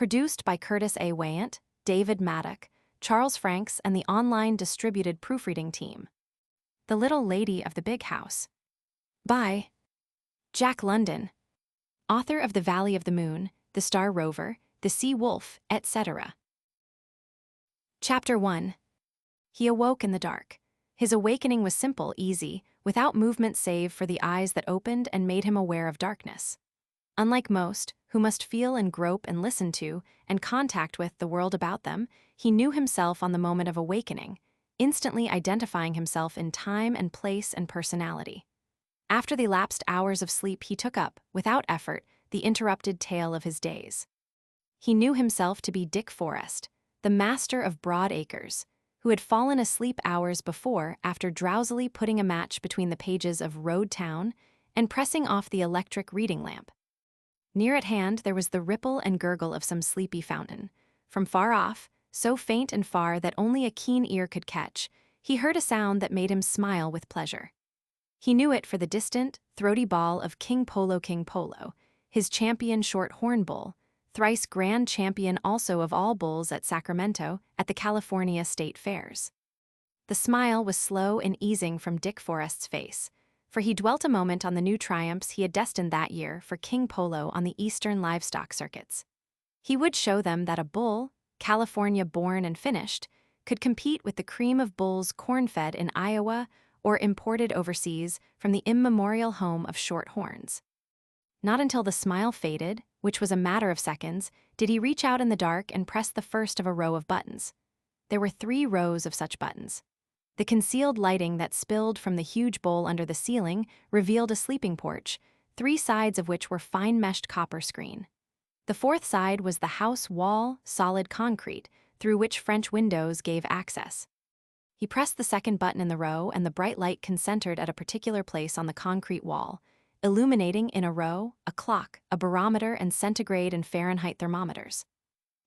Produced by Curtis A. Weyant, David Maddock, Charles Franks, and the online distributed proofreading team. The Little Lady of the Big House. By Jack London, author of The Valley of the Moon, The Star Rover, The Sea Wolf, etc. Chapter 1. He awoke in the dark. His awakening was simple, easy, without movement save for the eyes that opened and made him aware of darkness. Unlike most, who must feel and grope and listen to and contact with the world about them, he knew himself on the moment of awakening, instantly identifying himself in time and place and personality. After the elapsed hours of sleep, he took up, without effort, the interrupted tale of his days. He knew himself to be Dick Forrest, the master of broad acres, who had fallen asleep hours before after drowsily putting a match between the pages of Road Town and pressing off the electric reading lamp. Near at hand there was the ripple and gurgle of some sleepy fountain. From far off, so faint and far that only a keen ear could catch, he heard a sound that made him smile with pleasure. He knew it for the distant, throaty bawl of King Polo, his champion short-horn bull, thrice grand champion also of all bulls at Sacramento at the California State Fairs. The smile was slow and easing from Dick Forrest's face, for he dwelt a moment on the new triumphs he had destined that year for King Polo on the eastern livestock circuits. He would show them that a bull, California-born and finished, could compete with the cream of bulls corn-fed in Iowa or imported overseas from the immemorial home of shorthorns. Not until the smile faded, which was a matter of seconds, did he reach out in the dark and press the first of a row of buttons. There were 3 rows of such buttons. The concealed lighting that spilled from the huge bowl under the ceiling revealed a sleeping porch, 3 sides of which were fine-meshed copper screen. The 4th side was the house wall, solid concrete, through which French windows gave access. He pressed the 2nd button in the row, and the bright light concentred at a particular place on the concrete wall, illuminating in a row a clock, a barometer, and centigrade and Fahrenheit thermometers.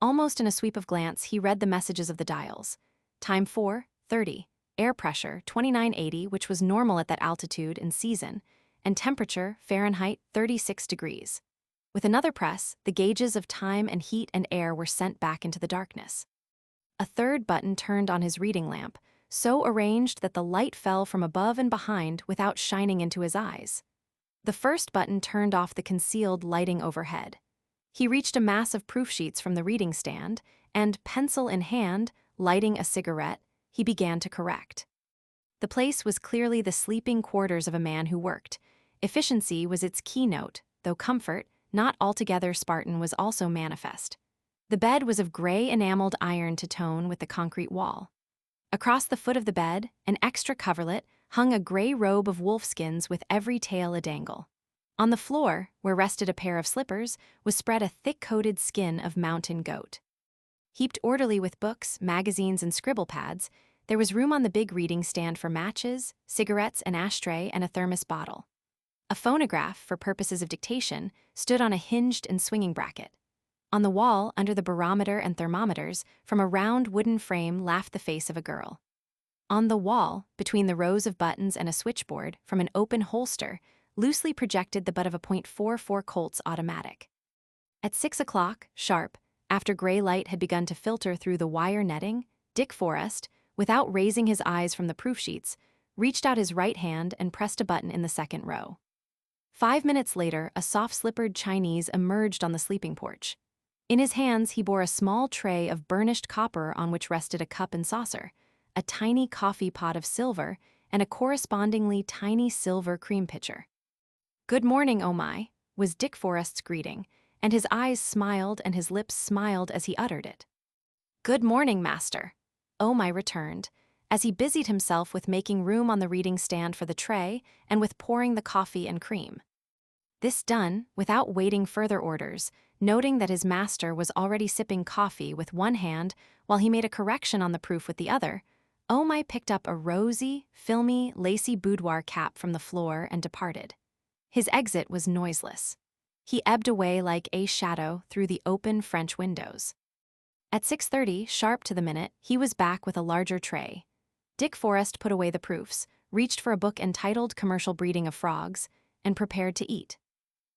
Almost in a sweep of glance, he read the messages of the dials. Time 4:30, air pressure 2980, which was normal at that altitude and season, and temperature Fahrenheit 36 degrees. With another press, the gauges of time and heat and air were sent back into the darkness. A 3rd button turned on his reading lamp, so arranged that the light fell from above and behind without shining into his eyes. The 1st button turned off the concealed lighting overhead. He reached a mass of proof sheets from the reading stand, and, pencil in hand, lighting a cigarette, he began to correct. The place was clearly the sleeping quarters of a man who worked. Efficiency was its keynote, though comfort, not altogether Spartan, was also manifest. The bed was of gray enameled iron to tone with the concrete wall. Across the foot of the bed, an extra coverlet, hung a gray robe of wolfskins with every tail a dangle. On the floor, where rested a pair of slippers, was spread a thick-coated skin of mountain goat. Heaped orderly with books, magazines, and scribble pads, there was room on the big reading stand for matches, cigarettes, an ashtray, and a thermos bottle. A phonograph, for purposes of dictation, stood on a hinged and swinging bracket. On the wall, under the barometer and thermometers, from a round wooden frame laughed the face of a girl. On the wall, between the rows of buttons and a switchboard, from an open holster, loosely projected the butt of a .44 Colt's automatic. At 6 o'clock, sharp, after gray light had begun to filter through the wire netting, Dick Forrest, without raising his eyes from the proof sheets, reached out his right hand and pressed a button in the 2nd row. 5 minutes later, a soft-slippered Chinese emerged on the sleeping porch. In his hands, he bore a small tray of burnished copper on which rested a cup and saucer, a tiny coffee pot of silver, and a correspondingly tiny silver cream pitcher. "Good morning, oh my," was Dick Forrest's greeting, and his eyes smiled and his lips smiled as he uttered it. "Good morning, master," oh my returned, as he busied himself with making room on the reading stand for the tray and with pouring the coffee and cream. This done, without waiting further orders, noting that his master was already sipping coffee with one hand while he made a correction on the proof with the other, Oh my picked up a rosy, filmy, lacy boudoir cap from the floor and departed. His exit was noiseless. He ebbed away like a shadow through the open French windows. At 6:30, sharp to the minute, he was back with a larger tray. Dick Forrest put away the proofs, reached for a book entitled Commercial Breeding of Frogs, and prepared to eat.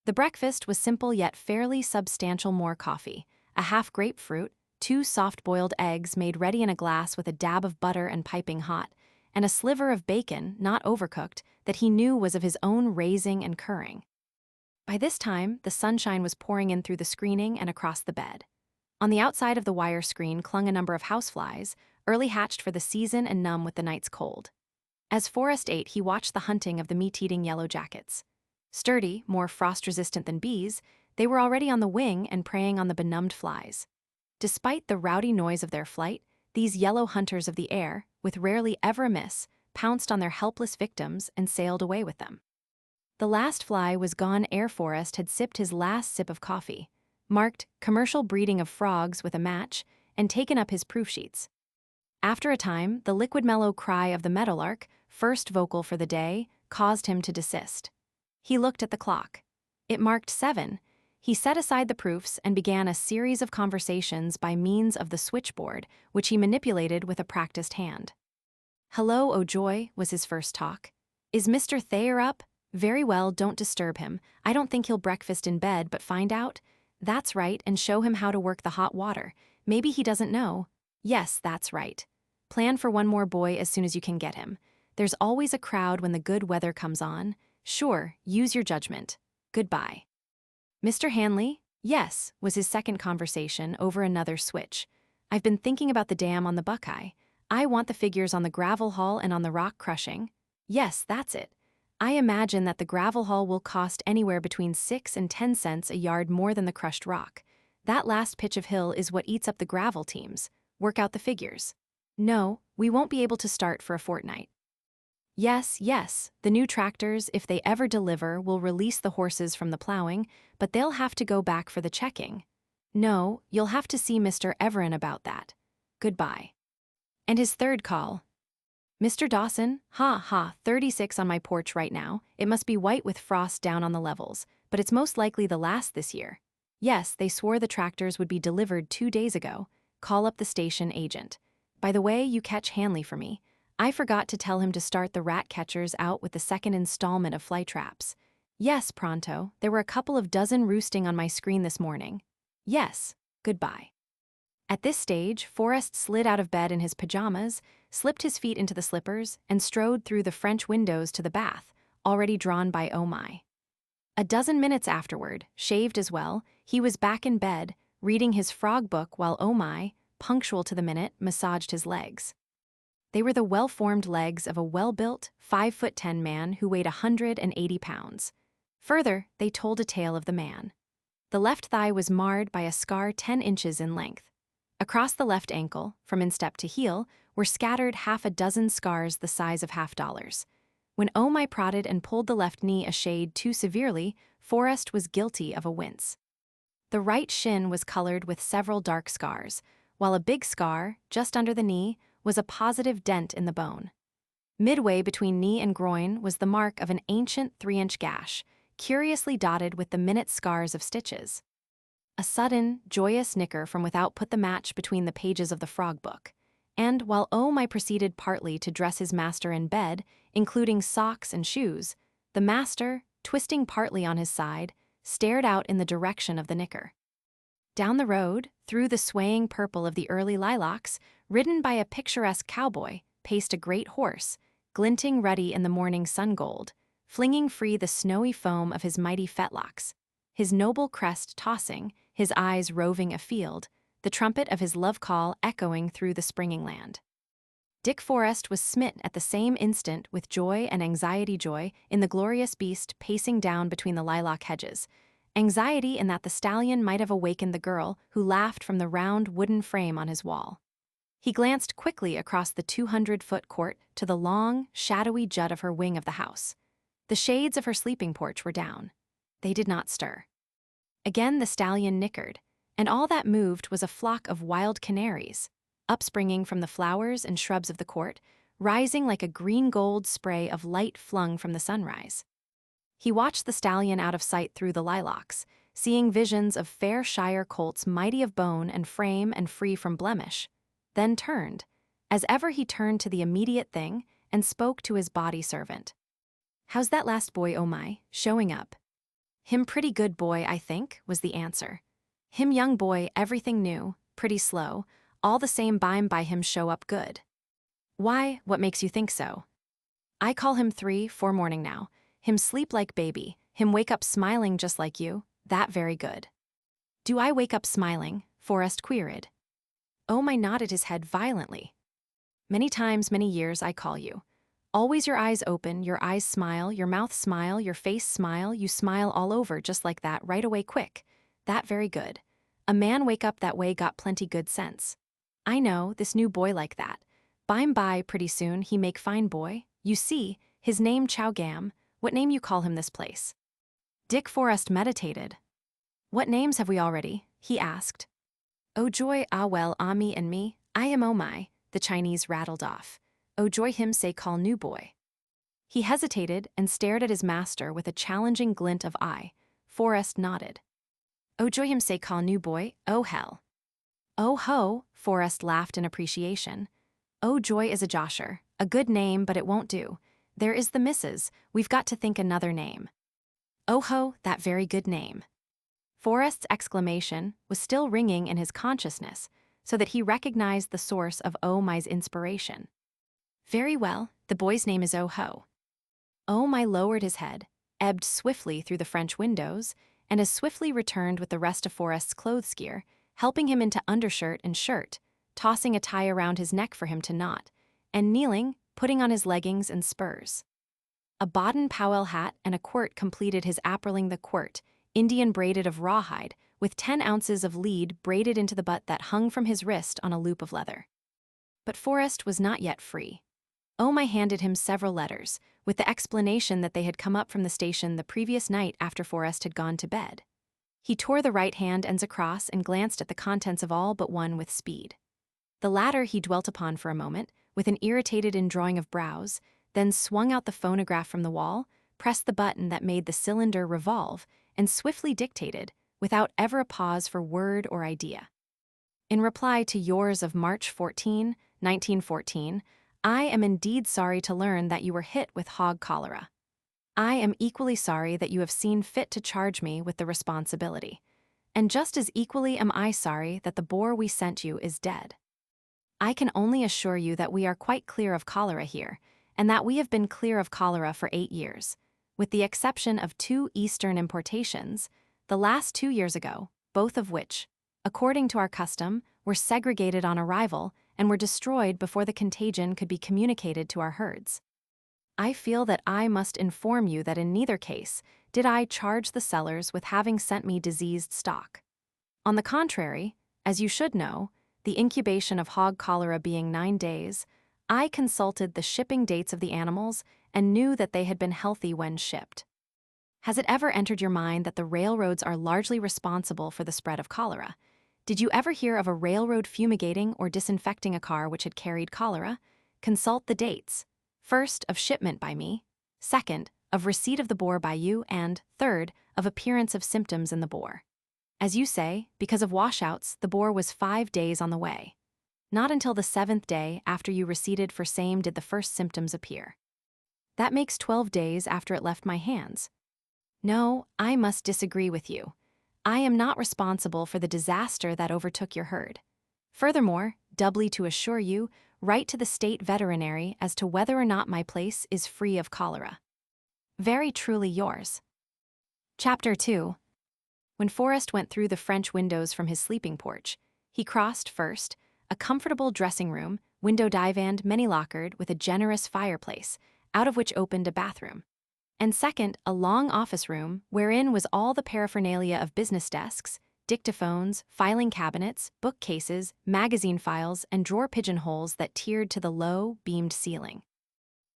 The breakfast was simple yet fairly substantial: more coffee, a half grapefruit, 2 soft-boiled eggs made ready in a glass with a dab of butter and piping hot, and a sliver of bacon, not overcooked, that he knew was of his own raising and curing. By this time, the sunshine was pouring in through the screening and across the bed. On the outside of the wire screen clung a number of houseflies, early hatched for the season and numb with the night's cold. As Forrest ate, he watched the hunting of the meat-eating yellow jackets. Sturdy, more frost-resistant than bees, they were already on the wing and preying on the benumbed flies. Despite the rowdy noise of their flight, these yellow hunters of the air, with rarely ever a miss, pounced on their helpless victims and sailed away with them. The last fly was gone ere Forrest had sipped his last sip of coffee, marked "commercial breeding of frogs" with a match, and taken up his proof sheets. After a time, the liquid mellow cry of the meadowlark, first vocal for the day, caused him to desist. He looked at the clock. It marked 7. He set aside the proofs and began a series of conversations by means of the switchboard, which he manipulated with a practiced hand. "Hello, oh joy," was his first talk. "Is Mr. Thayer up? Very well, don't disturb him. I don't think he'll breakfast in bed, but find out. That's right, and show him how to work the hot water. Maybe he doesn't know. Yes, that's right. Plan for one more boy as soon as you can get him. There's always a crowd when the good weather comes on. Sure, use your judgment. Goodbye." "Mr. Hanley?" "Yes," was his second conversation over another switch. "I've been thinking about the dam on the Buckeye. I want the figures on the gravel haul and on the rock crushing." "Yes, that's it. I imagine that the gravel haul will cost anywhere between 6 and 10 cents a yard more than the crushed rock. That last pitch of hill is what eats up the gravel teams. Work out the figures." "No, we won't be able to start for a fortnight." Yes, the new tractors, if they ever deliver, will release the horses from the plowing, but they'll have to go back for the checking." "No, you'll have to see Mr. Everin about that. Goodbye." And his third call. "Mr. Dawson? 36 on my porch right now. It must be white with frost down on the levels, but it's most likely the last this year. Yes, they swore the tractors would be delivered 2 days ago. Call up the station agent. By the way, you catch Hanley for me. I forgot to tell him to start the rat catchers out with the second installment of fly traps. Yes, pronto. There were a couple of dozen roosting on my screen this morning. Yes, goodbye." At this stage, Forrest slid out of bed in his pajamas, slipped his feet into the slippers, and strode through the French windows to the bath, already drawn by Oh My. A dozen minutes afterward, shaved as well, he was back in bed, reading his frog book while Oh My, punctual to the minute, massaged his legs. They were the well-formed legs of a well-built, 5'10" man who weighed 180 pounds. Further, they told a tale of the man. The left thigh was marred by a scar 10 inches in length. Across the left ankle, from instep to heel, were scattered half a dozen scars the size of $50. When Oh My prodded and pulled the left knee a shade too severely, Forrest was guilty of a wince. The right shin was colored with several dark scars, while a big scar, just under the knee, was a positive dent in the bone. Midway between knee and groin was the mark of an ancient 3-inch gash, curiously dotted with the minute scars of stitches. A sudden, joyous nicker from without put the match between the pages of the frog book, and while Oh My proceeded partly to dress his master in bed, including socks and shoes, the master, twisting partly on his side, stared out in the direction of the nicker. Down the road, through the swaying purple of the early lilacs, ridden by a picturesque cowboy, paced a great horse, glinting ruddy in the morning sun gold, flinging free the snowy foam of his mighty fetlocks, his noble crest tossing, his eyes roving afield, the trumpet of his love call echoing through the springing land. Dick Forrest was smit at the same instant with joy and anxiety in the glorious beast pacing down between the lilac hedges, anxiety in that the stallion might have awakened the girl who laughed from the round wooden frame on his wall. He glanced quickly across the 200-foot court to the long, shadowy jut of her wing of the house. The shades of her sleeping porch were down. They did not stir. Again the stallion nickered, and all that moved was a flock of wild canaries, upspringing from the flowers and shrubs of the court, rising like a green-gold spray of light flung from the sunrise. He watched the stallion out of sight through the lilacs, seeing visions of fair Shire colts mighty of bone and frame and free from blemish, then turned, as ever he turned to the immediate thing, and spoke to his body servant. "How's that last boy, Oh My, showing up?" "Him pretty good boy, I think," was the answer. Him young boy, everything new, pretty slow, all the same by him show up good. Why, what makes you think so? I call him 3-4 morning now, him sleep like baby, him wake up smiling just like you, that very good. Do I wake up smiling? Forrest queried. Oh my nodded his head violently. Many times, many years I call you. Always your eyes open, your eyes smile, your mouth smile, your face smile, you smile all over just like that right away quick. That very good. A man wake up that way got plenty good sense. I know, this new boy like that. By pretty soon he make fine boy. You see, his name Chow Gam, what name you call him this place? Dick Forrest meditated. What names have we already? He asked. Oh joy, ah well, ah me and me, I am oh my, the Chinese rattled off. Oh joy him say call new boy. He hesitated and stared at his master with a challenging glint of eye. Forrest nodded. Oh joy him say call new boy, oh hell. Oh ho, Forrest laughed in appreciation. Oh joy is a josher, a good name but it won't do. There is the missus, we've got to think another name. Oh ho, that very good name. Forrest's exclamation was still ringing in his consciousness, so that he recognized the source of Oh my's inspiration. Very well, the boy's name is Oh ho. Oh my lowered his head, ebbed swiftly through the French windows, and as swiftly returned with the rest of Forrest's clothes gear, helping him into undershirt and shirt, tossing a tie around his neck for him to knot, and kneeling, putting on his leggings and spurs. A Baden-Powell hat and a quirt completed his apperling the quirt, Indian braided of rawhide, with 10 ounces of lead braided into the butt that hung from his wrist on a loop of leather. But Forrest was not yet free. Oh my handed him several letters, with the explanation that they had come up from the station the previous night after Forrest had gone to bed. He tore the right hand ends across and glanced at the contents of all but one with speed. The latter he dwelt upon for a moment, with an irritated indrawing of brows, then swung out the phonograph from the wall, pressed the button that made the cylinder revolve, and swiftly dictated, without ever a pause for word or idea. In reply to yours of March 14, 1914, I am indeed sorry to learn that you were hit with hog cholera. I am equally sorry that you have seen fit to charge me with the responsibility. And just as equally am I sorry that the boar we sent you is dead. I can only assure you that we are quite clear of cholera here, and that we have been clear of cholera for 8 years, with the exception of 2 Eastern importations, the last 2 years ago, both of which, according to our custom, were segregated on arrival and were destroyed before the contagion could be communicated to our herds. I feel that I must inform you that in neither case did I charge the sellers with having sent me diseased stock. On the contrary, as you should know, the incubation of hog cholera being 9 days, I consulted the shipping dates of the animals and knew that they had been healthy when shipped. Has it ever entered your mind that the railroads are largely responsible for the spread of cholera? Did you ever hear of a railroad fumigating or disinfecting a car which had carried cholera? Consult the dates. First, of shipment by me. Second, of receipt of the boar by you. And, third, of appearance of symptoms in the boar. As you say, because of washouts, the boar was 5 days on the way. Not until the 7th day after you receipted for same did the first symptoms appear. That makes 12 days after it left my hands. No, I must disagree with you. I am not responsible for the disaster that overtook your herd. Furthermore, doubly to assure you, write to the state veterinary as to whether or not my place is free of cholera. Very truly yours. Chapter 2. When Forrest went through the French windows from his sleeping porch, he crossed, first, a comfortable dressing room, window-divaned, many-lockered, with a generous fireplace, out of which opened a bathroom. And second, a long office room, wherein was all the paraphernalia of business desks, dictaphones, filing cabinets, bookcases, magazine files, and drawer pigeonholes that tiered to the low, beamed ceiling.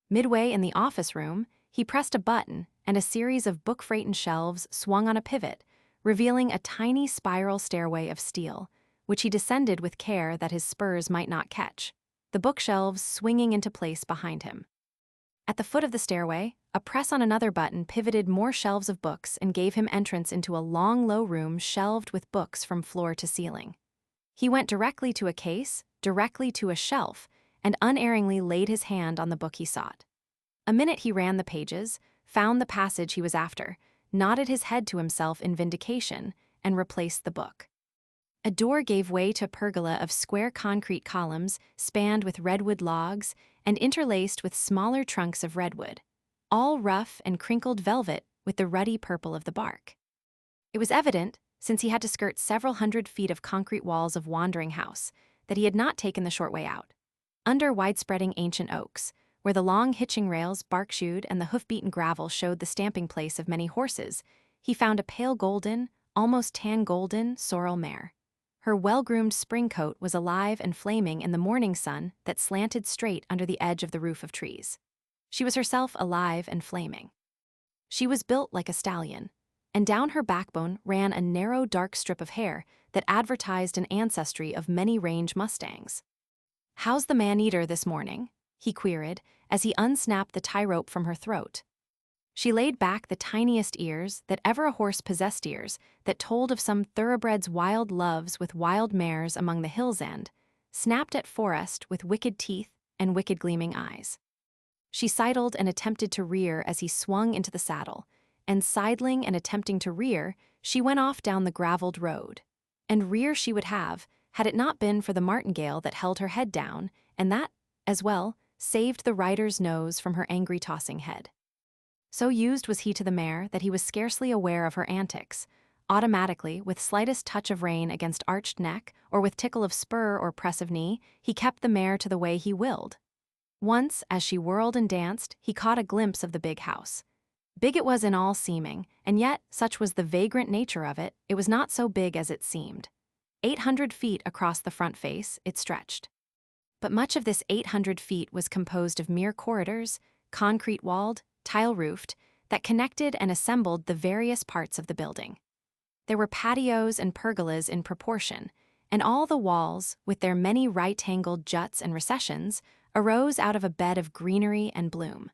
Midway in the office room, he pressed a button, and a series of book-freighted shelves swung on a pivot, revealing a tiny spiral stairway of steel, which he descended with care that his spurs might not catch, the bookshelves swinging into place behind him. At the foot of the stairway, a press on another button pivoted more shelves of books and gave him entrance into a long, low room shelved with books from floor to ceiling. He went directly to a case, directly to a shelf, and unerringly laid his hand on the book he sought. A minute he ran the pages, found the passage he was after, nodded his head to himself in vindication, and replaced the book. A door gave way to a pergola of square concrete columns spanned with redwood logs and interlaced with smaller trunks of redwood, all rough and crinkled velvet with the ruddy purple of the bark. It was evident, since he had to skirt several hundred feet of concrete walls of Wandering House, that he had not taken the short way out. Under wide-spreading ancient oaks, where the long hitching rails bark-shoed and the hoof-beaten gravel showed the stamping place of many horses, he found a pale golden, almost tan-golden, sorrel mare. Her well-groomed spring coat was alive and flaming in the morning sun that slanted straight under the edge of the roof of trees. She was herself alive and flaming. She was built like a stallion, and down her backbone ran a narrow dark strip of hair that advertised an ancestry of many range mustangs. "How's the man-eater this morning?" he queried as he unsnapped the tie rope from her throat. She laid back the tiniest ears that ever a horse possessed, ears that told of some thoroughbred's wild loves with wild mares among the hills, and snapped at Forrest with wicked teeth and wicked gleaming eyes. She sidled and attempted to rear as he swung into the saddle, and sidling and attempting to rear, she went off down the graveled road. And rear she would have, had it not been for the martingale that held her head down, and that, as well, saved the rider's nose from her angry tossing head. So used was he to the mare that he was scarcely aware of her antics. Automatically, with slightest touch of rein against arched neck, or with tickle of spur or press of knee, he kept the mare to the way he willed. Once, as she whirled and danced, he caught a glimpse of the big house. Big it was in all seeming, and yet, such was the vagrant nature of it, it was not so big as it seemed. 800 feet across the front face, it stretched. But much of this 800 feet was composed of mere corridors, concrete-walled, tile-roofed, that connected and assembled the various parts of the building. There were patios and pergolas in proportion, and all the walls, with their many right-angled juts and recessions, arose out of a bed of greenery and bloom.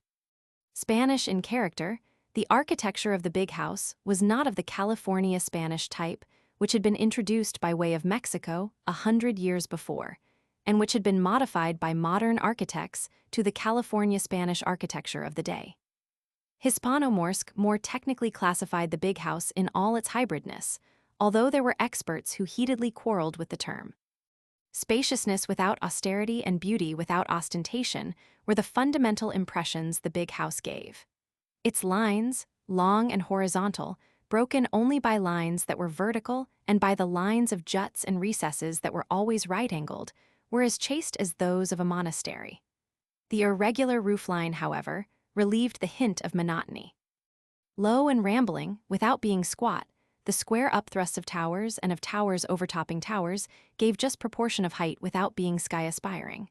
Spanish in character, the architecture of the big house was not of the California Spanish type, which had been introduced by way of Mexico 100 years before, and which had been modified by modern architects to the California Spanish architecture of the day. Hispano-Morse more technically classified the big house in all its hybridness, although there were experts who heatedly quarreled with the term. Spaciousness without austerity and beauty without ostentation were the fundamental impressions the big house gave. Its lines, long and horizontal, broken only by lines that were vertical and by the lines of juts and recesses that were always right-angled, were as chaste as those of a monastery. The irregular roofline, however, relieved the hint of monotony. Low and rambling, without being squat, the square upthrusts of towers and of towers overtopping towers gave just proportion of height without being sky-aspiring.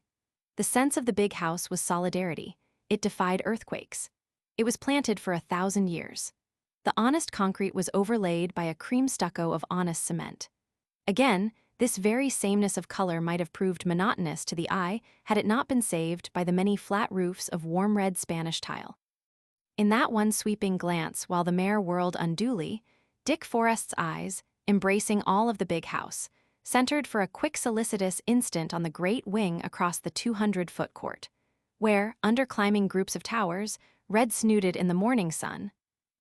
The sense of the big house was solidarity. It defied earthquakes. It was planted for 1,000 years. The honest concrete was overlaid by a cream stucco of honest cement. Again, this very sameness of color might have proved monotonous to the eye had it not been saved by the many flat roofs of warm red Spanish tile. In that one sweeping glance while the mare whirled unduly, Dick Forrest's eyes, embracing all of the big house, centered for a quick solicitous instant on the great wing across the 200-foot court, where, under climbing groups of towers, red-snooted in the morning sun,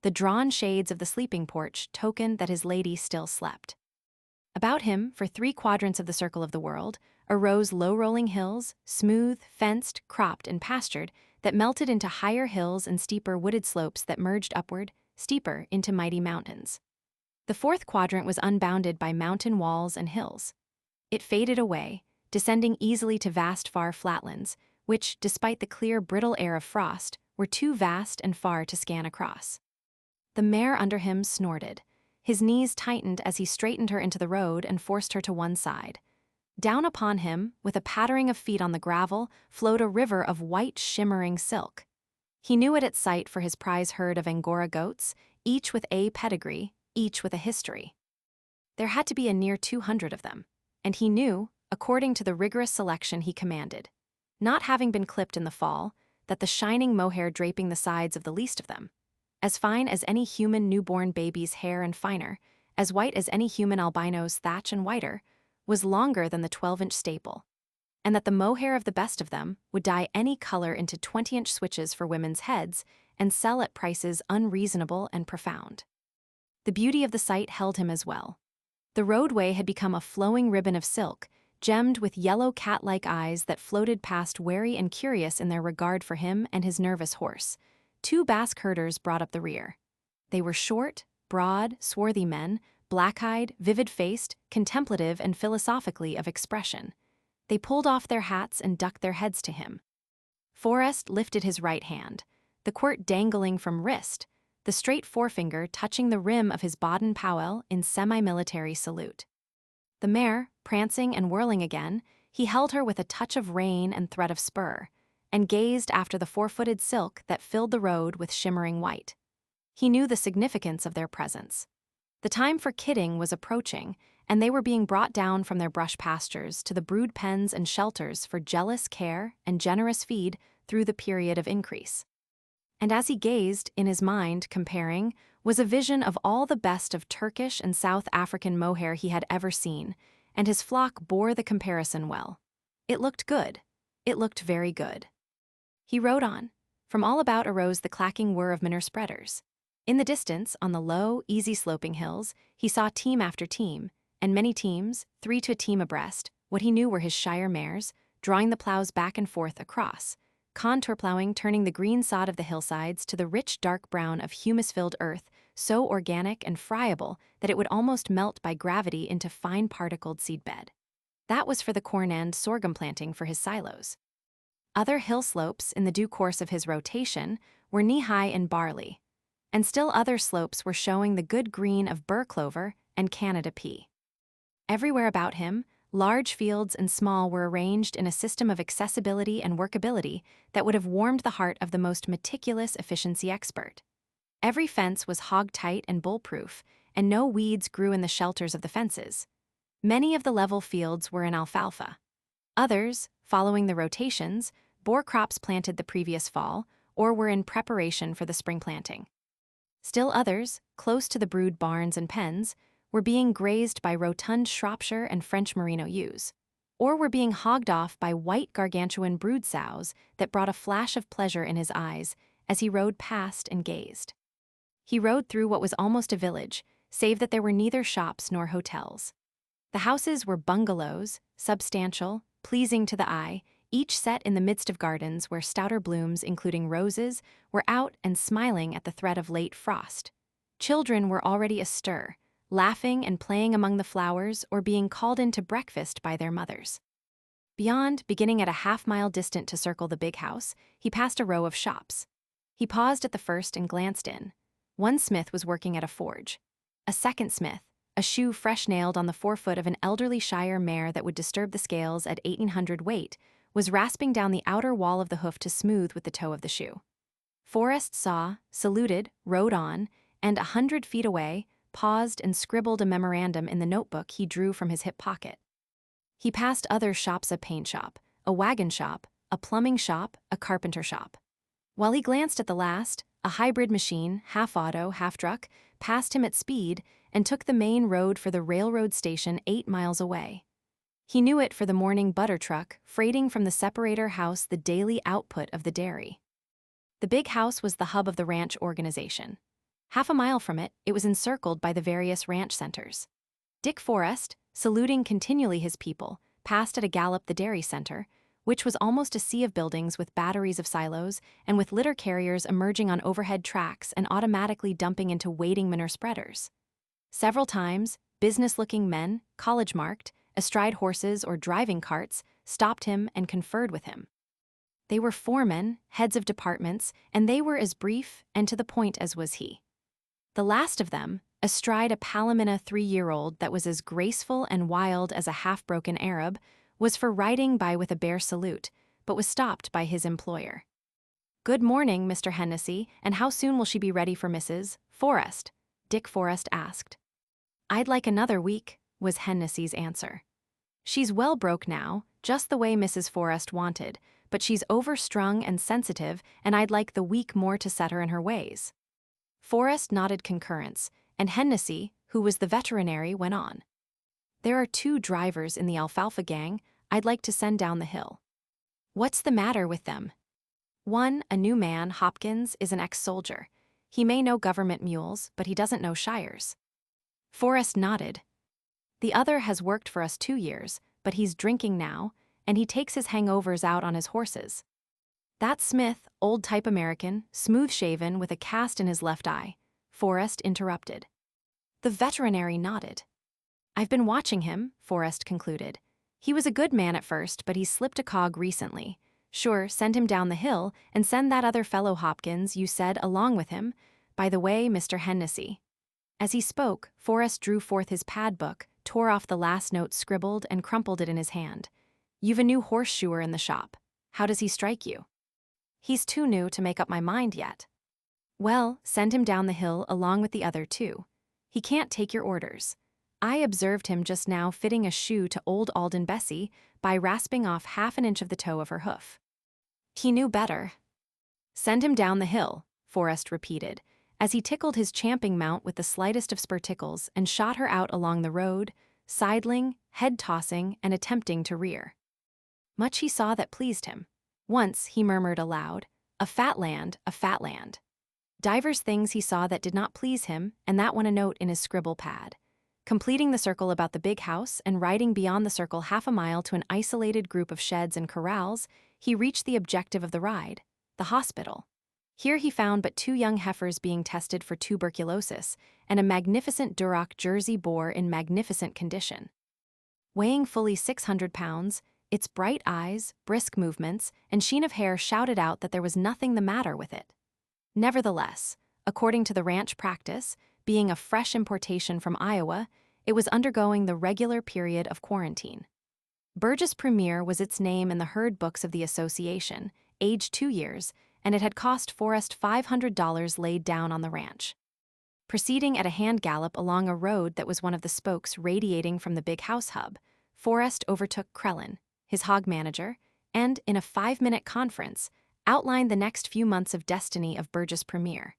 the drawn shades of the sleeping porch tokened that his lady still slept. About him, for 3 quadrants of the circle of the world, arose low-rolling hills, smooth, fenced, cropped, and pastured, that melted into higher hills and steeper wooded slopes that merged upward, steeper, into mighty mountains. The 4th quadrant was unbounded by mountain walls and hills. It faded away, descending easily to vast far flatlands, which, despite the clear brittle air of frost, were too vast and far to scan across. The mare under him snorted. His knees tightened as he straightened her into the road and forced her to one side. Down upon him, with a pattering of feet on the gravel, flowed a river of white shimmering silk. He knew it at sight for his prize herd of Angora goats, each with a pedigree, each with a history. There had to be a near 200 of them, and he knew, according to the rigorous selection he commanded, not having been clipped in the fall, that the shining mohair draping the sides of the least of them, as fine as any human newborn baby's hair and finer, as white as any human albino's thatch and whiter, was longer than the 12-inch staple, and that the mohair of the best of them would dye any color into 20-inch switches for women's heads and sell at prices unreasonable and profound. The beauty of the sight held him as well. The roadway had become a flowing ribbon of silk, gemmed with yellow cat-like eyes that floated past, wary and curious in their regard for him and his nervous horse. 2 Basque herders brought up the rear. They were short, broad, swarthy men, black-eyed, vivid-faced, contemplative and philosophically of expression. They pulled off their hats and ducked their heads to him. Forrest lifted his right hand, the quirt dangling from wrist, the straight forefinger touching the rim of his Baden-Powell in semi-military salute. The mare, prancing and whirling again, he held her with a touch of rein and thread of spur, and gazed after the 4-footed silk that filled the road with shimmering white. He knew the significance of their presence. The time for kidding was approaching, and they were being brought down from their brush pastures to the brood pens and shelters for jealous care and generous feed through the period of increase. And as he gazed, in his mind, comparing, was a vision of all the best of Turkish and South African mohair he had ever seen, and his flock bore the comparison well. It looked good. It looked very good. He rode on. From all about arose the clacking whir of manure spreaders. In the distance, on the low, easy-sloping hills, he saw team after team, and many teams, 3 to a team abreast, what he knew were his Shire mares, drawing the plows back and forth across, contour plowing turning the green sod of the hillsides to the rich dark brown of humus-filled earth, so organic and friable that it would almost melt by gravity into fine-particled seedbed. That was for the corn and sorghum planting for his silos. Other hill slopes, in the due course of his rotation, were knee-high in barley, and still other slopes were showing the good green of burr clover and Canada pea. Everywhere about him, large fields and small were arranged in a system of accessibility and workability that would have warmed the heart of the most meticulous efficiency expert. Every fence was hog-tight and bull-proof, and no weeds grew in the shelters of the fences. Many of the level fields were in alfalfa. Others, following the rotations, bore crops planted the previous fall or were in preparation for the spring planting. Still others, close to the brood barns and pens, were being grazed by rotund Shropshire and French merino ewes, or were being hogged off by white gargantuan brood sows that brought a flash of pleasure in his eyes as he rode past and gazed. He rode through what was almost a village, save that there were neither shops nor hotels. The houses were bungalows, substantial, pleasing to the eye, each set in the midst of gardens where stouter blooms, including roses, were out and smiling at the threat of late frost. Children were already astir, laughing and playing among the flowers or being called in to breakfast by their mothers. Beyond, beginning at a half-mile distant to circle the big house, he passed a row of shops. He paused at the first and glanced in. One smith was working at a forge. A second smith, a shoe fresh nailed on the forefoot of an elderly Shire mare that would disturb the scales at 1800 weight, was rasping down the outer wall of the hoof to smooth with the toe of the shoe. Forrest saw, saluted, rode on, and 100 feet away, paused and scribbled a memorandum in the notebook he drew from his hip pocket. He passed other shops, a paint shop, a wagon shop, a plumbing shop, a carpenter shop. While he glanced at the last, a hybrid machine, half auto, half truck, passed him at speed and took the main road for the railroad station 8 miles away. He knew it for the morning butter truck, freighting from the separator house the daily output of the dairy. The big house was the hub of the ranch organization. Half a mile from it, it was encircled by the various ranch centers. Dick Forrest, saluting continually his people, passed at a gallop the dairy center, which was almost a sea of buildings with batteries of silos and with litter carriers emerging on overhead tracks and automatically dumping into waiting manure spreaders. Several times, business-looking men, college-marked, astride horses or driving carts, stopped him and conferred with him. They were foremen, heads of departments, and they were as brief and to the point as was he. The last of them, astride a Palomina 3-year-old that was as graceful and wild as a half-broken Arab, was for riding by with a bare salute, but was stopped by his employer. "Good morning, Mr. Hennessy, and how soon will she be ready for Mrs. Forrest?" Dick Forrest asked. "I'd like another week," was Hennessy's answer. "She's well broke now, just the way Mrs. Forrest wanted, but she's overstrung and sensitive, and I'd like the week more to set her in her ways." Forrest nodded concurrence, and Hennessy, who was the veterinary, went on. "There are 2 drivers in the alfalfa gang I'd like to send down the hill." "What's the matter with them?" "One, a new man, Hopkins, is an ex-soldier. He may know government mules, but he doesn't know shires." Forrest nodded. The other has worked for us 2 years, but he's drinking now, and he takes his hangovers out on his horses. That Smith, old-type American, smooth-shaven with a cast in his left eye, Forrest interrupted. The veterinary nodded. I've been watching him, Forrest concluded. He was a good man at first, but he's slipped a cog recently. Sure, send him down the hill, and send that other fellow Hopkins you said along with him. By the way, Mr. Hennessy. As he spoke, Forrest drew forth his pad book, tore off the last note scribbled, and crumpled it in his hand. You've a new horseshoer in the shop. How does he strike you? He's too new to make up my mind yet. Well, send him down the hill along with the other two. He can't take your orders. I observed him just now fitting a shoe to old Alden Bessie by rasping off half an inch of the toe of her hoof. He knew better. Send him down the hill, Forrest repeated, as he tickled his champing mount with the slightest of spur-tickles and shot her out along the road, sidling, head-tossing, and attempting to rear. Much he saw that pleased him. Once he murmured aloud, a fat land, a fat land. Divers things he saw that did not please him, and that one a note in his scribble pad. Completing the circle about the big house and riding beyond the circle half a mile to an isolated group of sheds and corrals, he reached the objective of the ride, the hospital. Here he found but 2 young heifers being tested for tuberculosis and a magnificent Duroc Jersey boar in magnificent condition. Weighing fully 600 pounds, its bright eyes, brisk movements, and sheen of hair shouted out that there was nothing the matter with it. Nevertheless, according to the ranch practice, being a fresh importation from Iowa, it was undergoing the regular period of quarantine. Burgess Premier was its name in the herd books of the association, aged 2 years, and it had cost Forrest $500 laid down on the ranch. Proceeding at a hand gallop along a road that was one of the spokes radiating from the big house hub, Forrest overtook Krellin, his hog manager, and, in a 5-minute conference, outlined the next few months of destiny of Burgess Premier,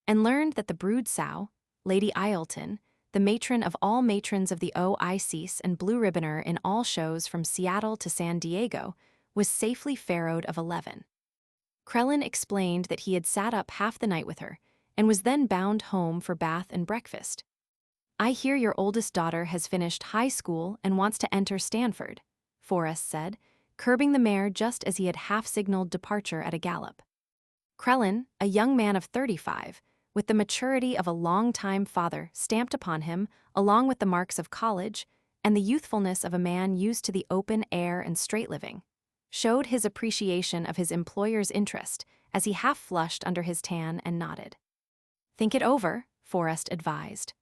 and learned that the brood sow, Lady Ileton, the matron of all matrons of the OICs and blue ribboner in all shows from Seattle to San Diego, was safely farrowed of 11. Krellin explained that he had sat up half the night with her, and was then bound home for bath and breakfast. I hear your oldest daughter has finished high school and wants to enter Stanford, Forrest said, curbing the mare just as he had half-signaled departure at a gallop. Krellin, a young man of 35, with the maturity of a long-time father stamped upon him, along with the marks of college, and the youthfulness of a man used to the open air and straight living, showed his appreciation of his employer's interest as he half-flushed under his tan and nodded. Think it over, Forrest advised.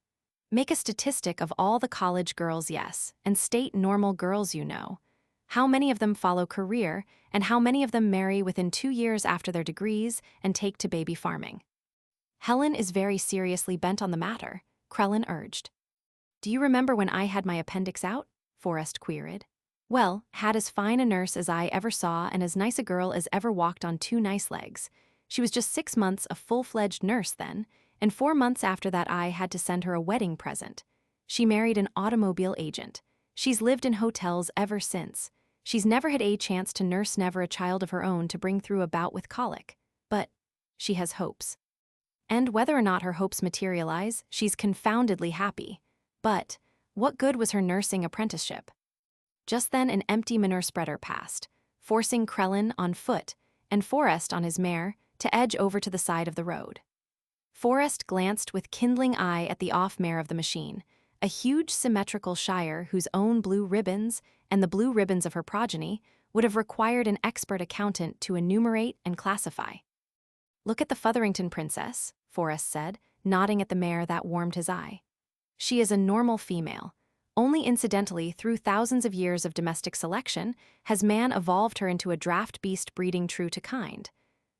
Make a statistic of all the college girls, yes, and state normal girls you know. How many of them follow career, and how many of them marry within 2 years after their degrees and take to baby farming? Helen is very seriously bent on the matter, Krellin urged. Do you remember when I had my appendix out? Forrest queried. Well, had as fine a nurse as I ever saw and as nice a girl as ever walked on 2 nice legs. She was just 6 months a full-fledged nurse then, and 4 months after that I had to send her a wedding present. She married an automobile agent. She's lived in hotels ever since. She's never had a chance to nurse never a child of her own to bring through a bout with colic. But she has hopes. And whether or not her hopes materialize, she's confoundedly happy. But what good was her nursing apprenticeship? Just then an empty manure spreader passed, forcing Krellin on foot and Forrest on his mare to edge over to the side of the road. Forrest glanced with kindling eye at the off-mare of the machine, a huge symmetrical shire whose own blue ribbons and the blue ribbons of her progeny would have required an expert accountant to enumerate and classify. Look at the Fotherington princess, Forrest said, nodding at the mare that warmed his eye. She is a normal female. Only incidentally, through thousands of years of domestic selection, has man evolved her into a draft beast breeding true to kind.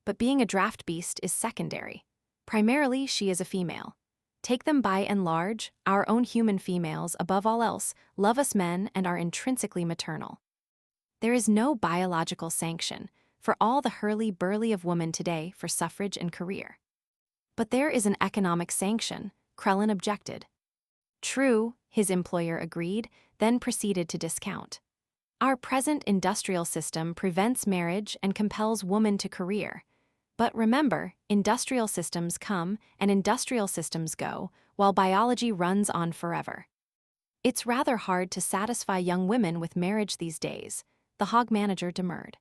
But being a draft beast is secondary. Primarily, she is a female. Take them by and large, our own human females, above all else, love us men and are intrinsically maternal. There is no biological sanction for all the hurly-burly of woman today for suffrage and career. But there is an economic sanction, Krellin objected. True, his employer agreed, then proceeded to discount. Our present industrial system prevents marriage and compels woman to career. But remember, industrial systems come and industrial systems go, while biology runs on forever. It's rather hard to satisfy young women with marriage these days, the hog manager demurred.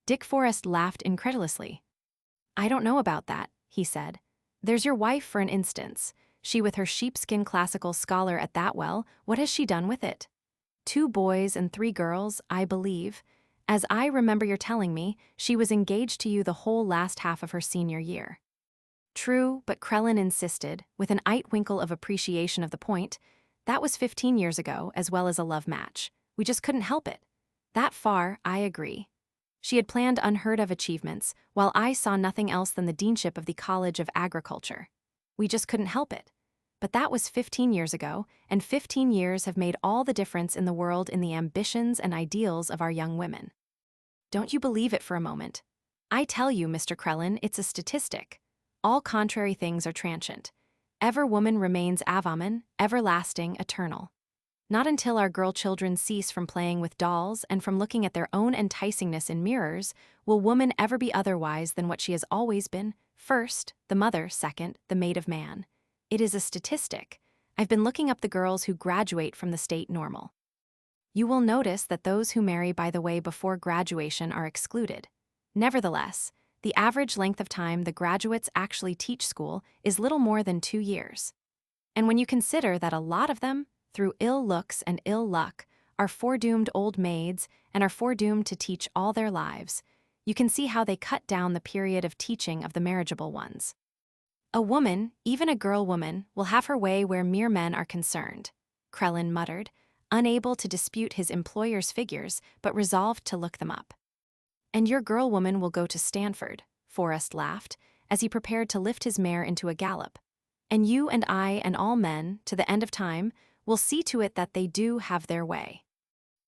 Dick Forrest laughed incredulously. I don't know about that, he said. There's your wife, for an instance. She with her sheepskin classical scholar at that well, what has she done with it? 2 boys and 3 girls, I believe. As I remember your telling me, she was engaged to you the whole last half of her senior year. True, but Krellin insisted, with an eye-twinkle of appreciation of the point, that was 15 years ago, as well as a love match. We just couldn't help it. That far, I agree. She had planned unheard-of achievements, while I saw nothing else than the deanship of the College of Agriculture. We just couldn't help it. But that was 15 years ago, and 15 years have made all the difference in the world in the ambitions and ideals of our young women. Don't you believe it for a moment? I tell you, Mr. Krellin, it's a statistic. All contrary things are transient. Ever woman remains avamen, everlasting, eternal. Not until our girl children cease from playing with dolls and from looking at their own enticingness in mirrors will woman ever be otherwise than what she has always been, first, the mother, second, the maid of man. It is a statistic. I've been looking up the girls who graduate from the state normal. You will notice that those who marry by the way before graduation are excluded. Nevertheless, the average length of time the graduates actually teach school is little more than 2 years. And when you consider that a lot of them, through ill looks and ill luck, are foredoomed old maids and are foredoomed to teach all their lives, you can see how they cut down the period of teaching of the marriageable ones. A woman, even a girl woman, will have her way where mere men are concerned, Krellin muttered, unable to dispute his employer's figures but resolved to look them up. And your girl woman will go to Stanford, Forrest laughed, as he prepared to lift his mare into a gallop. And you and I and all men, to the end of time, will see to it that they do have their way.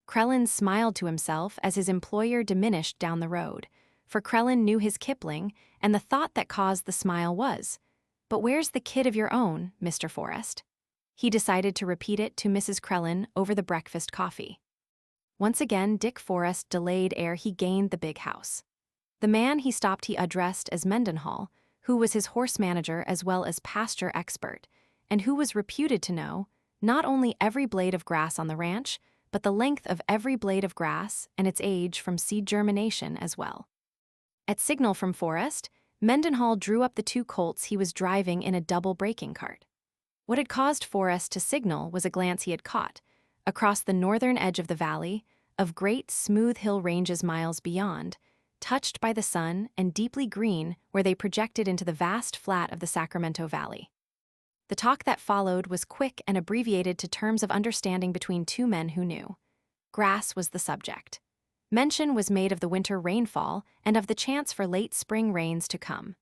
Krellin smiled to himself as his employer diminished down the road, for Krellin knew his Kipling, and the thought that caused the smile was, but where's the kid of your own, Mr. Forrest? He decided to repeat it to Mrs. Krellin over the breakfast coffee. Once again, Dick Forrest delayed ere he gained the big house. The man he stopped he addressed as Mendenhall, who was his horse manager as well as pasture expert, and who was reputed to know not only every blade of grass on the ranch, but the length of every blade of grass and its age from seed germination as well. At signal from Forrest, Mendenhall drew up the 2 colts he was driving in a double breaking cart. What had caused Forrest to signal was a glance he had caught, across the northern edge of the valley, of great smooth hill ranges miles beyond, touched by the sun and deeply green where they projected into the vast flat of the Sacramento Valley. The talk that followed was quick and abbreviated to terms of understanding between 2 men who knew. Grass was the subject. Mention was made of the winter rainfall and of the chance for late spring rains to come.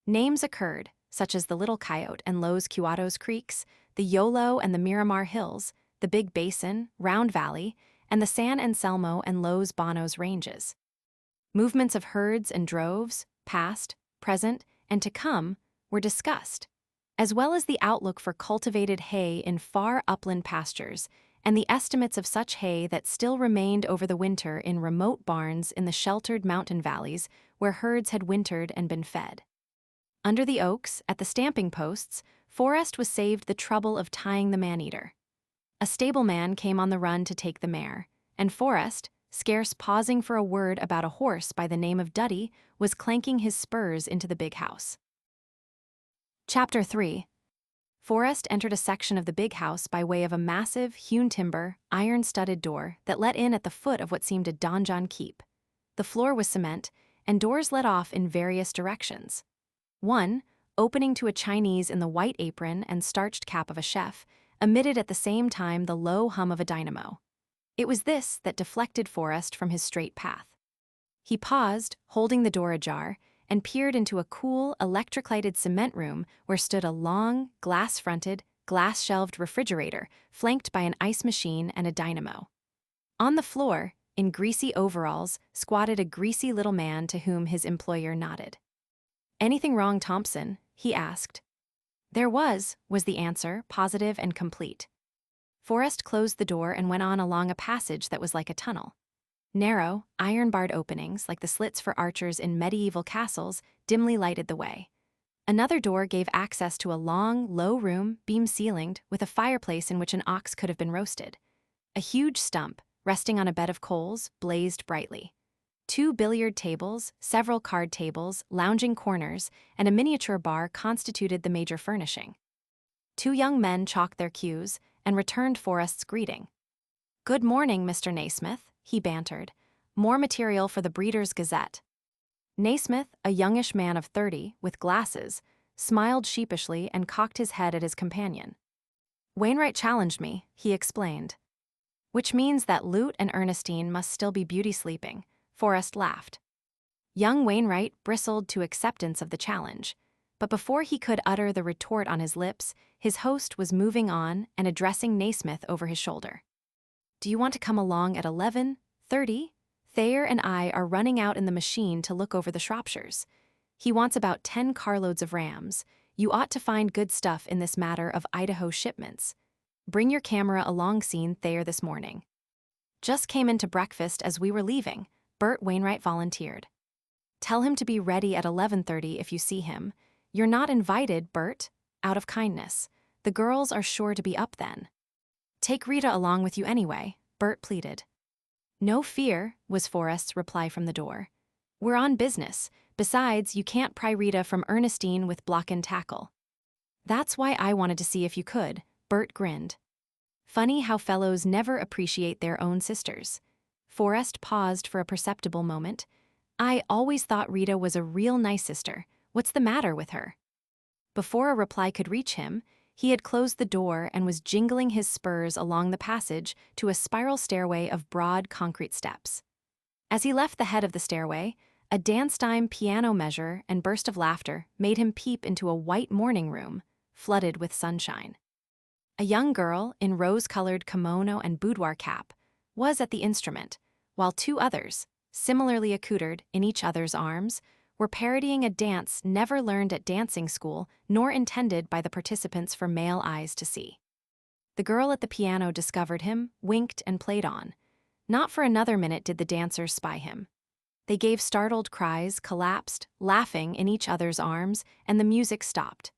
Names occurred, such as the Little Coyote and Los Cuatos Creeks, the Yolo and the Miramar Hills, the Big Basin, Round Valley, and the San Anselmo and Los Banos ranges. Movements of herds and droves, past, present, and to come, were discussed, as well as the outlook for cultivated hay in far upland pastures, and the estimates of such hay that still remained over the winter in remote barns in the sheltered mountain valleys where herds had wintered and been fed. Under the oaks, at the stamping posts, Forrest was saved the trouble of tying the man-eater. A stableman came on the run to take the mare, and Forrest, scarce pausing for a word about a horse by the name of Duddy, was clanking his spurs into the big house. Chapter 3. Forrest entered a section of the big house by way of a massive, hewn timber, iron-studded door that let in at the foot of what seemed a donjon keep. The floor was cement, and doors led off in various directions. One, opening to a Chinese in the white apron and starched cap of a chef, emitted at the same time the low hum of a dynamo. It was this that deflected Forrest from his straight path. He paused, holding the door ajar, and peered into a cool, electric-lighted cement room where stood a long, glass-fronted, glass-shelved refrigerator flanked by an ice machine and a dynamo. On the floor, in greasy overalls, squatted a greasy little man to whom his employer nodded. "Anything wrong, Thompson?" he asked. "There was the answer, positive and complete." Forrest closed the door and went on along a passage that was like a tunnel. Narrow, iron-barred openings, like the slits for archers in medieval castles, dimly lighted the way. Another door gave access to a long, low room, beam-ceilinged, with a fireplace in which an ox could have been roasted. A huge stump, resting on a bed of coals, blazed brightly. 2 billiard tables, several card tables, lounging corners, and a miniature bar constituted the major furnishing. 2 young men chalked their cues and returned Forrest's greeting. "Good morning, Mr. Naismith," he bantered. "More material for the Breeders' Gazette." Naismith, a youngish man of 30, with glasses, smiled sheepishly and cocked his head at his companion. "Wainwright challenged me," he explained. "Which means that Lute and Ernestine must still be beauty sleeping," Forrest laughed. Young Wainwright bristled to acceptance of the challenge, but before he could utter the retort on his lips, his host was moving on and addressing Naismith over his shoulder. "Do you want to come along at 11:30? Thayer and I are running out in the machine to look over the Shropshires. He wants about 10 carloads of rams. You ought to find good stuff in this matter of Idaho shipments. Bring your camera along, seen Thayer this morning." "Just came in to breakfast as we were leaving," Bert Wainwright volunteered. "Tell him to be ready at 11:30 if you see him. You're not invited, Bert, out of kindness. The girls are sure to be up then." "Take Rita along with you anyway," Bert pleaded. "No fear," was Forrest's reply from the door. "We're on business. Besides, you can't pry Rita from Ernestine with block and tackle." "That's why I wanted to see if you could," Bert grinned. Funny how fellows never appreciate their own sisters. Forrest paused for a perceptible moment. "I always thought Rita was a real nice sister. What's the matter with her?" Before a reply could reach him, he had closed the door and was jingling his spurs along the passage to a spiral stairway of broad concrete steps. As he left the head of the stairway, a dance-time piano measure and burst of laughter made him peep into a white morning room, flooded with sunshine. A young girl in rose-colored kimono and boudoir cap was at the instrument, while 2 others, similarly accoutred in each other's arms, were parodying a dance never learned at dancing school nor intended by the participants for male eyes to see. The girl at the piano discovered him, winked, and played on. Not for another minute did the dancers spy him. They gave startled cries, collapsed, laughing in each other's arms, and the music stopped.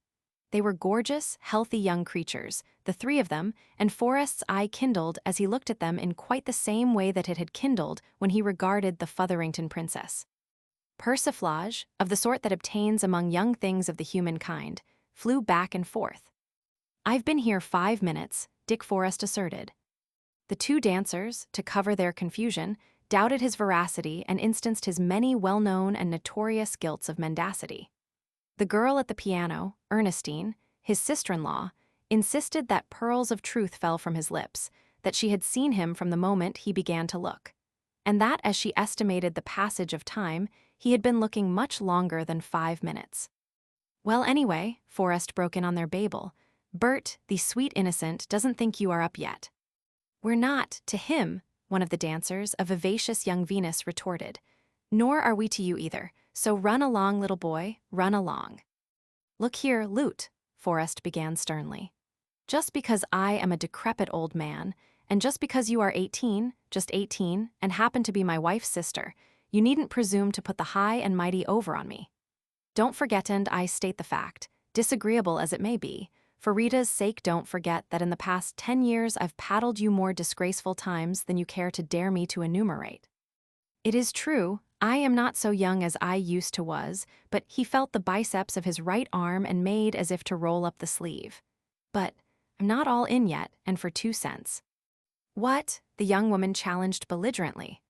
They were gorgeous, healthy young creatures, the 3 of them, and Forrest's eye kindled as he looked at them in quite the same way that it had kindled when he regarded the Fotherington princess. Persiflage, of the sort that obtains among young things of the human kind, flew back and forth. "I've been here 5 minutes," Dick Forrest asserted. The 2 dancers, to cover their confusion, doubted his veracity and instanced his many well-known and notorious guilts of mendacity. The girl at the piano, Ernestine, his sister-in-law, insisted that pearls of truth fell from his lips, that she had seen him from the moment he began to look, and that as she estimated the passage of time, he had been looking much longer than 5 minutes. "Well, anyway," Forrest broke in on their babel, "Bert, the sweet innocent, doesn't think you are up yet." "We're not, to him," one of the dancers, a vivacious young Venus, retorted. "Nor are we to you either, so run along, little boy, run along." "Look here, Lute," Forrest began sternly. "Just because I am a decrepit old man, and just because you are 18, just 18, and happen to be my wife's sister, you needn't presume to put the high and mighty over on me. Don't forget, and I state the fact, disagreeable as it may be, for Rita's sake don't forget that in the past 10 years I've paddled you more disgraceful times than you care to dare me to enumerate. It is true, I am not so young as I used to was, but," he felt the biceps of his right arm and made as if to roll up the sleeve. "But I'm not all in yet, and for 2 cents. "What?" the young woman challenged belligerently.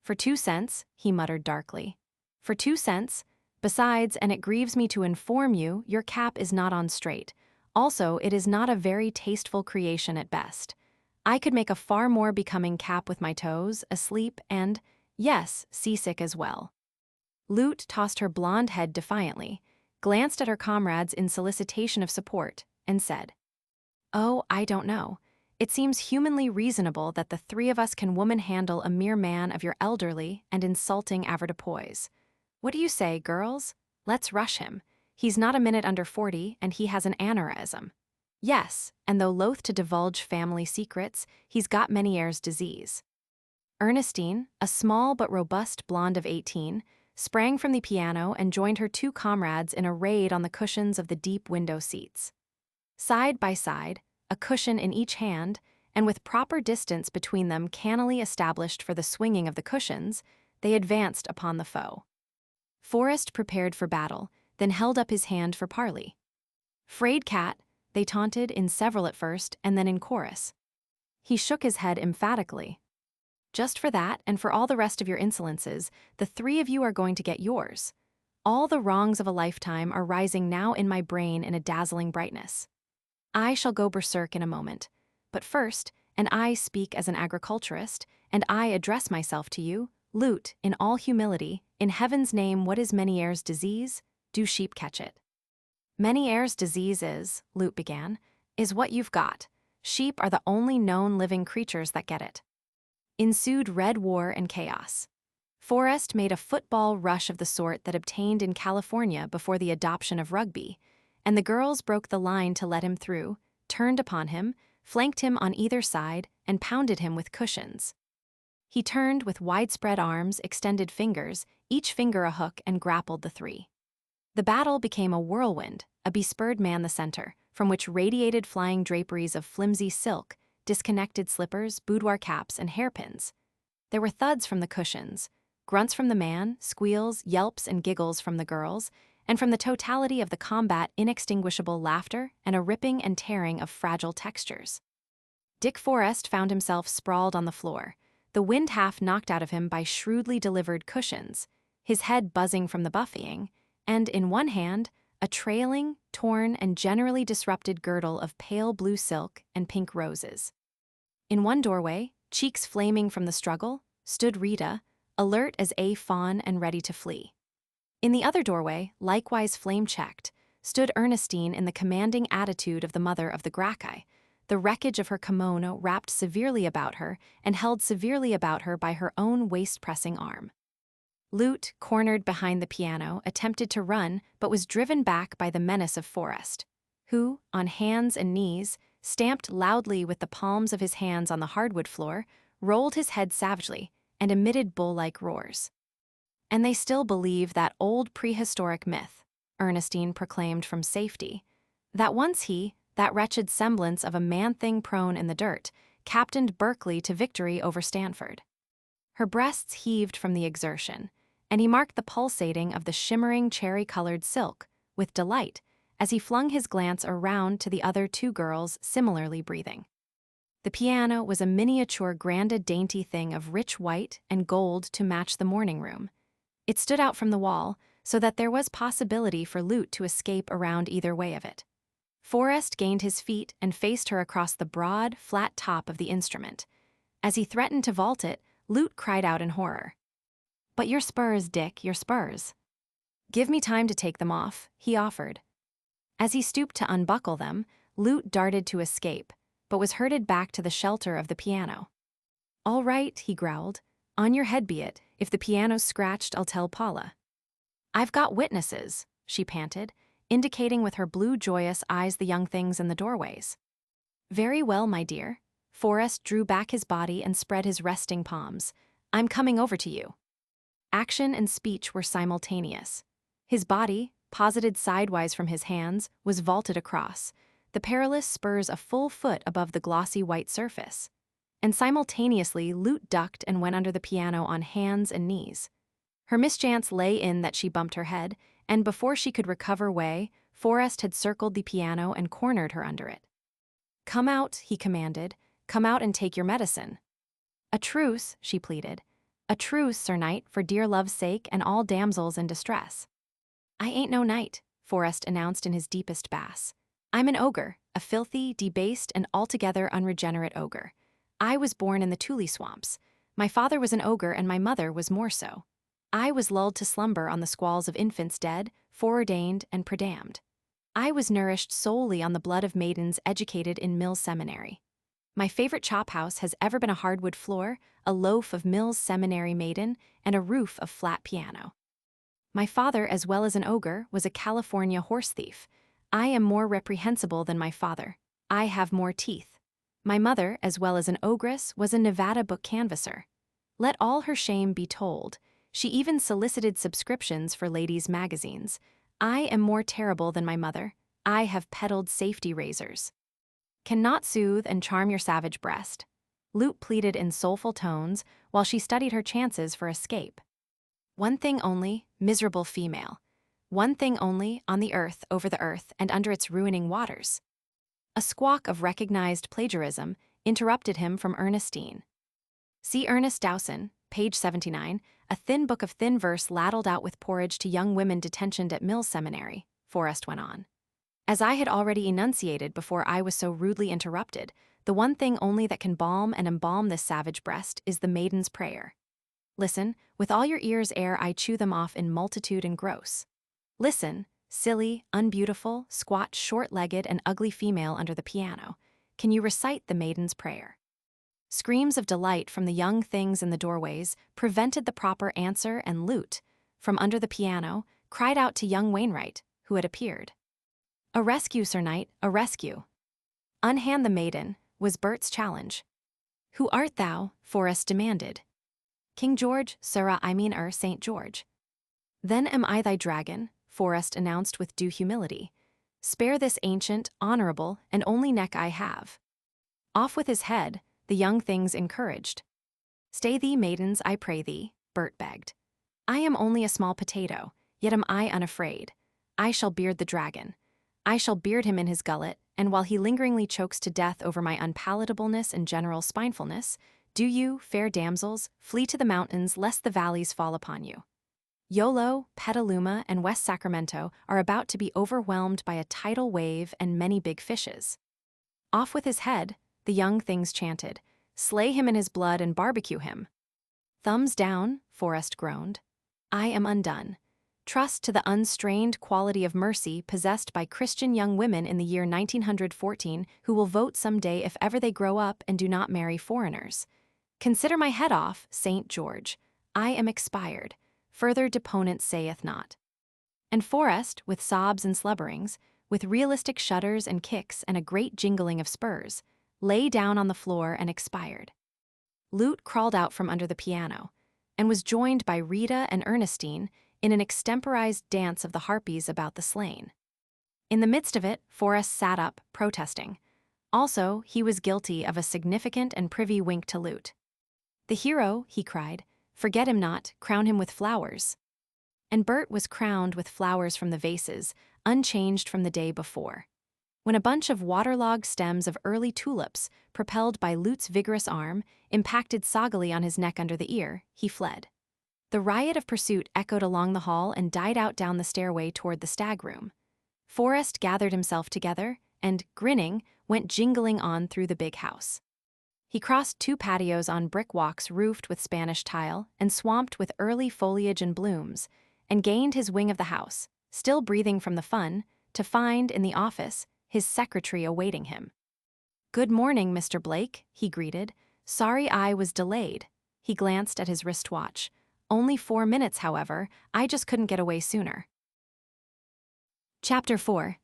"For 2 cents, he muttered darkly. "For 2 cents. Besides, and it grieves me to inform you, your cap is not on straight. Also, it is not a very tasteful creation at best. I could make a far more becoming cap with my toes, asleep, and, yes, seasick as well." Lute tossed her blonde head defiantly, glanced at her comrades in solicitation of support, and said, "Oh, I don't know. It seems humanly reasonable that the 3 of us can woman-handle a mere man of your elderly and insulting avoirdupois. What do you say, girls? Let's rush him. He's not a minute under 40, and he has an aneurysm. Yes, and though loath to divulge family secrets, he's got Meniere's disease." Ernestine, a small but robust blonde of 18, sprang from the piano and joined her two comrades in a raid on the cushions of the deep window seats. Side by side, a cushion in each hand, and with proper distance between them cannily established for the swinging of the cushions, they advanced upon the foe. Forrest prepared for battle, then held up his hand for parley. "Frayed cat," they taunted in several at first and then in chorus. He shook his head emphatically. "Just for that and for all the rest of your insolences, the three of you are going to get yours. All the wrongs of a lifetime are rising now in my brain in a dazzling brightness. I shall go berserk in a moment. But first, and I speak as an agriculturist, and I address myself to you, lute, in all humility, in heaven's name, what is Menier's disease? Do sheep catch it?" "Menier's disease is," Lute began, "is what you've got. Sheep are the only known living creatures that get it." Ensued red war and chaos. Forrest made a football rush of the sort that obtained in California before the adoption of rugby, and the girls broke the line to let him through, turned upon him, flanked him on either side, and pounded him with cushions. He turned with widespread arms, extended fingers, each finger a hook, and grappled the three. The battle became a whirlwind, a bespurred man the center, from which radiated flying draperies of flimsy silk, disconnected slippers, boudoir caps, and hairpins. There were thuds from the cushions, grunts from the man, squeals, yelps, and giggles from the girls, and from the totality of the combat inextinguishable laughter and a ripping and tearing of fragile textures. Dick Forrest found himself sprawled on the floor, the wind half knocked out of him by shrewdly delivered cushions, his head buzzing from the buffeting, and in one hand, a trailing, torn, and generally disrupted girdle of pale blue silk and pink roses. In one doorway, cheeks flaming from the struggle, stood Rita, alert as a fawn and ready to flee. In the other doorway, likewise flame-checked, stood Ernestine in the commanding attitude of the mother of the Gracchi, the wreckage of her kimono wrapped severely about her and held severely about her by her own waist-pressing arm. Lute, cornered behind the piano, attempted to run but was driven back by the menace of Forrest, who, on hands and knees, stamped loudly with the palms of his hands on the hardwood floor, rolled his head savagely, and emitted bull-like roars. "And they still believe that old prehistoric myth," Ernestine proclaimed from safety, "that once he, that wretched semblance of a man-thing prone in the dirt, captained Berkeley to victory over Stanford." Her breasts heaved from the exertion, and he marked the pulsating of the shimmering cherry-colored silk with delight as he flung his glance around to the other two girls similarly breathing. The piano was a miniature granda dainty thing of rich white and gold to match the morning room. It stood out from the wall so that there was possibility for Lute to escape around either way of it. Forrest gained his feet and faced her across the broad, flat top of the instrument. As he threatened to vault it, Lute cried out in horror. "But your spurs, Dick, your spurs." "Give me time to take them off," he offered. As he stooped to unbuckle them, Lute darted to escape, but was herded back to the shelter of the piano. "All right," he growled. "On your head be it. If the piano's scratched, I'll tell Paula." "I've got witnesses," she panted, indicating with her blue joyous eyes the young things in the doorways. "Very well, my dear." Forrest drew back his body and spread his resting palms. "I'm coming over to you." Action and speech were simultaneous. His body, posited sidewise from his hands, was vaulted across, the perilous spurs a full foot above the glossy white surface. And simultaneously Lute ducked and went under the piano on hands and knees. Her mischance lay in that she bumped her head, and before she could recover way, Forrest had circled the piano and cornered her under it. "Come out," he commanded. "Come out and take your medicine." "A truce," she pleaded. "A truce, Sir Knight, for dear love's sake and all damsels in distress." "I ain't no knight," Forrest announced in his deepest bass. "I'm an ogre, a filthy, debased, and altogether unregenerate ogre. I was born in the Tule swamps. My father was an ogre and my mother was more so. I was lulled to slumber on the squalls of infants dead, foreordained, and predamned. I was nourished solely on the blood of maidens educated in Mills Seminary. My favorite chop house has ever been a hardwood floor, a loaf of Mills Seminary maiden, and a roof of flat piano. My father, as well as an ogre, was a California horse thief. I am more reprehensible than my father. I have more teeth. My mother, as well as an ogress, was a Nevada book canvasser. Let all her shame be told. She even solicited subscriptions for ladies' magazines. I am more terrible than my mother. I have peddled safety razors. Cannot soothe and charm your savage breast. Lute pleaded in soulful tones while she studied her chances for escape. One thing only, miserable female. One thing only, on the earth, over the earth, and under its ruining waters. A squawk of recognized plagiarism interrupted him from Ernestine. See Ernest Dowson, page 79, a thin book of thin verse ladled out with porridge to young women detentioned at Mills Seminary, Forrest went on. As I had already enunciated before I was so rudely interrupted, the one thing only that can balm and embalm this savage breast is the maiden's prayer. Listen, with all your ears ere I chew them off in multitude and gross. Listen, silly, unbeautiful, squat, short-legged, and ugly female under the piano. Can you recite the maiden's prayer? Screams of delight from the young things in the doorways prevented the proper answer, and Lute, from under the piano, cried out to young Wainwright, who had appeared. "A rescue, Sir Knight, a rescue." "Unhand the maiden," was Bert's challenge. "Who art thou?" Forrest demanded. "King George, sirrah, I mean St. George." "Then am I thy dragon," Forrest announced with due humility. "Spare this ancient, honorable, and only neck I have." Off with his head, the young things encouraged. "Stay thee, maidens, I pray thee," Bert begged. "I am only a small potato, yet am I unafraid. I shall beard the dragon. I shall beard him in his gullet, and while he lingeringly chokes to death over my unpalatableness and general spinefulness, do you, fair damsels, flee to the mountains lest the valleys fall upon you. Yolo, Petaluma, and West Sacramento are about to be overwhelmed by a tidal wave and many big fishes." Off with his head, the young things chanted. "Slay him in his blood and barbecue him." "Thumbs down," Forrest groaned. "I am undone. Trust to the unstrained quality of mercy possessed by Christian young women in the year 1914 who will vote someday if ever they grow up and do not marry foreigners. Consider my head off, St. George. I am expired. Further deponent saith not." And Forrest, with sobs and slubberings, with realistic shudders and kicks and a great jingling of spurs, lay down on the floor and expired. Lute crawled out from under the piano, and was joined by Rita and Ernestine in an extemporized dance of the harpies about the slain. In the midst of it, Forrest sat up, protesting. Also, he was guilty of a significant and privy wink to Lute. "The hero," he cried, "forget him not, crown him with flowers." And Bert was crowned with flowers from the vases, unchanged from the day before. When a bunch of waterlogged stems of early tulips, propelled by Lute's vigorous arm, impacted soggily on his neck under the ear, he fled. The riot of pursuit echoed along the hall and died out down the stairway toward the stag room. Forrest gathered himself together and, grinning, went jingling on through the big house. He crossed 2 patios on brick walks roofed with Spanish tile and swamped with early foliage and blooms, and gained his wing of the house, still breathing from the fun, to find, in the office, his secretary awaiting him. "Good morning, Mr. Blake," he greeted. "Sorry I was delayed." He glanced at his wristwatch. "Only 4 minutes, however. I just couldn't get away sooner." Chapter 4.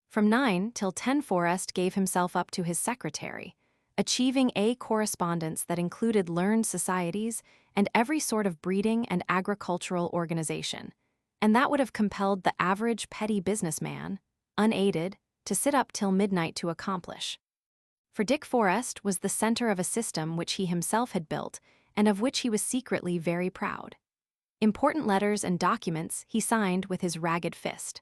From 9 till 10 Forrest gave himself up to his secretary, achieving a correspondence that included learned societies and every sort of breeding and agricultural organization, and that would have compelled the average petty businessman, unaided, to sit up till midnight to accomplish. For Dick Forrest was the center of a system which he himself had built and of which he was secretly very proud. Important letters and documents he signed with his ragged fist.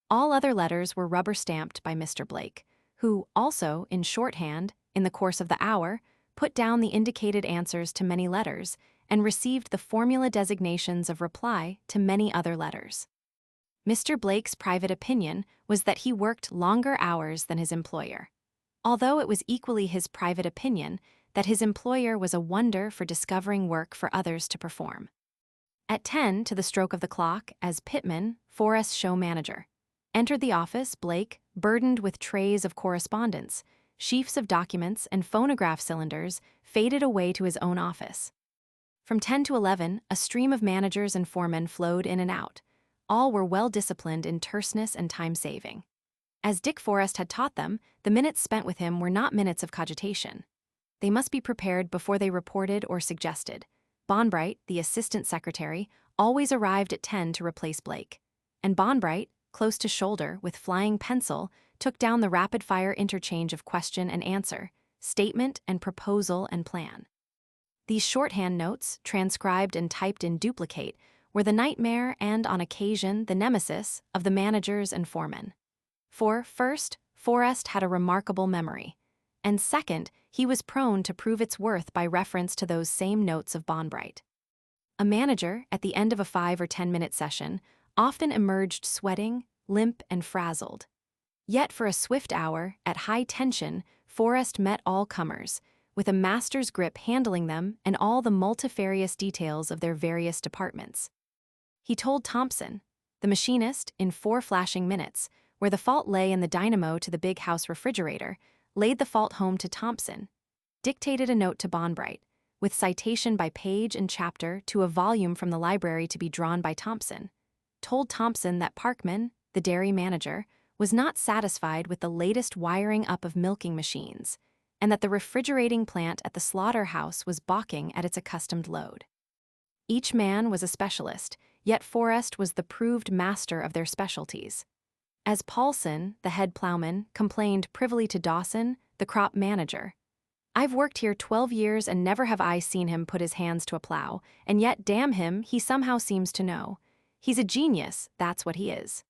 All other letters were rubber-stamped by Mr. Blake, who also, in shorthand, in the course of the hour, put down the indicated answers to many letters and received the formula designations of reply to many other letters. Mr. Blake's private opinion was that he worked longer hours than his employer, although it was equally his private opinion that his employer was a wonder for discovering work for others to perform. At 10 to the stroke of the clock, as Pittman, Forrest's show manager, entered the office, Blake, burdened with trays of correspondence, sheafs of documents, and phonograph cylinders, faded away to his own office. From 10 to 11, a stream of managers and foremen flowed in and out. All were well disciplined in terseness and time-saving. As Dick Forrest had taught them, the minutes spent with him were not minutes of cogitation. They must be prepared before they reported or suggested. Bonbright, the assistant secretary, always arrived at 10 to replace Blake. And Bonbright, close to shoulder with flying pencil, took down the rapid-fire interchange of question and answer, statement and proposal and plan. These shorthand notes, transcribed and typed in duplicate, were the nightmare and, on occasion, the nemesis of the managers and foremen. For, first, Forrest had a remarkable memory, and second, he was prone to prove its worth by reference to those same notes of Bonbright. A manager, at the end of a 5 or 10-minute session, often emerged sweating, limp, and frazzled. Yet for a swift hour, at high tension, Forrest met all comers, with a master's grip handling them and all the multifarious details of their various departments. He told Thompson, the machinist, in 4 flashing minutes, where the fault lay in the dynamo to the big house refrigerator, laid the fault home to Thompson, dictated a note to Bonbright, with citation by page and chapter to a volume from the library to be drawn by Thompson, told Thompson that Parkman, the dairy manager, was not satisfied with the latest wiring up of milking machines, and that the refrigerating plant at the slaughterhouse was balking at its accustomed load. Each man was a specialist, yet Forrest was the proved master of their specialties. As Paulson, the head plowman, complained privily to Dawson, the crop manager, "I've worked here 12 years and never have I seen him put his hands to a plow, and yet, damn him, he somehow seems to know. He's a genius, that's what he is.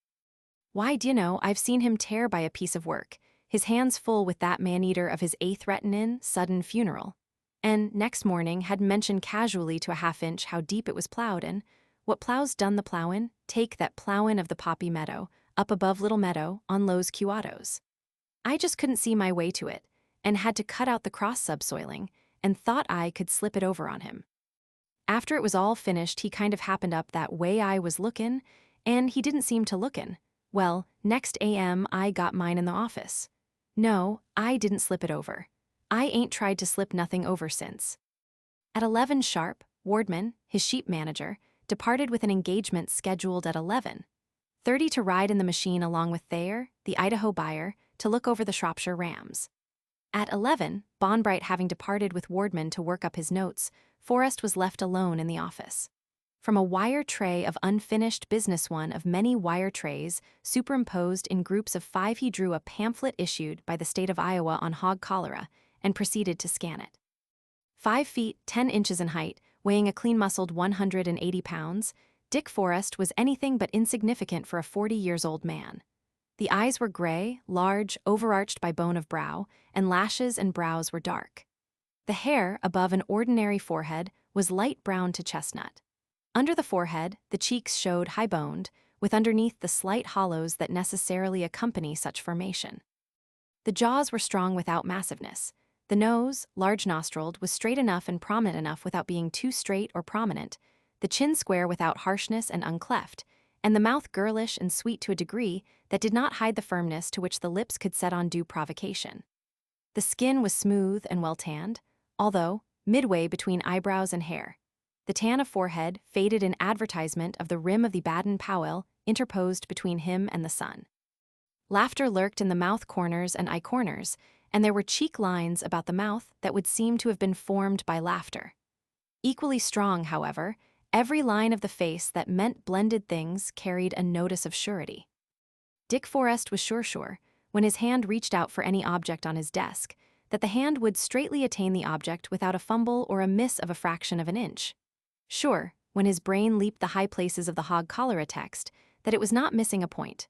Why, d'you know, I've seen him tear by a piece of work, his hands full with that man-eater of his threatenin' sudden funeral, and next morning had mentioned casually to a half-inch how deep it was plowed in. What plow's done the plowin'? Take that plowin' of the poppy meadow, up above Little Meadow, on Lowe's Cuados. I just couldn't see my way to it, and had to cut out the cross-subsoiling, and thought I could slip it over on him. After it was all finished, he kind of happened up that way I was lookin', and he didn't seem to lookin'. Well, next AM I got mine in the office. No, I didn't slip it over. I ain't tried to slip nothing over since." At 11 sharp, Wardman, his sheep manager, departed with an engagement scheduled at 11:30 to ride in the machine along with Thayer, the Idaho buyer, to look over the Shropshire rams. At 11, Bonbright having departed with Wardman to work up his notes, Forrest was left alone in the office. From a wire tray of unfinished business one of many wire trays superimposed in groups of 5 he drew a pamphlet issued by the state of Iowa on hog cholera and proceeded to scan it. 5 feet 10 inches in height, weighing a clean-muscled 180 pounds, Dick Forrest was anything but insignificant for a 40-years-old man. The eyes were gray, large, overarched by bone of brow, and lashes and brows were dark. The hair above an ordinary forehead was light brown to chestnut. Under the forehead, the cheeks showed high-boned, with underneath the slight hollows that necessarily accompany such formation. The jaws were strong without massiveness. The nose, large-nostriled, was straight enough and prominent enough without being too straight or prominent, the chin square without harshness and uncleft, and the mouth girlish and sweet to a degree that did not hide the firmness to which the lips could set on due provocation. The skin was smooth and well-tanned, although midway between eyebrows and hair. The tan of forehead faded in advertisement of the rim of the Baden-Powell interposed between him and the sun. Laughter lurked in the mouth corners and eye corners, and there were cheek lines about the mouth that would seem to have been formed by laughter. Equally strong, however, every line of the face that meant blended things carried a notice of surety. Dick Forrest was sure, when his hand reached out for any object on his desk, that the hand would straightly attain the object without a fumble or a miss of a fraction of an inch. Sure, when his brain leaped the high places of the hog cholera text, that it was not missing a point.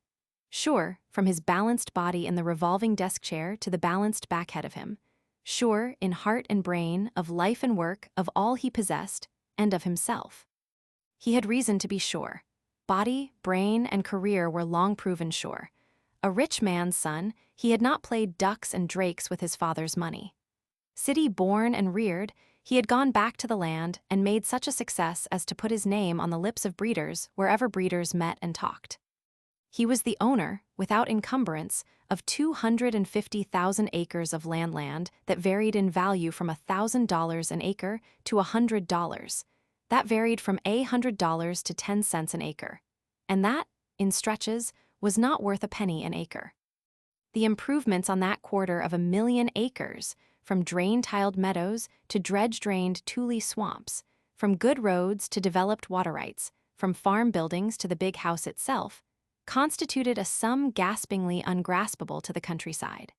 Sure, from his balanced body in the revolving desk chair to the balanced back head of him. Sure, in heart and brain, of life and work, of all he possessed, and of himself. He had reason to be sure. Body, brain, and career were long proven sure. A rich man's son, he had not played ducks and drakes with his father's money. City born and reared, he had gone back to the land and made such a success as to put his name on the lips of breeders wherever breeders met and talked. He was the owner, without encumbrance, of 250,000 acres of land that varied in value from $1,000 an acre to $100. That varied from $100 to 10 cents an acre. And that, in stretches, was not worth a penny an acre. The improvements on that 250,000 acres, from drain-tiled meadows to dredge-drained tule swamps, from good roads to developed water rights, from farm buildings to the big house itself, constituted a sum gaspingly ungraspable to the countryside.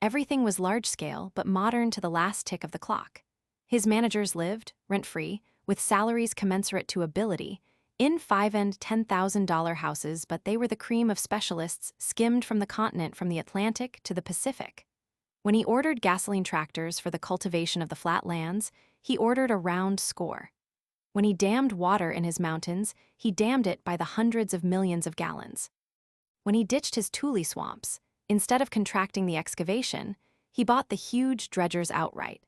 Everything was large-scale but modern to the last tick of the clock. His managers lived, rent-free, with salaries commensurate to ability, in $5,000 and $10,000 houses, but they were the cream of specialists skimmed from the continent from the Atlantic to the Pacific. When he ordered gasoline tractors for the cultivation of the flat lands, he ordered a round score. When he dammed water in his mountains, he dammed it by the hundreds of millions of gallons. When he ditched his tule swamps, instead of contracting the excavation, he bought the huge dredgers outright.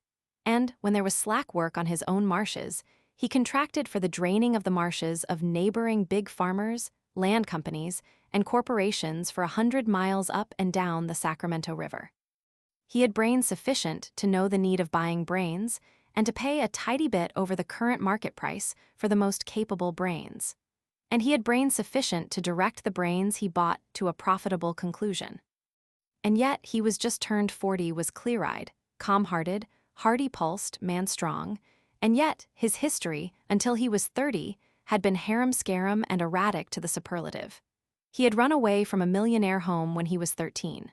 And when there was slack work on his own marshes, he contracted for the draining of the marshes of neighboring big farmers, land companies, and corporations for 100 miles up and down the Sacramento River. He had brains sufficient to know the need of buying brains and to pay a tidy bit over the current market price for the most capable brains. And he had brains sufficient to direct the brains he bought to a profitable conclusion. And yet he was just turned 40, was clear-eyed, calm-hearted, hardy-pulsed, man-strong, and yet his history, until he was 30, had been harum-scarum and erratic to the superlative. He had run away from a millionaire home when he was 13.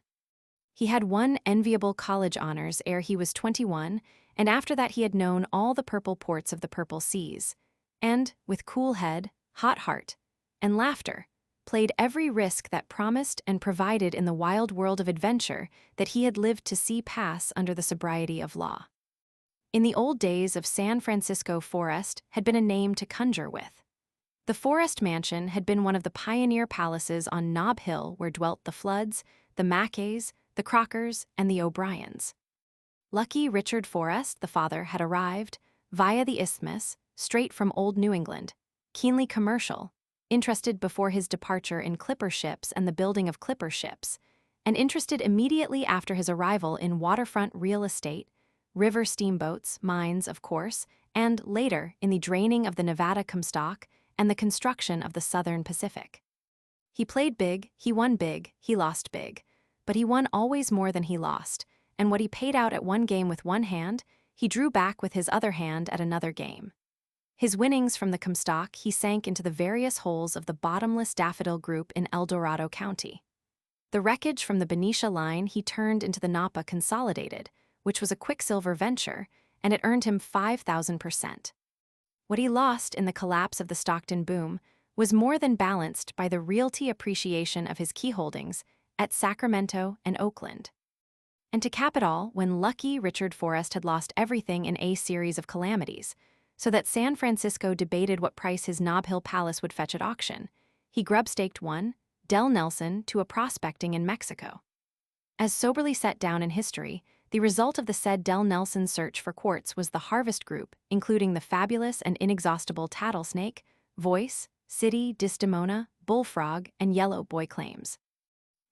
He had won enviable college honors ere he was 21, and after that he had known all the purple ports of the purple seas, and, with cool head, hot heart, and laughter, played every risk that promised and provided in the wild world of adventure that he had lived to see pass under the sobriety of law. In the old days of San Francisco, Forrest had been a name to conjure with. The Forrest Mansion had been one of the pioneer palaces on Nob Hill where dwelt the Floods, the Mackays, the Crockers, and the O'Briens. Lucky Richard Forrest, the father, had arrived, via the Isthmus, straight from old New England, keenly commercial, interested before his departure in clipper ships and the building of clipper ships, and interested immediately after his arrival in waterfront real estate, river steamboats, mines, of course, and later in the draining of the Nevada Comstock and the construction of the Southern Pacific. He played big, he won big, he lost big, but he won always more than he lost, and what he paid out at one game with one hand, he drew back with his other hand at another game. His winnings from the Comstock he sank into the various holes of the bottomless daffodil group in El Dorado County. The wreckage from the Benicia line he turned into the Napa Consolidated, which was a quicksilver venture, and it earned him 5,000%. What he lost in the collapse of the Stockton boom was more than balanced by the realty appreciation of his key holdings at Sacramento and Oakland. And to cap it all, when lucky Richard Forrest had lost everything in a series of calamities, so that San Francisco debated what price his Nob Hill Palace would fetch at auction, he grub-staked one, Del Nelson, to a prospecting in Mexico. As soberly set down in history, the result of the said Del Nelson search for quartz was the Harvest Group, including the fabulous and inexhaustible Tattlesnake, Voice, City, Desdemona, Bullfrog, and Yellow Boy claims.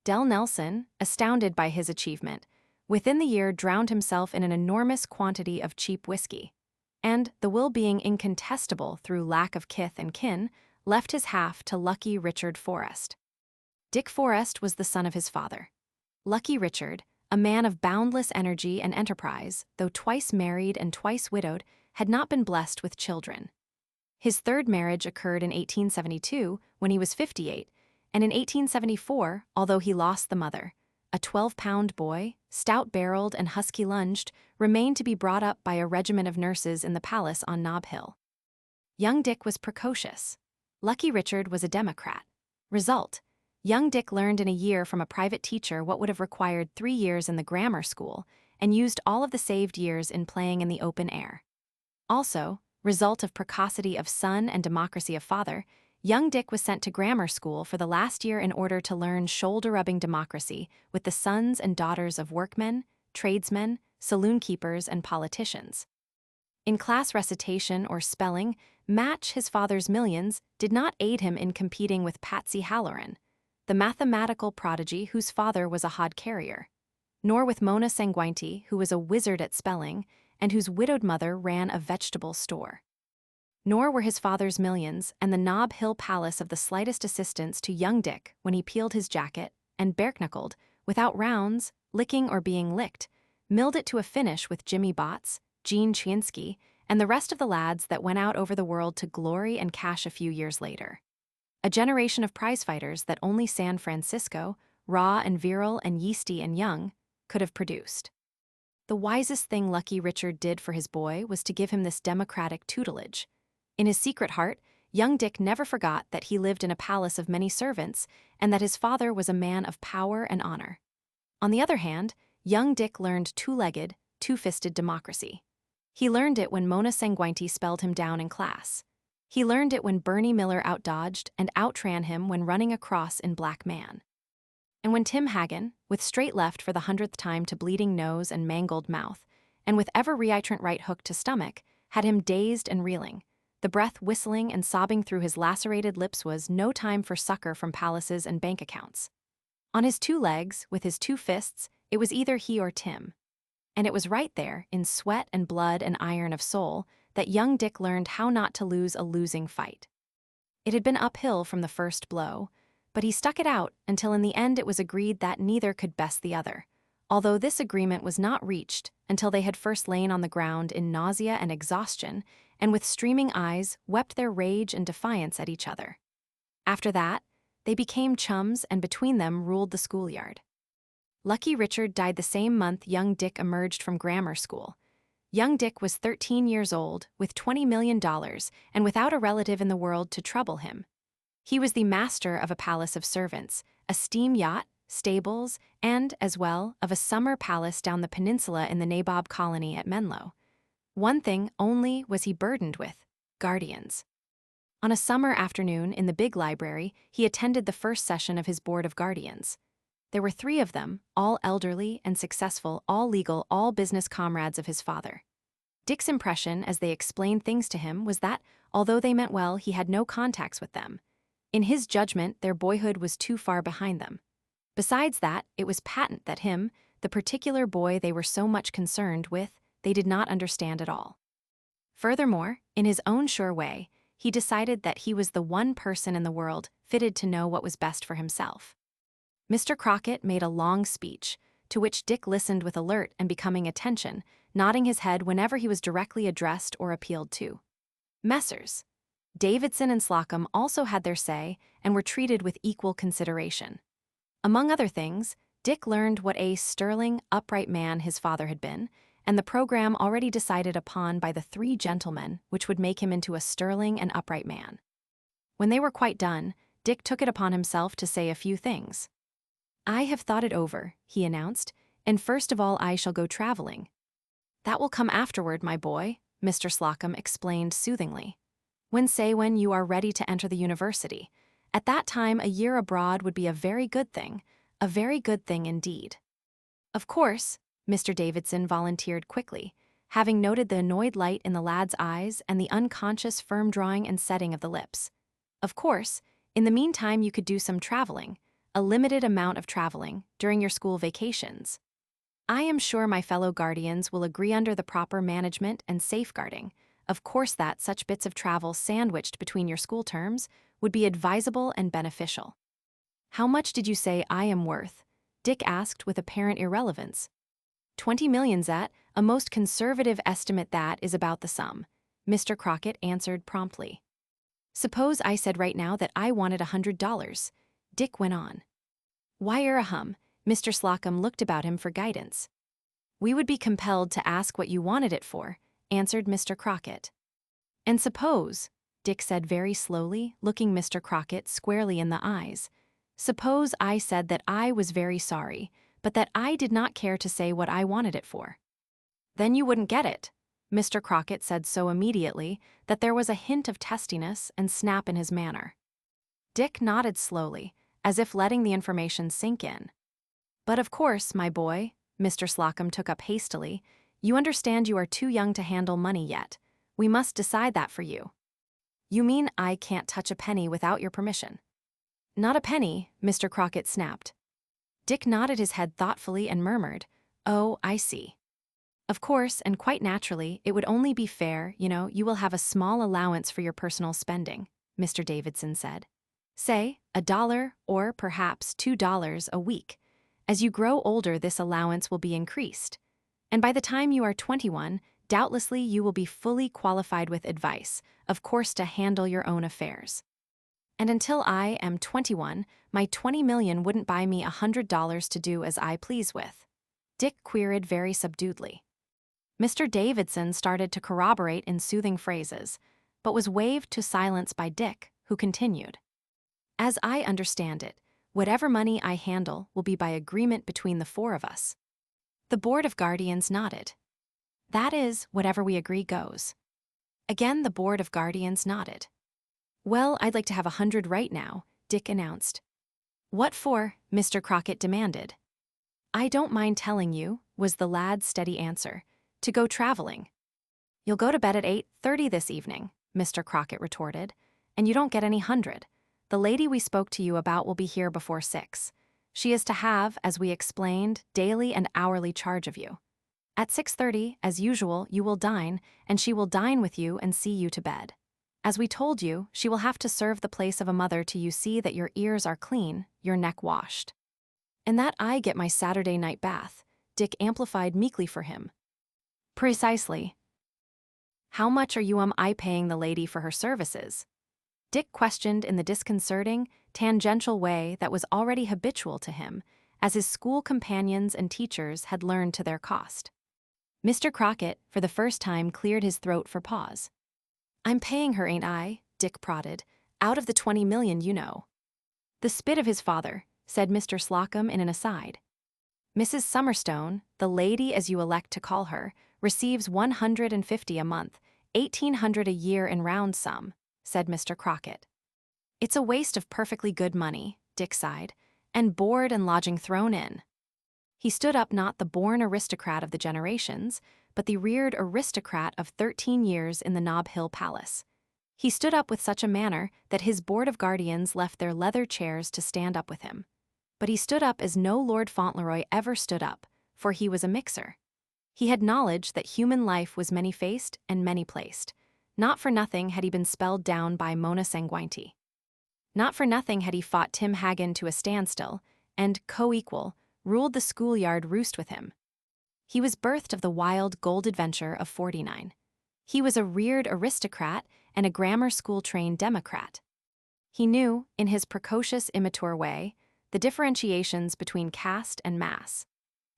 Del Nelson, astounded by his achievement, within the year drowned himself in an enormous quantity of cheap whiskey, and, the will being incontestable through lack of kith and kin, left his half to lucky Richard Forrest. Dick Forrest was the son of his father. Lucky Richard, a man of boundless energy and enterprise, though twice married and twice widowed, had not been blessed with children. His third marriage occurred in 1872, when he was 58, and in 1874, although he lost the mother, a 12-pound boy, stout-barreled and husky-lunged, remained to be brought up by a regiment of nurses in the palace on Nob Hill. Young Dick was precocious. Lucky Richard was a Democrat. Result: young Dick learned in a year from a private teacher what would have required 3 years in the grammar school, and used all of the saved years in playing in the open air. Also, result of precocity of son and democracy of father, young Dick was sent to grammar school for the last year in order to learn shoulder-rubbing democracy with the sons and daughters of workmen, tradesmen, saloon-keepers, and politicians. In class recitation or spelling, match his father's millions did not aid him in competing with Patsy Halloran, the mathematical prodigy whose father was a hod carrier, nor with Mona Sanguinti, who was a wizard at spelling, and whose widowed mother ran a vegetable store. Nor were his father's millions and the Nob Hill Palace of the slightest assistance to young Dick when he peeled his jacket and, bare-knuckled, without rounds, licking or being licked, milled it to a finish with Jimmy Botts, Gene Chinsky, and the rest of the lads that went out over the world to glory and cash a few years later. A generation of prizefighters that only San Francisco, raw and virile and yeasty and young, could have produced. The wisest thing Lucky Richard did for his boy was to give him this democratic tutelage. In his secret heart, young Dick never forgot that he lived in a palace of many servants and that his father was a man of power and honor. On the other hand, young Dick learned two-legged, two-fisted democracy. He learned it when Mona Sanguinti spelled him down in class. He learned it when Bernie Miller outdodged and outran him when running across in Black Man. And when Tim Hagen, with straight left for the 100th time to bleeding nose and mangled mouth, and with ever reitrant right hook to stomach, had him dazed and reeling, the breath whistling and sobbing through his lacerated lips was no time for succor from palaces and bank accounts. On his two legs, with his two fists, it was either he or Tim. And it was right there, in sweat and blood and iron of soul, that young Dick learned how not to lose a losing fight. It had been uphill from the first blow, but he stuck it out until in the end it was agreed that neither could best the other, although this agreement was not reached until they had first lain on the ground in nausea and exhaustion and with streaming eyes wept their rage and defiance at each other. After that, they became chums and between them ruled the schoolyard. Lucky Richard died the same month young Dick emerged from grammar school. Young Dick was 13 years old, with $20 million, and without a relative in the world to trouble him. He was the master of a palace of servants, a steam yacht, stables, and, as well, of a summer palace down the peninsula in the Nabob colony at Menlo. One thing only was he burdened with: guardians. On a summer afternoon in the big library, he attended the first session of his board of guardians. There were 3 of them, all elderly and successful, all legal, all business comrades of his father. Dick's impression as they explained things to him was that, although they meant well, he had no contacts with them. In his judgment, their boyhood was too far behind them. Besides that, it was patent that him, the particular boy they were so much concerned with, they did not understand at all. Furthermore, in his own sure way, he decided that he was the one person in the world fitted to know what was best for himself. Mr. Crockett made a long speech, to which Dick listened with alert and becoming attention, nodding his head whenever he was directly addressed or appealed to. Messrs. Davidson and Slocum also had their say and were treated with equal consideration. Among other things, Dick learned what a sterling, upright man his father had been, and the program already decided upon by the 3 gentlemen which would make him into a sterling and upright man. When they were quite done, Dick took it upon himself to say a few things. "I have thought it over," he announced, "and first of all I shall go traveling." "That will come afterward, my boy," Mr. Slocum explained soothingly. When you are ready to enter the university. At that time a year abroad would be a very good thing indeed." "Of course," Mr. Davidson volunteered quickly, having noted the annoyed light in the lad's eyes and the unconscious firm drawing and setting of the lips. "Of course, in the meantime you could do some traveling, a limited amount of traveling, during your school vacations. I am sure my fellow guardians will agree under the proper management and safeguarding, of course, that such bits of travel sandwiched between your school terms would be advisable and beneficial." "How much did you say I am worth?" Dick asked with apparent irrelevance. 20 million, at a most conservative estimate that is about the sum, Mr. Crockett answered promptly. "Suppose I said right now that I wanted $100, Dick went on. "Why, Mr. Slocum looked about him for guidance. "We would be compelled to ask what you wanted it for," answered Mr. Crockett. "And suppose," Dick said very slowly, looking Mr. Crockett squarely in the eyes, "suppose I said that I was very sorry, but that I did not care to say what I wanted it for." "Then you wouldn't get it," Mr. Crockett said so immediately that there was a hint of testiness and snap in his manner. Dick nodded slowly, as if letting the information sink in. "But of course, my boy," Mr. Slocum took up hastily, "you understand you are too young to handle money yet. We must decide that for you." "You mean I can't touch a penny without your permission?" "Not a penny," Mr. Crockett snapped. Dick nodded his head thoughtfully and murmured, "Oh, I see. Of course, and quite naturally, it would only be fair, you will have a small allowance for your personal spending," Mr. Davidson said. "Say, $1 or perhaps $2 a week. As you grow older, this allowance will be increased. And by the time you are 21, Doubtlessly you will be fully qualified with advice, of course to handle your own affairs. And until I am 21, my 20 million wouldn't buy me $100 to do as I please with. Dick queried very subduedly. Mr. Davidson started to corroborate in soothing phrases, but was waved to silence by Dick, who continued. As I understand it, whatever money I handle will be by agreement between the four of us. The Board of Guardians nodded. That is, whatever we agree goes. Again, the Board of Guardians nodded. Well, I'd like to have 100 right now, Dick announced. What for? Mr. Crockett demanded. I don't mind telling you, was the lad's steady answer. To go traveling. You'll go to bed at 8:30 this evening, Mr. Crockett retorted, and you don't get any 100. The lady we spoke to you about will be here before 6. She is to have, as we explained, daily and hourly charge of you. At 6:30, as usual, you will dine, and she will dine with you and see you to bed. As we told you, she will have to serve the place of a mother till you see that your ears are clean, your neck washed. And that I get my Saturday night bath, Dick amplified meekly for him. Precisely. How much are you I paying the lady for her services? Dick questioned in the disconcerting, tangential way that was already habitual to him, as his school companions and teachers had learned to their cost. Mr. Crockett, for the first time, cleared his throat for pause. I'm paying her, ain't I? Dick prodded. Out of the 20 million, you know. The spit of his father, said Mr. Slocum in an aside. Mrs. Summerstone, the lady as you elect to call her, receives $150 a month, $1,800 a year in round sum, said Mr. Crockett. It's a waste of perfectly good money, Dick sighed, and board and lodging thrown in. He stood up, not the born aristocrat of the generations, but the reared aristocrat of 13 years in the Nob Hill Palace. He stood up with such a manner that his board of guardians left their leather chairs to stand up with him. But he stood up as no Lord Fauntleroy ever stood up, for he was a mixer. He had knowledge that human life was many-faced and many-placed. Not for nothing had he been spelled down by Mona Sanguinti. Not for nothing had he fought Tim Hagen to a standstill, and, co-equal, ruled the schoolyard roost with him. He was birthed of the wild gold adventure of 49. He was a reared aristocrat and a grammar school-trained democrat. He knew, in his precocious immature way, the differentiations between caste and mass.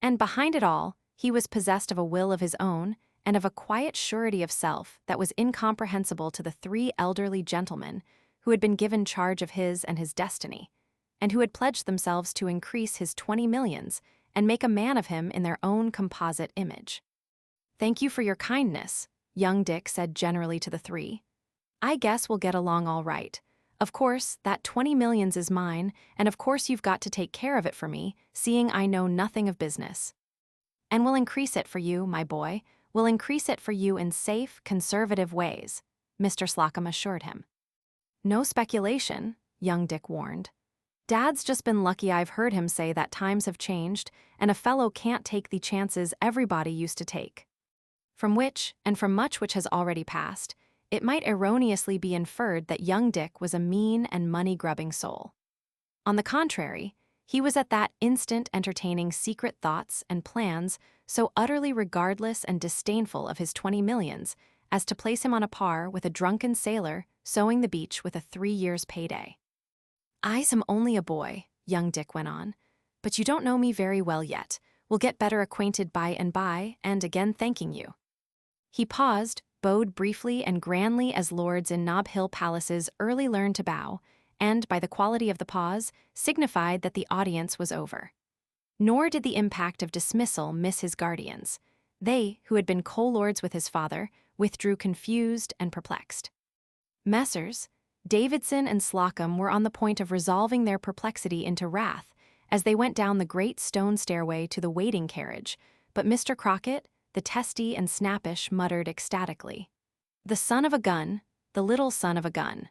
And behind it all, he was possessed of a will of his own and of a quiet surety of self that was incomprehensible to the 3 elderly gentlemen who had been given charge of his and his destiny, and who had pledged themselves to increase his 20 millions and make a man of him in their own composite image. Thank you for your kindness, young Dick said generally to the 3. I guess we'll get along all right. Of course, that 20 millions is mine, and of course you've got to take care of it for me, seeing I know nothing of business. And we'll increase it for you, my boy. We'll increase it for you in safe, conservative ways, Mr. Slocum assured him. No speculation, young Dick warned. Dad's just been lucky. I've heard him say that times have changed, and a fellow can't take the chances everybody used to take. From which, and from much which has already passed, it might erroneously be inferred that young Dick was a mean and money-grubbing soul. On the contrary, he was at that instant entertaining secret thoughts and plans so utterly regardless and disdainful of his 20 millions as to place him on a par with a drunken sailor sowing the beach with a 3 years' payday. I'm only a boy, young Dick went on, but you don't know me very well yet. We'll get better acquainted by and by, and again thanking you. He paused, bowed briefly and grandly as lords in Nob Hill Palaces early learned to bow, and, by the quality of the pause, signified that the audience was over. Nor did the impact of dismissal miss his guardians. They, who had been co-lords with his father, withdrew confused and perplexed. Messrs. Davidson and Slocum were on the point of resolving their perplexity into wrath as they went down the great stone stairway to the waiting carriage, but Mr. Crockett, the testy and snappish, muttered ecstatically, "The son of a gun, the little son of a gun."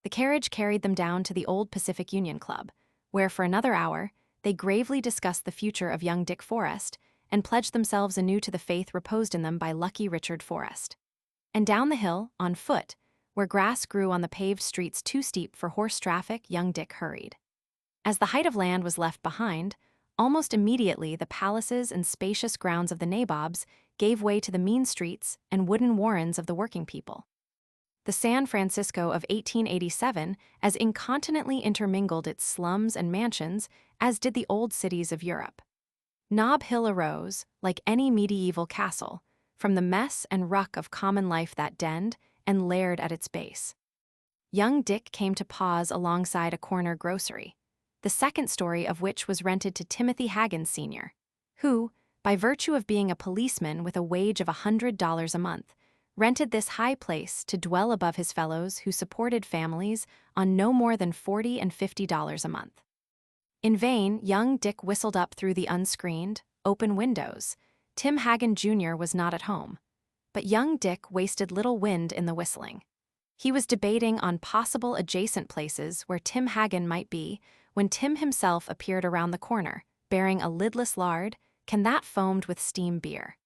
The carriage carried them down to the old Pacific Union Club, where for another hour they gravely discussed the future of young Dick Forrest and pledged themselves anew to the faith reposed in them by lucky Richard Forrest. And down the hill, on foot, where grass grew on the paved streets too steep for horse traffic, young Dick hurried. As the height of land was left behind, Almost immediately, the palaces and spacious grounds of the nabobs gave way to the mean streets and wooden warrens of the working people. The San Francisco of 1887 as incontinently intermingled its slums and mansions as did the old cities of Europe. Nob Hill arose, like any medieval castle, from the mess and ruck of common life that denned and laired at its base. Young Dick came to pause alongside a corner grocery, the second story of which was rented to Timothy Haggins Sr., who, by virtue of being a policeman with a wage of $100 a month, rented this high place to dwell above his fellows who supported families on no more than $40 and $50 a month. In vain, young Dick whistled up through the unscreened, open windows. Tim Haggin Jr. was not at home. But young Dick wasted little wind in the whistling. He was debating on possible adjacent places where Tim Haggin might be when Tim himself appeared around the corner, bearing a lidless lard, can that foamed with steam beer.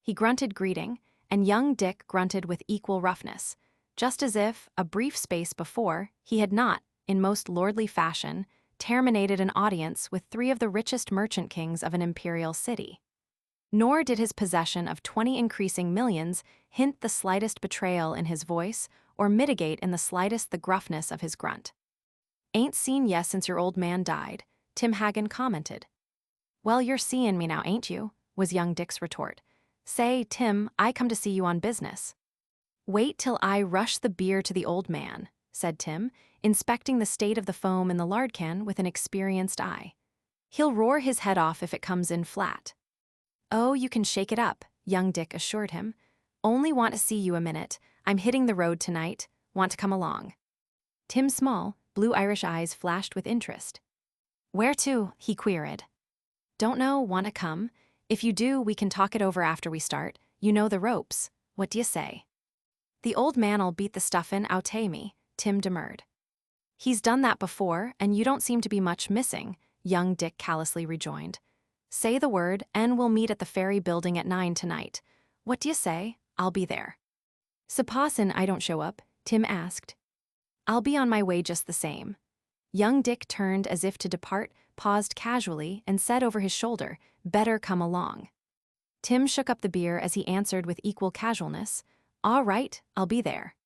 He grunted greeting, and young Dick grunted with equal roughness, just as if, a brief space before, he had not, in most lordly fashion, terminated an audience with 3 of the richest merchant kings of an imperial city. Nor did his possession of 20 increasing millions hint the slightest betrayal in his voice or mitigate in the slightest the gruffness of his grunt. "Ain't seen ye since your old man died," Tim Haggin commented. "Well, you're seein' me now, ain't you?" was young Dick's retort. "Say, Tim, I come to see you on business." "Wait till I rush the beer to the old man," said Tim, inspecting the state of the foam in the lard can with an experienced eye. "He'll roar his head off if it comes in flat." "Oh, you can shake it up," young Dick assured him. "Only want to see you a minute. I'm hitting the road tonight. Want to come along?" Tim's small, blue Irish eyes flashed with interest. "Where to?" he queried. "Don't know. Want to come? If you do, we can talk it over after we start. You know the ropes. What do you say?" "The old man'll beat the stuffin' outta me," Tim demurred. "He's done that before, and you don't seem to be much missing," young Dick callously rejoined. "Say the word, and we'll meet at the Ferry Building at 9 tonight. What do you say? I'll be there." "Supposin' I don't show up?" Tim asked. "I'll be on my way just the same." Young Dick turned as if to depart, paused casually, and said over his shoulder, "Better come along." Tim shook up the beer as he answered with equal casualness, "All right, I'll be there."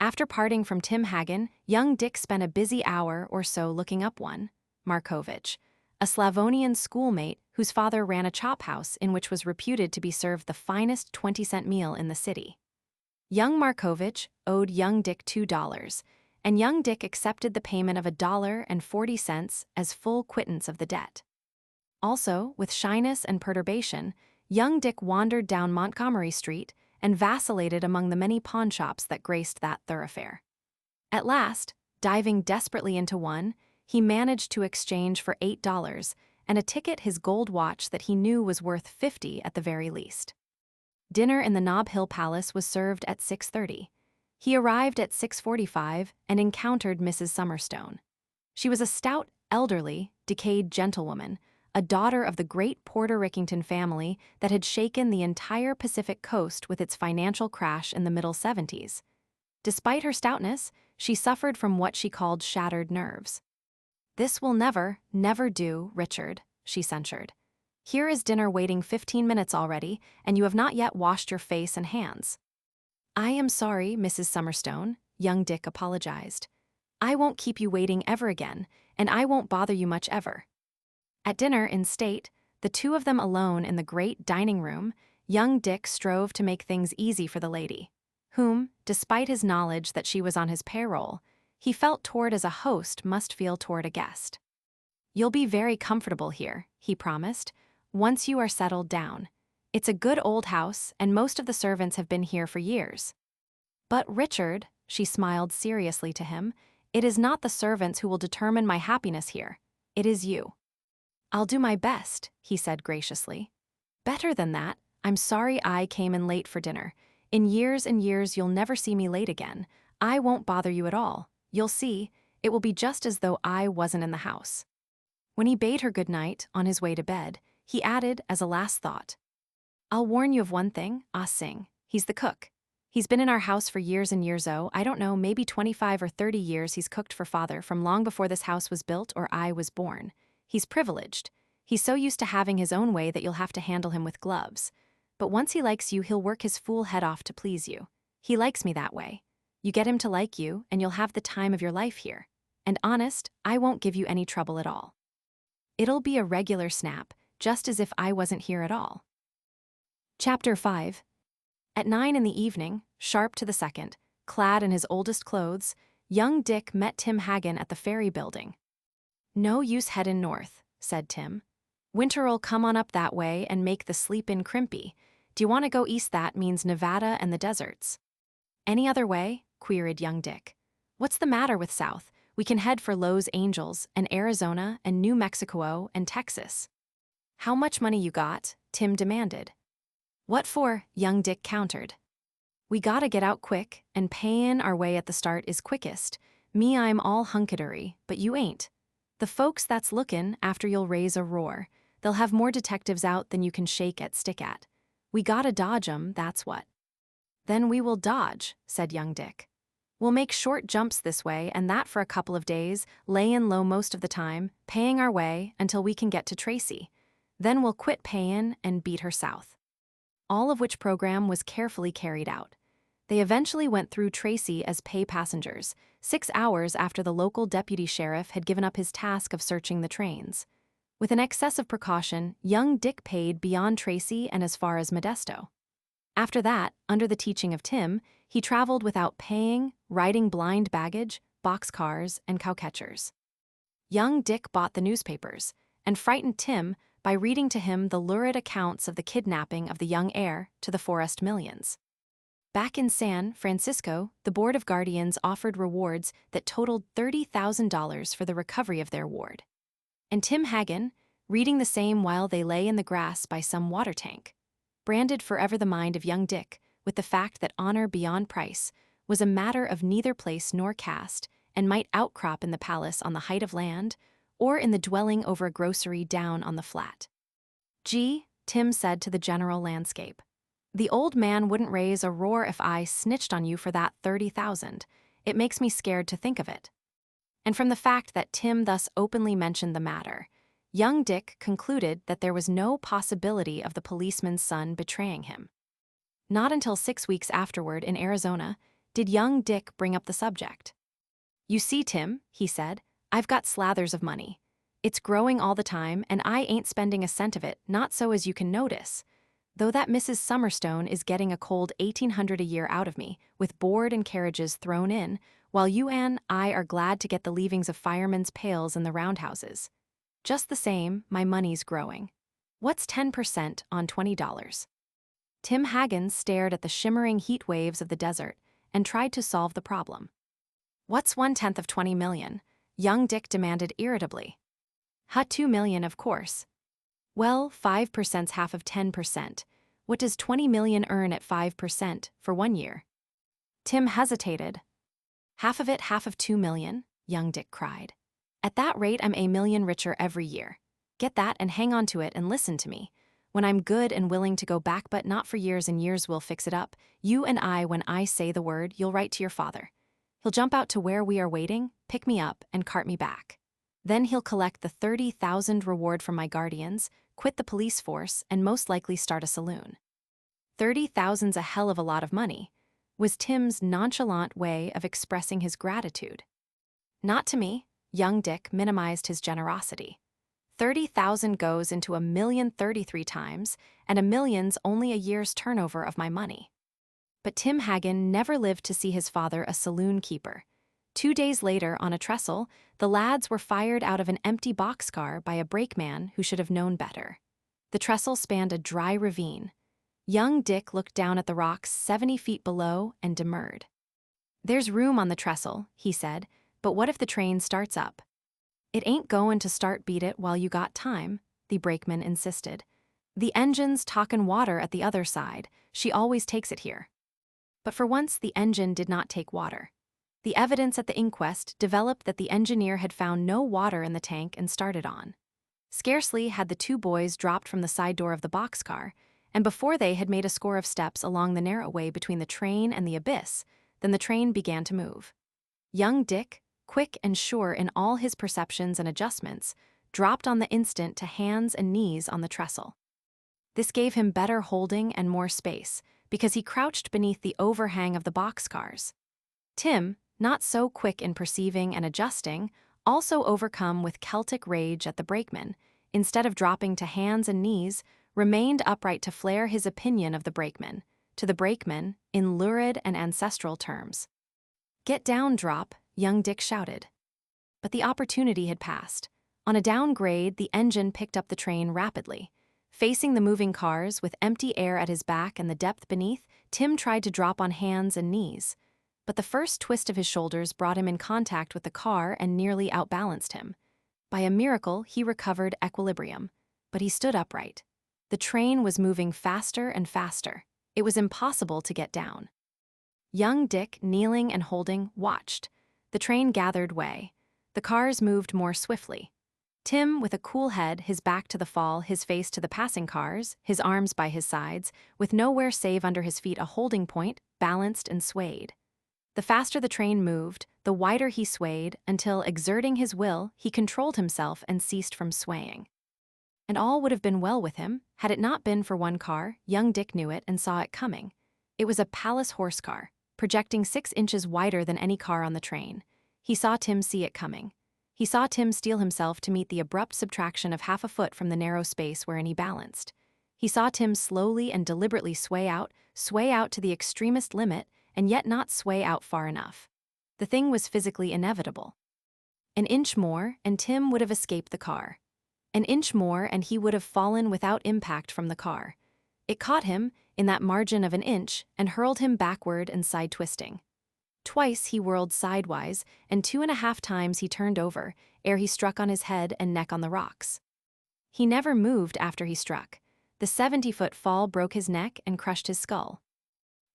After parting from Tim Haggin, young Dick spent a busy hour or so looking up one, Markovich, a Slavonian schoolmate whose father ran a chop house in which was reputed to be served the finest 20-cent meal in the city. Young Markovich owed young Dick $2, and young Dick accepted the payment of $1.40 as full quittance of the debt. Also, with shyness and perturbation, young Dick wandered down Montgomery Street and vacillated among the many pawnshops that graced that thoroughfare. At last, diving desperately into one, he managed to exchange for $8 and a ticket his gold watch that he knew was worth $50 at the very least. Dinner in the Nob Hill Palace was served at 6:30. He arrived at 6:45 and encountered Mrs. Summerstone. She was a stout, elderly, decayed gentlewoman, a daughter of the great Porter Rickington family that had shaken the entire Pacific coast with its financial crash in the middle 70s. Despite her stoutness, she suffered from what she called shattered nerves. "This will never, never do, Richard," she censured. "Here is dinner waiting 15 minutes already, and you have not yet washed your face and hands." "I am sorry, Mrs. Summerstone," young Dick apologized. "I won't keep you waiting ever again, and I won't bother you much ever." At dinner in state, the two of them alone in the great dining room, young Dick strove to make things easy for the lady, whom, despite his knowledge that she was on his payroll, he felt toward as a host must feel toward a guest. "You'll be very comfortable here," he promised, "once you are settled down. It's a good old house, and most of the servants have been here for years." "But Richard," she smiled seriously to him, "it is not the servants who will determine my happiness here. It is you." "I'll do my best," he said graciously. "Better than that, I'm sorry I came in late for dinner. In years and years you'll never see me late again. I won't bother you at all. You'll see, it will be just as though I wasn't in the house." When he bade her good night on his way to bed, he added as a last thought, "I'll warn you of one thing, Ah Sing. He's the cook. He's been in our house for years and years. I don't know, maybe 25 or 30 years he's cooked for father from long before this house was built or I was born. He's privileged. He's so used to having his own way that you'll have to handle him with gloves. But once he likes you, he'll work his fool head off to please you. He likes me that way. You get him to like you, and you'll have the time of your life here. And honest, I won't give you any trouble at all. It'll be a regular snap, just as if I wasn't here at all. Chapter 5. At 9 in the evening, sharp to the second, clad in his oldest clothes, young Dick met Tim Hagen at the ferry building. "No use headin' north," said Tim. "Winter'll come on up that way and make the sleep-in crimpy. Do you want to go east? That means Nevada and the deserts." "Any other way?" queried young Dick. "What's the matter with south? We can head for Los Angeles and Arizona and New Mexico and Texas." "How much money you got?" Tim demanded. "What for?" young Dick countered. "We gotta get out quick, and payin' our way at the start is quickest. Me, I'm all hunkadory, but you ain't. The folks that's lookin' after you'll raise a roar. They'll have more detectives out than you can shake at stick at. We gotta dodge 'em, that's what." "Then we will dodge," said young Dick. "We'll make short jumps this way and that for a couple of days, layin' low most of the time, paying our way until we can get to Tracy. Then we'll quit payin' and beat her south." All of which program was carefully carried out. They eventually went through Tracy as pay passengers, 6 hours after the local deputy sheriff had given up his task of searching the trains. With an excess of precaution, young Dick paid beyond Tracy and as far as Modesto. After that, under the teaching of Tim, he traveled without paying, riding blind baggage, boxcars, and cowcatchers. Young Dick bought the newspapers and frightened Tim by reading to him the lurid accounts of the kidnapping of the young heir to the Forrest millions. Back in San Francisco, the Board of Guardians offered rewards that totaled $30,000 for the recovery of their ward. And Tim Hagen, reading the same while they lay in the grass by some water tank, branded forever the mind of young Dick with the fact that honor beyond price was a matter of neither place nor caste and might outcrop in the palace on the height of land or in the dwelling over a grocery down on the flat. "Gee," Tim said to the general landscape, "the old man wouldn't raise a roar if I snitched on you for that 30,000. It makes me scared to think of it." And from the fact that Tim thus openly mentioned the matter, young Dick concluded that there was no possibility of the policeman's son betraying him. Not until 6 weeks afterward in Arizona did young Dick bring up the subject. "You see, Tim," he said, "I've got slathers of money. It's growing all the time, and I ain't spending a cent of it, not so as you can notice. Though that Mrs. Summerstone is getting a cold $1,800 a year out of me, with board and carriages thrown in, while you and I are glad to get the leavings of firemen's pails in the roundhouses. Just the same, my money's growing. What's 10% on $20? Tim Hagen stared at the shimmering heat waves of the desert and tried to solve the problem. "What's 1/10 of 20 million? Young Dick demanded irritably. "2 million, of course." "Well, 5%'s half of 10%. What does 20 million earn at 5% for 1 year?" Tim hesitated. "Half of it, half of 2 million, young Dick cried. "At that rate, I'm a million richer every year. Get that and hang on to it and listen to me. When I'm good and willing to go back, but not for years and years, we'll fix it up. You and I, when I say the word, you'll write to your father. He'll jump out to where we are waiting, pick me up, and cart me back. Then he'll collect the 30,000 reward from my guardians, quit the police force, and most likely start a saloon." 30,000's a hell of a lot of money, was Tim's nonchalant way of expressing his gratitude. "Not to me," young Dick minimized his generosity. 30,000 goes into 1,033 times, and 1,000,000's only a year's turnover of my money. But Tim Hagen never lived to see his father a saloon keeper. 2 days later, on a trestle, the lads were fired out of an empty boxcar by a brakeman who should have known better. The trestle spanned a dry ravine. Young Dick looked down at the rocks 70 feet below and demurred. "There's room on the trestle," he said, "but what if the train starts up?" "It ain't goin' to start, beat it while you got time," the brakeman insisted. "The engine's talkin' water at the other side. She always takes it here." But for once the engine did not take water. The evidence at the inquest developed that the engineer had found no water in the tank and started on. Scarcely had the two boys dropped from the side door of the boxcar, and before they had made a score of steps along the narrow way between the train and the abyss, than the train began to move. Young Dick, quick and sure in all his perceptions and adjustments, dropped on the instant to hands and knees on the trestle. This gave him better holding and more space, because he crouched beneath the overhang of the boxcars. Tim, not so quick in perceiving and adjusting, also overcome with Celtic rage at the brakeman, instead of dropping to hands and knees, remained upright to flare his opinion of the brakeman, to the brakeman, in lurid and ancestral terms. "Get down, drop," young Dick shouted. But the opportunity had passed. On a downgrade, the engine picked up the train rapidly. Facing the moving cars, with empty air at his back and the depth beneath, Tim tried to drop on hands and knees. But the first twist of his shoulders brought him in contact with the car and nearly outbalanced him. By a miracle, he recovered equilibrium, but he stood upright. The train was moving faster and faster. It was impossible to get down. Young Dick, kneeling and holding, watched. The train gathered way. The cars moved more swiftly. Tim, with a cool head, his back to the fall, his face to the passing cars, his arms by his sides, with nowhere save under his feet a holding point, balanced and swayed. The faster the train moved, the wider he swayed, until, exerting his will, he controlled himself and ceased from swaying. And all would have been well with him, had it not been for one car. Young Dick knew it and saw it coming. It was a palace horse car, projecting 6 inches wider than any car on the train. He saw Tim see it coming. He saw Tim steel himself to meet the abrupt subtraction of half a foot from the narrow space wherein he balanced. He saw Tim slowly and deliberately sway out to the extremist limit, and yet not sway out far enough. The thing was physically inevitable. An inch more, and Tim would have escaped the car. An inch more, and he would have fallen without impact from the car. It caught him, in that margin of an inch, and hurled him backward and side-twisting. Twice he whirled sidewise, and 2.5 times he turned over, ere he struck on his head and neck on the rocks. He never moved after he struck. The 70-foot fall broke his neck and crushed his skull.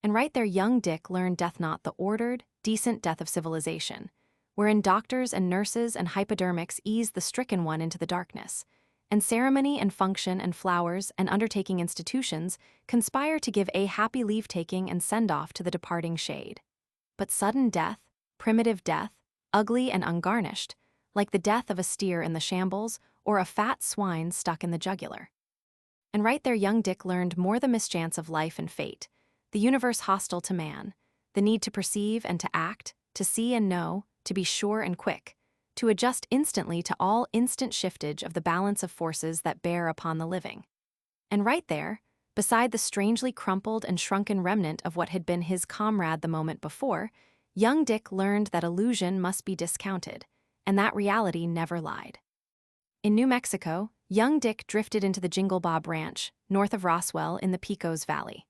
And right there young Dick learned death, not the ordered, decent death of civilization, wherein doctors and nurses and hypodermics ease the stricken one into the darkness, and ceremony and function and flowers and undertaking institutions conspire to give a happy leave-taking and send-off to the departing shade. But sudden death, primitive death, ugly and ungarnished, like the death of a steer in the shambles or a fat swine stuck in the jugular. And right there young Dick learned more the mischance of life and fate, the universe hostile to man, the need to perceive and to act, to see and know, to be sure and quick, to adjust instantly to all instant shiftage of the balance of forces that bear upon the living. And right there, beside the strangely crumpled and shrunken remnant of what had been his comrade the moment before, young Dick learned that illusion must be discounted, and that reality never lied. In New Mexico, young Dick drifted into the Jingle Bob Ranch, north of Roswell in the Pecos Valley.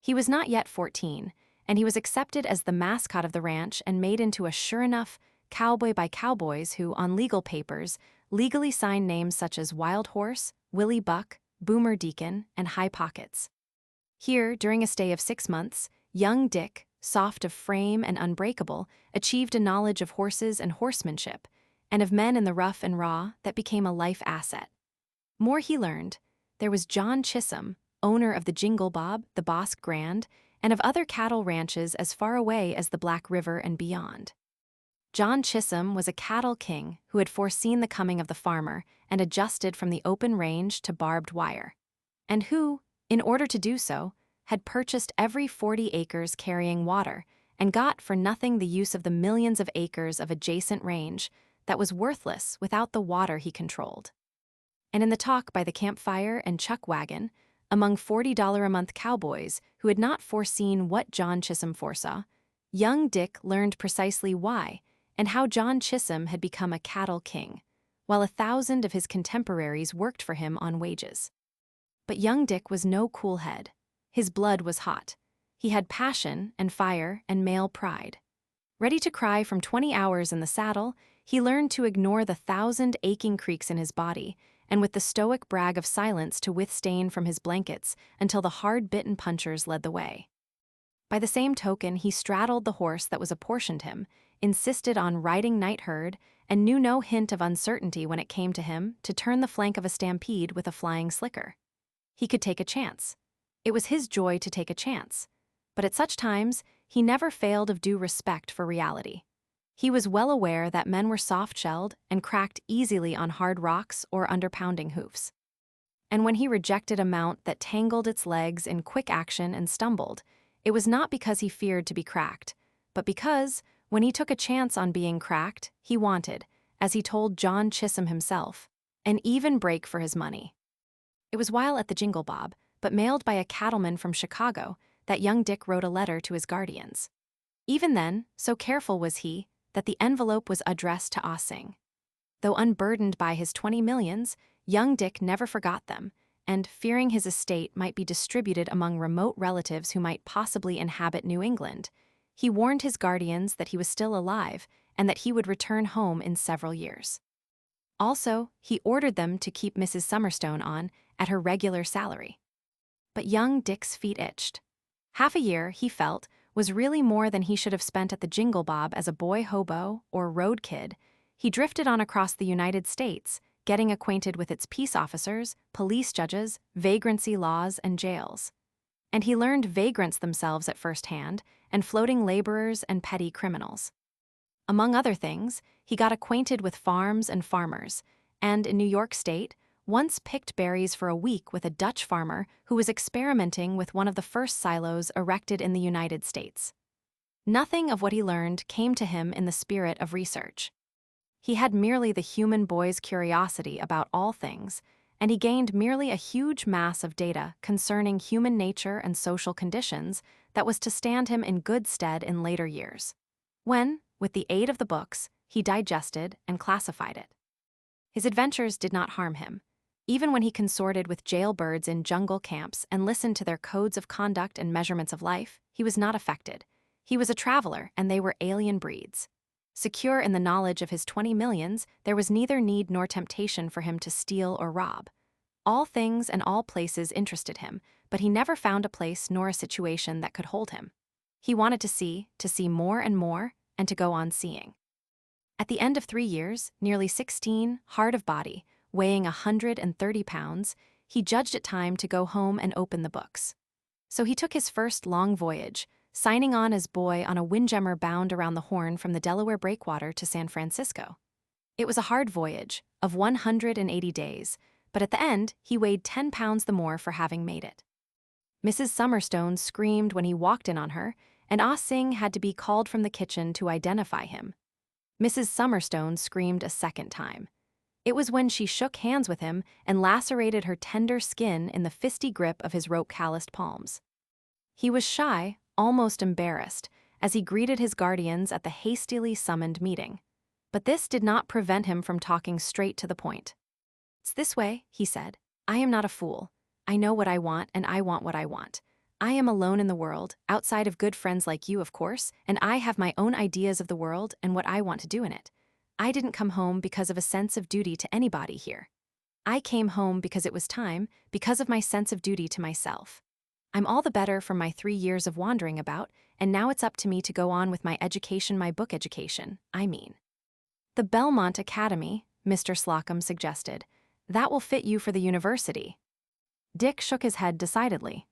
He was not yet 14, and he was accepted as the mascot of the ranch and made into a sure-enough cowboy by cowboys who, on legal papers, legally signed names such as Wild Horse, Willie Buck, Boomer Deacon, and High Pockets. Here, during a stay of 6 months, young Dick, soft of frame and unbreakable, achieved a knowledge of horses and horsemanship, and of men in the rough and raw that became a life asset. More he learned. There was John Chisholm, owner of the Jingle Bob, the Bosque Grand, and of other cattle ranches as far away as the Black River and beyond. John Chisholm was a cattle king who had foreseen the coming of the farmer and adjusted from the open range to barbed wire, and who, in order to do so, had purchased every 40 acres carrying water and got for nothing the use of the millions of acres of adjacent range that was worthless without the water he controlled. And in the talk by the campfire and chuck wagon, among $40 a month cowboys who had not foreseen what John Chisholm foresaw, young Dick learned precisely why and how John Chisholm had become a cattle king, while 1,000 of his contemporaries worked for him on wages. But young Dick was no cool head. His blood was hot. He had passion and fire and male pride. Ready to cry from 20 hours in the saddle, he learned to ignore the 1,000 aching creaks in his body, and with the stoic brag of silence to withstand from his blankets until the hard-bitten punchers led the way. By the same token, he straddled the horse that was apportioned him, insisted on riding night herd, and knew no hint of uncertainty when it came to him to turn the flank of a stampede with a flying slicker. He could take a chance. It was his joy to take a chance. But at such times, he never failed of due respect for reality. He was well aware that men were soft-shelled and cracked easily on hard rocks or under pounding hoofs. And when he rejected a mount that tangled its legs in quick action and stumbled, it was not because he feared to be cracked, but because, when he took a chance on being cracked, he wanted, as he told John Chisholm himself, an even break for his money. It was while at the Jingle Bob, but mailed by a cattleman from Chicago, that young Dick wrote a letter to his guardians. Even then, so careful was he, that the envelope was addressed to Ah Sing. Though unburdened by his 20 millions, young Dick never forgot them, and, fearing his estate might be distributed among remote relatives who might possibly inhabit New England, he warned his guardians that he was still alive and that he would return home in several years. Also, he ordered them to keep Mrs. Summerstone on at her regular salary. But young Dick's feet itched. Half a year, he felt, was really more than he should have spent at the Jingle Bob as a boy hobo or road kid. He drifted on across the United States, getting acquainted with its peace officers, police judges, vagrancy laws, and jails. And he learned vagrants themselves at first hand, and floating laborers and petty criminals. Among other things, he got acquainted with farms and farmers, and in New York State, once picked berries for a week with a Dutch farmer who was experimenting with one of the first silos erected in the United States. Nothing of what he learned came to him in the spirit of research. He had merely the human boy's curiosity about all things, and he gained merely a huge mass of data concerning human nature and social conditions that was to stand him in good stead in later years, when, with the aid of the books, he digested and classified it. His adventures did not harm him. Even when he consorted with jailbirds in jungle camps and listened to their codes of conduct and measurements of life, he was not affected. He was a traveler, and they were alien breeds. Secure in the knowledge of his 20 millions, there was neither need nor temptation for him to steal or rob. All things and all places interested him, but he never found a place nor a situation that could hold him. He wanted to see more and more, and to go on seeing. At the end of 3 years, nearly 16, hard of body, weighing 130 pounds, he judged it time to go home and open the books. So he took his first long voyage, signing on as boy on a windjammer bound around the Horn from the Delaware breakwater to San Francisco. It was a hard voyage, of 180 days, but at the end, he weighed 10 pounds the more for having made it. Mrs. Summerstone screamed when he walked in on her, and Ah Sing had to be called from the kitchen to identify him. Mrs. Summerstone screamed a second time. It was when she shook hands with him and lacerated her tender skin in the fisty grip of his rope-calloused palms. He was shy, almost embarrassed, as he greeted his guardians at the hastily summoned meeting. But this did not prevent him from talking straight to the point. "It's this way," he said. "I am not a fool. I know what I want, and I want what I want. I am alone in the world, outside of good friends like you, of course, and I have my own ideas of the world and what I want to do in it. I didn't come home because of a sense of duty to anybody here. I came home because it was time, because of my sense of duty to myself. I'm all the better for my 3 years of wandering about, and now it's up to me to go on with my education, my book education, I mean." "The Belmont Academy," Mr. Slocum suggested. "That will fit you for the university." Dick shook his head decidedly.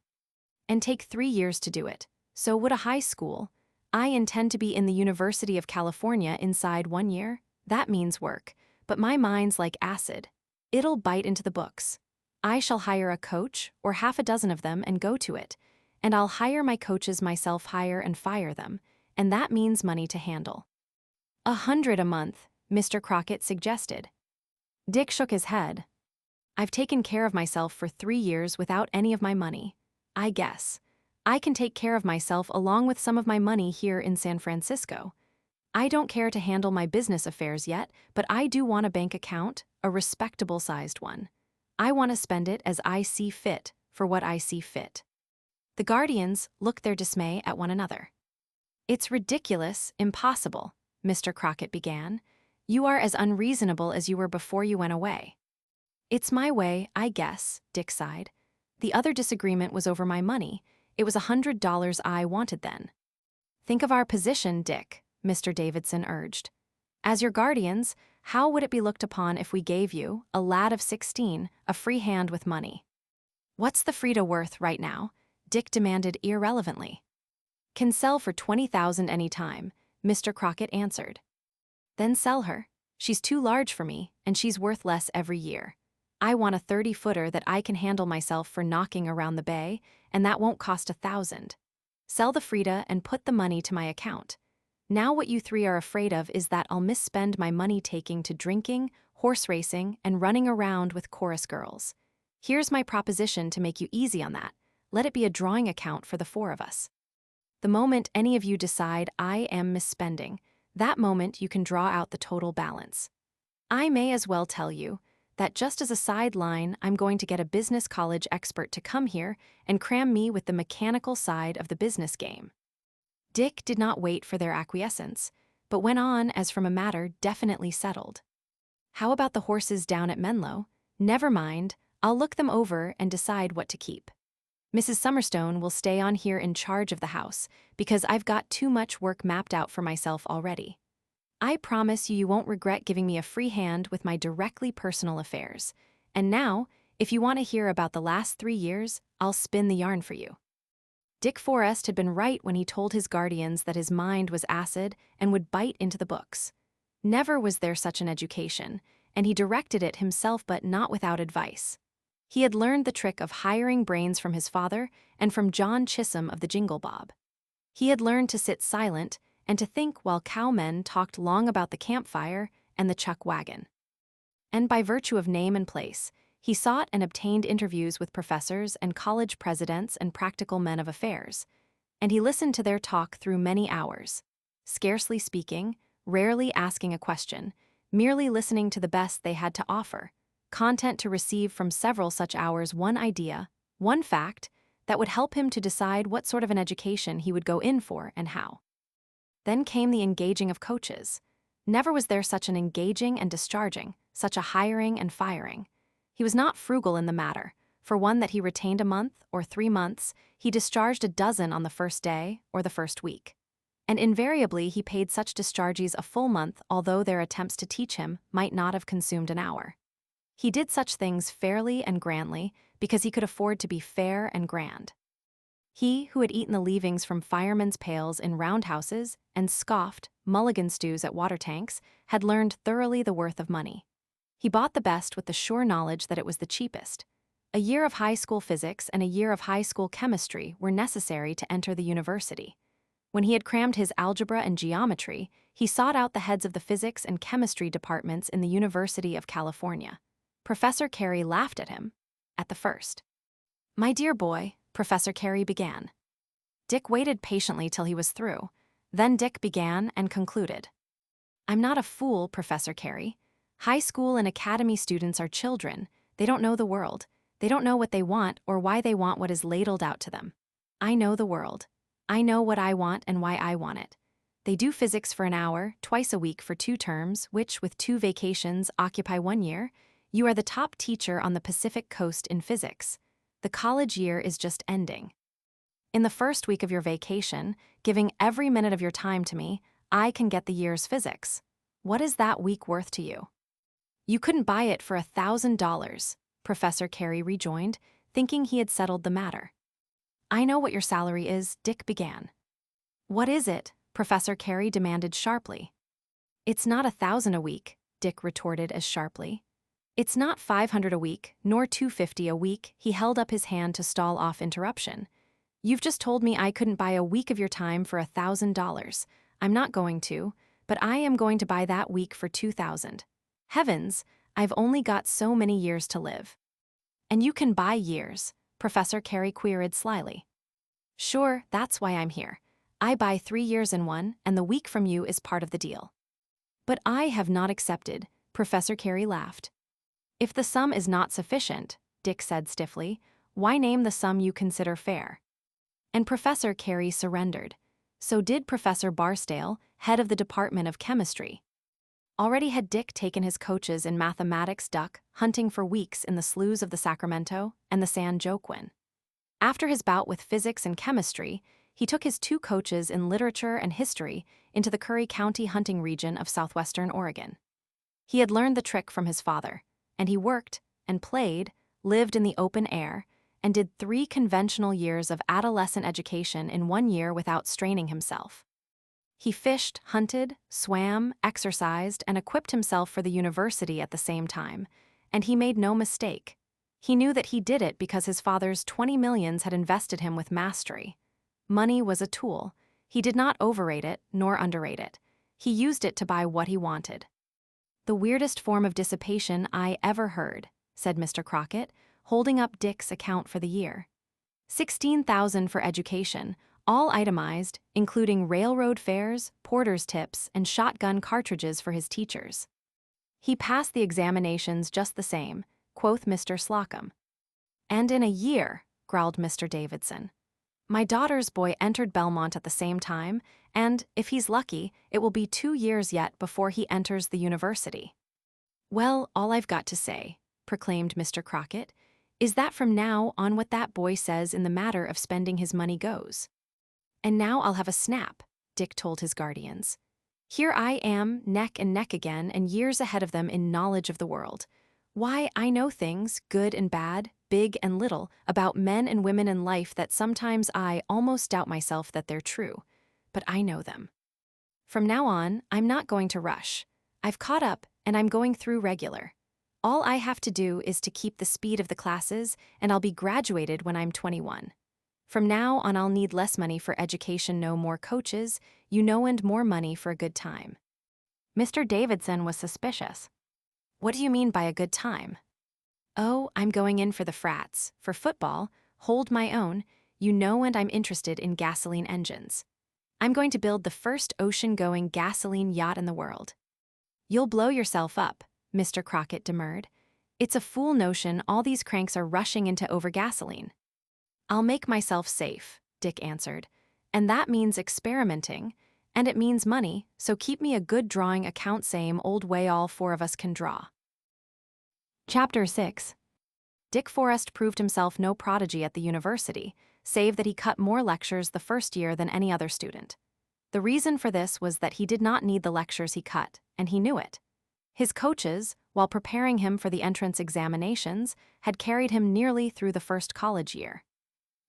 "And take 3 years to do it. So would a high school. I intend to be in the University of California inside 1 year. That means work, but my mind's like acid. It'll bite into the books. I shall hire a coach, or half a dozen of them, and go to it. And I'll hire my coaches myself, hire and fire them, and that means money to handle." 100 a month, Mr. Crockett suggested. Dick shook his head. "I've taken care of myself for 3 years without any of my money. I guess I can take care of myself along with some of my money here in San Francisco. I don't care to handle my business affairs yet, but I do want a bank account, a respectable-sized one. I want to spend it as I see fit, for what I see fit." The guardians looked their dismay at one another. "It's ridiculous, impossible," Mr. Crockett began. "You are as unreasonable as you were before you went away." "It's my way, I guess," Dick sighed. "The other disagreement was over my money. It was $100 I wanted then." "Think of our position, Dick," Mr. Davidson urged. "As your guardians, how would it be looked upon if we gave you, a lad of 16, a free hand with money?" "What's the Frida worth right now?" Dick demanded irrelevantly. "Can sell for $20,000 any time," Mr. Crockett answered. Then sell her. She's too large for me, and she's worth less every year. I want a 30-footer that I can handle myself for knocking around the bay, and that won't cost $1,000. Sell the Frida and put the money to my account. Now what you three are afraid of is that I'll misspend my money taking to drinking, horse racing, and running around with chorus girls. Here's my proposition to make you easy on that. Let it be a drawing account for the four of us. The moment any of you decide I am misspending, that moment you can draw out the total balance. I may as well tell you that just as a sideline, I'm going to get a business college expert to come here and cram me with the mechanical side of the business game. Dick did not wait for their acquiescence, but went on as from a matter definitely settled. How about the horses down at Menlo? Never mind, I'll look them over and decide what to keep. Mrs. Summerstone will stay on here in charge of the house because I've got too much work mapped out for myself already. I promise you won't regret giving me a free hand with my directly personal affairs. And now, if you want to hear about the last 3 years, I'll spin the yarn for you. Dick Forrest had been right when he told his guardians that his mind was acid and would bite into the books. Never was there such an education, and he directed it himself but not without advice. He had learned the trick of hiring brains from his father and from John Chisholm of the Jingle Bob. He had learned to sit silent and to think while cowmen talked long about the campfire and the chuck wagon. And by virtue of name and place, he sought and obtained interviews with professors and college presidents and practical men of affairs, and he listened to their talk through many hours, scarcely speaking, rarely asking a question, merely listening to the best they had to offer, content to receive from several such hours one idea, one fact, that would help him to decide what sort of an education he would go in for and how. Then came the engaging of coaches. Never was there such an engaging and discharging, such a hiring and firing. He was not frugal in the matter. For one that he retained a month or 3 months, he discharged a dozen on the first day or the first week. And invariably he paid such dischargees a full month, although their attempts to teach him might not have consumed an hour. He did such things fairly and grandly because he could afford to be fair and grand. He who had eaten the leavings from firemen's pails in roundhouses and scoffed mulligan stews at water tanks had learned thoroughly the worth of money. He bought the best with the sure knowledge that it was the cheapest. A year of high school physics and a year of high school chemistry were necessary to enter the university. When he had crammed his algebra and geometry, he sought out the heads of the physics and chemistry departments in the University of California. Professor Carey laughed at him, at the first. "My dear boy," Professor Carey began. Dick waited patiently till he was through. Then Dick began and concluded. "I'm not a fool, Professor Carey. High school and academy students are children. They don't know the world. They don't know what they want or why they want what is ladled out to them. I know the world. I know what I want and why I want it. They do physics for an hour, twice a week for 2 terms, which, with 2 vacations, occupy 1 year. You are the top teacher on the Pacific Coast in physics. The college year is just ending. In the first week of your vacation, giving every minute of your time to me, I can get the year's physics. What is that week worth to you?" "You couldn't buy it for $1,000, Professor Carey rejoined, thinking he had settled the matter. "I know what your salary is," Dick began. "What is it?" Professor Carey demanded sharply. "It's not $1,000 a week," Dick retorted as sharply. "It's not $500 a week, nor $250 a week." He held up his hand to stall off interruption. "You've just told me I couldn't buy a week of your time for $1,000. I'm not going to, but I am going to buy that week for $2,000. Heavens, I've only got so many years to live." "And you can buy years?" Professor Carey queried slyly. "Sure, that's why I'm here. I buy 3 years in one, and the week from you is part of the deal." "But I have not accepted," Professor Carey laughed. "If the sum is not sufficient," Dick said stiffly, "why name the sum you consider fair?" And Professor Carey surrendered. So did Professor Barstale, head of the Department of Chemistry. Already had Dick taken his coaches in mathematics duck hunting for weeks in the sloughs of the Sacramento and the San Joaquin. After his bout with physics and chemistry, he took his 2 coaches in literature and history into the Curry County hunting region of southwestern Oregon. He had learned the trick from his father, and he worked and played, lived in the open air, and did 3 conventional years of adolescent education in 1 year without straining himself. He fished, hunted, swam, exercised, and equipped himself for the university at the same time, and he made no mistake. He knew that he did it because his father's 20 millions had invested him with mastery. Money was a tool. He did not overrate it nor underrate it. He used it to buy what he wanted. "The weirdest form of dissipation I ever heard," said Mr. Crockett, holding up Dick's account for the year. 16,000 for education, all itemized, including railroad fares, porter's tips, and shotgun cartridges for his teachers. "He passed the examinations just the same," quoth Mr. Slocum. "And in a year," growled Mr. Davidson. "My daughter's boy entered Belmont at the same time, and, if he's lucky, it will be 2 years yet before he enters the university." "Well, all I've got to say," proclaimed Mr. Crockett, "is that from now on what that boy says in the matter of spending his money goes." "And now I'll have a snap," Dick told his guardians. "Here I am, neck and neck again, and years ahead of them in knowledge of the world. Why, I know things, good and bad, big and little, about men and women in life that sometimes I almost doubt myself that they're true. But I know them. From now on, I'm not going to rush. I've caught up, and I'm going through regular. All I have to do is to keep the speed of the classes, and I'll be graduated when I'm 21. From now on, I'll need less money for education, no more coaches, and more money for a good time." Mr. Davidson was suspicious. "What do you mean by a good time?" "Oh, I'm going in for the frats, for football, hold my own, and I'm interested in gasoline engines. I'm going to build the first ocean-going gasoline yacht in the world." "You'll blow yourself up," Mr. Crockett demurred. "It's a fool notion all these cranks are rushing into over gasoline." "I'll make myself safe," Dick answered. "And that means experimenting, and it means money, so keep me a good drawing account same old way all 4 of us can draw." Chapter 6. Dick Forrest proved himself no prodigy at the university, save that he cut more lectures the first year than any other student. The reason for this was that he did not need the lectures he cut, and he knew it. His coaches, while preparing him for the entrance examinations, had carried him nearly through the first college year.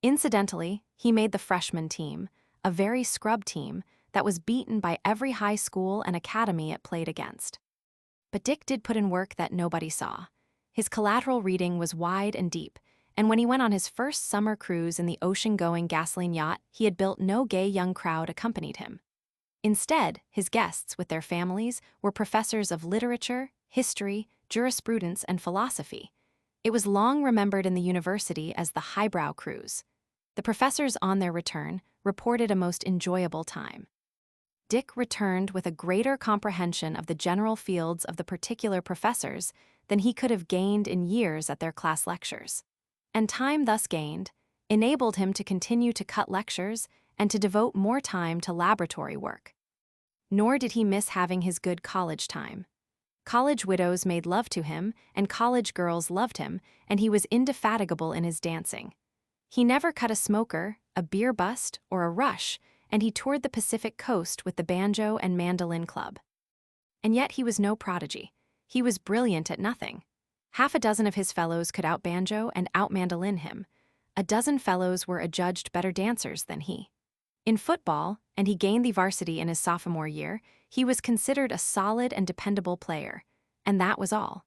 Incidentally, he made the freshman team, a very scrub team that was beaten by every high school and academy it played against. But Dick did put in work that nobody saw. His collateral reading was wide and deep, and when he went on his first summer cruise in the ocean-going gasoline yacht he had built, no gay young crowd accompanied him. Instead, his guests, with their families, were professors of literature, history, jurisprudence, and philosophy. It was long remembered in the university as the highbrow cruise. The professors, on their return, reported a most enjoyable time. Dick returned with a greater comprehension of the general fields of the particular professors than he could have gained in years at their class lectures. And time thus gained enabled him to continue to cut lectures and to devote more time to laboratory work. Nor did he miss having his good college time. College widows made love to him, and college girls loved him, and he was indefatigable in his dancing. He never cut a smoker, a beer bust, or a rush, and he toured the Pacific coast with the banjo and mandolin club. And yet he was no prodigy. He was brilliant at nothing. Half a dozen of his fellows could out-banjo and out-mandolin him. A dozen fellows were adjudged better dancers than he. In football, and he gained the varsity in his sophomore year, he was considered a solid and dependable player, and that was all.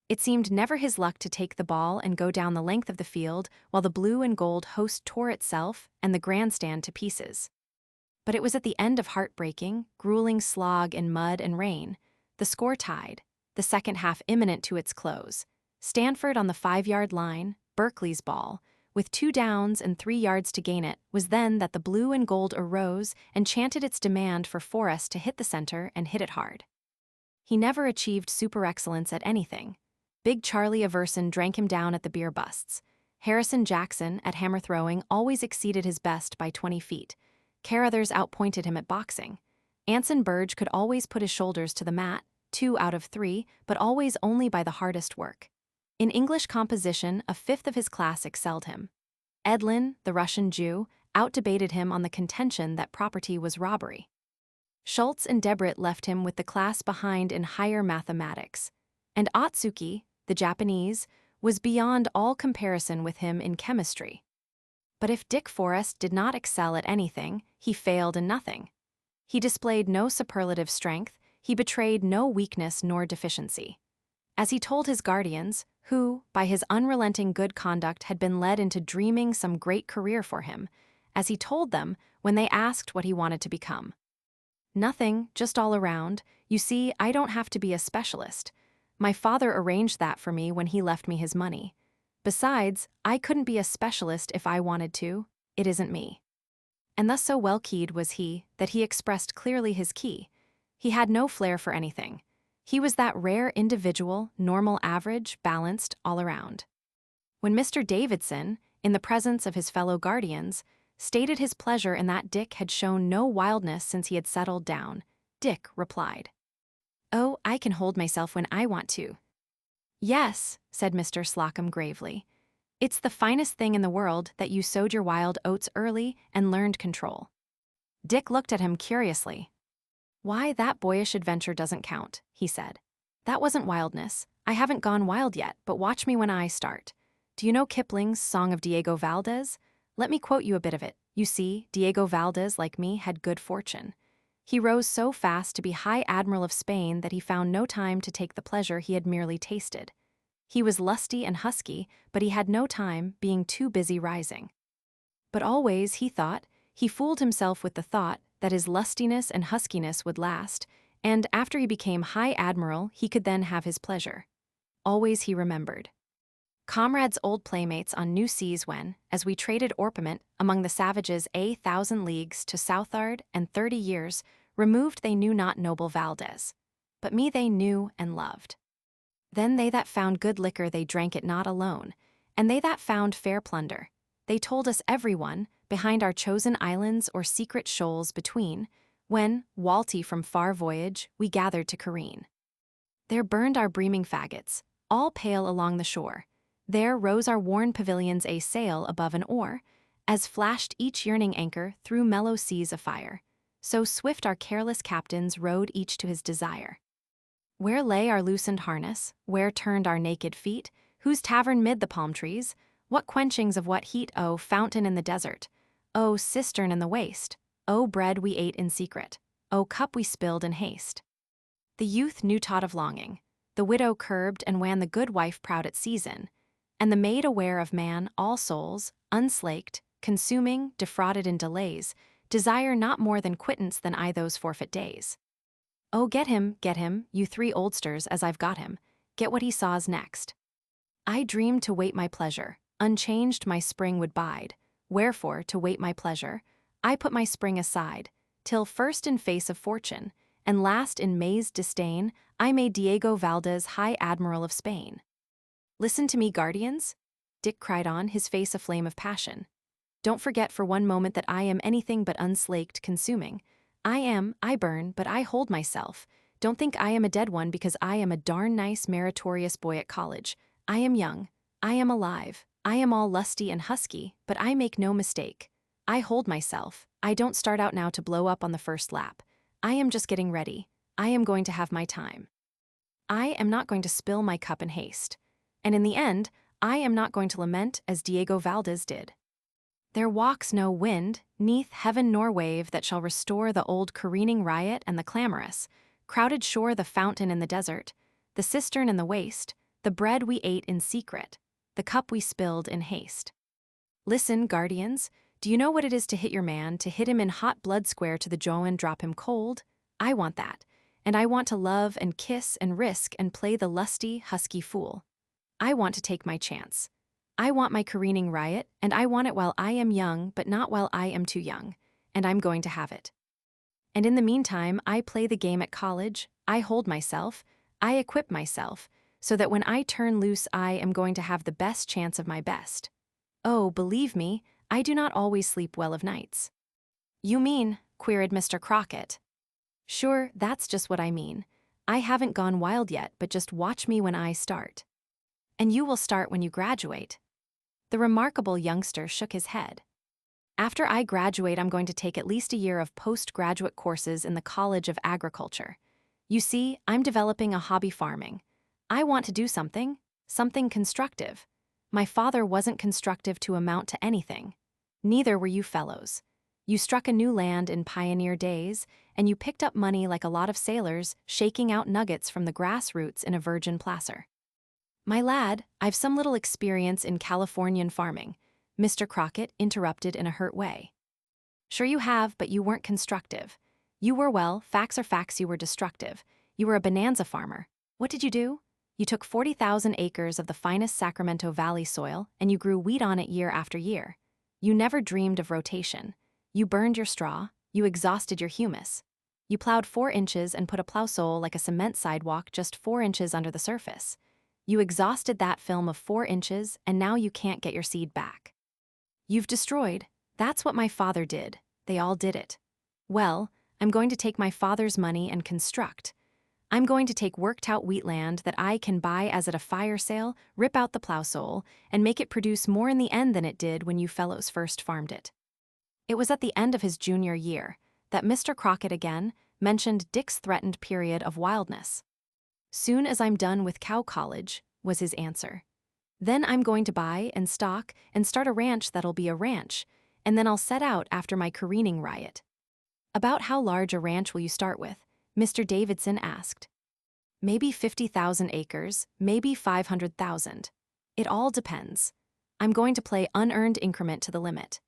It seemed never his luck to take the ball and go down the length of the field while the blue and gold host tore itself and the grandstand to pieces. But it was at the end of heartbreaking, grueling slog in mud and rain, the score tied, the second half imminent to its close. Stanford on the 5-yard line, Berkeley's ball, with 2 downs and 3 yards to gain it, was then that the blue and gold arose and chanted its demand for Forrest to hit the center and hit it hard. He never achieved super excellence at anything. Big Charlie Everson drank him down at the beer busts. Harrison Jackson, at hammer throwing, always exceeded his best by 20 feet. Carruthers outpointed him at boxing. Anson Burge could always put his shoulders to the mat, 2 out of 3, but always only by the hardest work. In English composition, a fifth of his class excelled him. Edlin, the Russian Jew, outdebated him on the contention that property was robbery. Schultz and Debrit left him with the class behind in higher mathematics. And Otsuki, the Japanese, was beyond all comparison with him in chemistry. But if Dick Forrest did not excel at anything, he failed in nothing. He displayed no superlative strength, he betrayed no weakness nor deficiency. As he told his guardians, who, by his unrelenting good conduct had been led into dreaming some great career for him, as he told them when they asked what he wanted to become. Nothing, just all around. You see, I don't have to be a specialist. My father arranged that for me when he left me his money. Besides, I couldn't be a specialist if I wanted to. It isn't me. And thus so well keyed was he that he expressed clearly his key. He had no flair for anything. He was that rare individual, normal average, balanced all around. When Mr. Davidson, in the presence of his fellow guardians, stated his pleasure in that Dick had shown no wildness since he had settled down, Dick replied, "Oh, I can hold myself when I want to." "Yes," said Mr. Slocum gravely. "It's the finest thing in the world that you sowed your wild oats early and learned control." Dick looked at him curiously. "Why, that boyish adventure doesn't count," he said. "That wasn't wildness. I haven't gone wild yet, but watch me when I start. Do you know Kipling's Song of Diego Valdez? Let me quote you a bit of it. You see, Diego Valdez, like me, had good fortune. He rose so fast to be High Admiral of Spain that he found no time to take the pleasure he had merely tasted. He was lusty and husky, but he had no time, being too busy rising. But always, he thought, he fooled himself with the thought that his lustiness and huskiness would last, and after he became High Admiral, he could then have his pleasure. Always he remembered. Comrades, old playmates on new seas when, as we traded orpiment among the savages 1,000 leagues to southward and 30 years, removed they knew not noble Valdez. But me they knew and loved. Then they that found good liquor they drank it not alone, and they that found fair plunder, they told us every one, behind our chosen islands or secret shoals between, when, walty from far voyage, we gathered to careen. There burned our breaming faggots, all pale along the shore. There rose our worn pavilions a sail above an oar, as flashed each yearning anchor through mellow seas afire. So swift our careless captains rowed each to his desire. Where lay our loosened harness, where turned our naked feet, whose tavern mid the palm trees, what quenchings of what heat, oh, fountain in the desert, oh, cistern in the waste, oh, bread we ate in secret, oh, cup we spilled in haste. The youth knew taught of longing, the widow curbed and wan the good wife proud at season, and the maid aware of man, all souls, unslaked, consuming, defrauded in delays, desire not more than quittance than I those forfeit days. Oh, get him, you 3 oldsters, as I've got him, get what he saws next. I dreamed to wait my pleasure, unchanged my spring would bide, wherefore, to wait my pleasure, I put my spring aside, till first in face of fortune, and last in mazed disdain, I made Diego Valdez High Admiral of Spain. Listen to me, guardians, Dick cried on, his face aflame of passion. Don't forget for one moment that I am anything but unslaked, consuming. I burn, but I hold myself. Don't think I am a dead one because I am a darn nice, meritorious boy at college. I am young. I am alive. I am all lusty and husky, but I make no mistake. I hold myself. I don't start out now to blow up on the first lap. I am just getting ready. I am going to have my time. I am not going to spill my cup in haste. And in the end, I am not going to lament as Diego Valdez did. There walks no wind, neath heaven nor wave that shall restore the old careening riot and the clamorous, crowded shore, the fountain in the desert, the cistern in the waste, the bread we ate in secret, the cup we spilled in haste. Listen, guardians, do you know what it is to hit your man, to hit him in hot blood square to the jaw and drop him cold? I want that, and I want to love and kiss and risk and play the lusty, husky fool. I want to take my chance. I want my careening riot, and I want it while I am young, but not while I am too young, and I'm going to have it. And in the meantime, I play the game at college, I hold myself, I equip myself, so that when I turn loose I am going to have the best chance of my best. Oh, believe me, I do not always sleep well of nights. You mean, queried Mr. Crockett. Sure, that's just what I mean. I haven't gone wild yet, but just watch me when I start. And you will start when you graduate. The remarkable youngster shook his head. After I graduate, I'm going to take at least a year of postgraduate courses in the College of Agriculture. You see, I'm developing a hobby farming. I want to do something constructive. My father wasn't constructive to amount to anything. Neither were you fellows. You struck a new land in pioneer days, and you picked up money like a lot of sailors shaking out nuggets from the grassroots in a virgin placer. My lad, I've some little experience in Californian farming, Mr. Crockett interrupted in a hurt way. Sure you have, but you weren't constructive. You were, well, facts are facts, you were destructive. You were a bonanza farmer. What did you do? You took 40,000 acres of the finest Sacramento Valley soil and you grew wheat on it year after year. You never dreamed of rotation. You burned your straw, you exhausted your humus. You plowed 4 inches and put a plow sole like a cement sidewalk just 4 inches under the surface. You exhausted that film of 4 inches and now you can't get your seed back. You've destroyed. That's what my father did. They all did it. Well, I'm going to take my father's money and construct. I'm going to take worked-out wheatland that I can buy as at a fire sale, rip out the plow sole, and make it produce more in the end than it did when you fellows first farmed it. It was at the end of his junior year that Mr. Crockett again mentioned Dick's threatened period of wildness. Soon as I'm done with cow college, was his answer. Then I'm going to buy and stock and start a ranch that'll be a ranch, and then I'll set out after my careening riot. About how large a ranch will you start with? Mr. Davidson asked. Maybe 50,000 acres, maybe 500,000. It all depends. I'm going to play unearned increment to the limit.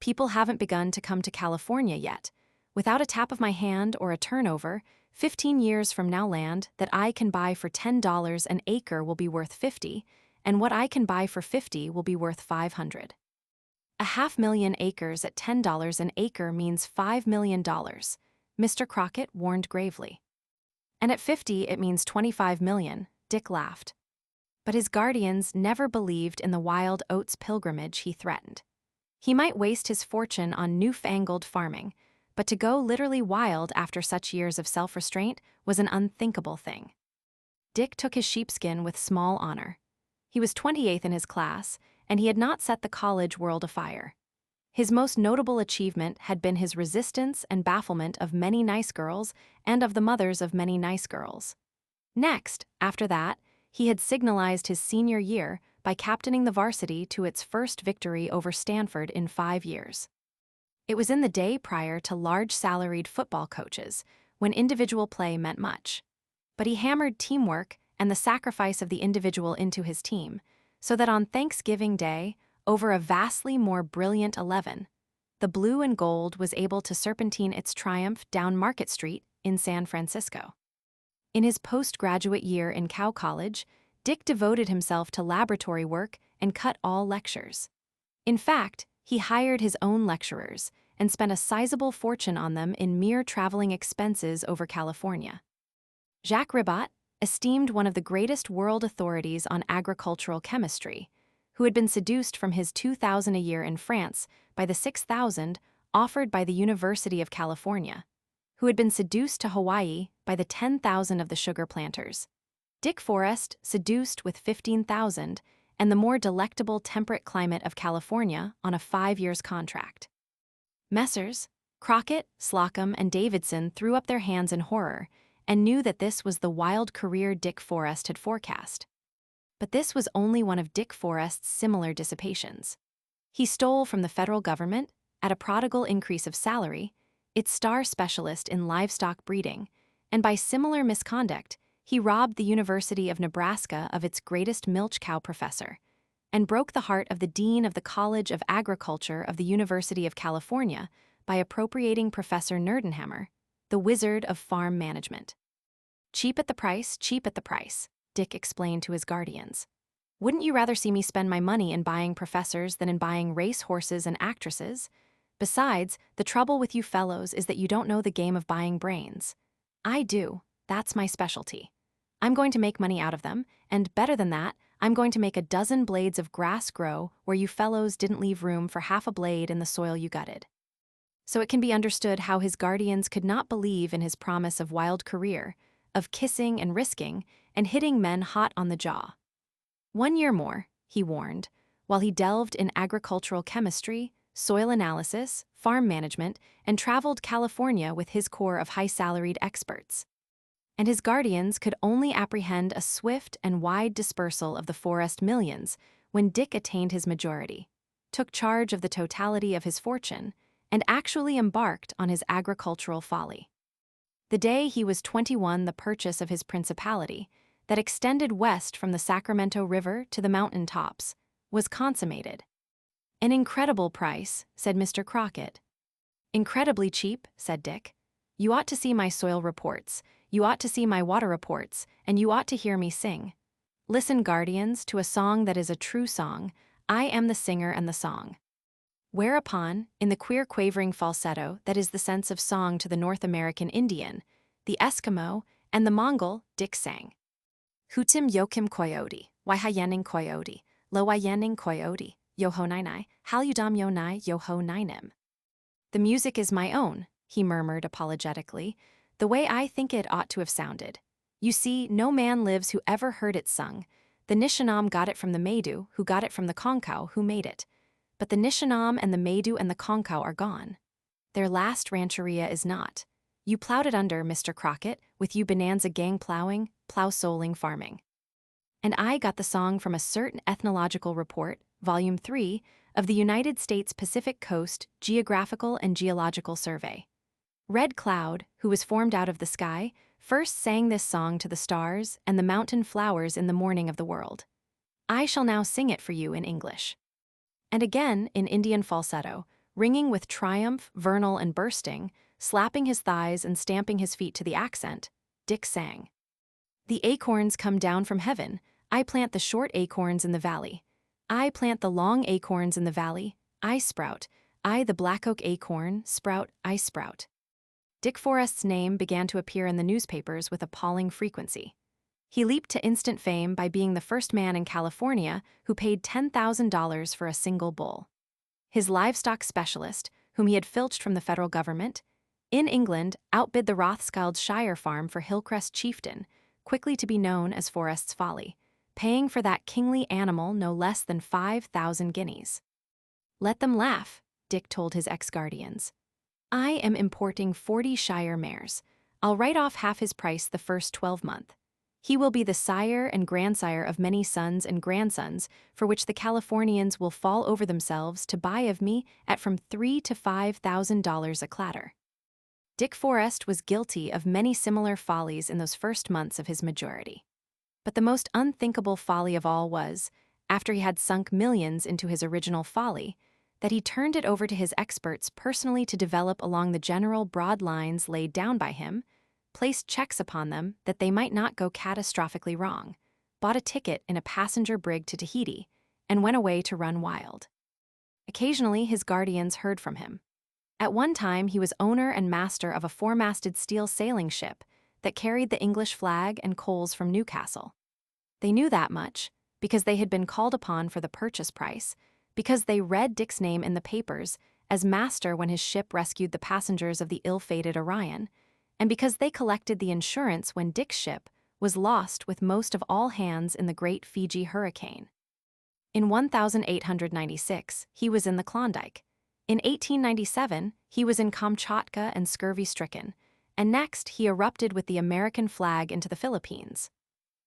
People haven't begun to come to California yet. Without a tap of my hand or a turnover, 15 years from now land that I can buy for $10 an acre will be worth 50, and what I can buy for 50 will be worth 500. 500,000 acres at $10 an acre means $5 million, Mr. Crockett warned gravely. And at 50 it means 25 million, Dick laughed. But his guardians never believed in the wild oats pilgrimage he threatened. He might waste his fortune on newfangled farming, but to go literally wild after such years of self-restraint was an unthinkable thing. Dick took his sheepskin with small honor. He was 28th in his class, and he had not set the college world afire. His most notable achievement had been his resistance and bafflement of many nice girls and of the mothers of many nice girls. Next, after that, he had signalized his senior year by captaining the varsity to its first victory over Stanford in 5 years. It was in the day prior to large-salaried football coaches, when individual play meant much. But he hammered teamwork and the sacrifice of the individual into his team, so that on Thanksgiving Day, over a vastly more brilliant 11, the blue and gold was able to serpentine its triumph down Market Street in San Francisco. In his postgraduate year in Cow College, Dick devoted himself to laboratory work and cut all lectures. In fact, he hired his own lecturers and spent a sizable fortune on them in mere traveling expenses over California. Jacques Ribot, esteemed one of the greatest world authorities on agricultural chemistry, who had been seduced from his 2,000 a year in France by the 6,000 offered by the University of California, who had been seduced to Hawaii by the 10,000 of the sugar planters. Dick Forrest, seduced with 15,000, and the more delectable temperate climate of California on a 5-year contract. Messrs. Crockett, Slocum, and Davidson threw up their hands in horror and knew that this was the wild career Dick Forrest had forecast. But this was only one of Dick Forrest's similar dissipations. He stole from the federal government, at a prodigal increase of salary, its star specialist in livestock breeding, and by similar misconduct, he robbed the University of Nebraska of its greatest milch cow professor, and broke the heart of the dean of the College of Agriculture of the University of California by appropriating Professor Nerdenhammer, the wizard of farm management. Cheap at the price, Dick explained to his guardians. Wouldn't you rather see me spend my money in buying professors than in buying race horses and actresses? Besides, the trouble with you fellows is that you don't know the game of buying brains. I do. That's my specialty. I'm going to make money out of them, and better than that, I'm going to make a dozen blades of grass grow where you fellows didn't leave room for half a blade in the soil you gutted. So it can be understood how his guardians could not believe in his promise of wild career, of kissing and risking, and hitting men hot on the jaw. 1 year more, he warned, while he delved in agricultural chemistry, soil analysis, farm management, and traveled California with his corps of high-salaried experts. And his guardians could only apprehend a swift and wide dispersal of the Forrest millions when Dick attained his majority, took charge of the totality of his fortune, and actually embarked on his agricultural folly. The day he was 21, the purchase of his principality, that extended west from the Sacramento River to the mountain tops, was consummated. "An incredible price," said Mr. Crockett. "Incredibly cheap," said Dick. "You ought to see my soil reports, you ought to see my water reports, and you ought to hear me sing. Listen, guardians, to a song that is a true song. I am the singer and the song." Whereupon, in the queer quavering falsetto that is the sense of song to the North American Indian, the Eskimo, and the Mongol, Dick sang. "Hutim yokim koyoti, waihayening koyoti, lo wayening koyoti, yoho nai, haludam yonai yoho nainem." "The music is my own," he murmured apologetically, "the way I think it ought to have sounded. You see, no man lives who ever heard it sung. The Nishnam got it from the Maidu, who got it from the Concow, who made it. But the Nishnam and the Maidu and the Concow are gone. Their last rancheria is not. You plowed it under, Mr. Crockett, with you bonanza gang plowing, plow-soling farming." And I got the song from a certain ethnological report, Volume 3, of the United States Pacific Coast Geographical and Geological Survey. Red Cloud, who was formed out of the sky, first sang this song to the stars and the mountain flowers in the morning of the world. I shall now sing it for you in English. And again in Indian falsetto, ringing with triumph, vernal and bursting, slapping his thighs and stamping his feet to the accent, Dick sang. "The acorns come down from heaven. I plant the short acorns in the valley. I plant the long acorns in the valley. I sprout. I, the black oak acorn, sprout, I sprout." Dick Forrest's name began to appear in the newspapers with appalling frequency. He leaped to instant fame by being the first man in California who paid $10,000 for a single bull. His livestock specialist, whom he had filched from the federal government, in England outbid the Rothschild-Shire farm for Hillcrest chieftain, quickly to be known as Forrest's Folly, paying for that kingly animal no less than 5,000 guineas. "Let them laugh," Dick told his ex-guardians. "I am importing 40 Shire mares. I'll write off half his price the first 12-month. He will be the sire and grandsire of many sons and grandsons, for which the Californians will fall over themselves to buy of me at from $3,000 to $5,000 a clatter." Dick Forrest was guilty of many similar follies in those first months of his majority. But the most unthinkable folly of all was, after he had sunk millions into his original folly, that he turned it over to his experts personally to develop along the general broad lines laid down by him, placed checks upon them that they might not go catastrophically wrong, bought a ticket in a passenger brig to Tahiti, and went away to run wild. Occasionally his guardians heard from him. At one time he was owner and master of a four-masted steel sailing ship that carried the English flag and coals from Newcastle. They knew that much, because they had been called upon for the purchase price, because they read Dick's name in the papers as master when his ship rescued the passengers of the ill-fated Orion, and because they collected the insurance when Dick's ship was lost with most of all hands in the Great Fiji Hurricane. In 1896, he was in the Klondike. In 1897, he was in Kamchatka and scurvy-stricken, and next he erupted with the American flag into the Philippines.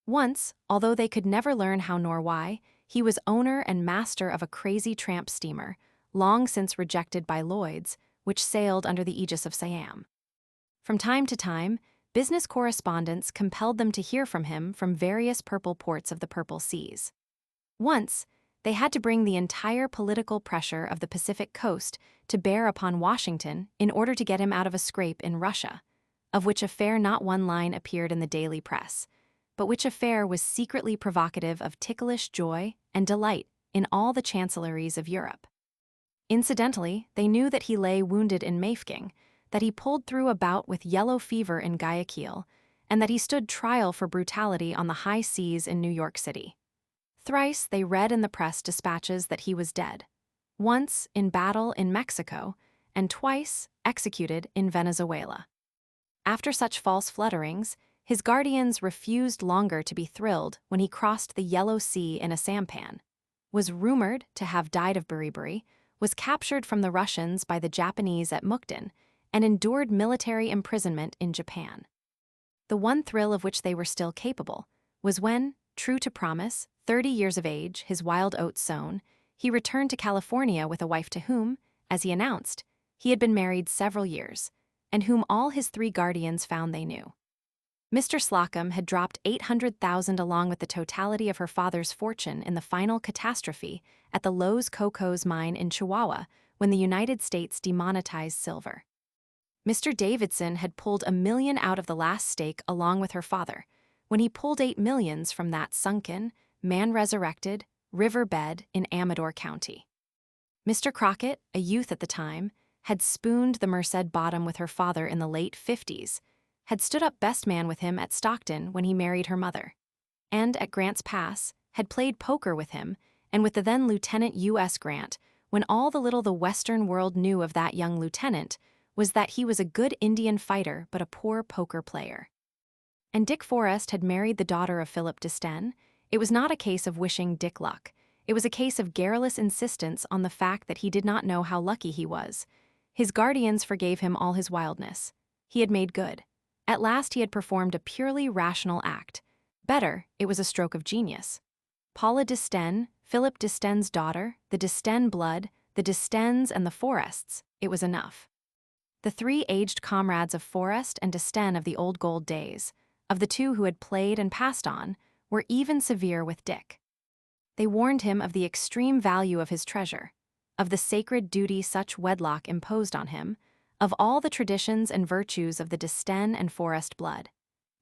Once, although they could never learn how nor why, he was owner and master of a crazy tramp steamer, long since rejected by Lloyd's, which sailed under the aegis of Siam. From time to time, business correspondents compelled them to hear from him from various purple ports of the Purple Seas. Once, they had to bring the entire political pressure of the Pacific coast to bear upon Washington in order to get him out of a scrape in Russia, of which affair not one line appeared in the daily press, but which affair was secretly provocative of ticklish joy and delight in all the chancelleries of Europe. Incidentally, they knew that he lay wounded in Mafeking, that he pulled through a bout with yellow fever in Guayaquil, and that he stood trial for brutality on the high seas in New York City. Thrice they read in the press dispatches that he was dead, once in battle in Mexico, and twice executed in Venezuela. After such false flutterings, his guardians refused longer to be thrilled when he crossed the Yellow Sea in a sampan, was rumored to have died of beriberi, was captured from the Russians by the Japanese at Mukden, and endured military imprisonment in Japan. The one thrill of which they were still capable was when, true to promise, 30 years of age, his wild oats sown, he returned to California with a wife to whom, as he announced, He had been married several years, and whom all his 3 guardians found they knew. Mr. Slocum had dropped $800,000 along with the totality of her father's fortune in the final catastrophe at the Los Cocos mine in Chihuahua when the United States demonetized silver. Mr. Davidson had pulled $1 million out of the last stake along with her father, when he pulled $8 million from that sunken, man-resurrected riverbed in Amador County. Mr. Crockett, a youth at the time, had spooned the Merced bottom with her father in the late 50s, had stood up best man with him at Stockton when he married her mother, and at Grant's Pass had played poker with him and with the then Lieutenant U.S. Grant when all the Western world knew of that young lieutenant was that he was a good Indian fighter but a poor poker player. And Dick Forrest had married the daughter of Philip Desten. It was not a case of wishing Dick luck. It was a case of garrulous insistence on the fact that he did not know how lucky he was. His guardians forgave him all his wildness. He had made good. At last he had performed a purely rational act. Better, it was a stroke of genius. Paula Desten, Philip Desten's daughter, the Desten blood, the Destens and the Forrests, it was enough. The 3 aged comrades of Forrest and Desten of the old gold days, of the 2 who had played and passed on, were even severe with Dick. They warned him of the extreme value of his treasure, of the sacred duty such wedlock imposed on him, of all the traditions and virtues of the Desten and Forrest blood,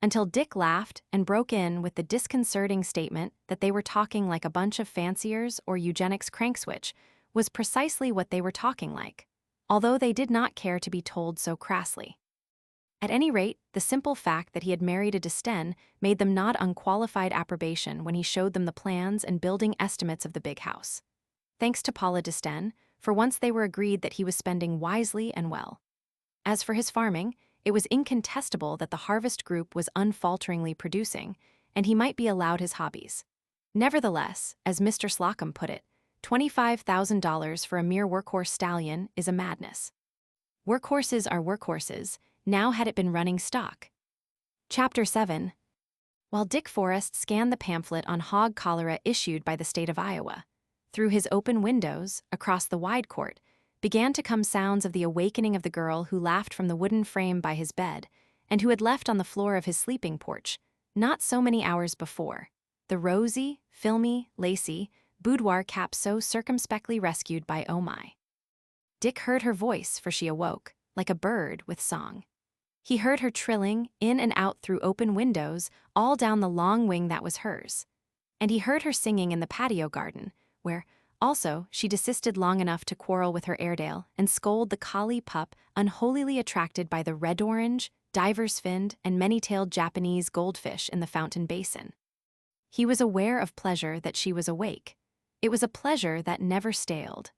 until Dick laughed and broke in with the disconcerting statement that they were talking like a bunch of fanciers or eugenics crankswitch was precisely what they were talking like, although they did not care to be told so crassly. At any rate, the simple fact that he had married a Desten made them nod unqualified approbation when he showed them the plans and building estimates of the big house. Thanks to Paula Desten, for once they were agreed that he was spending wisely and well. As for his farming, it was incontestable that the harvest group was unfalteringly producing, and he might be allowed his hobbies. Nevertheless, as Mr. Slocum put it, $25,000 for a mere workhorse stallion is a madness. Workhorses are workhorses, now had it been running stock. Chapter 7. While Dick Forrest scanned the pamphlet on hog cholera issued by the state of Iowa, through his open windows, across the wide court, began to come sounds of the awakening of the girl who laughed from the wooden frame by his bed and who had left on the floor of his sleeping porch, not so many hours before, the rosy, filmy, lacy, boudoir cap so circumspectly rescued by Oh My. Dick heard her voice, for she awoke, like a bird with song. He heard her trilling, in and out through open windows, all down the long wing that was hers. And he heard her singing in the patio garden, where, also, she desisted long enough to quarrel with her Airedale and scold the collie pup unholily attracted by the red-orange, diver's-finned, and many-tailed Japanese goldfish in the fountain basin. He was aware of pleasure that she was awake. It was a pleasure that never staled.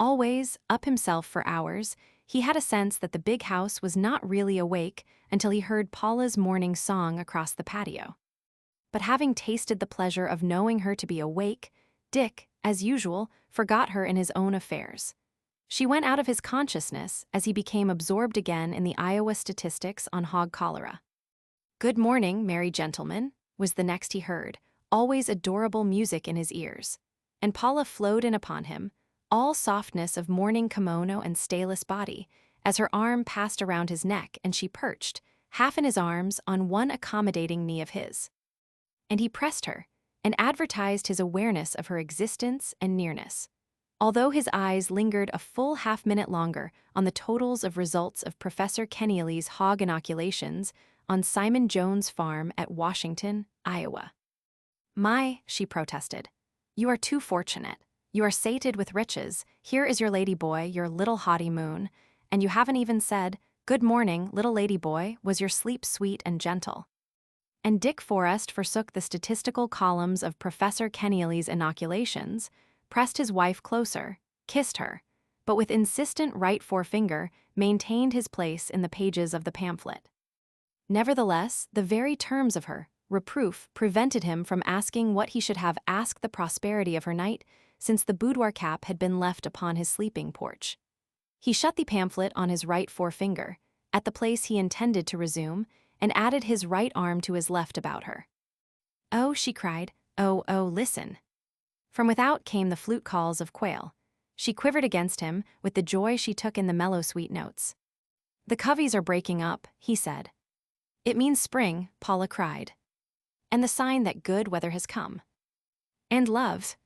Always, up himself for hours, he had a sense that the big house was not really awake until he heard Paula's morning song across the patio. But having tasted the pleasure of knowing her to be awake, Dick, as usual, forgot her in his own affairs. She went out of his consciousness as he became absorbed again in the Iowa statistics on hog cholera. "Good morning, merry gentlemen," was the next he heard, always adorable music in his ears. And Paula flowed in upon him, all softness of morning kimono and stayless body, as her arm passed around his neck and she perched, half in his arms, on one accommodating knee of his. And he pressed her, and advertised his awareness of her existence and nearness, although his eyes lingered a full half-minute longer on the totals of results of Professor Kennealy's hog inoculations on Simon Jones' farm at Washington, Iowa. "My," she protested, "you are too fortunate. You are sated with riches. Here is your lady boy, your little haughty moon, and you haven't even said, 'Good morning, little lady boy, was your sleep sweet and gentle?'" And Dick Forrest forsook the statistical columns of Professor Kennealy's inoculations, pressed his wife closer, kissed her, but with insistent right forefinger maintained his place in the pages of the pamphlet. Nevertheless, the very terms of her reproof prevented him from asking what he should have asked the prosperity of her night, since the boudoir cap had been left upon his sleeping porch. He shut the pamphlet on his right forefinger, at the place he intended to resume, and added his right arm to his left about her. "Oh," she cried, "oh, listen." From without came the flute calls of quail. She quivered against him with the joy she took in the mellow sweet notes. "The coveys are breaking up," he said. "It means spring," Paula cried. "And the sign that good weather has come. And love."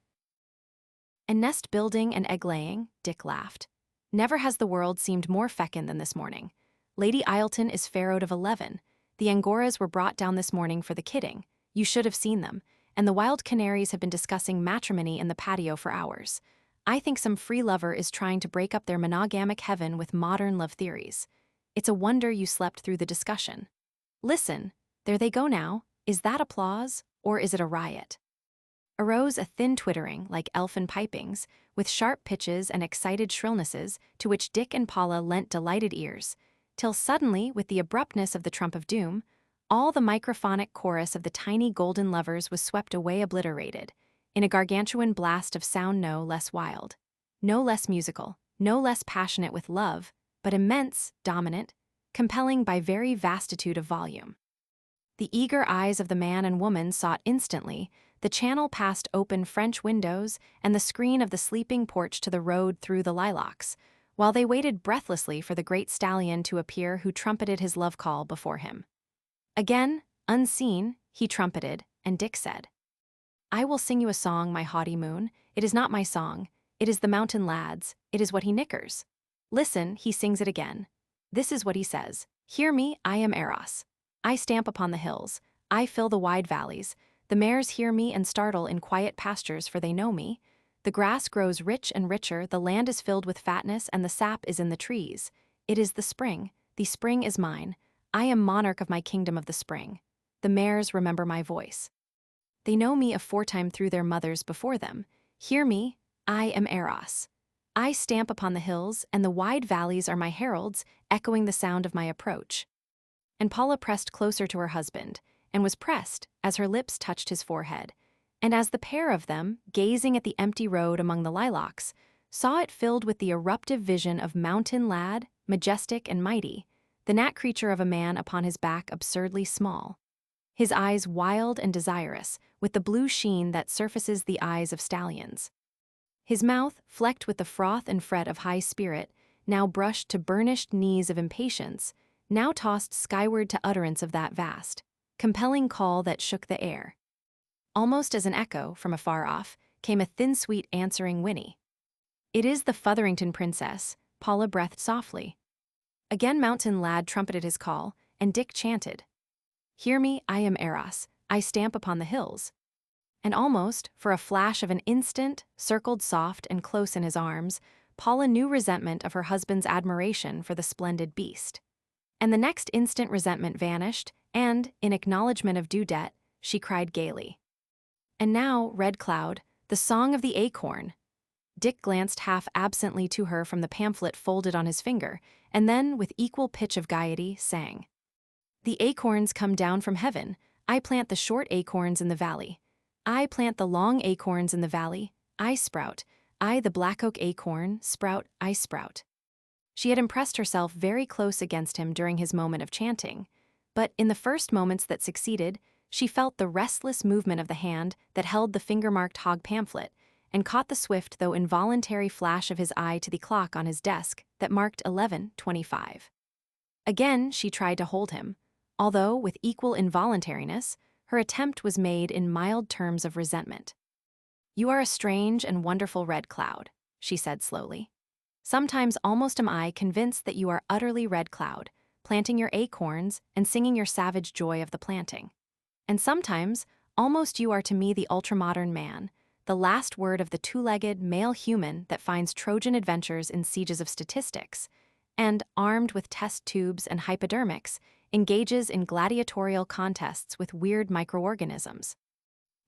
"And nest building and egg laying," Dick laughed. "Never has the world seemed more fecund than this morning. Lady Ileton is pharaohed of 11. The Angoras were brought down this morning for the kidding. You should have seen them. And the wild canaries have been discussing matrimony in the patio for hours. I think some free lover is trying to break up their monogamic heaven with modern love theories. It's a wonder you slept through the discussion. Listen, there they go now. Is that applause, or is it a riot?" Arose a thin twittering like elfin pipings, with sharp pitches and excited shrillnesses to which Dick and Paula lent delighted ears, till suddenly, with the abruptness of the trump of doom, all the microphonic chorus of the tiny golden lovers was swept away obliterated, in a gargantuan blast of sound no less wild, no less musical, no less passionate with love, but immense, dominant, compelling by very vastitude of volume. The eager eyes of the man and woman sought instantly the channel past open French windows and the screen of the sleeping porch to the road through the lilacs, while they waited breathlessly for the great stallion to appear who trumpeted his love call before him. Again, unseen, he trumpeted, and Dick said, "I will sing you a song, my haughty moon. It is not my song. It is the mountain lad's. It is what he knickers. Listen, he sings it again. This is what he says. Hear me, I am Eros. I stamp upon the hills. I fill the wide valleys. The mares hear me and startle in quiet pastures, for they know me. The grass grows rich and richer, the land is filled with fatness, and the sap is in the trees. It is the spring is mine. I am monarch of my kingdom of the spring. The mares remember my voice. They know me aforetime through their mothers before them. Hear me, I am Eros. I stamp upon the hills, and the wide valleys are my heralds, echoing the sound of my approach." And Paula pressed closer to her husband, and was pressed as her lips touched his forehead, and as the pair of them, gazing at the empty road among the lilacs, saw it filled with the eruptive vision of mountain lad, majestic and mighty, the gnat creature of a man upon his back absurdly small, his eyes wild and desirous, with the blue sheen that surfaces the eyes of stallions. His mouth, flecked with the froth and fret of high spirit, now brushed to burnished knees of impatience, now tossed skyward to utterance of that vast, compelling call that shook the air. Almost as an echo, from afar off, came a thin sweet answering whinny. "It is the Fotherington princess," Paula breathed softly. Again mountain lad trumpeted his call, and Dick chanted, "Hear me, I am Eros. I stamp upon the hills." And almost, for a flash of an instant, circled soft and close in his arms, Paula knew resentment of her husband's admiration for the splendid beast. And the next instant resentment vanished, and, in acknowledgement of due debt, she cried gaily, "And now, Red Cloud, the song of the acorn." Dick glanced half absently to her from the pamphlet folded on his finger, and then, with equal pitch of gaiety, sang, "The acorns come down from heaven. I plant the short acorns in the valley. I plant the long acorns in the valley. I sprout. I, the black oak acorn, sprout, I sprout." She had impressed herself very close against him during his moment of chanting, but in the first moments that succeeded, she felt the restless movement of the hand that held the finger-marked hog pamphlet, and caught the swift though involuntary flash of his eye to the clock on his desk that marked 11:25. Again she tried to hold him, although, with equal involuntariness, her attempt was made in mild terms of resentment. "You are a strange and wonderful red cloud," she said slowly. "Sometimes almost am I convinced that you are utterly red cloud, planting your acorns and singing your savage joy of the planting. And sometimes almost you are to me the ultramodern man, the last word of the two-legged male human that finds Trojan adventures in sieges of statistics, and, armed with test tubes and hypodermics, engages in gladiatorial contests with weird microorganisms.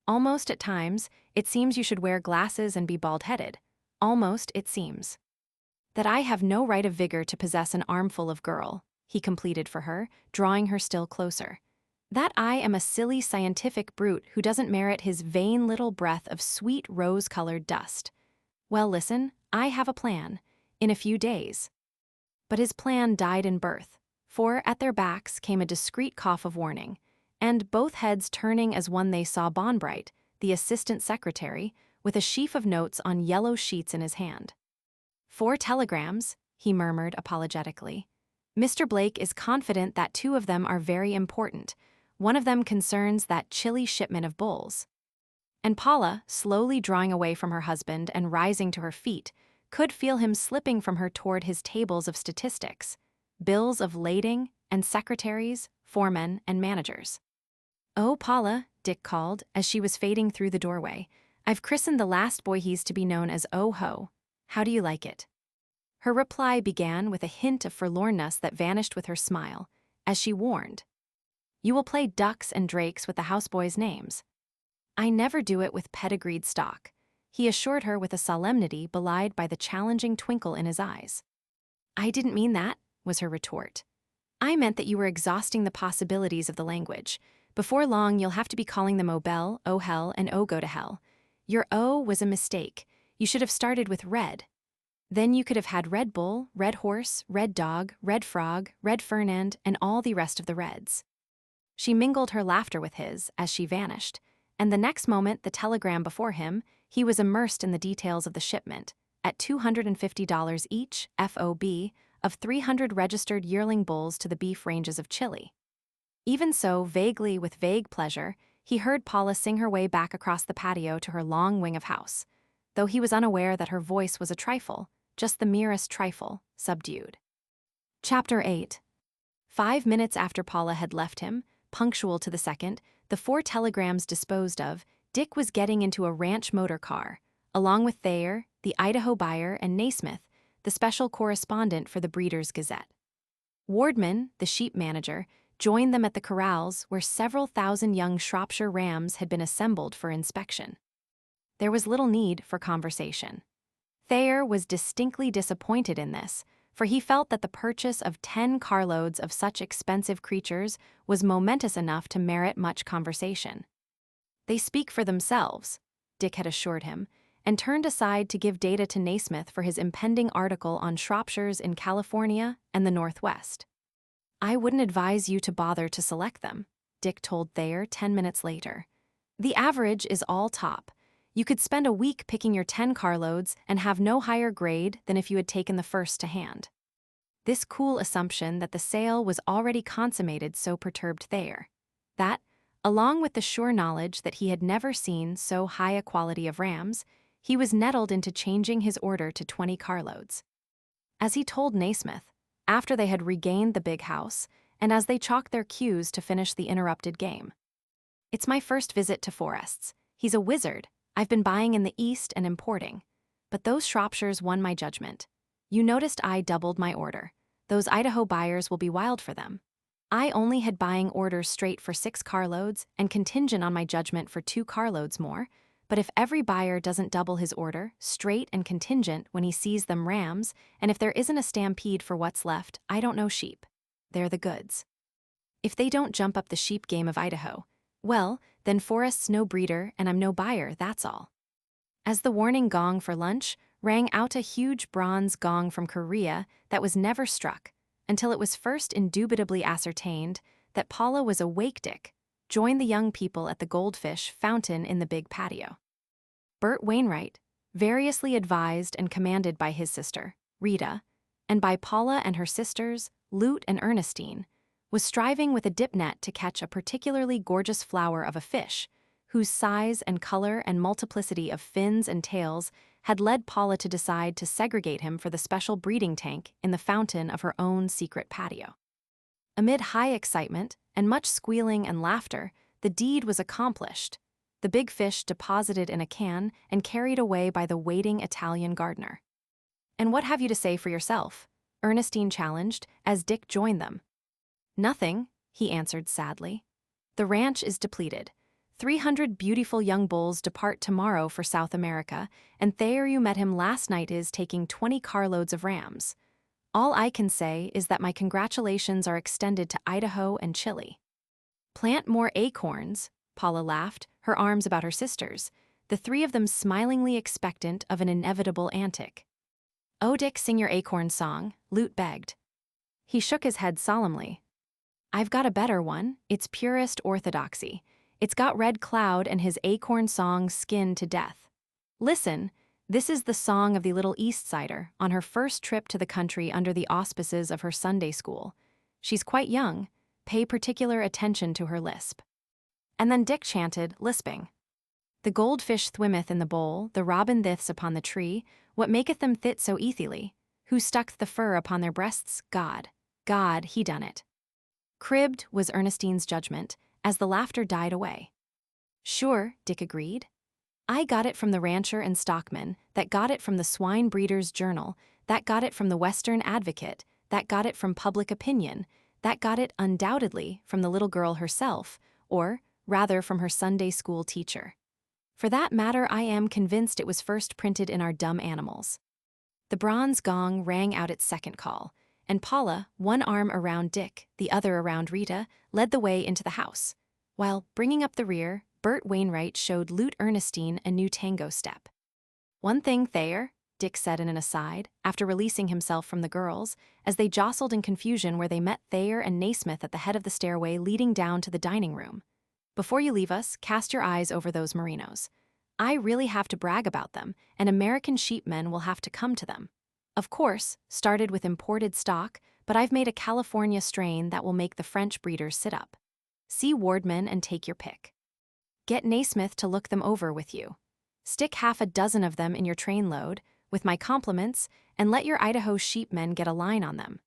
Almost at times, it seems you should wear glasses and be bald-headed. Almost, it seems that I have no right of vigor to possess an armful of girl," he completed for her, drawing her still closer. "That I am a silly scientific brute who doesn't merit his vain little breath of sweet rose-colored dust. Well, listen, I have a plan, in a few days." But his plan died in birth, for at their backs came a discreet cough of warning, and both heads turning as one they saw Bonbright, the assistant secretary, with a sheaf of notes on yellow sheets in his hand. 4 telegrams, he murmured apologetically. Mr. Blake is confident that 2 of them are very important. One of them concerns that chilly shipment of bulls. And Paula, slowly drawing away from her husband and rising to her feet, could feel him slipping from her toward his tables of statistics, bills of lading, and secretaries, foremen, and managers. "Oh, Paula," Dick called as she was fading through the doorway, "I've christened the last boy he's to be known as Oh-Ho. How do you like it?" Her reply began with a hint of forlornness that vanished with her smile, as she warned, "You will play ducks and drakes with the houseboys' names." "I never do it with pedigreed stock," he assured her with a solemnity belied by the challenging twinkle in his eyes. "I didn't mean that," was her retort. "I meant that you were exhausting the possibilities of the language. Before long, you'll have to be calling them Obel, Oh Hell, and Oh Go to Hell. Your O was a mistake. You should have started with red. Then you could have had Red Bull, Red Horse, Red Dog, Red Frog, Red Fernand, and all the rest of the reds." She mingled her laughter with his as she vanished, and the next moment the telegram before him, he was immersed in the details of the shipment, at $250 each, FOB, of 300 registered yearling bulls to the beef ranges of Chile. Even so, vaguely with vague pleasure, he heard Paula sing her way back across the patio to her long wing of house, though he was unaware that her voice was a trifle, just the merest trifle, subdued. Chapter 8. 5 minutes after Paula had left him, punctual to the second, the 4 telegrams disposed of, Dick was getting into a ranch motor car, along with Thayer, the Idaho buyer, and Naismith, the special correspondent for the Breeders' Gazette. Wardman, the sheep manager, joined them at the corrals where several thousand young Shropshire rams had been assembled for inspection. There was little need for conversation. Thayer was distinctly disappointed in this, for he felt that the purchase of 10 carloads of such expensive creatures was momentous enough to merit much conversation. "They speak for themselves," Dick had assured him, and turned aside to give data to Naismith for his impending article on Shropshires in California and the Northwest. "I wouldn't advise you to bother to select them," Dick told Thayer 10 minutes later. "The average is all top. You could spend a week picking your 10 carloads and have no higher grade than if you had taken the first to hand." This cool assumption that the sale was already consummated so perturbed Thayer that, along with the sure knowledge that he had never seen so high a quality of rams, he was nettled into changing his order to 20 carloads. As he told Naismith, after they had regained the big house, and as they chalked their cues to finish the interrupted game, "It's my first visit to Forrest's. He's a wizard. I've been buying in the East and importing. But those Shropshires won my judgment. You noticed I doubled my order. Those Idaho buyers will be wild for them. I only had buying orders straight for 6 carloads and contingent on my judgment for 2 carloads more, but if every buyer doesn't double his order, straight and contingent when he sees them rams, and if there isn't a stampede for what's left, I don't know sheep. They're the goods. If they don't jump up the sheep game of Idaho, well, then Forrest's no breeder and I'm no buyer, that's all." As the warning gong for lunch rang out a huge bronze gong from Korea that was never struck until it was first indubitably ascertained that Paula was awake. Dick joined the young people at the goldfish fountain in the big patio. Bert Wainwright, variously advised and commanded by his sister, Rita, and by Paula and her sisters, Lute and Ernestine, was striving with a dip net to catch a particularly gorgeous flower of a fish, whose size and color and multiplicity of fins and tails had led Paula to decide to segregate him for the special breeding tank in the fountain of her own secret patio. Amid high excitement and much squealing and laughter, the deed was accomplished, the big fish deposited in a can and carried away by the waiting Italian gardener. "And what have you to say for yourself?" Ernestine challenged as Dick joined them. "Nothing," he answered sadly. "The ranch is depleted. 300 beautiful young bulls depart tomorrow for South America, and Thayer, you met him last night, is taking 20 carloads of rams. All I can say is that my congratulations are extended to Idaho and Chile." "Plant more acorns," Paula laughed, her arms about her sisters, the 3 of them smilingly expectant of an inevitable antic. "Oh, Dick, sing your acorn song," Lute begged. He shook his head solemnly. "I've got a better one. It's purest orthodoxy. It's got Red Cloud and his acorn song skinned to death. Listen, This is the song of the little East Sider on her first trip to the country under the auspices of her Sunday school. She's quite young. Pay particular attention to her lisp. And then Dick chanted, lisping. The goldfish thwimmeth in the bowl, the robin thiths upon the tree, what maketh them thit so eathily? Who stuck the fur upon their breasts? God. God, he done it. Cribbed was Ernestine's judgment, as the laughter died away. Sure, Dick agreed. I got it from the rancher and stockman, that got it from the swine breeder's journal, that got it from the Western Advocate, that got it from public opinion, that got it undoubtedly from the little girl herself, or, rather, from her Sunday school teacher. For that matter, I am convinced it was first printed in our dumb animals. The bronze gong rang out its second call, and Paula, one arm around Dick, the other around Rita, led the way into the house, while, bringing up the rear, Bert Wainwright showed Lute Ernestine a new tango step. One thing, Thayer, Dick said in an aside, after releasing himself from the girls, as they jostled in confusion where they met Thayer and Naismith at the head of the stairway leading down to the dining room. Before you leave us, cast your eyes over those merinos. I really have to brag about them, and American sheepmen will have to come to them. Of course, started with imported stock, but I've made a California strain that will make the French breeders sit up. See Wardman and take your pick. Get Naismith to look them over with you. Stick half a dozen of them in your train load, with my compliments, and let your Idaho sheepmen get a line on them.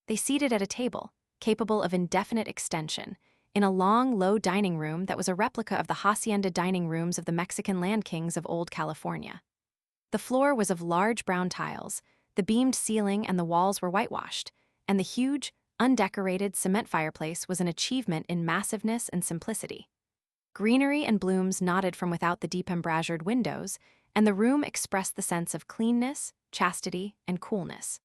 They seated at a table, capable of indefinite extension, in a long, low dining room that was a replica of the hacienda dining rooms of the Mexican land kings of old California. The floor was of large brown tiles, the beamed ceiling and the walls were whitewashed, and the huge, undecorated cement fireplace was an achievement in massiveness and simplicity. Greenery and blooms nodded from without the deep embrazured windows, and the room expressed the sense of cleanness, chastity, and coolness.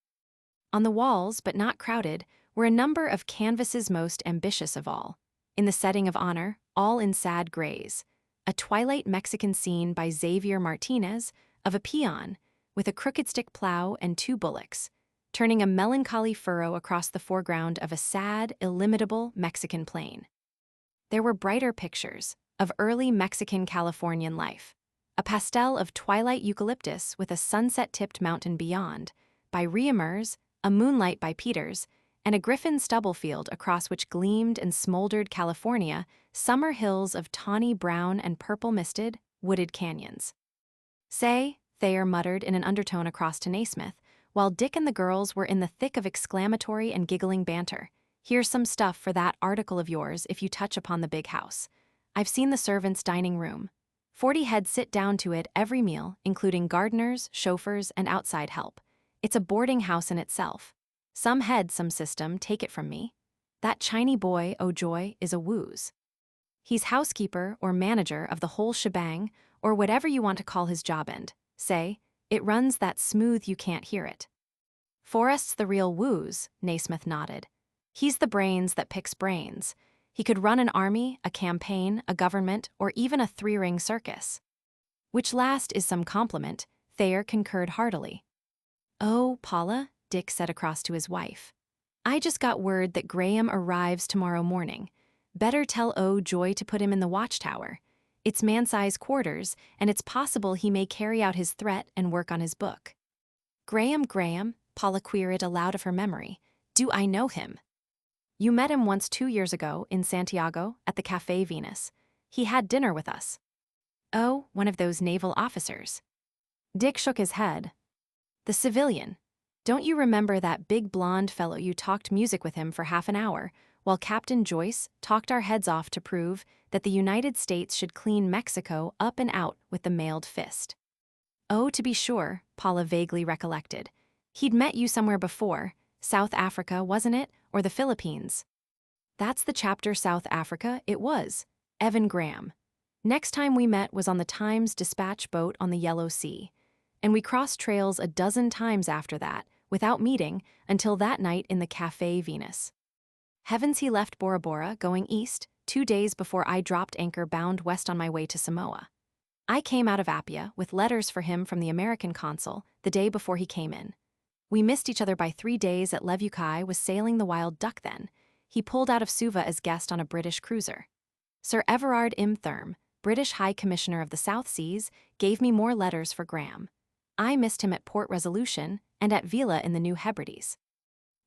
On the walls, but not crowded, were a number of canvases most ambitious of all, in the setting of honor, all in sad grays, a twilight Mexican scene by Xavier Martinez of a peon, with a crooked stick plow and two bullocks, turning a melancholy furrow across the foreground of a sad, illimitable Mexican plain. There were brighter pictures of early Mexican Californian life, a pastel of twilight eucalyptus with a sunset-tipped mountain beyond, by Reimers, a moonlight by Peters, and a Griffin stubble field across which gleamed and smoldered California, summer hills of tawny brown and purple-misted, wooded canyons. Say, Thayer muttered in an undertone across to Naismith, while Dick and the girls were in the thick of exclamatory and giggling banter. Here's some stuff for that article of yours if you touch upon the big house. I've seen the servants' dining room. 40 heads sit down to it every meal, including gardeners, chauffeurs, and outside help. It's a boarding house in itself. Some head, some system, take it from me. That Chinese boy, oh joy, is a wooz. He's housekeeper or manager of the whole shebang, or whatever you want to call his job end. Say, it runs that smooth you can't hear it. Forrest's the real wooz, Naismith nodded. He's the brains that picks brains. He could run an army, a campaign, a government, or even a three-ring circus. Which last is some compliment, Thayer concurred heartily. Oh, Paula, Dick said across to his wife. I just got word that Graham arrives tomorrow morning. Better tell O. Joy to put him in the watchtower. It's man-size quarters, and it's possible he may carry out his threat and work on his book. Graham, Paula queried aloud of her memory. Do I know him? You met him once 2 years ago in Santiago at the Café Venus. He had dinner with us. Oh, one of those naval officers. Dick shook his head. The civilian. Don't you remember that big blonde fellow you talked music with him for half an hour, while Captain Joyce talked our heads off to prove that the United States should clean Mexico up and out with the mailed fist? Oh, to be sure, Paula vaguely recollected. He'd met you somewhere before. South Africa, wasn't it? Or the Philippines? That's the chapter South Africa, it was. Evan Graham. Next time we met was on the Times Dispatch boat on the Yellow Sea. And we crossed trails a dozen times after that, without meeting, until that night in the Café Venus. Heavens, he left Bora Bora, going east, 2 days before I dropped anchor bound west on my way to Samoa. I came out of Apia with letters for him from the American consul the day before he came in. We missed each other by 3 days at Levukai was sailing the Wild Duck then. He pulled out of Suva as guest on a British cruiser. Sir Everard M. Thurm, British High Commissioner of the South Seas, gave me more letters for Graham. I missed him at Port Resolution and at Vila in the New Hebrides.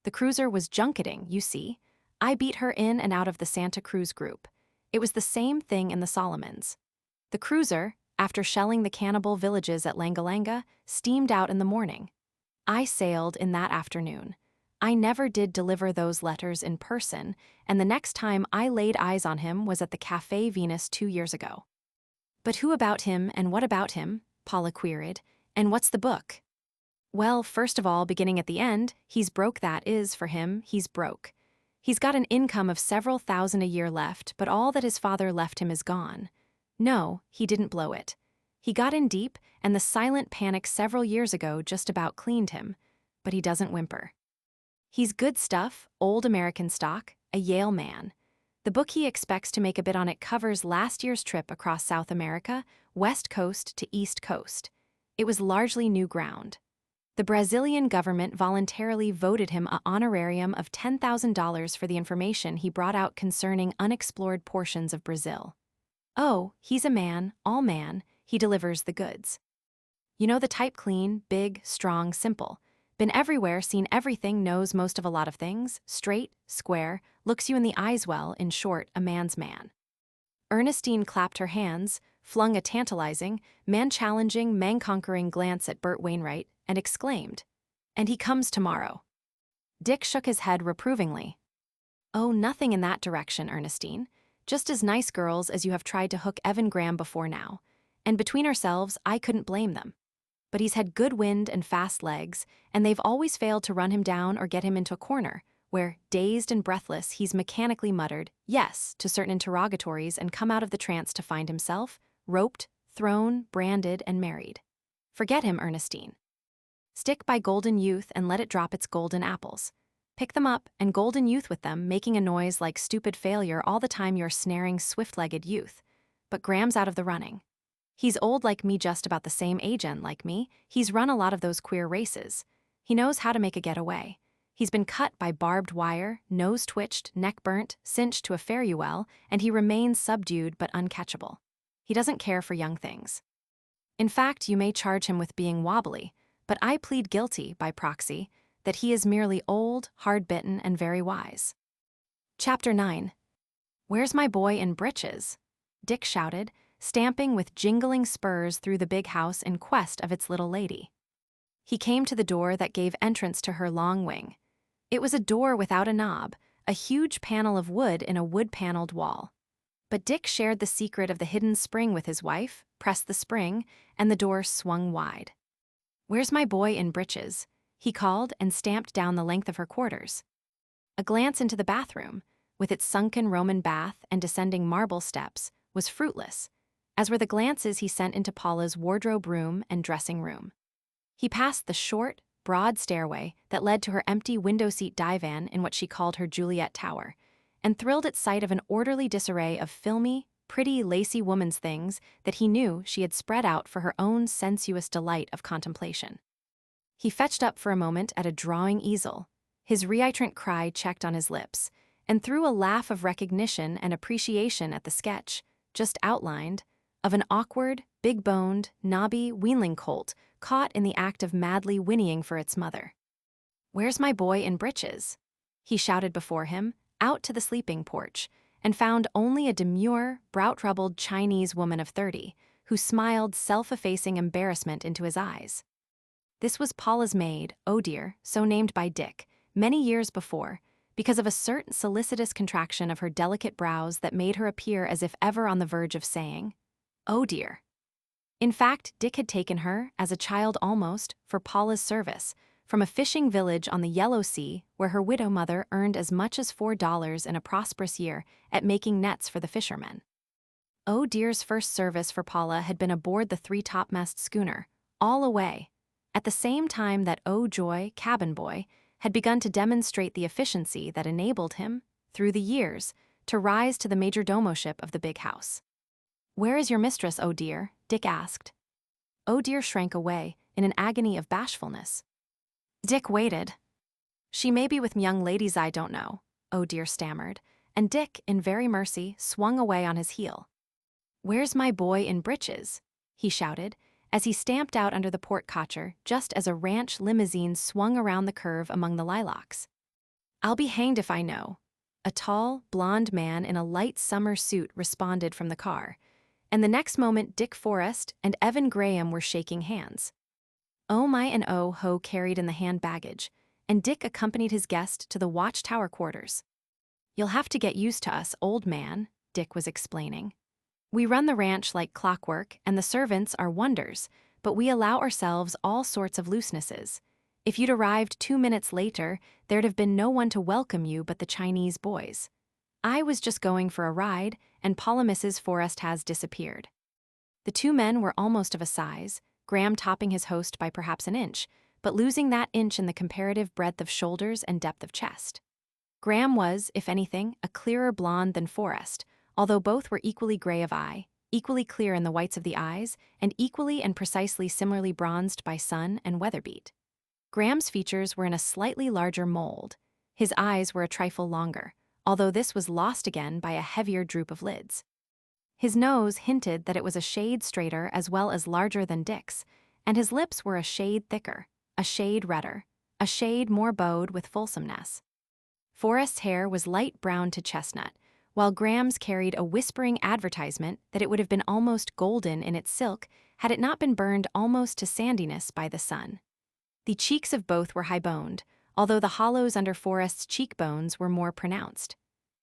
The cruiser was junketing, you see. I beat her in and out of the Santa Cruz group. It was the same thing in the Solomons. The cruiser, after shelling the cannibal villages at Langalanga, steamed out in the morning. I sailed in that afternoon. I never did deliver those letters in person, and the next time I laid eyes on him was at the Café Venus 2 years ago. But who about him and what about him? Paula queried. And what's the book? Well, first of all, beginning at the end, he's broke, that is, for him, he's broke. He's got an income of several thousand a year left, but all that his father left him is gone. No, he didn't blow it. He got in deep, and the silent panic several years ago just about cleaned him, but he doesn't whimper. He's good stuff, old American stock, a Yale man. The book he expects to make a bid on it covers last year's trip across South America, west coast to east coast. It was largely new ground. The Brazilian government voluntarily voted him an honorarium of $10,000 for the information he brought out concerning unexplored portions of Brazil. Oh, he's a man, all man, he delivers the goods. You know the type: clean, big, strong, simple. Been everywhere, seen everything, knows most of a lot of things, straight, square, looks you in the eyes well, in short, a man's man. Ernestine clapped her hands, flung a tantalizing, man-challenging, man-conquering glance at Bert Wainwright, and exclaimed, "And he comes tomorrow." Dick shook his head reprovingly. "Oh, nothing in that direction, Ernestine. Just as nice girls as you have tried to hook Evan Graham before now. And between ourselves, I couldn't blame them. But he's had good wind and fast legs, and they've always failed to run him down or get him into a corner, where, dazed and breathless, he's mechanically muttered yes to certain interrogatories and come out of the trance to find himself roped, thrown, branded, and married. Forget him, Ernestine. Stick by golden youth and let it drop its golden apples. Pick them up and golden youth with them, making a noise like stupid failure all the time you're snaring swift-legged youth. But Graham's out of the running. He's old like me, just about the same age and like me. He's run a lot of those queer races. He knows how to make a getaway. He's been cut by barbed wire, nose twitched, neck burnt, cinched to a fare-you-well, and he remains subdued but uncatchable. He doesn't care for young things. In fact, you may charge him with being wobbly, but I plead guilty, by proxy, that he is merely old, hard-bitten, and very wise. Chapter 9. Where's my boy in breeches? Dick shouted, stamping with jingling spurs through the big house in quest of its little lady. He came to the door that gave entrance to her long wing. It was a door without a knob, a huge panel of wood in a wood-paneled wall. But Dick shared the secret of the hidden spring with his wife, pressed the spring, and the door swung wide. "Where's my boy in breeches?" he called and stamped down the length of her quarters. A glance into the bathroom, with its sunken Roman bath and descending marble steps, was fruitless, as were the glances he sent into Paula's wardrobe room and dressing room. He passed the short, broad stairway that led to her empty window-seat divan in what she called her Juliet Tower, and thrilled at sight of an orderly disarray of filmy, pretty, lacy woman's things that he knew she had spread out for her own sensuous delight of contemplation. He fetched up for a moment at a drawing easel, his reitrant cry checked on his lips, and threw a laugh of recognition and appreciation at the sketch, just outlined, of an awkward, big-boned, knobby weanling colt caught in the act of madly whinnying for its mother. "Where's my boy in breeches?" he shouted before him, out to the sleeping porch, and found only a demure, brow-troubled Chinese woman of 30, who smiled self-effacing embarrassment into his eyes. This was Paula's maid, Oh Dear, so named by Dick, many years before, because of a certain solicitous contraction of her delicate brows that made her appear as if ever on the verge of saying, "Oh dear." In fact, Dick had taken her, as a child almost, for Paula's service, from a fishing village on the Yellow Sea where her widow mother earned as much as $4 in a prosperous year at making nets for the fishermen. Oh Dear's first service for Paula had been aboard the three-topmast schooner, All Away, at the same time that Oh Joy, cabin boy, had begun to demonstrate the efficiency that enabled him, through the years, to rise to the majordomoship of the big house. "Where is your mistress, Oh Dear?" Dick asked. Oh Dear shrank away, in an agony of bashfulness. Dick waited. "She may be with young ladies I don't know," Oh Dear stammered, and Dick, in very mercy, swung away on his heel. "Where's my boy in breeches?" he shouted, as he stamped out under the portcotcher just as a ranch limousine swung around the curve among the lilacs. "I'll be hanged if I know," a tall, blond man in a light summer suit responded from the car, and the next moment Dick Forrest and Evan Graham were shaking hands. Oh my and oh ho carried in the hand baggage, and Dick accompanied his guest to the watchtower quarters. "You'll have to get used to us, old man," Dick was explaining. "We run the ranch like clockwork, and the servants are wonders, but we allow ourselves all sorts of loosenesses. If you'd arrived 2 minutes later, there'd have been no one to welcome you but the Chinese boys. I was just going for a ride, and Paula Mrs. Forrest has disappeared." The two men were almost of a size, Graham topping his host by perhaps an inch, but losing that inch in the comparative breadth of shoulders and depth of chest. Graham was, if anything, a clearer blonde than Forrest, although both were equally gray of eye, equally clear in the whites of the eyes, and equally and precisely similarly bronzed by sun and weather-beat. Graham's features were in a slightly larger mold. His eyes were a trifle longer, although this was lost again by a heavier droop of lids. His nose hinted that it was a shade straighter as well as larger than Dick's, and his lips were a shade thicker, a shade redder, a shade more bowed with fulsomeness. Forrest's hair was light brown to chestnut, while Graham's carried a whispering advertisement that it would have been almost golden in its silk had it not been burned almost to sandiness by the sun. The cheeks of both were high-boned, although the hollows under Forrest's cheekbones were more pronounced.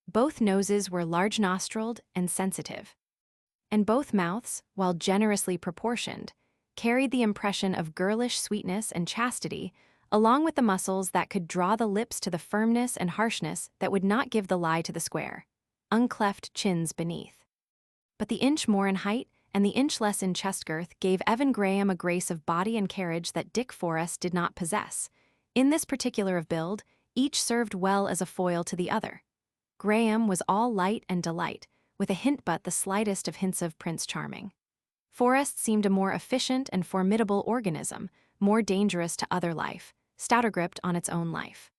Both noses were large-nostriled and sensitive. And both mouths, while generously proportioned, carried the impression of girlish sweetness and chastity, along with the muscles that could draw the lips to the firmness and harshness that would not give the lie to the square, uncleft chins beneath. But the inch more in height and the inch less in chest girth gave Evan Graham a grace of body and carriage that Dick Forrest did not possess. In this particular of build, each served well as a foil to the other. Graham was all light and delight, with a hint but the slightest of hints of Prince Charming. Forrest seemed a more efficient and formidable organism, more dangerous to other life, stouter gripped on its own life.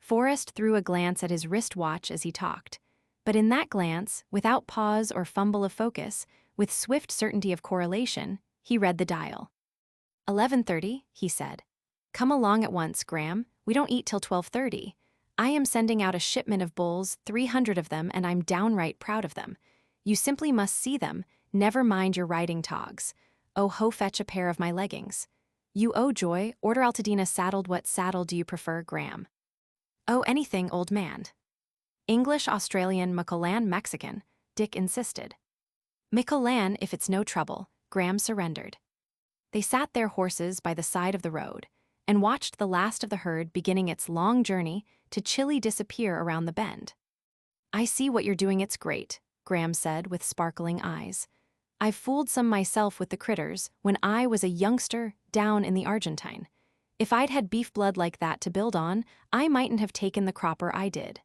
Forrest threw a glance at his wrist watch as he talked, but in that glance, without pause or fumble of focus, with swift certainty of correlation, he read the dial. 11:30, he said. "Come along at once, Graham. We don't eat till 12:30. I am sending out a shipment of bulls, 300 of them, and I'm downright proud of them. You simply must see them, never mind your riding togs. Oh, ho, fetch a pair of my leggings. You, oh joy, order Altadena saddled. What saddle do you prefer, Graham?" "Oh, anything, old man." "English, Australian, Michoacan, Mexican," Dick insisted. "Michoacan, if it's no trouble," Graham surrendered. They sat their horses by the side of the road and watched the last of the herd beginning its long journey to chilly disappear around the bend. "I see what you're doing, it's great," Graham said with sparkling eyes. "I've fooled some myself with the critters when I was a youngster down in the Argentine. If I'd had beef blood like that to build on, I mightn't have taken the cropper I did."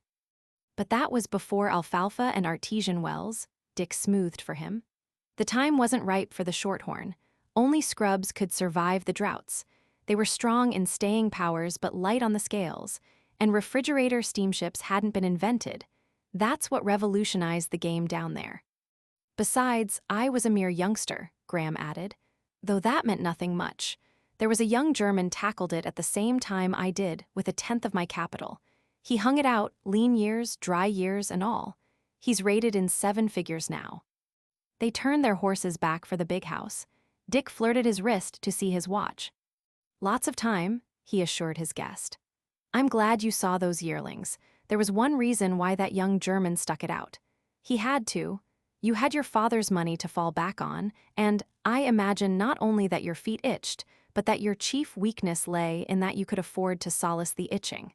"But that was before alfalfa and artesian wells," Dick smoothed for him. "The time wasn't ripe for the shorthorn. Only scrubs could survive the droughts. They were strong in staying powers but light on the scales, and refrigerator steamships hadn't been invented. That's what revolutionized the game down there. Besides, I was a mere youngster," Graham added, "though that meant nothing much. There was a young German tackled it at the same time I did with 1/10 of my capital. He hung it out, lean years, dry years, and all. He's rated in 7 figures now." They turned their horses back for the big house. Dick flirted his wrist to see his watch. "Lots of time," he assured his guest. "I'm glad you saw those yearlings. There was one reason why that young German stuck it out. He had to. You had your father's money to fall back on, and I imagine not only that your feet itched, but that your chief weakness lay in that you could afford to solace the itching."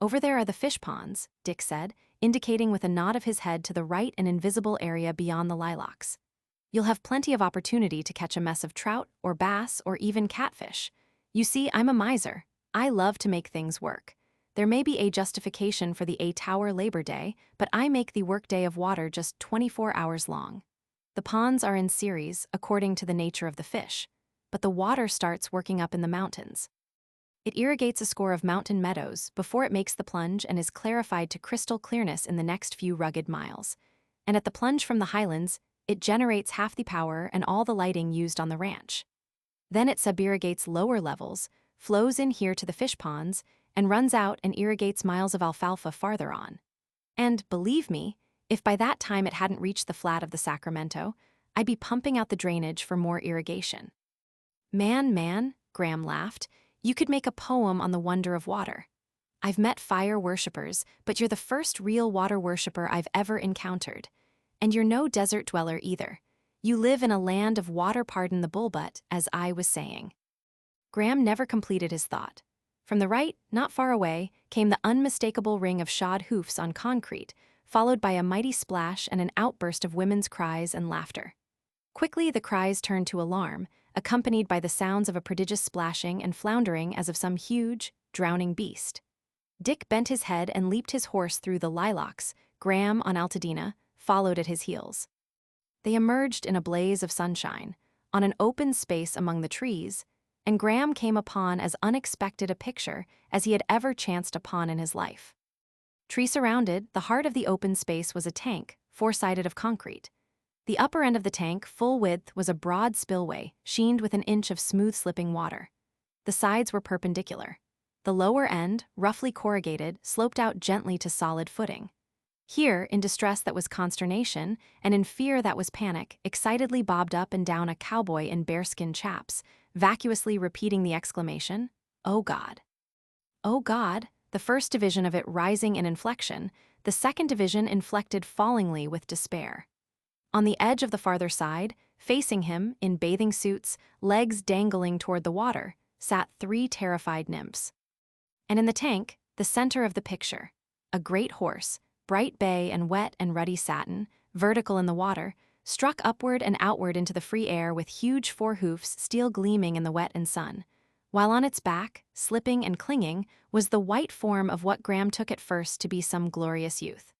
"Over there are the fish ponds," Dick said, indicating with a nod of his head to the right an invisible area beyond the lilacs. "You'll have plenty of opportunity to catch a mess of trout or bass or even catfish. You see, I'm a miser. I love to make things work. There may be a justification for the 8-hour Labor Day, but I make the workday of water just 24 hours long. The ponds are in series according to the nature of the fish, but the water starts working up in the mountains. It irrigates a score of mountain meadows before it makes the plunge and is clarified to crystal clearness in the next few rugged miles. And at the plunge from the highlands, it generates half the power and all the lighting used on the ranch. Then it subirrigates lower levels, flows in here to the fish ponds, and runs out and irrigates miles of alfalfa farther on. And, believe me, if by that time it hadn't reached the flat of the Sacramento, I'd be pumping out the drainage for more irrigation. Man, Graham laughed, you could make a poem on the wonder of water. I've met fire worshippers, but you're the first real water worshipper I've ever encountered. And you're no desert dweller either. You live in a land of water, pardon the bullbutt, as I was saying. Graham never completed his thought. From the right, not far away, came the unmistakable ring of shod hoofs on concrete, followed by a mighty splash and an outburst of women's cries and laughter. Quickly the cries turned to alarm, accompanied by the sounds of a prodigious splashing and floundering as of some huge, drowning beast. Dick bent his head and leaped his horse through the lilacs. Graham, on Altadena, followed at his heels. They emerged in a blaze of sunshine, on an open space among the trees, and Graham came upon as unexpected a picture as he had ever chanced upon in his life. Tree-surrounded, the heart of the open space was a tank, four-sided of concrete. The upper end of the tank, full width, was a broad spillway, sheened with an inch of smooth-slipping water. The sides were perpendicular. The lower end, roughly corrugated, sloped out gently to solid footing. Here, in distress that was consternation, and in fear that was panic, excitedly bobbed up and down a cowboy in bearskin chaps, vacuously repeating the exclamation, "Oh God." "Oh God," the first division of it rising in inflection, the second division inflected fallingly with despair. On the edge of the farther side, facing him, in bathing suits, legs dangling toward the water, sat 3 terrified nymphs. And in the tank, the center of the picture, a great horse, bright bay and wet and ruddy satin, vertical in the water, struck upward and outward into the free air with huge forehoofs steel gleaming in the wet and sun, while on its back, slipping and clinging, was the white form of what Graham took at first to be some glorious youth.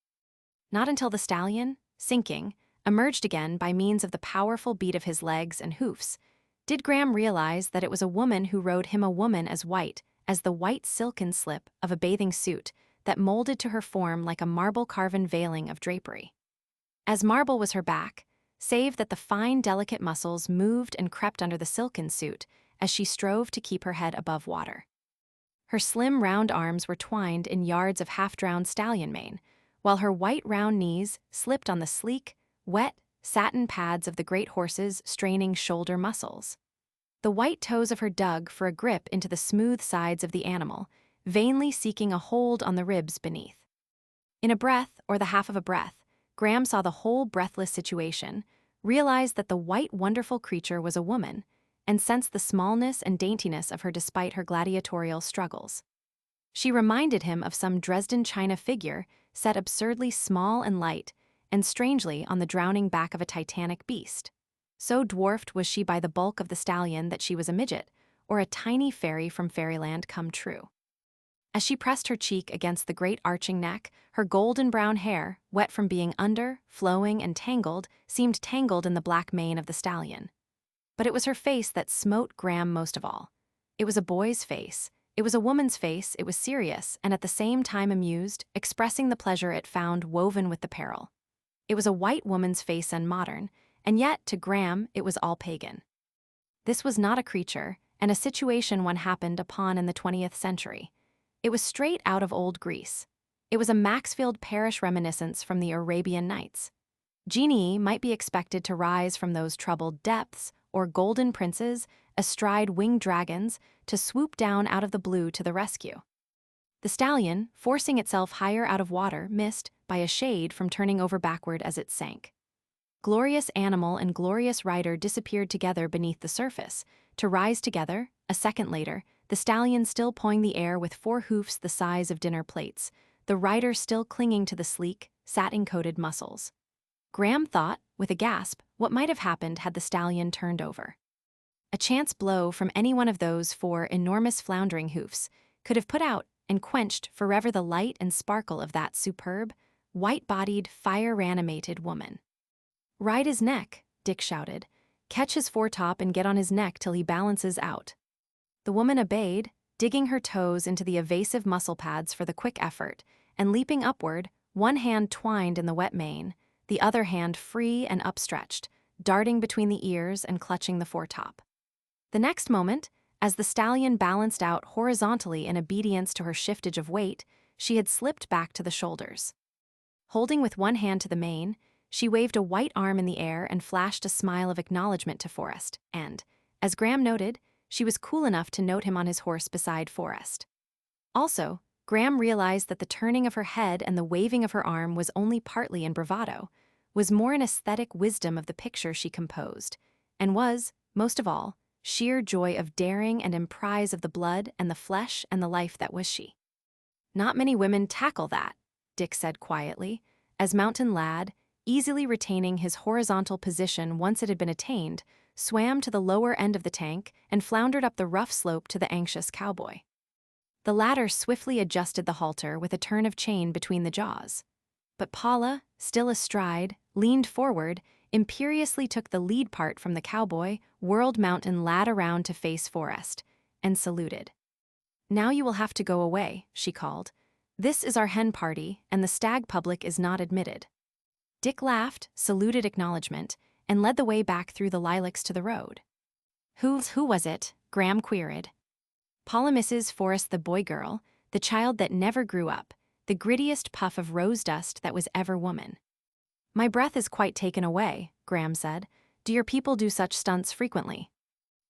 Not until the stallion, sinking, emerged again by means of the powerful beat of his legs and hoofs, did Graham realize that it was a woman who rode him, a woman as white as the white silken slip of a bathing suit that molded to her form like a marble-carven veiling of drapery. As marble was her back, save that the fine, delicate muscles moved and crept under the silken suit as she strove to keep her head above water. Her slim, round arms were twined in yards of half-drowned stallion mane, while her white, round knees slipped on the sleek, wet, satin pads of the great horse's straining shoulder muscles. The white toes of her dug for a grip into the smooth sides of the animal, vainly seeking a hold on the ribs beneath. In a breath, or the half of a breath, Graham saw the whole breathless situation, realized that the white, wonderful creature was a woman, and sensed the smallness and daintiness of her despite her gladiatorial struggles. She reminded him of some Dresden china figure set absurdly small and light, and strangely on the drowning back of a titanic beast. So dwarfed was she by the bulk of the stallion that she was a midget, or a tiny fairy from fairyland come true. As she pressed her cheek against the great arching neck, her golden brown hair, wet from being under, flowing and tangled, seemed tangled in the black mane of the stallion. But it was her face that smote Graham most of all. It was a boy's face. It was a woman's face. It was serious, and at the same time amused, expressing the pleasure it found woven with the peril. It was a white woman's face and modern, and yet, to Graham, it was all pagan. This was not a creature, and a situation one happened upon in the 20th century. It was straight out of old Greece. It was a Maxfield Parrish reminiscence from the Arabian Nights. Genii might be expected to rise from those troubled depths, or golden princes, astride winged dragons, to swoop down out of the blue to the rescue. The stallion, forcing itself higher out of water, missed, by a shade, from turning over backward as it sank. Glorious animal and glorious rider disappeared together beneath the surface, to rise together, a second later, the stallion still pawing the air with 4 hoofs the size of dinner plates, the rider still clinging to the sleek, satin-coated muscles. Graham thought, with a gasp, what might have happened had the stallion turned over. A chance blow from any one of those 4 enormous floundering hoofs could have put out and quenched forever the light and sparkle of that superb, white-bodied, fire-animated woman. "Ride his neck," Dick shouted. "Catch his foretop and get on his neck till he balances out." The woman obeyed, digging her toes into the evasive muscle pads for the quick effort, and leaping upward, one hand twined in the wet mane, the other hand free and upstretched, darting between the ears and clutching the foretop. The next moment, as the stallion balanced out horizontally in obedience to her shiftage of weight, she had slipped back to the shoulders. Holding with one hand to the mane, she waved a white arm in the air and flashed a smile of acknowledgement to Forrest, and, as Graham noted, she was cool enough to note him on his horse beside Forrest. Also, Graham realized that the turning of her head and the waving of her arm was only partly in bravado, was more an aesthetic wisdom of the picture she composed, and was, most of all, sheer joy of daring and emprise of the blood and the flesh and the life that was she. Not many women tackle that, Dick said quietly, as Mountain Lad, easily retaining his horizontal position once it had been attained, swam to the lower end of the tank and floundered up the rough slope to the anxious cowboy. The latter swiftly adjusted the halter with a turn of chain between the jaws. But Paula, still astride, leaned forward, imperiously took the lead part from the cowboy, whirled Mountain Lad around to face Forrest, and saluted. "Now you will have to go away," she called. "This is our hen party, and the stag public is not admitted." Dick laughed, saluted acknowledgement, and led the way back through the lilacs to the road. Who was it?" Graham queried. "Paula misses Forrest, the boy-girl, the child that never grew up, the grittiest puff of rose dust that was ever woman." "My breath is quite taken away," Graham said. "Do your people do such stunts frequently?"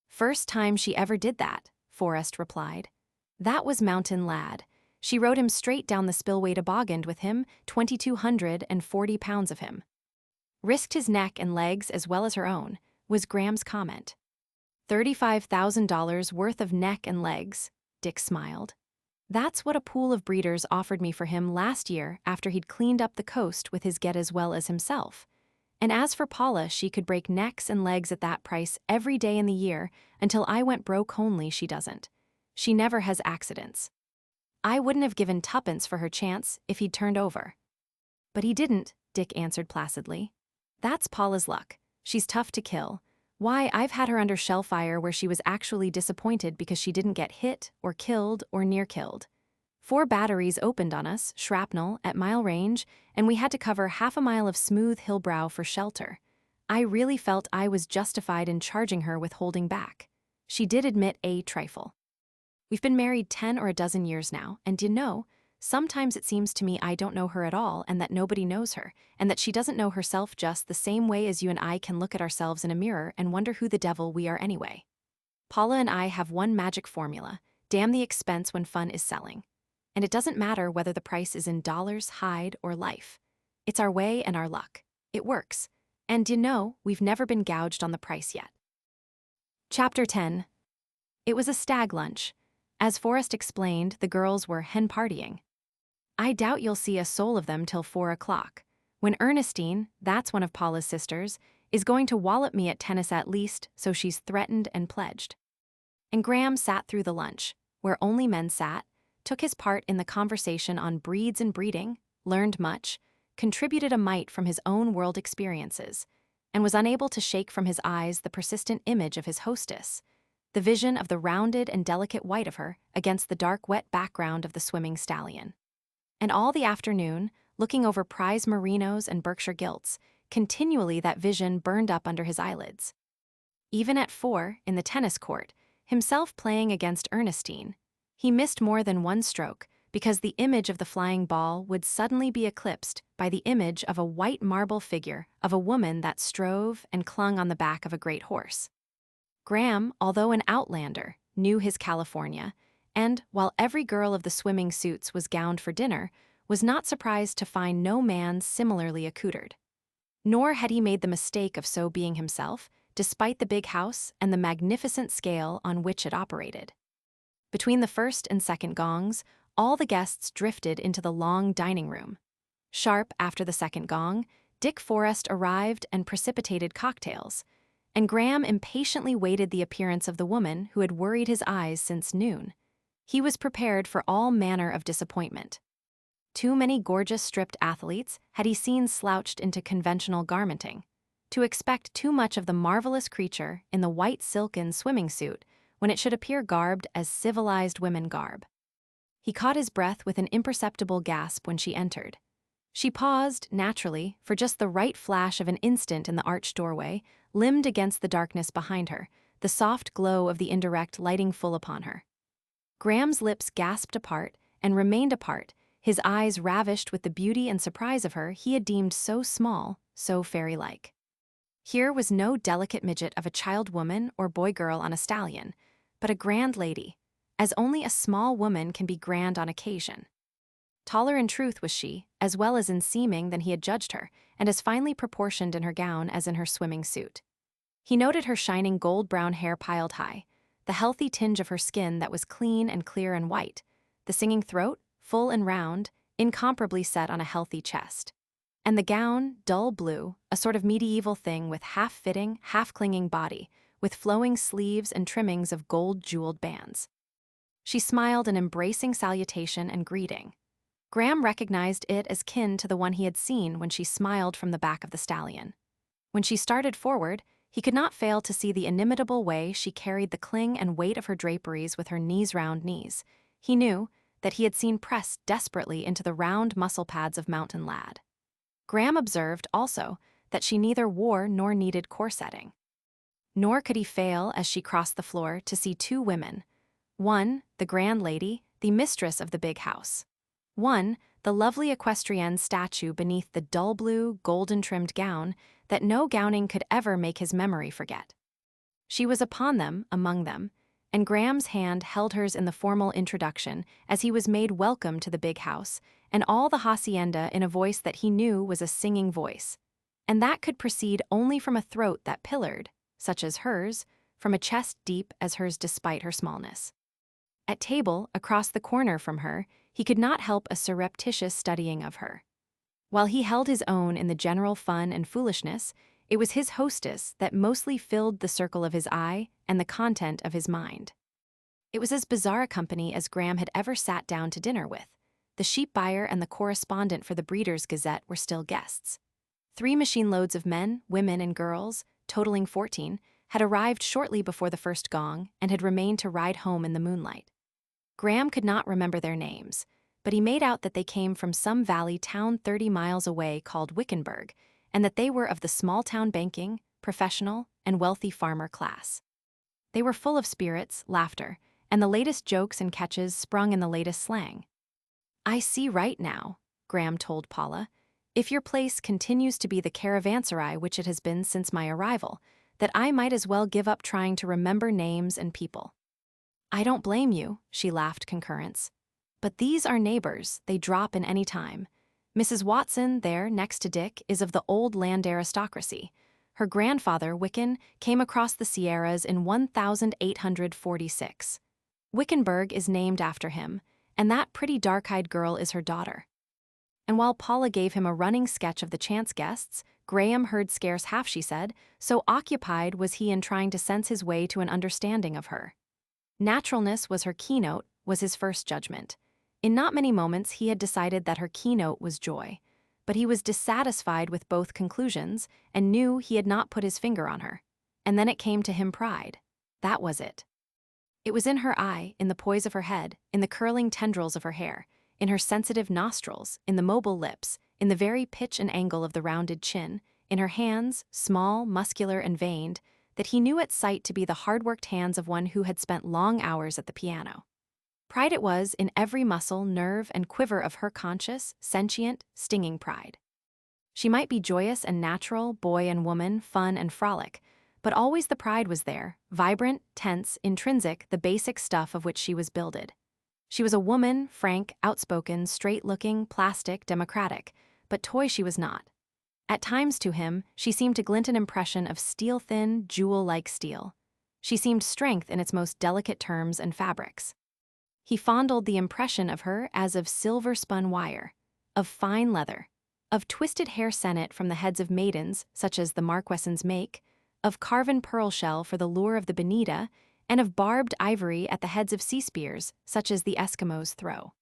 "First time she ever did that," Forrest replied. "That was Mountain Lad. She rode him straight down the spillway tobogganed with him, 2,240 pounds of him. Risked his neck and legs as well as her own," was Graham's comment. $35,000 worth of neck and legs, Dick smiled. "That's what a pool of breeders offered me for him last year after he'd cleaned up the coast with his get as well as himself. And as for Paula, she could break necks and legs at that price every day in the year until I went broke only she doesn't. She never has accidents. I wouldn't have given tuppence for her chance if he'd turned over." "But he didn't," Dick answered placidly. "That's Paula's luck. She's tough to kill. Why, I've had her under shell fire where she was actually disappointed because she didn't get hit or killed or near killed. 4 batteries opened on us, shrapnel, at mile range, and we had to cover half a mile of smooth hillbrow for shelter. I really felt I was justified in charging her with holding back. She did admit a trifle. We've been married 10 or a dozen years now, and you know, sometimes it seems to me I don't know her at all and that nobody knows her, and that she doesn't know herself just the same way as you and I can look at ourselves in a mirror and wonder who the devil we are anyway. Paula and I have one magic formula: damn the expense when fun is selling. And it doesn't matter whether the price is in dollars, hide, or life. It's our way and our luck. It works. And you know, we've never been gouged on the price yet." Chapter 10. It was a stag lunch. As Forrest explained, the girls were hen partying. "I doubt you'll see a soul of them till 4 o'clock, when Ernestine, that's one of Paula's sisters, is going to wallop me at tennis at least, so she's threatened and pledged." And Graham sat through the lunch, where only men sat, took his part in the conversation on breeds and breeding, learned much, contributed a mite from his own world experiences, and was unable to shake from his eyes the persistent image of his hostess, the vision of the rounded and delicate white of her against the dark wet background of the swimming stallion. And all the afternoon, looking over prize merinos and Berkshire gilts, continually that vision burned up under his eyelids. Even at 4, in the tennis court, himself playing against Ernestine, he missed more than one stroke because the image of the flying ball would suddenly be eclipsed by the image of a white marble figure of a woman that strove and clung on the back of a great horse. Graham, although an outlander, knew his California, and, while every girl of the swimming suits was gowned for dinner, was not surprised to find no man similarly accoutred. Nor had he made the mistake of so being himself, despite the big house and the magnificent scale on which it operated. Between the first and second gongs, all the guests drifted into the long dining room. Sharp after the second gong, Dick Forrest arrived and precipitated cocktails, and Graham impatiently waited the appearance of the woman who had worried his eyes since noon. He was prepared for all manner of disappointment. Too many gorgeous stripped athletes had he seen slouched into conventional garmenting. To expect too much of the marvelous creature in the white silken swimming suit when it should appear garbed as civilized women garb. He caught his breath with an imperceptible gasp when she entered. She paused, naturally, for just the right flash of an instant in the arched doorway, limned against the darkness behind her, the soft glow of the indirect lighting full upon her. Graham's lips gasped apart and remained apart, his eyes ravished with the beauty and surprise of her he had deemed so small, so fairy-like. Here was no delicate midget of a child woman or boy-girl on a stallion, but a grand lady, as only a small woman can be grand on occasion. Taller in truth was she, as well as in seeming than he had judged her, and as finely proportioned in her gown as in her swimming suit. He noted her shining gold-brown hair piled high, the healthy tinge of her skin that was clean and clear and white, the singing throat, full and round, incomparably set on a healthy chest. And the gown, dull blue, a sort of medieval thing with half-fitting, half-clinging body, with flowing sleeves and trimmings of gold-jeweled bands. She smiled an embracing salutation and greeting. Graham recognized it as kin to the one he had seen when she smiled from the back of the stallion. When she started forward, he could not fail to see the inimitable way she carried the cling and weight of her draperies with her knees-round knees. He knew that he had seen pressed desperately into the round muscle pads of mountain lad. Graham observed, also, that she neither wore nor needed corseting. Nor could he fail, as she crossed the floor, to see two women. One, the grand lady, the mistress of the big house. One, the lovely equestrienne statue beneath the dull blue, golden-trimmed gown that no gowning could ever make his memory forget. She was upon them, among them, and Graham's hand held hers in the formal introduction as he was made welcome to the big house, and all the hacienda in a voice that he knew was a singing voice, and that could proceed only from a throat that pillared, such as hers, from a chest deep as hers despite her smallness. At table, across the corner from her, he could not help a surreptitious studying of her. While he held his own in the general fun and foolishness, it was his hostess that mostly filled the circle of his eye and the content of his mind. It was as bizarre a company as Graham had ever sat down to dinner with. The sheep buyer and the correspondent for the Breeders' Gazette were still guests. 3 machine loads of men, women, and girls, totaling 14, had arrived shortly before the first gong and had remained to ride home in the moonlight. Graham could not remember their names, but he made out that they came from some valley town 30 miles away called Wickenburg, and that they were of the small-town banking, professional, and wealthy farmer class. They were full of spirits, laughter, and the latest jokes and catches sprung in the latest slang. "I see right now," Graham told Paula, "if your place continues to be the caravanserai which it has been since my arrival, that I might as well give up trying to remember names and people." "I don't blame you," she laughed concurrence. "But these are neighbors, they drop in any time. Mrs. Watson, there, next to Dick, is of the old land aristocracy. Her grandfather, Wicken, came across the Sierras in 1846. Wickenburg is named after him, and that pretty dark-eyed girl is her daughter." And while Paula gave him a running sketch of the chance guests, Graham heard scarce half she said, so occupied was he in trying to sense his way to an understanding of her. Naturalness was her keynote, was his first judgment. In not many moments he had decided that her keynote was joy, but he was dissatisfied with both conclusions and knew he had not put his finger on her. And then it came to him pride. That was it. It was in her eye, in the poise of her head, in the curling tendrils of her hair, in her sensitive nostrils, in the mobile lips, in the very pitch and angle of the rounded chin, in her hands, small, muscular, and veined, that he knew at sight to be the hard-worked hands of one who had spent long hours at the piano. Pride it was in every muscle, nerve, and quiver of her conscious, sentient, stinging pride. She might be joyous and natural, boy and woman, fun and frolic, but always the pride was there, vibrant, tense, intrinsic, the basic stuff of which she was builded. She was a woman, frank, outspoken, straight-looking, plastic, democratic, but toy she was not. At times to him, she seemed to glint an impression of steel-thin, jewel-like steel. She seemed strength in its most delicate terms and fabrics. He fondled the impression of her as of silver-spun wire, of fine leather, of twisted hair senet from the heads of maidens, such as the Marquesans make, of carven pearl shell for the lure of the bonita, and of barbed ivory at the heads of sea spears, such as the Eskimos throw.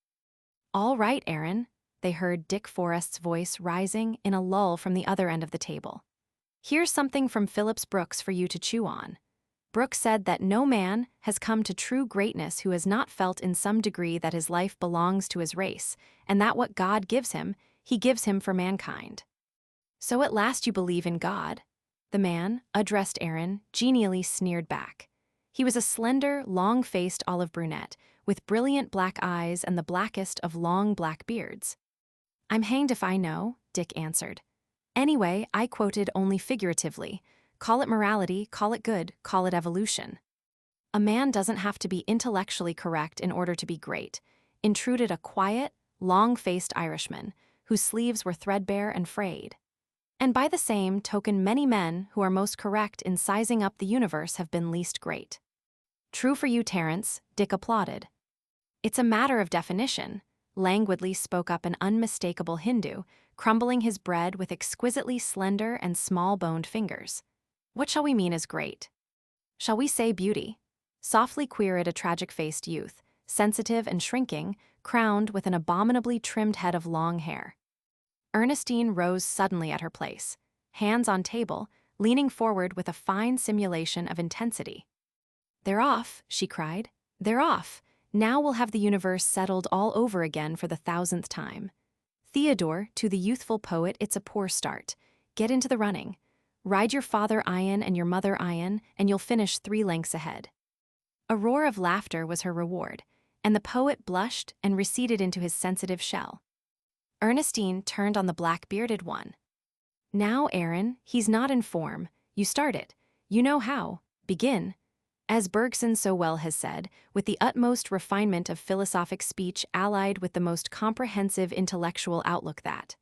"All right, Aaron," they heard Dick Forrest's voice rising in a lull from the other end of the table. "Here's something from Phillips Brooks for you to chew on. Brooks said that no man has come to true greatness who has not felt in some degree that his life belongs to his race, and that what God gives him, he gives him for mankind." "So at last you believe in God?" The man, addressed Aaron, genially sneered back. He was a slender, long-faced olive brunette, with brilliant black eyes and the blackest of long black beards. "I'm hanged if I know," Dick answered. "Anyway, I quoted only figuratively. Call it morality, call it good, call it evolution. A man doesn't have to be intellectually correct in order to be great," intruded a quiet, long-faced Irishman, whose sleeves were threadbare and frayed. "And by the same token, many men who are most correct in sizing up the universe have been least great." "True for you, Terence," Dick applauded. "It's a matter of definition," languidly spoke up an unmistakable Hindu, crumbling his bread with exquisitely slender and small-boned fingers. "What shall we mean as great? Shall we say beauty?" Softly queried a tragic-faced youth, sensitive and shrinking, crowned with an abominably trimmed head of long hair. Ernestine rose suddenly at her place, hands on table, leaning forward with a fine simulation of intensity. "They're off," she cried. "They're off. Now we'll have the universe settled all over again for the 1000th time. Theodore, to the youthful poet, it's a poor start. Get into the running. Ride your father Ion and your mother Ion, and you'll finish 3 lengths ahead." A roar of laughter was her reward, and the poet blushed and receded into his sensitive shell. Ernestine turned on the black-bearded one. "Now, Aaron, he's not in form. You start it. You know how. Begin." As Bergson so well has said, with the utmost refinement of philosophic speech allied with the most comprehensive intellectual outlook that.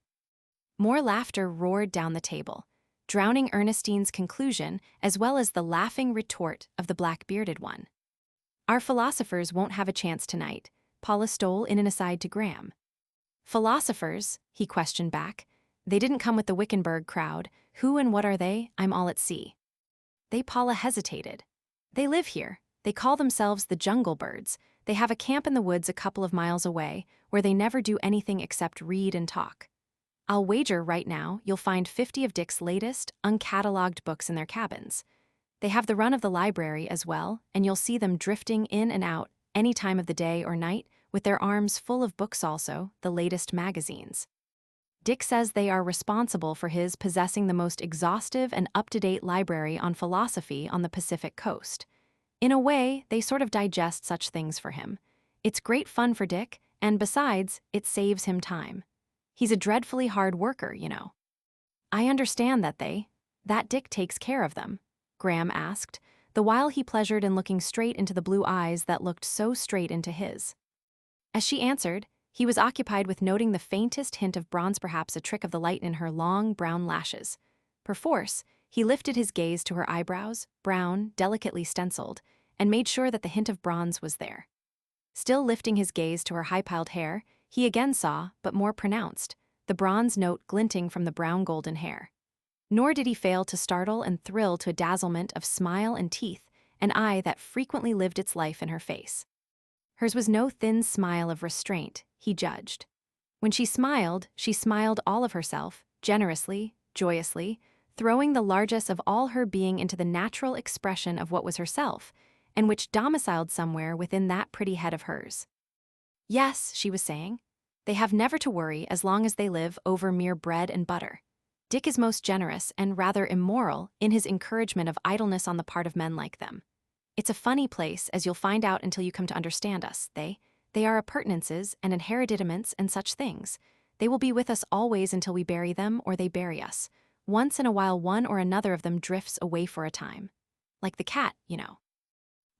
More laughter roared down the table, drowning Ernestine's conclusion as well as the laughing retort of the black-bearded one. "Our philosophers won't have a chance tonight," Paula stole in an aside to Graham. "Philosophers?" he questioned back. "They didn't come with the Wickenburg crowd. Who and what are they? I'm all at sea." Paula hesitated. "They live here. They call themselves the Jungle Birds. They have a camp in the woods a couple of miles away, where they never do anything except read and talk. I'll wager right now you'll find 50 of Dick's latest, uncatalogued books in their cabins. They have the run of the library as well, and you'll see them drifting in and out any time of the day or night, with their arms full of books also, the latest magazines. Dick says they are responsible for his possessing the most exhaustive and up-to-date library on philosophy on the Pacific coast. In a way, they sort of digest such things for him. It's great fun for Dick, and besides, it saves him time. He's a dreadfully hard worker, you know." "I understand that Dick takes care of them," Graham asked, the while he pleasured in looking straight into the blue eyes that looked so straight into his. As she answered, he was occupied with noting the faintest hint of bronze, perhaps a trick of the light in her long, brown lashes. Perforce, he lifted his gaze to her eyebrows, brown, delicately stenciled, and made sure that the hint of bronze was there. Still lifting his gaze to her high-piled hair, he again saw, but more pronounced, the bronze note glinting from the brown-golden hair. Nor did he fail to startle and thrill to a dazzlement of smile and teeth, an eye that frequently lived its life in her face. Hers was no thin smile of restraint, he judged. When she smiled all of herself, generously, joyously, throwing the largesse of all her being into the natural expression of what was herself, and which domiciled somewhere within that pretty head of hers. "Yes," she was saying, "they have never to worry as long as they live over mere bread and butter. Dick is most generous and rather immoral in his encouragement of idleness on the part of men like them. It's a funny place, as you'll find out until you come to understand us. They are appurtenances and inheritments and such things. They will be with us always until we bury them or they bury us. Once in a while one or another of them drifts away for a time. Like the cat, you know.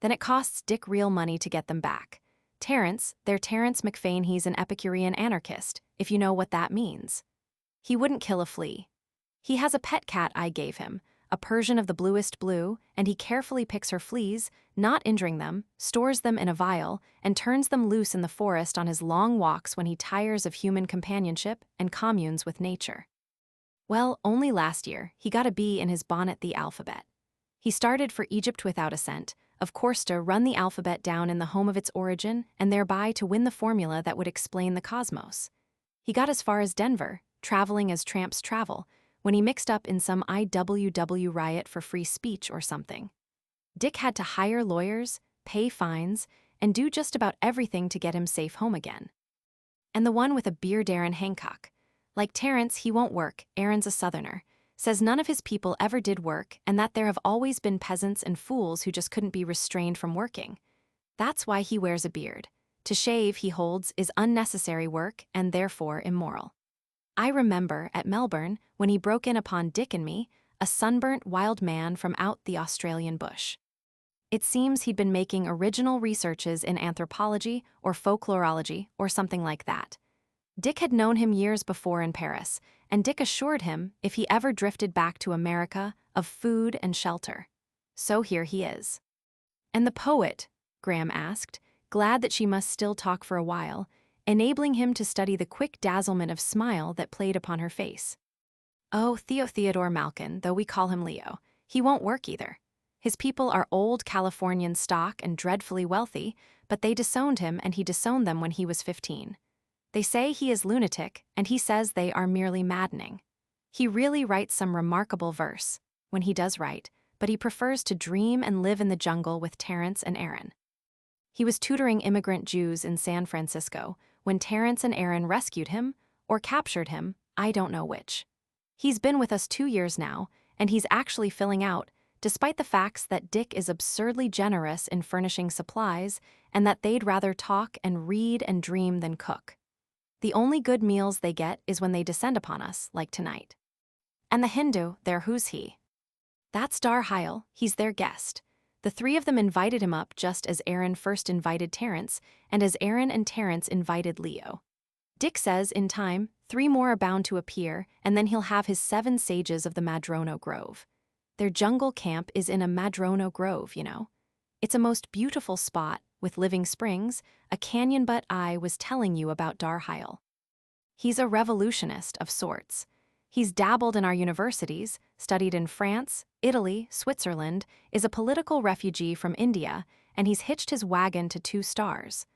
Then it costs Dick real money to get them back. They're Terence McFane, he's an Epicurean anarchist, if you know what that means. He wouldn't kill a flea. He has a pet cat I gave him, a Persian of the bluest blue, and he carefully picks her fleas, not injuring them, stores them in a vial, and turns them loose in the forest on his long walks when he tires of human companionship and communes with nature. Well, only last year, he got a B in his bonnet the alphabet. He started for Egypt without a cent, of course to run the alphabet down in the home of its origin and thereby to win the formula that would explain the cosmos. He got as far as Denver, traveling as tramps travel, when he mixed up in some IWW riot for free speech or something. Dick had to hire lawyers, pay fines, and do just about everything to get him safe home again. And the one with a beard, Aaron Hancock. Like Terence, he won't work, Aaron's a Southerner. says none of his people ever did work and that there have always been peasants and fools who just couldn't be restrained from working. That's why he wears a beard. To shave, he holds, is unnecessary work and therefore immoral. I remember, at Melbourne, when he broke in upon Dick and me, a sunburnt wild man from out the Australian bush. It seems he'd been making original researches in anthropology or folklorology or something like that. Dick had known him years before in Paris, and Dick assured him, if he ever drifted back to America, of food and shelter. So here he is. And the poet? Graham asked, glad that she must still talk for a while, enabling him to study the quick dazzlement of smile that played upon her face. Oh, Theodore Malkin, though we call him Leo. He won't work either. His people are old Californian stock and dreadfully wealthy, but they disowned him and he disowned them when he was 15. They say he is lunatic, and he says they are merely maddening. He really writes some remarkable verse, when he does write, but he prefers to dream and live in the jungle with Terence and Aaron. He was tutoring immigrant Jews in San Francisco when Terence and Aaron rescued him, or captured him, I don't know which. He's been with us 2 years now, and he's actually filling out, despite the facts that Dick is absurdly generous in furnishing supplies and that they'd rather talk and read and dream than cook. The only good meals they get is when they descend upon us, like tonight. And the Hindu, there, who's he? That's Dar Heil, he's their guest. The three of them invited him up just as Aaron first invited Terence, and as Aaron and Terence invited Leo. Dick says, in time, 3 more are bound to appear, and then he'll have his 7 sages of the Madrono Grove. Their jungle camp is in a Madrono Grove, you know. It's a most beautiful spot, with living springs, a canyon, but I was telling you about Dar Heil. He's a revolutionist of sorts. He's dabbled in our universities, studied in France, Italy, Switzerland, is a political refugee from India, and he's hitched his wagon to 2 stars.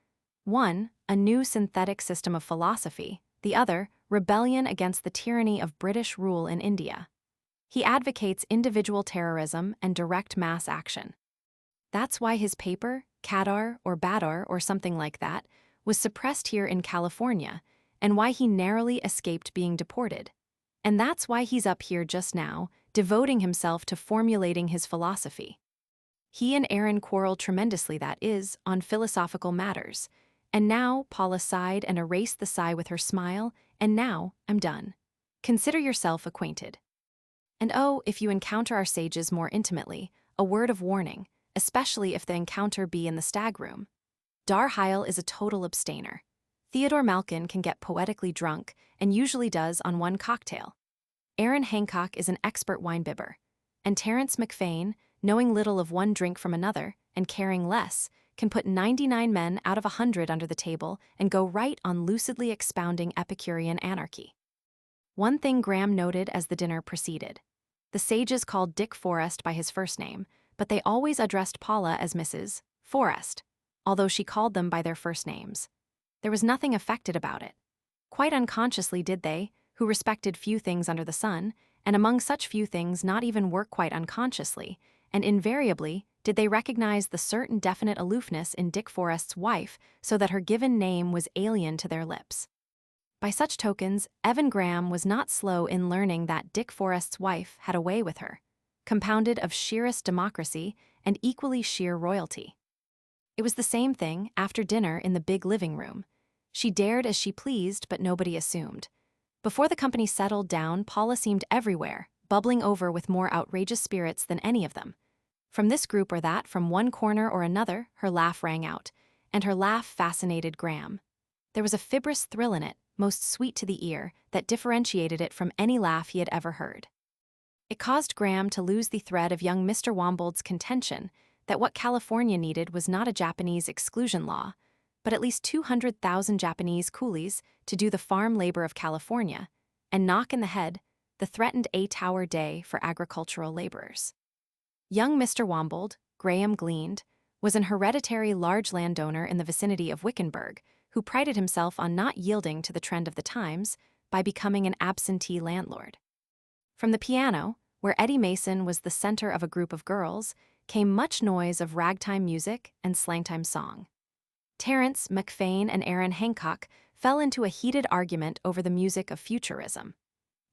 One, a new synthetic system of philosophy, the other, rebellion against the tyranny of British rule in India. He advocates individual terrorism and direct mass action. That's why his paper, Kadar or Badar or something like that, was suppressed here in California, and why he narrowly escaped being deported. And that's why he's up here just now, devoting himself to formulating his philosophy. He and Aaron quarreled tremendously, that is, on philosophical matters. And now Paula sighed and erased the sigh with her smile, and now I'm done. Consider yourself acquainted. And oh, if you encounter our sages more intimately, a word of warning, especially if the encounter be in the stag room. Dar Heil is a total abstainer. Theodore Malkin can get poetically drunk, and usually does on 1 cocktail. Aaron Hancock is an expert winebibber. And Terence McFain, knowing little of one drink from another, and caring less, can put 99 men out of 100 under the table and go right on lucidly expounding Epicurean anarchy. One thing Graham noted as the dinner proceeded. The sages called Dick Forrest by his first name, but they always addressed Paula as Mrs. Forrest, although she called them by their first names. There was nothing affected about it. Quite unconsciously did they, who respected few things under the sun, and among such few things not even work quite unconsciously, and invariably did they recognize the certain definite aloofness in Dick Forrest's wife so that her given name was alien to their lips. By such tokens, Evan Graham was not slow in learning that Dick Forrest's wife had a way with her, compounded of sheerest democracy and equally sheer royalty. It was the same thing after dinner in the big living room. She dared as she pleased, but nobody assumed. Before the company settled down, Paula seemed everywhere, bubbling over with more outrageous spirits than any of them. From this group or that, from one corner or another, her laugh rang out, and her laugh fascinated Graham. There was a fibrous thrill in it, most sweet to the ear, that differentiated it from any laugh he had ever heard. It caused Graham to lose the thread of young Mr. Wombold's contention that what California needed was not a Japanese exclusion law, but at least 200,000 Japanese coolies to do the farm labor of California and knock in the head the threatened 8-hour day for agricultural laborers. Young Mr. Wombold, Graham gleaned, was an hereditary large landowner in the vicinity of Wickenburg who prided himself on not yielding to the trend of the times by becoming an absentee landlord. From the piano, where Eddie Mason was the center of a group of girls, came much noise of ragtime music and slangtime song. Terence McFain and Aaron Hancock fell into a heated argument over the music of futurism.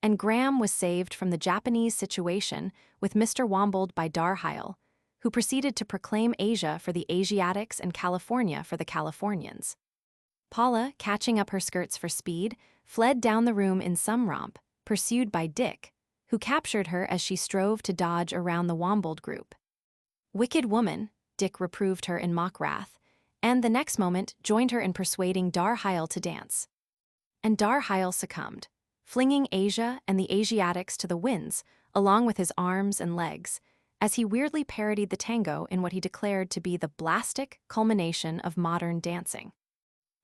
And Graham was saved from the Japanese situation with Mr. Wombold by Darheil, who proceeded to proclaim Asia for the Asiatics and California for the Californians. Paula, catching up her skirts for speed, fled down the room in some romp, pursued by Dick, who captured her as she strove to dodge around the Wombold group. "Wicked woman," Dick reproved her in mock wrath, and the next moment joined her in persuading Darheil to dance. And Darheil succumbed, flinging Asia and the Asiatics to the winds, along with his arms and legs, as he weirdly parodied the tango in what he declared to be the blastic culmination of modern dancing.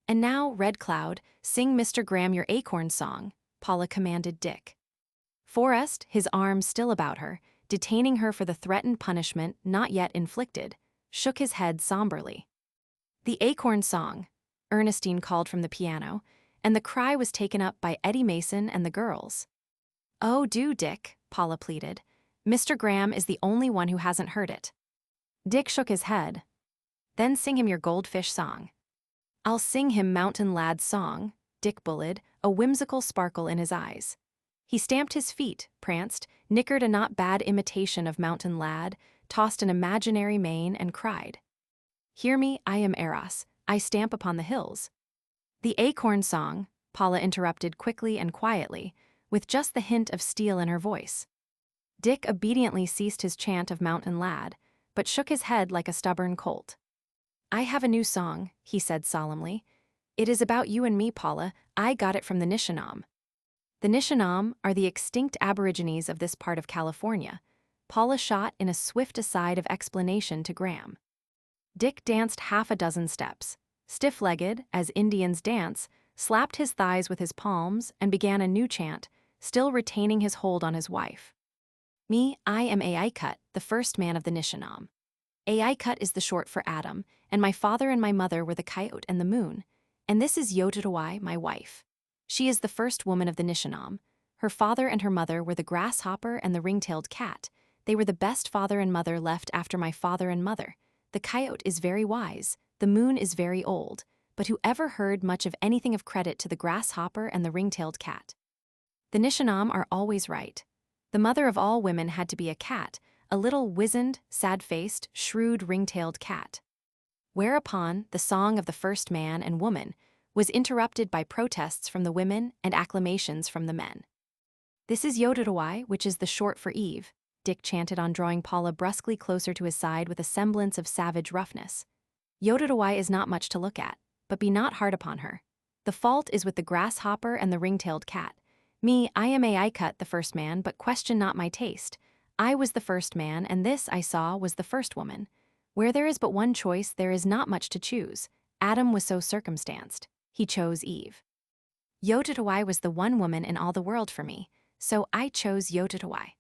"And now, Red Cloud, sing Mr. Graham your acorn song," Paula commanded Dick. Forrest, his arms still about her, detaining her for the threatened punishment not yet inflicted, shook his head somberly. "The acorn song," Ernestine called from the piano, and the cry was taken up by Eddie Mason and the girls. "Oh, do, Dick," Paula pleaded. "Mr. Graham is the only one who hasn't heard it." Dick shook his head. "Then sing him your goldfish song." "I'll sing him Mountain Lad's song," Dick bullied, a whimsical sparkle in his eyes. He stamped his feet, pranced, nickered a not bad imitation of Mountain Lad, tossed an imaginary mane, and cried. "Hear me, I am Eros, I stamp upon the hills." "The acorn song," Paula interrupted quickly and quietly, with just the hint of steel in her voice. Dick obediently ceased his chant of Mountain Lad, but shook his head like a stubborn colt. "I have a new song," he said solemnly. "It is about you and me, Paula. I got it from the Nishnam." The Nishnam are the extinct aborigines of this part of California. Paula shot in a swift aside of explanation to Graham. Dick danced half a dozen steps, stiff-legged, as Indians dance, slapped his thighs with his palms, and began a new chant, still retaining his hold on his wife. "Me, I am Aikut, the first man of the Nishnam. Aikut is the short for Adam, and my father and my mother were the coyote and the moon. And this is Yotadawai, my wife. She is the first woman of the Nishnam. Her father and her mother were the grasshopper and the ring-tailed cat. They were the best father and mother left after my father and mother. The coyote is very wise, the moon is very old, but who ever heard much of anything of credit to the grasshopper and the ring-tailed cat? The Nishnam are always right. The mother of all women had to be a cat, a little wizened, sad-faced, shrewd ring-tailed cat." Whereupon the song of the first man and woman was interrupted by protests from the women and acclamations from the men. "This is Yotadawai, which is the short for Eve," Dick chanted on drawing Paula brusquely closer to his side with a semblance of savage roughness. "Yotadawai is not much to look at, but be not hard upon her. The fault is with the grasshopper and the ring-tailed cat. Me, I am Aikut, the first man, but question not my taste. I was the first man, and this, I saw, was the first woman. Where there is but one choice, there is not much to choose. Adam was so circumstanced. He chose Eve. Yotadawai was the one woman in all the world for me, so I chose Yotadawai."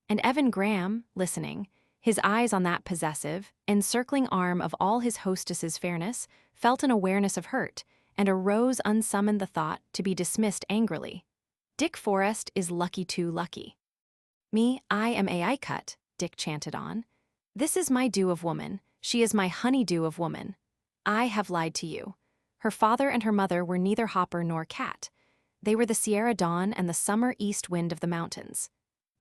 And Evan Graham, listening, his eyes on that possessive, encircling arm of all his hostess's fairness, felt an awareness of hurt, and arose unsummoned the thought to be dismissed angrily. "Dick Forrest is lucky too lucky." "Me, I am Aikut," Dick chanted on. "This is my dew of woman, she is my honey-dew of woman. I have lied to you. Her father and her mother were neither hopper nor cat. They were the Sierra dawn and the summer east wind of the mountains.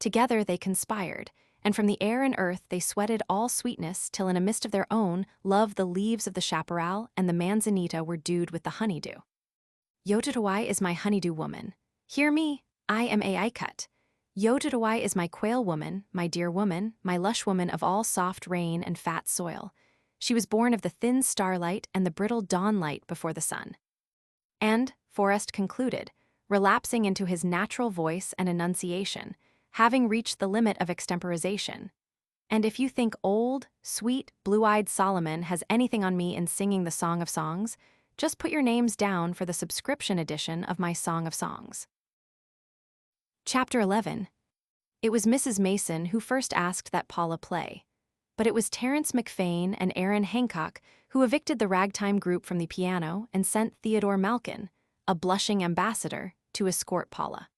Together they conspired, and from the air and earth they sweated all sweetness till in a mist of their own, love the leaves of the chaparral and the manzanita were dewed with the honeydew. Yotadawai is my honeydew woman. Hear me, I am Aikut. Yotadawai is my quail woman, my dear woman, my lush woman of all soft rain and fat soil. She was born of the thin starlight and the brittle dawnlight before the sun." And, Forrest concluded, relapsing into his natural voice and enunciation, having reached the limit of extemporization. "And if you think old, sweet, blue-eyed Solomon has anything on me in singing the Song of Songs, just put your names down for the subscription edition of my Song of Songs." Chapter 11. It was Mrs. Mason who first asked that Paula play. But it was Terence McFain and Aaron Hancock who evicted the ragtime group from the piano and sent Theodore Malkin, a blushing ambassador, to escort Paula.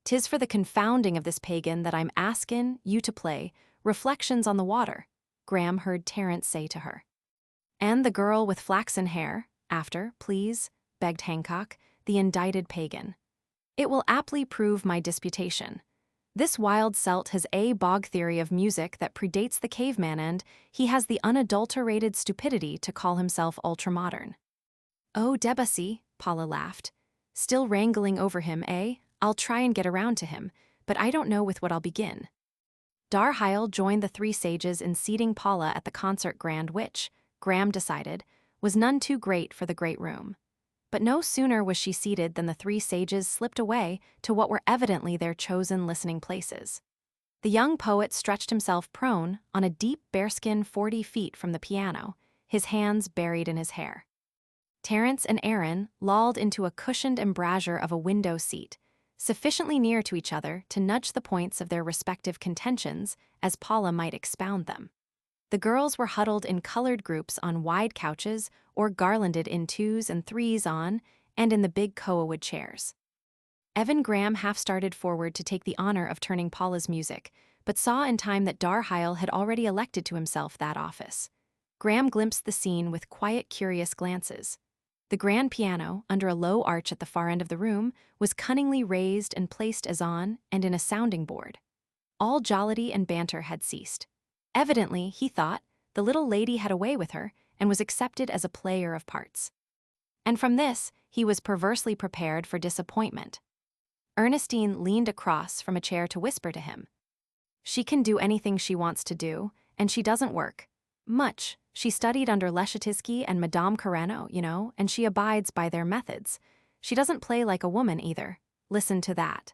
"'Tis for the confounding of this pagan that I'm askin' you to play Reflections on the Water," Graham heard Terence say to her. "And the girl with flaxen hair, after, please," begged Hancock, the indicted pagan. It will aptly prove my disputation. This wild Celt has a bog theory of music that predates the caveman, and he has the unadulterated stupidity to call himself ultramodern. Oh, Debussy, Paula laughed. Still wrangling over him, eh? I'll try and get around to him, but I don't know with what I'll begin. Darheil joined the three sages in seating Paula at the concert grand, which, Graham decided, was none too great for the great room. But no sooner was she seated than the three sages slipped away to what were evidently their chosen listening places. The young poet stretched himself prone on a deep bearskin 40 feet from the piano, his hands buried in his hair. Terence and Aaron lolled into a cushioned embrasure of a window seat, sufficiently near to each other to nudge the points of their respective contentions as Paula might expound them. The girls were huddled in colored groups on wide couches or garlanded in 2s and 3s on and in the big koa-wood chairs. Evan Graham half started forward to take the honor of turning Paula's music, but saw in time that Darheil had already elected to himself that office. Graham glimpsed the scene with quiet, curious glances. The grand piano, under a low arch at the far end of the room, was cunningly raised and placed as on and in a sounding board. All jollity and banter had ceased. Evidently, he thought, the little lady had a way with her and was accepted as a player of parts. And from this, he was perversely prepared for disappointment. Ernestine leaned across from a chair to whisper to him. She can do anything she wants to do, and she doesn't work. Much. She studied under Leschetizky and Madame Carreno, and she abides by their methods. She doesn't play like a woman either. Listen to that.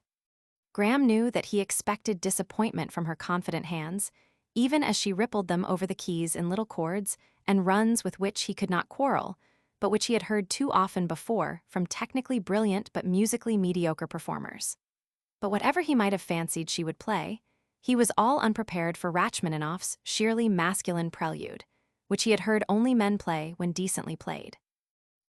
Graham knew that he expected disappointment from her confident hands, even as she rippled them over the keys in little chords and runs with which he could not quarrel, but which he had heard too often before from technically brilliant but musically mediocre performers. But whatever he might have fancied she would play, he was all unprepared for Rachmaninoff's sheerly masculine prelude, which he had heard only men play when decently played.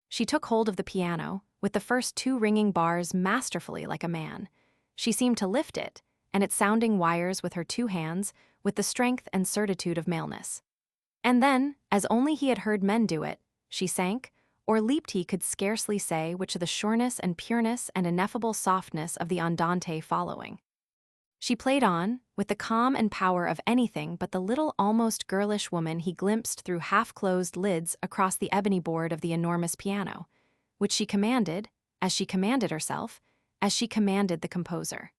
She took hold of the piano, with the first 2 ringing bars masterfully like a man. She seemed to lift it, and its sounding wires with her 2 hands, with the strength and certitude of maleness. And then, as only he had heard men do it, she sank, or leaped he could scarcely say which, the sureness and pureness and ineffable softness of the andante following. She played on, with the calm and power of anything but the little almost girlish woman he glimpsed through half-closed lids across the ebony board of the enormous piano, which she commanded, as she commanded herself, as she commanded the composer.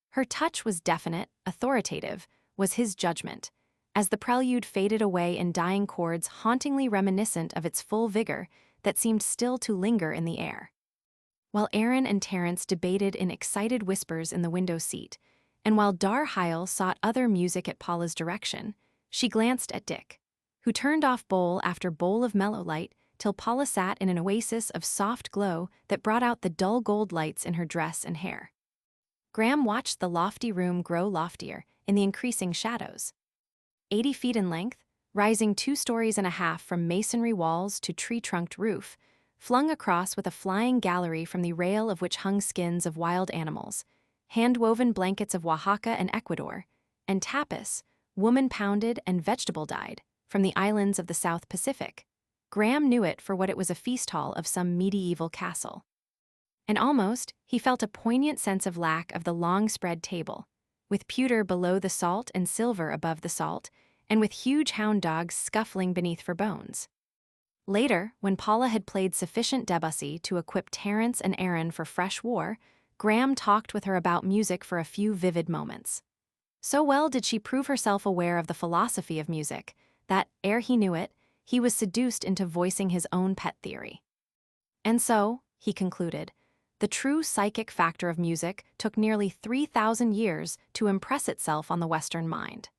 Her touch was definite, authoritative, was his judgment, as the prelude faded away in dying chords hauntingly reminiscent of its full vigor that seemed still to linger in the air. While Aaron and Terence debated in excited whispers in the window seat, and while Darheil sought other music at Paula's direction, she glanced at Dick, who turned off bowl after bowl of mellow light till Paula sat in an oasis of soft glow that brought out the dull gold lights in her dress and hair. Graham watched the lofty room grow loftier in the increasing shadows. 80 feet in length, rising 2 stories and a half from masonry walls to tree-trunked roof, flung across with a flying gallery from the rail of which hung skins of wild animals, hand-woven blankets of Oaxaca and Ecuador, and tapas, woman-pounded and vegetable-dyed, from the islands of the South Pacific. Graham knew it for what it was, a feast hall of some medieval castle. And almost, he felt a poignant sense of lack of the long-spread table, with pewter below the salt and silver above the salt, and with huge hound dogs scuffling beneath for bones. Later, when Paula had played sufficient Debussy to equip Terence and Aaron for fresh war, Graham talked with her about music for a few vivid moments. So well did she prove herself aware of the philosophy of music that, ere he knew it, he was seduced into voicing his own pet theory. And so, he concluded, the true psychic factor of music took nearly 3,000 years to impress itself on the Western mind.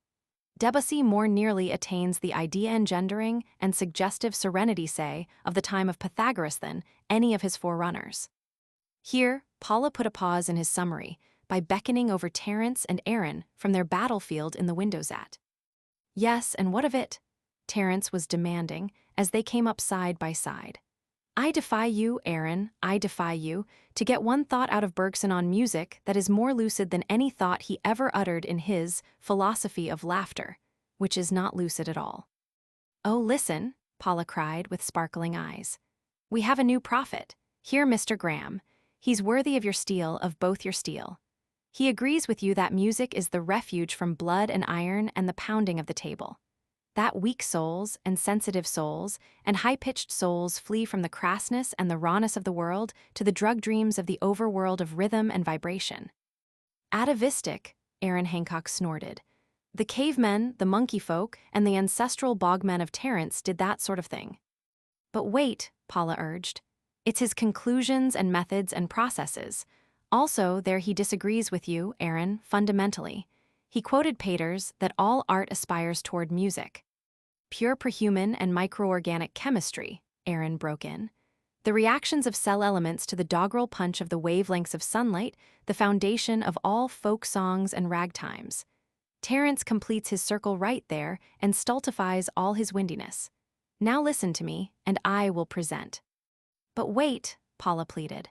Debussy more nearly attains the idea-engendering and suggestive serenity, say, of the time of Pythagoras than any of his forerunners. Here, Paula put a pause in his summary by beckoning over Terence and Aaron from their battlefield in the windows at. Yes, and what of it? Terence was demanding as they came up side by side. I defy you, Aaron, I defy you, to get one thought out of Bergson on music that is more lucid than any thought he ever uttered in his philosophy of laughter, which is not lucid at all. Oh, listen, Paula cried with sparkling eyes. We have a new prophet. Here, Mr. Graham. He's worthy of your steel, of both your steel. He agrees with you that music is the refuge from blood and iron and the pounding of the table. That weak souls and sensitive souls and high-pitched souls flee from the crassness and the rawness of the world to the drug dreams of the overworld of rhythm and vibration. Atavistic, Aaron Hancock snorted. The cavemen, the monkey folk, and the ancestral bogmen of Terence did that sort of thing. But wait, Paula urged. It's his conclusions and methods and processes. Also, there he disagrees with you, Aaron, fundamentally. He quoted Pater's that all art aspires toward music. Pure prehuman and microorganic chemistry, Aaron broke in. The reactions of cell elements to the doggerel punch of the wavelengths of sunlight, the foundation of all folk songs and ragtimes. Terence completes his circle right there and stultifies all his windiness. Now listen to me, and I will present. But wait, Paula pleaded.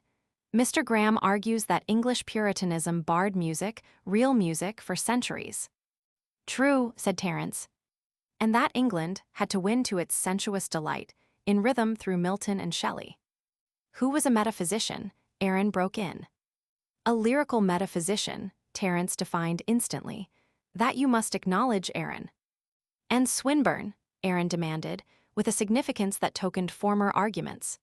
Mr. Graham argues that English Puritanism barred music, real music, for centuries. True, said Terence. And that England had to win to its sensuous delight, in rhythm through Milton and Shelley. Who was a metaphysician? Aaron broke in. A lyrical metaphysician, Terence defined instantly. That you must acknowledge, Aaron. And Swinburne, Aaron demanded, with a significance that tokened former arguments.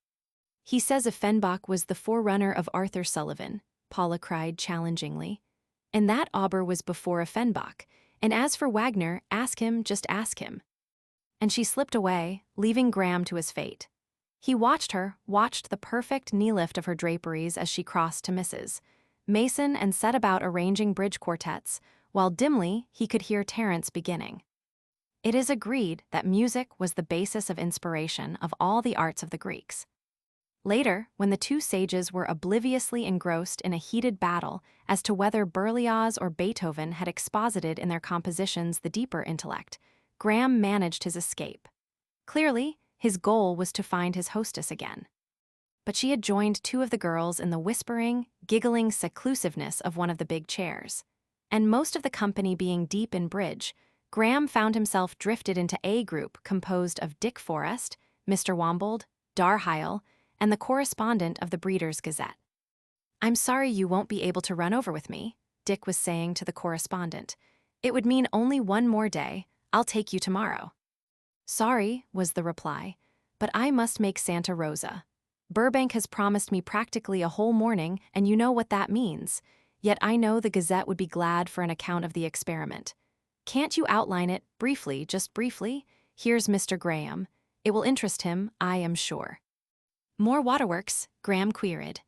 He says Offenbach was the forerunner of Arthur Sullivan, Paula cried challengingly. And that Auber was before Offenbach. And as for Wagner, ask him, just ask him. And she slipped away, leaving Graham to his fate. He watched the perfect knee lift of her draperies as she crossed to Mrs. Mason and set about arranging bridge quartets, while dimly he could hear Terence beginning. It is agreed that music was the basis of inspiration of all the arts of the Greeks. Later, when the two sages were obliviously engrossed in a heated battle as to whether Berlioz or Beethoven had exposited in their compositions the deeper intellect, Graham managed his escape. Clearly, his goal was to find his hostess again. But she had joined two of the girls in the whispering, giggling seclusiveness of one of the big chairs. And most of the company being deep in bridge, Graham found himself drifted into a group composed of Dick Forrest, Mr. Wombold, Darheil, and the correspondent of the Breeders' Gazette. I'm sorry you won't be able to run over with me, Dick was saying to the correspondent. It would mean only one more day. I'll take you tomorrow. Sorry, was the reply, but I must make Santa Rosa. Burbank has promised me practically a whole morning, and you know what that means. Yet I know the Gazette would be glad for an account of the experiment. Can't you outline it, briefly, just briefly? Here's Mr. Graham. It will interest him, I am sure. More waterworks, Graham queried.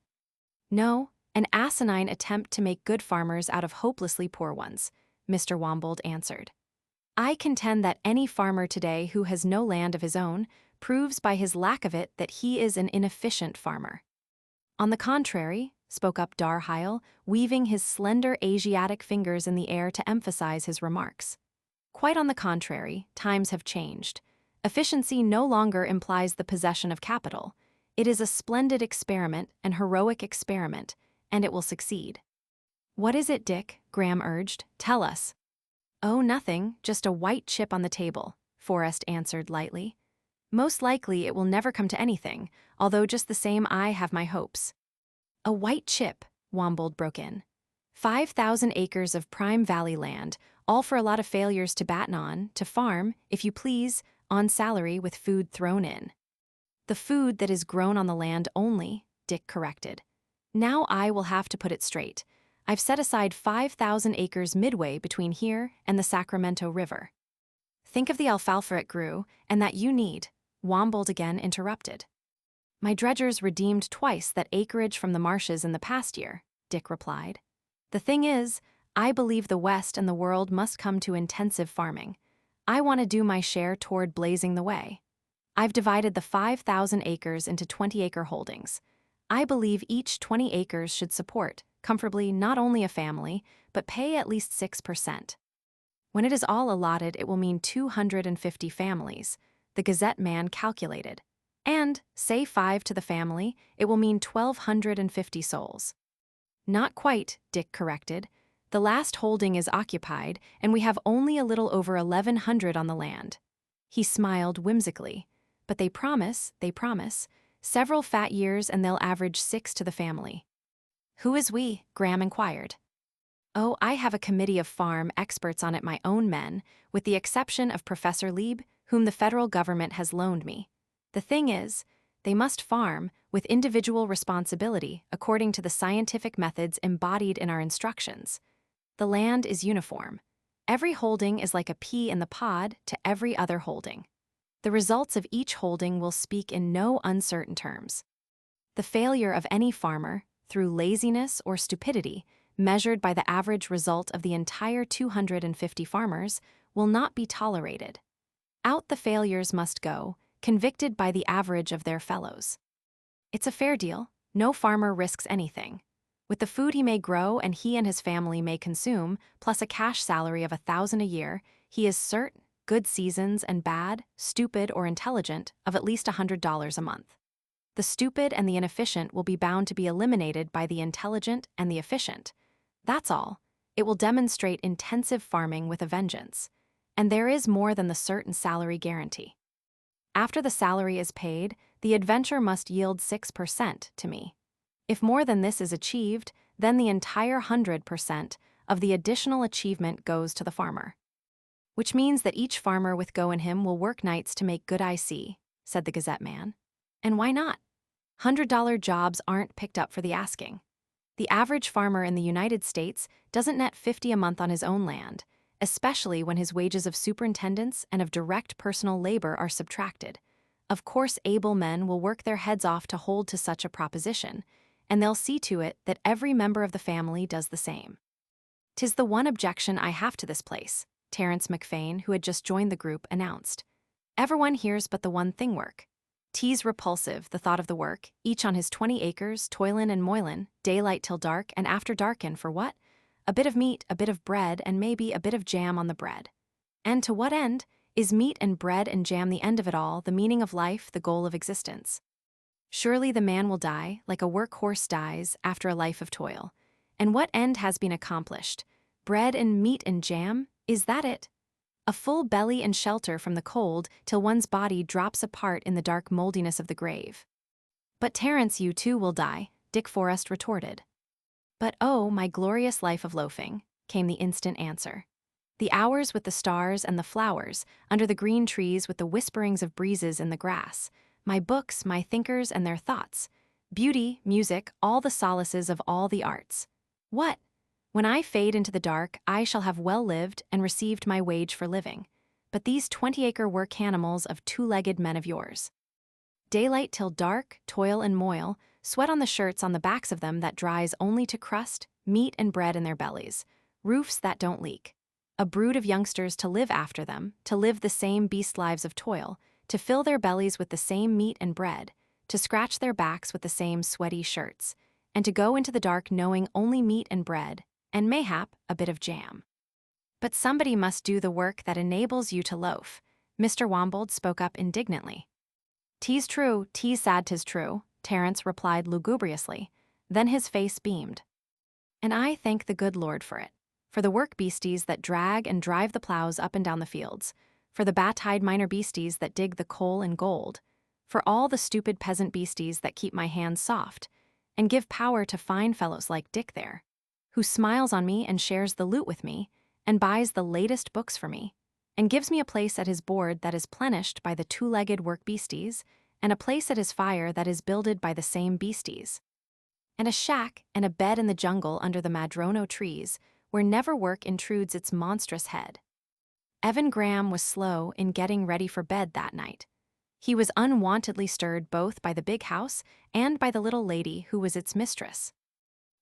No, an asinine attempt to make good farmers out of hopelessly poor ones, Mr. Wombold answered. I contend that any farmer today who has no land of his own proves by his lack of it that he is an inefficient farmer. On the contrary, spoke up Darheil, weaving his slender Asiatic fingers in the air to emphasize his remarks. Quite on the contrary, times have changed. Efficiency no longer implies the possession of capital. It is a splendid experiment, an heroic experiment, and it will succeed. What is it, Dick? Graham urged. Tell us. Oh, nothing, just a white chip on the table, Forrest answered lightly. Most likely it will never come to anything, although just the same I have my hopes. A white chip, Wombold broke in. 5,000 acres of prime valley land, all for a lot of failures to batten on, to farm, if you please, on salary with food thrown in. The food that is grown on the land only, Dick corrected. Now I will have to put it straight. I've set aside 5,000 acres midway between here and the Sacramento River. Think of the alfalfa it grew, and that you need, Wombold again interrupted. My dredgers redeemed twice that acreage from the marshes in the past year, Dick replied. The thing is, I believe the West and the world must come to intensive farming. I want to do my share toward blazing the way. I've divided the 5,000 acres into 20-acre holdings. I believe each 20 acres should support, comfortably, not only a family, but pay at least 6%. When it is all allotted, it will mean 250 families, the Gazette man calculated. And, say 5 to the family, it will mean 1,250 souls. Not quite, Dick corrected. The last holding is occupied, and we have only a little over 1,100 on the land. He smiled whimsically. But they promise, several fat years and they'll average 6 to the family. Who is we? Graham inquired. Oh, I have a committee of farm experts on it, my own men, with the exception of Professor Lieb, whom the federal government has loaned me. The thing is, they must farm with individual responsibility according to the scientific methods embodied in our instructions. The land is uniform. Every holding is like a pea in the pod to every other holding. The results of each holding will speak in no uncertain terms. The failure of any farmer, through laziness or stupidity, measured by the average result of the entire 250 farmers, will not be tolerated. Out the failures must go, convicted by the average of their fellows. It's a fair deal. No farmer risks anything. With the food he may grow and he and his family may consume, plus a cash salary of $1,000 a year, he is certain, good seasons and bad, stupid or intelligent, of at least $100 a month. The stupid and the inefficient will be bound to be eliminated by the intelligent and the efficient. That's all. It will demonstrate intensive farming with a vengeance. And there is more than the certain salary guarantee. After the salary is paid, the adventure must yield 6% to me. If more than this is achieved, then the entire 100% of the additional achievement goes to the farmer. Which means that each farmer with go in him will work nights to make good I see, said the Gazette man. And why not? $100 jobs aren't picked up for the asking. The average farmer in the United States doesn't net $50 a month on his own land, especially when his wages of superintendence and of direct personal labor are subtracted. Of course, able men will work their heads off to hold to such a proposition, and they'll see to it that every member of the family does the same. 'Tis the one objection I have to this place, Terence McFain, who had just joined the group, announced. Everyone hears but the one thing work. 'Tis repulsive, the thought of the work, each on his 20 acres, toilin' and moilin', daylight till dark and after darken for what? A bit of meat, a bit of bread, and maybe a bit of jam on the bread. And to what end? Is meat and bread and jam the end of it all, the meaning of life, the goal of existence? Surely the man will die, like a workhorse dies, after a life of toil. And what end has been accomplished? Bread and meat and jam? Is that it? A full belly and shelter from the cold till one's body drops apart in the dark moldiness of the grave. But Terence, you too will die, Dick Forrest retorted. But oh, my glorious life of loafing, came the instant answer. The hours with the stars and the flowers, under the green trees with the whisperings of breezes in the grass, my books, my thinkers and their thoughts, beauty, music, all the solaces of all the arts. What? When I fade into the dark, I shall have well lived and received my wage for living. But these 20-acre work animals of two-legged men of yours. Daylight till dark, toil and moil, sweat on the shirts on the backs of them that dries only to crust, meat and bread in their bellies, roofs that don't leak. A brood of youngsters to live after them, to live the same beast lives of toil, to fill their bellies with the same meat and bread, to scratch their backs with the same sweaty shirts, and to go into the dark knowing only meat and bread, and mayhap a bit of jam. But somebody must do the work that enables you to loaf, Mr. Wombold spoke up indignantly. 'Tis true, 'tis sad 'tis true, Terence replied lugubriously. Then his face beamed. And I thank the good Lord for it, for the work beasties that drag and drive the plows up and down the fields, for the bat-eyed minor beasties that dig the coal and gold, for all the stupid peasant beasties that keep my hands soft, and give power to fine fellows like Dick there, who smiles on me and shares the loot with me, and buys the latest books for me, and gives me a place at his board that is plenished by the two-legged work beasties, and a place at his fire that is builded by the same beasties, and a shack and a bed in the jungle under the madrono trees, where never work intrudes its monstrous head. Evan Graham was slow in getting ready for bed that night. He was unwontedly stirred both by the big house and by the little lady who was its mistress.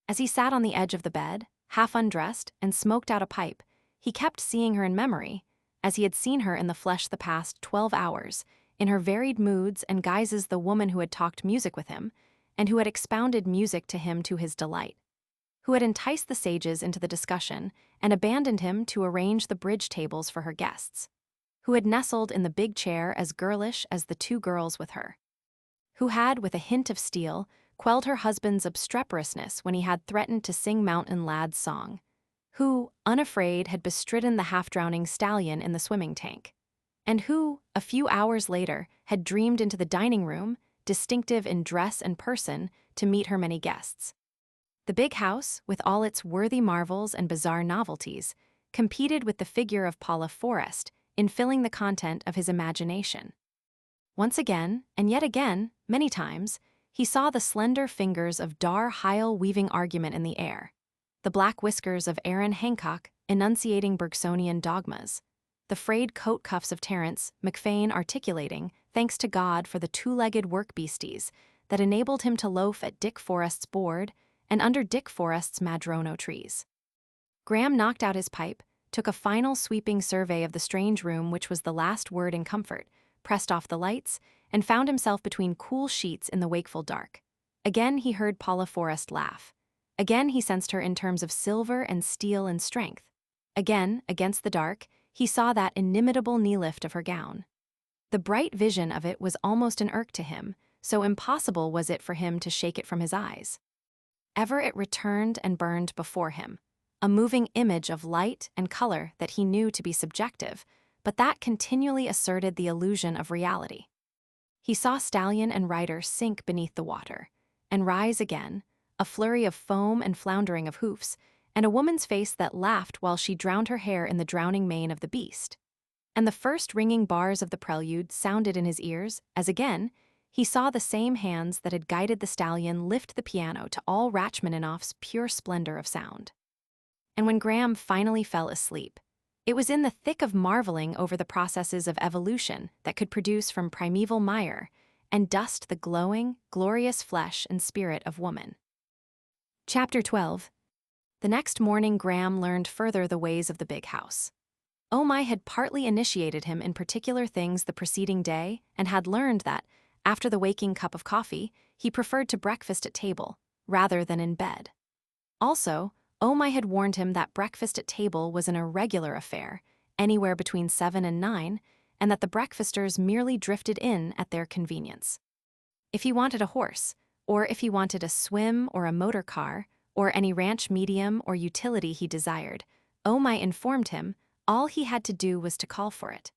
As he sat on the edge of the bed, half undressed, and smoked out a pipe, he kept seeing her in memory, as he had seen her in the flesh the past 12 hours, in her varied moods and guises, the woman who had talked music with him, and who had expounded music to him to his delight, who had enticed the sages into the discussion and abandoned him to arrange the bridge tables for her guests, who had nestled in the big chair as girlish as the two girls with her, who had, with a hint of steel, quelled her husband's obstreperousness when he had threatened to sing Mountain Lad's song, who, unafraid, had bestridden the half-drowning stallion in the swimming tank, and who, a few hours later, had dreamed into the dining room, distinctive in dress and person, to meet her many guests. The big house, with all its worthy marvels and bizarre novelties, competed with the figure of Paula Forrest in filling the content of his imagination. Once again, and yet again, many times, he saw the slender fingers of Dar Heil weaving argument in the air, the black whiskers of Aaron Hancock enunciating Bergsonian dogmas, the frayed coat cuffs of Terence McFain articulating, thanks to God for the two-legged work beasties that enabled him to loaf at Dick Forrest's board and under Dick Forrest's madrono trees. Graham knocked out his pipe, took a final sweeping survey of the strange room which was the last word in comfort, pressed off the lights, and found himself between cool sheets in the wakeful dark. Again he heard Paula Forrest laugh. Again he sensed her in terms of silver and steel and strength. Again, against the dark, he saw that inimitable knee lift of her gown. The bright vision of it was almost an irk to him, so impossible was it for him to shake it from his eyes. Ever it returned and burned before him, a moving image of light and color that he knew to be subjective, but that continually asserted the illusion of reality. He saw stallion and rider sink beneath the water, and rise again, a flurry of foam and floundering of hoofs, and a woman's face that laughed while she drowned her hair in the drowning mane of the beast. And the first ringing bars of the prelude sounded in his ears as again he saw the same hands that had guided the stallion lift the piano to all Rachmaninoff's pure splendor of sound. And when Graham finally fell asleep, it was in the thick of marveling over the processes of evolution that could produce from primeval mire and dust the glowing, glorious flesh and spirit of woman. Chapter 12. The next morning Graham learned further the ways of the big house. Omai had partly initiated him in particular things the preceding day and had learned that, after the waking cup of coffee, he preferred to breakfast at table, rather than in bed. Also, Omai had warned him that breakfast at table was an irregular affair, anywhere between 7 and 9, and that the breakfasters merely drifted in at their convenience. If he wanted a horse, or if he wanted a swim or a motor car, or any ranch medium or utility he desired, Omai informed him all he had to do was to call for it.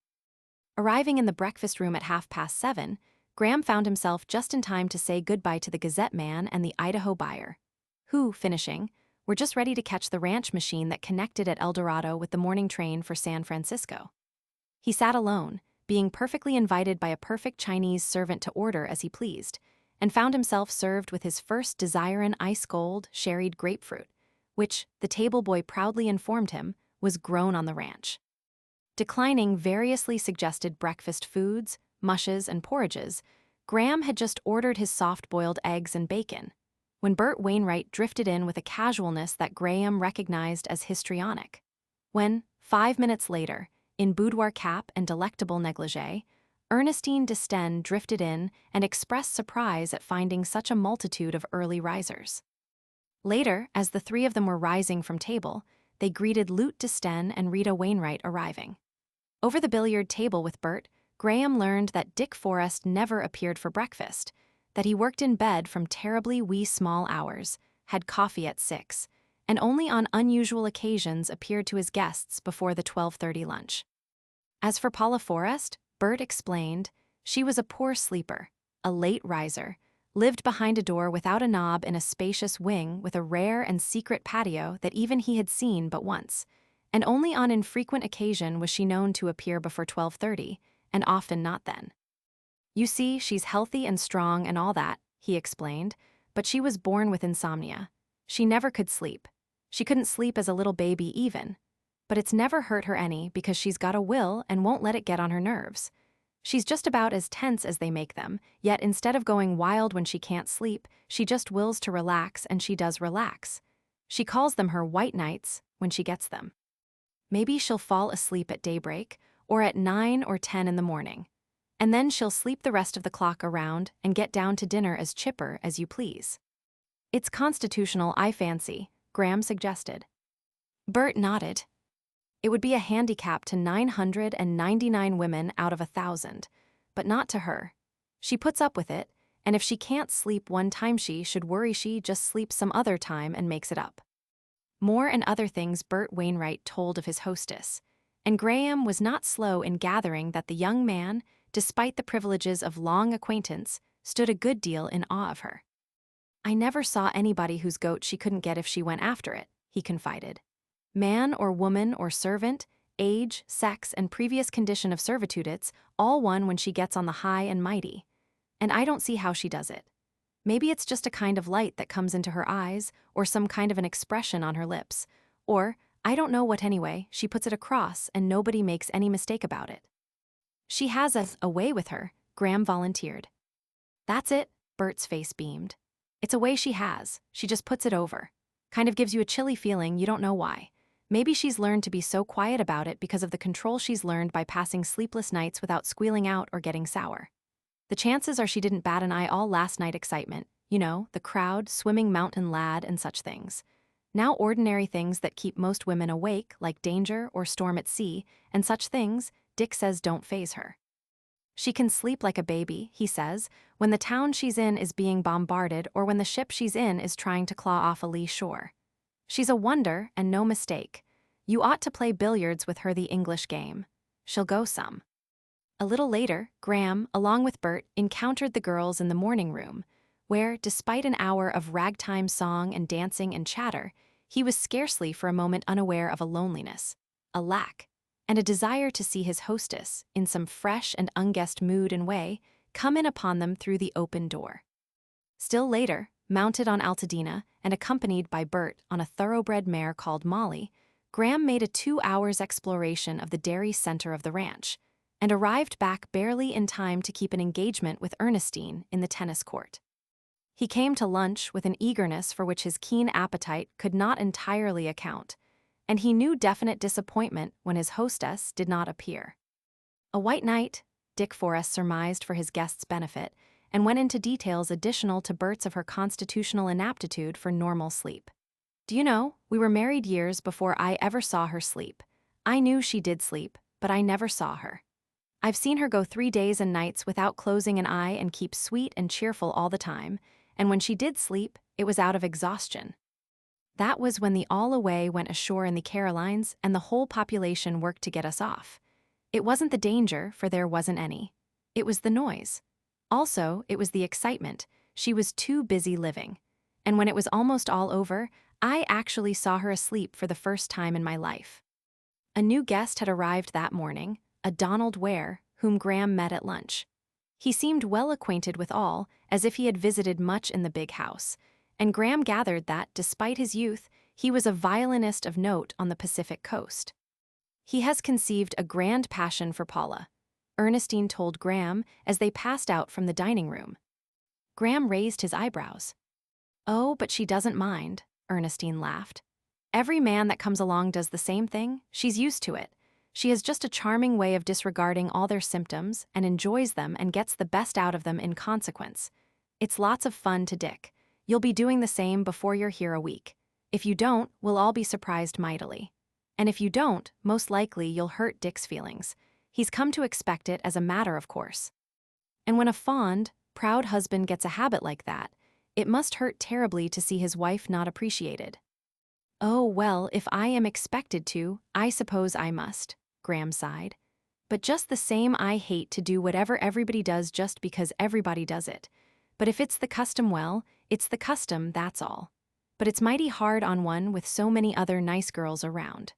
Arriving in the breakfast room at 7:30, Graham found himself just in time to say goodbye to the Gazette man and the Idaho buyer, who, finishing, were just ready to catch the ranch machine that connected at El Dorado with the morning train for San Francisco. He sat alone, being perfectly invited by a perfect Chinese servant to order as he pleased, and found himself served with his first Desirin ice gold, sherried grapefruit, which, the table boy proudly informed him, was grown on the ranch. Declining variously suggested breakfast foods, mushes, and porridges, Graham had just ordered his soft-boiled eggs and bacon, when Bert Wainwright drifted in with a casualness that Graham recognized as histrionic. When, 5 minutes later, in boudoir cap and delectable negligee, Ernestine Desten drifted in and expressed surprise at finding such a multitude of early risers. Later, as the three of them were rising from table, they greeted Lute Desten and Rita Wainwright arriving. Over the billiard table with Bert, Graham learned that Dick Forrest never appeared for breakfast, that he worked in bed from terribly wee small hours, had coffee at 6, and only on unusual occasions appeared to his guests before the 12:30 lunch. As for Paula Forrest, Bert explained, she was a poor sleeper, a late riser, lived behind a door without a knob in a spacious wing with a rare and secret patio that even he had seen but once, and only on infrequent occasion was she known to appear before 12:30, and often not then. You see, she's healthy and strong and all that, he explained, but she was born with insomnia. She never could sleep. She couldn't sleep as a little baby even. But it's never hurt her any because she's got a will and won't let it get on her nerves. She's just about as tense as they make them, yet instead of going wild when she can't sleep, she just wills to relax and she does relax. She calls them her white nights when she gets them. Maybe she'll fall asleep at daybreak, or at 9 or 10 in the morning. And then she'll sleep the rest of the clock around and get down to dinner as chipper as you please. It's constitutional, I fancy, Graham suggested. Bert nodded. It would be a handicap to 999 women out of 1,000, but not to her. She puts up with it, and if she can't sleep one time she should worry she just sleeps some other time and makes it up. More and other things Bert Wainwright told of his hostess, and Graham was not slow in gathering that the young man, despite the privileges of long acquaintance, stood a good deal in awe of her. I never saw anybody whose goat she couldn't get if she went after it, he confided. Man or woman or servant, age, sex, and previous condition of servitude, it's all one when she gets on the high and mighty. And I don't see how she does it. Maybe it's just a kind of light that comes into her eyes, or some kind of an expression on her lips. Or, I don't know what anyway, she puts it across and nobody makes any mistake about it. She has a way with her, Graham volunteered. That's it, Bert's face beamed. It's a way she has, she just puts it over. Kind of gives you a chilly feeling, you don't know why. Maybe she's learned to be so quiet about it because of the control she's learned by passing sleepless nights without squealing out or getting sour. The chances are she didn't bat an eye all last night excitement, you know, the crowd, swimming mountain lad, and such things. Now ordinary things that keep most women awake, like danger or storm at sea, and such things, Dick says don't faze her. She can sleep like a baby, he says, when the town she's in is being bombarded or when the ship she's in is trying to claw off a lee shore. She's a wonder and no mistake. You ought to play billiards with her the English game. She'll go some. A little later, Graham, along with Bert, encountered the girls in the morning room, where, despite an hour of ragtime song and dancing and chatter, he was scarcely for a moment unaware of a loneliness, a lack, and a desire to see his hostess, in some fresh and unguessed mood and way, come in upon them through the open door. Still later, mounted on Altadena and accompanied by Bert on a thoroughbred mare called Molly, Graham made a 2 hours exploration of the dairy center of the ranch, and arrived back barely in time to keep an engagement with Ernestine in the tennis court. He came to lunch with an eagerness for which his keen appetite could not entirely account, and he knew definite disappointment when his hostess did not appear. A white night, Dick Forrest surmised for his guest's benefit, and went into details additional to Bert's of her constitutional inaptitude for normal sleep. Do you know, we were married years before I ever saw her sleep. I knew she did sleep, but I never saw her. I've seen her go 3 days and nights without closing an eye and keep sweet and cheerful all the time, and when she did sleep, it was out of exhaustion. That was when the All Away went ashore in the Carolines and the whole population worked to get us off. It wasn't the danger, for there wasn't any. It was the noise. Also, it was the excitement. She was too busy living. And when it was almost all over, I actually saw her asleep for the first time in my life. A new guest had arrived that morning, a Donald Ware, whom Graham met at lunch. He seemed well acquainted with all, as if he had visited much in the big house, and Graham gathered that, despite his youth, he was a violinist of note on the Pacific coast. He has conceived a grand passion for Paula, Ernestine told Graham as they passed out from the dining room. Graham raised his eyebrows. Oh, but she doesn't mind, Ernestine laughed. Every man that comes along does the same thing, she's used to it. She has just a charming way of disregarding all their symptoms and enjoys them and gets the best out of them in consequence. It's lots of fun to Dick. You'll be doing the same before you're here a week. If you don't, we'll all be surprised mightily. And if you don't, most likely you'll hurt Dick's feelings. He's come to expect it as a matter of course. And when a fond, proud husband gets a habit like that, it must hurt terribly to see his wife not appreciated. Oh, well, if I am expected to, I suppose I must, Graham sighed. But just the same, I hate to do whatever everybody does just because everybody does it. But if it's the custom, well, it's the custom, that's all. But it's mighty hard on one with so many other nice girls around.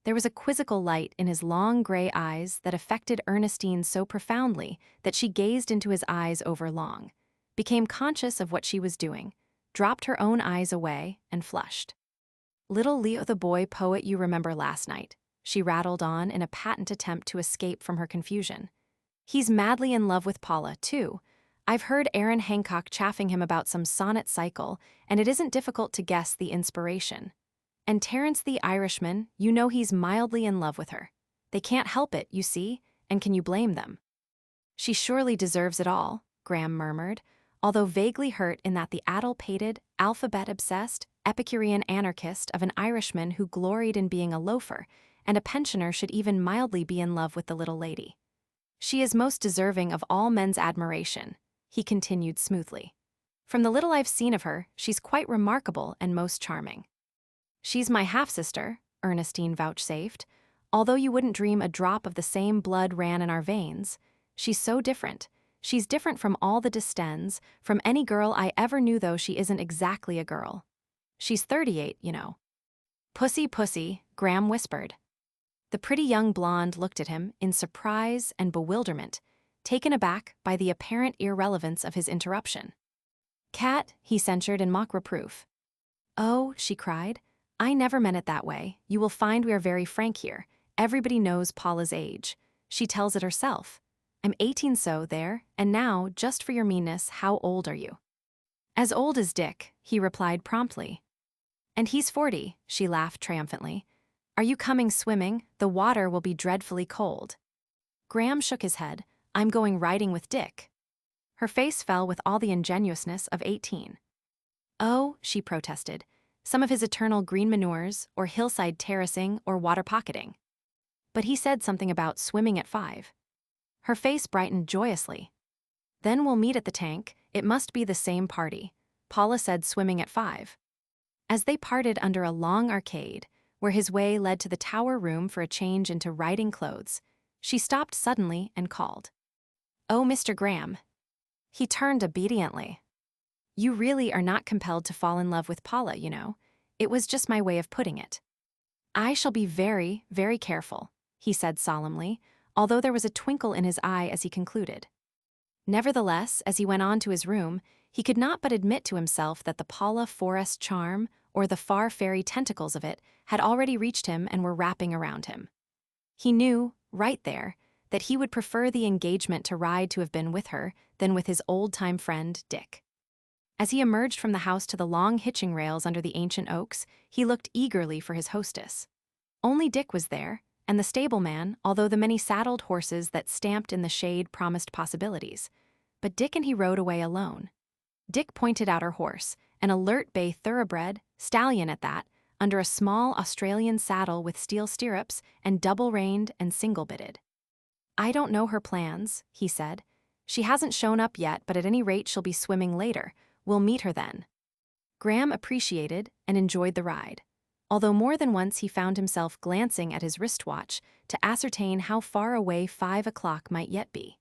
There was a quizzical light in his long gray eyes that affected Ernestine so profoundly that she gazed into his eyes overlong, became conscious of what she was doing, dropped her own eyes away, and flushed. Little Leo, the boy poet you remember last night, she rattled on in a patent attempt to escape from her confusion. He's madly in love with Paula, too. I've heard Aaron Hancock chaffing him about some sonnet cycle, and it isn't difficult to guess the inspiration. And Terence the Irishman, you know he's mildly in love with her. They can't help it, you see, and can you blame them? She surely deserves it all, Graham murmured, although vaguely hurt in that the addle-pated, alphabet-obsessed, Epicurean anarchist of an Irishman who gloried in being a loafer and a pensioner should even mildly be in love with the little lady. She is most deserving of all men's admiration, he continued smoothly. From the little I've seen of her, she's quite remarkable and most charming. She's my half-sister, Ernestine vouchsafed. Although you wouldn't dream a drop of the same blood ran in our veins, she's so different. She's different from all the Destens, from any girl I ever knew, though she isn't exactly a girl. She's 38, you know." "Pussy, pussy," Graham whispered. The pretty young blonde looked at him in surprise and bewilderment, taken aback by the apparent irrelevance of his interruption. "Cat," he censured in mock reproof. "Oh," she cried, "I never meant it that way. You will find we are very frank here. Everybody knows Paula's age. She tells it herself. I'm 18, so there, and now, just for your meanness, how old are you?" "As old as Dick," he replied promptly. "And he's 40, she laughed triumphantly. "Are you coming swimming? The water will be dreadfully cold." Graham shook his head. "I'm going riding with Dick." Her face fell with all the ingenuousness of 18. "Oh," she protested, "some of his eternal green manures, or hillside terracing, or water pocketing." But he said something about swimming at 5. Her face brightened joyously. "Then we'll meet at the tank. It must be the same party." Paula said swimming at 5. As they parted under a long arcade, where his way led to the tower room for a change into riding clothes, she stopped suddenly and called, "Oh, Mr. Graham." He turned obediently. "You really are not compelled to fall in love with Paula, you know. It was just my way of putting it." "I shall be very, very careful," he said solemnly, although there was a twinkle in his eye as he concluded. Nevertheless, as he went on to his room, he could not but admit to himself that the Paula Forrest charm, or the far fairy tentacles of it, had already reached him and were wrapping around him. He knew, right there, that he would prefer the engagement to ride to have been with her than with his old-time friend, Dick. As he emerged from the house to the long hitching rails under the ancient oaks, he looked eagerly for his hostess. Only Dick was there, and the stableman, although the many saddled horses that stamped in the shade promised possibilities. But Dick and he rode away alone. Dick pointed out her horse, an alert bay thoroughbred, stallion at that, under a small Australian saddle with steel stirrups and double-reined and single-bitted. "I don't know her plans," he said. "She hasn't shown up yet, but at any rate she'll be swimming later. We'll meet her then." Graham appreciated and enjoyed the ride, although more than once he found himself glancing at his wristwatch to ascertain how far away 5 o'clock might yet be.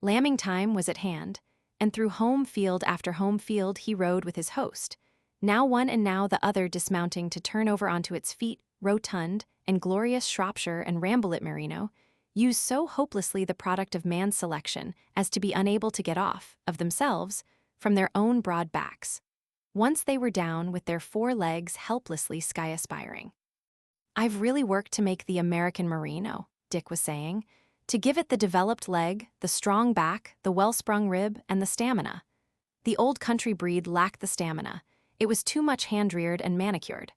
Lambing time was at hand, and through home field after home field he rode with his host, now one and now the other dismounting to turn over onto its feet rotund and glorious Shropshire and Ramblett merino, used so hopelessly the product of man's selection as to be unable to get off, of themselves, from their own broad backs. Once they were down with their 4 legs helplessly sky-aspiring. "I've really worked to make the American merino," Dick was saying, "to give it the developed leg, the strong back, the well-sprung rib, and the stamina. The old country breed lacked the stamina. It was too much hand-reared and manicured."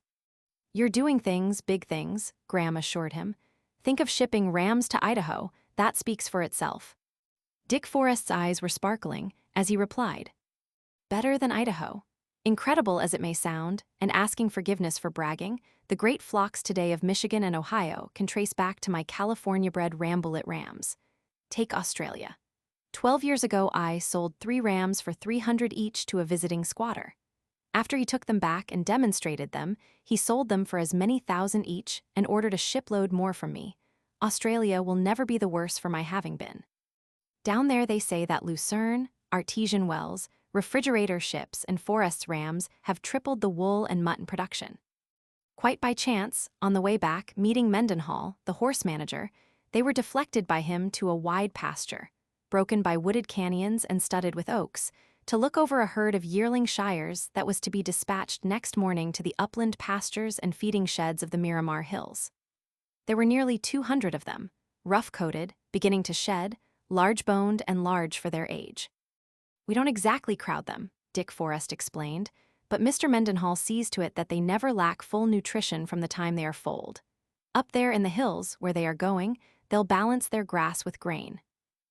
"You're doing things, big things," Graham assured him. "Think of shipping rams to Idaho. That speaks for itself." Dick Forrest's eyes were sparkling as he replied, "Better than Idaho. Incredible as it may sound, and asking forgiveness for bragging, the great flocks today of Michigan and Ohio can trace back to my California-bred Ramblett rams. Take Australia. 12 years ago I sold 3 rams for $300 each to a visiting squatter. After he took them back and demonstrated them, he sold them for as many thousand each and ordered a shipload more from me. Australia will never be the worse for my having been. Down there they say that Lucerne, artesian wells, refrigerator ships, and Forrest's rams have tripled the wool and mutton production. Quite by chance, on the way back, meeting Mendenhall, the horse manager, they were deflected by him to a wide pasture, broken by wooded canyons and studded with oaks, to look over a herd of yearling shires that was to be dispatched next morning to the upland pastures and feeding sheds of the Miramar Hills. There were nearly 200 of them, rough-coated, beginning to shed, large-boned and large for their age. "We don't exactly crowd them," Dick Forrest explained, "but Mr. Mendenhall sees to it that they never lack full nutrition from the time they are foaled. Up there in the hills, where they are going, they'll balance their grass with grain.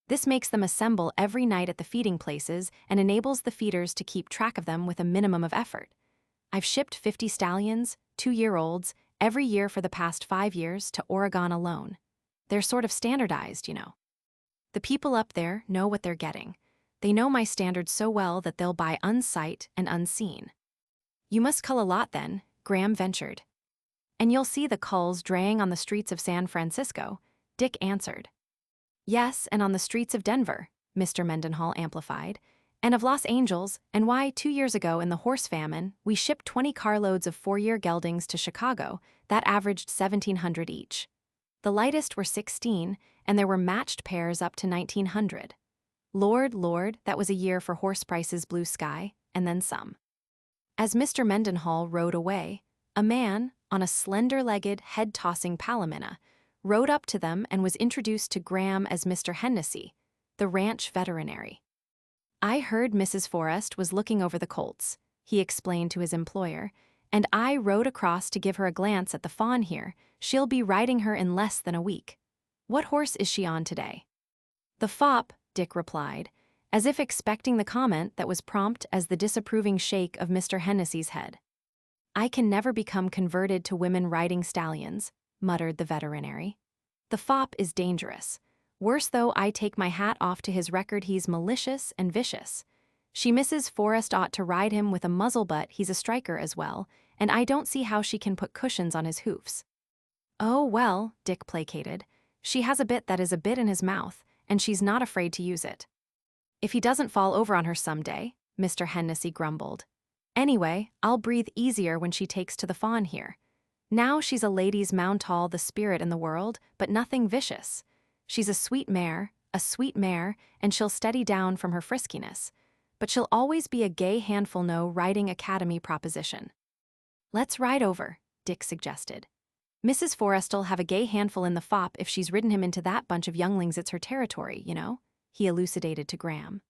This makes them assemble every night at the feeding places and enables the feeders to keep track of them with a minimum of effort. I've shipped 50 stallions, 2-year-olds, every year for the past 5 years to Oregon alone. They're sort of standardized, you know. The people up there know what they're getting. They know my standards so well that they'll buy unsight and unseen." "You must cull a lot then," Graham ventured. "And you'll see the culls draying on the streets of San Francisco," Dick answered. "Yes, and on the streets of Denver," Mr. Mendenhall amplified, "and of Los Angeles, and why 2 years ago in the horse famine, we shipped 20 carloads of 4-year geldings to Chicago that averaged 1,700 each. The lightest were 16, and there were matched pairs up to 1,900. Lord, Lord, that was a year for horse prices blue sky, and then some." As Mr. Mendenhall rode away, a man, on a slender-legged, head-tossing Palomina, rode up to them and was introduced to Graham as Mr. Hennessy, the ranch veterinary. "I heard Mrs. Forrest was looking over the colts," he explained to his employer, "and I rode across to give her a glance at the fawn here. She'll be riding her in less than a week. What horse is she on today?" "The fop," Dick replied, as if expecting the comment that was prompt as the disapproving shake of Mr. Hennessy's head. "I can never become converted to women riding stallions," muttered the veterinary. "The fop is dangerous. Worse though, I take my hat off to his record, he's malicious and vicious. She Mrs. Forrest ought to ride him with a muzzle, but he's a striker as well, and I don't see how she can put cushions on his hoofs." "Oh, well," Dick placated, "she has a bit that is a bit in his mouth, and she's not afraid to use it." "If he doesn't fall over on her someday," Mr. Hennessy grumbled. "Anyway, I'll breathe easier when she takes to the fawn here. Now she's a lady's mount, all the spirit in the world, but nothing vicious. She's a sweet mare, and she'll steady down from her friskiness. But she'll always be a gay handful, no riding academy proposition." "Let's ride over," Dick suggested. "Mrs. Forrest'll have a gay handful in the fop if she's ridden him into that bunch of younglings. It's her territory, you know," he elucidated to Graham.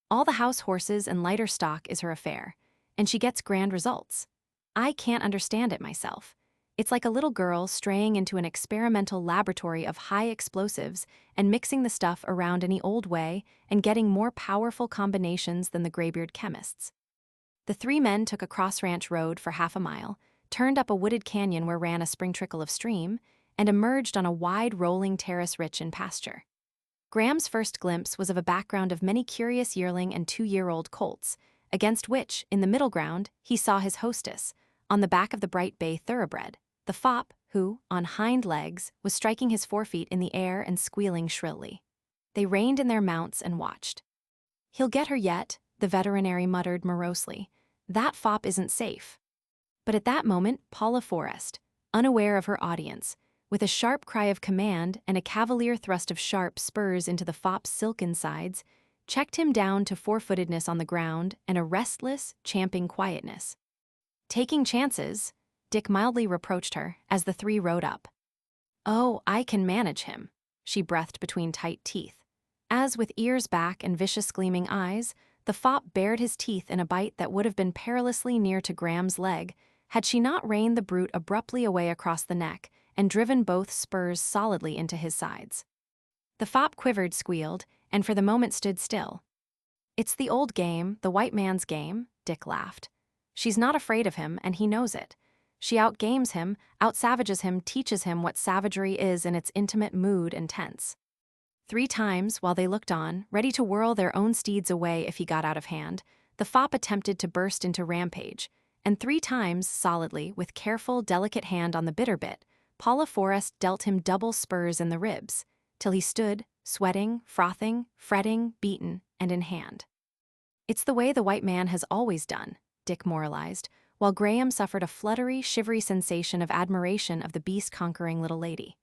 "All the house horses and lighter stock is her affair, and she gets grand results. I can't understand it myself. It's like a little girl straying into an experimental laboratory of high explosives and mixing the stuff around any old way and getting more powerful combinations than the graybeard chemists." The three men took a cross-ranch road for half a mile, turned up a wooded canyon where ran a spring trickle of stream, and emerged on a wide rolling terrace rich in pasture. Graham's first glimpse was of a background of many curious yearling and 2-year-old colts, against which, in the middle ground, he saw his hostess, on the back of the bright bay thoroughbred, the fop, who, on hind legs, was striking his forefeet in the air and squealing shrilly. They reined in their mounts and watched. "He'll get her yet," the veterinary muttered morosely. "That fop isn't safe." But at that moment, Paula Forrest, unaware of her audience, with a sharp cry of command and a cavalier thrust of sharp spurs into the fop's silken sides, checked him down to four-footedness on the ground and a restless, champing quietness. "Taking chances," Dick mildly reproached her as the three rode up. "Oh, I can manage him," she breathed between tight teeth, as with ears back and vicious gleaming eyes, the fop bared his teeth in a bite that would have been perilously near to Graham's leg had she not reined the brute abruptly away across the neck and driven both spurs solidly into his sides. The fop quivered, squealed, and for the moment stood still. "It's the old game, the white man's game," Dick laughed. "She's not afraid of him, and he knows it. She outgames him, outsavages him, teaches him what savagery is in its intimate mood and tense." 3 times, while they looked on, ready to whirl their own steeds away if he got out of hand, the fop attempted to burst into rampage, and 3 times, solidly, with careful, delicate hand on the bitter bit, Paula Forrest dealt him double spurs in the ribs, till he stood, sweating, frothing, fretting, beaten, and in hand. "It's the way the white man has always done," Dick moralized, while Graham suffered a fluttery, shivery sensation of admiration of the beast-conquering little lady.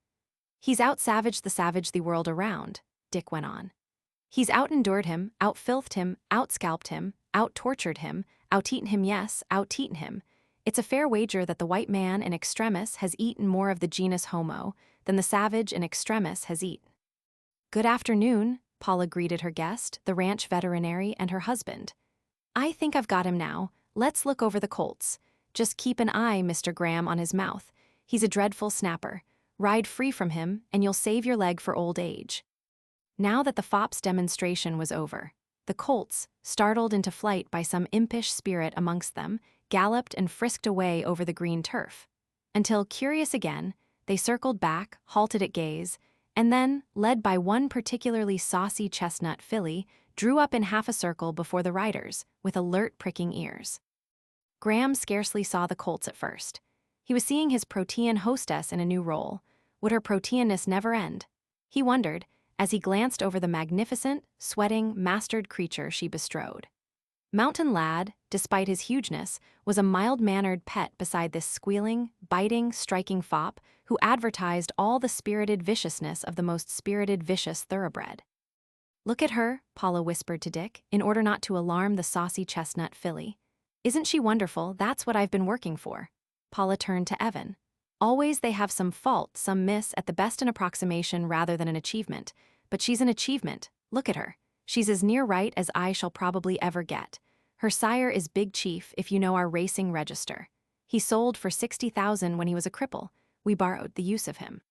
"He's out-savaged the world around," Dick went on. "He's out-endured him, out-filthed him, out-scalped him, out-tortured him, out-eaten him, yes, out-eaten him. It's a fair wager that the white man in extremis has eaten more of the genus Homo than the savage in extremis has eaten." "Good afternoon," Paula greeted her guest, the ranch veterinary, and her husband. "I think I've got him now. Let's look over the colts. Just keep an eye, Mr. Graham, on his mouth. He's a dreadful snapper. Ride free from him, and you'll save your leg for old age." Now that the fop's demonstration was over, the colts, startled into flight by some impish spirit amongst them, galloped and frisked away over the green turf, until, curious again, they circled back, halted at gaze, and then, led by one particularly saucy chestnut filly, drew up in half a circle before the riders, with alert, pricking ears. Graham scarcely saw the colts at first. He was seeing his protean hostess in a new role. Would her proteanness never end? He wondered, as he glanced over the magnificent, sweating, mastered creature she bestrode. Mountain Lad, despite his hugeness, was a mild-mannered pet beside this squealing, biting, striking fop who advertised all the spirited viciousness of the most spirited vicious thoroughbred. "Look at her," Paula whispered to Dick, in order not to alarm the saucy chestnut filly. "Isn't she wonderful? That's what I've been working for." Paula turned to Evan. "Always they have some fault, some miss, at the best an approximation rather than an achievement. But she's an achievement. Look at her. She's as near right as I shall probably ever get. Her sire is Big Chief, if you know our racing register. He sold for 60,000 when he was a cripple. We borrowed the use of him.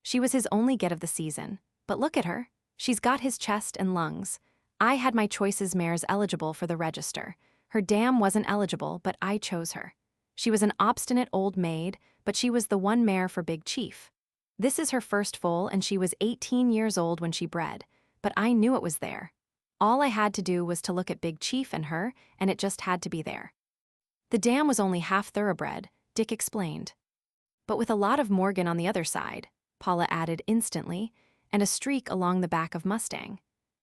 She was his only get of the season. But look at her. She's got his chest and lungs. I had my choices mares eligible for the register. Her dam wasn't eligible, but I chose her. She was an obstinate old maid, but she was the one mare for Big Chief. This is her first foal, and she was 18 years old when she bred. But I knew it was there. All I had to do was to look at Big Chief and her, and it just had to be there." "The dam was only half thoroughbred," Dick explained. "But with a lot of Morgan on the other side," Paula added instantly, "and a streak along the back of Mustang.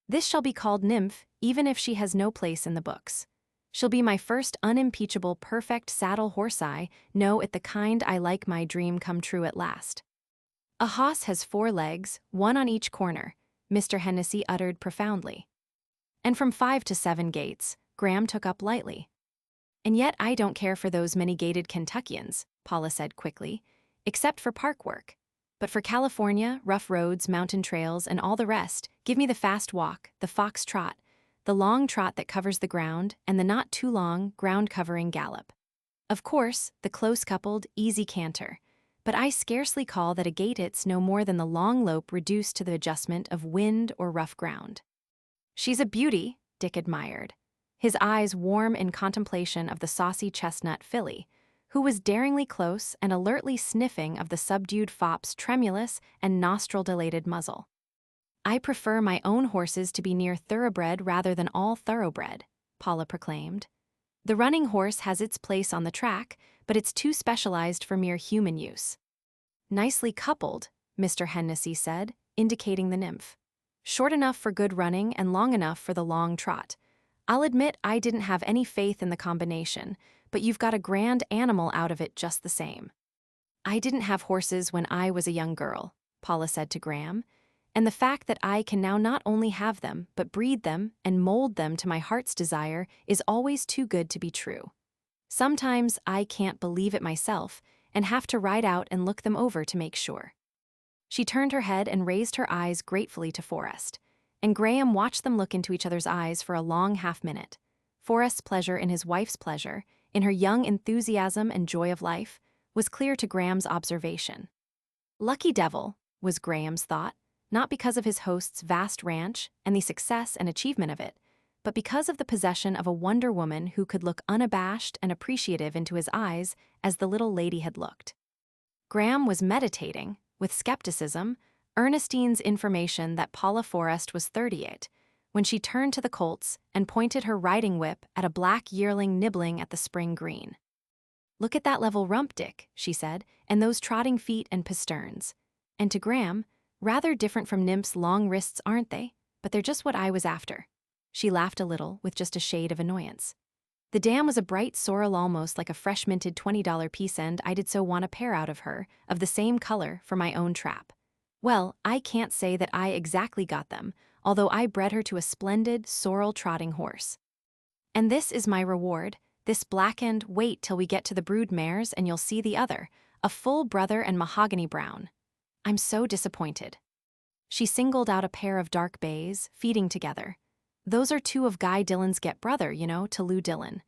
This shall be called Nymph, even if she has no place in the books. She'll be my first unimpeachable perfect saddle horse. I know it, the kind I like, my dream come true at last." "A hoss has 4 legs, one on each corner," Mr. Hennessy uttered profoundly. "And from 5 to 7 gates," Graham took up lightly. "And yet I don't care for those many-gated Kentuckians," Paula said quickly, "except for park work. But for California, rough roads, mountain trails, and all the rest, give me the fast walk, the fox trot, the long trot that covers the ground, and the not-too-long, ground-covering gallop. Of course, the close-coupled, easy canter. But I scarcely call that a gait. It's no more than the long lope reduced to the adjustment of wind or rough ground." "She's a beauty," Dick admired, his eyes warm in contemplation of the saucy chestnut filly, who was daringly close and alertly sniffing of the subdued fop's tremulous and nostril-dilated muzzle. "I prefer my own horses to be near thoroughbred rather than all thoroughbred," Paula proclaimed. "The running horse has its place on the track, but it's too specialized for mere human use." "Nicely coupled," Mr. Hennessy said, indicating the nymph. "Short enough for good running and long enough for the long trot. I'll admit I didn't have any faith in the combination, but you've got a grand animal out of it just the same." "I didn't have horses when I was a young girl," Paula said to Graham, "and the fact that I can now not only have them, but breed them and mold them to my heart's desire is always too good to be true. Sometimes I can't believe it myself and have to ride out and look them over to make sure." She turned her head and raised her eyes gratefully to Forrest, and Graham watched them look into each other's eyes for a long half-minute. Forrest's pleasure in his wife's pleasure, in her young enthusiasm and joy of life, was clear to Graham's observation. Lucky devil, was Graham's thought, not because of his host's vast ranch and the success and achievement of it, but because of the possession of a wonder woman who could look unabashed and appreciative into his eyes as the little lady had looked. Graham was meditating, with skepticism, Ernestine's information that Paula Forrest was 38, when she turned to the colts and pointed her riding whip at a black yearling nibbling at the spring green. "Look at that level rump, Dick," she said, "and those trotting feet and pasterns." And to Graham, "Rather different from Nymph's long wrists, aren't they? But they're just what I was after." She laughed a little, with just a shade of annoyance. "The dam was a bright sorrel, almost like a fresh-minted $20 piece, and I did so want a pair out of her, of the same color, for my own trap. Well, I can't say that I exactly got them, although I bred her to a splendid, sorrel-trotting horse. And this is my reward, this blackened, wait till we get to the brood mares and you'll see the other, a full brother and mahogany brown. I'm so disappointed." She singled out a pair of dark bays, feeding together. "Those are 2 of Guy Dillon's get brother, you know, to Lou Dillon.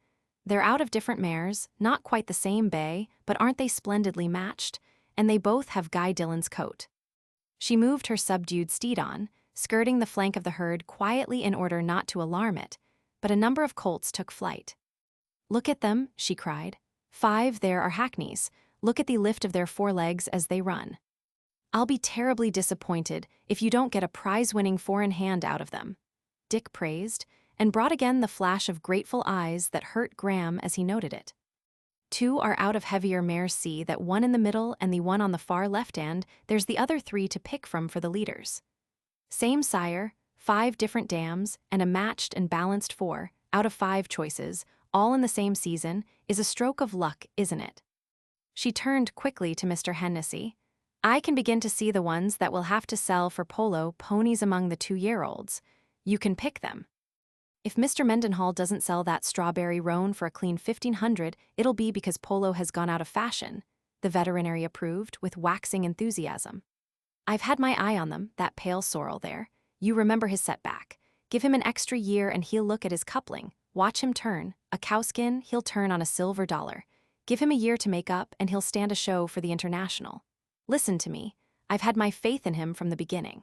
They're out of different mares, not quite the same bay, but aren't they splendidly matched? And they both have Guy Dillon's coat." She moved her subdued steed on, skirting the flank of the herd quietly in order not to alarm it, but a number of colts took flight. "Look at them," she cried. 5 there are hackneys. Look at the lift of their forelegs as they run. I'll be terribly disappointed if you don't get a prize-winning 4-in-hand out of them," Dick praised, and brought again the flash of grateful eyes that hurt Graham as he noted it. 2 are out of heavier mares. See that one in the middle and the one on the far left end, there's the other 3 to pick from for the leaders. Same sire, 5 different dams, and a matched and balanced 4 out of 5 choices, all in the same season, is a stroke of luck, isn't it? She turned quickly to Mr. Hennessy. I can begin to see the ones that will have to sell for polo ponies among the 2-year-olds. You can pick them. If Mr. Mendenhall doesn't sell that strawberry roan for a clean 1,500, it'll be because polo has gone out of fashion, the veterinary approved with waxing enthusiasm. I've had my eye on them, that pale sorrel there. You remember his setback. Give him an extra year and he'll look at his coupling. Watch him turn. A cowskin, he'll turn on a silver dollar. Give him a year to make up and he'll stand a show for the International. Listen to me. I've had my faith in him from the beginning.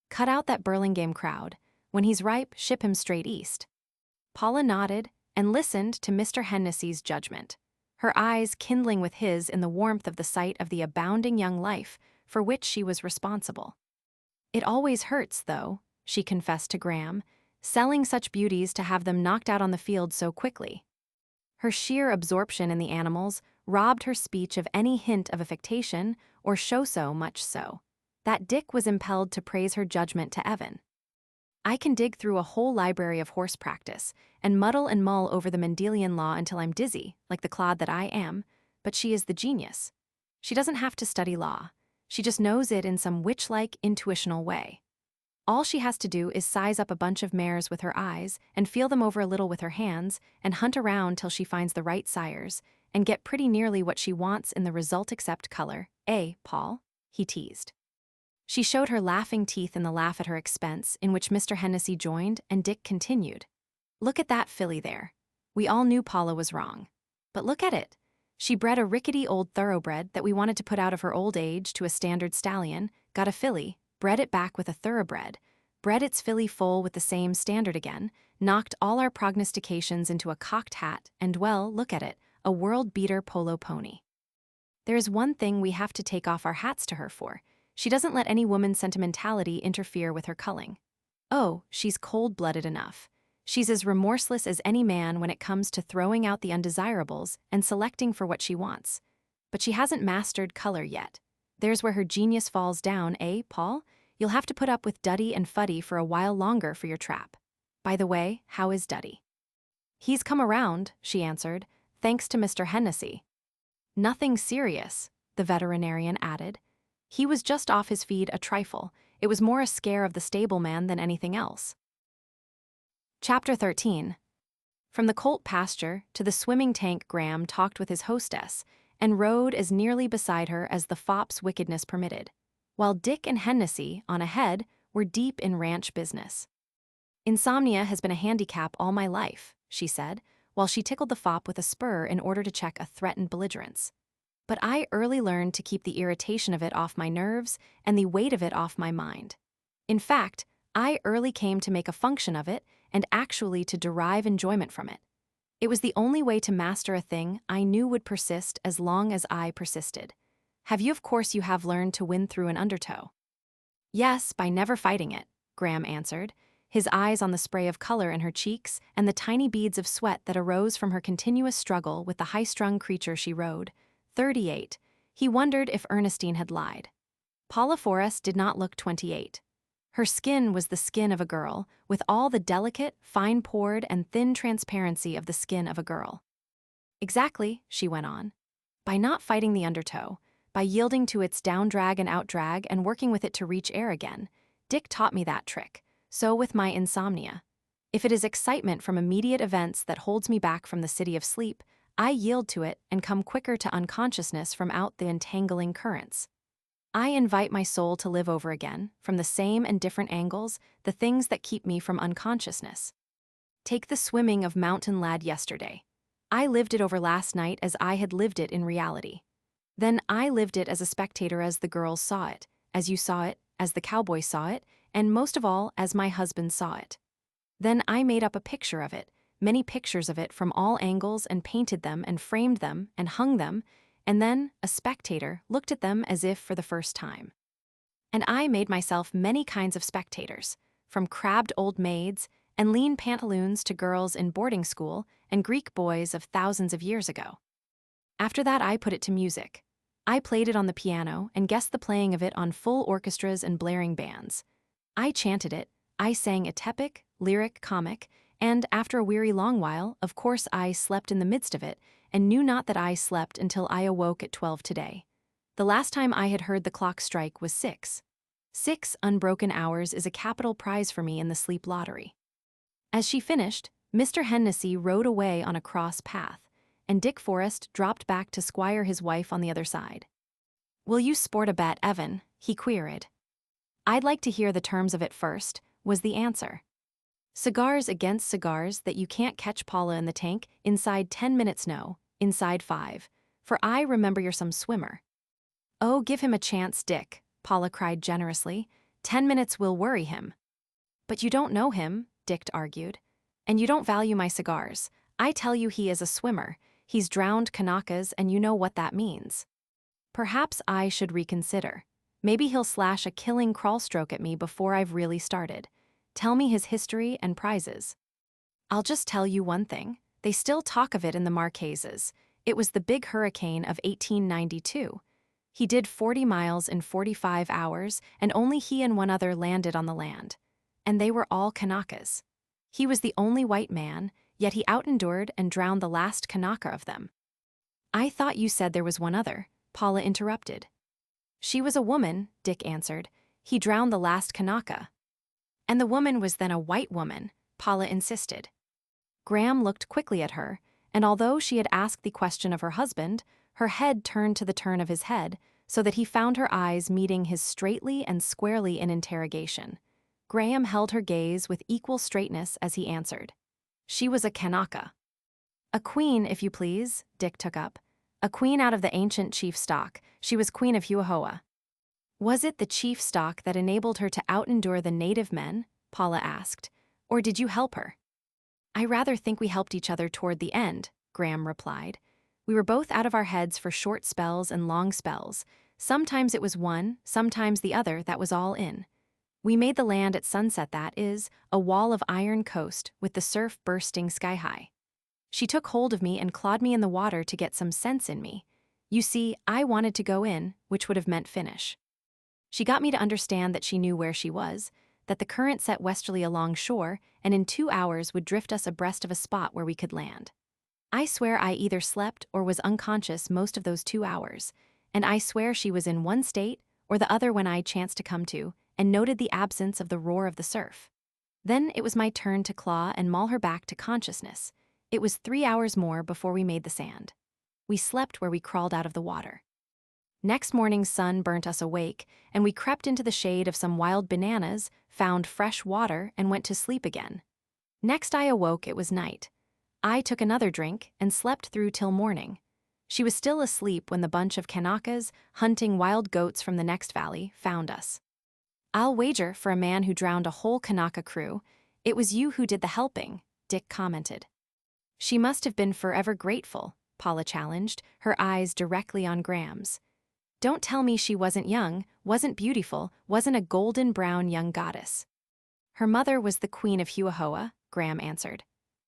Cut out that Burlingame crowd. When he's ripe, ship him straight east. Paula nodded and listened to Mr. Hennessy's judgment, her eyes kindling with his in the warmth of the sight of the abounding young life for which she was responsible. It always hurts, though, she confessed to Graham, selling such beauties to have them knocked out on the field so quickly. Her sheer absorption in the animals robbed her speech of any hint of affectation or show so much so that Dick was impelled to praise her judgment to Evan. I can dig through a whole library of horse practice and muddle and mull over the Mendelian law until I'm dizzy, like the clod that I am, but she is the genius. She doesn't have to study law. She just knows it in some witch-like, intuitional way. All she has to do is size up a bunch of mares with her eyes and feel them over a little with her hands and hunt around till she finds the right sires and get pretty nearly what she wants in the result except color. Paul? He teased. She showed her laughing teeth in the laugh at her expense, in which Mr. Hennessy joined, and Dick continued. Look at that filly there. We all knew Paula was wrong. But look at it. She bred a rickety old thoroughbred that we wanted to put out of her old age to a standard stallion, got a filly, bred it back with a thoroughbred, bred its filly foal with the same standard again, knocked all our prognostications into a cocked hat, and well, look at it, a world-beater polo pony. There's one thing we have to take off our hats to her for. She doesn't let any woman's sentimentality interfere with her culling. Oh, she's cold-blooded enough. She's as remorseless as any man when it comes to throwing out the undesirables and selecting for what she wants. But she hasn't mastered color yet. There's where her genius falls down, Paul? You'll have to put up with Duddy and Fuddy for a while longer for your trap. By the way, how is Duddy? He's come around, she answered, thanks to Mr. Hennessy. Nothing serious, the veterinarian added. He was just off his feed a trifle. It was more a scare of the stableman than anything else. Chapter 13. From the colt pasture to the swimming tank, Graham talked with his hostess and rode as nearly beside her as the fop's wickedness permitted, while Dick and Hennessy, on ahead, were deep in ranch business. Insomnia has been a handicap all my life, she said, while she tickled the fop with a spur in order to check a threatened belligerence. But I early learned to keep the irritation of it off my nerves and the weight of it off my mind. In fact, I early came to make a function of it and actually to derive enjoyment from it. It was the only way to master a thing I knew would persist as long as I persisted. Of course you have learned to win through an undertow. Yes, by never fighting it, Graham answered, his eyes on the spray of color in her cheeks and the tiny beads of sweat that arose from her continuous struggle with the high-strung creature she rode. 38. He wondered if Ernestine had lied. Paula Forrest did not look 28. Her skin was the skin of a girl, with all the delicate, fine-pored, and thin transparency of the skin of a girl. Exactly, she went on. By not fighting the undertow, by yielding to its down-drag and out-drag and working with it to reach air again, Dick taught me that trick. So with my insomnia. If it is excitement from immediate events that holds me back from the city of sleep, I yield to it and come quicker to unconsciousness from out the entangling currents. I invite my soul to live over again, from the same and different angles, the things that keep me from unconsciousness. Take the swimming of Mountain Lad yesterday. I lived it over last night as I had lived it in reality. Then I lived it as a spectator as the girls saw it, as you saw it, as the cowboy saw it, and most of all as my husband saw it. Then I made up a picture of it, many pictures of it from all angles and painted them and framed them and hung them, and then, a spectator, looked at them as if for the first time. And I made myself many kinds of spectators, from crabbed old maids and lean pantaloons to girls in boarding school and Greek boys of thousands of years ago. After that I put it to music. I played it on the piano and guessed the playing of it on full orchestras and blaring bands. I chanted it, I sang a tepic, lyric comic, and after a weary long while, of course I slept in the midst of it, and knew not that I slept until I awoke at 12 today. The last time I had heard the clock strike was 6. 6 unbroken hours is a capital prize for me in the sleep lottery. As she finished, Mr. Hennessy rode away on a cross path, and Dick Forrest dropped back to squire his wife on the other side. "Will you sport a bet, Evan?" he queried. "I'd like to hear the terms of it first," was the answer. "Cigars against cigars that you can't catch Paula in the tank inside 10 minutes, no, inside 5. For I remember you're some swimmer." "Oh, give him a chance, Dick," Paula cried generously. 10 minutes will worry him." "But you don't know him," Dick argued. "And you don't value my cigars. I tell you he is a swimmer. He's drowned Kanakas and you know what that means." "Perhaps I should reconsider. Maybe he'll slash a killing crawl stroke at me before I've really started. Tell me his history and prizes." "I'll just tell you one thing. They still talk of it in the Marquesas. It was the big hurricane of 1892. He did 40 miles in 45 hours, and only he and one other landed on the land. And they were all Kanakas. He was the only white man, yet he out-endured and drowned the last Kanaka of them." "I thought you said there was one other," Paula interrupted. "She was a woman," Dick answered. "He drowned the last Kanaka." "And the woman was then a white woman," Paula insisted. Graham looked quickly at her, and although she had asked the question of her husband, her head turned to the turn of his head, so that he found her eyes meeting his straightly and squarely in interrogation. Graham held her gaze with equal straightness as he answered. "She was a Kanaka." "A queen, if you please," Dick took up. "A queen out of the ancient chief stock. She was queen of Huahoa." "Was it the chief stock that enabled her to out-endure the native men?" Paula asked. "Or did you help her?" "I rather think we helped each other toward the end," Graham replied. "We were both out of our heads for short spells and long spells. Sometimes it was one, sometimes the other, that was all in. We made the land at sunset, that is, a wall of iron coast with the surf bursting sky-high. She took hold of me and clawed me in the water to get some sense in me. You see, I wanted to go in, which would have meant finish. She got me to understand that she knew where she was, that the current set westerly along shore and in 2 hours would drift us abreast of a spot where we could land. I swear I either slept or was unconscious most of those 2 hours, and I swear she was in one state or the other when I chanced to come to and noted the absence of the roar of the surf. Then it was my turn to claw and maul her back to consciousness. It was 3 hours more before we made the sand. We slept where we crawled out of the water. Next morning's sun burnt us awake, and we crept into the shade of some wild bananas, found fresh water, and went to sleep again. Next I awoke, it was night. I took another drink and slept through till morning. She was still asleep when the bunch of Kanakas, hunting wild goats from the next valley, found us. "I'll wager, for a man who drowned a whole Kanaka crew, it was you who did the helping," Dick commented. "She must have been forever grateful," Paula challenged, her eyes directly on Graham's. "Don't tell me she wasn't young, wasn't beautiful, wasn't a golden brown young goddess." "Her mother was the queen of Huahoa," Graham answered.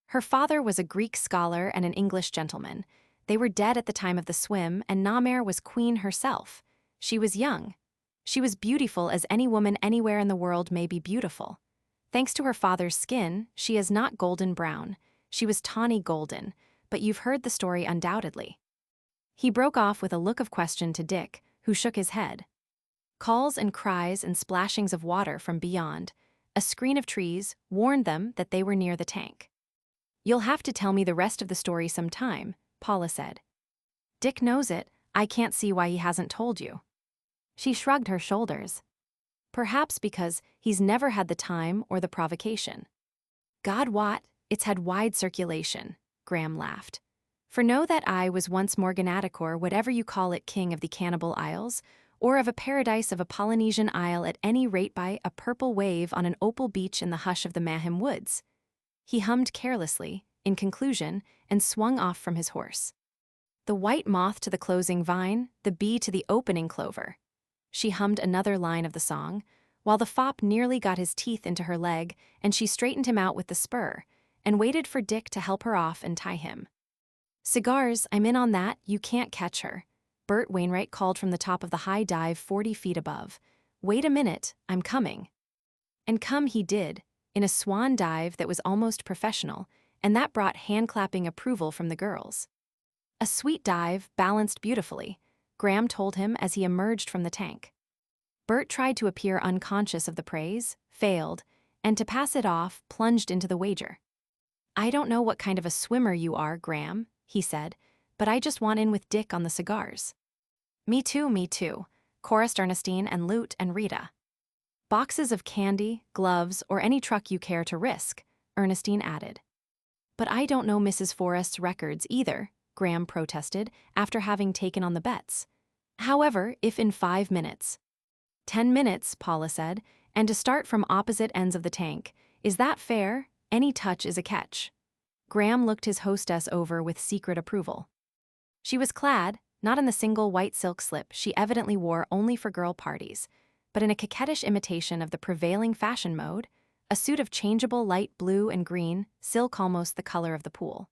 "Her father was a Greek scholar and an English gentleman. They were dead at the time of the swim, and Namer was queen herself. She was young. She was beautiful as any woman anywhere in the world may be beautiful. Thanks to her father's skin, she is not golden brown. She was tawny golden, but you've heard the story undoubtedly." He broke off with a look of question to Dick, who shook his head. Calls and cries and splashings of water from beyond, a screen of trees, warned them that they were near the tank. "You'll have to tell me the rest of the story sometime," Paula said. "Dick knows it. I can't see why he hasn't told you." She shrugged her shoulders. "Perhaps because he's never had the time or the provocation." "God wot, it's had wide circulation," Graham laughed. "For know that I was once Morganatic, or whatever you call it, king of the Cannibal Isles, or of a paradise of a Polynesian isle, at any rate by a purple wave on an opal beach in the hush of the Mahim woods." He hummed carelessly, in conclusion, and swung off from his horse. "The white moth to the closing vine, the bee to the opening clover." She hummed another line of the song, while the fop nearly got his teeth into her leg, and she straightened him out with the spur, and waited for Dick to help her off and tie him. "Cigars, I'm in on that, you can't catch her," Bert Wainwright called from the top of the high dive 40 feet above. "Wait a minute, I'm coming." And come he did, in a swan dive that was almost professional, and that brought hand-clapping approval from the girls. A sweet dive, balanced beautifully, Graham told him as he emerged from the tank. Bert tried to appear unconscious of the praise, failed, and to pass it off, plunged into the wager. "I don't know what kind of a swimmer you are, Graham," he said, "but I just want in with Dick on the cigars." Me too, chorused Ernestine and Lute and Rita. "Boxes of candy, gloves, or any truck you care to risk," Ernestine added. "But I don't know Mrs. Forrest's records either," Graham protested after having taken on the bets. "However, if in 5 minutes." 10 minutes, Paula said, "and to start from opposite ends of the tank. Is that fair? Any touch is a catch." Graham looked his hostess over with secret approval. She was clad, not in the single white silk slip she evidently wore only for girl parties, but in a coquettish imitation of the prevailing fashion mode, a suit of changeable light blue and green, silk almost the color of the pool.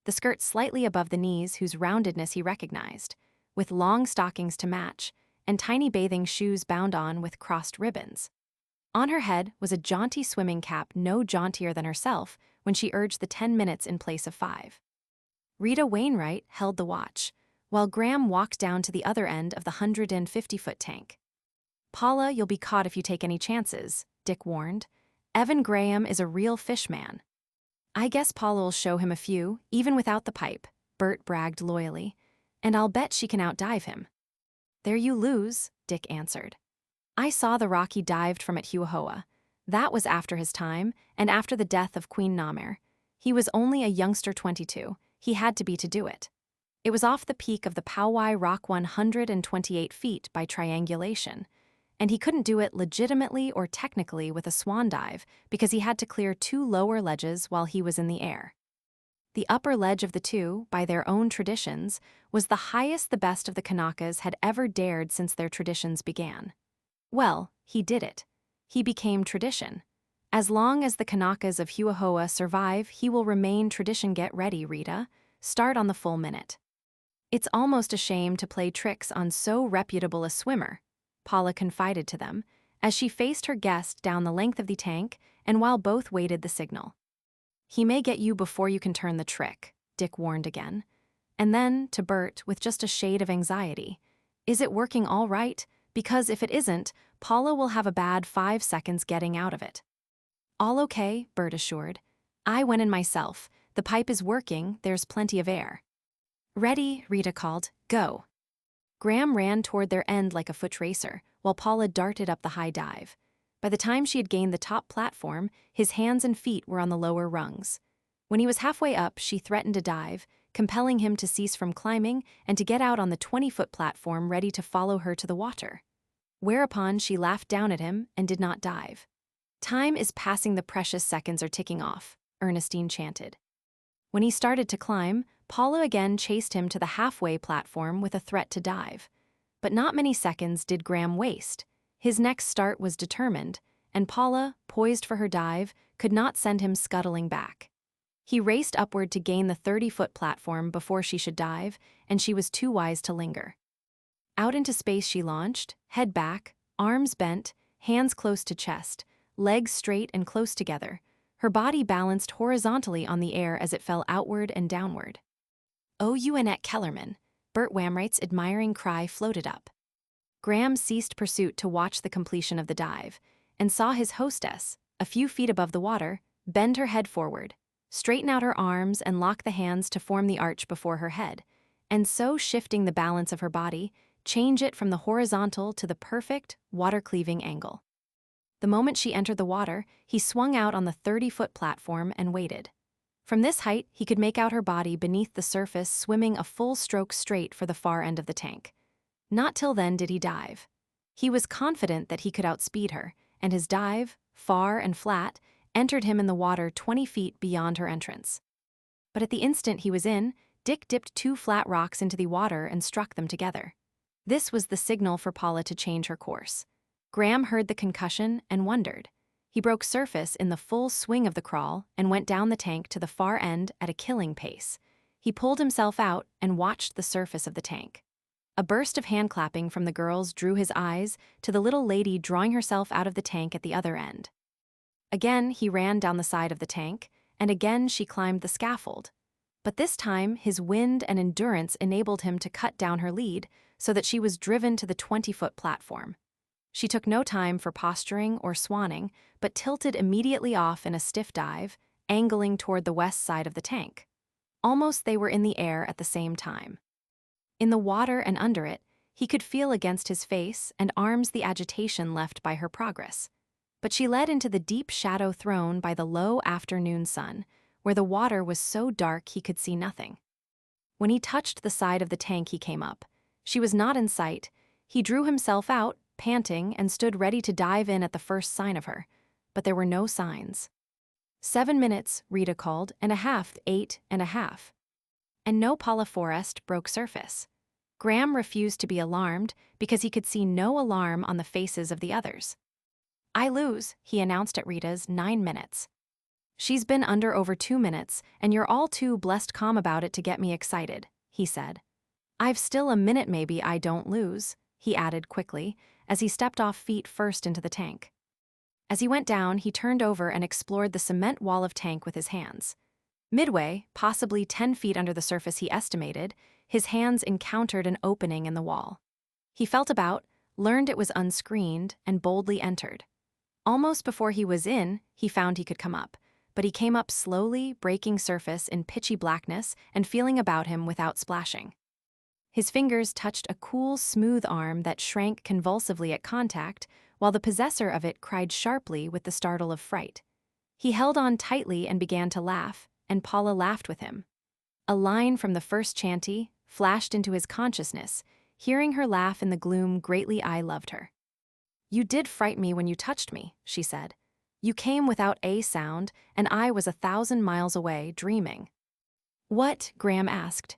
The skirt slightly above the knees whose roundedness he recognized, with long stockings to match, and tiny bathing shoes bound on with crossed ribbons. On her head was a jaunty swimming cap no jauntier than herself when she urged the 10 minutes in place of 5. Rita Wainwright held the watch, while Graham walked down to the other end of the 150-foot tank. "Paula, you'll be caught if you take any chances," Dick warned. "Evan Graham is a real fish man." "I guess Paula will show him a few, even without the pipe," Bert bragged loyally, "and I'll bet she can outdive him." "There you lose," Dick answered. "I saw the rock he dived from at Huahoa. That was after his time, and after the death of Queen Namer. He was only a youngster 22, he had to be to do it. It was off the peak of the Powai Rock 128 feet by triangulation, and he couldn't do it legitimately or technically with a swan dive because he had to clear 2 lower ledges while he was in the air. The upper ledge of the 2, by their own traditions, was the highest the best of the Kanakas had ever dared since their traditions began. Well, he did it. He became tradition. As long as the Kanakas of Huahoa survive, he will remain tradition. Get ready, Rita. Start on the full minute. "It's almost a shame to play tricks on so reputable a swimmer," Paula confided to them, as she faced her guest down the length of the tank and while both waited the signal. "He may get you before you can turn the trick," Dick warned again. And then, to Bert, with just a shade of anxiety, "Is it working all right? Because if it isn't, Paula will have a bad 5 seconds getting out of it." "All okay," Bert assured. "I went in myself. The pipe is working, there's plenty of air." "Ready," Rita called. "Go." Graham ran toward their end like a foot racer, while Paula darted up the high dive. By the time she had gained the top platform, his hands and feet were on the lower rungs. When he was halfway up, she threatened to dive, compelling him to cease from climbing and to get out on the 20-foot platform ready to follow her to the water. Whereupon she laughed down at him and did not dive. "Time is passing, the precious seconds are ticking off," Ernestine chanted. When he started to climb, Paula again chased him to the halfway platform with a threat to dive. But not many seconds did Graham waste. His next start was determined, and Paula, poised for her dive, could not send him scuttling back. He raced upward to gain the 30-foot platform before she should dive, and she was too wise to linger. Out into space she launched, head back, arms bent, hands close to chest, legs straight and close together, her body balanced horizontally on the air as it fell outward and downward. "Oh, you Annette Kellerman," Bert Wainwright's admiring cry floated up. Graham ceased pursuit to watch the completion of the dive, and saw his hostess, a few feet above the water, bend her head forward, straighten out her arms and lock the hands to form the arch before her head, and so shifting the balance of her body, change it from the horizontal to the perfect, water-cleaving angle. The moment she entered the water, he swung out on the 30-foot platform and waited. From this height, he could make out her body beneath the surface swimming a full stroke straight for the far end of the tank. Not till then did he dive. He was confident that he could outspeed her, and his dive, far and flat, entered him in the water 20 feet beyond her entrance. But at the instant he was in, Dick dipped 2 flat rocks into the water and struck them together. This was the signal for Paula to change her course. Graham heard the concussion and wondered. He broke surface in the full swing of the crawl and went down the tank to the far end at a killing pace. He pulled himself out and watched the surface of the tank. A burst of hand-clapping from the girls drew his eyes to the little lady drawing herself out of the tank at the other end. Again, he ran down the side of the tank, and again she climbed the scaffold. But this time, his wind and endurance enabled him to cut down her lead so that she was driven to the 20-foot platform. She took no time for posturing or swanning, but tilted immediately off in a stiff dive, angling toward the west side of the tank. Almost they were in the air at the same time. In the water and under it, he could feel against his face and arms the agitation left by her progress. But she led into the deep shadow thrown by the low afternoon sun, where the water was so dark he could see nothing. When he touched the side of the tank he came up, she was not in sight. He drew himself out, panting, and stood ready to dive in at the first sign of her, but there were no signs. 7 minutes, Rita called, and a half, 8 and a half. And no Paula Forrest broke surface. Graham refused to be alarmed because he could see no alarm on the faces of the others. I lose, he announced at Rita's 9 minutes. She's been under over 2 minutes, and you're all too blessed calm about it to get me excited, he said. I've still a minute maybe I don't lose, he added quickly, as he stepped off feet first into the tank. As he went down, he turned over and explored the cement wall of tank with his hands. Midway, possibly 10 feet under the surface he estimated, his hands encountered an opening in the wall. He felt about, learned it was unscreened, and boldly entered. Almost before he was in, he found he could come up, but he came up slowly, breaking surface in pitchy blackness and feeling about him without splashing. His fingers touched a cool, smooth arm that shrank convulsively at contact, while the possessor of it cried sharply with the startle of fright. He held on tightly and began to laugh, and Paula laughed with him. A line from the first chanty flashed into his consciousness. Hearing her laugh in the gloom, greatly I loved her. You did fright me when you touched me, she said. You came without a sound, and I was 1,000 miles away, dreaming. What? Graham asked.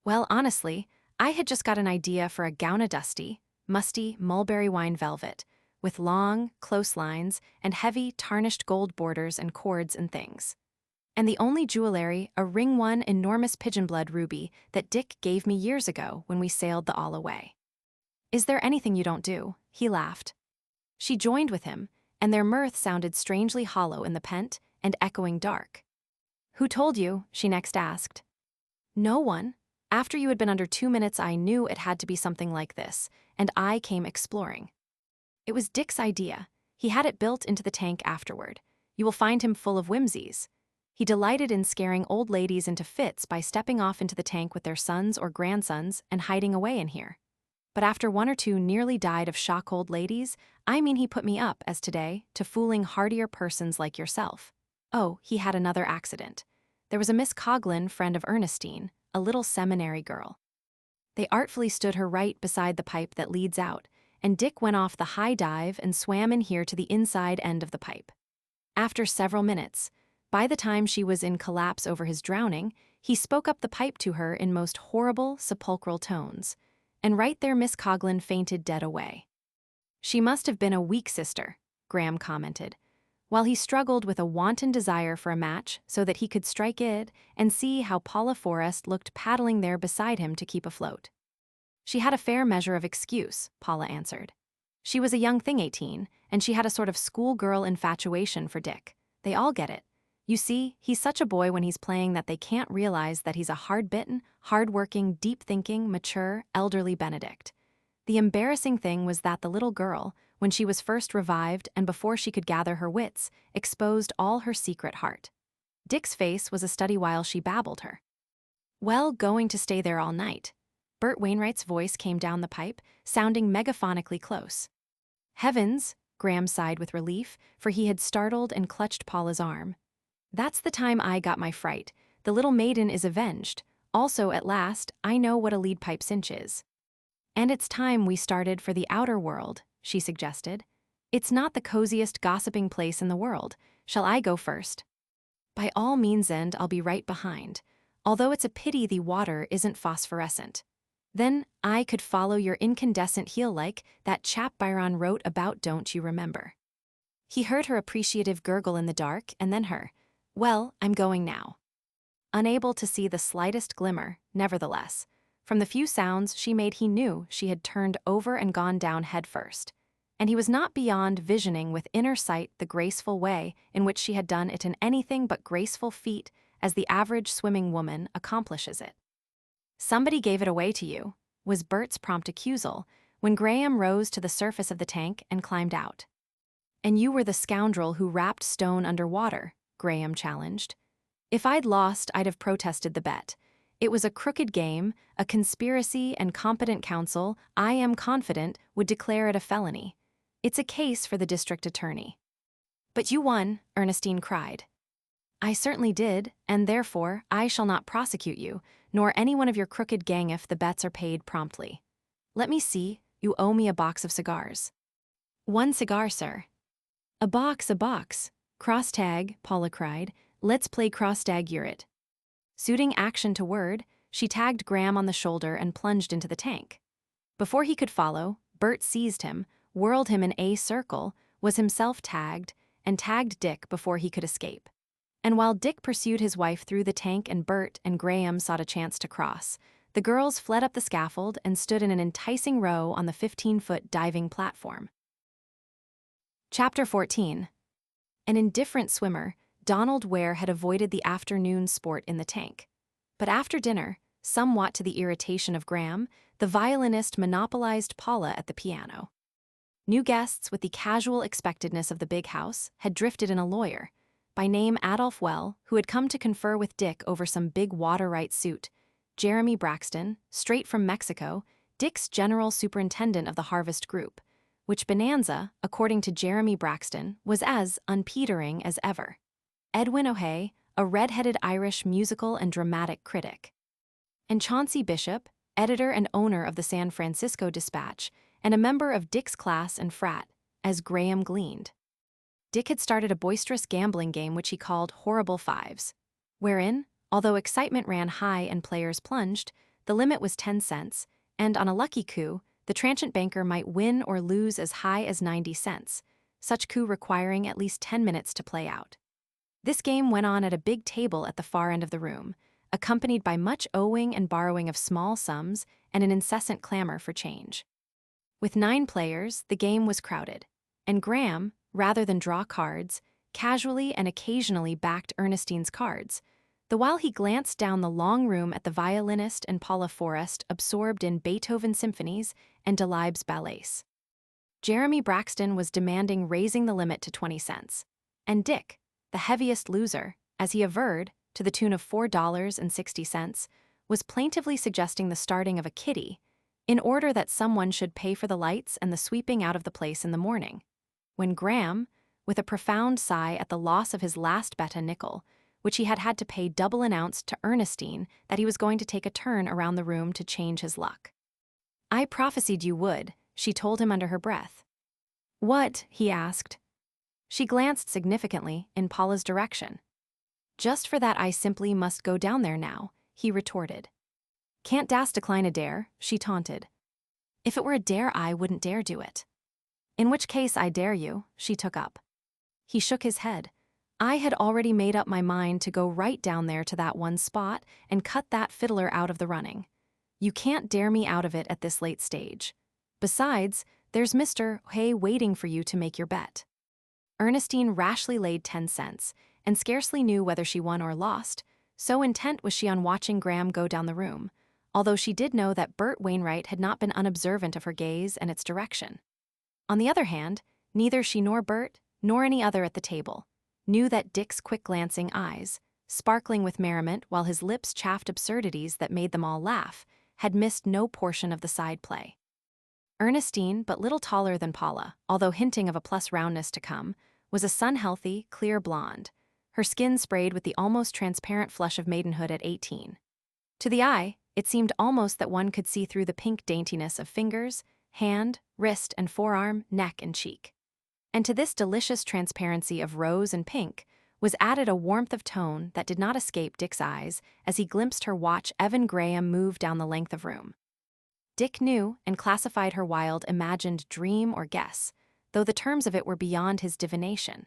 Well, honestly, I had just got an idea for a gown of dusty, musty mulberry wine velvet, with long, close lines and heavy, tarnished gold borders and cords and things. And the only jewelry, a ring-one enormous pigeon-blood ruby that Dick gave me years ago when we sailed the all away. Is there anything you don't do? He laughed. She joined with him, and their mirth sounded strangely hollow in the pent and echoing dark. Who told you? She next asked. No one. After you had been under 2 minutes, I knew it had to be something like this, and I came exploring. It was Dick's idea. He had it built into the tank afterward. You will find him full of whimsies. He delighted in scaring old ladies into fits by stepping off into the tank with their sons or grandsons and hiding away in here. But after 1 or 2 nearly died of shock old ladies, he put me up, as today, to fooling hardier persons like yourself. Oh, he had another accident. There was a Miss Coghlan, friend of Ernestine, a little seminary girl. They artfully stood her right beside the pipe that leads out, and Dick went off the high dive and swam in here to the inside end of the pipe. After several minutes, by the time she was in collapse over his drowning, he spoke up the pipe to her in most horrible, sepulchral tones, and right there Miss Coghlan fainted dead away. She must have been a weak sister, Graham commented, while he struggled with a wanton desire for a match so that he could strike it and see how Paula Forrest looked paddling there beside him to keep afloat. She had a fair measure of excuse, Paula answered. She was a young thing, 18, and she had a sort of schoolgirl infatuation for Dick. They all get it. You see, he's such a boy when he's playing that they can't realize that he's a hard-bitten, hard-working, deep-thinking, mature, elderly Benedict. The embarrassing thing was that the little girl, when she was first revived and before she could gather her wits, exposed all her secret heart. Dick's face was a study while she babbled her. Well, going to stay there all night. Bert Wainwright's voice came down the pipe, sounding megaphonically close. Heavens, Graham sighed with relief, for he had startled and clutched Paula's arm. That's the time I got my fright. The little maiden is avenged. Also, at last, I know what a lead pipe cinch is. And it's time we started for the outer world, she suggested. It's not the coziest gossiping place in the world. Shall I go first? By all means, and I'll be right behind, although it's a pity the water isn't phosphorescent. Then I could follow your incandescent heel like that chap Byron wrote about, don't you remember? He heard her appreciative gurgle in the dark, and then her, well, I'm going now. Unable to see the slightest glimmer, nevertheless, from the few sounds she made he knew she had turned over and gone down head first. and he was not beyond visioning with inner sight the graceful way in which she had done it in anything but graceful feet as the average swimming woman accomplishes it. "Somebody gave it away to you," was Bert's prompt accusal, when Graham rose to the surface of the tank and climbed out. "And you were the scoundrel who wrapped Stone under water," Graham challenged. "If I'd lost, I'd have protested the bet. It was a crooked game, a conspiracy, and competent counsel, I am confident, would declare it a felony. It's a case for the district attorney." "But you won," Ernestine cried. "I certainly did, and therefore I shall not prosecute you, nor any one of your crooked gang if the bets are paid promptly. Let me see, you owe me a box of cigars." "One cigar, sir." A box, cross-tag," Paula cried. "Let's play cross-tag it." Suiting action to word, she tagged Graham on the shoulder and plunged into the tank. Before he could follow, Bert seized him, whirled him in a circle, was himself tagged, and tagged Dick before he could escape. And while Dick pursued his wife through the tank and Bert and Graham sought a chance to cross, the girls fled up the scaffold and stood in an enticing row on the 15-foot diving platform. Chapter 14. An indifferent swimmer, Donald Ware had avoided the afternoon sport in the tank. But after dinner, somewhat to the irritation of Graham, the violinist monopolized Paula at the piano. New guests, with the casual expectedness of the big house, had drifted in a lawyer, by name Adolph Well, who had come to confer with Dick over some big water rights suit, Jeremy Braxton, straight from Mexico, Dick's general superintendent of the Harvest Group, which bonanza, according to Jeremy Braxton, was as unpetering as ever. Edwin O'Hay, a red-headed Irish musical and dramatic critic. And Chauncey Bishop, editor and owner of the San Francisco Dispatch, and a member of Dick's class and frat, as Graham gleaned. Dick had started a boisterous gambling game which he called Horrible Fives, wherein, although excitement ran high and players plunged, the limit was 10 cents, and on a lucky coup, the transient banker might win or lose as high as 90 cents, such coup requiring at least 10 minutes to play out. This game went on at a big table at the far end of the room, accompanied by much owing and borrowing of small sums and an incessant clamor for change. With 9 players, the game was crowded, and Graham, rather than draw cards, casually and occasionally backed Ernestine's cards, the while he glanced down the long room at the violinist and Paula Forrest absorbed in Beethoven symphonies and Delibes ballets. Jeremy Braxton was demanding raising the limit to 20 cents, and Dick, the heaviest loser, as he averred, to the tune of $4.60, was plaintively suggesting the starting of a kitty, in order that someone should pay for the lights and the sweeping out of the place in the morning. When Graham, with a profound sigh at the loss of his last bet a nickel, which he had had to pay double, announced to Ernestine that he was going to take a turn around the room to change his luck. "I prophesied you would," she told him under her breath. "What?" he asked. She glanced significantly in Paula's direction. "Just for that I simply must go down there now," he retorted. "Can't das decline a dare," she taunted. "If it were a dare, I wouldn't dare do it." "In which case I dare you," she took up. He shook his head. "I had already made up my mind to go right down there to that one spot and cut that fiddler out of the running. You can't dare me out of it at this late stage. Besides, there's Mr. Hay waiting for you to make your bet." Ernestine rashly laid 10 cents, and scarcely knew whether she won or lost, so intent was she on watching Graham go down the room, although she did know that Bert Wainwright had not been unobservant of her gaze and its direction. On the other hand, neither she nor Bert, nor any other at the table, knew that Dick's quick-glancing eyes, sparkling with merriment while his lips chaffed absurdities that made them all laugh, had missed no portion of the side play. Ernestine, but little taller than Paula, although hinting of a plus roundness to come, was a sun-healthy, clear blonde, her skin sprayed with the almost transparent flush of maidenhood at 18. To the eye, it seemed almost that one could see through the pink daintiness of fingers, hand, wrist and forearm, neck and cheek. And to this delicious transparency of rose and pink was added a warmth of tone that did not escape Dick's eyes as he glimpsed her watch Evan Graham move down the length of room. Dick knew and classified her wild imagined dream or guess, though the terms of it were beyond his divination.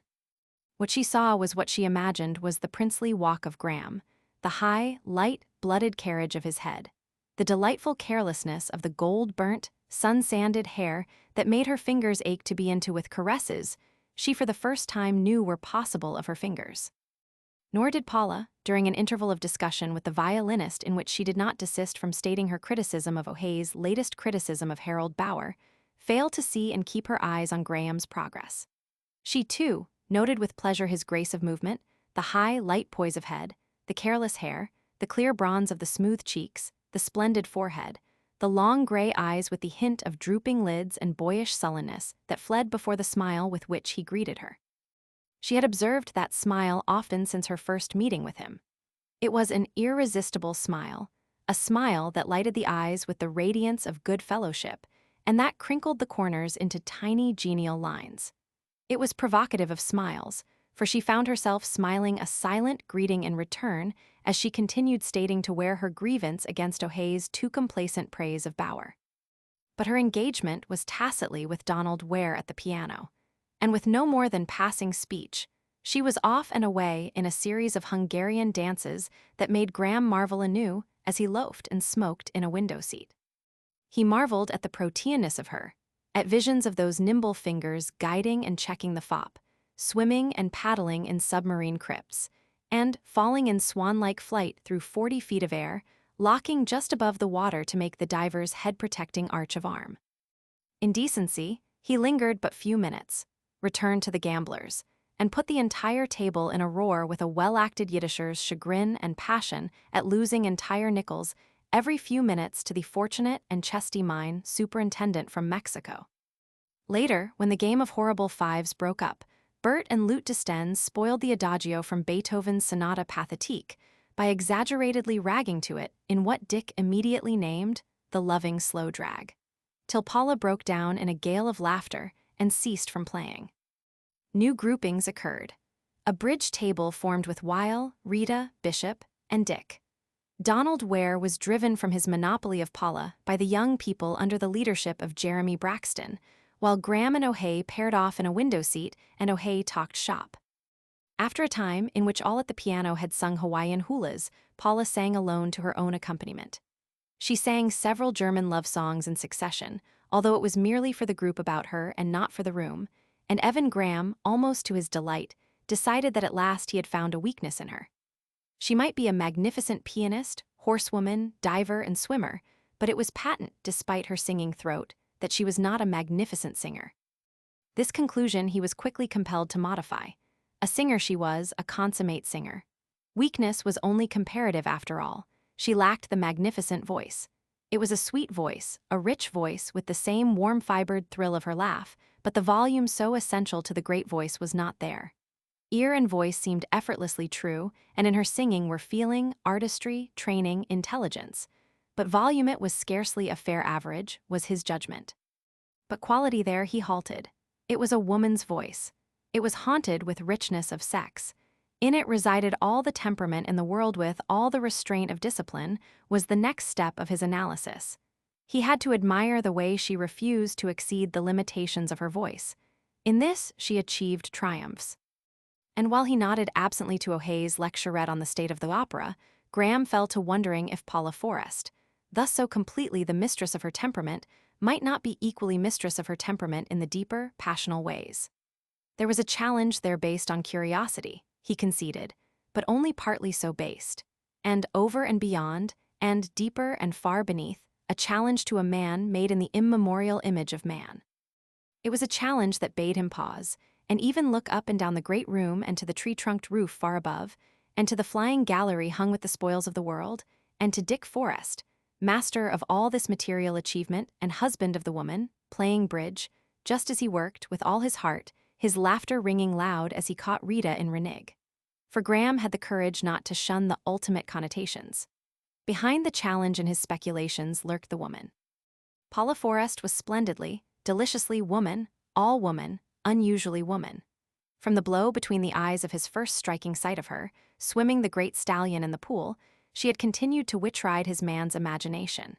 What she saw was what she imagined was the princely walk of Graham, the high, light-blooded carriage of his head, the delightful carelessness of the gold-burnt, sun-sanded hair that made her fingers ache to be into with caresses she for the first time knew were possible of her fingers. Nor did Paula, during an interval of discussion with the violinist in which she did not desist from stating her criticism of O'Hay's latest criticism of Harold Bauer, fail to see and keep her eyes on Graham's progress. She, too, noted with pleasure his grace of movement, the high, light poise of head, the careless hair, the clear bronze of the smooth cheeks, the splendid forehead, the long gray eyes with the hint of drooping lids and boyish sullenness that fled before the smile with which he greeted her. She had observed that smile often since her first meeting with him. It was an irresistible smile, a smile that lighted the eyes with the radiance of good fellowship, and that crinkled the corners into tiny genial lines. It was provocative of smiles, for she found herself smiling a silent greeting in return as she continued stating to wear her grievance against O'Hay's too complacent praise of Bauer. But her engagement was tacitly with Donald Ware at the piano, and with no more than passing speech, she was off and away in a series of Hungarian dances that made Graham marvel anew as he loafed and smoked in a window seat. He marveled at the proteanness of her, at visions of those nimble fingers guiding and checking the fop, swimming and paddling in submarine crypts, and falling in swan-like flight through 40 feet of air, locking just above the water to make the diver's head-protecting arch of arm. In decency, he lingered but few minutes, returned to the gamblers, and put the entire table in a roar with a well-acted Yiddisher's chagrin and passion at losing entire nickels every few minutes to the fortunate and chesty mine superintendent from Mexico. Later, when the game of horrible fives broke up, Bert and Lute Destens spoiled the adagio from Beethoven's Sonata Pathétique by exaggeratedly ragging to it in what Dick immediately named the loving slow drag, till Paula broke down in a gale of laughter and ceased from playing. New groupings occurred. A bridge table formed with Weil, Rita, Bishop, and Dick. Donald Ware was driven from his monopoly of Paula by the young people under the leadership of Jeremy Braxton, while Graham and O'Hay paired off in a window seat and O'Hay talked shop. After a time in which all at the piano had sung Hawaiian hulas, Paula sang alone to her own accompaniment. She sang several German love songs in succession, although it was merely for the group about her and not for the room, and Evan Graham, almost to his delight, decided that at last he had found a weakness in her. She might be a magnificent pianist, horsewoman, diver, and swimmer, but it was patent, despite her singing throat, that she was not a magnificent singer. This conclusion he was quickly compelled to modify. A singer she was, a consummate singer. Weakness was only comparative after all. She lacked the magnificent voice. It was a sweet voice, a rich voice with the same warm-fibered thrill of her laugh, but the volume so essential to the great voice was not there. Ear and voice seemed effortlessly true, and in her singing were feeling, artistry, training, intelligence. But volume it was scarcely a fair average, was his judgment. But quality there he halted. It was a woman's voice. It was haunted with richness of sex. In it resided all the temperament in the world with all the restraint of discipline, was the next step of his analysis. He had to admire the way she refused to exceed the limitations of her voice. In this she achieved triumphs. And while he nodded absently to O'Hay's lecturette on the state of the opera, Graham fell to wondering if Paula Forrest, thus so completely the mistress of her temperament, might not be equally mistress of her temperament in the deeper, passional ways. There was a challenge there based on curiosity, he conceded, but only partly so based, and over and beyond, and deeper and far beneath, a challenge to a man made in the immemorial image of man. It was a challenge that bade him pause, and even look up and down the great room and to the tree-trunked roof far above, and to the flying gallery hung with the spoils of the world, and to Dick Forrest, master of all this material achievement and husband of the woman, playing bridge, just as he worked, with all his heart, his laughter ringing loud as he caught Rita in Rennig. For Graham had the courage not to shun the ultimate connotations. Behind the challenge in his speculations lurked the woman. Paula Forrest was splendidly, deliciously woman, all woman, unusually woman. From the blow between the eyes of his first striking sight of her, swimming the great stallion in the pool, she had continued to witch-ride his man's imagination.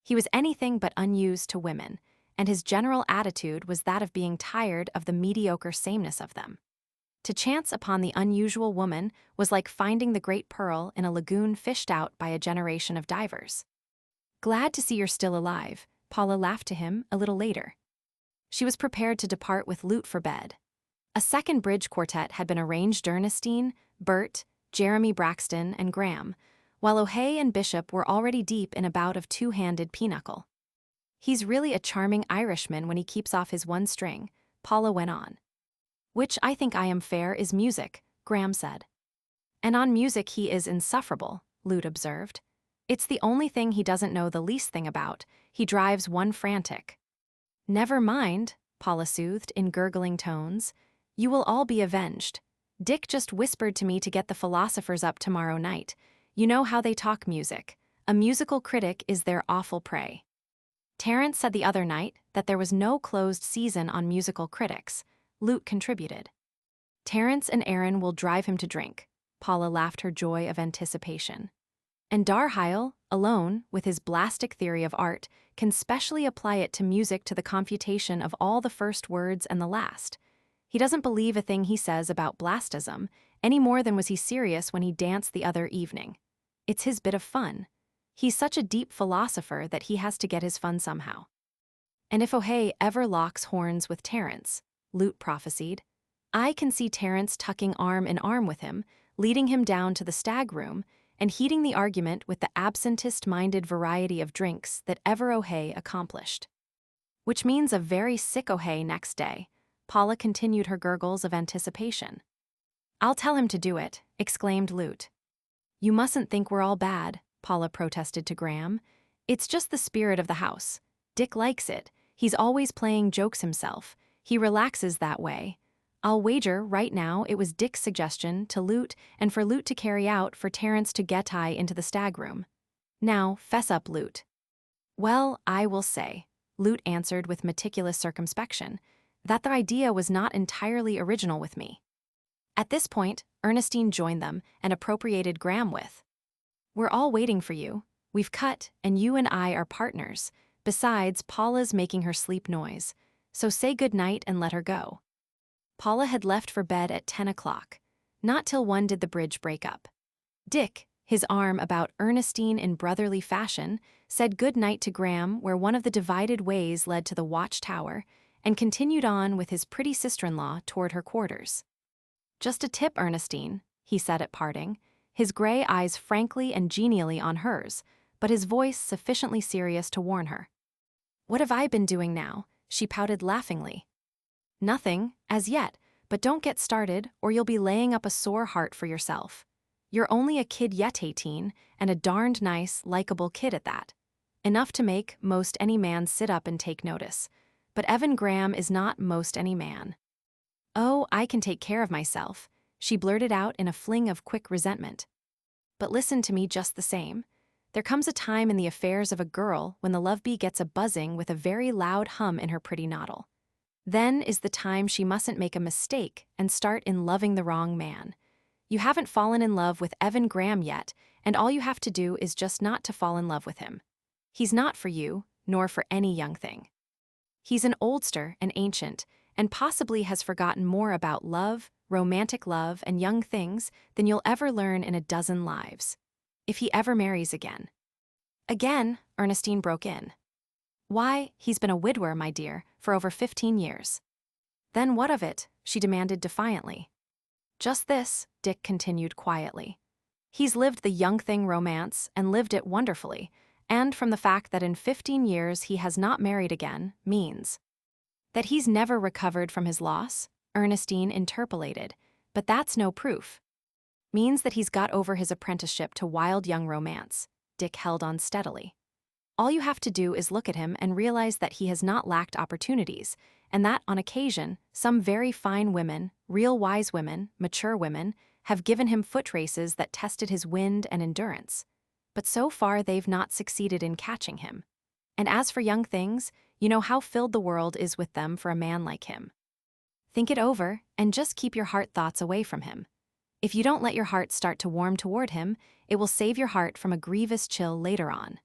He was anything but unused to women, and his general attitude was that of being tired of the mediocre sameness of them. To chance upon the unusual woman was like finding the great pearl in a lagoon fished out by a generation of divers. "Glad to see you're still alive," Paula laughed to him a little later. She was prepared to depart with Lute for bed. A second bridge quartet had been arranged. Ernestine, Bert, Jeremy Braxton, and Graham, while O'Hay and Bishop were already deep in a bout of two-handed pinochle. "He's really a charming Irishman when he keeps off his one string," Paula went on. "Which I think I am fair is music," Graham said. "And on music he is insufferable," Lute observed. "It's the only thing he doesn't know the least thing about. He drives one frantic." "Never mind," Paula soothed in gurgling tones. "You will all be avenged. Dick just whispered to me to get the philosophers up tomorrow night. You know how they talk music. A musical critic is their awful prey. Terence said the other night that there was no closed season on musical critics," Lute contributed. "Terence and Aaron will drive him to drink," Paula laughed her joy of anticipation. "And Darheil, alone, with his blastic theory of art, can specially apply it to music to the confutation of all the first words and the last. He doesn't believe a thing he says about blastism, any more than was he serious when he danced the other evening. It's his bit of fun. He's such a deep philosopher that he has to get his fun somehow." "And if O'Hay ever locks horns with Terence," Lute prophesied, "I can see Terence tucking arm in arm with him, leading him down to the stag room, and heating the argument with the absentist-minded variety of drinks that ever O'Hay accomplished. Which means a very sick O'Hay next day." Paula continued her gurgles of anticipation. "I'll tell him to do it," exclaimed Lute. "You mustn't think we're all bad," Paula protested to Graham. "It's just the spirit of the house. Dick likes it. He's always playing jokes himself. He relaxes that way. I'll wager right now it was Dick's suggestion to Lute and for Lute to carry out for Terence to get into the stag room. Now, fess up, Lute." "Well, I will say," Lute answered with meticulous circumspection, "that the idea was not entirely original with me." At this point, Ernestine joined them and appropriated Graham with, "We're all waiting for you. We've cut, and you and I are partners. Besides, Paula's making her sleep noise. So say good night and let her go." Paula had left for bed at 10 o'clock. Not till 1 did the bridge break up. Dick, his arm about Ernestine in brotherly fashion, said good night to Graham where one of the divided ways led to the watchtower, and continued on with his pretty sister-in-law toward her quarters. "Just a tip, Ernestine," he said at parting, his gray eyes frankly and genially on hers, but his voice sufficiently serious to warn her. "What have I been doing now?" she pouted laughingly. "Nothing, as yet, but don't get started or you'll be laying up a sore heart for yourself. You're only a kid yet, 18, and a darned nice, likable kid at that. Enough to make most any man sit up and take notice. But Evan Graham is not most any man." "Oh, I can take care of myself," she blurted out in a fling of quick resentment. "But listen to me just the same. There comes a time in the affairs of a girl when the love bee gets a buzzing with a very loud hum in her pretty noddle. Then is the time she mustn't make a mistake and start in loving the wrong man. You haven't fallen in love with Evan Graham yet, and all you have to do is just not to fall in love with him. He's not for you, nor for any young thing. He's an oldster and ancient, and possibly has forgotten more about love, romantic love, and young things than you'll ever learn in a dozen lives. If he ever marries again." "Again," Ernestine broke in. "Why, he's been a widower, my dear, for over 15 years. "Then what of it?" she demanded defiantly. "Just this," Dick continued quietly. "He's lived the young thing romance and lived it wonderfully, and from the fact that in 15 years he has not married again means that he's never recovered from his loss," Ernestine interpolated, "but that's no proof. Means that he's got over his apprenticeship to wild young romance," Dick held on steadily. "All you have to do is look at him and realize that he has not lacked opportunities, and that, on occasion, some very fine women, real wise women, mature women, have given him foot races that tested his wind and endurance. But so far they've not succeeded in catching him. And as for young things, you know how filled the world is with them for a man like him. Think it over, and just keep your heart thoughts away from him. If you don't let your heart start to warm toward him, it will save your heart from a grievous chill later on."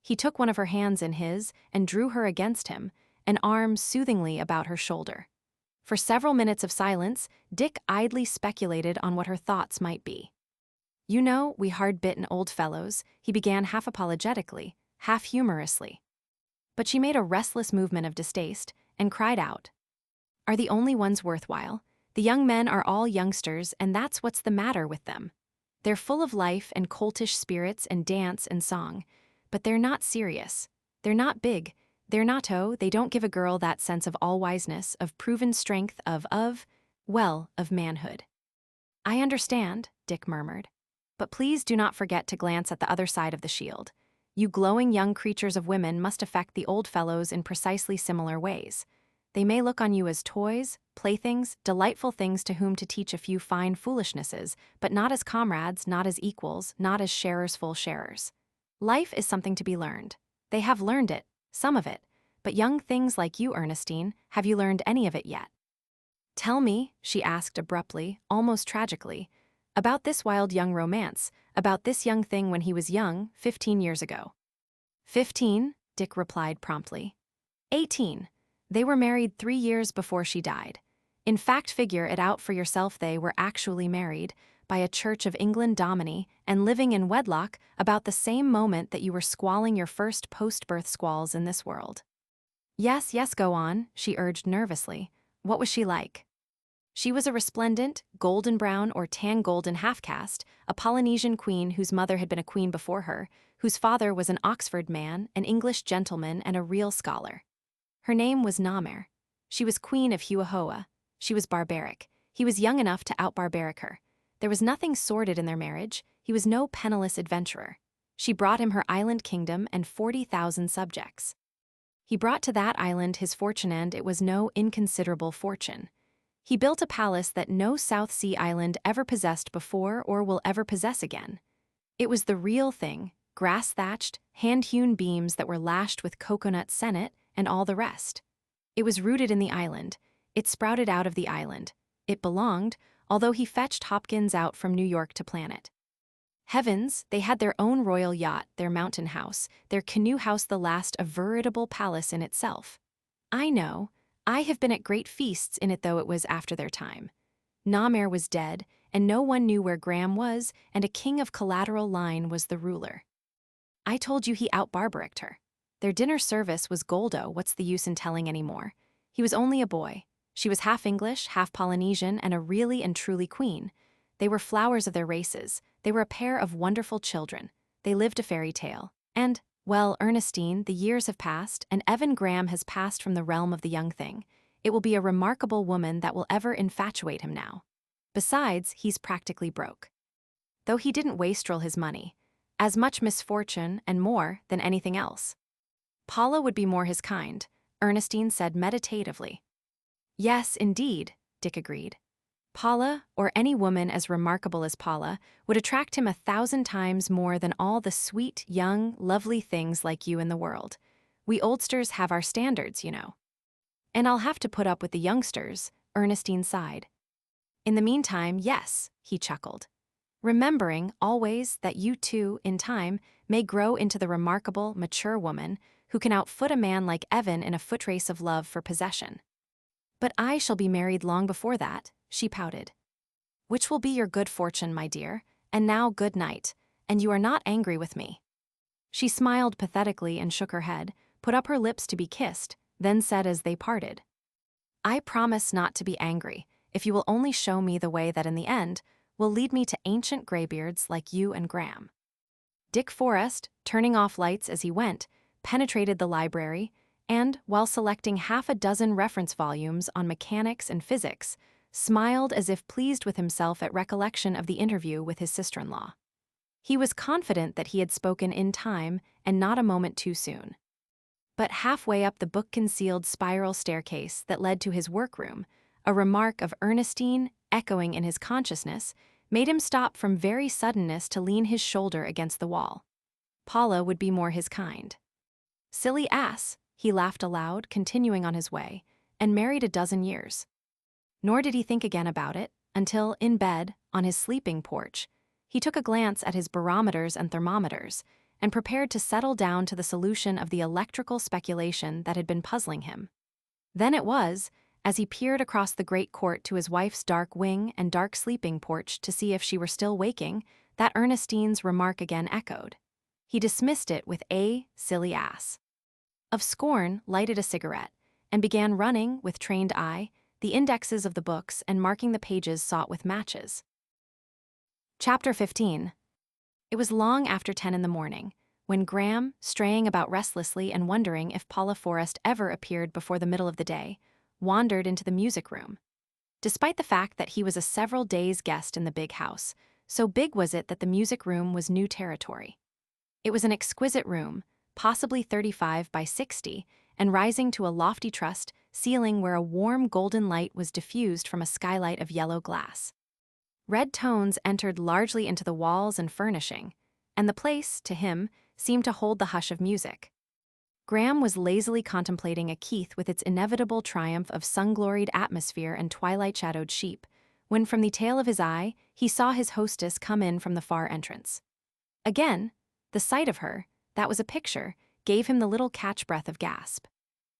He took one of her hands in his and drew her against him, an arm soothingly about her shoulder. For several minutes of silence, Dick idly speculated on what her thoughts might be. "You know, we hard-bitten old fellows," he began half apologetically, half humorously. But she made a restless movement of distaste and cried out, "Are the only ones worthwhile? The young men are all youngsters, and that's what's the matter with them. They're full of life and coltish spirits and dance and song, but they're not serious. They're not big. They're not, they don't give a girl that sense of all-wiseness, of proven strength, of manhood." "I understand," Dick murmured. "But please do not forget to glance at the other side of the shield. You glowing young creatures of women must affect the old fellows in precisely similar ways. They may look on you as toys, playthings, delightful things to whom to teach a few fine foolishnesses, but not as comrades, not as equals, not as sharers full sharers. Life is something to be learned. They have learned it, some of it, but young things like you, Ernestine, have you learned any of it yet? Tell me," she asked abruptly, almost tragically, "about this wild young romance, about this young thing when he was young, 15 years ago." 15, Dick replied promptly. 18. They were married 3 years before she died. In fact, figure it out for yourself, they were actually married, by a Church of England dominie, and living in wedlock about the same moment that you were squalling your first post-birth squalls in this world. Yes, go on, she urged nervously. What was she like? She was a resplendent, golden brown or tan golden half-caste, a Polynesian queen whose mother had been a queen before her, whose father was an Oxford man, an English gentleman, and a real scholar. Her name was Namer. She was queen of Huahoa. She was barbaric. He was young enough to out-barbaric her. There was nothing sordid in their marriage. He was no penniless adventurer. She brought him her island kingdom and 40,000 subjects. He brought to that island his fortune, and it was no inconsiderable fortune. He built a palace that no South Sea island ever possessed before or will ever possess again. It was the real thing, grass-thatched, hand-hewn beams that were lashed with coconut senet and all the rest. It was rooted in the island. It sprouted out of the island. It belonged, although he fetched Hopkins out from New York to plan it. Heavens, they had their own royal yacht, their mountain house, their canoe house, the last a veritable palace in itself. I know. I have been at great feasts in it, though it was after their time. Namer was dead, and no one knew where Graham was, and a king of collateral line was the ruler. I told you he out-barbaricked her. Their dinner service was Goldo, what's the use in telling any more? He was only a boy. She was half English, half Polynesian, and a really and truly queen. They were flowers of their races. They were a pair of wonderful children. They lived a fairy tale. And, well, Ernestine, the years have passed, and Evan Graham has passed from the realm of the young thing. It will be a remarkable woman that will ever infatuate him now. Besides, he's practically broke. Though he didn't wastrel his money. As much misfortune, and more, than anything else. Paula would be more his kind, Ernestine said meditatively. Yes, indeed, Dick agreed. Paula, or any woman as remarkable as Paula, would attract him 1,000 times more than all the sweet, young, lovely things like you in the world. We oldsters have our standards, you know. And I'll have to put up with the youngsters, Ernestine sighed. In the meantime, yes, he chuckled. Remembering, always, that you too, in time, may grow into the remarkable, mature woman who can outfoot a man like Evan in a footrace of love for possession. But I shall be married long before that, she pouted. Which will be your good fortune, my dear, and now good night, and you are not angry with me. She smiled pathetically and shook her head, put up her lips to be kissed, then said as they parted, I promise not to be angry, if you will only show me the way that in the end will lead me to ancient graybeards like you and Graham. Dick Forrest, turning off lights as he went, penetrated the library, and, while selecting half a dozen reference volumes on mechanics and physics, smiled as if pleased with himself at recollection of the interview with his sister-in-law. He was confident that he had spoken in time and not a moment too soon. But halfway up the book-concealed spiral staircase that led to his workroom, a remark of Ernestine, echoing in his consciousness, made him stop from very suddenness to lean his shoulder against the wall. Paula would be more his kind. Silly ass, he laughed aloud, continuing on his way, and married a dozen years. Nor did he think again about it, until, in bed, on his sleeping porch, he took a glance at his barometers and thermometers, and prepared to settle down to the solution of the electrical speculation that had been puzzling him. Then it was, as he peered across the great court to his wife's dark wing and dark sleeping porch to see if she were still waking, that Ernestine's remark again echoed. He dismissed it with a silly ass. of scorn, lighted a cigarette, and began running, with trained eye, the indexes of the books and marking the pages sought with matches. Chapter 15. It was long after 10 in the morning, when Graham, straying about restlessly and wondering if Paula Forrest ever appeared before the middle of the day, wandered into the music room. Despite the fact that he was a several days guest in the big house, so big was it that the music room was new territory. It was an exquisite room, possibly 35 by 60, and rising to a lofty trussed ceiling where a warm golden light was diffused from a skylight of yellow glass. Red tones entered largely into the walls and furnishing, and the place, to him, seemed to hold the hush of music. Graham was lazily contemplating a Keith with its inevitable triumph of sun-gloried atmosphere and twilight-shadowed sheep, when from the tail of his eye he saw his hostess come in from the far entrance. Again, the sight of her, that was a picture, gave him the little catch-breath of gasp.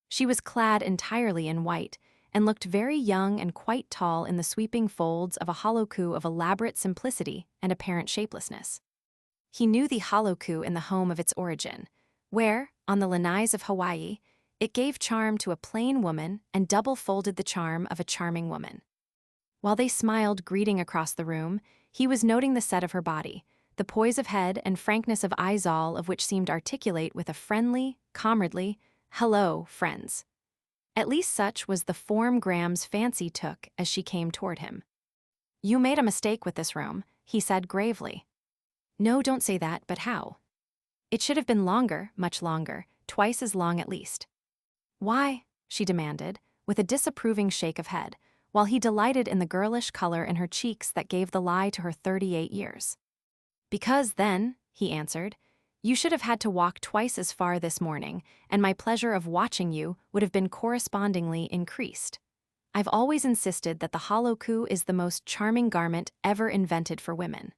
She was clad entirely in white, and looked very young and quite tall in the sweeping folds of a holoku of elaborate simplicity and apparent shapelessness. He knew the holoku in the home of its origin, where, on the lanais of Hawaii, it gave charm to a plain woman and double-folded the charm of a charming woman. While they smiled greeting across the room, he was noting the set of her body, the poise of head and frankness of eyes, all of which seemed articulate with a friendly, comradely, "Hello, friends." At least such was the form Graham's fancy took as she came toward him. "You made a mistake with this room," he said gravely. "No, don't say that, but how?" "It should have been longer, much longer, twice as long at least." "Why?" she demanded, with a disapproving shake of head, while he delighted in the girlish color in her cheeks that gave the lie to her 38 years. "Because then," he answered, "you should have had to walk twice as far this morning, and my pleasure of watching you would have been correspondingly increased. I've always insisted that the holoku is the most charming garment ever invented for women."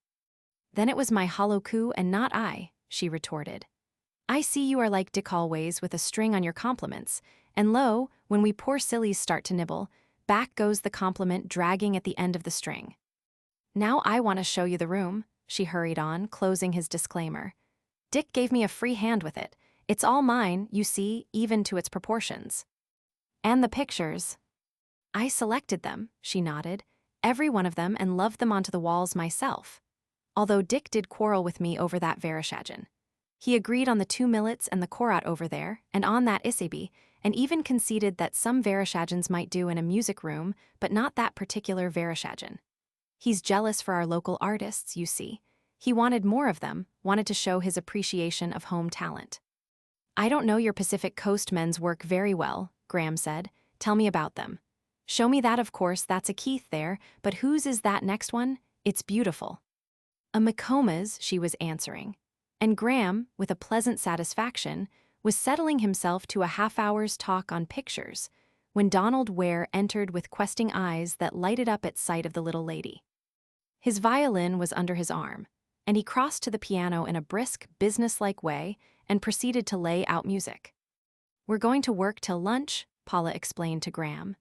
"Then it was my holoku and not I," she retorted. "I see you are like Dick always with a string on your compliments, and lo, when we poor sillies start to nibble, back goes the compliment dragging at the end of the string. Now I want to show you the room," she hurried on, closing his disclaimer. "Dick gave me a free hand with it. It's all mine, you see, even to its proportions." "And the pictures." "I selected them," she nodded, "every one of them, and loved them onto the walls myself. Although Dick did quarrel with me over that verashagen. He agreed on the 2 millets and the korat over there, and on that isabi, and even conceded that some verashagens might do in a music room, but not that particular verashagen. He's jealous for our local artists, you see. He wanted more of them, wanted to show his appreciation of home talent." "I don't know your Pacific Coast men's work very well," Graham said. "Tell me about them." "Show me that, of course, that's a Keith there, but whose is that next one? It's beautiful." "A Macoma's," she was answering. And Graham, with a pleasant satisfaction, was settling himself to a half-hour's talk on pictures, when Donald Ware entered with questing eyes that lighted up at sight of the little lady. His violin was under his arm, and he crossed to the piano in a brisk, businesslike way and proceeded to lay out music. "We're going to work till lunch," Paula explained to Graham.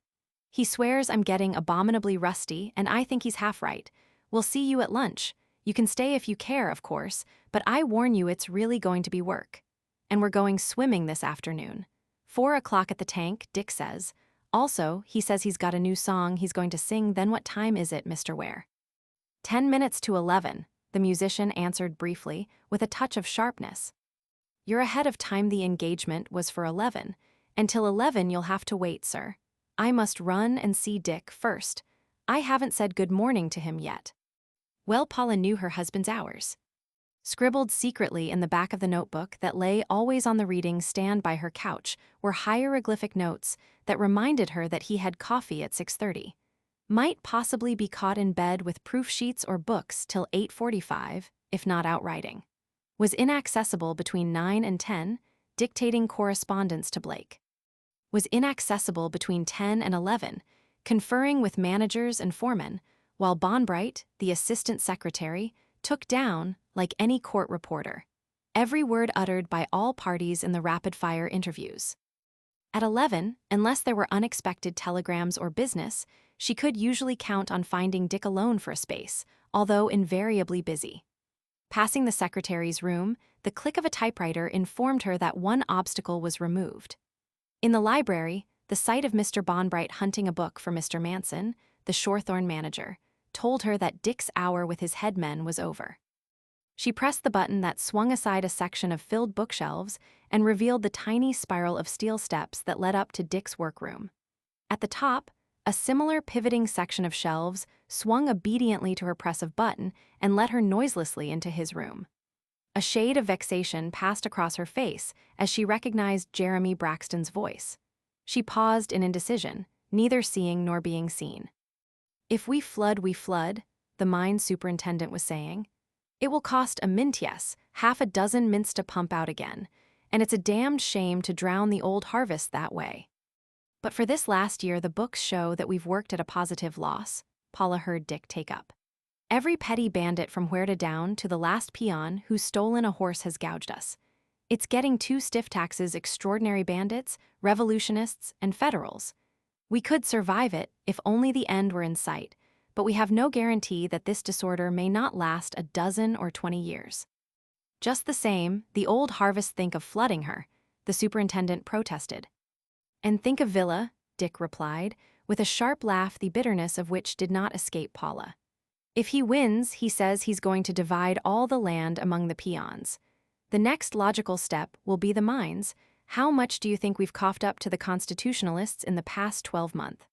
"He swears I'm getting abominably rusty, and I think he's half right. We'll see you at lunch. You can stay if you care, of course, but I warn you it's really going to be work. And we're going swimming this afternoon. 4 o'clock at the tank, Dick says. Also, he says he's got a new song he's going to sing. Then what time is it, Mr. Ware?" 10 minutes to 11, the musician answered briefly, with a touch of sharpness. "You're ahead of time. The engagement was for 11. Until 11 you'll have to wait, sir. I must run and see Dick first. I haven't said good morning to him yet." Well, Paula knew her husband's hours. Scribbled secretly in the back of the notebook that lay always on the reading stand by her couch were hieroglyphic notes that reminded her that he had coffee at 6:30. Might possibly be caught in bed with proof sheets or books till 8:45, if not out writing. Was inaccessible between 9 and 10, dictating correspondence to Blake. Was inaccessible between 10 and 11, conferring with managers and foremen, while Bonbright, the assistant secretary, took down, like any court reporter, every word uttered by all parties in the rapid-fire interviews. At 11, unless there were unexpected telegrams or business, she could usually count on finding Dick alone for a space, although invariably busy. Passing the secretary's room, the click of a typewriter informed her that one obstacle was removed. In the library, the sight of Mr. Bonbright hunting a book for Mr. Manson, the Shorethorn manager, told her that Dick's hour with his headmen was over. She pressed the button that swung aside a section of filled bookshelves and revealed the tiny spiral of steel steps that led up to Dick's workroom. At the top, a similar pivoting section of shelves swung obediently to her press of button and led her noiselessly into his room. A shade of vexation passed across her face as she recognized Jeremy Braxton's voice. She paused in indecision, neither seeing nor being seen. "If we flood, the mine superintendent was saying. "It will cost a mint, yes, half a dozen mints to pump out again, and it's a damned shame to drown the old harvest that way. But for this last year, the books show that we've worked at a positive loss," Paula heard Dick take up. "Every petty bandit from Huerta down to the last peon who's stolen a horse has gouged us. It's getting two stiff taxes extraordinary bandits, revolutionists, and federals. We could survive it if only the end were in sight, but we have no guarantee that this disorder may not last a dozen or 20 years. Just the same, the old harvest think of flooding her," the superintendent protested. "And think of Villa," Dick replied, with a sharp laugh the bitterness of which did not escape Paula. "If he wins, he says he's going to divide all the land among the peons. The next logical step will be the mines. How much do you think we've coughed up to the constitutionalists in the past 12 months?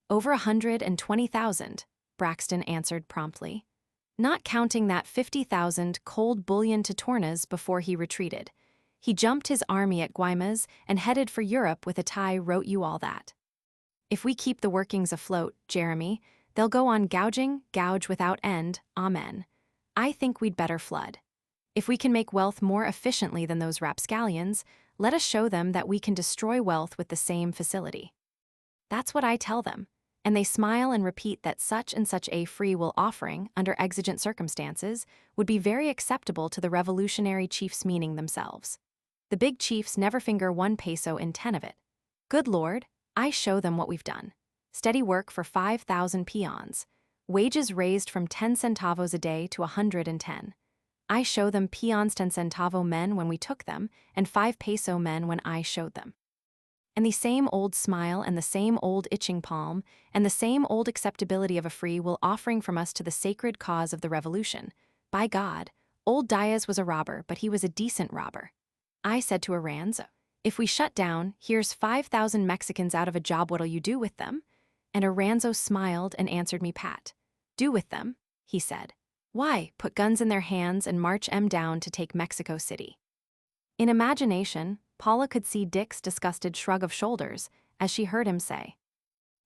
"Over 120,000, Braxton answered promptly. "Not counting that 50,000 cold bullion to Tornas before he retreated. He jumped his army at Guaymas and headed for Europe with a tie wrote you all that. If we keep the workings afloat, Jeremy, they'll go on gouging, gouge without end, amen. I think we'd better flood. If we can make wealth more efficiently than those rapscallions, let us show them that we can destroy wealth with the same facility. That's what I tell them, and they smile and repeat that such and such a free will offering, under exigent circumstances, would be very acceptable to the revolutionary chiefs meaning themselves. The big chiefs never finger 1 peso in 10 of it. Good Lord, I show them what we've done. Steady work for 5,000 peons. Wages raised from 10 centavos a day to 110. I show them peons 10 centavo men when we took them, and 5 peso men when I showed them. And the same old smile and the same old itching palm and the same old acceptability of a free will offering from us to the sacred cause of the revolution. By God, old Diaz was a robber, but he was a decent robber. I said to Aranzo, if we shut down, here's 5,000 Mexicans out of a job, what'll you do with them? And Aranzo smiled and answered me pat. Do with them, he said. Why, put guns in their hands and march 'em down to take Mexico City. In imagination, Paula could see Dick's disgusted shrug of shoulders as she heard him say,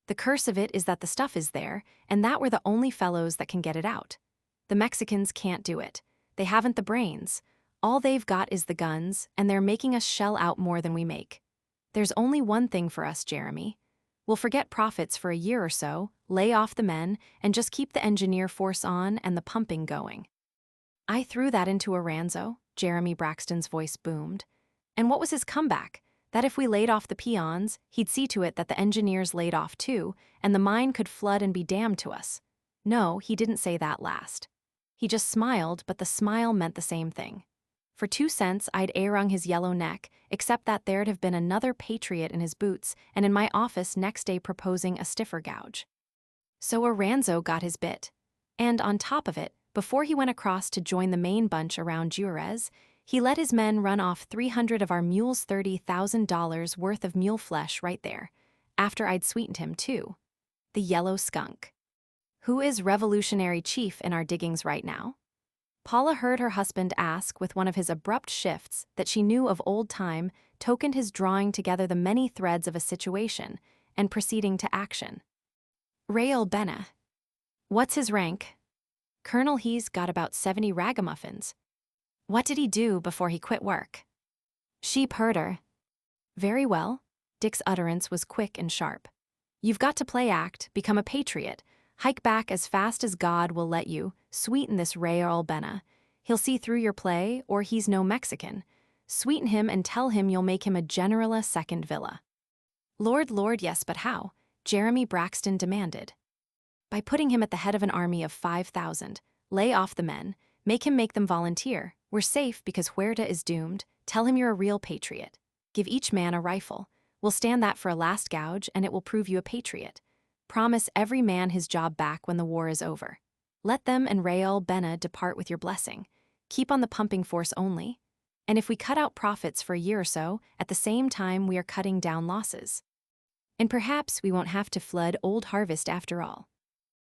the curse of it is that the stuff is there, and that we're the only fellows that can get it out. The Mexicans can't do it. They haven't the brains. All they've got is the guns, and they're making us shell out more than we make. There's only one thing for us, Jeremy. We'll forget profits for a year or so, lay off the men, and just keep the engineer force on and the pumping going. I threw that into Aranzo, Jeremy Braxton's voice boomed. And what was his comeback? That if we laid off the peons, he'd see to it that the engineers laid off too, and the mine could flood and be damned to us. No, he didn't say that last. He just smiled, but the smile meant the same thing. For 2 cents, I'd A-rung his yellow neck, except that there'd have been another patriot in his boots and in my office next day proposing a stiffer gouge. So Aranzo got his bit. And on top of it, before he went across to join the main bunch around Juarez, he let his men run off 300 of our mules' $30,000 worth of mule flesh right there, after I'd sweetened him too. The yellow skunk. Who is revolutionary chief in our diggings right now? Paula heard her husband ask with one of his abrupt shifts that she knew of old time tokened his drawing together the many threads of a situation and proceeding to action. Rael Bena. What's his rank? Colonel, he's got about 70 ragamuffins. What did he do before he quit work? Sheep herder. Very well. Dick's utterance was quick and sharp. You've got to play act, become a patriot, hike back as fast as God will let you, sweeten this Rael Bena. He'll see through your play, or he's no Mexican. Sweeten him and tell him you'll make him a general second villa. Lord, yes, but how? Jeremy Braxton demanded. By putting him at the head of an army of 5,000, lay off the men, Make him make them volunteer. We're safe because Huerta is doomed. Tell him you're a real patriot. Give each man a rifle. We'll stand that for a last gouge, and it will prove you a patriot. Promise every man his job back when the war is over. Let them and Rael Bena depart with your blessing. Keep on the pumping force only. And if we cut out profits for a year or so, at the same time we are cutting down losses. And perhaps we won't have to flood Old Harvest after all.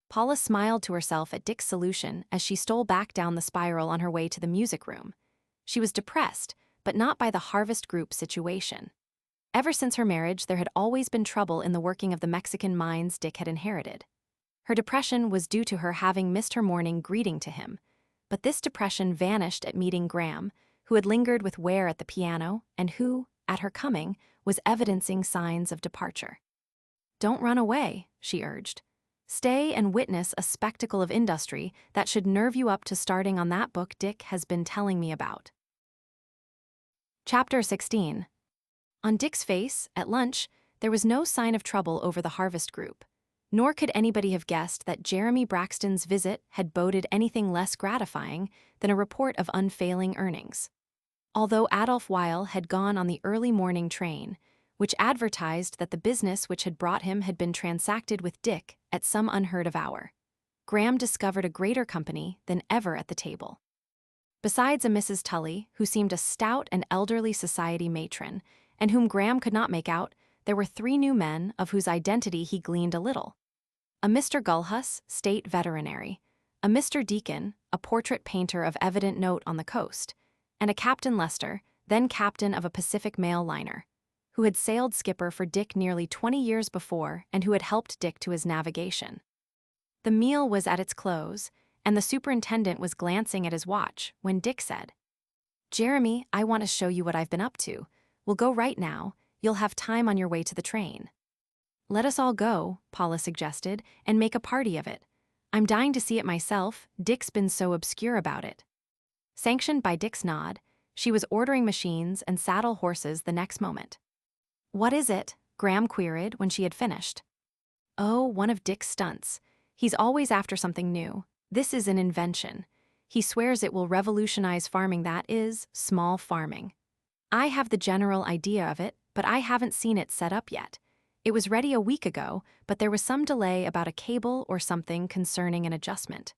Paula smiled to herself at Dick's solution as she stole back down the spiral on her way to the music room. She was depressed, but not by the Harvest Group situation. Ever since her marriage, there had always been trouble in the working of the Mexican mines Dick had inherited. Her depression was due to her having missed her morning greeting to him, but this depression vanished at meeting Graham, who had lingered with Ware at the piano and who, at her coming, was evidencing signs of departure. "Don't run away," she urged. "Stay and witness a spectacle of industry that should nerve you up to starting on that book Dick has been telling me about." Chapter 16. On Dick's face, at lunch, there was no sign of trouble over the Harvest Group, nor could anybody have guessed that Jeremy Braxton's visit had boded anything less gratifying than a report of unfailing earnings. Although Adolf Weil had gone on the early morning train, which advertised that the business which had brought him had been transacted with Dick at some unheard-of hour, Graham discovered a greater company than ever at the table. Besides a Mrs. Tully, who seemed a stout and elderly society matron, and whom Graham could not make out, there were 3 new men of whose identity he gleaned a little. A Mr. Gullhus, state veterinary, a Mr. Deacon, a portrait painter of evident note on the coast, and a Captain Lester, then captain of a Pacific mail liner, who had sailed skipper for Dick nearly 20 years before and who had helped Dick to his navigation. The meal was at its close, and the superintendent was glancing at his watch when Dick said, "Jeremy, I want to show you what I've been up to. We'll go right now. You'll have time on your way to the train." "Let us all go," Paula suggested, "and make a party of it. I'm dying to see it myself. Dick's been so obscure about it." Sanctioned by Dick's nod, she was ordering machines and saddle horses the next moment. "What is it?" Graham queried when she had finished. "Oh, one of Dick's stunts. He's always after something new. This is an invention. He swears it will revolutionize farming, that is, small farming. I have the general idea of it, but I haven't seen it set up yet. It was ready a week ago, but there was some delay about a cable or something concerning an adjustment.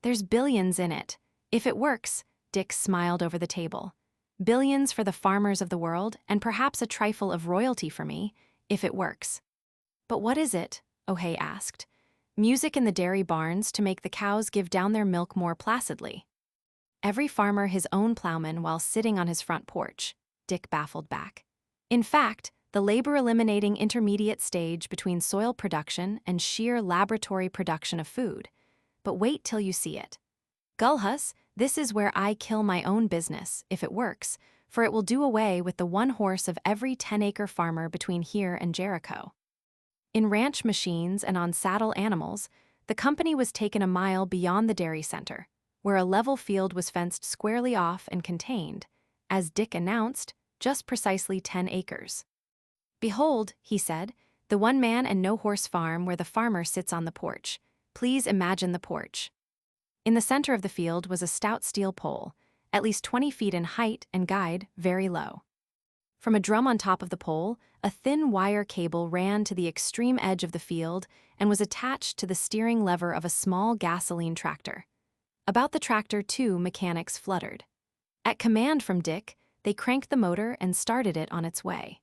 There's billions in it. If it works," Dick smiled over the table. "Billions for the farmers of the world, and perhaps a trifle of royalty for me, if it works." "But what is it?" O'Hay asked. "Music in the dairy barns to make the cows give down their milk more placidly." "Every farmer his own plowman while sitting on his front porch," Dick baffled back. "In fact, the labor-eliminating intermediate stage between soil production and sheer laboratory production of food. But wait till you see it. Gullhus, this is where I kill my own business, if it works, for it will do away with the 1 horse of every 10-acre farmer between here and Jericho." In ranch machines and on saddle animals, the company was taken a mile beyond the dairy center, where a level field was fenced squarely off and contained, as Dick announced, just precisely 10 acres. "Behold," he said, "the 1-man and no-horse farm where the farmer sits on the porch. Please imagine the porch." In the center of the field was a stout steel pole, at least 20 feet in height and guyed very low. From a drum on top of the pole, a thin wire cable ran to the extreme edge of the field and was attached to the steering lever of a small gasoline tractor. About the tractor 2 mechanics fluttered. At command from Dick, they cranked the motor and started it on its way.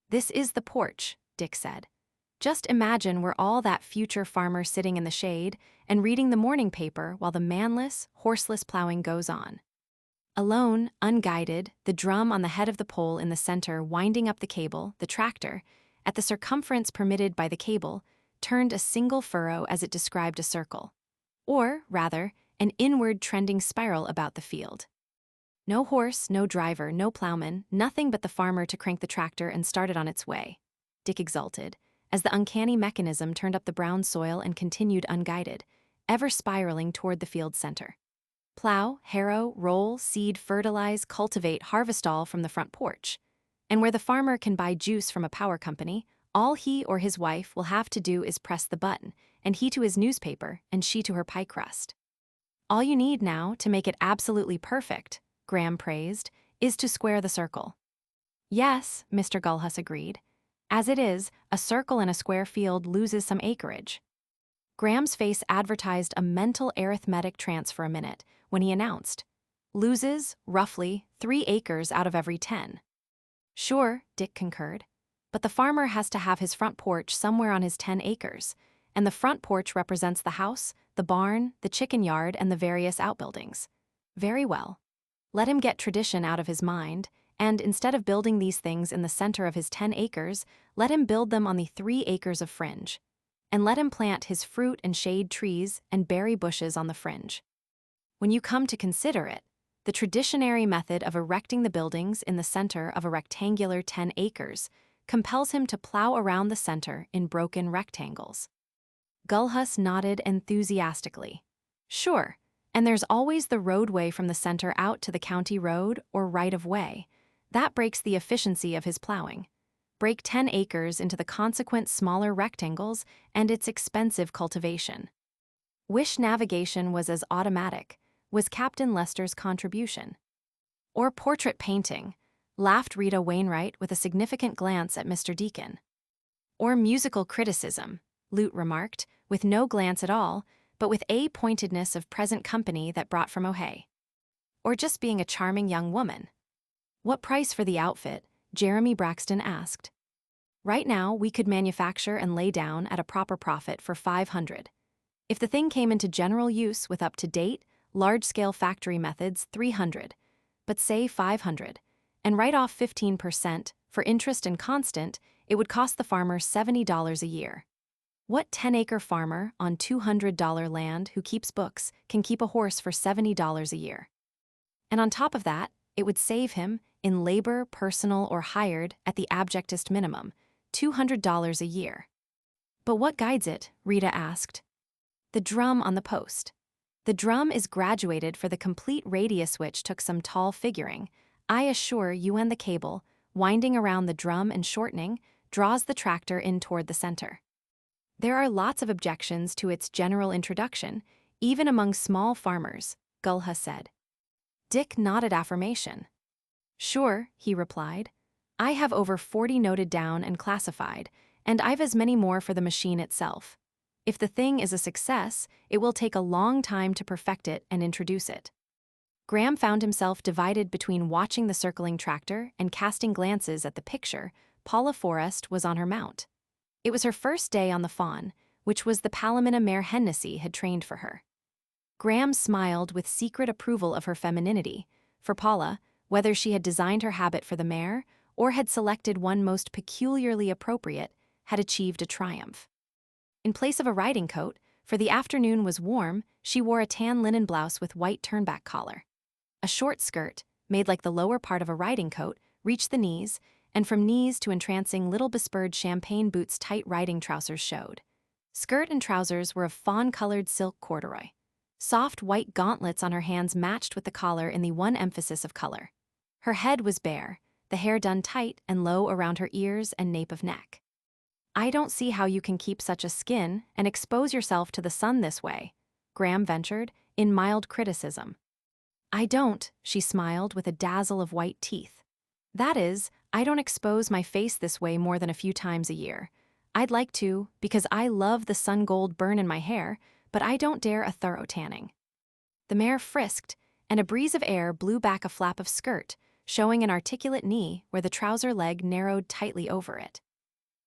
"This is the porch," Dick said. "Just imagine we're all that future farmer sitting in the shade and reading the morning paper while the manless, horseless plowing goes on. Alone, unguided, the drum on the head of the pole in the center winding up the cable, the tractor, at the circumference permitted by the cable, turned a single furrow as it described a circle. Or, rather, an inward trending spiral about the field. No horse, no driver, no plowman, nothing but the farmer to crank the tractor and start it on its way," Dick exulted, as the uncanny mechanism turned up the brown soil and continued unguided, ever spiraling toward the field's center. Plow, harrow, roll, seed, fertilize, cultivate, harvest all from the front porch. And where the farmer can buy juice from a power company, all he or his wife will have to do is press the button, and he to his newspaper and she to her pie crust. All you need now to make it absolutely perfect, Graham praised, is to square the circle. Yes, Mr. Gullhus agreed. As it is, a circle in a square field loses some acreage. Graham's face advertised a mental arithmetic trance for a minute when he announced, loses, roughly, 3 acres out of every 10. Sure, Dick concurred. But the farmer has to have his front porch somewhere on his 10 acres, and the front porch represents the house, the barn, the chicken yard, and the various outbuildings. Very well. Let him get tradition out of his mind, and instead of building these things in the center of his 10 acres, let him build them on the 3 acres of fringe. And let him plant his fruit and shade trees and berry bushes on the fringe. When you come to consider it, the traditionary method of erecting the buildings in the center of a rectangular 10 acres compels him to plow around the center in broken rectangles. Gullhus nodded enthusiastically. Sure, and there's always the roadway from the center out to the county road or right-of-way. That breaks the efficiency of his plowing. Break 10 acres into the consequent smaller rectangles and its expensive cultivation. Wish navigation was as automatic, was Captain Lester's contribution. Or portrait painting, laughed Rita Wainwright with a significant glance at Mr. Deacon. Or musical criticism, Lute remarked, with no glance at all, but with a pointedness of present company that brought from O'Hay. Or just being a charming young woman. What price for the outfit? Jeremy Braxton asked. Right now, we could manufacture and lay down at a proper profit for $500. If the thing came into general use with up-to-date, large-scale factory methods, $300, but say $500, and write off 15% for interest and constant, it would cost the farmer $70 a year. What 10-acre farmer on $200 land who keeps books can keep a horse for $70 a year? And on top of that, it would save him, in labor, personal or hired, at the abjectest minimum, $200 a year. But what guides it? Rita asked. The drum on the post. The drum is graduated for the complete radius, which took some tall figuring. I assure you, and the cable, winding around the drum and shortening, draws the tractor in toward the center. There are lots of objections to its general introduction, even among small farmers, Gullhus said. Dick nodded affirmation. Sure, he replied. I have over 40 noted down and classified, and I've as many more for the machine itself. If the thing is a success, it will take a long time to perfect it and introduce it. Graham found himself divided between watching the circling tractor and casting glances at the picture. Paula Forrest was on her mount. It was her first day on the fawn, which was the Palomina mare Hennessy had trained for her. Graham smiled with secret approval of her femininity, for Paula, whether she had designed her habit for the mare or had selected one most peculiarly appropriate, had achieved a triumph. In place of a riding coat, for the afternoon was warm, she wore a tan linen blouse with white turnback collar. A short skirt, made like the lower part of a riding coat, reached the knees, and from knees to entrancing little bespurred champagne boots tight riding trousers showed. Skirt and trousers were of fawn-colored silk corduroy. Soft white gauntlets on her hands matched with the collar in the one emphasis of color. Her head was bare, the hair done tight and low around her ears and nape of neck. I don't see how you can keep such a skin and expose yourself to the sun this way, Graham ventured, in mild criticism. I don't, she smiled with a dazzle of white teeth. That is, I don't expose my face this way more than a few times a year. I'd like to, because I love the sun gold burn in my hair, but I don't dare a thorough tanning. The mare frisked, and a breeze of air blew back a flap of skirt, showing an articulate knee where the trouser leg narrowed tightly over it.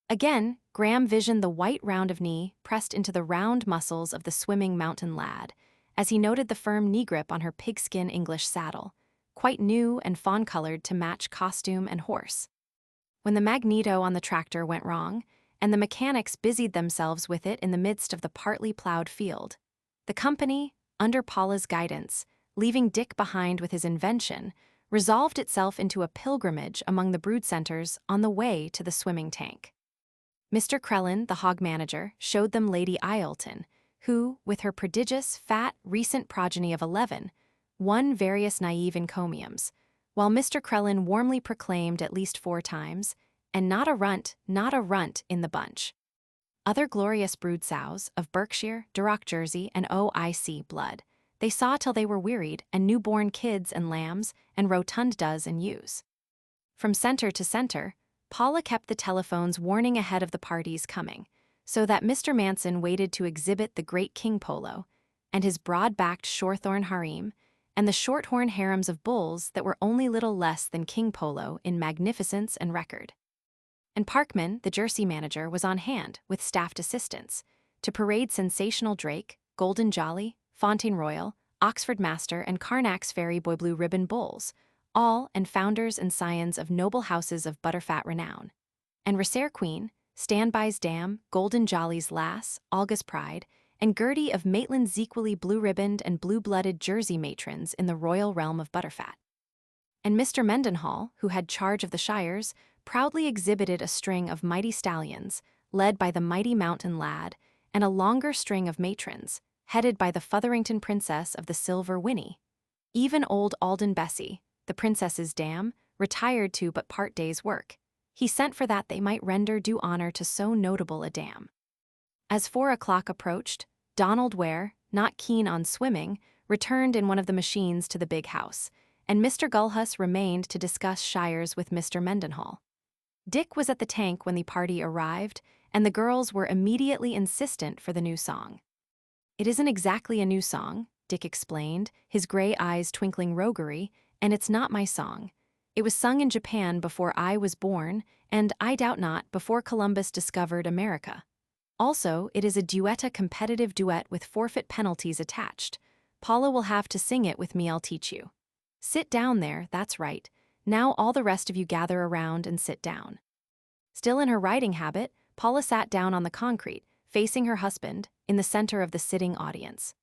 Again, Graham visioned the white round of knee pressed into the round muscles of the swimming mountain lad, as he noted the firm knee grip on her pigskin English saddle, quite new and fawn-colored to match costume and horse. When the magneto on the tractor went wrong, and the mechanics busied themselves with it in the midst of the partly plowed field, the company, under Paula's guidance, leaving Dick behind with his invention, resolved itself into a pilgrimage among the brood centers on the way to the swimming tank. Mr. Crellin, the hog manager, showed them Lady Ileton, who, with her prodigious, fat, recent progeny of 11, won various naive encomiums, while Mr. Crellin warmly proclaimed at least 4 times, and not a runt in the bunch. Other glorious brood sows of Berkshire, Duroc Jersey, and OIC blood, They saw till they were wearied, and newborn kids and lambs, and rotundas and ewes. From center to center, Paula kept the telephones warning ahead of the party's coming, so that Mr. Manson waited to exhibit the great king polo, and his broad-backed shorthorn harem, and the shorthorn harems of bulls that were only little less than king polo in magnificence and record. And Parkman, the jersey manager, was on hand, with staffed assistants, to parade sensational Drake, Golden Jolly, Fontaine Royal, Oxford Master, and Carnack's Fairy Boy Blue Ribbon bulls, all and founders and scions of noble houses of butterfat renown. And Racer Queen, Standby's Dam, Golden Jolly's Lass, Olga's Pride, and Gertie of Maitland's equally blue-ribboned and blue-blooded Jersey matrons in the royal realm of butterfat. And Mr. Mendenhall, who had charge of the shires, proudly exhibited a string of mighty stallions, led by the mighty mountain lad, and a longer string of matrons, headed by the Fotherington princess of the Silver Whinny. Even old Alden Bessie, the princess's dam, retired to but part day's work. He sent for that they might render due honor to so notable a dam. As 4 o'clock approached, Donald Ware, not keen on swimming, returned in one of the machines to the big house, and Mr. Gulhus remained to discuss shires with Mr. Mendenhall. Dick was at the tank when the party arrived, and the girls were immediately insistent for the new song. "It isn't exactly a new song," Dick explained, his gray eyes twinkling roguery, "and it's not my song. It was sung in Japan before I was born, and, I doubt not, before Columbus discovered America. Also, it is a duetta competitive duet with forfeit penalties attached. Paula will have to sing it with me, I'll teach you. Sit down there, that's right. Now all the rest of you gather around and sit down." Still in her riding habit, Paula sat down on the concrete, facing her husband, in the center of the sitting audience.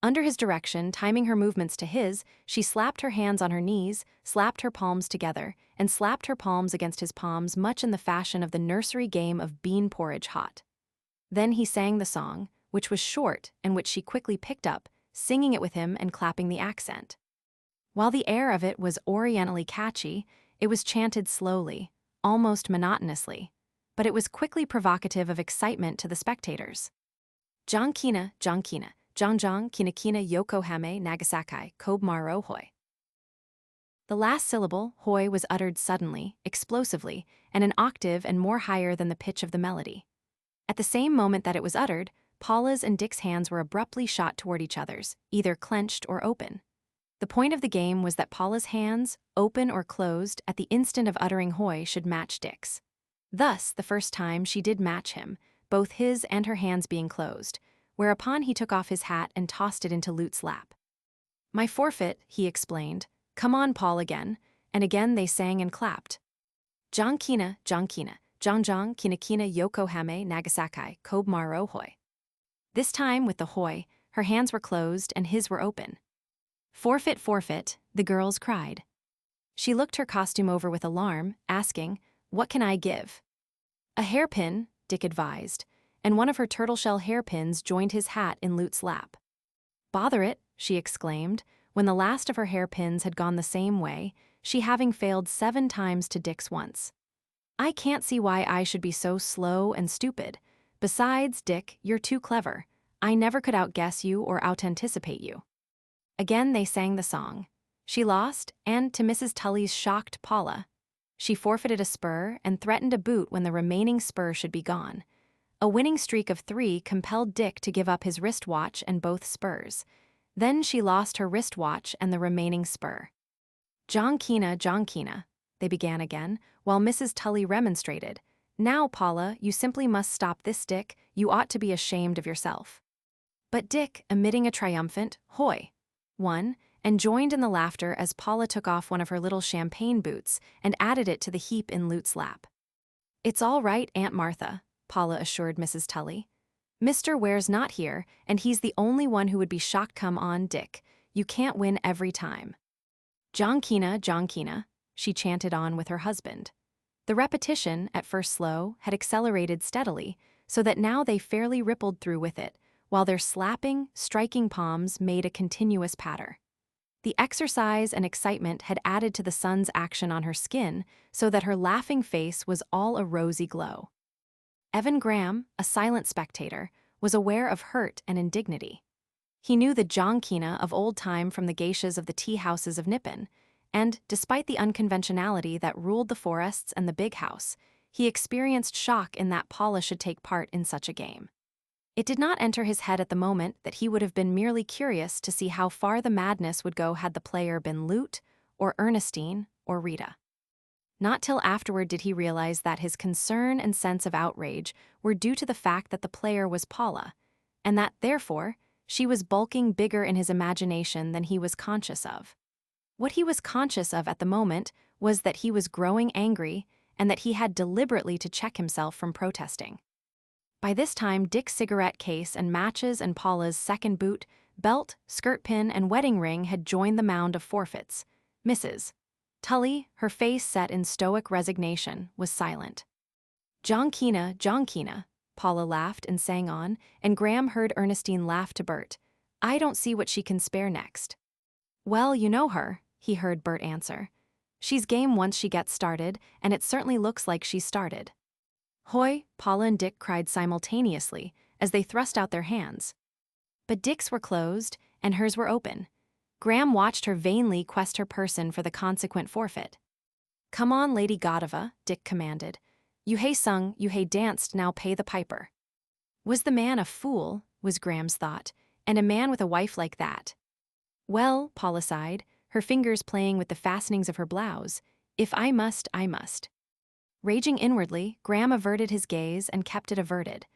Under his direction, timing her movements to his, she slapped her hands on her knees, slapped her palms together, and slapped her palms against his palms, much in the fashion of the nursery game of bean porridge hot. Then he sang the song, which was short and which she quickly picked up, singing it with him and clapping the accent. While the air of it was orientally catchy, it was chanted slowly, almost monotonously, but it was quickly provocative of excitement to the spectators. Jonkina, Jonkina, Jongjong, Kinakina Yokohame Nagasaki, Kobmaro Hoi. The last syllable, hoi, was uttered suddenly, explosively, and an octave and more higher than the pitch of the melody. At the same moment that it was uttered, Paula's and Dick's hands were abruptly shot toward each other's, either clenched or open. The point of the game was that Paula's hands, open or closed, at the instant of uttering hoi, should match Dick's. Thus, the first time, she did match him, both his and her hands being closed, whereupon he took off his hat and tossed it into Lute's lap. "My forfeit," he explained. "Come on, Paul, again," and again they sang and clapped. Jonkina, Jonkina, Jongjong, Kinakina Yokohame Nagasaki, Kobmaro Hoi. This time, with the hoi, her hands were closed and his were open. "Forfeit, forfeit," the girls cried. She looked her costume over with alarm, asking, "What can I give?" "A hairpin," Dick advised, and one of her turtleshell hairpins joined his hat in Lute's lap. "Bother it," she exclaimed, when the last of her hairpins had gone the same way, she having failed 7 times to Dick's once. "I can't see why I should be so slow and stupid. Besides, Dick, you're too clever. I never could outguess you or out-anticipate you." Again they sang the song. She lost, and, to Mrs. Tully's shocked Paula, she forfeited a spur and threatened a boot when the remaining spur should be gone. A winning streak of 3 compelled Dick to give up his wristwatch and both spurs. Then she lost her wristwatch and the remaining spur. "Jonkina, Jonkina," they began again, while Mrs. Tully remonstrated. "Now, Paula, you simply must stop this, Dick. You ought to be ashamed of yourself." But Dick, emitting a triumphant "Hoi!" won, and joined in the laughter as Paula took off one of her little champagne boots and added it to the heap in Lute's lap. "It's all right, Aunt Martha," Paula assured Mrs. Tully. "Mr. Ware's not here, and he's the only one who would be shocked. Come on, Dick. You can't win every time." "Jonkina, Jonkina," she chanted on with her husband. The repetition, at first slow, had accelerated steadily, so that now they fairly rippled through with it, while their slapping, striking palms made a continuous patter. The exercise and excitement had added to the sun's action on her skin, so that her laughing face was all a rosy glow. Evan Graham, a silent spectator, was aware of hurt and indignity. He knew the Jonkina of old time from the geishas of the tea houses of Nippon, and, despite the unconventionality that ruled the Forrests and the big house, he experienced shock in that Paula should take part in such a game. It did not enter his head at the moment that he would have been merely curious to see how far the madness would go had the player been Lute, or Ernestine, or Rita. Not till afterward did he realize that his concern and sense of outrage were due to the fact that the player was Paula, and that, therefore, she was bulking bigger in his imagination than he was conscious of. What he was conscious of at the moment was that he was growing angry and that he had deliberately to check himself from protesting. By this time, Dick's cigarette case and matches and Paula's second boot, belt, skirt pin, and wedding ring had joined the mound of forfeits. Mrs. Tully, her face set in stoic resignation, was silent. Jonkina, Jonkina, Paula laughed and sang on, and Graham heard Ernestine laugh to Bert. I don't see what she can spare next. Well, you know her, he heard Bert answer. She's game once she gets started, and it certainly looks like she's started. Hoy, Paula and Dick cried simultaneously as they thrust out their hands. But Dick's were closed, and hers were open. Graham watched her vainly quest her person for the consequent forfeit. Come on, Lady Godova, Dick commanded. You hay sung, you hay danced, now pay the piper. Was the man a fool, was Graham's thought, and a man with a wife like that? Well, Paula sighed, her fingers playing with the fastenings of her blouse, if I must, I must. Raging inwardly, Graham averted his gaze and kept it averted.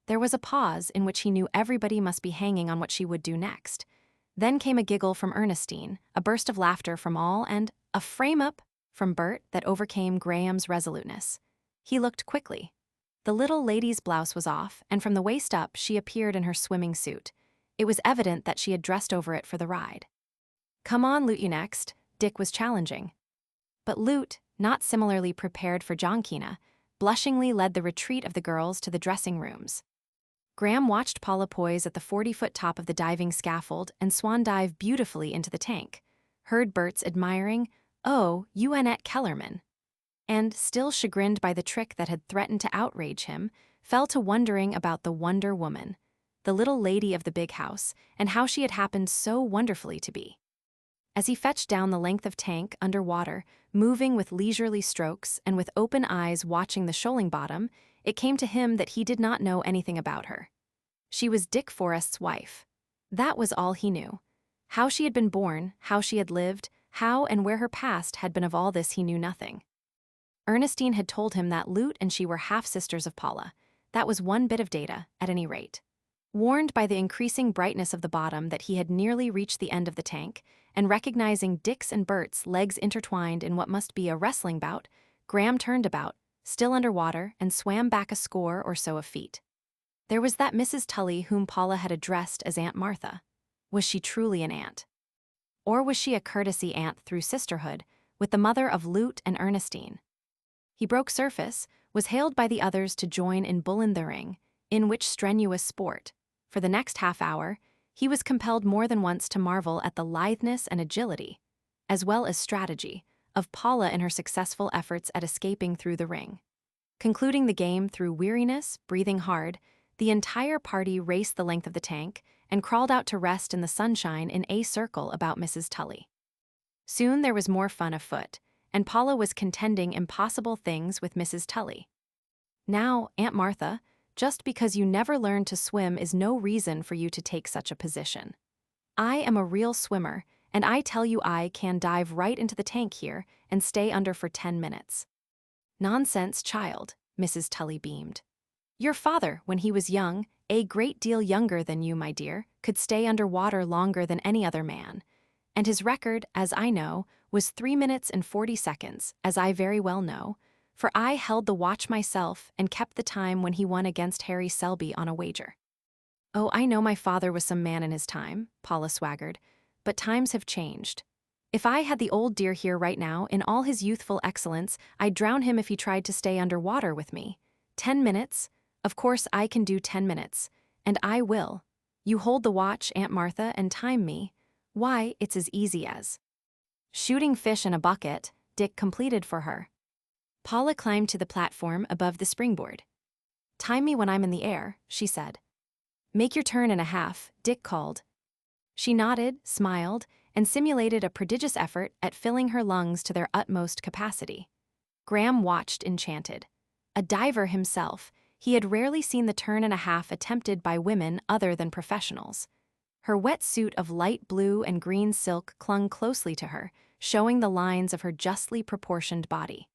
There was a pause in which he knew everybody must be hanging on what she would do next. Then came a giggle from Ernestine, a burst of laughter from all, and a frame-up from Bert that overcame Graham's resoluteness. He looked quickly. The little lady's blouse was off, and from the waist up she appeared in her swimming suit. It was evident that she had dressed over it for the ride. Come on, Lute, you next, Dick was challenging. But Lute, not similarly prepared for Jonkina, blushingly led the retreat of the girls to the dressing rooms. Graham watched Paula poise at the 40-foot top of the diving scaffold and swan dive beautifully into the tank, heard Bert's admiring, "Oh, you Annette Kellerman," and, still chagrined by the trick that had threatened to outrage him, fell to wondering about the Wonder Woman, the little lady of the big house, and how she had happened so wonderfully to be. As he fetched down the length of tank under water, moving with leisurely strokes and with open eyes watching the shoaling bottom, it came to him that he did not know anything about her. She was Dick Forrest's wife. That was all he knew. How she had been born, how she had lived, how and where her past had been, of all this he knew nothing. Ernestine had told him that Lute and she were half-sisters of Paula. That was one bit of data, at any rate. Warned by the increasing brightness of the bottom that he had nearly reached the end of the tank, and recognizing Dick's and Bert's legs intertwined in what must be a wrestling bout, Graham turned about, still under water, and swam back a score or so of feet. There was that Mrs. Tully whom Paula had addressed as Aunt Martha. Was she truly an aunt? Or was she a courtesy aunt through sisterhood, with the mother of Lute and Ernestine? He broke surface, was hailed by the others to join in Bull in the Ring, in which strenuous sport, for the next half hour, he was compelled more than once to marvel at the litheness and agility, as well as strategy, of Paula in her successful efforts at escaping through the ring. Concluding the game through weariness, breathing hard, the entire party raced the length of the tank and crawled out to rest in the sunshine in a circle about Mrs. Tully. Soon there was more fun afoot, and Paula was contending impossible things with Mrs. Tully. Now, Aunt Martha, just because you never learned to swim is no reason for you to take such a position. I am a real swimmer, and I tell you I can dive right into the tank here and stay under for 10 minutes. Nonsense, child, Mrs. Tully beamed. Your father, when he was young, a great deal younger than you, my dear, could stay under water longer than any other man, and his record, as I know, was 3 minutes and 40 seconds, as I very well know, for I held the watch myself and kept the time when he won against Harry Selby on a wager. Oh, I know my father was some man in his time, Paula swaggered, but times have changed. If I had the old dear here right now, in all his youthful excellence, I'd drown him if he tried to stay under water with me. 10 minutes? Of course I can do 10 minutes, and I will. You hold the watch, Aunt Martha, and time me. Why, it's as easy as shooting fish in a bucket, Dick completed for her. Paula climbed to the platform above the springboard. Time me when I'm in the air, she said. Make your turn in a half, Dick called. She nodded, smiled, and simulated a prodigious effort at filling her lungs to their utmost capacity. Graham watched enchanted. A diver himself, he had rarely seen the turn and a half attempted by women other than professionals. Her wet suit of light blue and green silk clung closely to her, showing the lines of her justly proportioned body.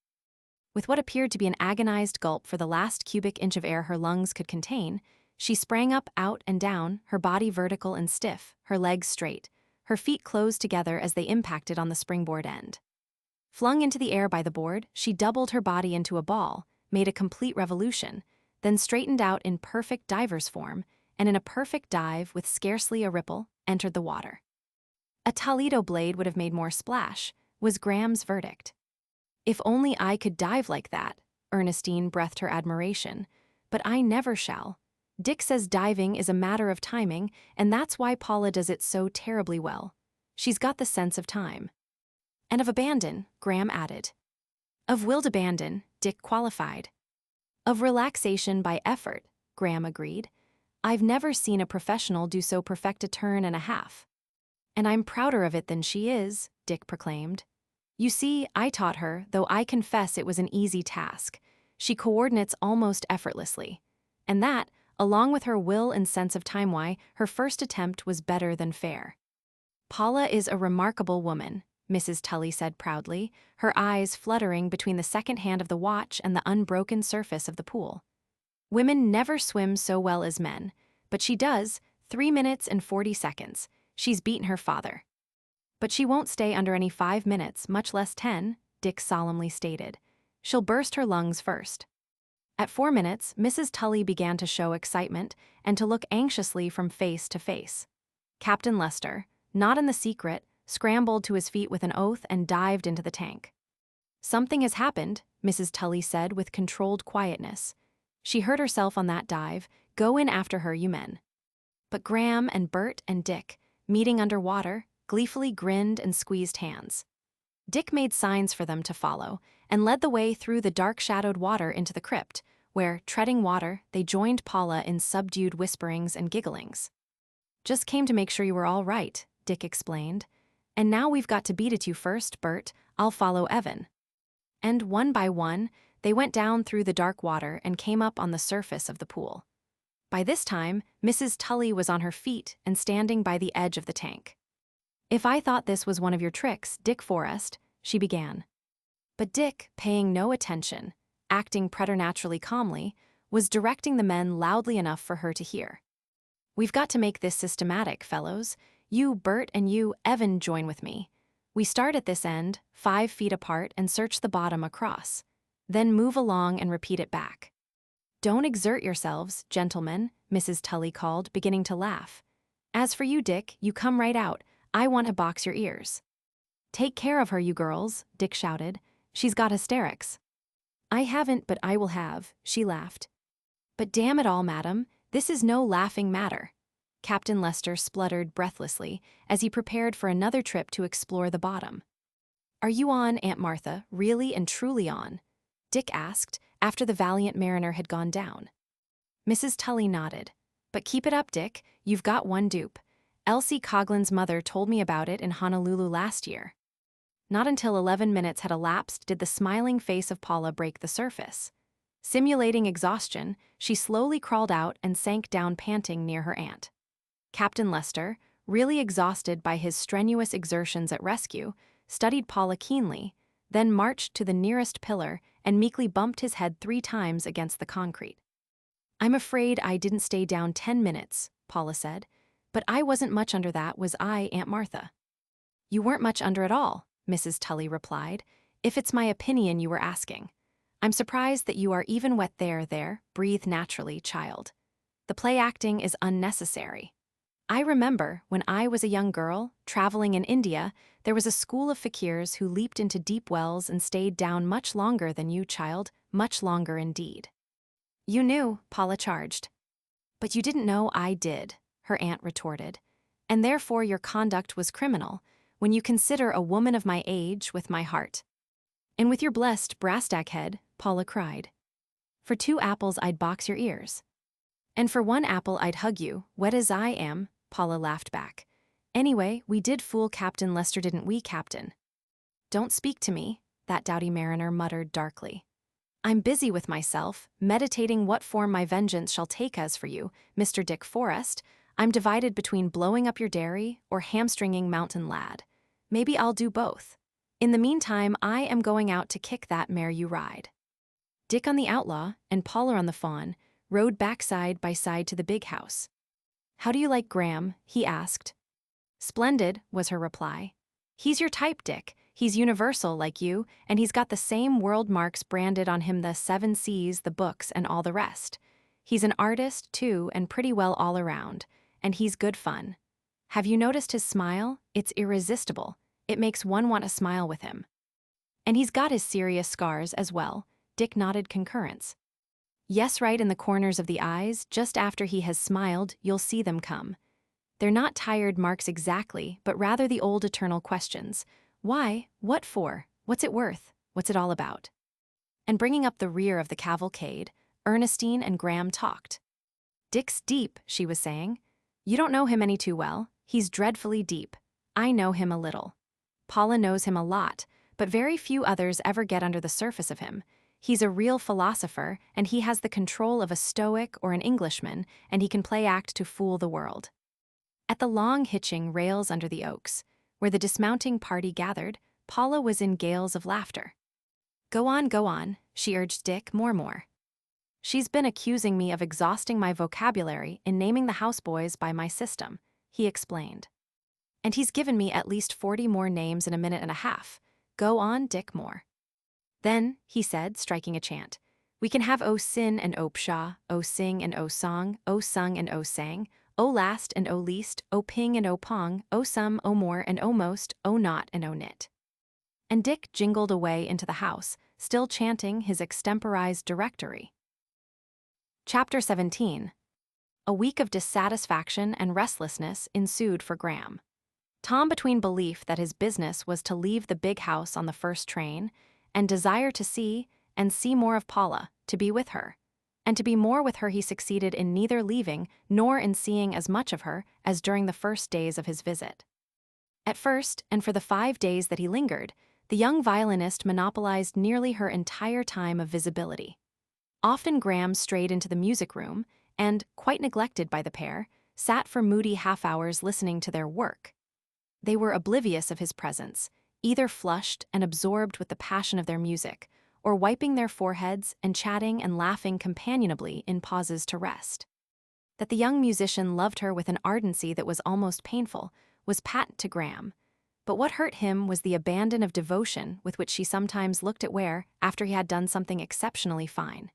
With what appeared to be an agonized gulp for the last cubic inch of air her lungs could contain, she sprang up, out, and down, her body vertical and stiff, her legs straight, her feet closed together as they impacted on the springboard end. Flung into the air by the board, she doubled her body into a ball, made a complete revolution, then straightened out in perfect diver's form, and in a perfect dive with scarcely a ripple, entered the water. A Toledo blade would have made more splash, was Graham's verdict. If only I could dive like that, Ernestine breathed her admiration, but I never shall. Dick says diving is a matter of timing, and that's why Paula does it so terribly well. She's got the sense of time. And of abandon, Graham added. Of willed abandon, Dick qualified. Of relaxation by effort, Graham agreed. I've never seen a professional do so perfect a turn and a half. And I'm prouder of it than she is, Dick proclaimed. You see, I taught her, though I confess it was an easy task. She coordinates almost effortlessly. And that, along with her will and sense of time, why her first attempt was better than fair. Paula is a remarkable woman, Mrs. Tully said proudly, her eyes fluttering between the second hand of the watch and the unbroken surface of the pool. Women never swim so well as men, but she does, 3 minutes and 40 seconds. She's beaten her father. But she won't stay under any 5 minutes, much less 10, Dick solemnly stated. She'll burst her lungs first. At 4 minutes, Mrs. Tully began to show excitement and to look anxiously from face to face. Captain Lester, not in the secret, scrambled to his feet with an oath and dived into the tank. Something has happened, Mrs. Tully said with controlled quietness. She heard herself on that dive. Go in after her, you men. But Graham and Bert and Dick, meeting underwater, gleefully grinned and squeezed hands. Dick made signs for them to follow and led the way through the dark-shadowed water into the crypt, where, treading water, they joined Paula in subdued whisperings and gigglings. Just came to make sure you were all right, Dick explained. And now we've got to beat it you first, Bert. I'll follow Evan. And one by one, they went down through the dark water and came up on the surface of the pool. By this time, Mrs. Tully was on her feet and standing by the edge of the tank. If I thought this was one of your tricks, Dick Forrest, she began. But Dick, paying no attention, acting preternaturally calmly, was directing the men loudly enough for her to hear. We've got to make this systematic, fellows. You, Bert, and you, Evan, join with me. We start at this end, 5 feet apart, and search the bottom across. Then move along and repeat it back. Don't exert yourselves, gentlemen, Mrs. Tully called, beginning to laugh. As for you, Dick, you come right out. I want to box your ears. Take care of her, you girls, Dick shouted. She's got hysterics. I haven't, but I will have, she laughed. But damn it all, madam, this is no laughing matter. Captain Lester spluttered breathlessly as he prepared for another trip to explore the bottom. Are you on, Aunt Martha, really and truly on? Dick asked, after the valiant mariner had gone down. Mrs. Tully nodded. But keep it up, Dick, you've got one dupe. Elsie Coughlin's mother told me about it in Honolulu last year. Not until 11 minutes had elapsed did the smiling face of Paula break the surface. Simulating exhaustion, she slowly crawled out and sank down panting near her aunt. Captain Lester, really exhausted by his strenuous exertions at rescue, studied Paula keenly, then marched to the nearest pillar and meekly bumped his head 3 times against the concrete. I'm afraid I didn't stay down 10 minutes, Paula said. But I wasn't much under that, was I, Aunt Martha? You weren't much under at all, Mrs. Tully replied, if it's my opinion you were asking. I'm surprised that you are even wet there, breathe naturally, child. The play acting is unnecessary. I remember, when I was a young girl, traveling in India, there was a school of fakirs who leaped into deep wells and stayed down much longer than you, child, much longer indeed. You knew, Paula charged. But you didn't know I did, her aunt retorted, and therefore your conduct was criminal, when you consider a woman of my age with my heart. And with your blessed brass-stack head, Paula cried. For 2 apples I'd box your ears. And for 1 apple I'd hug you, wet as I am, Paula laughed back. Anyway, we did fool Captain Lester, didn't we, Captain? Don't speak to me, that doughty mariner muttered darkly. I'm busy with myself, meditating what form my vengeance shall take as for you, Mr. Dick Forrest. I'm divided between blowing up your dairy or hamstringing Mountain Lad. Maybe I'll do both. In the meantime, I am going out to kick that mare you ride. Dick on the Outlaw and Paula on the Fawn rode back side by side to the big house. How do you like Graham? He asked. Splendid, was her reply. He's your type, Dick. He's universal like you, and he's got the same world marks branded on him, the 7 C's, the books, and all the rest. He's an artist, too, and pretty well all around, and he's good fun. Have you noticed his smile? It's irresistible. It makes one want to smile with him. And he's got his serious scars as well. Dick nodded concurrence. Yes, right in the corners of the eyes, just after he has smiled, you'll see them come. They're not tired marks exactly, but rather the old eternal questions. Why? What for? What's it worth? What's it all about? And bringing up the rear of the cavalcade, Ernestine and Graham talked. Dick's deep, she was saying. You don't know him any too well. He's dreadfully deep. I know him a little. Paula knows him a lot, but very few others ever get under the surface of him. He's a real philosopher, and he has the control of a Stoic or an Englishman, and he can play act to fool the world. At the long hitching rails under the oaks, where the dismounting party gathered, Paula was in gales of laughter. Go on, she urged Dick more. She's been accusing me of exhausting my vocabulary in naming the houseboys by my system, he explained. And he's given me at least 40 more names in a minute and a half. Go on, Dick, more. Then, he said, striking a chant, we can have O sin and O pshaw, O sing and O song, O sung and O sang, O last and O least, O ping and O pong, O some, O more and O most, O not and O nit. And Dick jingled away into the house, still chanting his extemporized directory. Chapter 17. A week of dissatisfaction and restlessness ensued for Graham. Tom, between belief that his business was to leave the big house on the first train, and desire to see more of Paula, to be with her. And to be more with her, he succeeded in neither leaving nor in seeing as much of her as during the first days of his visit. At first, and for the 5 days that he lingered, the young violinist monopolized nearly her entire time of visibility. Often Graham strayed into the music room and, quite neglected by the pair, sat for moody half-hours listening to their work. They were oblivious of his presence, either flushed and absorbed with the passion of their music, or wiping their foreheads and chatting and laughing companionably in pauses to rest. That the young musician loved her with an ardency that was almost painful was patent to Graham, but what hurt him was the abandon of devotion with which she sometimes looked at Ware after he had done something exceptionally fine.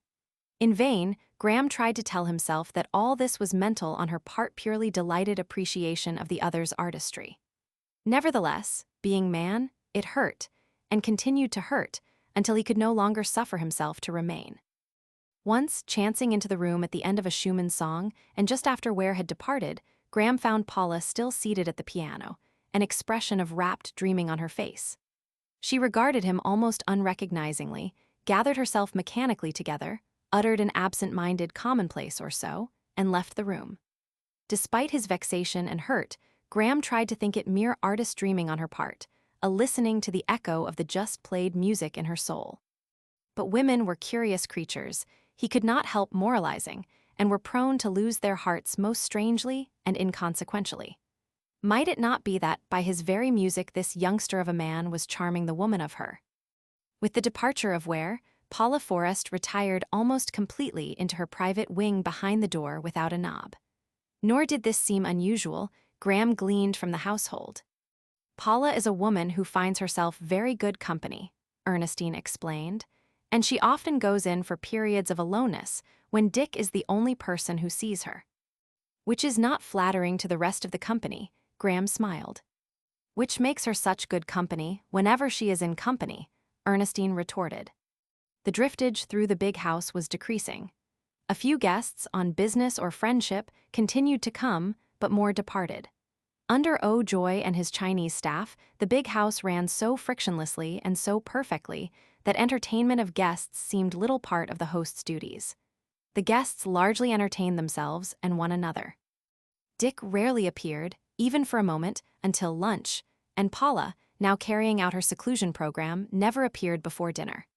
In vain, Graham tried to tell himself that all this was mental on her part, purely delighted appreciation of the other's artistry. Nevertheless, being man, it hurt, and continued to hurt, until he could no longer suffer himself to remain. Once, chancing into the room at the end of a Schumann song, and just after Ware had departed, Graham found Paula still seated at the piano, an expression of rapt dreaming on her face. She regarded him almost unrecognizingly, gathered herself mechanically together, uttered an absent-minded commonplace or so, and left the room. Despite his vexation and hurt, Graham tried to think it mere artist dreaming on her part, a listening to the echo of the just-played music in her soul. But women were curious creatures, he could not help moralizing, and were prone to lose their hearts most strangely and inconsequentially. Might it not be that, by his very music, this youngster of a man was charming the woman of her? With the departure of Ware, Paula Forrest retired almost completely into her private wing behind the door without a knob. Nor did this seem unusual, Graham gleaned from the household. Paula is a woman who finds herself very good company, Ernestine explained, and she often goes in for periods of aloneness when Dick is the only person who sees her. Which is not flattering to the rest of the company, Graham smiled. Which makes her such good company whenever she is in company, Ernestine retorted. The driftage through the big house was decreasing. A few guests, on business or friendship, continued to come, but more departed. Under O. Joy and his Chinese staff, the big house ran so frictionlessly and so perfectly that entertainment of guests seemed little part of the host's duties. The guests largely entertained themselves and one another. Dick rarely appeared, even for a moment, until lunch, and Paula, now carrying out her seclusion program, never appeared before dinner.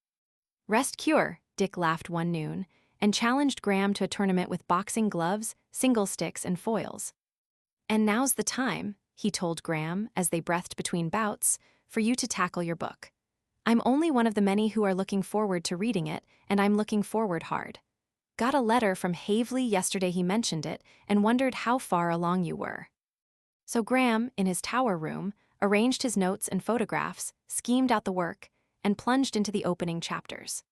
Rest cure, Dick laughed one noon, and challenged Graham to a tournament with boxing gloves, single sticks, and foils. And now's the time, he told Graham as they breathed between bouts, for you to tackle your book. I'm only one of the many who are looking forward to reading it, and I'm looking forward hard. Got a letter from Havely yesterday, he mentioned it, and wondered how far along you were. So Graham, in his tower room, arranged his notes and photographs, schemed out the work, and plunged into the opening chapters.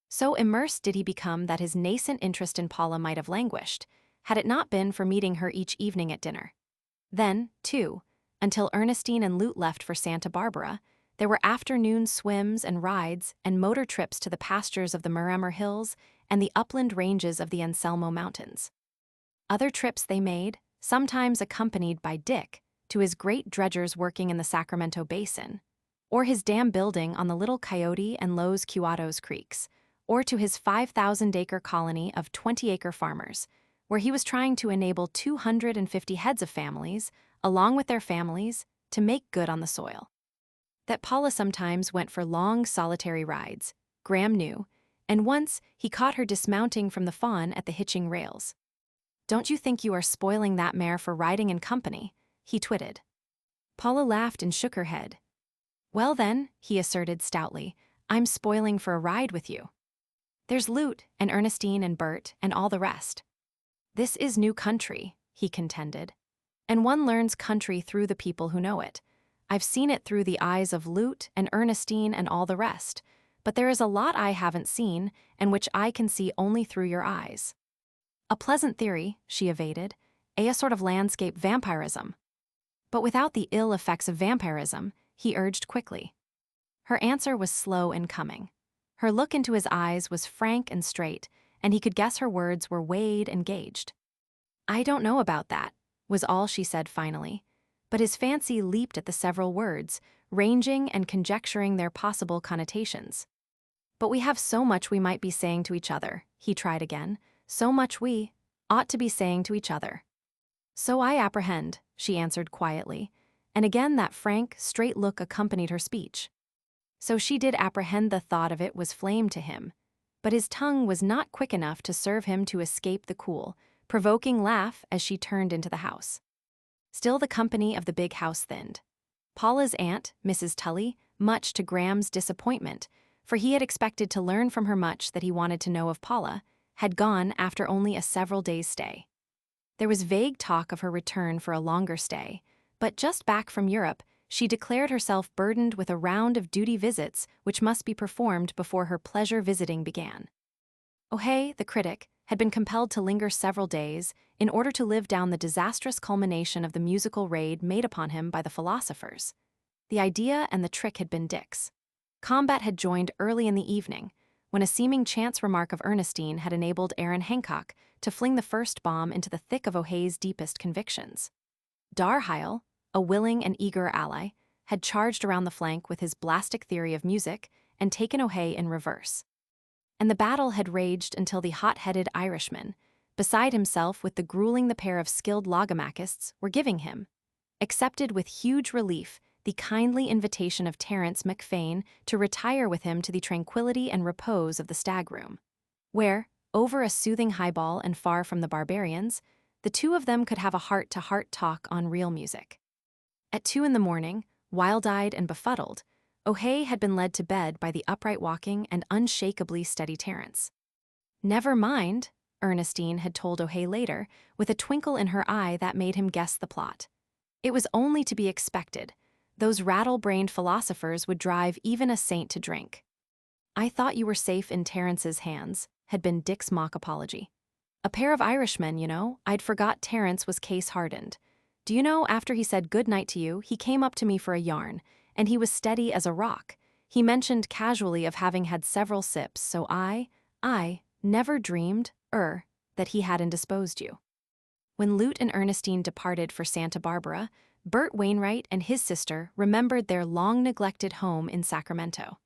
So immersed did he become that his nascent interest in Paula might have languished, had it not been for meeting her each evening at dinner. Then, too, until Ernestine and Lute left for Santa Barbara, there were afternoon swims and rides and motor trips to the pastures of the Muremmer Hills and the upland ranges of the Anselmo Mountains. Other trips they made, sometimes accompanied by Dick, to his great dredgers working in the Sacramento Basin, or his dam building on the Little Coyote and Los Cuatos creeks, or to his 5,000-acre colony of 20-acre farmers, where he was trying to enable 250 heads of families, along with their families, to make good on the soil. That Paula sometimes went for long, solitary rides, Graham knew, and once he caught her dismounting from the fawn at the hitching rails. "Don't you think you are spoiling that mare for riding in company?" he twitted. Paula laughed and shook her head. "Well then," he asserted stoutly, "I'm spoiling for a ride with you. There's Lute and Ernestine and Bert and all the rest. This is new country," he contended. "And one learns country through the people who know it. I've seen it through the eyes of Lute and Ernestine and all the rest, but there is a lot I haven't seen and which I can see only through your eyes." "A pleasant theory," she evaded, "a sort of landscape vampirism." "But without the ill effects of vampirism," he urged quickly. Her answer was slow in coming. Her look into his eyes was frank and straight, and he could guess her words were weighed and gauged. "I don't know about that," was all she said finally, but his fancy leaped at the several words, ranging and conjecturing their possible connotations. "But we have so much we might be saying to each other," he tried again, "so much we ought to be saying to each other." "So I apprehend," she answered quietly, and again that frank, straight look accompanied her speech. So she did apprehend. The thought of it was flame to him, but his tongue was not quick enough to serve him to escape the cool, provoking laugh as she turned into the house. Still the company of the big house thinned. Paula's aunt, Mrs. Tully, much to Graham's disappointment, for he had expected to learn from her much that he wanted to know of Paula, had gone after only a several days' stay. There was vague talk of her return for a longer stay, but just back from Europe, she declared herself burdened with a round of duty visits which must be performed before her pleasure visiting began. O'Hay, the critic, had been compelled to linger several days in order to live down the disastrous culmination of the musical raid made upon him by the philosophers. The idea and the trick had been Dick's. Combat had joined early in the evening, when a seeming chance remark of Ernestine had enabled Aaron Hancock to fling the first bomb into the thick of O'Hay's deepest convictions. Darheil, a willing and eager ally, had charged around the flank with his blastic theory of music and taken O'Hay in reverse. And the battle had raged until the hot-headed Irishman, beside himself with the grueling the pair of skilled logomachists were giving him, accepted with huge relief the kindly invitation of Terence McFane to retire with him to the tranquility and repose of the stag room, where, over a soothing highball and far from the barbarians, the two of them could have a heart-to-heart talk on real music. At 2 a.m, wild-eyed and befuddled, O'Hay had been led to bed by the upright walking and unshakably steady Terence. "Never mind," Ernestine had told O'Hay later, with a twinkle in her eye that made him guess the plot. It was only to be expected. Those rattle-brained philosophers would drive even a saint to drink. "I thought you were safe in Terence's hands," had been Dick's mock apology. "A pair of Irishmen, you know. I'd forgot Terence was case-hardened. Do you know, after he said good night to you, he came up to me for a yarn, and he was steady as a rock. He mentioned casually of having had several sips, so I never dreamed, that he had indisposed you." When Lute and Ernestine departed for Santa Barbara, Bert Wainwright and his sister remembered their long-neglected home in Sacramento.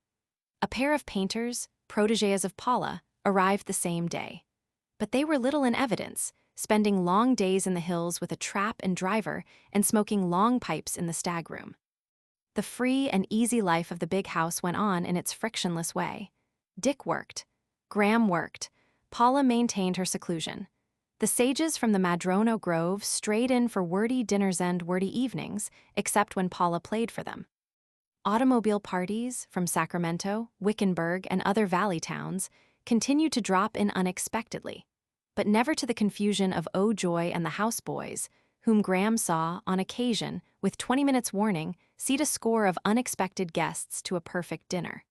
A pair of painters, protégés of Paula, arrived the same day. But they were little in evidence, spending long days in the hills with a trap and driver and smoking long pipes in the stag room. The free and easy life of the big house went on in its frictionless way. Dick worked. Graham worked. Paula maintained her seclusion. The sages from the Madrono Grove strayed in for wordy dinners and wordy evenings, except when Paula played for them. Automobile parties from Sacramento, Wickenburg, and other valley towns continued to drop in unexpectedly, but never to the confusion of Oh Joy and the houseboys, whom Graham saw, on occasion, with 20 minutes warning, seat a score of unexpected guests to a perfect dinner.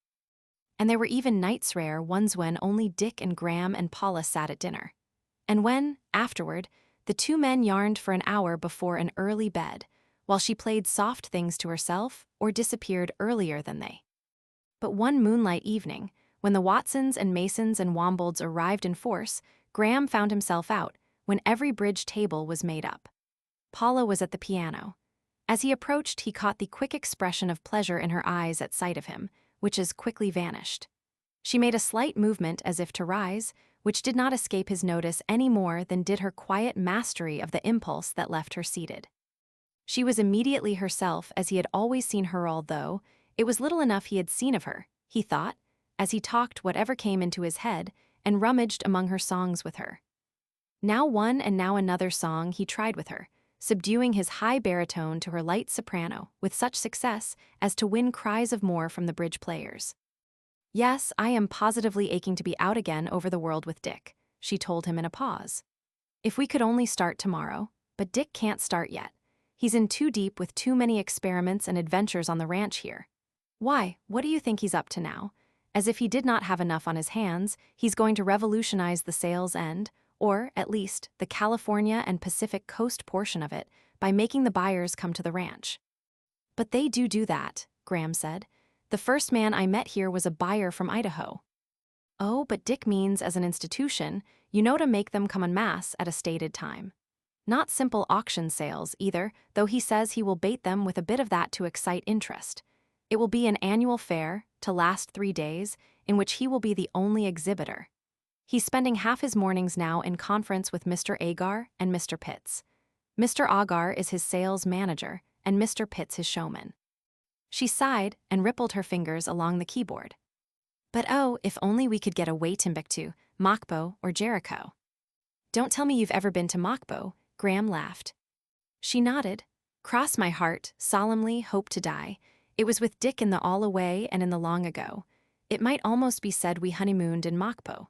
And there were even nights rare ones when only Dick and Graham and Paula sat at dinner. And when, afterward, the two men yarned for an hour before an early bed, while she played soft things to herself or disappeared earlier than they. But one moonlight evening, when the Watsons and Masons and Wombolds arrived in force, Graham found himself out, when every bridge table was made up. Paula was at the piano. As he approached, he caught the quick expression of pleasure in her eyes at sight of him, which as quickly vanished. She made a slight movement as if to rise, which did not escape his notice any more than did her quiet mastery of the impulse that left her seated. She was immediately herself as he had always seen her, although it was little enough he had seen of her, he thought, as he talked whatever came into his head and rummaged among her songs with her. Now one and now another song he tried with her, subduing his high baritone to her light soprano with such success as to win cries of more from the bridge players. "Yes, I am positively aching to be out again over the world with Dick," she told him in a pause. "If we could only start tomorrow, but Dick can't start yet. He's in too deep with too many experiments and adventures on the ranch here. Why, what do you think he's up to now? As if he did not have enough on his hands, he's going to revolutionize the sales end, or, at least, the California and Pacific Coast portion of it, by making the buyers come to the ranch." "But they do that," Graham said. "The first man I met here was a buyer from Idaho." "Oh, but Dick means as an institution, you know, to make them come en masse at a stated time. Not simple auction sales, either, though he says he will bait them with a bit of that to excite interest. It will be an annual fair, to last 3 days, in which he will be the only exhibitor. He's spending half his mornings now in conference with Mr. Agar and Mr. Pitts. Mr. Agar is his sales manager, and Mr. Pitts his showman." She sighed and rippled her fingers along the keyboard. "But oh, if only we could get away Timbuktu, Machbo, or Jericho." "Don't tell me you've ever been to Machbo," Graham laughed. She nodded. "Cross my heart, solemnly hope to die. It was with Dick in the all away and in the long ago. It might almost be said we honeymooned in Machbo."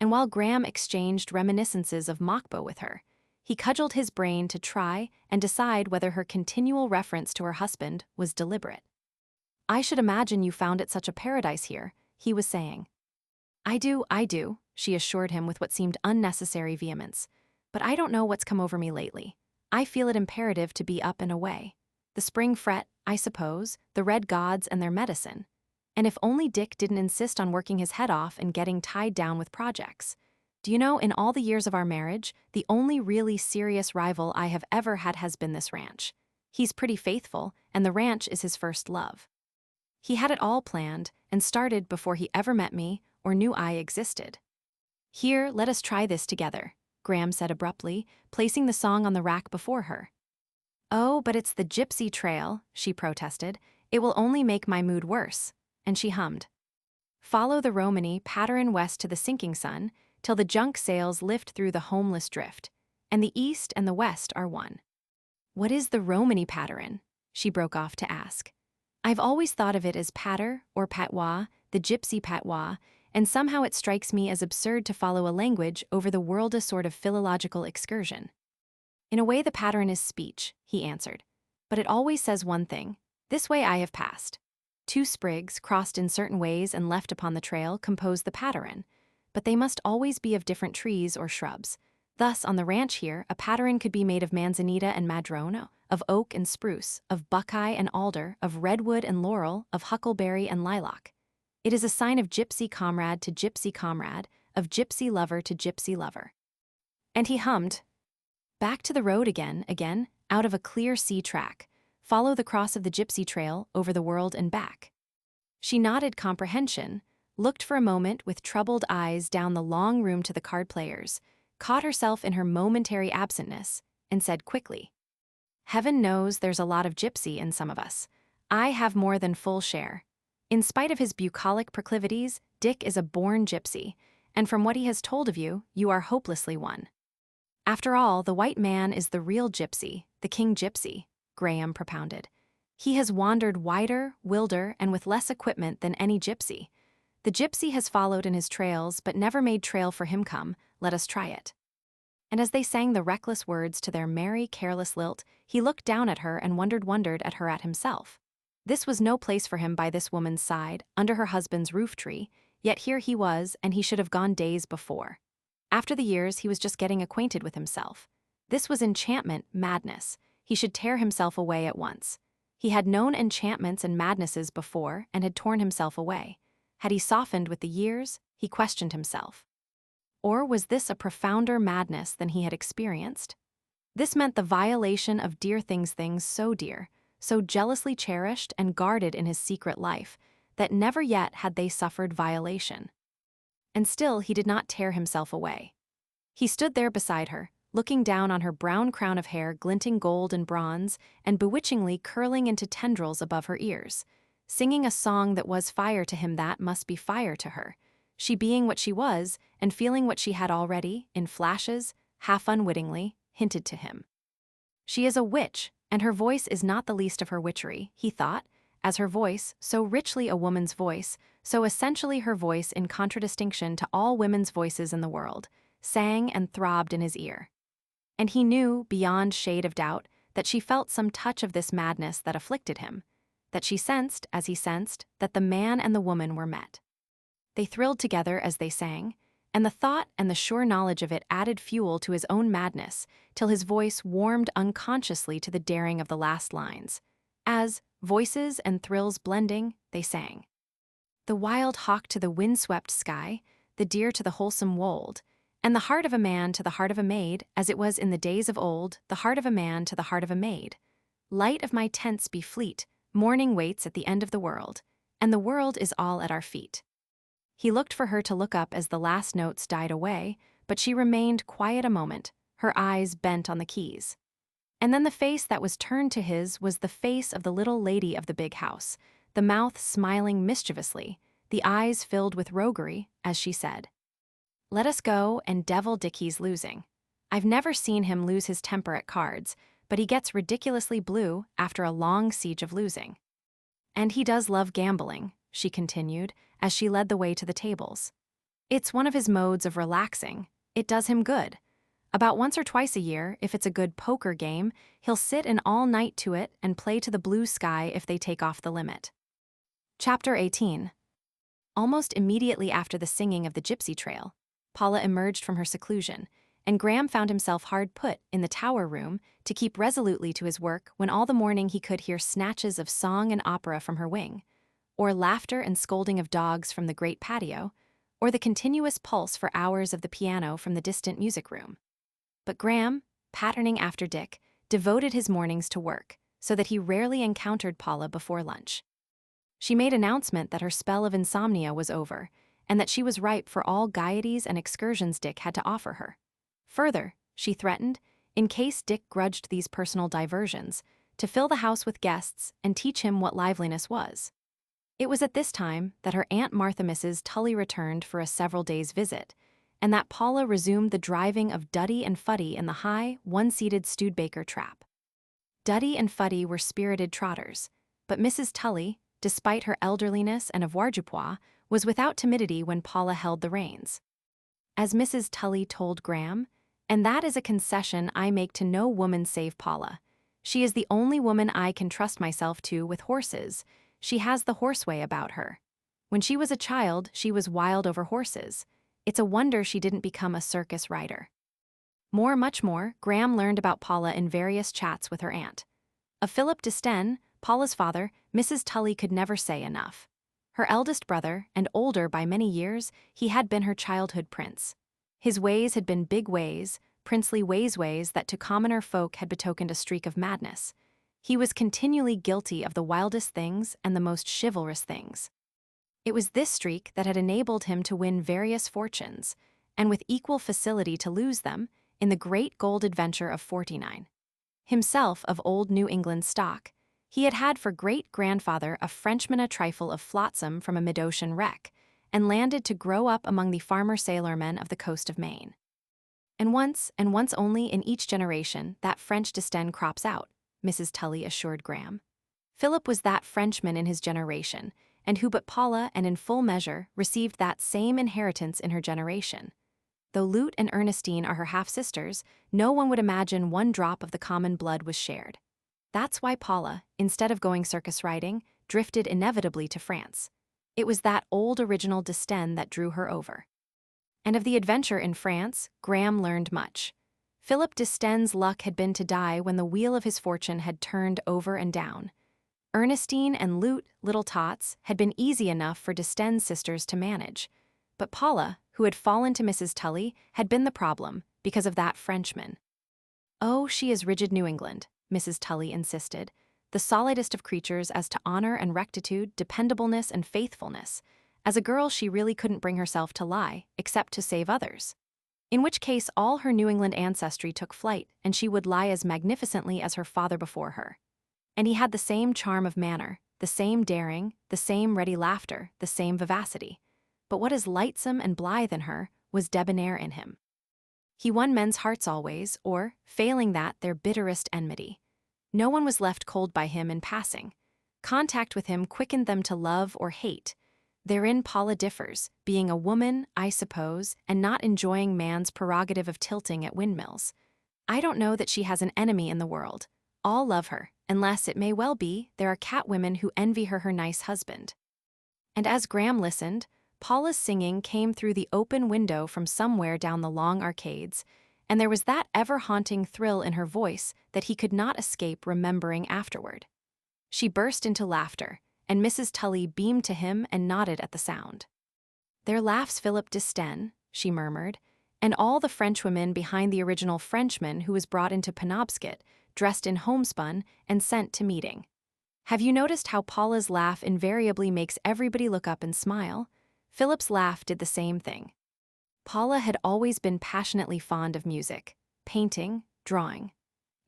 And while Graham exchanged reminiscences of Machbo with her, he cudgeled his brain to try and decide whether her continual reference to her husband was deliberate. "I should imagine you found it such a paradise here," he was saying. I do," she assured him with what seemed unnecessary vehemence. "But I don't know what's come over me lately. I feel it imperative to be up and away. The spring fret, I suppose, the red gods and their medicine. And if only Dick didn't insist on working his head off and getting tied down with projects. Do you know, in all the years of our marriage, the only really serious rival I have ever had has been this ranch. He's pretty faithful, and the ranch is his first love. He had it all planned and started before he ever met me or knew I existed." "Here, let us try this together," Graham said abruptly, placing the song on the rack before her. "Oh, but it's the Gypsy Trail," she protested. "It will only make my mood worse," and she hummed. "Follow the Romany pattern west to the sinking sun, till the junk sails lift through the homeless drift, and the east and the west are one." "What is the Romany pattern?" she broke off to ask. "I've always thought of it as patter or patois, the gypsy patois, and somehow it strikes me as absurd to follow a language over the world, a sort of philological excursion." "In a way the pattern is speech," he answered. "But it always says one thing. This way I have passed. 2 sprigs, crossed in certain ways and left upon the trail, compose the pattern, but they must always be of different trees or shrubs. Thus, on the ranch here, a pattern could be made of manzanita and madrono, of oak and spruce, of buckeye and alder, of redwood and laurel, of huckleberry and lilac. It is a sign of gypsy comrade to gypsy comrade, of gypsy lover to gypsy lover." And he hummed, "Back to the road again, out of a clear sea track. Follow the cross of the gypsy trail, over the world and back." She nodded comprehension, looked for a moment with troubled eyes down the long room to the card players, caught herself in her momentary absentness, and said quickly, "Heaven knows there's a lot of gypsy in some of us. I have more than full share. In spite of his bucolic proclivities, Dick is a born gypsy, and from what he has told of you, you are hopelessly one. After all, the white man is the real gypsy, the king gypsy," Graham propounded. "He has wandered wider, wilder, and with less equipment than any gypsy. The gypsy has followed in his trails but never made trail for him come, let us try it." And as they sang the reckless words to their merry, careless lilt, he looked down at her and wondered at her at himself. This was no place for him by this woman's side, under her husband's roof tree, yet here he was, and he should have gone days before. After the years, he was just getting acquainted with himself. This was enchantment, madness. He should tear himself away at once. He had known enchantments and madnesses before and had torn himself away. Had he softened with the years? He questioned himself. Or was this a profounder madness than he had experienced? This meant the violation of dear things so dear, so jealously cherished and guarded in his secret life, that never yet had they suffered violation. And still he did not tear himself away. He stood there beside her, looking down on her brown crown of hair glinting gold and bronze and bewitchingly curling into tendrils above her ears, singing a song that was fire to him that must be fire to her, she being what she was and feeling what she had already, in flashes, half unwittingly, hinted to him. She is a witch, and her voice is not the least of her witchery, he thought, as her voice, so richly a woman's voice, so essentially her voice in contradistinction to all women's voices in the world, sang and throbbed in his ear. And he knew, beyond shade of doubt, that she felt some touch of this madness that afflicted him, that she sensed, as he sensed, that the man and the woman were met. They thrilled together as they sang, and the thought and the sure knowledge of it added fuel to his own madness, till his voice warmed unconsciously to the daring of the last lines, as, voices and thrills blending, they sang. The wild hawk to the wind-swept sky, the deer to the wholesome wold, and the heart of a man to the heart of a maid, as it was in the days of old, the heart of a man to the heart of a maid. Light of my tents be fleet, morning waits at the end of the world, and the world is all at our feet. He looked for her to look up as the last notes died away, but she remained quiet a moment, her eyes bent on the keys. And then the face that was turned to his was the face of the little lady of the big house, the mouth smiling mischievously, the eyes filled with roguery, as she said, "Let us go and devil Dickie's losing. I've never seen him lose his temper at cards, but he gets ridiculously blue after a long siege of losing. And he does love gambling," she continued, as she led the way to the tables. "It's one of his modes of relaxing. It does him good. About once or twice a year, if it's a good poker game, he'll sit in all night to it and play to the blue sky if they take off the limit." Chapter 18. Almost immediately after the singing of the gypsy trail, Paula emerged from her seclusion, and Graham found himself hard put in the tower room to keep resolutely to his work when all the morning he could hear snatches of song and opera from her wing, or laughter and scolding of dogs from the great patio, or the continuous pulse for hours of the piano from the distant music room. But Graham, patterning after Dick, devoted his mornings to work, so that he rarely encountered Paula before lunch. She made announcement that her spell of insomnia was over, and that she was ripe for all gaieties and excursions Dick had to offer her. Further, she threatened, in case Dick grudged these personal diversions, to fill the house with guests and teach him what liveliness was. It was at this time that her Aunt Martha Mrs. Tully returned for a several days' visit, and that Paula resumed the driving of Duddy and Fuddy in the high, one-seated Studebaker trap. Duddy and Fuddy were spirited trotters, but Mrs. Tully, despite her elderliness and avoirdupois, was without timidity when Paula held the reins. As Mrs. Tully told Graham, and that is a concession I make to no woman save Paula. She is the only woman I can trust myself to with horses. She has the horseway about her. When she was a child, she was wild over horses. It's a wonder she didn't become a circus rider. Much more, Graham learned about Paula in various chats with her aunt. Of Philip Desten, Paula's father, Mrs. Tully could never say enough. Her eldest brother, and older by many years, he had been her childhood prince. His ways had been big ways, princely ways that to commoner folk had betokened a streak of madness. He was continually guilty of the wildest things and the most chivalrous things. It was this streak that had enabled him to win various fortunes, and with equal facility to lose them, in the great gold adventure of '49. Himself of old New England stock, he had had for great-grandfather a Frenchman a trifle of flotsam from a mid-ocean wreck, and landed to grow up among the farmer-sailormen of the coast of Maine. And once only in each generation, that French descent crops out, Mrs. Tully assured Graham. Philip was that Frenchman in his generation, and who but Paula and in full measure received that same inheritance in her generation. Though Lute and Ernestine are her half-sisters, no one would imagine one drop of the common blood was shared. That's why Paula, instead of going circus riding, drifted inevitably to France. It was that old original destin that drew her over. And of the adventure in France, Graham learned much. Philip Destin's luck had been to die when the wheel of his fortune had turned over and down. Ernestine and Lute, little tots, had been easy enough for Destin's sisters to manage. But Paula, who had fallen to Mrs. Tully, had been the problem, because of that Frenchman. "Oh, she is rigid New England," Mrs. Tully insisted, "the solidest of creatures as to honor and rectitude, dependableness and faithfulness. As a girl she really couldn't bring herself to lie, except to save others. In which case all her New England ancestry took flight, and she would lie as magnificently as her father before her. And he had the same charm of manner, the same daring, the same ready laughter, the same vivacity. But what is lightsome and blithe in her was debonair in him. He won men's hearts always, or, failing that, their bitterest enmity. No one was left cold by him in passing. Contact with him quickened them to love or hate. Therein Paula differs, being a woman, I suppose, and not enjoying man's prerogative of tilting at windmills. I don't know that she has an enemy in the world. All love her, unless, it may well be, there are cat women who envy her nice husband." And as Graham listened, Paula's singing came through the open window from somewhere down the long arcades, and there was that ever-haunting thrill in her voice that he could not escape remembering afterward. She burst into laughter, and Mrs. Tully beamed to him and nodded at the sound. "There laughs Philip Destin," she murmured, "and all the Frenchwomen behind the original Frenchman who was brought into Penobscot, dressed in homespun, and sent to meeting. Have you noticed how Paula's laugh invariably makes everybody look up and smile? Philip's laugh did the same thing." Paula had always been passionately fond of music, painting, drawing.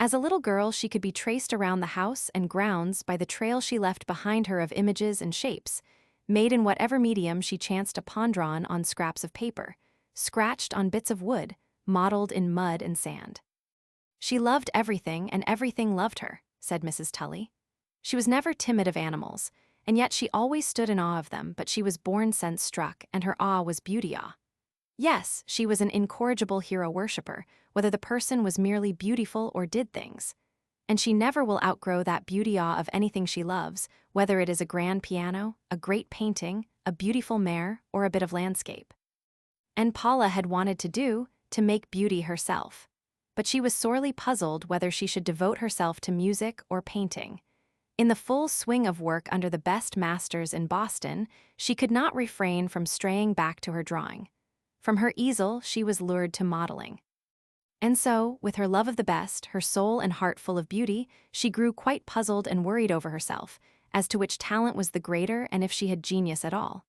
As a little girl, she could be traced around the house and grounds by the trail she left behind her of images and shapes, made in whatever medium she chanced upon, drawn on scraps of paper, scratched on bits of wood, modeled in mud and sand. "She loved everything, and everything loved her," said Mrs. Tully. "She was never timid of animals, and yet she always stood in awe of them, but she was born sense-struck, and her awe was beauty-awe. Yes, she was an incorrigible hero-worshipper, whether the person was merely beautiful or did things. And she never will outgrow that beauty-awe of anything she loves, whether it is a grand piano, a great painting, a beautiful mare, or a bit of landscape." And Paula had wanted to make beauty herself. But she was sorely puzzled whether she should devote herself to music or painting. In the full swing of work under the best masters in Boston, she could not refrain from straying back to her drawing. From her easel she was lured to modeling. And so, with her love of the best, her soul and heart full of beauty, she grew quite puzzled and worried over herself, as to which talent was the greater and if she had genius at all.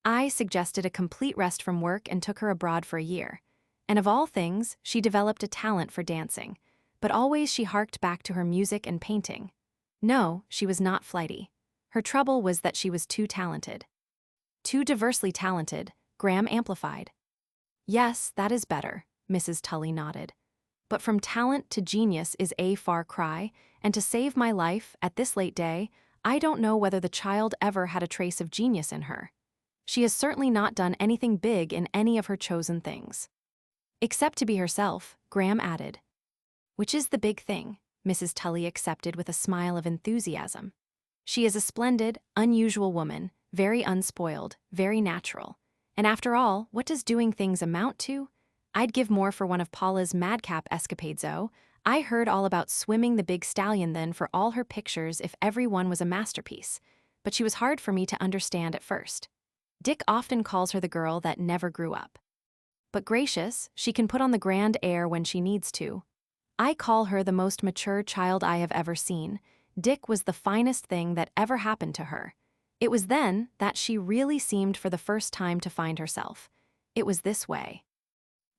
I suggested a complete rest from work and took her abroad for a year. And of all things, she developed a talent for dancing, but always she harked back to her music and painting. No, she was not flighty. Her trouble was that she was too talented. Too diversely talented, Graham amplified. "Yes, that is better," Mrs. Tully nodded. "But from talent to genius is a far cry, and to save my life, at this late day, I don't know whether the child ever had a trace of genius in her. She has certainly not done anything big in any of her chosen things." "Except to be herself," Graham added. "Which is the big thing," Mrs. Tully accepted with a smile of enthusiasm. "She is a splendid, unusual woman, very unspoiled, very natural. And after all, what does doing things amount to? I'd give more for one of Paula's madcap escapades. I heard all about swimming the big stallion then for all her pictures if every one was a masterpiece, but she was hard for me to understand at first. Dick often calls her the girl that never grew up. But gracious, she can put on the grand air when she needs to. I call her the most mature child I have ever seen. Dick was the finest thing that ever happened to her. It was then that she really seemed for the first time to find herself. It was this way."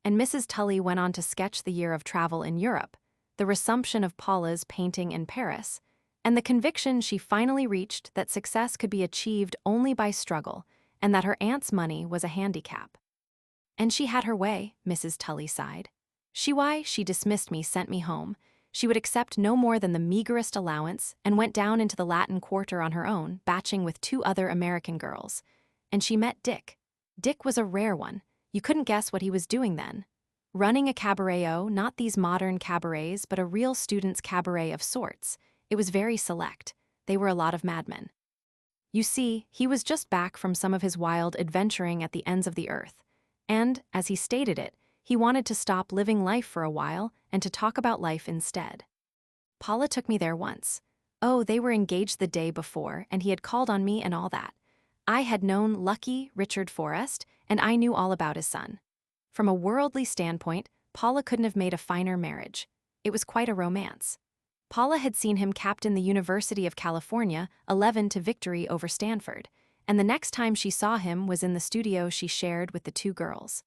and Mrs. Tully went on to sketch the year of travel in Europe, the resumption of Paula's painting in Paris, and the conviction she finally reached that success could be achieved only by struggle and that her aunt's money was a handicap. And she had her way, Mrs. Tully sighed. She dismissed me, sent me home. She would accept no more than the meagerest allowance and went down into the Latin Quarter on her own, batching with 2 other American girls. And she met Dick. Dick was a rare one. You couldn't guess what he was doing then. Running a cabaret, not these modern cabarets, but a real student's cabaret of sorts. It was very select. They were a lot of madmen. You see, he was just back from some of his wild adventuring at the ends of the earth. And, as he stated it, he wanted to stop living life for a while and to talk about life instead. Paula took me there once. Oh, they were engaged the day before, and he had called on me and all that. I had known lucky Richard Forrest, and I knew all about his son. From a worldly standpoint, Paula couldn't have made a finer marriage. It was quite a romance. Paula had seen him captain the University of California 11 to victory over Stanford, and the next time she saw him was in the studio she shared with the 2 girls.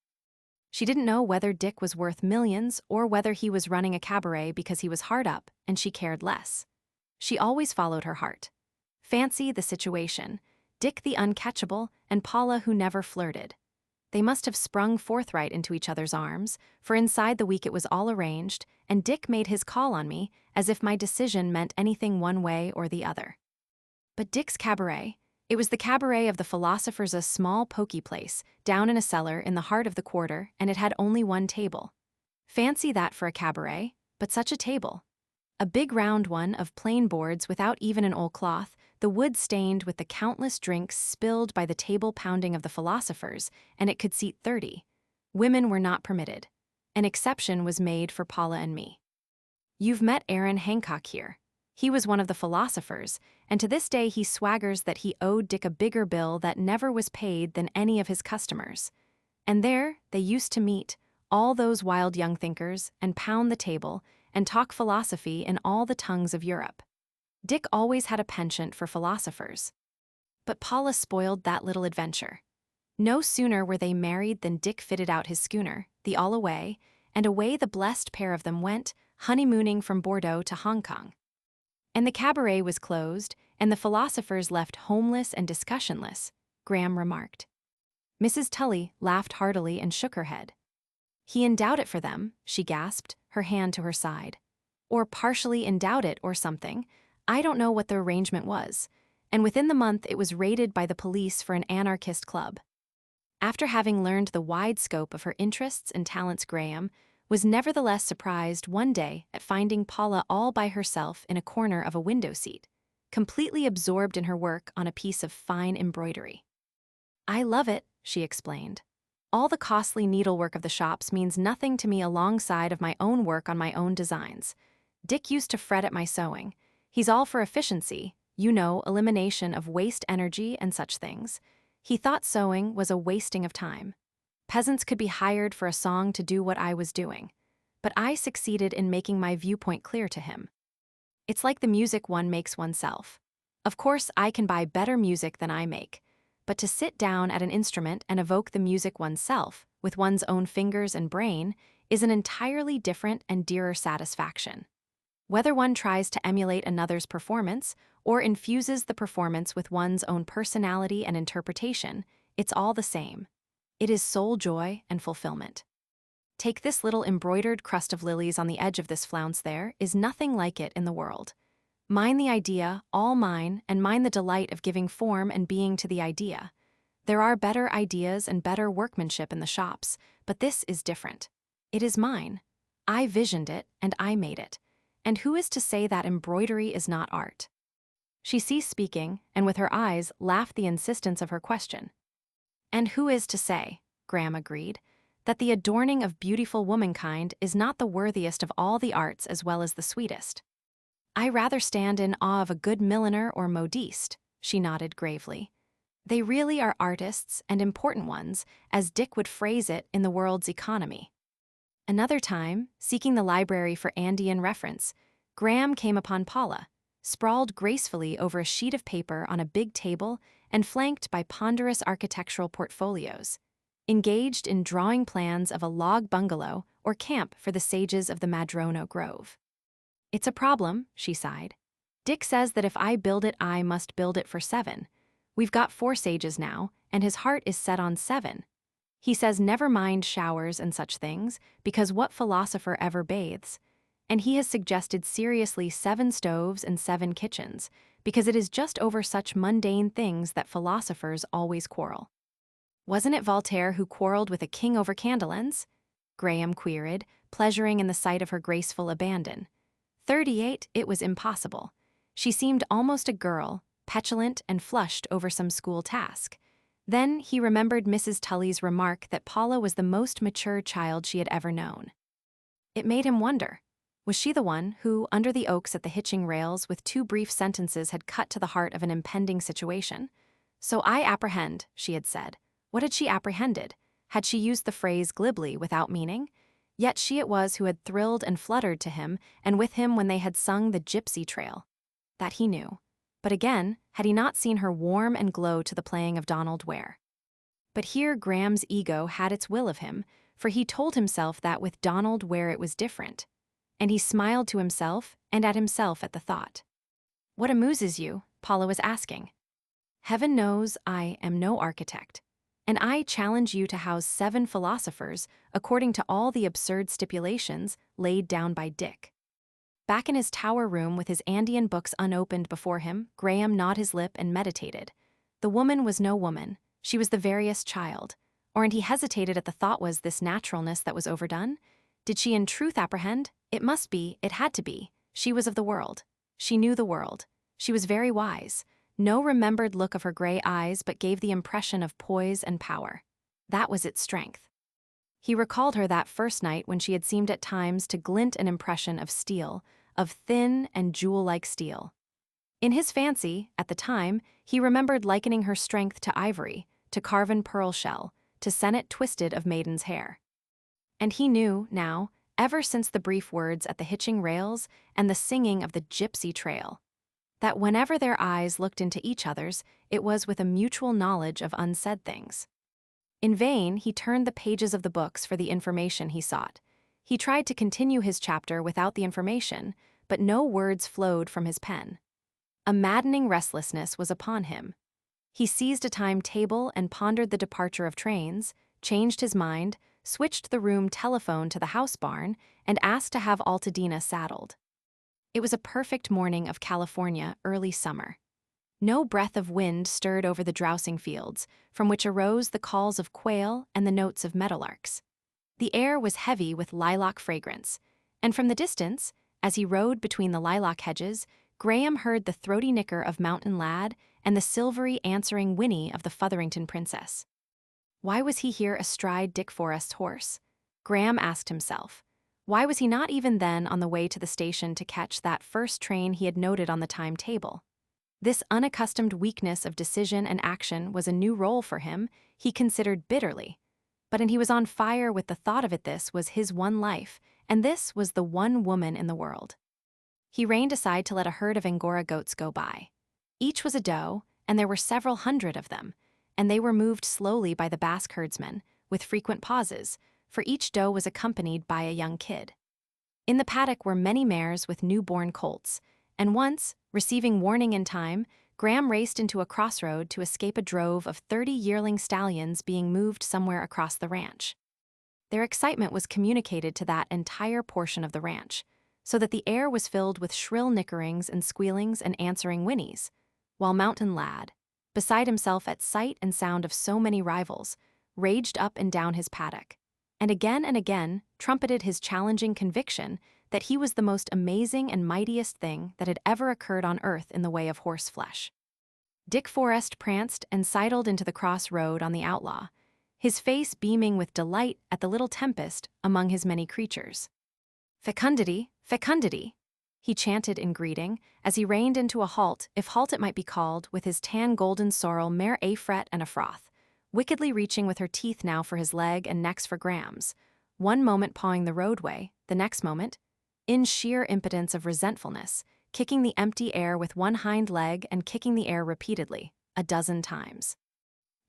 She didn't know whether Dick was worth millions or whether he was running a cabaret because he was hard up and she cared less. She always followed her heart. Fancy the situation: Dick the uncatchable and Paula who never flirted. They must have sprung forthright into each other's arms, for inside the week it was all arranged, and Dick made his call on me as if my decision meant anything one way or the other. But Dick's cabaret, it was the cabaret of the philosophers, a small pokey place, down in a cellar in the heart of the quarter, and it had only 1 table. Fancy that for a cabaret, but such a table. A big round one of plain boards without even an old cloth, the wood stained with the countless drinks spilled by the table pounding of the philosophers, and it could seat 30. Women were not permitted. An exception was made for Paula and me. You've met Aaron Hancock here. He was one of the philosophers, and to this day he swaggers that he owed Dick a bigger bill that never was paid than any of his customers. And there they used to meet, all those wild young thinkers, and pound the table, and talk philosophy in all the tongues of Europe. Dick always had a penchant for philosophers. But Paula spoiled that little adventure. No sooner were they married than Dick fitted out his schooner, the All-Away, and away the blessed pair of them went, honeymooning from Bordeaux to Hong Kong. And the cabaret was closed, and the philosophers left homeless and discussionless, Graham remarked. Mrs. Tully laughed heartily and shook her head. He endowed it for them, she gasped, her hand to her side. Or partially endowed it or something. I don't know what the arrangement was. And within the month it was raided by the police for an anarchist club. After having learned the wide scope of her interests and talents, Graham was nevertheless surprised one day at finding Paula all by herself in a corner of a window seat, completely absorbed in her work on a piece of fine embroidery. I love it, she explained. All the costly needlework of the shops means nothing to me alongside of my own work on my own designs. Dick used to fret at my sewing. He's all for efficiency, elimination of waste energy and such things. He thought sewing was a wasting of time. Peasants could be hired for a song to do what I was doing. But I succeeded in making my viewpoint clear to him. It's like the music one makes oneself. Of course, I can buy better music than I make. But to sit down at an instrument and evoke the music oneself, with one's own fingers and brain, is an entirely different and dearer satisfaction. Whether one tries to emulate another's performance or infuses the performance with one's own personality and interpretation, it's all the same. It is soul joy and fulfillment. Take this little embroidered crust of lilies on the edge of this flounce. There is nothing like it in the world. Mine the idea, all mine, and mine the delight of giving form and being to the idea. There are better ideas and better workmanship in the shops, but this is different. It is mine. I visioned it, and I made it. And who is to say that embroidery is not art? She ceased speaking, and with her eyes laughed the insistence of her question. And who is to say, Graham agreed, that the adorning of beautiful womankind is not the worthiest of all the arts as well as the sweetest? I rather stand in awe of a good milliner or modiste, she nodded gravely. They really are artists and important ones, as Dick would phrase it in the world's economy. Another time, seeking the library for Andean reference, Graham came upon Paula, sprawled gracefully over a sheet of paper on a big table and flanked by ponderous architectural portfolios. engaged in drawing plans of a log bungalow or camp for the sages of the Madrono Grove. "It's a problem," she sighed. "Dick says that if I build it, I must build it for 7. We've got 4 sages now, and his heart is set on 7. He says never mind showers and such things, because what philosopher ever bathes? And he has suggested seriously 7 stoves and 7 kitchens, because it is just over such mundane things that philosophers always quarrel." "Wasn't it Voltaire who quarreled with a king over candle ends?" Graham queried, pleasuring in the sight of her graceful abandon. 38, it was impossible. She seemed almost a girl, petulant and flushed over some school task. Then he remembered Mrs. Tully's remark that Paula was the most mature child she had ever known. It made him wonder. Was she the one who, under the oaks at the hitching rails, with 2 brief sentences had cut to the heart of an impending situation? "So I apprehend," she had said. What had she apprehended? Had she used the phrase glibly without meaning? Yet she it was who had thrilled and fluttered to him and with him when they had sung the Gypsy Trail. That he knew. But again, had he not seen her warm and glow to the playing of Donald Ware? But here Graham's ego had its will of him, for he told himself that with Donald Ware it was different. And he smiled to himself and at himself at the thought. "What amuses you?" Paula was asking. "Heaven knows I am no architect. And I challenge you to house 7 philosophers according to all the absurd stipulations laid down by Dick." Back in his tower room with his Andean books unopened before him, Graham gnawed his lip and meditated. The woman was no woman. She was the veriest child. Or, and he hesitated at the thought, was this naturalness that was overdone? Did she in truth apprehend? It must be, it had to be. She was of the world. She knew the world. She was very wise. No remembered look of her gray eyes but gave the impression of poise and power. That was its strength. He recalled her that first night when she had seemed at times to glint an impression of steel, of thin and jewel-like steel. In his fancy, at the time, he remembered likening her strength to ivory, to carven pearl shell, to senet twisted of maiden's hair. And he knew, now, ever since the brief words at the hitching rails and the singing of the Gypsy Trail, that whenever their eyes looked into each other's, it was with a mutual knowledge of unsaid things. In vain, he turned the pages of the books for the information he sought. He tried to continue his chapter without the information, but no words flowed from his pen. A maddening restlessness was upon him. He seized a timetable and pondered the departure of trains, changed his mind, switched the room telephone to the house barn, and asked to have Altadena saddled. It was a perfect morning of California, early summer. No breath of wind stirred over the drowsing fields, from which arose the calls of quail and the notes of meadowlarks. The air was heavy with lilac fragrance, and from the distance, as he rode between the lilac hedges, Graham heard the throaty nicker of Mountain Lad and the silvery answering whinny of the Fotherington Princess. Why was he here astride Dick Forrest's horse? Graham asked himself. Why was he not even then on the way to the station to catch that first train he had noted on the timetable? This unaccustomed weakness of decision and action was a new role for him, he considered bitterly. But he was on fire with the thought of it. This was his one life, and this was the one woman in the world. He reined aside to let a herd of Angora goats go by. Each was a doe, and there were several hundred of them, and they were moved slowly by the Basque herdsmen, with frequent pauses, for each doe was accompanied by a young kid. In the paddock were many mares with newborn colts, and once, receiving warning in time, Graham raced into a crossroad to escape a drove of 30 yearling stallions being moved somewhere across the ranch. Their excitement was communicated to that entire portion of the ranch, so that the air was filled with shrill nickerings and squealings and answering whinnies, while Mountain Lad, beside himself at sight and sound of so many rivals, raged up and down his paddock, and again trumpeted his challenging conviction that he was the most amazing and mightiest thing that had ever occurred on earth in the way of horse flesh. Dick Forrest pranced and sidled into the cross road on the outlaw, his face beaming with delight at the little tempest among his many creatures. "Fecundity, fecundity," he chanted in greeting, as he reined into a halt, if halt it might be called, with his tan-golden sorrel mare Afret and a froth, wickedly reaching with her teeth now for his leg and next for Graham's, one moment pawing the roadway, the next moment, in sheer impotence of resentfulness, kicking the empty air with one hind leg and kicking the air repeatedly, a dozen times.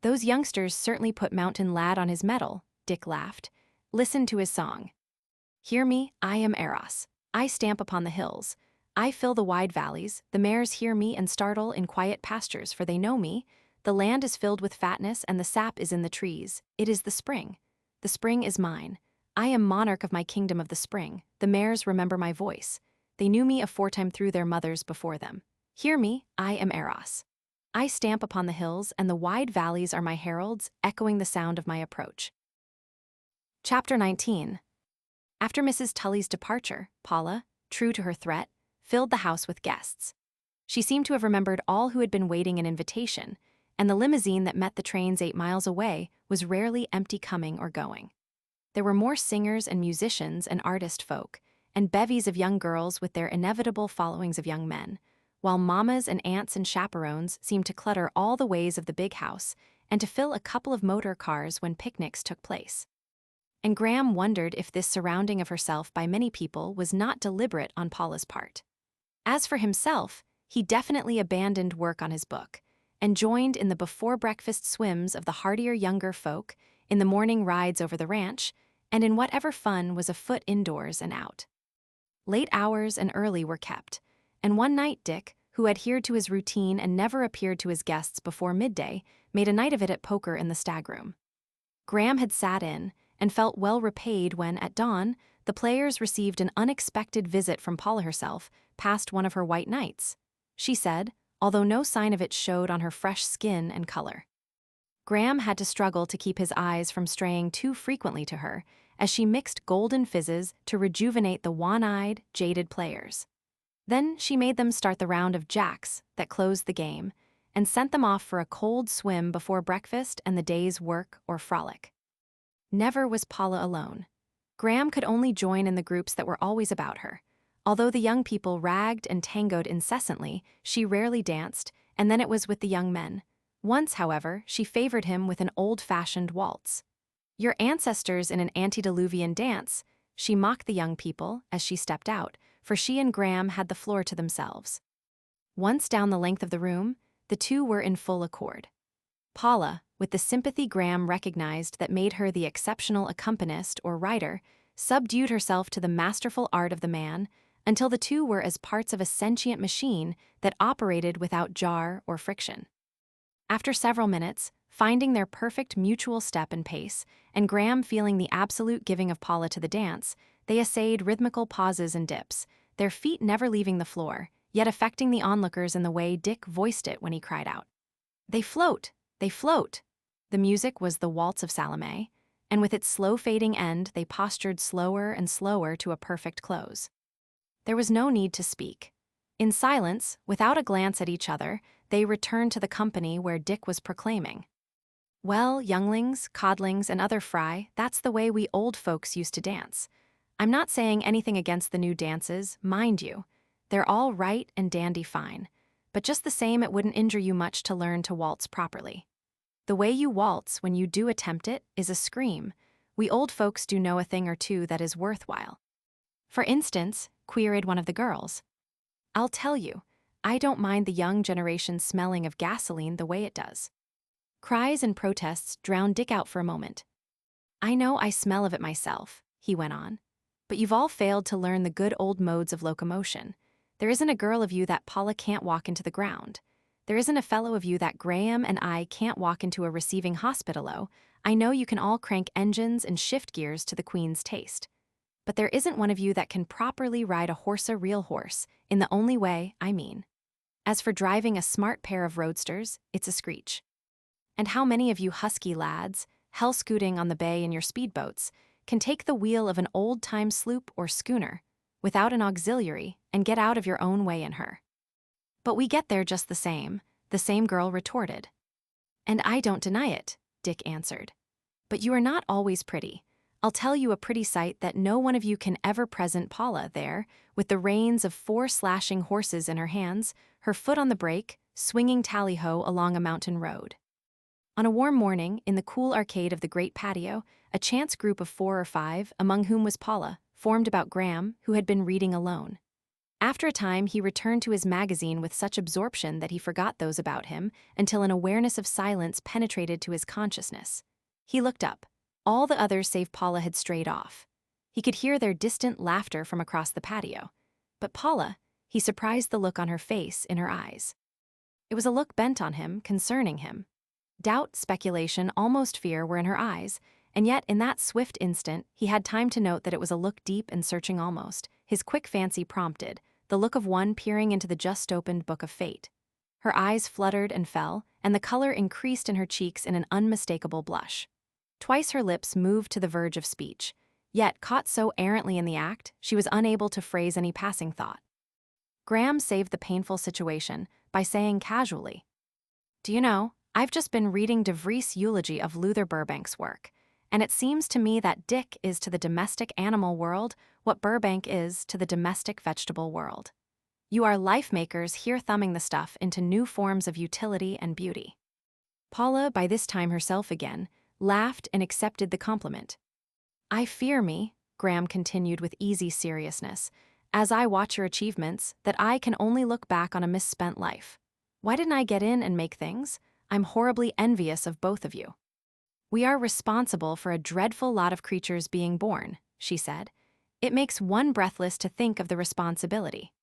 Those youngsters certainly put Mountain Lad on his mettle, Dick laughed. Listen to his song. Hear me, I am Eros. I stamp upon the hills. I fill the wide valleys. The mares hear me and startle in quiet pastures, for they know me. The land is filled with fatness, and the sap is in the trees. It is the spring. The spring is mine. I am monarch of my kingdom of the spring. The mares remember my voice. They knew me aforetime through their mothers before them. Hear me, I am Eros. I stamp upon the hills, and the wide valleys are my heralds, echoing the sound of my approach. Chapter 19. After Mrs. Tully's departure, Paula, true to her threat, filled the house with guests. She seemed to have remembered all who had been waiting an invitation, and the limousine that met the trains 8 miles away was rarely empty coming or going. There were more singers and musicians and artist folk, and bevies of young girls with their inevitable followings of young men, while mamas and aunts and chaperones seemed to clutter all the ways of the big house and to fill a couple of motor cars when picnics took place. And Graham wondered if this surrounding of herself by many people was not deliberate on Paula's part. As for himself, he definitely abandoned work on his book and joined in the before-breakfast swims of the hardier younger folk, in the morning rides over the ranch, and in whatever fun was afoot indoors and out. Late hours and early were kept, and one night Dick, who adhered to his routine and never appeared to his guests before midday, made a night of it at poker in the stag room. Graham had sat in and felt well repaid when, at dawn, the players received an unexpected visit from Paula herself, past one of her white nights, she said, although no sign of it showed on her fresh skin and color. Graham had to struggle to keep his eyes from straying too frequently to her, as she mixed golden fizzes to rejuvenate the wan-eyed, jaded players. Then she made them start the round of jacks that closed the game, and sent them off for a cold swim before breakfast and the day's work or frolic. Never was Paula alone. Graham could only join in the groups that were always about her. Although the young people ragged and tangoed incessantly, she rarely danced, and then it was with the young men. Once, however, she favored him with an old-fashioned waltz. Your ancestors in an antediluvian dance, she mocked the young people as she stepped out, for she and Graham had the floor to themselves. Once down the length of the room, the two were in full accord. Paula, with the sympathy Graham recognized that made her the exceptional accompanist or writer, subdued herself to the masterful art of the man until the two were as parts of a sentient machine that operated without jar or friction. After several minutes, finding their perfect mutual step and pace, and Graham feeling the absolute giving of Paula to the dance, they essayed rhythmical pauses and dips, their feet never leaving the floor, yet affecting the onlookers in the way Dick voiced it when he cried out. "They float! They float!" The music was the Waltz of Salome, and with its slow-fading end they postured slower and slower to a perfect close. There was no need to speak. In silence, without a glance at each other, they returned to the company where Dick was proclaiming, "Well, younglings, codlings, and other fry, that's the way we old folks used to dance. I'm not saying anything against the new dances, mind you. They're all right and dandy fine. But just the same, it wouldn't injure you much to learn to waltz properly. The way you waltz, when you do attempt it, is a scream. We old folks do know a thing or two that is worthwhile." "For instance," queried one of the girls. "I'll tell you, I don't mind the young generation smelling of gasoline the way it does." Cries and protests drowned Dick out for a moment. "I know I smell of it myself," he went on. "But you've all failed to learn the good old modes of locomotion. There isn't a girl of you that Paula can't walk into the ground. There isn't a fellow of you that Graham and I can't walk into a receiving hospital-o. I know you can all crank engines and shift gears to the Queen's taste. But there isn't one of you that can properly ride a real horse, in the only way, I mean. As for driving a smart pair of roadsters, it's a screech. And how many of you husky lads, hell-scooting on the bay in your speedboats, can take the wheel of an old-time sloop or schooner, without an auxiliary, and get out of your own way in her?" "But we get there just the same girl retorted. "And I don't deny it," Dick answered. "But you are not always pretty. I'll tell you a pretty sight that no one of you can ever present Paula there, with the reins of 4 slashing horses in her hands, her foot on the brake, swinging tally-ho along a mountain road." On a warm morning, in the cool arcade of the great patio, a chance group of 4 or 5, among whom was Paula, formed about Graham, who had been reading alone. After a time, he returned to his magazine with such absorption that he forgot those about him until an awareness of silence penetrated to his consciousness. He looked up. All the others save Paula had strayed off. He could hear their distant laughter from across the patio. But Paula, he surprised the look on her face, in her eyes. It was a look bent on him, concerning him. Doubt, speculation, almost fear were in her eyes, and yet in that swift instant he had time to note that it was a look deep and searching almost, his quick fancy prompted, the look of one peering into the just-opened book of fate. Her eyes fluttered and fell, and the color increased in her cheeks in an unmistakable blush. Twice her lips moved to the verge of speech, yet, caught so errantly in the act, she was unable to phrase any passing thought. Graham saved the painful situation by saying casually, "Do you know, I've just been reading De Vries' eulogy of Luther Burbank's work, and it seems to me that Dick is to the domestic animal world what Burbank is to the domestic vegetable world. You are life-makers here thumbing the stuff into new forms of utility and beauty." Paula, by this time herself again, laughed and accepted the compliment. "I fear me," Graham continued with easy seriousness, "as I watch your achievements, that I can only look back on a misspent life. Why didn't I get in and make things? I'm horribly envious of both of you." "We are responsible for a dreadful lot of creatures being born," she said. "It makes one breathless to think of the responsibility."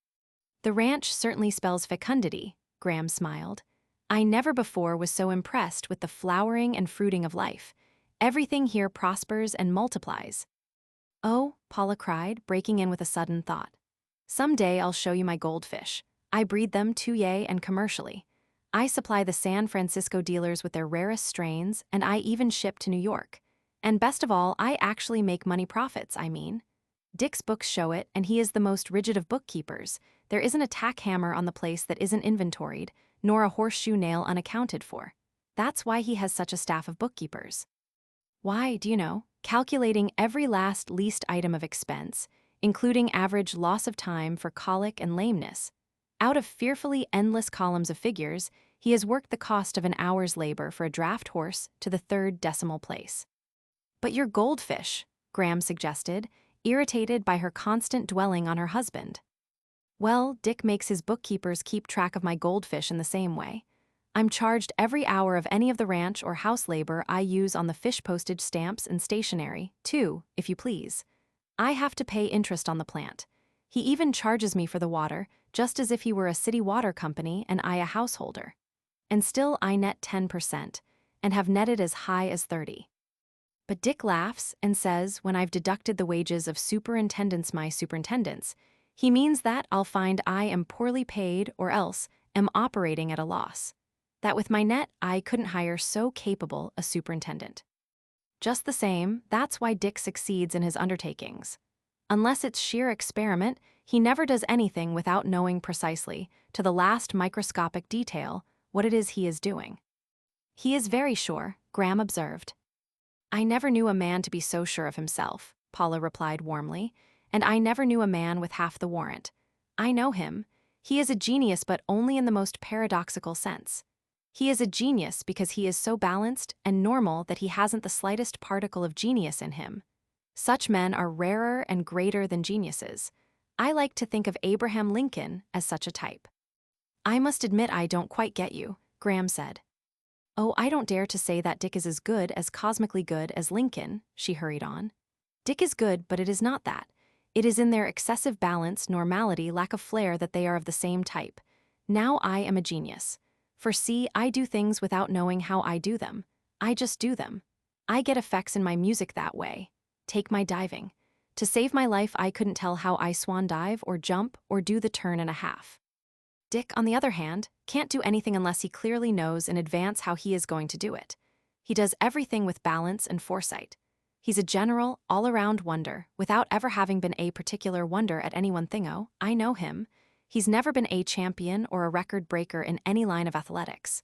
"The ranch certainly spells fecundity," Graham smiled. "I never before was so impressed with the flowering and fruiting of life. Everything here prospers and multiplies." "Oh," Paula cried, breaking in with a sudden thought. "Some day I'll show you my goldfish. I breed them touye and commercially. I supply the San Francisco dealers with their rarest strains, and I even ship to New York. And best of all, I actually make money profits, I mean. Dick's books show it, and he is the most rigid of bookkeepers. There isn't a tack hammer on the place that isn't inventoried, nor a horseshoe nail unaccounted for. That's why he has such a staff of bookkeepers. Why, do you know, calculating every last least item of expense, including average loss of time for colic and lameness. Out of fearfully endless columns of figures, he has worked the cost of an hour's labor for a draft horse to the third decimal place." "But your goldfish," Graham suggested, irritated by her constant dwelling on her husband. "Well, Dick makes his bookkeepers keep track of my goldfish in the same way. I'm charged every hour of any of the ranch or house labor I use on the fish postage stamps and stationery, too, if you please. I have to pay interest on the plant. He even charges me for the water, just as if he were a city water company and I a householder. And still I net 10%, and have netted as high as 30. But Dick laughs and says when I've deducted the wages of my superintendents, he means that I'll find I am poorly paid or else am operating at a loss. That with my net I couldn't hire so capable a superintendent. Just the same, that's why Dick succeeds in his undertakings. Unless it's sheer experiment, he never does anything without knowing precisely, to the last microscopic detail, what it is he is doing." "He is very sure," Graham observed. "I never knew a man to be so sure of himself," Paula replied warmly, "and I never knew a man with half the warrant. I know him. He is a genius, but only in the most paradoxical sense. He is a genius because he is so balanced and normal that he hasn't the slightest particle of genius in him. Such men are rarer and greater than geniuses. I like to think of Abraham Lincoln as such a type." "I must admit I don't quite get you," Graham said. "Oh, I don't dare to say that Dick is as good, as cosmically good, as Lincoln," she hurried on. "Dick is good, but it is not that. It is in their excessive balance, normality, lack of flair that they are of the same type. Now I am a genius. For see, I do things without knowing how I do them. I just do them. I get effects in my music that way. Take my diving. To save my life, I couldn't tell how I swan dive or jump or do the turn and a half. Dick, on the other hand, can't do anything unless he clearly knows in advance how he is going to do it. He does everything with balance and foresight. He's a general, all-around wonder, without ever having been a particular wonder at any one thing. I know him. He's never been a champion or a record breaker in any line of athletics.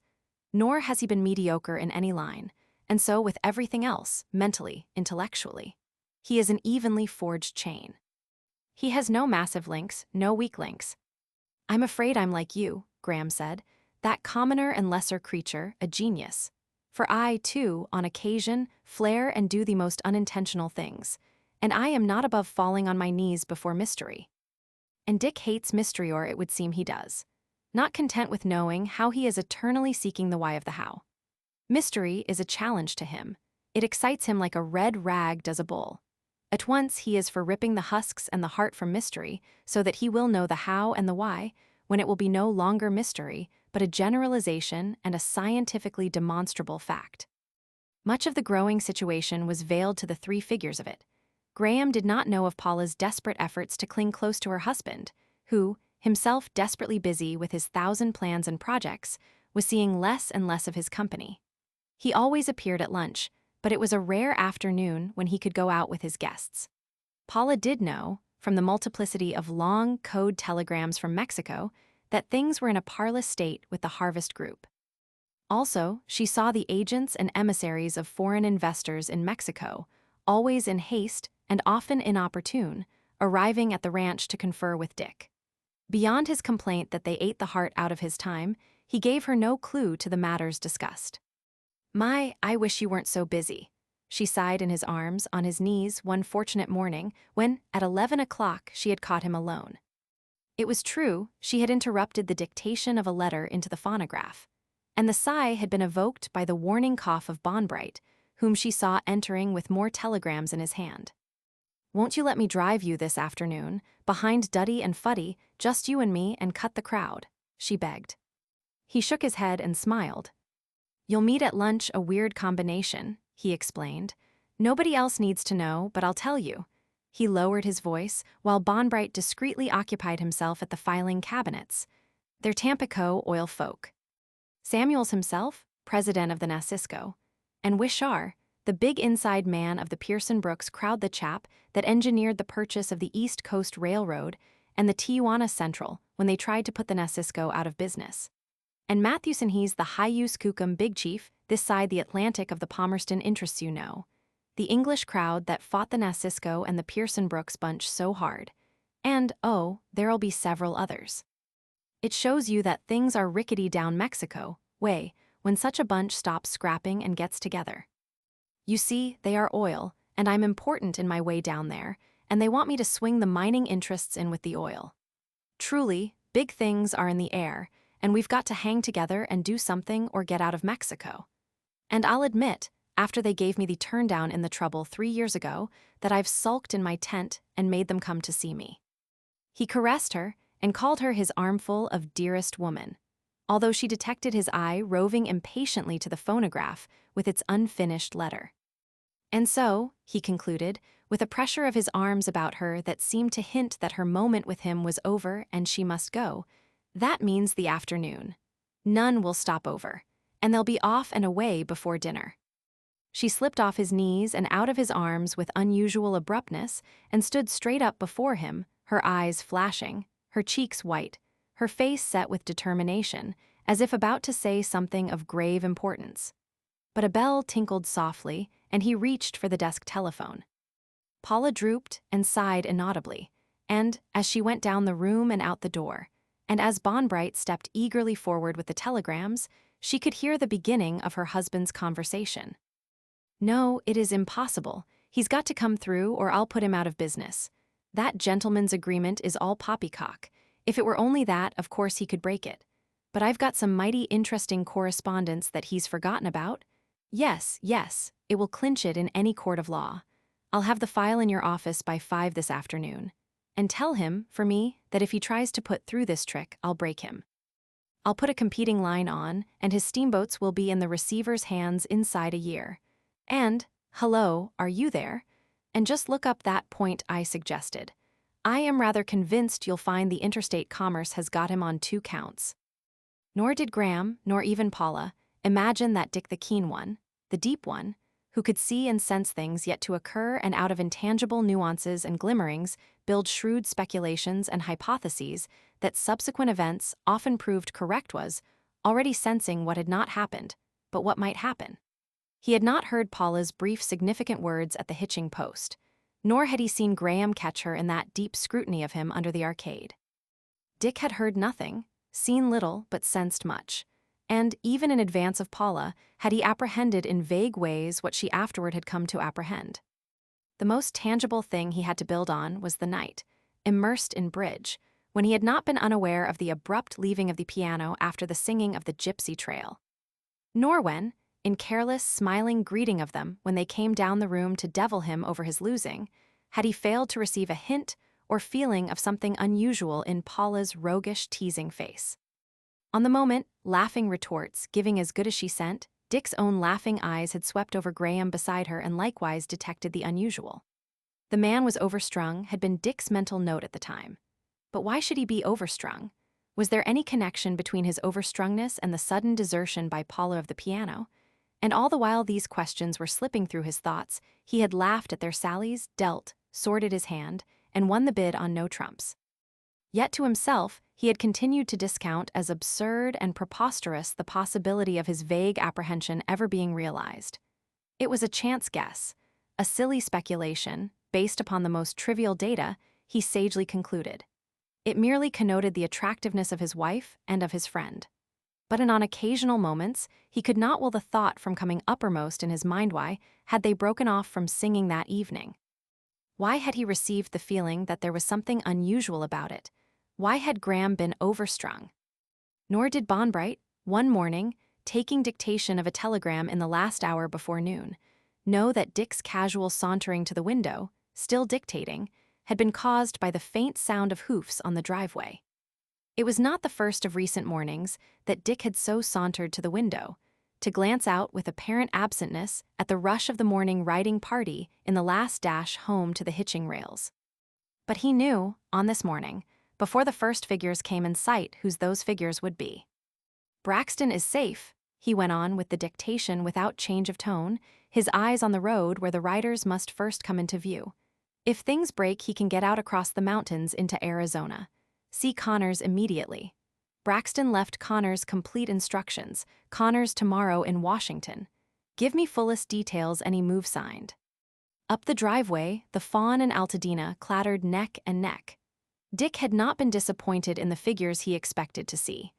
Nor has he been mediocre in any line, and so with everything else, mentally, intellectually. He is an evenly forged chain. He has no massive links, no weak links. I'm afraid I'm like you," Graham said, "that commoner and lesser creature, a genius. For I, too, on occasion, flare and do the most unintentional things, and I am not above falling on my knees before mystery." And Dick hates mystery, or it would seem he does. Not content with knowing how, he is eternally seeking the why of the how. Mystery is a challenge to him. It excites him like a red rag does a bull. At once he is for ripping the husks and the heart from mystery, so that he will know the how and the why, when it will be no longer mystery, but a generalization and a scientifically demonstrable fact. Much of the growing situation was veiled to the three figures of it. Graham did not know of Paula's desperate efforts to cling close to her husband, who, himself desperately busy with his 1,000 plans and projects, was seeing less and less of his company. He always appeared at lunch, but it was a rare afternoon when he could go out with his guests. Paula did know, from the multiplicity of long code telegrams from Mexico, that things were in a parlous state with the Harvest Group. Also, she saw the agents and emissaries of foreign investors in Mexico, always in haste and often inopportune, arriving at the ranch to confer with Dick. Beyond his complaint that they ate the heart out of his time, he gave her no clue to the matters discussed. I wish you weren't so busy," she sighed in his arms, on his knees, one fortunate morning when, at 11 o'clock, she had caught him alone. It was true, she had interrupted the dictation of a letter into the phonograph, and the sigh had been evoked by the warning cough of Bonbright, whom she saw entering with more telegrams in his hand. "Won't you let me drive you this afternoon, behind Duddy and Fuddy, just you and me, and cut the crowd?" she begged. He shook his head and smiled. "You'll meet at lunch a weird combination," he explained. "Nobody else needs to know, but I'll tell you." He lowered his voice, while Bonbright discreetly occupied himself at the filing cabinets. "They're Tampico oil folk. Samuels himself, president of the Nasisco, and Wishar, the big inside man of the Pearson Brooks crowd, the chap that engineered the purchase of the East Coast Railroad and the Tijuana Central when they tried to put the Nasisco out of business. And Matthewson, he's the Hyus Kukum big chief, this side the Atlantic of the Palmerston interests, you know. The English crowd that fought the Nasisco and the Pearson Brooks bunch so hard. And, oh, there'll be several others. It shows you that things are rickety down Mexico way when such a bunch stops scrapping and gets together. You see, they are oil, and I'm important in my way down there, and they want me to swing the mining interests in with the oil. Truly, big things are in the air, and we've got to hang together and do something or get out of Mexico. And I'll admit, after they gave me the turndown in the trouble 3 years ago, that I've sulked in my tent and made them come to see me." He caressed her and called her his armful of dearest woman, although she detected his eye roving impatiently to the phonograph with its unfinished letter. "And so," he concluded, with a pressure of his arms about her that seemed to hint that her moment with him was over and she must go, "that means the afternoon. None will stop over, and they'll be off and away before dinner." She slipped off his knees and out of his arms with unusual abruptness and stood straight up before him, her eyes flashing, her cheeks white, her face set with determination, as if about to say something of grave importance. But a bell tinkled softly, and he reached for the desk telephone. Paula drooped and sighed inaudibly, and, as she went down the room and out the door, and as Bonbright stepped eagerly forward with the telegrams, she could hear the beginning of her husband's conversation. "No, it is impossible. He's got to come through or I'll put him out of business. That gentleman's agreement is all poppycock. If it were only that, of course he could break it. But I've got some mighty interesting correspondence that he's forgotten about. Yes, it will clinch it in any court of law. I'll have the file in your office by 5 this afternoon. And tell him, for me, that if he tries to put through this trick, I'll break him. I'll put a competing line on, and his steamboats will be in the receiver's hands inside a year. And, hello, are you there? And just look up that point I suggested. I am rather convinced you'll find the interstate commerce has got him on 2 counts." Nor did Graham, nor even Paula, imagine that Dick, the keen one, the deep one, who could see and sense things yet to occur and out of intangible nuances and glimmerings build shrewd speculations and hypotheses that subsequent events often proved correct, was already sensing what had not happened, but what might happen. He had not heard Paula's brief significant words at the hitching post, nor had he seen Graham catch her in that deep scrutiny of him under the arcade. Dick had heard nothing, seen little, but sensed much, and, even in advance of Paula, had he apprehended in vague ways what she afterward had come to apprehend. The most tangible thing he had to build on was the night, immersed in bridge, when he had not been unaware of the abrupt leaving of the piano after the singing of the Gypsy Trail. Nor when, in careless, smiling greeting of them when they came down the room to devil him over his losing, had he failed to receive a hint or feeling of something unusual in Paula's roguish, teasing face. On the moment, laughing retorts, giving as good as she sent, Dick's own laughing eyes had swept over Graham beside her and likewise detected the unusual. The man was overstrung had been Dick's mental note at the time. But why should he be overstrung? Was there any connection between his overstrungness and the sudden desertion by Paula of the piano? And all the while these questions were slipping through his thoughts, he had laughed at their sallies, dealt, sorted his hand, and won the bid on no trumps. Yet to himself, he had continued to discount as absurd and preposterous the possibility of his vague apprehension ever being realized. It was a chance guess, a silly speculation, based upon the most trivial data, he sagely concluded. It merely connoted the attractiveness of his wife and of his friend. But on occasional moments, he could not will the thought from coming uppermost in his mind why had they broken off from singing that evening. Why had he received the feeling that there was something unusual about it? Why had Graham been overstrung? Nor did Bonbright, one morning, taking dictation of a telegram in the last hour before noon, know that Dick's casual sauntering to the window, still dictating, had been caused by the faint sound of hoofs on the driveway. It was not the first of recent mornings that Dick had so sauntered to the window, to glance out with apparent absentness at the rush of the morning riding party in the last dash home to the hitching rails. But he knew, on this morning, before the first figures came in sight whose those figures would be. "Braxton is safe," he went on with the dictation without change of tone, his eyes on the road where the riders must first come into view. "If things break he can get out across the mountains into Arizona. See Connors immediately. Braxton left Connors complete instructions. Connors tomorrow in Washington. Give me fullest details any move signed." Up the driveway, the Fawn and Altadena clattered neck and neck. Dick had not been disappointed in the figures he expected to see.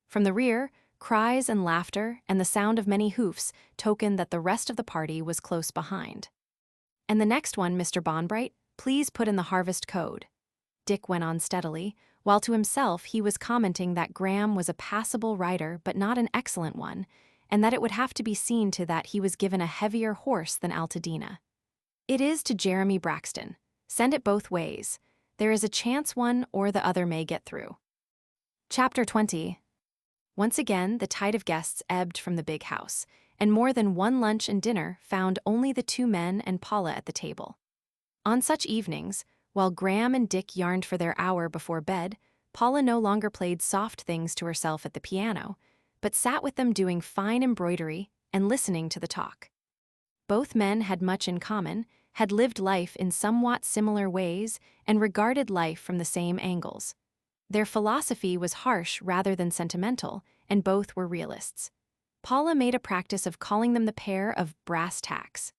From the rear, cries and laughter and the sound of many hoofs tokened that the rest of the party was close behind. "And the next one, Mr. Bonbright, please put in the harvest code," Dick went on steadily, while to himself he was commenting that Graham was a passable rider but not an excellent one, and that it would have to be seen to that he was given a heavier horse than Altadena. "It is to Jeremy Braxton. Send it both ways. There is a chance one or the other may get through." Chapter 20. Once again, the tide of guests ebbed from the big house, and more than one lunch and dinner found only the two men and Paula at the table. On such evenings, while Graham and Dick yarned for their hour before bed, Paula no longer played soft things to herself at the piano, but sat with them doing fine embroidery and listening to the talk. Both men had much in common, had lived life in somewhat similar ways, and regarded life from the same angles. Their philosophy was harsh rather than sentimental, and both were realists. Paula made a practice of calling them the pair of brass tacks.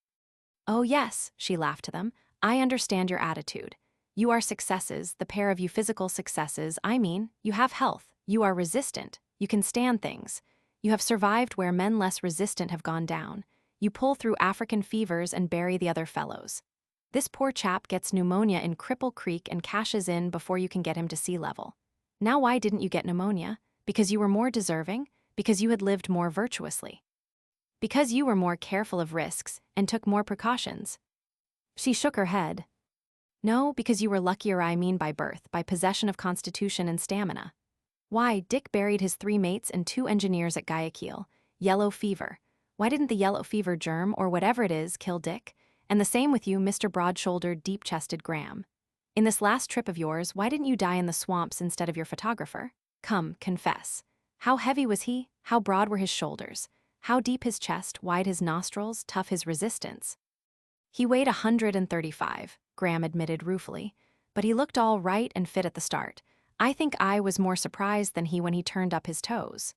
"Oh yes," she laughed to them, "I understand your attitude. You are successes, the pair of you physical successes, I mean, you have health, you are resistant, you can stand things. You have survived where men less resistant have gone down. You pull through African fevers and bury the other fellows. This poor chap gets pneumonia in Cripple Creek and cashes in before you can get him to sea level. Now why didn't you get pneumonia? Because you were more deserving? Because you had lived more virtuously? Because you were more careful of risks and took more precautions?" She shook her head. "No, because you were luckier, I mean by birth, by possession of constitution and stamina. Why, Dick buried his 3 mates and 2 engineers at Guayaquil. Yellow fever. Why didn't the yellow fever germ, or whatever it is, kill Dick? And the same with you, Mr. Broad-shouldered, deep-chested Graham. In this last trip of yours, why didn't you die in the swamps instead of your photographer? Come, confess. How heavy was he? How broad were his shoulders? How deep his chest, wide his nostrils, tough his resistance?" "He weighed 135, Graham admitted ruefully, "but he looked all right and fit at the start. I think I was more surprised than he when he turned up his toes."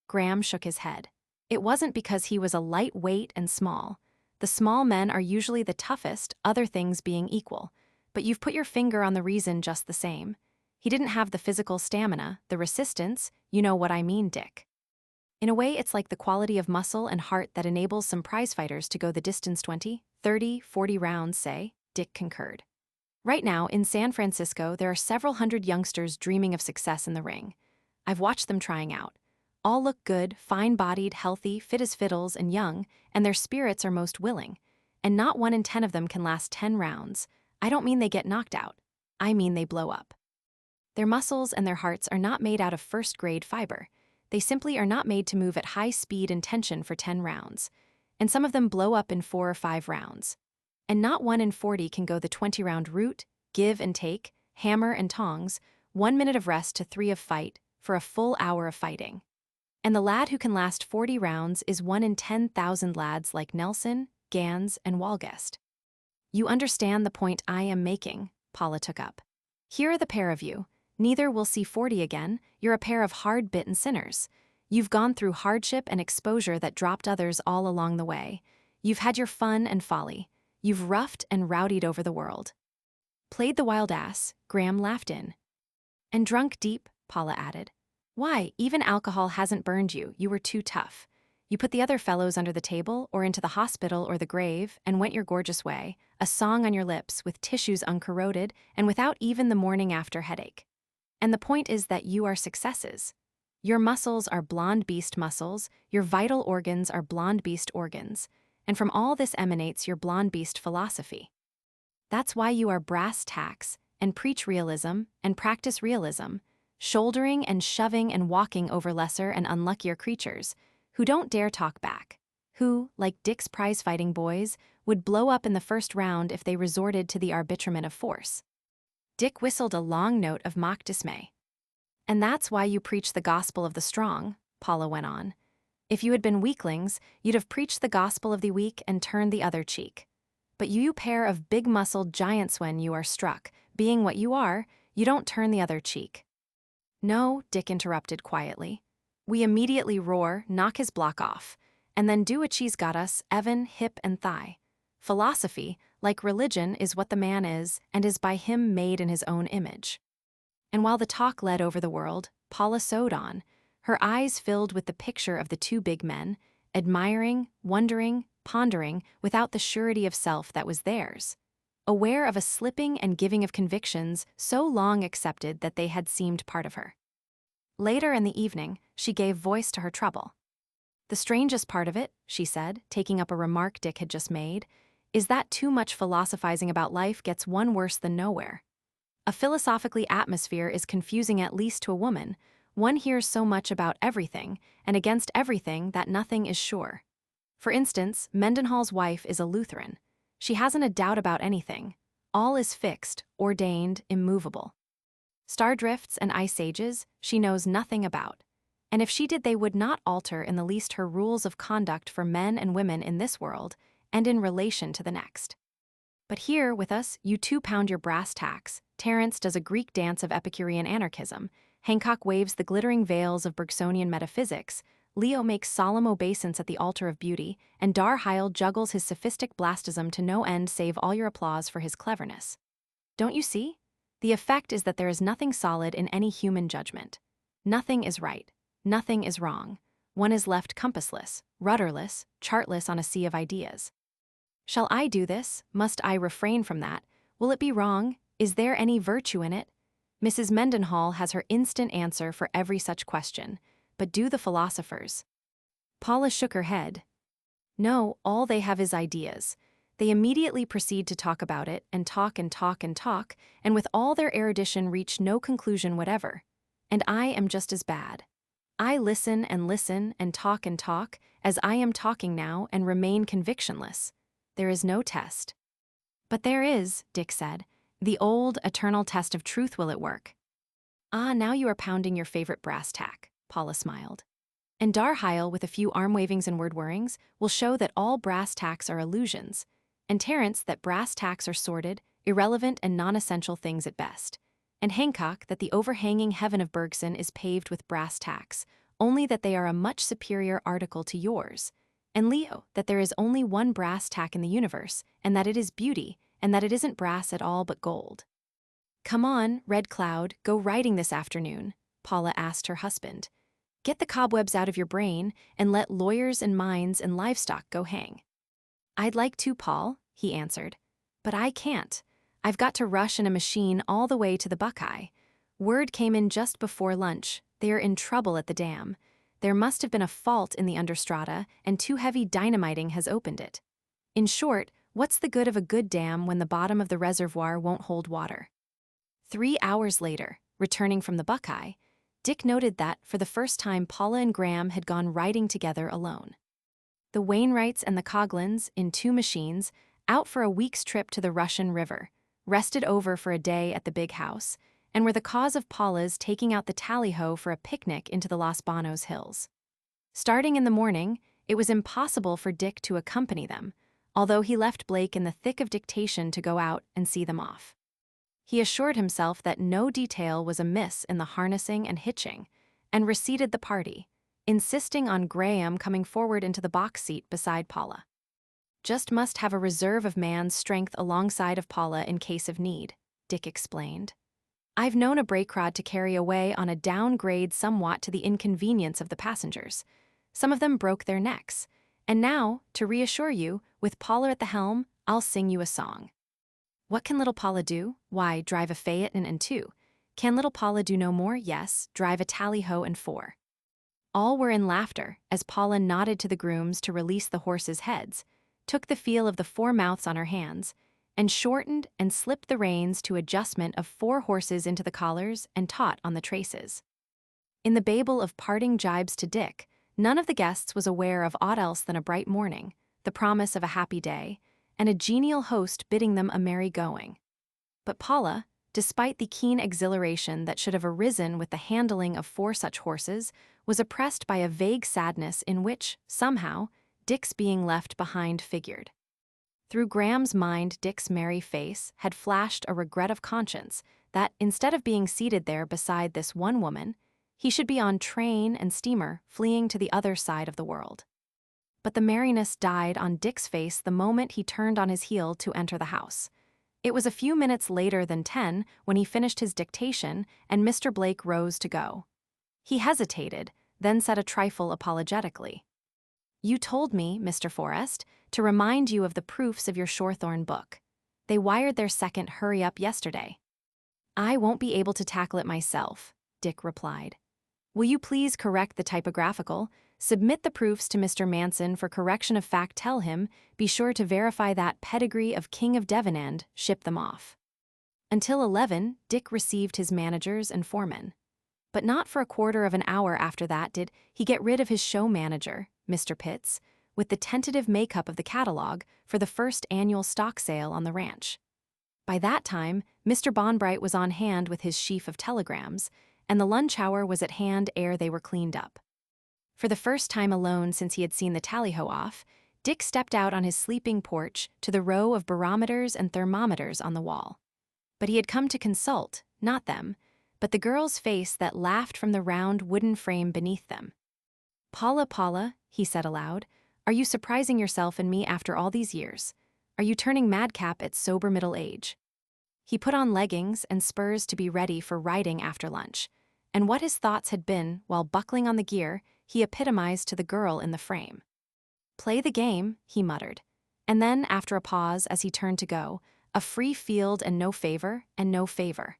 Graham shook his head. "It wasn't because he was a light weight and small. The small men are usually the toughest, other things being equal. But you've put your finger on the reason just the same. He didn't have the physical stamina, the resistance, you know what I mean, Dick. In a way, it's like the quality of muscle and heart that enables some prize fighters to go the distance 20, 30, 40 rounds, say," Dick concurred. Right now, in San Francisco, there are several hundred youngsters dreaming of success in the ring. I've watched them trying out. All look good, fine-bodied, healthy, fit as fiddles, and young, and their spirits are most willing. And not 1 in 10 of them can last 10 rounds. I don't mean they get knocked out. I mean they blow up. Their muscles and their hearts are not made out of first-grade fiber. They simply are not made to move at high speed and tension for 10 rounds. And some of them blow up in 4 or 5 rounds. And not 1 in 40 can go the 20-round route, give and take, hammer and tongs, 1 minute of rest to 3 of fight, for a full hour of fighting. And the lad who can last 40 rounds is 1 in 10,000 lads like Nelson, Gans, and Walgest. You understand the point I am making, Paula took up. Here are the pair of you. Neither will see 40 again. You're a pair of hard-bitten sinners. You've gone through hardship and exposure that dropped others all along the way. You've had your fun and folly. You've roughed and rowdied over the world. Played the wild ass, Graham laughed in. And drunk deep, Paula added. Why, even alcohol hasn't burned you. You were too tough. You put the other fellows under the table or into the hospital or the grave and went your gorgeous way, a song on your lips with tissues uncorroded and without even the morning after headache. And the point is that you are successes. Your muscles are blonde beast muscles, your vital organs are blonde beast organs, and from all this emanates your blonde beast philosophy. That's why you are brass tacks and preach realism and practice realism, shouldering and shoving and walking over lesser and unluckier creatures who don't dare talk back, who, like Dick's prize-fighting boys, would blow up in the first round if they resorted to the arbitrament of force. Dick whistled a long note of mock dismay. And that's why you preach the gospel of the strong, Paula went on. If you had been weaklings, you'd have preached the gospel of the weak and turned the other cheek. But you pair of big-muscled giants, when you are struck, being what you are, you don't turn the other cheek. No, Dick interrupted quietly. We immediately roar, knock his block off, and then do what she's got us, Evan, hip and thigh. Philosophy, like religion, is what the man is, and is by him made in his own image. And while the talk led over the world, Paula sewed on, her eyes filled with the picture of the two big men, admiring, wondering, pondering, without the surety of self that was theirs, aware of a slipping and giving of convictions so long accepted that they had seemed part of her. Later in the evening, she gave voice to her trouble. The strangest part of it, she said, taking up a remark Dick had just made, is that too much philosophizing about life gets one worse than nowhere. A philosophically atmosphere is confusing, at least to a woman. One hears so much about everything, and against everything that nothing is sure. For instance, Mendenhall's wife is a Lutheran. She hasn't a doubt about anything. All is fixed, ordained, immovable. Star drifts and ice ages she knows nothing about. And if she did, they would not alter in the least her rules of conduct for men and women in this world and in relation to the next. But here, with us, you two pound your brass tacks. Terence does a Greek dance of Epicurean anarchism. Hancock waves the glittering veils of Bergsonian metaphysics. Leo makes solemn obeisance at the altar of beauty, and Darheil juggles his sophistic blastism to no end save all your applause for his cleverness. Don't you see? The effect is that there is nothing solid in any human judgment. Nothing is right. Nothing is wrong. One is left compassless, rudderless, chartless on a sea of ideas. Shall I do this? Must I refrain from that? Will it be wrong? Is there any virtue in it? Mrs. Mendenhall has her instant answer for every such question, but do the philosophers? Paula shook her head. No, all they have is ideas. They immediately proceed to talk about it, and talk and talk and talk, and with all their erudition reach no conclusion whatever. And I am just as bad. I listen and talk, as I am talking now, and remain convictionless. There is no test. But there is, Dick said. The old, eternal test of truth. Will it work? Ah, now you are pounding your favorite brass tack, Paula smiled. And Darheil, with a few arm wavings and word whirrings, will show that all brass tacks are illusions, and Terence that brass tacks are sordid, irrelevant, and non-essential things at best, and Hancock that the overhanging heaven of Bergson is paved with brass tacks, only that they are a much superior article to yours, and Leo that there is only one brass tack in the universe, and that it is beauty, and that it isn't brass at all but gold. Come on, Red Cloud, go riding this afternoon, Paula asked her husband. Get the cobwebs out of your brain, and let lawyers and mines and livestock go hang. I'd like to, Paul, he answered. But I can't. I've got to rush in a machine all the way to the Buckeye. Word came in just before lunch. They're in trouble at the dam. There must have been a fault in the understrata, and too heavy dynamiting has opened it. In short, what's the good of a good dam when the bottom of the reservoir won't hold water? 3 hours later, returning from the Buckeye, Dick noted that, for the first time, Paula and Graham had gone riding together alone. The Wainwrights and the Coglins, in 2 machines, out for a week's trip to the Russian River, rested over for a day at the big house, and were the cause of Paula's taking out the tally-ho for a picnic into the Los Banos hills. Starting in the morning, it was impossible for Dick to accompany them, although he left Blake in the thick of dictation to go out and see them off. He assured himself that no detail was amiss in the harnessing and hitching, and reseated the party, insisting on Graham coming forward into the box seat beside Paula. Just must have a reserve of man's strength alongside of Paula in case of need, Dick explained. I've known a brake rod to carry away on a downgrade somewhat to the inconvenience of the passengers. Some of them broke their necks. And now, to reassure you, with Paula at the helm, I'll sing you a song. What can little Paula do? Why, drive a Phaeton and 2. Can little Paula do no more? Yes, drive a tally-ho and 4. All were in laughter as Paula nodded to the grooms to release the horses' heads, took the feel of the 4 mouths on her hands, and shortened and slipped the reins to adjustment of 4 horses into the collars and taut on the traces. In the babel of parting jibes to Dick, none of the guests was aware of aught else than a bright morning, the promise of a happy day, and a genial host bidding them a merry going. But Paula, despite the keen exhilaration that should have arisen with the handling of 4 such horses, was oppressed by a vague sadness in which, somehow, Dick's being left behind figured. Through Graham's mind, Dick's merry face had flashed a regret of conscience that, instead of being seated there beside this one woman, he should be on train and steamer fleeing to the other side of the world. But the merriness died on Dick's face the moment he turned on his heel to enter the house. It was a few minutes later than 10 when he finished his dictation and Mr. Blake rose to go. He hesitated, then said a trifle apologetically, "You told me, Mr. Forrest, to remind you of the proofs of your Shorthorn book. They wired their second hurry-up yesterday." "I won't be able to tackle it myself," Dick replied. "Will you please correct the typographical? Submit the proofs to Mr. Manson for correction of fact. Tell him, be sure to verify that pedigree of King of Devon and ship them off." Until 11, Dick received his managers and foremen. But not for a quarter of an hour after that did he get rid of his show manager, Mr. Pitts, with the tentative makeup of the catalog for the first annual stock sale on the ranch. By that time, Mr. Bonbright was on hand with his sheaf of telegrams, and the lunch hour was at hand ere they were cleaned up. For the first time alone since he had seen the tally-ho off, Dick stepped out on his sleeping porch to the row of barometers and thermometers on the wall. But he had come to consult, not them, but the girl's face that laughed from the round wooden frame beneath them. "Paula, Paula," he said aloud, "are you surprising yourself and me after all these years? Are you turning madcap at sober middle age?" He put on leggings and spurs to be ready for riding after lunch, and what his thoughts had been while buckling on the gear, he epitomized to the girl in the frame. "Play the game," he muttered, and then, after a pause as he turned to go, "a free field and no favor, and no favor.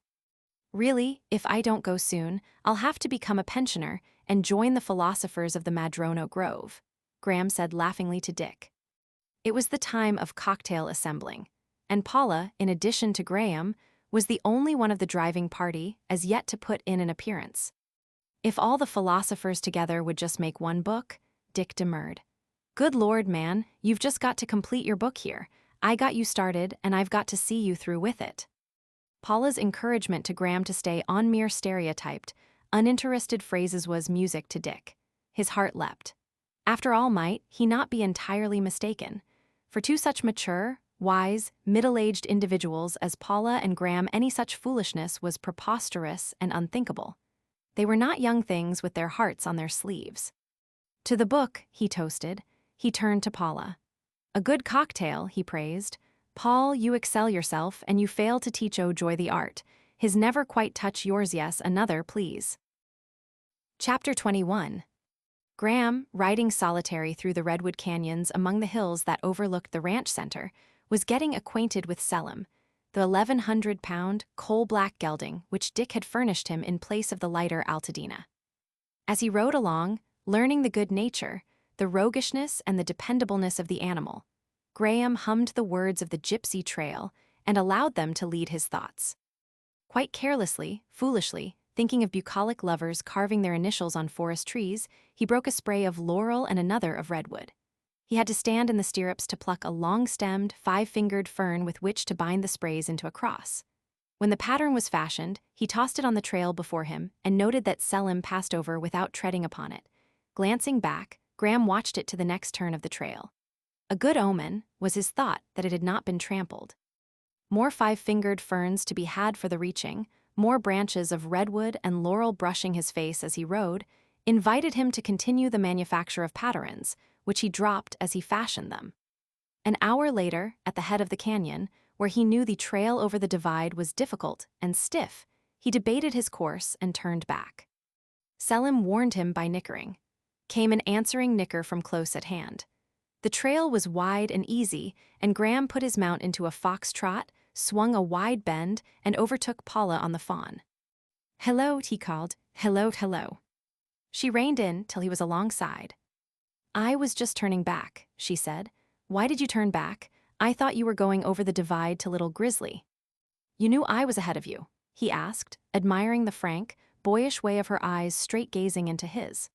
Really, if I don't go soon, I'll have to become a pensioner and join the philosophers of the Madrono Grove," Graham said laughingly to Dick. It was the time of cocktail assembling, and Paula, in addition to Graham, was the only one of the driving party as yet to put in an appearance. If all the philosophers together would just make one book, Dick demurred. "Good Lord, man, you've just got to complete your book here. I got you started, and I've got to see you through with it." Paula's encouragement to Graham to stay on mere stereotyped, uninterested phrases was music to Dick. His heart leapt. After all, might he not be entirely mistaken? For 2 such mature, wise, middle-aged individuals as Paula and Graham, any such foolishness was preposterous and unthinkable. They were not young things with their hearts on their sleeves. To the book, he toasted. He turned to Paula. "A good cocktail," he praised. "Paul, you excel yourself, and you fail to teach O'Joy the art. His never quite touch yours. Yes, another, please." Chapter 21. Graham, riding solitary through the redwood canyons among the hills that overlooked the ranch center, was getting acquainted with Selim, the 1,100-pound, coal-black gelding which Dick had furnished him in place of the lighter Altadena. As he rode along, learning the good nature, the roguishness and the dependableness of the animal, Graham hummed the words of the gypsy trail and allowed them to lead his thoughts. Quite carelessly, foolishly, thinking of bucolic lovers carving their initials on forest trees, he broke a spray of laurel and another of redwood. He had to stand in the stirrups to pluck a long-stemmed, 5-fingered fern with which to bind the sprays into a cross. When the pattern was fashioned, he tossed it on the trail before him and noted that Selim passed over without treading upon it. Glancing back, Graham watched it to the next turn of the trail. A good omen was his thought that it had not been trampled. More 5-fingered ferns to be had for the reaching, more branches of redwood and laurel brushing his face as he rode, invited him to continue the manufacture of patterns, which he dropped as he fashioned them. An hour later, at the head of the canyon, where he knew the trail over the divide was difficult and stiff, he debated his course and turned back. Selim warned him by nickering. Came an answering nicker from close at hand. The trail was wide and easy, and Graham put his mount into a fox trot, swung a wide bend, and overtook Paula on the fawn. "Hello," he called. "Hello, hello." She reined in till he was alongside. "I was just turning back," she said. "Why did you turn back? I thought you were going over the divide to Little Grizzly." "You knew I was ahead of you?" he asked, admiring the frank, boyish way of her eyes straight gazing into his.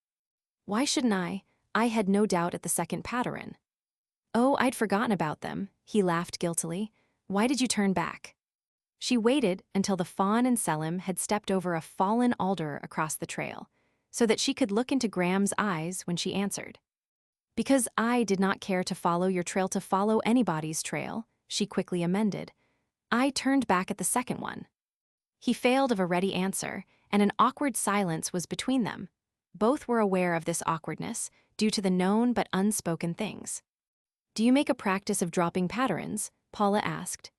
"Why shouldn't I? I had no doubt at the second pattern." "Oh, I'd forgotten about them," he laughed guiltily. "Why did you turn back?" She waited until the fawn and Selim had stepped over a fallen alder across the trail, so that she could look into Graham's eyes when she answered. "Because I did not care to follow your trail to follow anybody's trail," she quickly amended. "I turned back at the second one." He failed of a ready answer, and an awkward silence was between them. Both were aware of this awkwardness, due to the known but unspoken things. "Do you make a practice of dropping patterns?" Paula asked.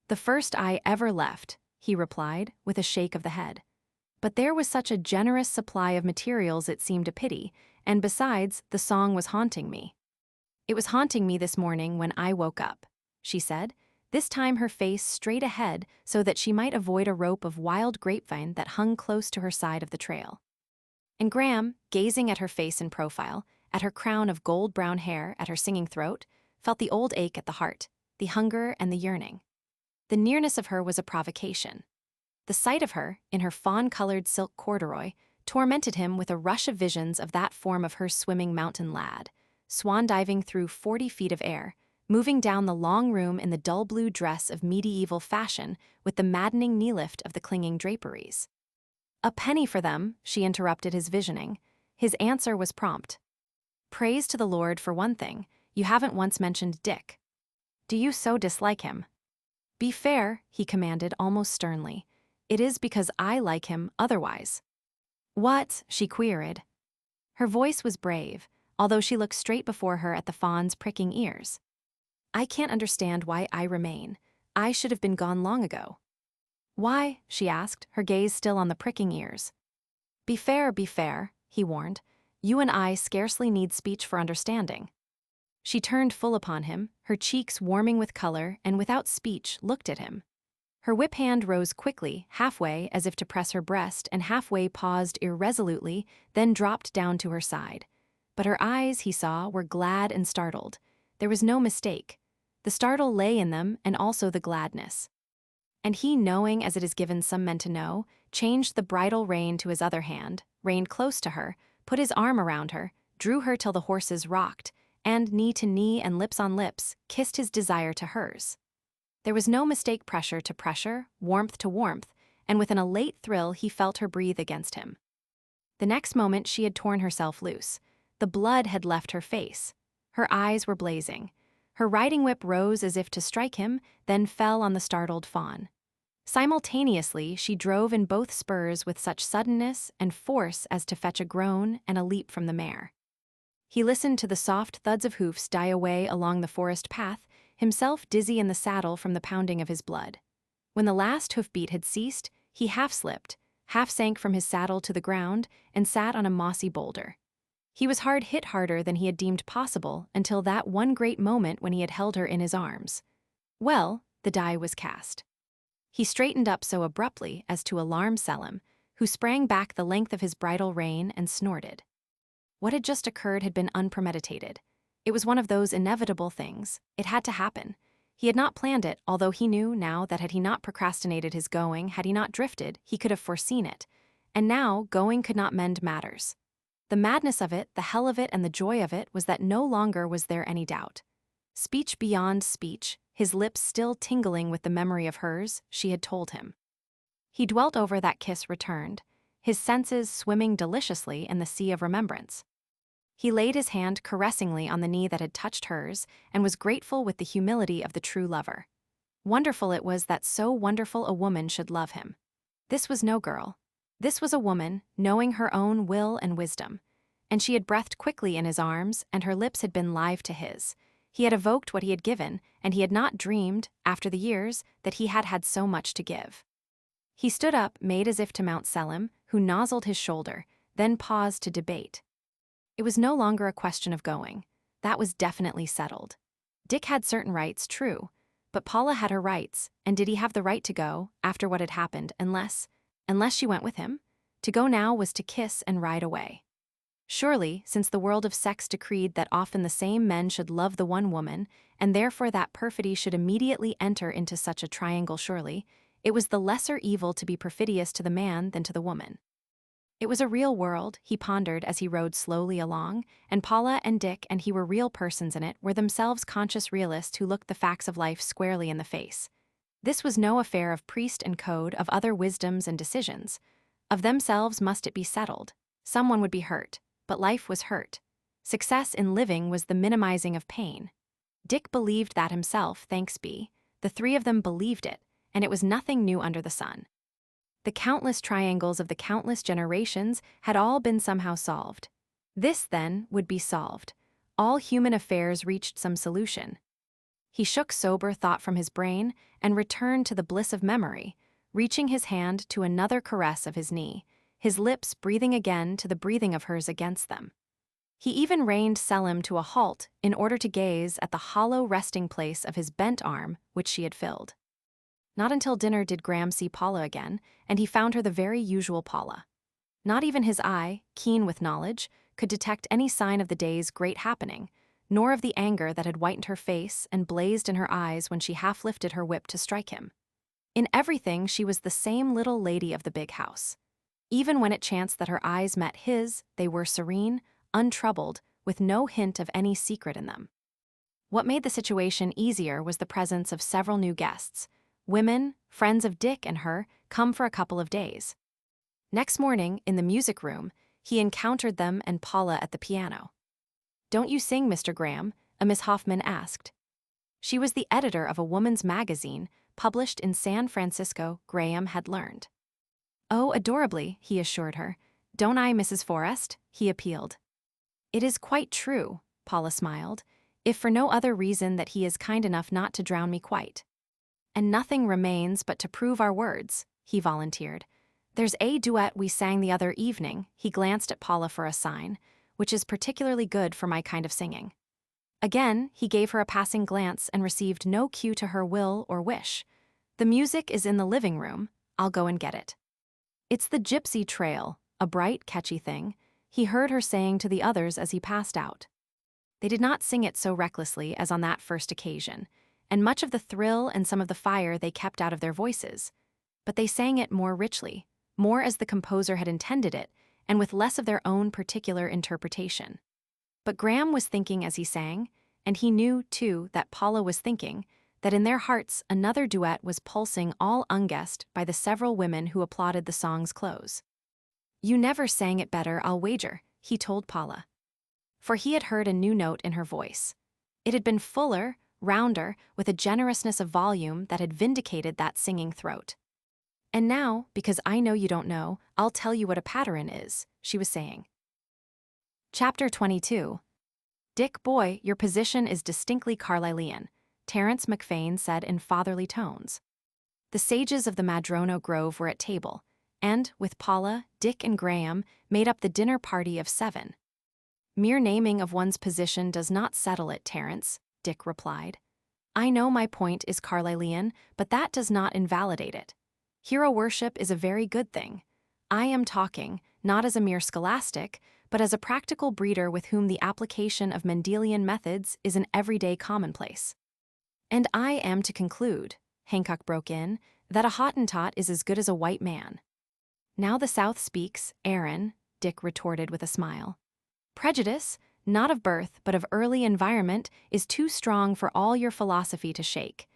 "The first I ever left," he replied, with a shake of the head. "But there was such a generous supply of materials it seemed a pity, and besides, the song was haunting me." "It was haunting me this morning when I woke up," she said, this time her face straight ahead so that she might avoid a rope of wild grapevine that hung close to her side of the trail. And Graham, gazing at her face in profile, at her crown of gold-brown hair, at her singing throat, felt the old ache at the heart, the hunger and the yearning. The nearness of her was a provocation. The sight of her, in her fawn-colored silk corduroy, tormented him with a rush of visions of that form of her swimming mountain lad, swan-diving through 40 feet of air, moving down the long room in the dull blue dress of medieval fashion with the maddening knee-lift of the clinging draperies. "A penny for them," she interrupted his visioning. His answer was prompt. "Praise to the Lord for one thing, you haven't once mentioned Dick. Do you so dislike him?" "Be fair," he commanded almost sternly. "It is because I like him otherwise." "What?" she queried. Her voice was brave, although she looked straight before her at the fawn's pricking ears. "I can't understand why I remain. I should have been gone long ago." "Why?" she asked, her gaze still on the pricking ears. Be fair," he warned. "You and I scarcely need speech for understanding." She turned full upon him, her cheeks warming with color, and without speech looked at him. Her whip hand rose quickly, halfway as if to press her breast, and halfway paused irresolutely, then dropped down to her side. But her eyes, he saw, were glad and startled. There was no mistake. The startle lay in them, and also the gladness. And he, knowing as it is given some men to know, changed the bridle rein to his other hand, reined close to her, put his arm around her, drew her till the horses rocked, and, knee to knee and lips on lips, kissed his desire to hers. There was no mistake pressure to pressure, warmth to warmth, and with an elate thrill he felt her breathe against him. The next moment she had torn herself loose. The blood had left her face. Her eyes were blazing. Her riding whip rose as if to strike him, then fell on the startled fawn. Simultaneously, she drove in both spurs with such suddenness and force as to fetch a groan and a leap from the mare. He listened to the soft thuds of hoofs die away along the forest path, himself dizzy in the saddle from the pounding of his blood. When the last hoofbeat had ceased, he half slipped, half sank from his saddle to the ground, and sat on a mossy boulder. He was hard hit harder than he had deemed possible until that one great moment when he had held her in his arms. Well, the die was cast. He straightened up so abruptly as to alarm Selim, who sprang back the length of his bridle rein and snorted. What had just occurred had been unpremeditated. It was one of those inevitable things. It had to happen. He had not planned it, although he knew now that had he not procrastinated his going, had he not drifted, he could have foreseen it. And now, going could not mend matters. The madness of it, the hell of it, and the joy of it was that no longer was there any doubt. Speech beyond speech, his lips still tingling with the memory of hers, she had told him. He dwelt over that kiss returned, his senses swimming deliciously in the sea of remembrance. He laid his hand caressingly on the knee that had touched hers and was grateful with the humility of the true lover. Wonderful it was that so wonderful a woman should love him. This was no girl. This was a woman, knowing her own will and wisdom. And she had breathed quickly in his arms, and her lips had been live to his. He had evoked what he had given, and he had not dreamed, after the years, that he had had so much to give. He stood up, made as if to mount Selim, who nozzled his shoulder, then paused to debate. It was no longer a question of going. That was definitely settled. Dick had certain rights, true, but Paula had her rights, and did he have the right to go, after what had happened, unless she went with him? To go now was to kiss and ride away. Surely, since the world of sex decreed that often the same men should love the one woman, and therefore that perfidy should immediately enter into such a triangle surely, it was the lesser evil to be perfidious to the man than to the woman. It was a real world, he pondered as he rode slowly along, and Paula and Dick and he were real persons in it, were themselves conscious realists who looked the facts of life squarely in the face. This was no affair of priest and code, of other wisdoms and decisions. Of themselves must it be settled. Someone would be hurt, but life was hurt. Success in living was the minimizing of pain. Dick believed that himself, thanks be. The three of them believed it, and it was nothing new under the sun. The countless triangles of the countless generations had all been somehow solved. This, then, would be solved. All human affairs reached some solution. He shook sober thought from his brain and returned to the bliss of memory, reaching his hand to another caress of his knee, his lips breathing again to the breathing of hers against them. He even reined Selim to a halt in order to gaze at the hollow resting place of his bent arm which she had filled. Not until dinner did Graham see Paula again, and he found her the very usual Paula. Not even his eye, keen with knowledge, could detect any sign of the day's great happening, nor of the anger that had whitened her face and blazed in her eyes when she half lifted her whip to strike him. In everything she was the same little lady of the big house. Even when it chanced that her eyes met his, they were serene, untroubled, with no hint of any secret in them. What made the situation easier was the presence of several new guests. Women, friends of Dick and her, come for a couple of days. Next morning, in the music room, he encountered them and Paula at the piano. "Don't you sing, Mr. Graham?" a Miss Hoffman asked. She was the editor of a woman's magazine, published in San Francisco, Graham had learned. "Oh, adorably," he assured her. "Don't I, Mrs. Forrest?" he appealed. "It is quite true," Paula smiled, "if for no other reason that he is kind enough not to drown me quite." "And nothing remains but to prove our words," he volunteered. "There's a duet we sang the other evening," he glanced at Paula for a sign, "which is particularly good for my kind of singing." Again, he gave her a passing glance and received no cue to her will or wish. "The music is in the living room. I'll go and get it." "It's the Gypsy Trail," a bright, catchy thing, he heard her saying to the others as he passed out. They did not sing it so recklessly as on that first occasion, and much of the thrill and some of the fire they kept out of their voices. But they sang it more richly, more as the composer had intended it, and with less of their own particular interpretation. But Graham was thinking as he sang, and he knew, too, that Paula was thinking, that in their hearts another duet was pulsing all unguessed by the several women who applauded the song's close. "You never sang it better, I'll wager," he told Paula. For he had heard a new note in her voice. It had been fuller, rounder, with a generousness of volume that had vindicated that singing throat. "And now, because I know you don't know, I'll tell you what a pattern is," she was saying. Chapter 22. "Dick, boy, your position is distinctly Carlylean," Terence McFane said in fatherly tones. The sages of the Madrono Grove were at table, and, with Paula, Dick and Graham, made up the dinner party of 7. "Mere naming of one's position does not settle it, Terence," Dick replied. I know my point is Carlylean, but that does not invalidate it. Hero worship is a very good thing. I am talking, not as a mere scholastic, but as a practical breeder with whom the application of Mendelian methods is an everyday commonplace. And I am to conclude, Hancock broke in, that a Hottentot is as good as a white man. Now the South speaks, Aaron, Dick retorted with a smile. Prejudice, not of birth but of early environment, is too strong for all your philosophy to shake.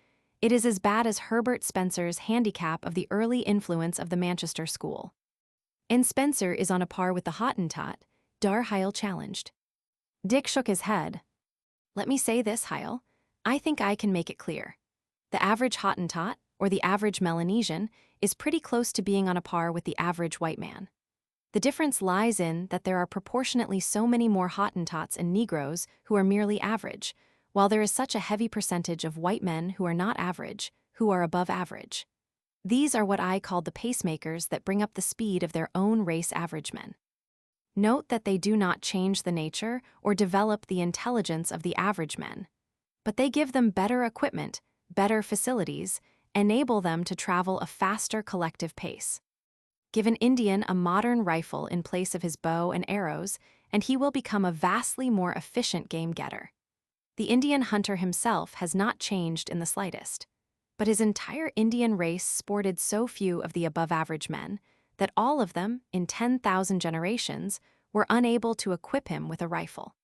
It is as bad as Herbert Spencer's handicap of the early influence of the Manchester school. And Spencer is on a par with the Hottentot, Dar-Heil challenged. Dick shook his head. Let me say this, Heil. I think I can make it clear. The average Hottentot, or the average Melanesian, is pretty close to being on a par with the average white man. The difference lies in that there are proportionately so many more Hottentots and Negroes who are merely average, while there is such a heavy percentage of white men who are not average, who are above average. These are what I call the pacemakers that bring up the speed of their own race average men. Note that they do not change the nature or develop the intelligence of the average men, but they give them better equipment, better facilities, enable them to travel a faster collective pace. Give an Indian a modern rifle in place of his bow and arrows, and he will become a vastly more efficient game-getter. The Indian hunter himself has not changed in the slightest, but his entire Indian race sported so few of the above-average men that all of them, in 10,000 generations, were unable to equip him with a rifle.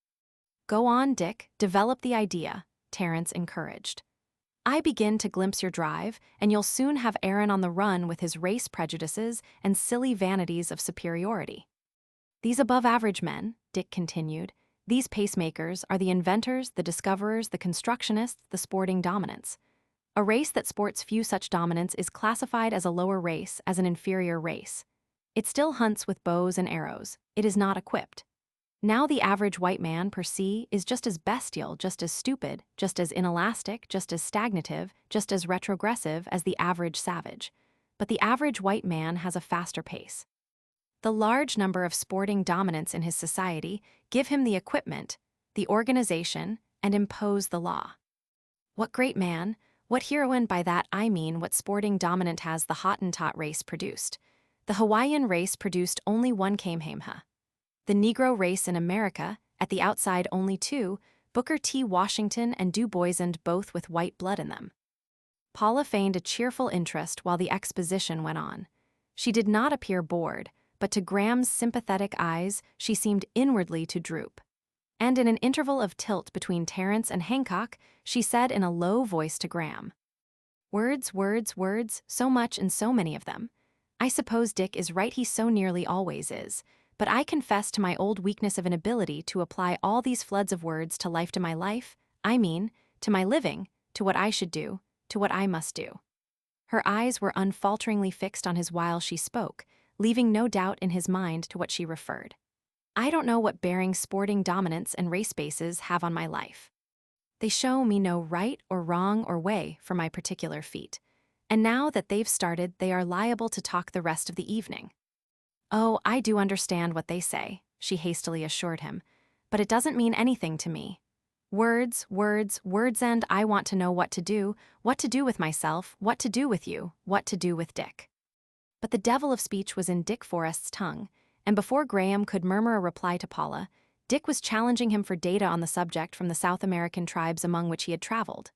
Go on, Dick, develop the idea, Terence encouraged. I begin to glimpse your drive, and you'll soon have Aaron on the run with his race prejudices and silly vanities of superiority. These above-average men, Dick continued, these pacemakers are the inventors, the discoverers, the constructionists, the sporting dominants. A race that sports few such dominants is classified as a lower race, as an inferior race. It still hunts with bows and arrows. It is not equipped. Now the average white man, per se, is just as bestial, just as stupid, just as inelastic, just as stagnative, just as retrogressive as the average savage. But the average white man has a faster pace. The large number of sporting dominants in his society give him the equipment, the organization, and impose the law. What great man, what heroine, by that I mean what sporting dominant has the Hottentot race produced. The Hawaiian race produced only one Kamehameha. The Negro race in America, at the outside only two, Booker T. Washington and Du Boisand, both with white blood in them. Paula feigned a cheerful interest while the exposition went on. She did not appear bored, but to Graham's sympathetic eyes she seemed inwardly to droop. And in an interval of tilt between Terence and Hancock, she said in a low voice to Graham, "Words, words, words, so much and so many of them. I suppose Dick is right, he so nearly always is. But I confess to my old weakness of inability to apply all these floods of words to my life, I mean, to my living, to what I should do, to what I must do." Her eyes were unfalteringly fixed on his while she spoke, leaving no doubt in his mind to what she referred. I don't know what bearing sporting dominance and race bases have on my life. They show me no right or wrong or way for my particular feat. And now that they've started, they are liable to talk the rest of the evening. Oh, I do understand what they say, she hastily assured him, but it doesn't mean anything to me. Words, words, words, and I want to know what to do with myself, what to do with you, what to do with Dick. But the devil of speech was in Dick Forrest's tongue, and before Graham could murmur a reply to Paula, Dick was challenging him for data on the subject from the South American tribes among which he had traveled.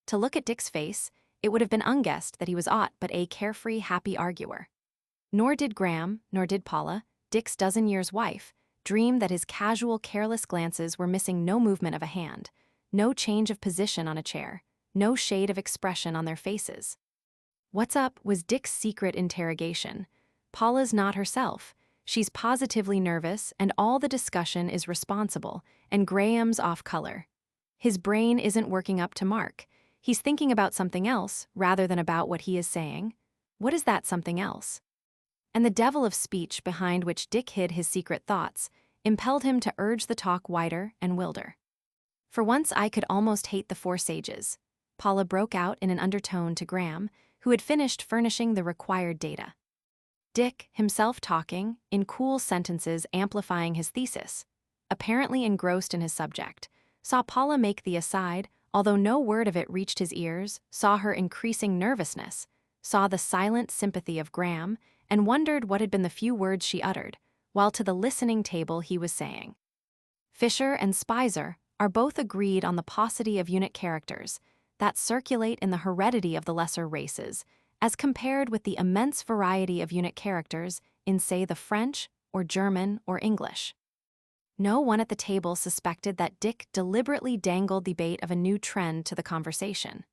To look at Dick's face, it would have been unguessed that he was aught but a carefree, happy arguer. Nor did Graham, nor did Paula, Dick's dozen-years wife, dream that his casual, careless glances were missing no movement of a hand, no change of position on a chair, no shade of expression on their faces. "What's up?" was Dick's secret interrogation. "Paula's not herself. She's positively nervous, and all the discussion is responsible, and Graham's off color. His brain isn't working up to mark. He's thinking about something else, rather than about what he is saying. What is that something else?" And the devil of speech behind which Dick hid his secret thoughts impelled him to urge the talk wider and wilder. "For once I could almost hate the four sages," Paula broke out in an undertone to Graham, who had finished furnishing the required data. Dick, himself talking, in cool sentences amplifying his thesis, apparently engrossed in his subject, saw Paula make the aside, although no word of it reached his ears, saw her increasing nervousness, saw the silent sympathy of Graham, and wondered what had been the few words she uttered, while to the listening table he was saying. Fisher and Spicer are both agreed on the paucity of unit characters that circulate in the heredity of the lesser races, as compared with the immense variety of unit characters in, say, the French or German or English. No one at the table suspected that Dick deliberately dangled the bait of a new trend to the conversation,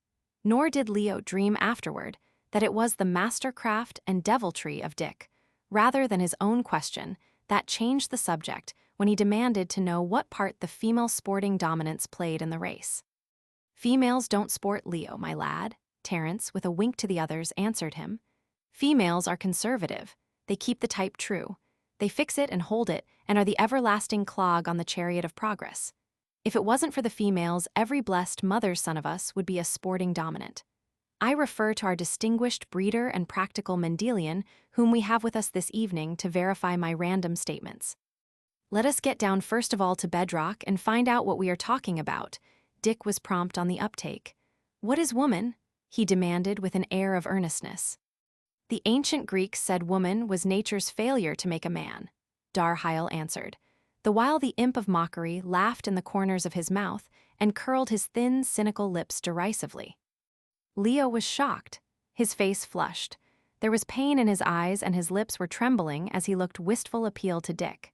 nor did Leo dream afterward that it was the mastercraft and deviltry of Dick, rather than his own question, that changed the subject when he demanded to know what part the female sporting dominance played in the race. "Females don't sport, Leo, my lad," Terence, with a wink to the others, answered him. "Females are conservative. They keep the type true. They fix it and hold it and are the everlasting clog on the chariot of progress. If it wasn't for the females, every blessed mother's son of us would be a sporting dominant. I refer to our distinguished breeder and practical Mendelian, whom we have with us this evening to verify my random statements. Let us get down first of all to bedrock and find out what we are talking about." Dick was prompt on the uptake. "What is woman?" he demanded with an air of earnestness. "The ancient Greeks said woman was nature's failure to make a man," Darheil answered, the while the imp of mockery laughed in the corners of his mouth and curled his thin, cynical lips derisively. Leo was shocked. His face flushed. There was pain in his eyes and his lips were trembling as he looked wistful appeal to Dick.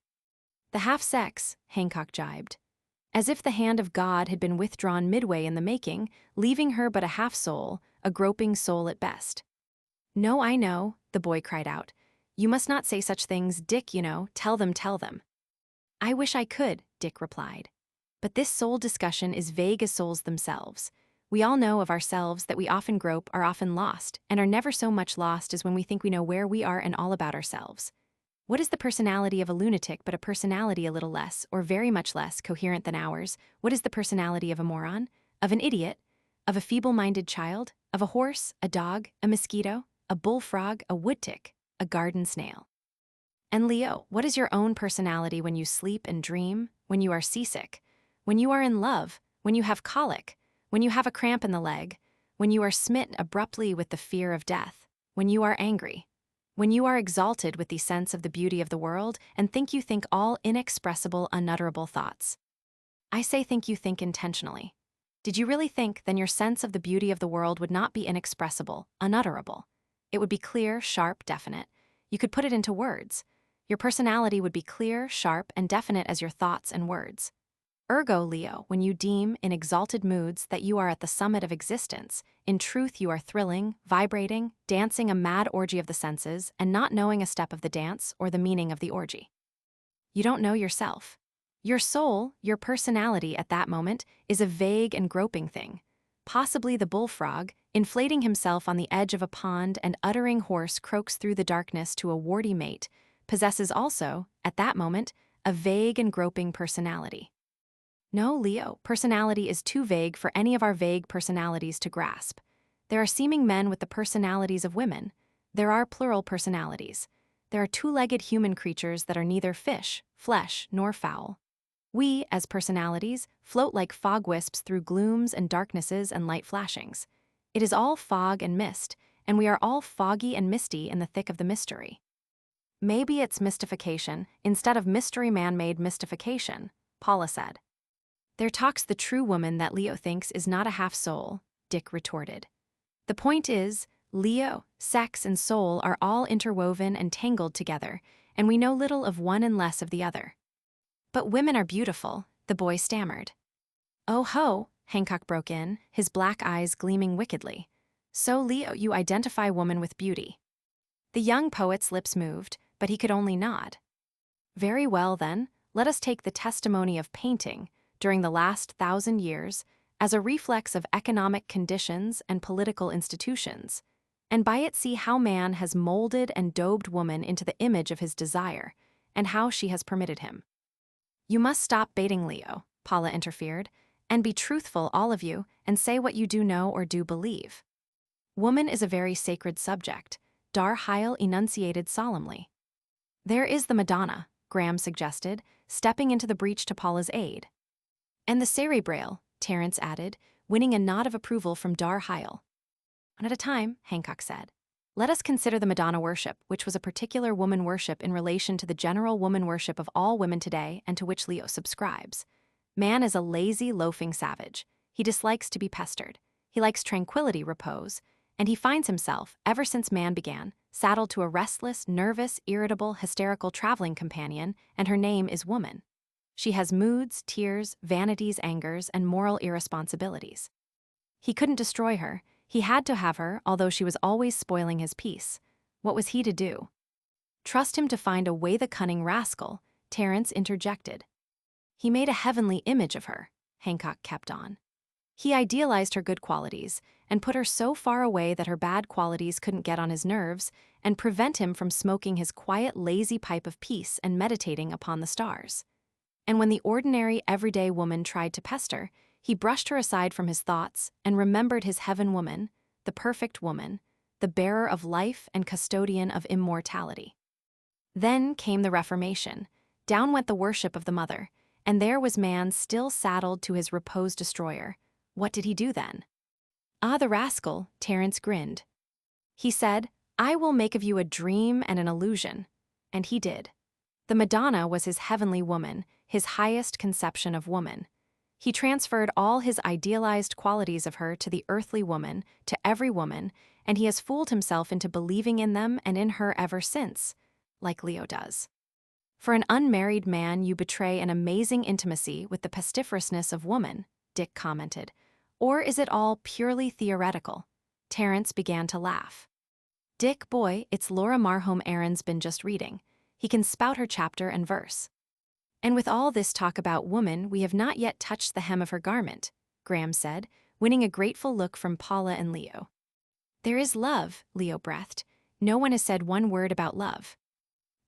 "The half-sex," Hancock jibed. "As if the hand of God had been withdrawn midway in the making, leaving her but a half-soul, a groping soul at best." "No, I know," the boy cried out. "You must not say such things, Dick, you know, tell them. "I wish I could," Dick replied. "But this soul discussion is vague as souls themselves. We all know of ourselves that we often grope, are often lost, and are never so much lost as when we think we know where we are and all about ourselves. What is the personality of a lunatic but a personality a little less, or very much less, coherent than ours? What is the personality of a moron? Of an idiot? Of a feeble-minded child? Of a horse? A dog? A mosquito? A bullfrog? A woodtick? A garden snail? And Leo, what is your own personality when you sleep and dream, when you are seasick, when you are in love, when you have colic, when you have a cramp in the leg, when you are smitten abruptly with the fear of death, when you are angry, when you are exalted with the sense of the beauty of the world and think you think all inexpressible, unutterable thoughts? I say think you think intentionally. Did you really think, then your sense of the beauty of the world would not be inexpressible, unutterable? It would be clear, sharp, definite. You could put it into words. Your personality would be clear, sharp, and definite as your thoughts and words. Ergo, Leo, when you deem, in exalted moods, that you are at the summit of existence, in truth you are thrilling, vibrating, dancing a mad orgy of the senses, and not knowing a step of the dance or the meaning of the orgy. You don't know yourself. Your soul, your personality at that moment, is a vague and groping thing. Possibly the bullfrog, inflating himself on the edge of a pond and uttering hoarse croaks through the darkness to a warty mate, possesses also, at that moment, a vague and groping personality. No, Leo, personality is too vague for any of our vague personalities to grasp. There are seeming men with the personalities of women. There are plural personalities. There are two-legged human creatures that are neither fish, flesh, nor fowl. We, as personalities, float like fog wisps through glooms and darknesses and light flashings. It is all fog and mist, and we are all foggy and misty in the thick of the mystery. Maybe it's mystification, instead of mystery man-made mystification, Paula said. There talks the true woman that Leo thinks is not a half-soul, Dick retorted. The point is, Leo, sex and soul are all interwoven and tangled together, and we know little of one and less of the other. But women are beautiful, the boy stammered. Oh ho, Hancock broke in, his black eyes gleaming wickedly. So, Leo, you identify woman with beauty. The young poet's lips moved, but he could only nod. Very well, then, let us take the testimony of painting, during the last 1,000 years, as a reflex of economic conditions and political institutions, and by it see how man has molded and daubed woman into the image of his desire, and how she has permitted him. You must stop baiting, Leo, Paula interfered, and be truthful, all of you, and say what you do know or do believe. Woman is a very sacred subject, Darheil enunciated solemnly. There is the Madonna, Graham suggested, stepping into the breach to Paula's aid. And the cerebrale, Terence added, winning a nod of approval from Charl. One at a time, Hancock said. Let us consider the Madonna worship, which was a particular woman worship in relation to the general woman worship of all women today and to which Leo subscribes. Man is a lazy, loafing savage. He dislikes to be pestered. He likes tranquility, repose, and he finds himself, ever since man began, saddled to a restless, nervous, irritable, hysterical traveling companion, and her name is woman. She has moods, tears, vanities, angers, and moral irresponsibilities. He couldn't destroy her. He had to have her, although she was always spoiling his peace. What was he to do? Trust him to find a way, the cunning rascal, Terence interjected. He made a heavenly image of her, Hancock kept on. He idealized her good qualities and put her so far away that her bad qualities couldn't get on his nerves and prevent him from smoking his quiet, lazy pipe of peace and meditating upon the stars. And when the ordinary, everyday woman tried to pester, he brushed her aside from his thoughts and remembered his heaven woman, the perfect woman, the bearer of life and custodian of immortality. Then came the Reformation. Down went the worship of the mother, and there was man still saddled to his reposed destroyer. What did he do then? Ah, the rascal, Terence grinned. He said, I will make of you a dream and an illusion. And he did. The Madonna was his heavenly woman, his highest conception of woman. He transferred all his idealized qualities of her to the earthly woman, to every woman, and he has fooled himself into believing in them and in her ever since, like Leo does. For an unmarried man, you betray an amazing intimacy with the pestiferousness of woman, Dick commented. Or is it all purely theoretical? Terence began to laugh. Dick, boy, it's Laura Marhome Aaron's been just reading. He can spout her chapter and verse. And with all this talk about woman, we have not yet touched the hem of her garment, Graham said, winning a grateful look from Paula and Leo. There is love, Leo breathed. No one has said one word about love.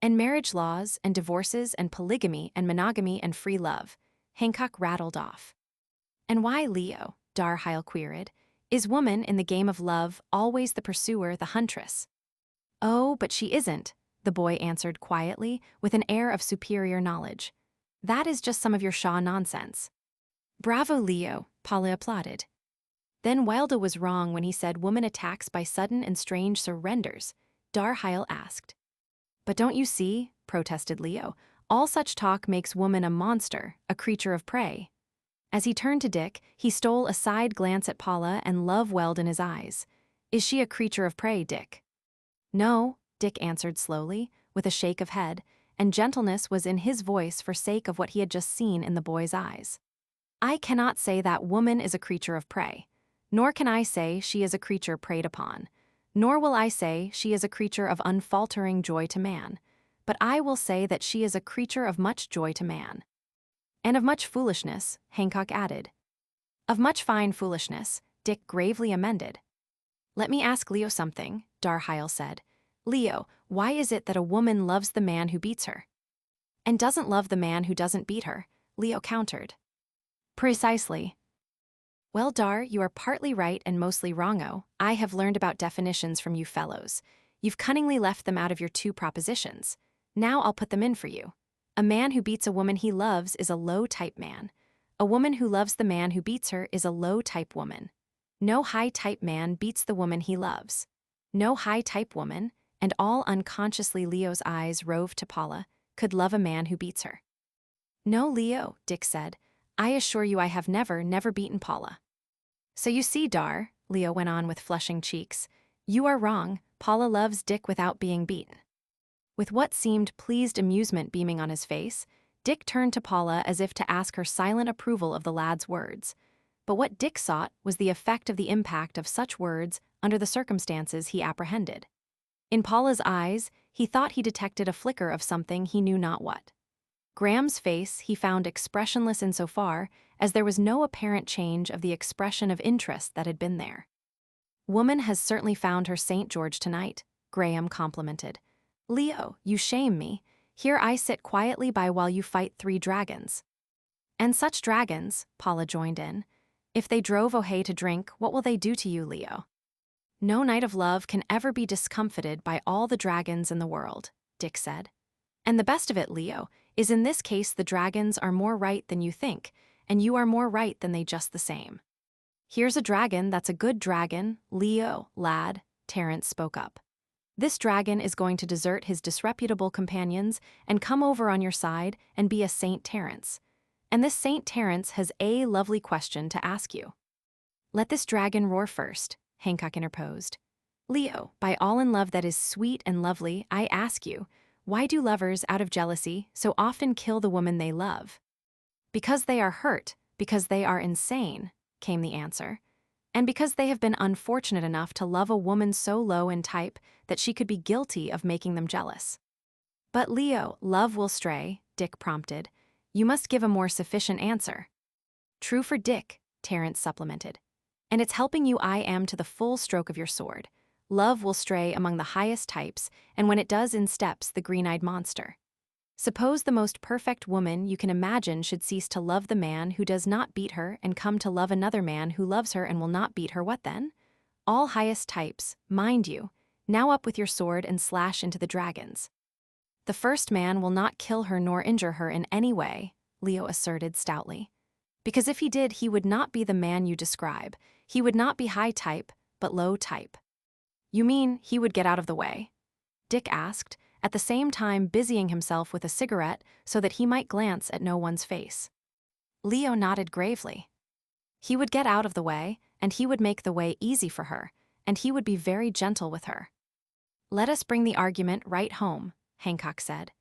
And marriage laws, and divorces, and polygamy, and monogamy, and free love, Hancock rattled off. And why, Leo, Charl queried, is woman in the game of love always the pursuer, the huntress? Oh, but she isn't, the boy answered quietly, with an air of superior knowledge. That is just some of your Shaw nonsense. Bravo, Leo, Paula applauded. Then Wilder was wrong when he said woman attacks by sudden and strange surrenders, Charl asked. But don't you see, protested Leo, all such talk makes woman a monster, a creature of prey. As he turned to Dick, he stole a side glance at Paula and love welled in his eyes. Is she a creature of prey, Dick? No, Dick answered slowly, with a shake of head, and gentleness was in his voice for sake of what he had just seen in the boy's eyes. I cannot say that woman is a creature of prey, nor can I say she is a creature preyed upon, nor will I say she is a creature of unfaltering joy to man, but I will say that she is a creature of much joy to man. And of much foolishness, Hancock added. Of much fine foolishness, Dick gravely amended. Let me ask Leo something, Charl said. Leo, why is it that a woman loves the man who beats her? And doesn't love the man who doesn't beat her, Leo countered. Precisely. Well, you are partly right and mostly wrong-o. I have learned about definitions from you fellows. You've cunningly left them out of your two propositions. Now I'll put them in for you. A man who beats a woman he loves is a low-type man. A woman who loves the man who beats her is a low-type woman. No high-type man beats the woman he loves. No high-type woman, and all unconsciously Leo's eyes roved to Paula, could love a man who beats her. No, Leo, Dick said. I assure you I have never beaten Paula. So you see, Leo went on with flushing cheeks, you are wrong. Paula loves Dick without being beaten. With what seemed pleased amusement beaming on his face, Dick turned to Paula as if to ask her silent approval of the lad's words. But what Dick sought was the effect of the impact of such words under the circumstances he apprehended. In Paula's eyes, he thought he detected a flicker of something he knew not what. Graham's face he found expressionless insofar as there was no apparent change of the expression of interest that had been there. Woman has certainly found her St. George tonight, Graham complimented. Leo, you shame me. Here I sit quietly by while you fight 3 dragons. And such dragons, Paula joined in. If they drove O'Hay to drink, what will they do to you, Leo? No knight of love can ever be discomfited by all the dragons in the world, Dick said. And the best of it, Leo, is in this case the dragons are more right than you think, and you are more right than they just the same. Here's a dragon that's a good dragon, Leo, lad, Terence spoke up. This dragon is going to desert his disreputable companions and come over on your side and be a Saint Terence. And this Saint Terence has a lovely question to ask you. Let this dragon roar first, Hancock interposed. Leo, by all in love that is sweet and lovely, I ask you, why do lovers, out of jealousy, so often kill the woman they love? Because they are hurt, because they are insane, came the answer. And because they have been unfortunate enough to love a woman so low in type that she could be guilty of making them jealous. But Leo, love will stray, Dick prompted. You must give a more sufficient answer. True for Dick, Terence supplemented. And it's helping you I am to the full stroke of your sword. Love will stray among the highest types, and when it does in steps the green-eyed monster. Suppose the most perfect woman you can imagine should cease to love the man who does not beat her and come to love another man who loves her and will not beat her, what then? All highest types, mind you, now up with your sword and slash into the dragons. The first man will not kill her nor injure her in any way, Leo asserted stoutly. Because if he did, he would not be the man you describe. He would not be high type, but low type. You mean he would get out of the way? Dick asked, at the same time busying himself with a cigarette so that he might glance at no one's face. Leo nodded gravely. He would get out of the way, and he would make the way easy for her, and he would be very gentle with her. Let us bring the argument right home, Hancock said.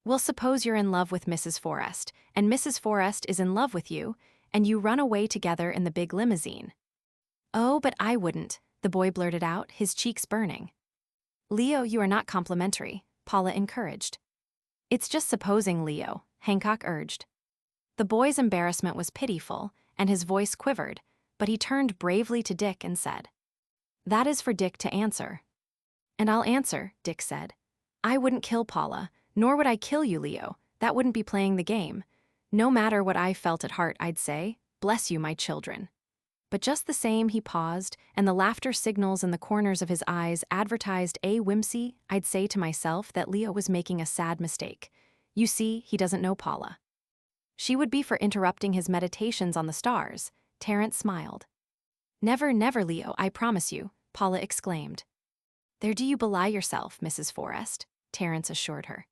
We'll suppose you're in love with Mrs. Forrest, and Mrs. Forrest is in love with you, and you run away together in the big limousine. Oh, but I wouldn't, the boy blurted out, his cheeks burning. Leo, you are not complimentary, Paula encouraged. It's just supposing, Leo, Hancock urged. The boy's embarrassment was pitiful, and his voice quivered, but he turned bravely to Dick and said, That is for Dick to answer. And I'll answer, Dick said. I wouldn't kill Paula, nor would I kill you, Leo. That wouldn't be playing the game. No matter what I felt at heart, I'd say, bless you, my children. But just the same, he paused, and the laughter signals in the corners of his eyes advertised a whimsy. I'd say to myself that Leo was making a sad mistake. You see, he doesn't know Paula. She would be for interrupting his meditations on the stars. Terence smiled. Never, never, Leo, I promise you, Paula exclaimed. There do you belie yourself, Mrs. Forrest, Terence assured her.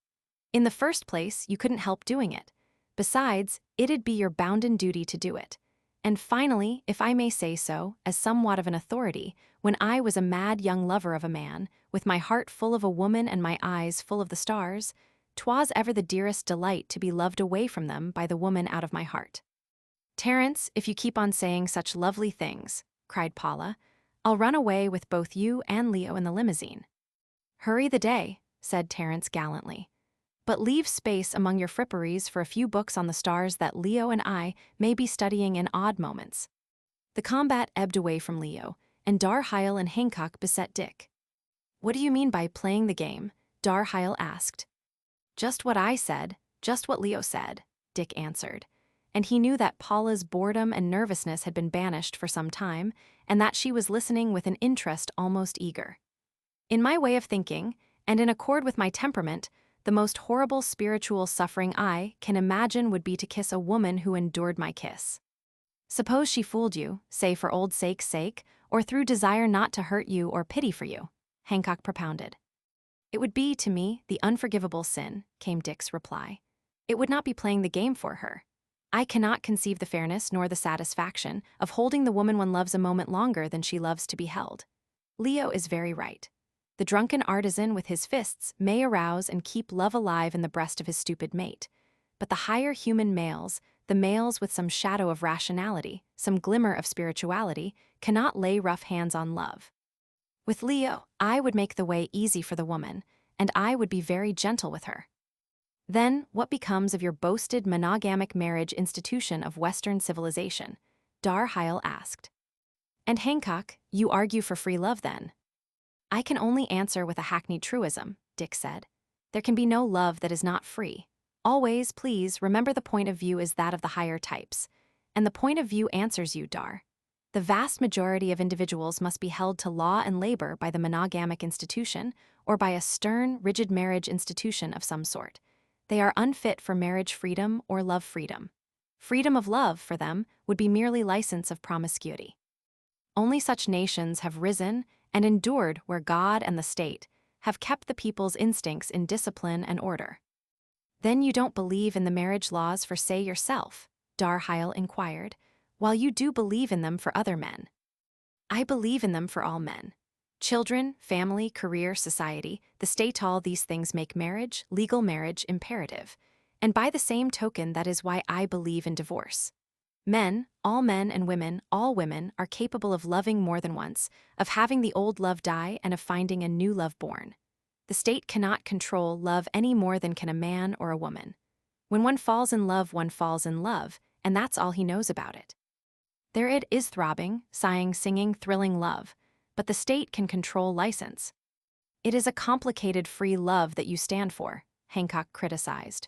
In the first place, you couldn't help doing it. Besides, it'd be your bounden duty to do it. And finally, if I may say so, as somewhat of an authority, when I was a mad young lover of a man, with my heart full of a woman and my eyes full of the stars, 'twas ever the dearest delight to be loved away from them by the woman out of my heart. Terence, if you keep on saying such lovely things, cried Paula, I'll run away with both you and Leo in the limousine. Hurry the day, said Terence gallantly. But leave space among your fripperies for a few books on the stars that Leo and I may be studying in odd moments. The combat ebbed away from Leo, and Darheil and Hancock beset Dick. What do you mean by playing the game? Darheil asked. Just what I said, just what Leo said, Dick answered. And he knew that Paula's boredom and nervousness had been banished for some time, and that she was listening with an interest almost eager. In my way of thinking, and in accord with my temperament, the most horrible spiritual suffering I can imagine would be to kiss a woman who endured my kiss. Suppose she fooled you, say for old sake's sake, or through desire not to hurt you or pity for you, Hancock propounded. It would be, to me, the unforgivable sin, came Dick's reply. It would not be playing the game for her. I cannot conceive the fairness nor the satisfaction of holding the woman one loves a moment longer than she loves to be held. Leo is very right. The drunken artisan with his fists may arouse and keep love alive in the breast of his stupid mate. But the higher human males, the males with some shadow of rationality, some glimmer of spirituality, cannot lay rough hands on love. With Leo, I would make the way easy for the woman, and I would be very gentle with her. Then, what becomes of your boasted monogamic marriage institution of Western civilization? Darheil asked. And Hancock, you argue for free love then? I can only answer with a hackneyed truism, Dick said. There can be no love that is not free. Always, please, remember the point of view is that of the higher types. And the point of view answers you, Dar. The vast majority of individuals must be held to law and labor by the monogamic institution, or by a stern, rigid marriage institution of some sort. They are unfit for marriage freedom or love freedom. Freedom of love, for them, would be merely license of promiscuity. Only such nations have risen and endured where God and the state have kept the people's instincts in discipline and order. Then you don't believe in the marriage laws for, say, yourself? Darheil inquired, while you do believe in them for other men. I believe in them for all men. Children, family, career, society, the state, all these things make marriage, legal marriage, imperative. And by the same token, that is why I believe in divorce. Men and women, all women, are capable of loving more than once, of having the old love die and of finding a new love born. The state cannot control love any more than can a man or a woman. When one falls in love, and that's all he knows about it. There it is, throbbing, sighing, singing, thrilling love, but the state can control license. It is a complicated free love that you stand for, Hancock criticized.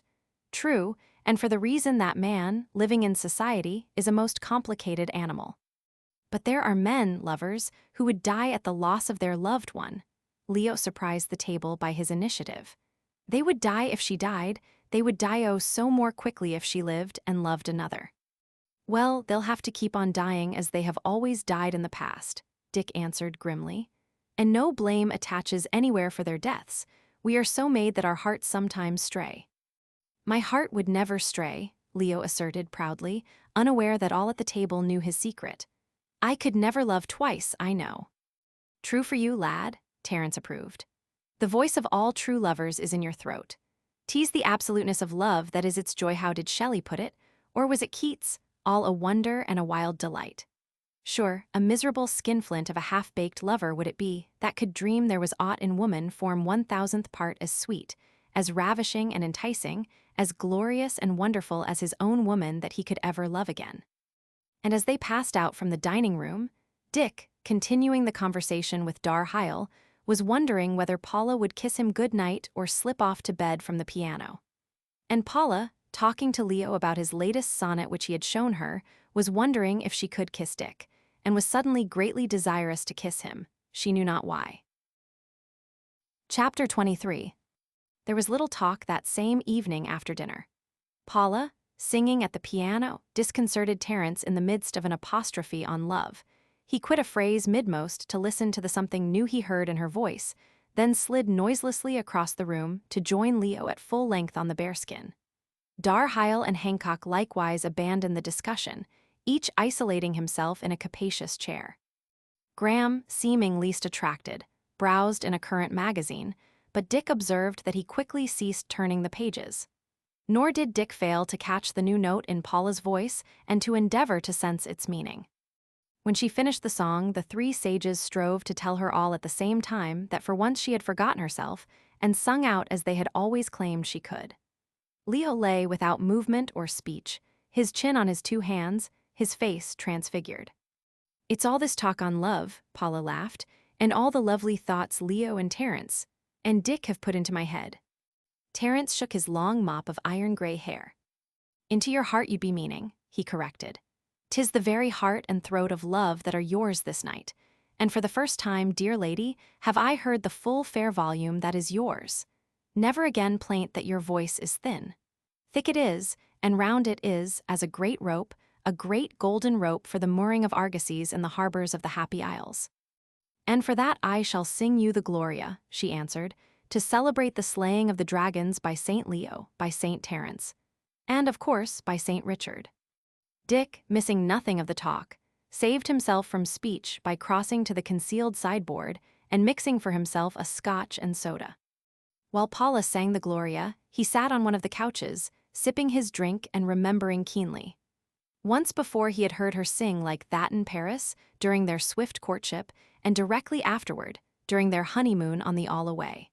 True, and for the reason that man, living in society, is a most complicated animal. But there are men, lovers, who would die at the loss of their loved one. Leo surprised the table by his initiative. They would die if she died, they would die oh so more quickly if she lived and loved another. Well, they'll have to keep on dying as they have always died in the past, Dick answered grimly. And no blame attaches anywhere for their deaths. We are so made that our hearts sometimes stray. My heart would never stray, Leo asserted proudly, unaware that all at the table knew his secret. I could never love twice, I know. True for you, lad, Terence approved. The voice of all true lovers is in your throat. 'Tis the absoluteness of love that is its joy. How did Shelley put it? Or was it Keats? All a wonder and a wild delight. Sure, a miserable skinflint of a half-baked lover would it be, that could dream there was aught in woman form 1,000th part as sweet, as ravishing and enticing, as glorious and wonderful as his own woman that he could ever love again. And as they passed out from the dining room, Dick, continuing the conversation with Darheil, was wondering whether Paula would kiss him good night or slip off to bed from the piano. And Paula, talking to Leo about his latest sonnet which he had shown her, was wondering if she could kiss Dick, and was suddenly greatly desirous to kiss him, she knew not why. Chapter 23. There was little talk that same evening after dinner. Paula, singing at the piano, disconcerted Terence in the midst of an apostrophe on love. He quit a phrase midmost to listen to the something new he heard in her voice, then slid noiselessly across the room to join Leo at full length on the bearskin. Darheil and Hancock likewise abandoned the discussion, each isolating himself in a capacious chair. Graham, seeming least attracted, browsed in a current magazine, but Dick observed that he quickly ceased turning the pages. Nor did Dick fail to catch the new note in Paula's voice and to endeavor to sense its meaning. When she finished the song, the three sages strove to tell her all at the same time that for once she had forgotten herself and sung out as they had always claimed she could. Leo lay without movement or speech, his chin on his two hands, his face transfigured. It's all this talk on love, Paula laughed, and all the lovely thoughts Leo and Terence and Dick have put into my head. Terence shook his long mop of iron-gray hair. Into your heart you'd be meaning, he corrected. 'Tis the very heart and throat of love that are yours this night, and for the first time, dear lady, have I heard the full fair volume that is yours. Never again plaint that your voice is thin. Thick it is, and round it is, as a great rope, a great golden rope for the mooring of argosies in the harbors of the Happy Isles. And for that I shall sing you the Gloria, she answered, to celebrate the slaying of the dragons by St. Leo, by St. Terence, and of course by St. Richard. Dick, missing nothing of the talk, saved himself from speech by crossing to the concealed sideboard and mixing for himself a scotch and soda. While Paula sang the Gloria, he sat on one of the couches, sipping his drink and remembering keenly. Once before he had heard her sing like that in Paris, during their swift courtship, and directly afterward, during their honeymoon on the All Away.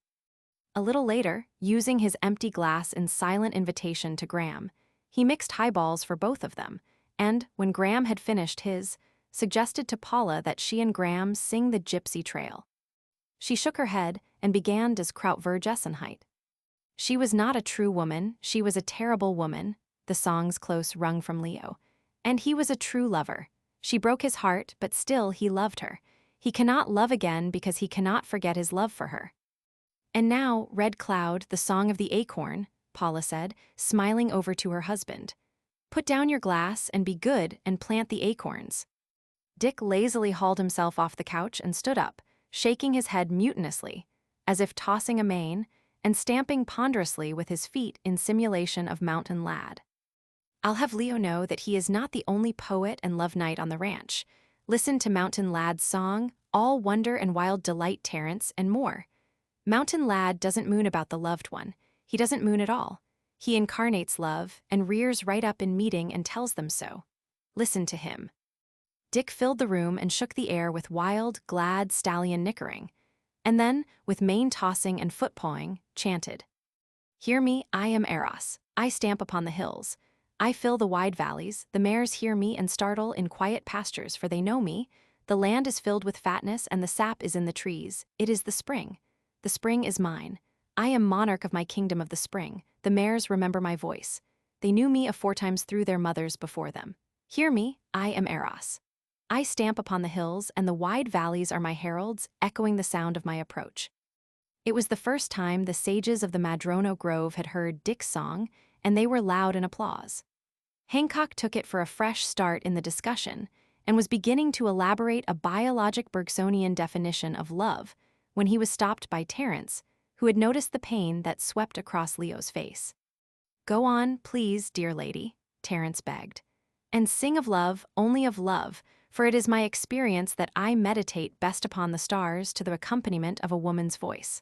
A little later, using his empty glass in silent invitation to Graham, he mixed highballs for both of them, and, when Graham had finished his, suggested to Paula that she and Graham sing the Gypsy Trail. She shook her head and began Das Krautvergessenheit. She was not a true woman, she was a terrible woman, the song's close wrung from Leo. And he was a true lover. She broke his heart, but still he loved her. He cannot love again because he cannot forget his love for her. And now, Red Cloud, the song of the acorn, Paula said, smiling over to her husband. Put down your glass and be good and plant the acorns. Dick lazily hauled himself off the couch and stood up, shaking his head mutinously, as if tossing a mane, and stamping ponderously with his feet in simulation of mountain lad. I'll have Leo know that he is not the only poet and love knight on the ranch. Listen to Mountain Lad's song, All Wonder and Wild Delight, Terence, and more. Mountain Lad doesn't moon about the loved one. He doesn't moon at all. He incarnates love and rears right up in meeting and tells them so. Listen to him. Dick filled the room and shook the air with wild, glad stallion nickering, and then, with mane tossing and foot pawing, chanted, Hear me, I am Eros. I stamp upon the hills. I fill the wide valleys. The mares hear me and startle in quiet pastures, for they know me. The land is filled with fatness, and the sap is in the trees. It is the spring. The spring is mine. I am monarch of my kingdom of the spring. The mares remember my voice. They knew me aforetimes through their mothers before them. Hear me, I am Eros. I stamp upon the hills, and the wide valleys are my heralds, echoing the sound of my approach. It was the first time the sages of the Madrono Grove had heard Dick's song, and they were loud in applause. Hancock took it for a fresh start in the discussion and was beginning to elaborate a biologic Bergsonian definition of love when he was stopped by Terence, who had noticed the pain that swept across Leo's face. Go on, please, dear lady, Terence begged, and sing of love, only of love, for it is my experience that I meditate best upon the stars to the accompaniment of a woman's voice.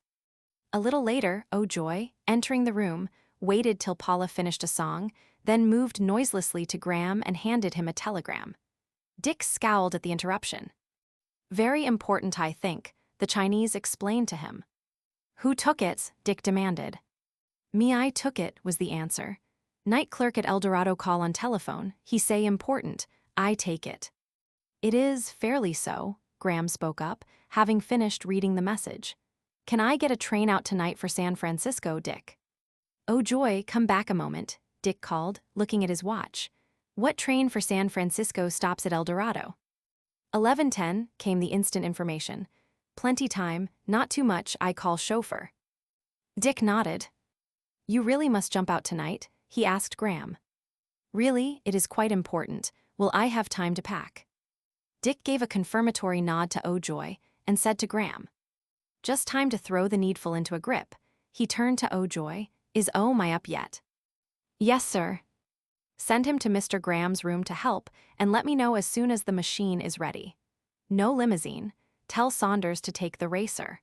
A little later, oh joy, entering the room, waited till Paula finished a song, then moved noiselessly to Graham and handed him a telegram. Dick scowled at the interruption. Very important, I think, the Chinese explained to him. Who took it? Dick demanded. Me, I took it, was the answer. Night clerk at El Dorado call on telephone, he say important, I take it. It is fairly so, Graham spoke up, having finished reading the message. Can I get a train out tonight for San Francisco, Dick? Oh joy, come back a moment, Dick called, looking at his watch. What train for San Francisco stops at El Dorado? 11:10, came the instant information. Plenty time, not too much, I call chauffeur. Dick nodded. You really must jump out tonight? He asked Graham. Really, it is quite important. Will I have time to pack? Dick gave a confirmatory nod to Oh joy and said to Graham. Just time to throw the needful into a grip. He turned to Oh joy. Is Oh my up yet? Yes, sir. Send him to Mr. Graham's room to help and let me know as soon as the machine is ready. No limousine. Tell Saunders to take the racer.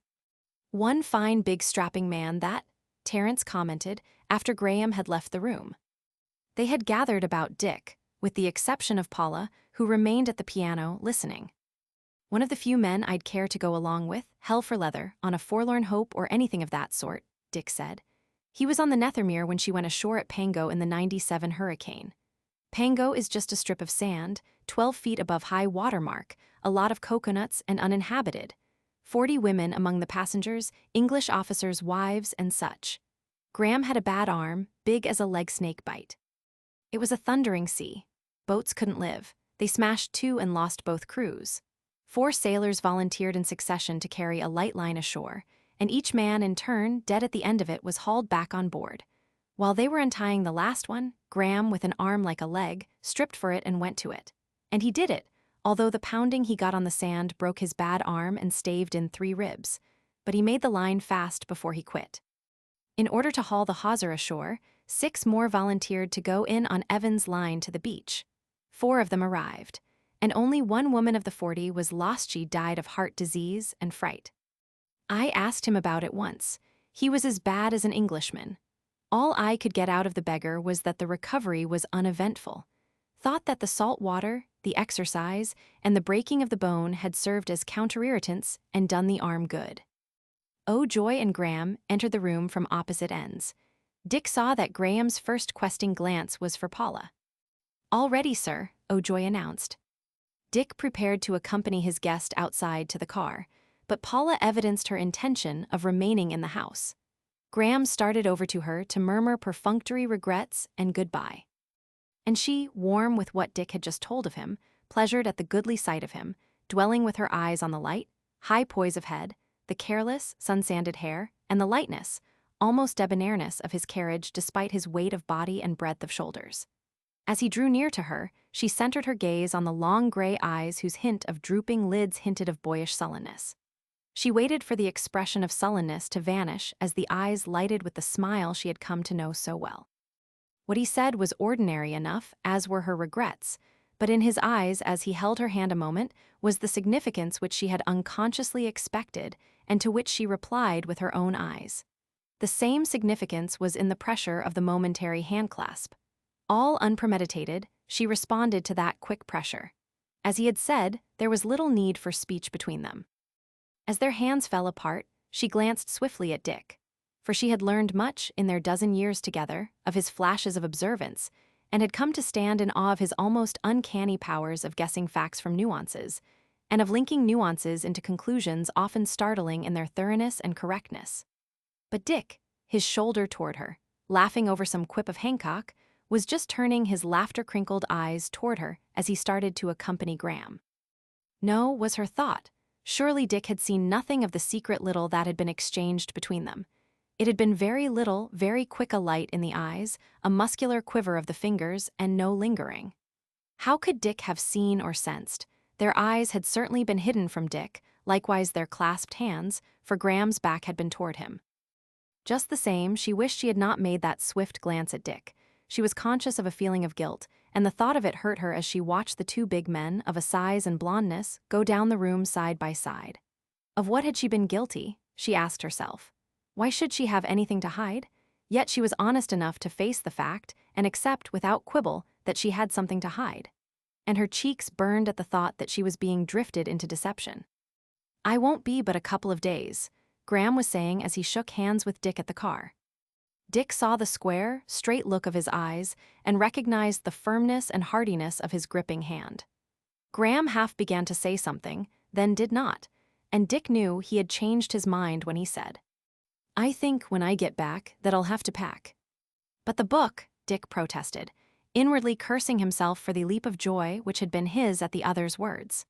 One fine big strapping man that, Terence commented after Graham had left the room. They had gathered about Dick, with the exception of Paula, who remained at the piano listening. One of the few men I'd care to go along with, hell for leather, on a forlorn hope or anything of that sort, Dick said. He was on the Nethermere when she went ashore at Pango in the '97 hurricane. Pango is just a strip of sand, 12 feet above high water mark, a lot of coconuts and uninhabited. 40 women among the passengers, English officers' wives and such. Graham had a bad arm, big as a leg snake bite. It was a thundering sea. Boats couldn't live. They smashed 2 and lost both crews. 4 sailors volunteered in succession to carry a light line ashore, and each man in turn, dead at the end of it, was hauled back on board. While they were untying the last one, Graham, with an arm like a leg, stripped for it and went to it. And he did it, although the pounding he got on the sand broke his bad arm and staved in 3 ribs. But he made the line fast before he quit. In order to haul the hawser ashore, 6 more volunteered to go in on Evan's line to the beach. 4 of them arrived, and only 1 woman of the 40 was lost. She died of heart disease and fright. I asked him about it once. He was as bad as an Englishman. All I could get out of the beggar was that the recovery was uneventful. Thought that the salt water, the exercise, and the breaking of the bone had served as counterirritants and done the arm good. Oh joy and Graham entered the room from opposite ends. Dick saw that Graham's first questing glance was for Paula. All ready, sir, Oh joy announced. Dick prepared to accompany his guest outside to the car, but Paula evidenced her intention of remaining in the house. Graham started over to her to murmur perfunctory regrets and goodbye. And she, warm with what Dick had just told of him, pleasured at the goodly sight of him, dwelling with her eyes on the light, high poise of head, the careless, sun-sanded hair, and the lightness, almost debonairness of his carriage despite his weight of body and breadth of shoulders. As he drew near to her, she centered her gaze on the long gray eyes whose hint of drooping lids hinted of boyish sullenness. She waited for the expression of sullenness to vanish as the eyes lighted with the smile she had come to know so well. What he said was ordinary enough, as were her regrets, but in his eyes as he held her hand a moment was the significance which she had unconsciously expected and to which she replied with her own eyes. The same significance was in the pressure of the momentary handclasp. All unpremeditated, she responded to that quick pressure. As he had said, there was little need for speech between them. As their hands fell apart, she glanced swiftly at Dick, for she had learned much in their dozen years together of his flashes of observance, and had come to stand in awe of his almost uncanny powers of guessing facts from nuances, and of linking nuances into conclusions often startling in their thoroughness and correctness. But Dick, his shoulder toward her, laughing over some quip of Hancock, was just turning his laughter-crinkled eyes toward her as he started to accompany Graham. No, was her thought. Surely Dick had seen nothing of the secret little that had been exchanged between them. It had been very little, very quick a light in the eyes, a muscular quiver of the fingers, and no lingering. How could Dick have seen or sensed? Their eyes had certainly been hidden from Dick, likewise their clasped hands, for Graham's back had been toward him. Just the same, she wished she had not made that swift glance at Dick. She was conscious of a feeling of guilt, and the thought of it hurt her as she watched the two big men, of a size and blondness, go down the room side by side. Of what had she been guilty? She asked herself. Why should she have anything to hide? Yet she was honest enough to face the fact and accept without quibble that she had something to hide. And her cheeks burned at the thought that she was being drifted into deception. "I won't be but a couple of days," Graham was saying as he shook hands with Dick at the car. Dick saw the square, straight look of his eyes and recognized the firmness and heartiness of his gripping hand. Graham half began to say something, then did not, and Dick knew he had changed his mind when he said, "I think when I get back that I'll have to pack." "But the book," Dick protested, inwardly cursing himself for the leap of joy which had been his at the other's words.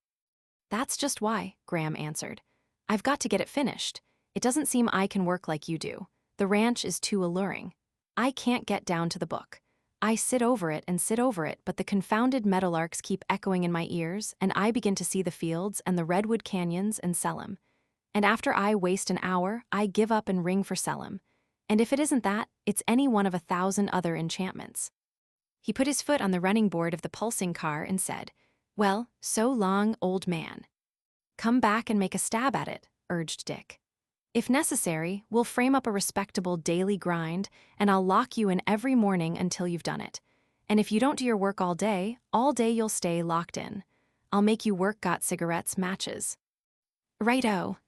"That's just why," Graham answered. "I've got to get it finished. It doesn't seem I can work like you do. The ranch is too alluring. I can't get down to the book. I sit over it and sit over it, but the confounded meadowlarks keep echoing in my ears, and I begin to see the fields and the redwood canyons and Selim. And after I waste an hour, I give up and ring for Selim. And if it isn't that, it's any one of 1,000 other enchantments." He put his foot on the running board of the pulsing car and said, "Well, so long, old man." "Come back and make a stab at it," urged Dick. "If necessary, we'll frame up a respectable daily grind, and I'll lock you in every morning until you've done it. And if you don't do your work all day you'll stay locked in. I'll make you work got cigarettes, matches." "Righto."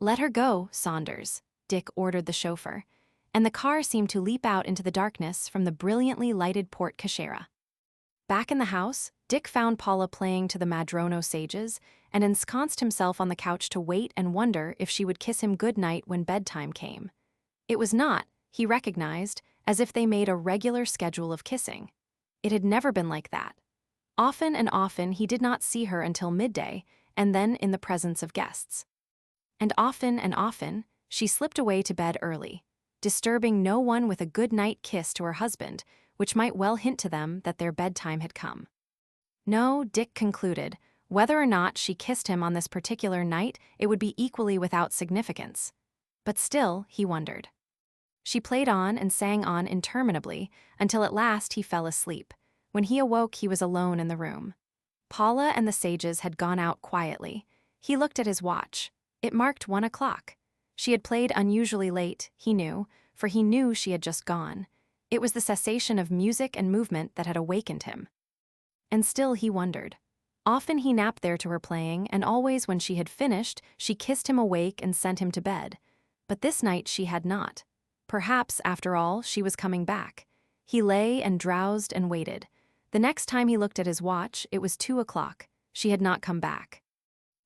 "Let her go, Saunders," Dick ordered the chauffeur, and the car seemed to leap out into the darkness from the brilliantly lighted port cachera. Back in the house, Dick found Paula playing to the Madrono sages and ensconced himself on the couch to wait and wonder if she would kiss him good night when bedtime came. It was not, he recognized, as if they made a regular schedule of kissing. It had never been like that. Often and often he did not see her until midday, and then in the presence of guests. And often, she slipped away to bed early, disturbing no one with a good-night kiss to her husband, which might well hint to them that their bedtime had come. No, Dick concluded, whether or not she kissed him on this particular night, it would be equally without significance. But still, he wondered. She played on and sang on interminably, until at last he fell asleep. When he awoke, he was alone in the room. Paula and the sages had gone out quietly. He looked at his watch. It marked 1 o'clock. She had played unusually late, he knew, for he knew she had just gone. It was the cessation of music and movement that had awakened him. And still he wondered. Often he napped there to her playing, and always when she had finished, she kissed him awake and sent him to bed. But this night she had not. Perhaps, after all, she was coming back. He lay and drowsed and waited. The next time he looked at his watch, it was 2 o'clock. She had not come back.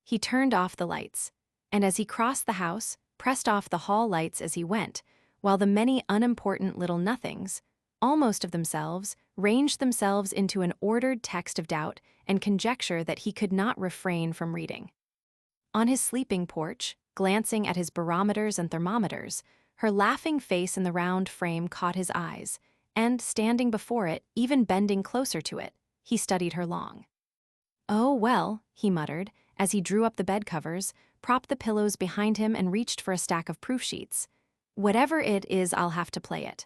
He turned off the lights, and as he crossed the house, pressed off the hall lights as he went, while the many unimportant little nothings, almost of themselves, ranged themselves into an ordered text of doubt and conjecture that he could not refrain from reading. On his sleeping porch, glancing at his barometers and thermometers, her laughing face in the round frame caught his eyes, and, standing before it, even bending closer to it, he studied her long. "Oh, well," he muttered, as he drew up the bed covers, propped the pillows behind him and reached for a stack of proof sheets. "Whatever it is, I'll have to play it."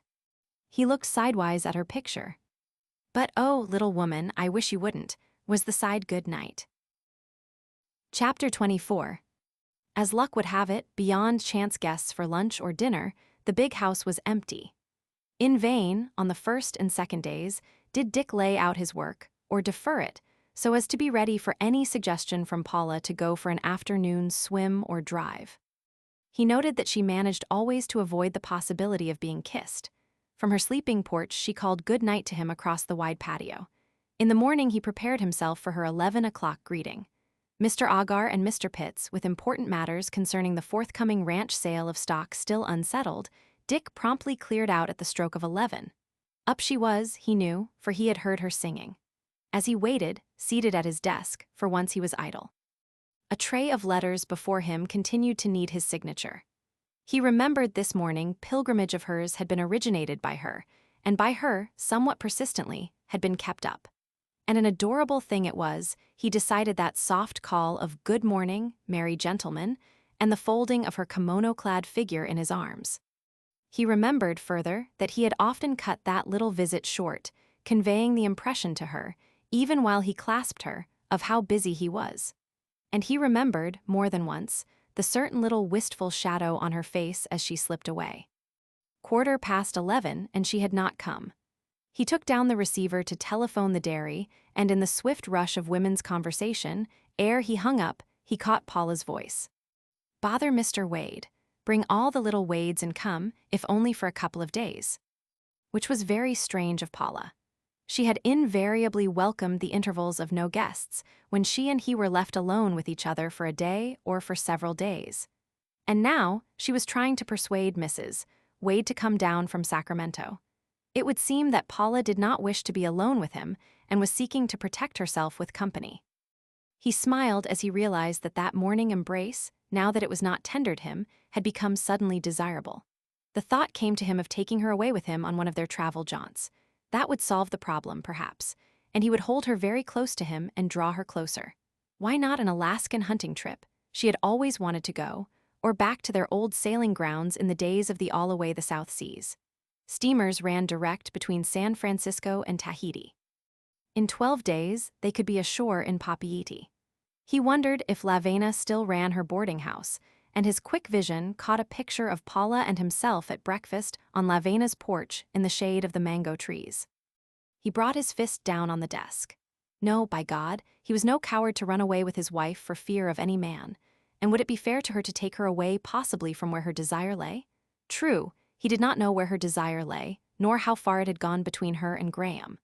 He looked sidewise at her picture. "But oh, little woman, I wish you wouldn't," was the sighed good night. Chapter 24. As luck would have it, beyond chance guests for lunch or dinner, the big house was empty. In vain, on the first and second days, did Dick lay out his work, or defer it, so as to be ready for any suggestion from Paula to go for an afternoon swim or drive. He noted that she managed always to avoid the possibility of being kissed. From her sleeping porch, she called good night to him across the wide patio. In the morning, he prepared himself for her 11 o'clock greeting. Mr. Agar and Mr. Pitts, with important matters concerning the forthcoming ranch sale of stock still unsettled, Dick promptly cleared out at the stroke of 11. Up she was, he knew, for he had heard her singing. As he waited, seated at his desk, for once he was idle. A tray of letters before him continued to need his signature. He remembered this morning pilgrimage of hers had been originated by her, and by her, somewhat persistently, had been kept up. And an adorable thing it was, he decided, that soft call of "Good morning, merry gentleman," and the folding of her kimono-clad figure in his arms. He remembered, further, that he had often cut that little visit short, conveying the impression to her, even while he clasped her, of how busy he was. And he remembered, more than once, the certain little wistful shadow on her face as she slipped away. 11:15, and she had not come. He took down the receiver to telephone the dairy, and in the swift rush of women's conversation, ere he hung up, he caught Paula's voice. "Bother Mr. Wade. Bring all the little Wades and come, if only for a couple of days." Which was very strange of Paula. She had invariably welcomed the intervals of no guests, when she and he were left alone with each other for a day or for several days. And now, she was trying to persuade Mrs. Wade to come down from Sacramento. It would seem that Paula did not wish to be alone with him and was seeking to protect herself with company. He smiled as he realized that that morning embrace, now that it was not tendered him, had become suddenly desirable. The thought came to him of taking her away with him on one of their travel jaunts. That would solve the problem, perhaps, and he would hold her very close to him and draw her closer. Why not an Alaskan hunting trip? She had always wanted to go, or back to their old sailing grounds in the days of the all-away the South Seas. Steamers ran direct between San Francisco and Tahiti. In 12 days, they could be ashore in Papeete. He wondered if Lavena still ran her boarding house, and his quick vision caught a picture of Paula and himself at breakfast on Lavena's porch in the shade of the mango trees. He brought his fist down on the desk. No, by God, he was no coward to run away with his wife for fear of any man. And would it be fair to her to take her away possibly from where her desire lay? True, he did not know where her desire lay, nor how far it had gone between her and Graham.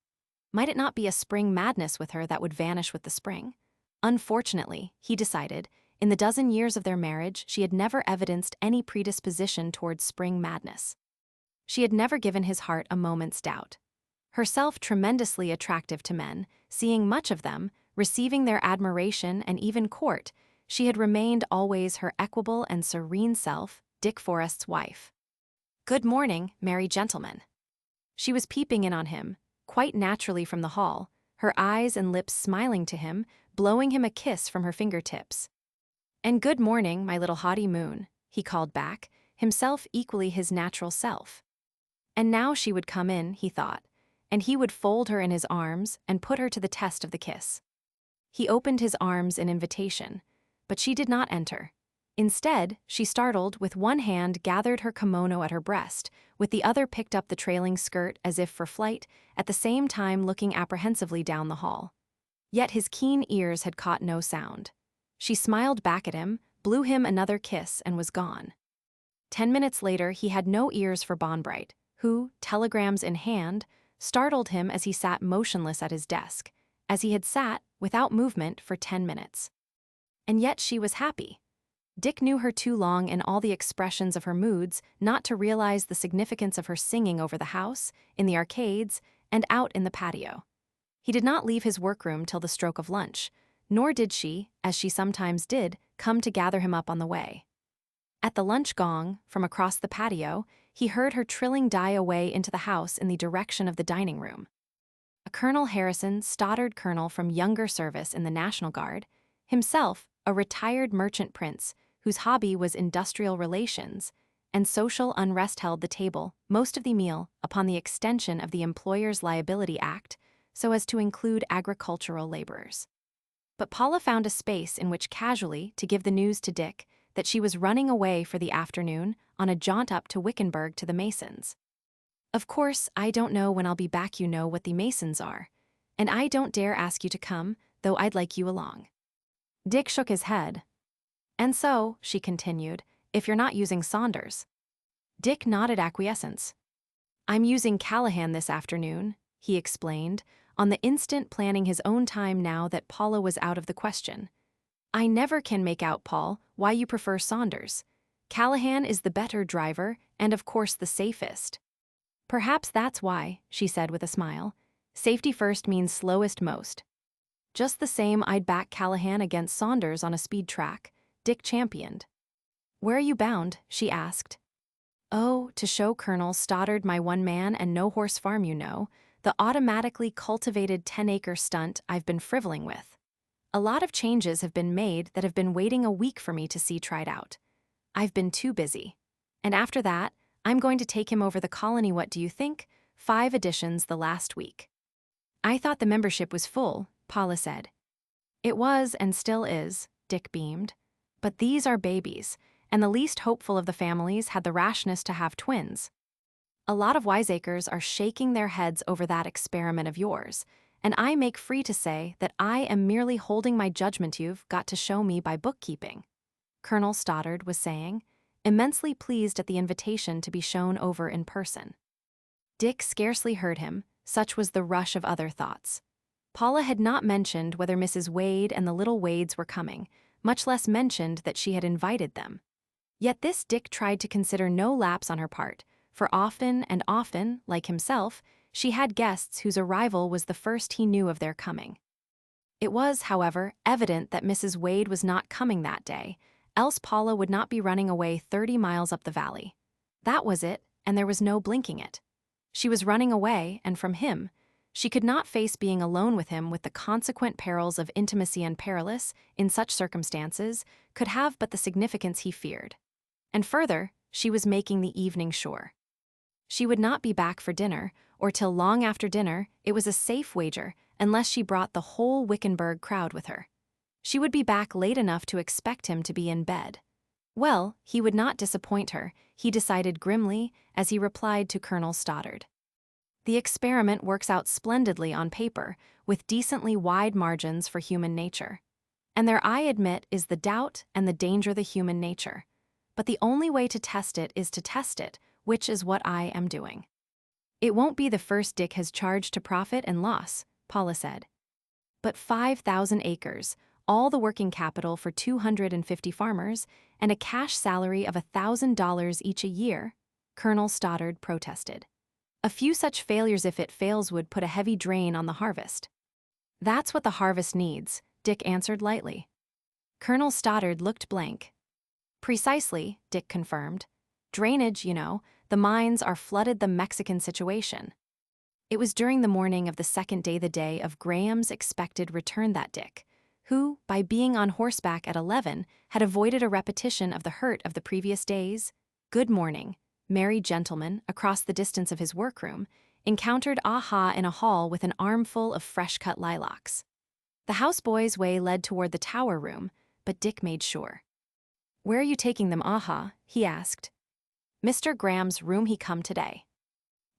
Might it not be a spring madness with her that would vanish with the spring? Unfortunately, he decided, in the dozen years of their marriage, she had never evidenced any predisposition towards spring madness. She had never given his heart a moment's doubt. Herself tremendously attractive to men, seeing much of them, receiving their admiration and even court, she had remained always her equable and serene self, Dick Forrest's wife. "Good morning, merry gentleman." She was peeping in on him, quite naturally from the hall, her eyes and lips smiling to him, blowing him a kiss from her fingertips. "And good morning, my little haughty moon," he called back, himself equally his natural self. And now she would come in, he thought, and he would fold her in his arms and put her to the test of the kiss. He opened his arms in invitation, but she did not enter. Instead, she, startled, with one hand gathered her kimono at her breast, with the other picked up the trailing skirt as if for flight, at the same time looking apprehensively down the hall. Yet his keen ears had caught no sound. She smiled back at him, blew him another kiss, and was gone. 10 minutes later, he had no ears for Bonbright, who, telegrams in hand, startled him as he sat motionless at his desk, as he had sat, without movement, for 10 minutes. And yet she was happy. Dick knew her too long in all the expressions of her moods not to realize the significance of her singing over the house, in the arcades, and out in the patio. He did not leave his workroom till the stroke of lunch, nor did she, as she sometimes did, come to gather him up on the way. At the lunch gong, from across the patio, he heard her trilling die away into the house in the direction of the dining room. A Colonel Harrison, stoddered colonel from younger service in the National Guard, himself a retired merchant prince whose hobby was industrial relations, and social unrest held the table, most of the meal, upon the extension of the Employers' Liability Act so as to include agricultural laborers. But Paula found a space in which casually to give the news to Dick that she was running away for the afternoon on a jaunt up to Wickenburg to the Masons. Of course, I don't know when I'll be back, you know what the Masons are. And I don't dare ask you to come, though I'd like you along. Dick shook his head. And so, she continued, if you're not using Saunders. Dick nodded acquiescence. I'm using Callahan this afternoon, he explained, on the instant planning his own time now that Paula was out of the question. I never can make out, Paul, why you prefer Saunders. Callahan is the better driver and of course the safest. Perhaps that's why, she said with a smile. Safety first means slowest most. Just the same, I'd back Callahan against Saunders on a speed track, Dick championed. Where are you bound? She asked. Oh, to show Colonel Stoddard my one-man and no-horse farm, you know, the automatically cultivated 10-acre stunt I've been frivoling with. A lot of changes have been made that have been waiting a week for me to see tried out. I've been too busy. And after that, I'm going to take him over the colony. What do you think? 5 editions the last week. I thought the membership was full, Paula said. It was and still is, Dick beamed. But these are babies, and the least hopeful of the families had the rashness to have twins. A lot of wiseacres are shaking their heads over that experiment of yours, and I make free to say that I am merely holding my judgment. You've got to show me by bookkeeping, Colonel Stoddard was saying, immensely pleased at the invitation to be shown over in person. Dick scarcely heard him, such was the rush of other thoughts. Paula had not mentioned whether Mrs. Wade and the little Wades were coming, much less mentioned that she had invited them. Yet this Dick tried to consider no lapse on her part, for often and often, like himself, she had guests whose arrival was the first he knew of their coming. It was, however, evident that Mrs. Wade was not coming that day, else Paula would not be running away 30 miles up the valley. That was it, and there was no blinking it. She was running away, and from him. She could not face being alone with him with the consequent perils of intimacy, and perilous, in such circumstances, could have but the significance he feared. And further, she was making the evening sure. She would not be back for dinner, or till long after dinner, it was a safe wager, unless she brought the whole Wickenburg crowd with her. She would be back late enough to expect him to be in bed. Well, he would not disappoint her, he decided grimly, as he replied to Colonel Stoddard. The experiment works out splendidly on paper, with decently wide margins for human nature. And there, I admit, is the doubt and the danger the human nature. But the only way to test it is to test it, which is what I am doing. It won't be the first Dick has charged to profit and loss, Paula said. But 5,000 acres, all the working capital for 250 farmers, and a cash salary of $1,000 each a year, Colonel Stoddard protested. A few such failures, if it fails, would put a heavy drain on the harvest. That's what the harvest needs, Dick answered lightly. Colonel Stoddard looked blank. Precisely, Dick confirmed. Drainage, you know, the mines are flooded, the Mexican situation. It was during the morning of the second day, the day of Graham's expected return, that Dick, who, by being on horseback at 11, had avoided a repetition of the hurt of the previous days, good morning, merry gentleman, across the distance of his workroom, encountered Aha in a hall with an armful of fresh-cut lilacs. The houseboy's way led toward the tower room, but Dick made sure. Where are you taking them, Aha? He asked. Mr. Graham's room, he come today.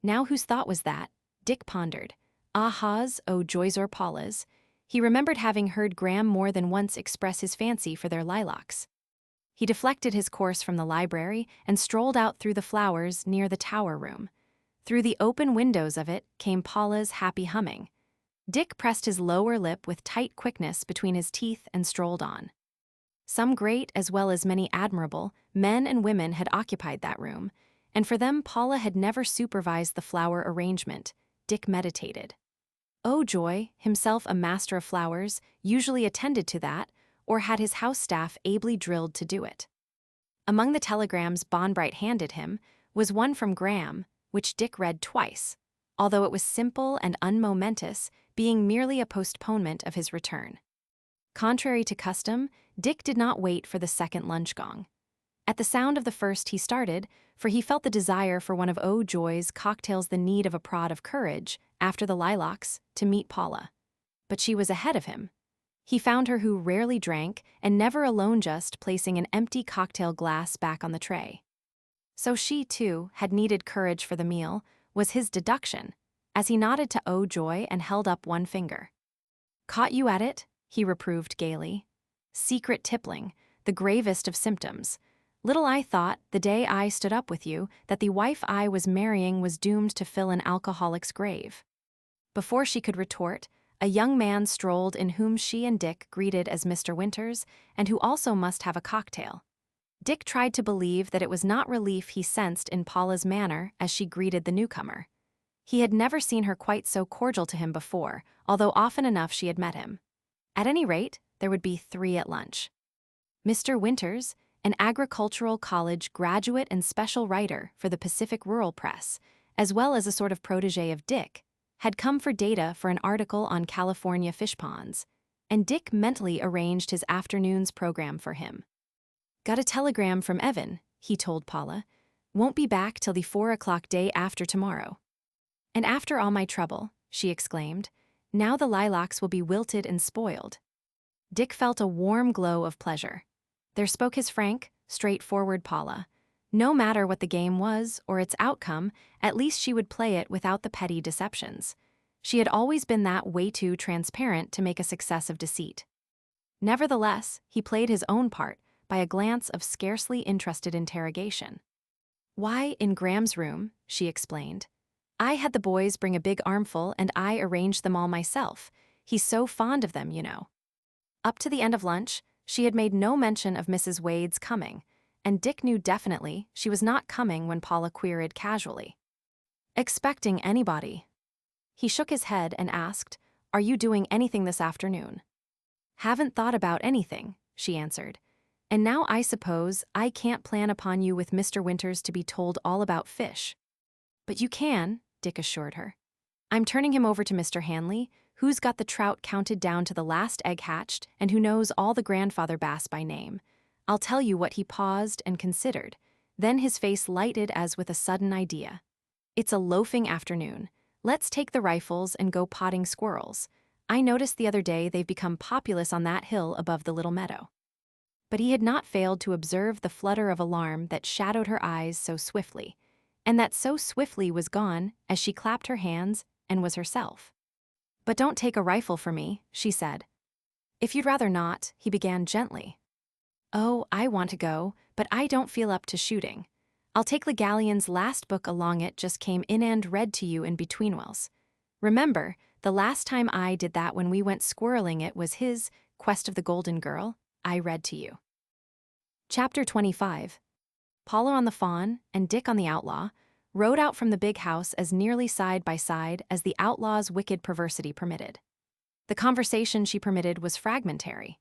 Now whose thought was that? Dick pondered. Aha's, oh joys, or Paula's. He remembered having heard Graham more than once express his fancy for their lilacs. He deflected his course from the library and strolled out through the flowers near the tower room. Through the open windows of it came Paula's happy humming. Dick pressed his lower lip with tight quickness between his teeth and strolled on. Some great, as well as many admirable, men and women had occupied that room, and for them Paula had never supervised the flower arrangement. Dick meditated. Oh joy, himself a master of flowers, usually attended to that, or had his house staff ably drilled to do it. Among the telegrams Bonbright handed him was one from Graham, which Dick read twice, although it was simple and unmomentous, being merely a postponement of his return. Contrary to custom, Dick did not wait for the second lunch gong. At the sound of the first he started, for he felt the desire for one of Oh Joy's cocktails, the need of a prod of courage, after the lilacs, to meet Paula. But she was ahead of him. He found her who rarely drank and never alone, just placing an empty cocktail glass back on the tray. So she, too, had needed courage for the meal, was his deduction, as he nodded to Oh Joy and held up one finger. "Caught you at it," he reproved gaily. "Secret tippling, the gravest of symptoms. Little I thought, the day I stood up with you, that the wife I was marrying was doomed to fill an alcoholic's grave." Before she could retort, a young man strolled in whom she and Dick greeted as Mr. Winters, and who also must have a cocktail. Dick tried to believe that it was not relief he sensed in Paula's manner as she greeted the newcomer. He had never seen her quite so cordial to him before, although often enough she had met him. At any rate, there would be 3 at lunch. Mr. Winters, an agricultural college graduate and special writer for the Pacific Rural Press, as well as a sort of protege of Dick, had come for data for an article on California fish ponds, and Dick mentally arranged his afternoon's program for him. "Got a telegram from Evan," he told Paula. "Won't be back till the 4 o'clock day after tomorrow." "And after all my trouble," she exclaimed, "now the lilacs will be wilted and spoiled." Dick felt a warm glow of pleasure. There spoke his frank, straightforward Paula. No matter what the game was or its outcome, at least she would play it without the petty deceptions. She had always been that way too transparent to make a success of deceit. Nevertheless, he played his own part by a glance of scarcely interested interrogation. "Why, in Graham's room," she explained. "I had the boys bring a big armful and I arranged them all myself. He's so fond of them, you know." Up to the end of lunch, she had made no mention of Mrs. Wade's coming, and Dick knew definitely she was not coming when Paula queried casually, "Expecting anybody?" He shook his head and asked, "Are you doing anything this afternoon?" "Haven't thought about anything," she answered. "And now I suppose I can't plan upon you with Mr. Winters to be told all about fish." "But you can," Dick assured her. "I'm turning him over to Mr. Hanley, who's got the trout counted down to the last egg hatched and who knows all the grandfather bass by name. I'll tell you what." He paused and considered. Then his face lighted as with a sudden idea. "It's a loafing afternoon. Let's take the rifles and go potting squirrels. I noticed the other day they've become populous on that hill above the little meadow." But he had not failed to observe the flutter of alarm that shadowed her eyes so swiftly, and that so swiftly was gone as she clapped her hands and was herself. "But don't take a rifle for me," she said. "If you'd rather not," he began gently. "Oh, I want to go, but I don't feel up to shooting. I'll take Legallion's last book along. It just came in and read to you in betweenwhiles. Remember, the last time I did that when we went squirreling, it was his Quest of the Golden Girl. I read to you." Chapter 25. Paula on the Fawn and Dick on the Outlaw rode out from the big house as nearly side by side as the outlaw's wicked perversity permitted. The conversation she permitted was fragmentary.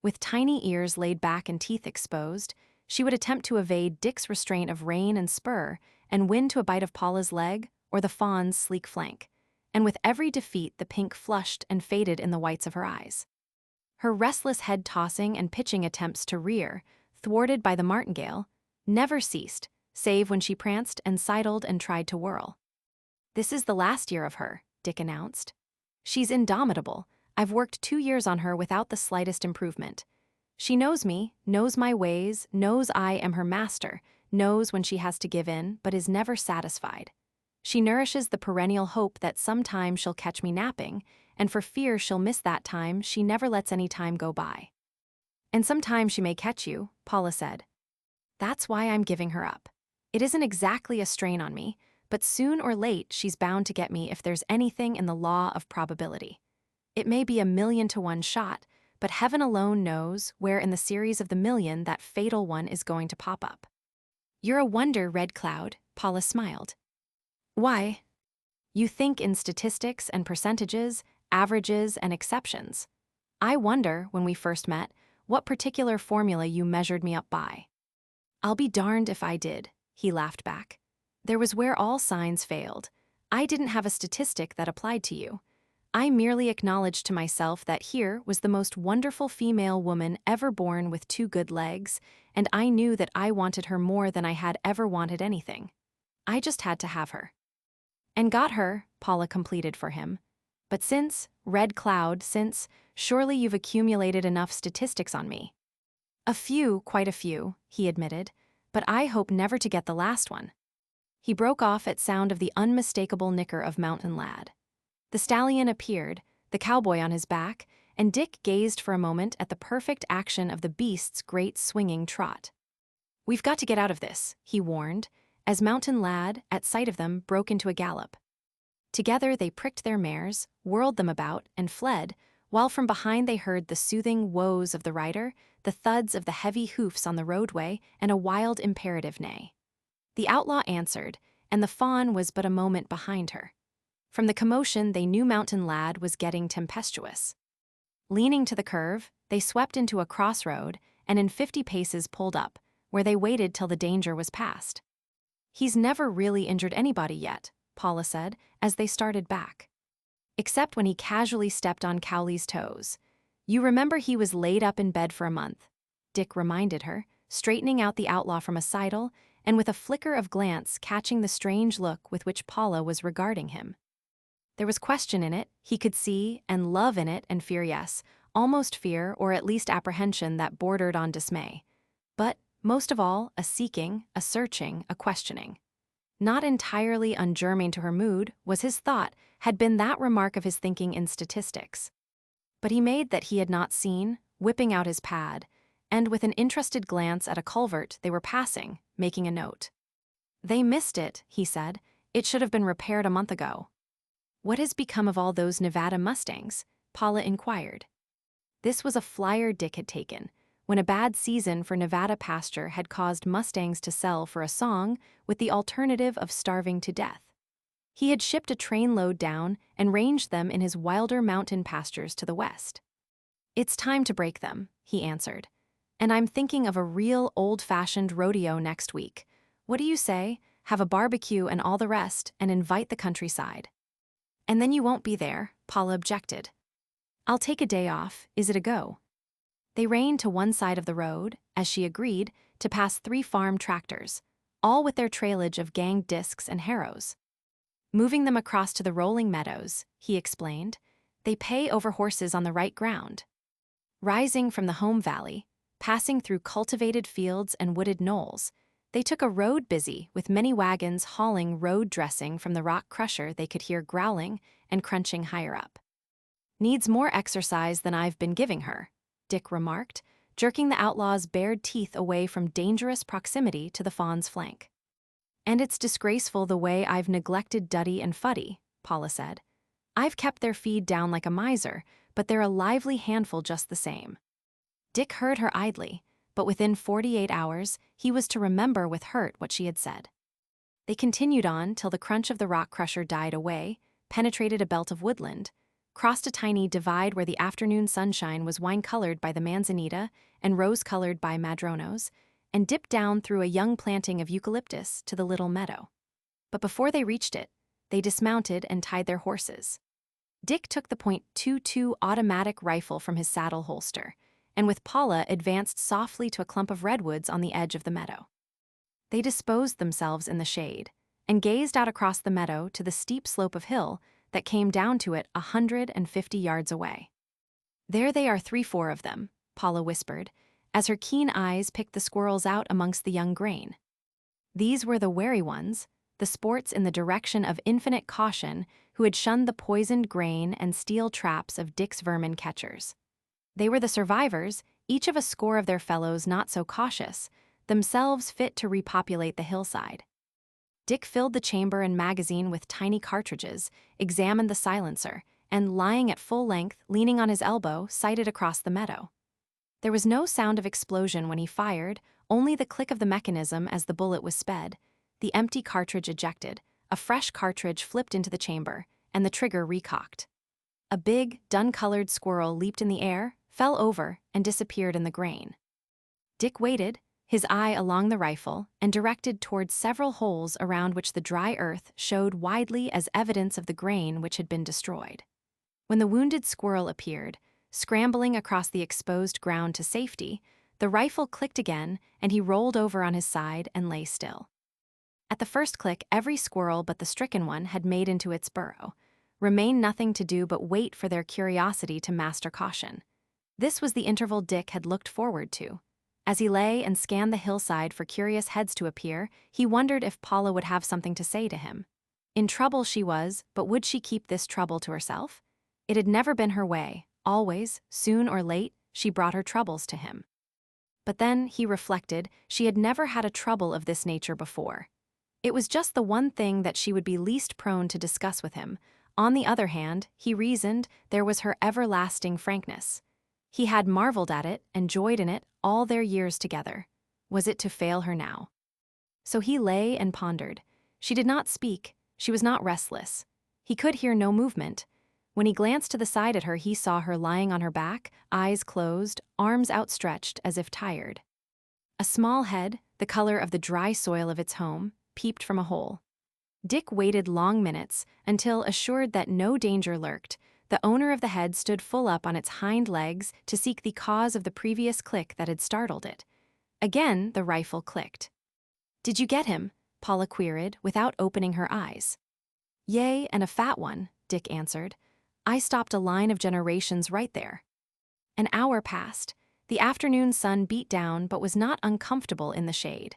With tiny ears laid back and teeth exposed, she would attempt to evade Dick's restraint of rein and spur and win to a bite of Paula's leg or the fawn's sleek flank, and with every defeat the pink flushed and faded in the whites of her eyes. Her restless head tossing and pitching attempts to rear, thwarted by the martingale, never ceased, save when she pranced and sidled and tried to whirl. "This is the last year of her," Dick announced. "She's indomitable. I've worked 2 years on her without the slightest improvement. She knows me, knows my ways, knows I am her master, knows when she has to give in, but is never satisfied. She nourishes the perennial hope that sometime she'll catch me napping, and for fear she'll miss that time, she never lets any time go by." "And sometime she may catch you," Paula said. "That's why I'm giving her up. It isn't exactly a strain on me, but soon or late she's bound to get me if there's anything in the law of probability. It may be 1,000,000 to 1 shot, but heaven alone knows where in the series of the million that fatal one is going to pop up." "You're a wonder, Red Cloud," Paula smiled. "Why?" "You think in statistics and percentages, averages and exceptions. I wonder, when we first met, what particular formula you measured me up by." "I'll be darned if I did," he laughed back. "There was where all signs failed. I didn't have a statistic that applied to you. I merely acknowledged to myself that here was the most wonderful female woman ever born with 2 good legs, and I knew that I wanted her more than I had ever wanted anything. I just had to have her." "And got her," Paula completed for him. "But since, Red Cloud, since, surely you've accumulated enough statistics on me." "A few, quite a few," he admitted, "but I hope never to get the last one." He broke off at sound of the unmistakable nicker of Mountain Lad. The stallion appeared, the cowboy on his back, and Dick gazed for a moment at the perfect action of the beast's great swinging trot. "We've got to get out of this," he warned, as Mountain Lad, at sight of them, broke into a gallop. Together they pricked their mares, whirled them about, and fled, while from behind they heard the soothing woes of the rider, the thuds of the heavy hoofs on the roadway, and a wild imperative neigh. The outlaw answered, and the fawn was but a moment behind her. From the commotion, they knew Mountain Lad was getting tempestuous. Leaning to the curve, they swept into a crossroad and in 50 paces pulled up, where they waited till the danger was past. "He's never really injured anybody yet," Paula said, as they started back. "Except when he casually stepped on Cowley's toes. You remember he was laid up in bed for a month," Dick reminded her, straightening out the outlaw from a sidle, and with a flicker of glance catching the strange look with which Paula was regarding him. There was question in it, he could see, and love in it, and fear, yes, almost fear, or at least apprehension that bordered on dismay. But, most of all, a seeking, a searching, a questioning. Not entirely ungermane to her mood, was his thought, had been that remark of his thinking in statistics. But he made that he had not seen, whipping out his pad, and with an interested glance at a culvert they were passing, making a note. "They missed it," he said. "It should have been repaired a month ago." "What has become of all those Nevada mustangs?" Paula inquired. This was a flyer Dick had taken, when a bad season for Nevada pasture had caused mustangs to sell for a song with the alternative of starving to death. He had shipped a trainload down and ranged them in his wilder mountain pastures to the west. "It's time to break them," he answered. "And I'm thinking of a real old-fashioned rodeo next week. What do you say? Have a barbecue and all the rest, and invite the countryside." "And then you won't be there," Paula objected. "I'll take a day off. Is it a go?" They reined to one side of the road, as she agreed, to pass 3 farm tractors, all with their trailage of ganged discs and harrows. "Moving them across to the rolling meadows," he explained. "They pay over horses on the right ground." Rising from the home valley, passing through cultivated fields and wooded knolls, they took a road busy with many wagons hauling road dressing from the rock crusher they could hear growling and crunching higher up. "Needs more exercise than I've been giving her," Dick remarked, jerking the outlaw's bared teeth away from dangerous proximity to the fawn's flank. "And it's disgraceful the way I've neglected Duddy and Fuddy," Paula said. "I've kept their feed down like a miser, but they're a lively handful just the same." Dick heard her idly, but within 48 hours, he was to remember with hurt what she had said. They continued on till the crunch of the rock crusher died away, penetrated a belt of woodland, crossed a tiny divide where the afternoon sunshine was wine-colored by the manzanita and rose-colored by madronos, and dipped down through a young planting of eucalyptus to the little meadow. But before they reached it, they dismounted and tied their horses. Dick took the .22 automatic rifle from his saddle holster, and with Paula advanced softly to a clump of redwoods on the edge of the meadow. They disposed themselves in the shade, and gazed out across the meadow to the steep slope of hill that came down to it 150 yards away. "There they are, 3-4 of them," Paula whispered, as her keen eyes picked the squirrels out amongst the young grain. These were the wary ones, the sports in the direction of infinite caution who had shunned the poisoned grain and steel traps of Dick's vermin catchers. They were the survivors, each of a score of their fellows not so cautious, themselves fit to repopulate the hillside. Dick filled the chamber and magazine with tiny cartridges, examined the silencer, and lying at full length, leaning on his elbow, sighted across the meadow. There was no sound of explosion when he fired, only the click of the mechanism as the bullet was sped, the empty cartridge ejected, a fresh cartridge flipped into the chamber, and the trigger recocked. A big, dun-colored squirrel leaped in the air, fell over, and disappeared in the grain. Dick waited, his eye along the rifle and directed towards several holes around which the dry earth showed widely as evidence of the grain which had been destroyed. When the wounded squirrel appeared, scrambling across the exposed ground to safety, the rifle clicked again and he rolled over on his side and lay still. At the first click, every squirrel but the stricken one had made into its burrow. Remained nothing to do but wait for their curiosity to master caution. This was the interval Dick had looked forward to. As he lay and scanned the hillside for curious heads to appear, he wondered if Paula would have something to say to him. In trouble she was, but would she keep this trouble to herself? It had never been her way. Always, soon or late, she brought her troubles to him. But then, he reflected, she had never had a trouble of this nature before. It was just the one thing that she would be least prone to discuss with him. On the other hand, he reasoned, there was her everlasting frankness. He had marveled at it and joyed in it all their years together. Was it to fail her now? So he lay and pondered. She did not speak. She was not restless. He could hear no movement. When he glanced to the side at her, he saw her lying on her back, eyes closed, arms outstretched as if tired. A small head, the color of the dry soil of its home, peeped from a hole. Dick waited long minutes until, assured that no danger lurked, the owner of the head stood full up on its hind legs to seek the cause of the previous click that had startled it. Again, the rifle clicked. "Did you get him?" Paula queried, without opening her eyes. "Yea, and a fat one," Dick answered. "I stopped a line of generations right there." An hour passed. The afternoon sun beat down but was not uncomfortable in the shade.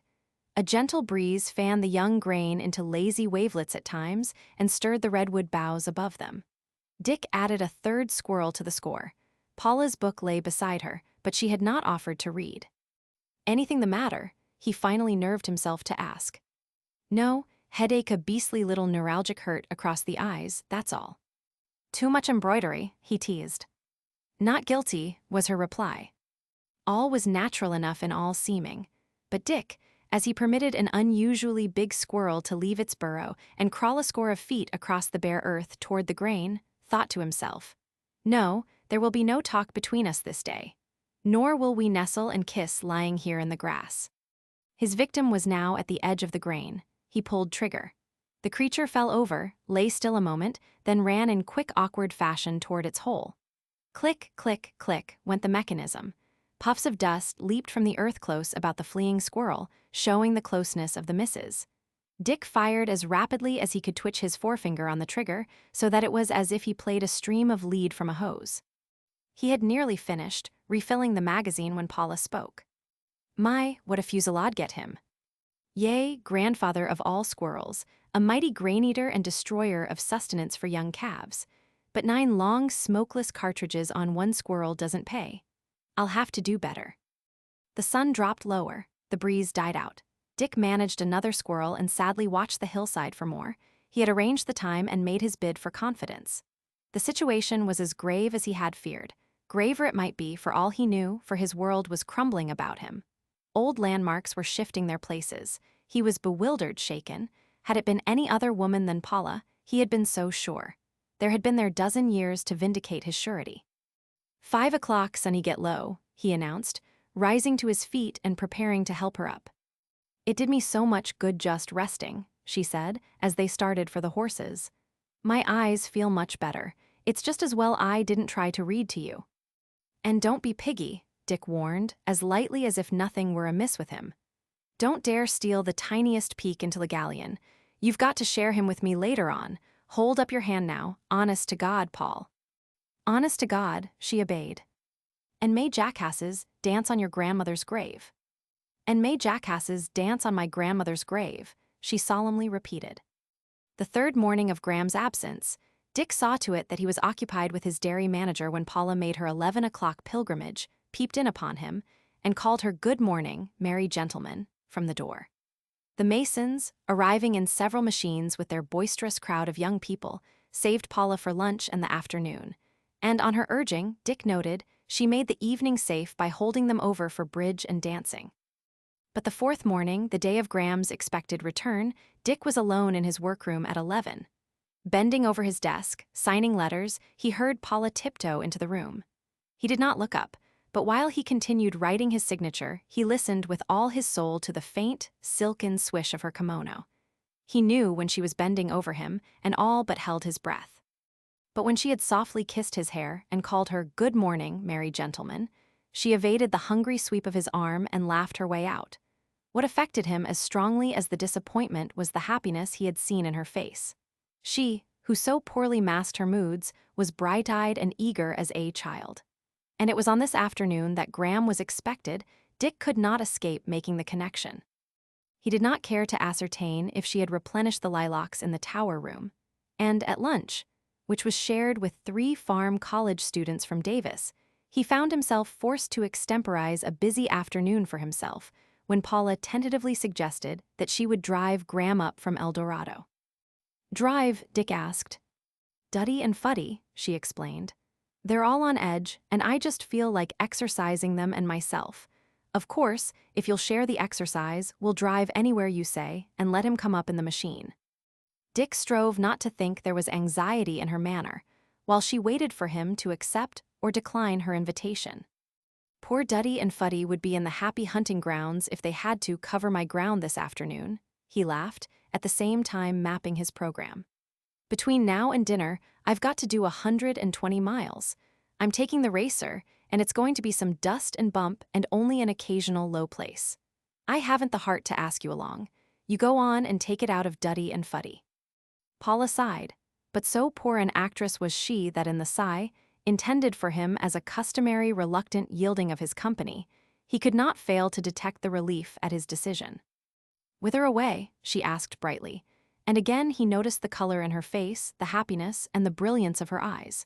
A gentle breeze fanned the young grain into lazy wavelets at times and stirred the redwood boughs above them. Dick added a third squirrel to the score. Paula's book lay beside her, but she had not offered to read. "Anything the matter?" he finally nerved himself to ask. "No, headache, a beastly little neuralgic hurt across the eyes, that's all." "Too much embroidery," he teased. "Not guilty," was her reply. All was natural enough in all seeming. But Dick, as he permitted an unusually big squirrel to leave its burrow and crawl a score of feet across the bare earth toward the grain, thought to himself, "No, there will be no talk between us this day. Nor will we nestle and kiss lying here in the grass." His victim was now at the edge of the grain. He pulled trigger. The creature fell over, lay still a moment, then ran in quick, awkward fashion toward its hole. Click, click, click went the mechanism. Puffs of dust leaped from the earth close about the fleeing squirrel, showing the closeness of the misses. Dick fired as rapidly as he could twitch his forefinger on the trigger, so that it was as if he played a stream of lead from a hose. He had nearly finished, refilling the magazine when Paula spoke. "My, what a fusillade get him. Yea, grandfather of all squirrels, a mighty grain-eater and destroyer of sustenance for young calves. But 9 long, smokeless cartridges on one squirrel doesn't pay. I'll have to do better." The sun dropped lower, the breeze died out. Dick managed another squirrel and sadly watched the hillside for more. He had arranged the time and made his bid for confidence. The situation was as grave as he had feared. Graver it might be, for all he knew, for his world was crumbling about him. Old landmarks were shifting their places. He was bewildered, shaken. Had it been any other woman than Paula, he had been so sure. There had been their dozen years to vindicate his surety. 5 o'clock, sunny get low, he announced, rising to his feet and preparing to help her up. "It did me so much good just resting," she said, as they started for the horses. "My eyes feel much better. It's just as well I didn't try to read to you." "And don't be piggy," Dick warned, as lightly as if nothing were amiss with him. "Don't dare steal the tiniest peek into the galleon. You've got to share him with me later on. Hold up your hand now, honest to God, Paul." Honest to God, she obeyed. "And may jackasses dance on your grandmother's grave." "And may jackasses dance on my grandmother's grave," she solemnly repeated. The third morning of Graham's absence, Dick saw to it that he was occupied with his dairy manager when Paula made her 11 o'clock pilgrimage, peeped in upon him, and called her "Good morning, merry gentlemen," from the door. The Masons, arriving in several machines with their boisterous crowd of young people, saved Paula for lunch and the afternoon. And on her urging, Dick noted, she made the evening safe by holding them over for bridge and dancing. But the fourth morning, the day of Graham's expected return, Dick was alone in his workroom at 11. Bending over his desk, signing letters, he heard Paula tiptoe into the room. He did not look up, But while he continued writing his signature, he listened with all his soul to the faint, silken swish of her kimono. He knew when she was bending over him and all but held his breath. But when she had softly kissed his hair and called her "Good morning, merry gentleman," she evaded the hungry sweep of his arm and laughed her way out. What affected him as strongly as the disappointment was the happiness he had seen in her face. She, who so poorly masked her moods, was bright-eyed and eager as a child. And it was on this afternoon that Graham was expected. Dick could not escape making the connection. He did not care to ascertain if she had replenished the lilacs in the tower room. And at lunch, which was shared with 3 farm college students from Davis, he found himself forced to extemporize a busy afternoon for himself when Paula tentatively suggested that she would drive Graham up from El Dorado. "Drive?" Dick asked. "Duddy and Fuddy," she explained. "They're all on edge, and I just feel like exercising them and myself. Of course, if you'll share the exercise, we'll drive anywhere you say and let him come up in the machine." Dick strove not to think there was anxiety in her manner, while she waited for him to accept or decline her invitation. "Poor Duddy and Fuddy would be in the happy hunting grounds if they had to cover my ground this afternoon," he laughed, at the same time mapping his program. "Between now and dinner, I've got to do 120 miles. I'm taking the racer, and it's going to be some dust and bump and only an occasional low place. I haven't the heart to ask you along. You go on and take it out of Duddy and Fuddy." Paula sighed, but so poor an actress was she that in the sigh, intended for him as a customary reluctant yielding of his company, he could not fail to detect the relief at his decision. "Whither away?" she asked brightly, and again he noticed the color in her face, the happiness, and the brilliance of her eyes.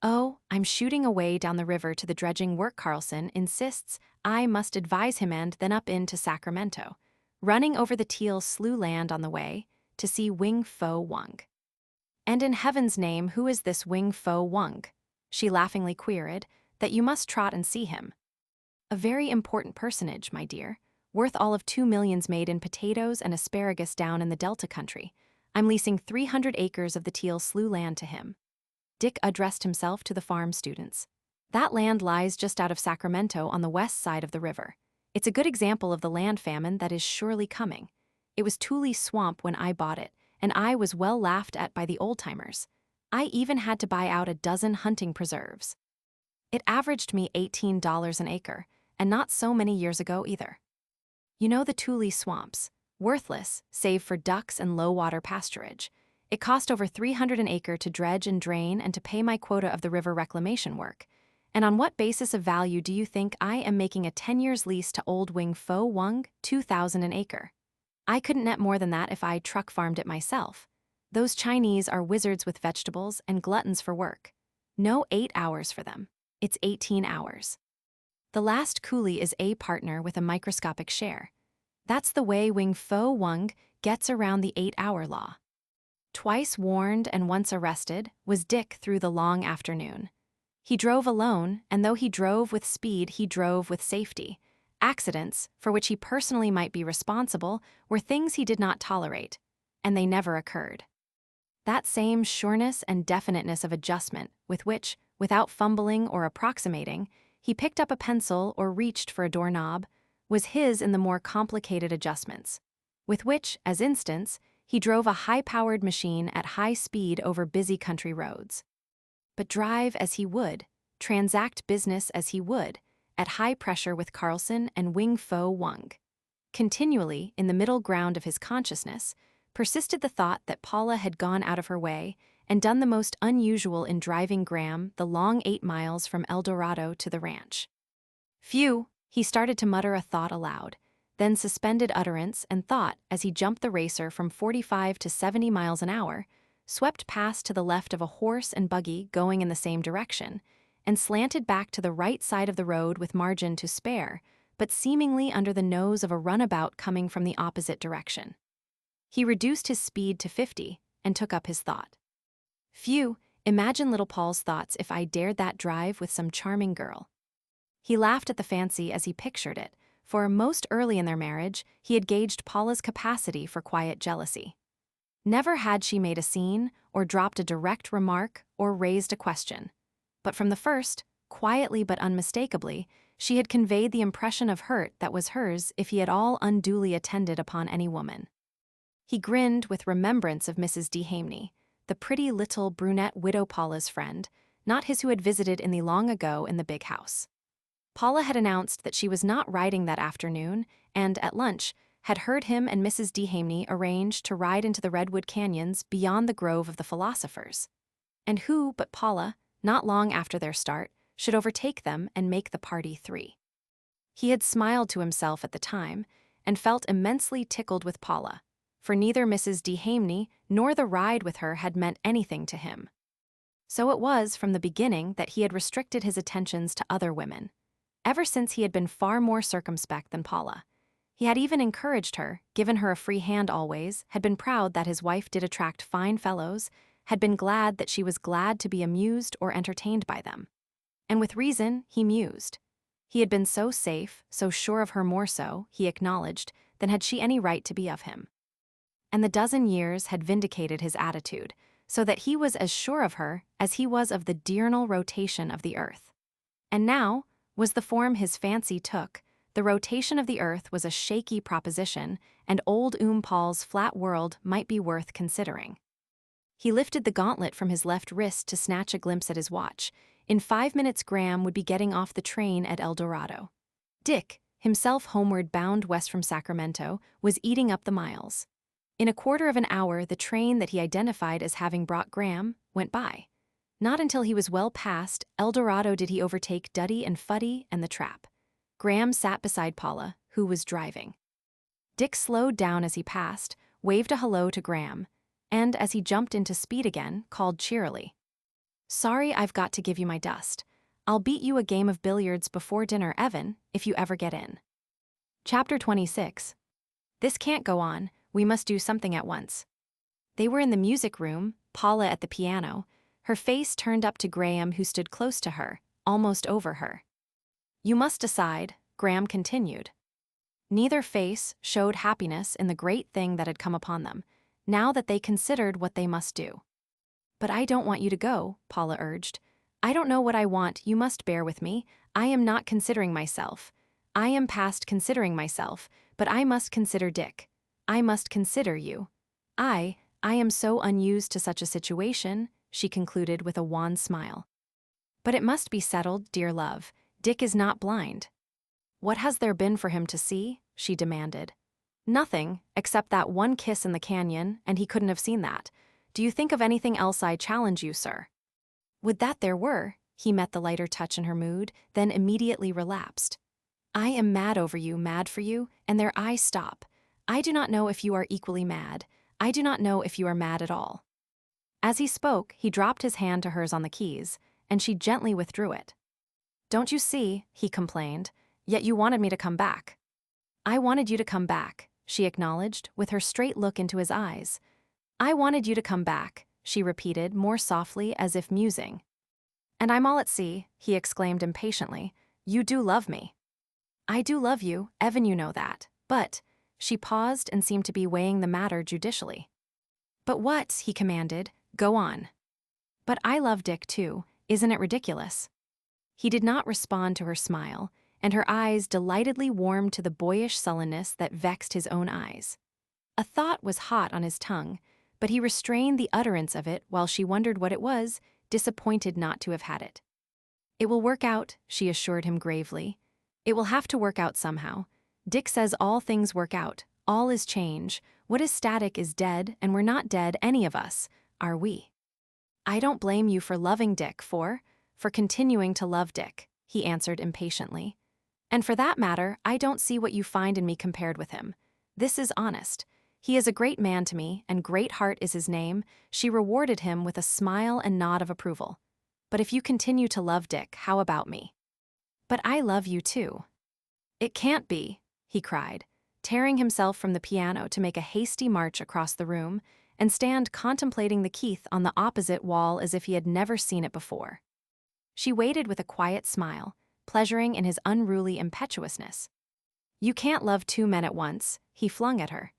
"Oh, I'm shooting away down the river to the dredging work Carlson insists I must advise him and then up into Sacramento, running over the Teal Slough land on the way, to see Wing Fo Wung." "And in heaven's name, who is this Wing Fo Wung?" she laughingly queried, "that you must trot and see him?" "A very important personage, my dear, worth all of 2 millions made in potatoes and asparagus down in the Delta country. I'm leasing 300 acres of the Teal Slough land to him." Dick addressed himself to the farm students. "That land lies just out of Sacramento on the west side of the river. It's a good example of the land famine that is surely coming. It was Tule Swamp when I bought it, and I was well laughed at by the old-timers. I even had to buy out a dozen hunting preserves. It averaged me $18 an acre, and not so many years ago either. You know the Tule Swamps, worthless, save for ducks and low-water pasturage. It cost over $300 an acre to dredge and drain and to pay my quota of the river reclamation work. And on what basis of value do you think I am making a 10 years lease to old Wing Fo Wung, $2,000 an acre? I couldn't net more than that if I truck farmed it myself. Those Chinese are wizards with vegetables and gluttons for work. No 8 hours for them. It's 18 hours. The last coolie is a partner with a microscopic share. That's the way Wing Fo Wung gets around the 8-hour law." Twice warned and once arrested was Dick through the long afternoon. He drove alone, and though he drove with speed, he drove with safety. Accidents, for which he personally might be responsible, were things he did not tolerate, and they never occurred. That same sureness and definiteness of adjustment with which, without fumbling or approximating, he picked up a pencil or reached for a doorknob, was his in the more complicated adjustments, with which, as instance, he drove a high-powered machine at high speed over busy country roads. But drive as he would, transact business as he would, at high pressure with Carlson and Wing Fo Wung, continually, in the middle ground of his consciousness, persisted the thought that Paula had gone out of her way and done the most unusual in driving Graham the long 8 miles from El Dorado to the ranch. "Phew," he started to mutter a thought aloud, then suspended utterance and thought as he jumped the racer from 45 to 70 miles an hour, swept past to the left of a horse and buggy going in the same direction, and slanted back to the right side of the road with margin to spare, but seemingly under the nose of a runabout coming from the opposite direction. He reduced his speed to 50 and took up his thought. "Phew, imagine little Paul's thoughts if I dared that drive with some charming girl." He laughed at the fancy as he pictured it, for most early in their marriage, he had gauged Paula's capacity for quiet jealousy. Never had she made a scene, or dropped a direct remark, or raised a question. But from the first, Quietly but unmistakably, she had conveyed the impression of hurt that was hers if he had all unduly attended upon any woman. He grinned with remembrance of Mrs. D. Hamney, the pretty little brunette widow Paula's friend, not his who had visited in the long ago in the big house. Paula had announced that she was not riding that afternoon and, at lunch, had heard him and Mrs. D. Hamney arrange to ride into the redwood canyons beyond the grove of the philosophers. And who but Paula, not long after their start, should overtake them and make the party three? He had smiled to himself at the time and felt immensely tickled with Paula, for neither Mrs. D. Hamney nor the ride with her had meant anything to him. So it was from the beginning that he had restricted his attentions to other women. Ever since he had been far more circumspect than Paula. He had even encouraged her, given her a free hand always, had been proud that his wife did attract fine fellows, had been glad that she was glad to be amused or entertained by them. And with reason, he mused. He had been so safe, so sure of her more so, he acknowledged, than had she any right to be of him. And the dozen years had vindicated his attitude, so that he was as sure of her as he was of the diurnal rotation of the earth. And now was the form his fancy took. The rotation of the earth was a shaky proposition, and old Paul's flat world might be worth considering. He lifted the gauntlet from his left wrist to snatch a glimpse at his watch. In 5 minutes Graham would be getting off the train at El Dorado. Dick, himself homeward bound west from Sacramento, was eating up the miles. In a quarter of an hour, the train that he identified as having brought Graham went by. Not until he was well past El Dorado did he overtake Duddy and Fuddy and the trap. Graham sat beside Paula, who was driving. Dick slowed down as he passed, waved a hello to Graham, and as he jumped into speed again, called cheerily, "Sorry I've got to give you my dust. I'll beat you a game of billiards before dinner, Evan, if you ever get in." Chapter 26. This can't go on, we must do something at once. They were in the music room, Paula at the piano, her face turned up to Graham who stood close to her, almost over her. "You must decide," Graham continued. Neither face showed happiness in the great thing that had come upon them, now that they considered what they must do. "But I don't want you to go," Paula urged. "I don't know what I want, you must bear with me. I am not considering myself. I am past considering myself, but I must consider Dick. I must consider you. I am so unused to such a situation," she concluded with a wan smile. "But it must be settled, dear love. Dick is not blind." "What has there been for him to see?" she demanded. "Nothing, except that one kiss in the canyon, and he couldn't have seen that. Do you think of anything else? I challenge you, sir." "Would that there were," he met the lighter touch in her mood, then immediately relapsed. "I am mad over you, mad for you, and there I stop. I do not know if you are equally mad. I do not know if you are mad at all." As he spoke, he dropped his hand to hers on the keys, and she gently withdrew it. "Don't you see," he complained, "yet you wanted me to come back." "I wanted you to come back," she acknowledged, with her straight look into his eyes. "I wanted you to come back," she repeated, more softly as if musing. "And I'm all at sea," he exclaimed impatiently. "You do love me." "I do love you, Evan, you know that, but—" She paused and seemed to be weighing the matter judicially. "But what?" he commanded. "Go on." "But I love Dick too, isn't it ridiculous?" He did not respond to her smile, and her eyes delightedly warmed to the boyish sullenness that vexed his own eyes. A thought was hot on his tongue, but he restrained the utterance of it while she wondered what it was, disappointed not to have had it. "It will work out," she assured him gravely. "It will have to work out somehow. Dick says all things work out, all is change. What is static is dead, and we're not dead, any of us, are we?" "I don't blame you for loving Dick, for continuing to love Dick," he answered impatiently. "And for that matter, I don't see what you find in me compared with him. This is honest. He is a great man to me, and Greatheart is his name." She rewarded him with a smile and nod of approval. "But if you continue to love Dick, how about me?" "But I love you too." "It can't be," he cried, tearing himself from the piano to make a hasty march across the room and stand contemplating the Keith on the opposite wall as if he had never seen it before. She waited with a quiet smile, pleasuring in his unruly impetuousness. "You can't love two men at once," he flung at her.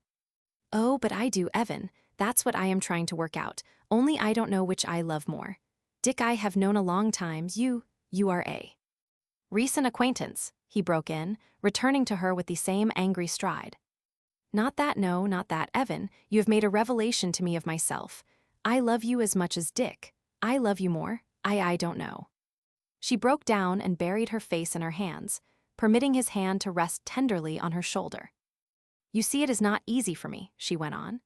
"Oh, but I do, Evan. That's what I am trying to work out, only I don't know which I love more. Dick I have known a long time, you You are a recent acquaintance, he broke in, returning to her with the same angry stride. Not that, no, not that, Evan. You have made a revelation to me of myself. I love you as much as Dick. I love you more. I don't know. She broke down and buried her face in her hands, permitting his hand to rest tenderly on her shoulder. You see, it is not easy for me, she went on.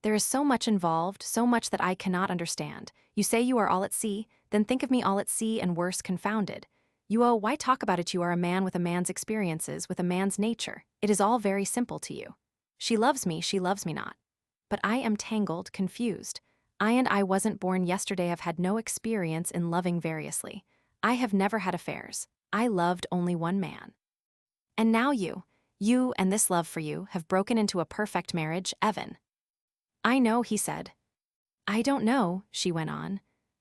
There is so much involved, so much that I cannot understand. You say you are all at sea, then think of me all at sea and worse, confounded. Why talk about it? You are a man with a man's experiences, with a man's nature. It is all very simple to you. She loves me not. But I am tangled, confused. I wasn't born yesterday. I've had no experience in loving variously. I have never had affairs. I loved only one man. And now you and this love for you have broken into a perfect marriage, Evan. I know, he said. I don't know, she went on.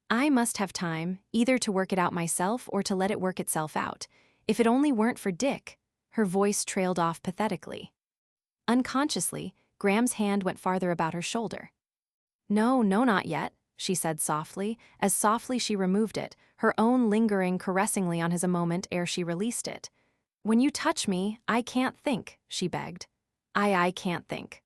I must have time, either to work it out myself or to let it work itself out. If it only weren't for Dick. Her voice trailed off pathetically. Unconsciously, Graham's hand went farther about her shoulder. No, not yet, she said softly. As softly she removed it, her own lingering caressingly on his a moment ere she released it. When you touch me, I can't think, she begged. I can't think.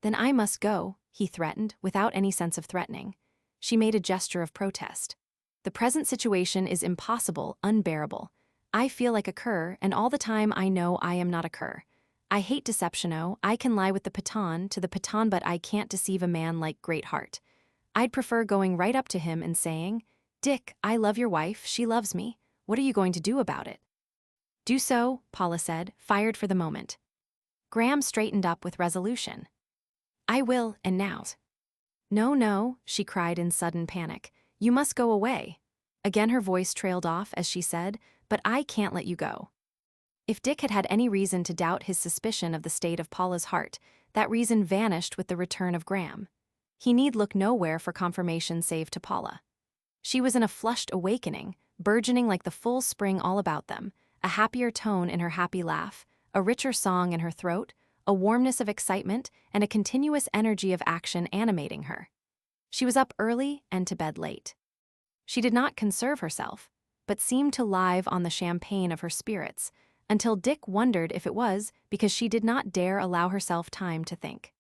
Then I must go, he threatened, without any sense of threatening. She made a gesture of protest. The present situation is impossible, unbearable. I feel like a cur, and all the time I know I am not a cur. I hate deception. I can lie with the baton to the baton, but I can't deceive a man like Greatheart. I'd prefer going right up to him and saying, Dick, I love your wife, she loves me. What are you going to do about it? Do so, Paula said, fired for the moment. Graham straightened up with resolution. I will, and now. No, she cried in sudden panic. You must go away. Again her voice trailed off as she said, but I can't let you go. If Dick had had any reason to doubt his suspicion of the state of Paula's heart, that reason vanished with the return of Graham. He need look nowhere for confirmation save to Paula. She was in a flushed awakening, burgeoning like the full spring all about them, a happier tone in her happy laugh, a richer song in her throat, a warmness of excitement, and a continuous energy of action animating her. She was up early and to bed late. She did not conserve herself, but seemed to live on the champagne of her spirits, until Dick wondered if it was because she did not dare allow herself time to think.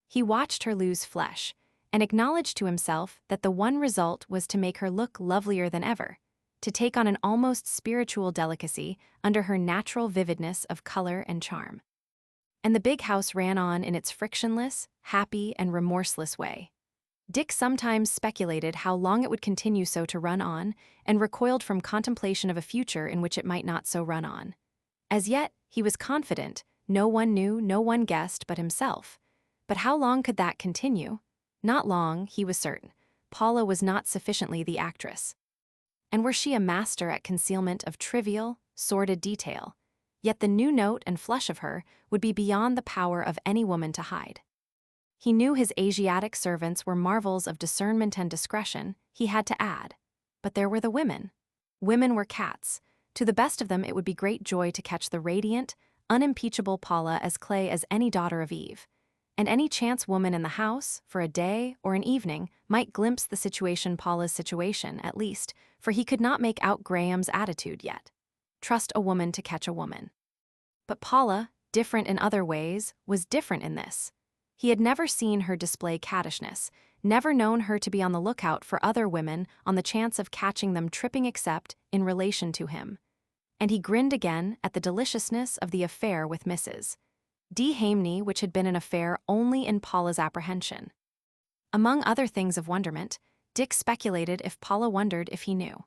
He watched her lose flesh, and acknowledged to himself that the one result was to make her look lovelier than ever, to take on an almost spiritual delicacy under her natural vividness of color and charm. And the big house ran on in its frictionless, happy, and remorseless way. Dick sometimes speculated how long it would continue so to run on, and recoiled from contemplation of a future in which it might not so run on. As yet, he was confident, no one knew, no one guessed but himself. But how long could that continue? Not long, he was certain. Paula was not sufficiently the actress. And were she a master at concealment of trivial, sordid detail? Yet the new note and flush of her would be beyond the power of any woman to hide. He knew his Asiatic servants were marvels of discernment and discretion, he had to add. But there were the women. Women were cats. To the best of them it would be great joy to catch the radiant, unimpeachable Paula as clay as any daughter of Eve. And any chance woman in the house, for a day or an evening, might glimpse the situation, Paula's situation, at least, for he could not make out Graham's attitude yet. Trust a woman to catch a woman. But Paula, different in other ways, was different in this. He had never seen her display cattishness, never known her to be on the lookout for other women on the chance of catching them tripping except in relation to him. And he grinned again at the deliciousness of the affair with Mrs. D. Hamney, which had been an affair only in Paula's apprehension. Among other things of wonderment, Dick speculated if Paula wondered if he knew.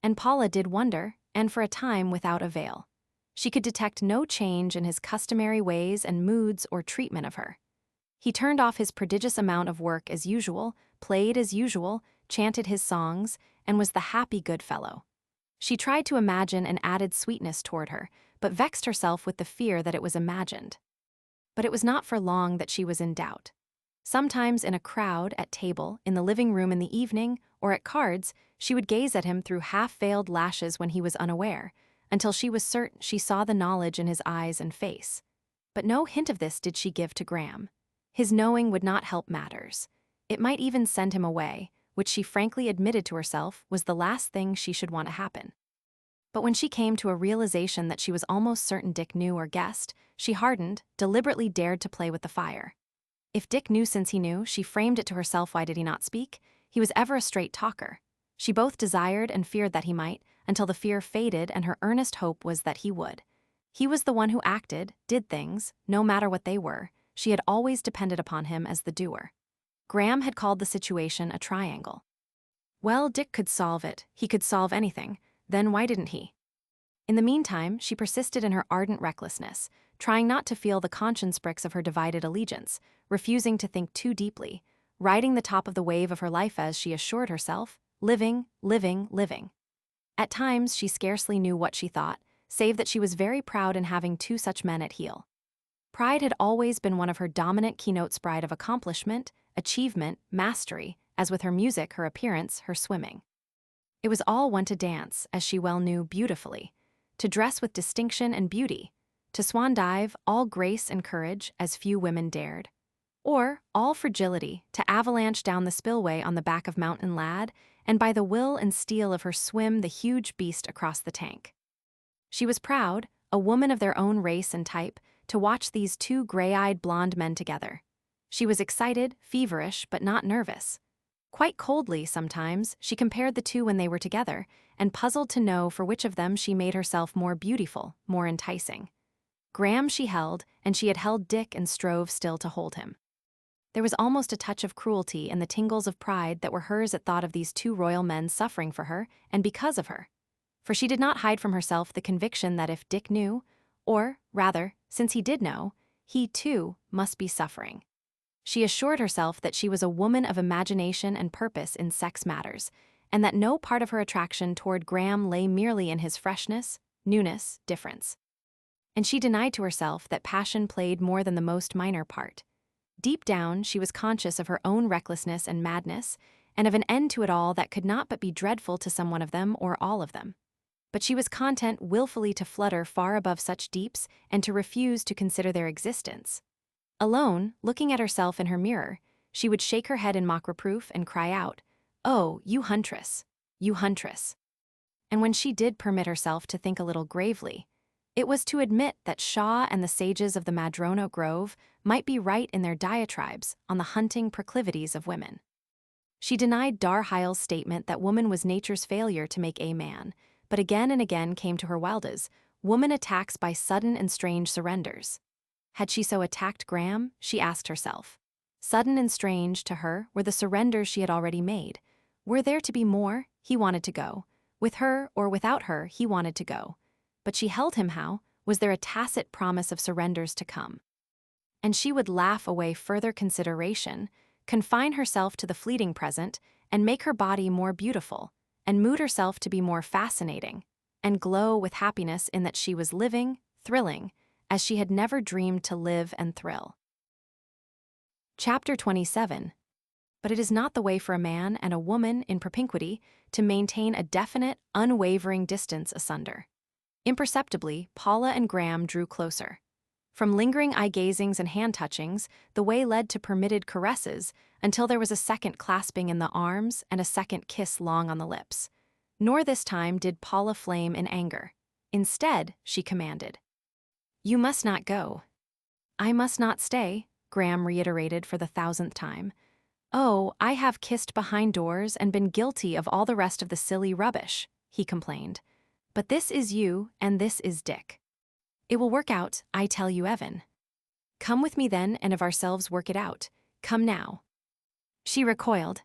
And Paula did wonder, and for a time without avail. She could detect no change in his customary ways and moods or treatment of her. He turned off his prodigious amount of work as usual, played as usual, chanted his songs, and was the happy good fellow. She tried to imagine an added sweetness toward her, but vexed herself with the fear that it was imagined. But it was not for long that she was in doubt. Sometimes in a crowd, at table, in the living room in the evening, or at cards, she would gaze at him through half-veiled lashes when he was unaware, until she was certain she saw the knowledge in his eyes and face. But no hint of this did she give to Graham. His knowing would not help matters. It might even send him away, which she frankly admitted to herself was the last thing she should want to happen. But when she came to a realization that she was almost certain Dick knew or guessed, she hardened, deliberately dared to play with the fire. If Dick knew since he knew, she framed it to herself, why did he not speak? He was ever a straight talker. She both desired and feared that he might, until the fear faded and her earnest hope was that he would. He was the one who acted, did things, no matter what they were. She had always depended upon him as the doer. Graham had called the situation a triangle. Well, Dick could solve it. He could solve anything. Then why didn't he? In the meantime, she persisted in her ardent recklessness, trying not to feel the conscience pricks of her divided allegiance, refusing to think too deeply, riding the top of the wave of her life as she assured herself, living, living, living. At times, she scarcely knew what she thought, save that she was very proud in having two such men at heel. Pride had always been one of her dominant keynotes, pride of accomplishment, achievement, mastery, as with her music, her appearance, her swimming. It was all one to dance, as she well knew, beautifully, to dress with distinction and beauty, to swan dive, all grace and courage, as few women dared, or, all fragility, to avalanche down the spillway on the back of mountain lad, and by the will and steel of her swim the huge beast across the tank. She was proud, a woman of their own race and type, to watch these two gray-eyed blonde men together. She was excited, feverish, but not nervous. Quite coldly, sometimes, she compared the two when they were together, and puzzled to know for which of them she made herself more beautiful, more enticing. Graham she held, and she had held Dick and strove still to hold him. There was almost a touch of cruelty in the tingles of pride that were hers at thought of these two royal men suffering for her, and because of her. For she did not hide from herself the conviction that if Dick knew, or, rather, since he did know, he, too, must be suffering. She assured herself that she was a woman of imagination and purpose in sex matters, and that no part of her attraction toward Graham lay merely in his freshness, newness, difference. And she denied to herself that passion played more than the most minor part. Deep down, she was conscious of her own recklessness and madness, and of an end to it all that could not but be dreadful to some one of them or all of them. But she was content willfully to flutter far above such deeps and to refuse to consider their existence. Alone, looking at herself in her mirror, she would shake her head in mock reproof and cry out, "Oh, you huntress, you huntress." And when she did permit herself to think a little gravely, it was to admit that Shaw and the sages of the Madrono Grove might be right in their diatribes on the hunting proclivities of women. She denied Darheil's statement that woman was nature's failure to make a man, but again and again came to her wildest, woman attacks by sudden and strange surrenders. Had she so attacked Graham, she asked herself. Sudden and strange to her were the surrenders she had already made. Were there to be more? He wanted to go. With her or without her, he wanted to go. But she held him how? Was there a tacit promise of surrenders to come? And she would laugh away further consideration, confine herself to the fleeting present, and make her body more beautiful, and mood herself to be more fascinating, and glow with happiness in that she was living, thrilling, as she had never dreamed to live and thrill. Chapter 27. But it is not the way for a man and a woman in propinquity to maintain a definite, unwavering distance asunder. Imperceptibly, Paula and Graham drew closer. From lingering eye-gazings and hand-touchings, the way led to permitted caresses until there was a second clasping in the arms and a second kiss long on the lips. Nor this time did Paula flame in anger. Instead, she commanded, "You must not go." "I must not stay," Graham reiterated for the 1,000th time. "Oh, I have kissed behind doors and been guilty of all the rest of the silly rubbish," he complained. "But this is you, and this is Dick. It will work out, I tell you, Evan. Come with me then, and of ourselves work it out. Come now." She recoiled.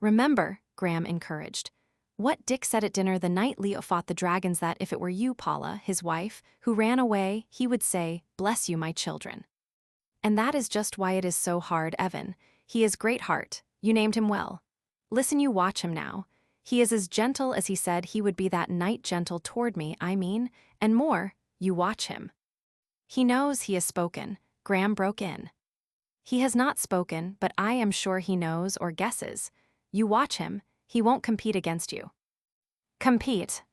"Remember," Graham encouraged, "what Dick said at dinner the night Leo fought the dragons, that if it were you, Paula, his wife, who ran away, he would say, 'Bless you, my children.' And that is just why it is so hard, Evan. He is great heart. You named him well. Listen, you watch him now. He is as gentle as he said he would be that night gentle toward me, I mean, and more, you watch him." "He knows he has spoken," Graham broke in. "He has not spoken, but I am sure he knows or guesses. You watch him, he won't compete against you." "Compete?"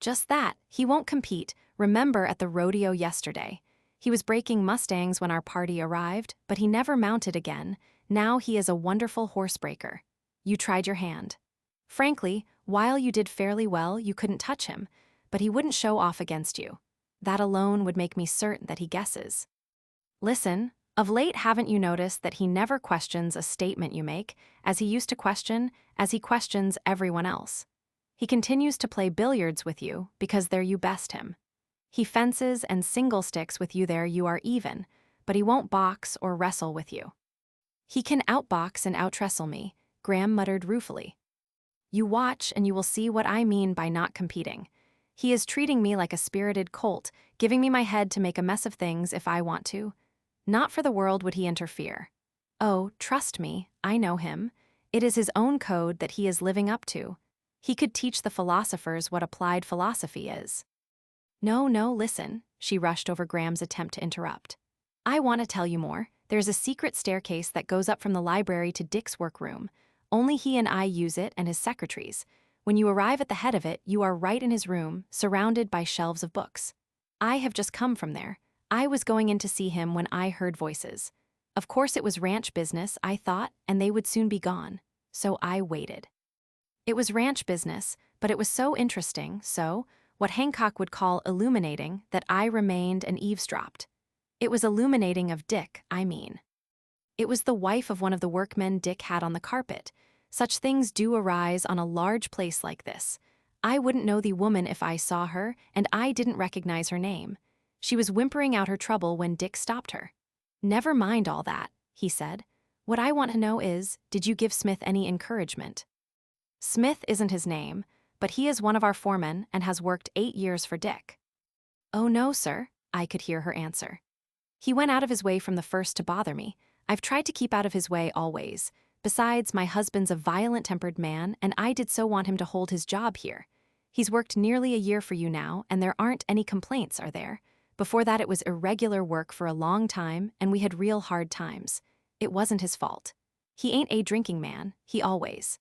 "Just that, he won't compete. Remember at the rodeo yesterday. He was breaking mustangs when our party arrived, but he never mounted again. Now he is a wonderful horsebreaker. You tried your hand. Frankly, while you did fairly well, you couldn't touch him, but he wouldn't show off against you. That alone would make me certain that he guesses. Listen, of late haven't you noticed that he never questions a statement you make, as he used to question, as he questions everyone else? He continues to play billiards with you because there you best him. He fences and single sticks with you there you are even, but he won't box or wrestle with you. He can outbox and outwrestle me, Graham muttered ruefully. You watch and you will see what I mean by not competing. He is treating me like a spirited colt, giving me my head to make a mess of things if I want to. Not for the world would he interfere. Oh, trust me, I know him. It is his own code that he is living up to. He could teach the philosophers what applied philosophy is. No, listen, she rushed over Graham's attempt to interrupt. I want to tell you more. There's a secret staircase that goes up from the library to Dick's workroom. Only he and I use it and his secretaries. When you arrive at the head of it, you are right in his room, surrounded by shelves of books. I have just come from there. I was going in to see him when I heard voices. Of course it was ranch business, I thought, and they would soon be gone. So I waited. It was ranch business, but it was so interesting, what Hancock would call illuminating, that I remained and eavesdropped. It was illuminating of Dick, I mean. It was the wife of one of the workmen Dick had on the carpet. Such things do arise on a large place like this. I wouldn't know the woman if I saw her, and I didn't recognize her name. She was whimpering out her trouble when Dick stopped her. Never mind all that, he said. What I want to know is, did you give Smith any encouragement? Smith isn't his name, but he is one of our foremen and has worked 8 years for Dick. Oh no, sir, I could hear her answer. He went out of his way from the first to bother me. I've tried to keep out of his way always. Besides, my husband's a violent-tempered man, and I did so want him to hold his job here. He's worked nearly a year for you now, and there aren't any complaints, are there? Before that it was irregular work for a long time, and we had real hard times. It wasn't his fault. He ain't a drinking man, he always.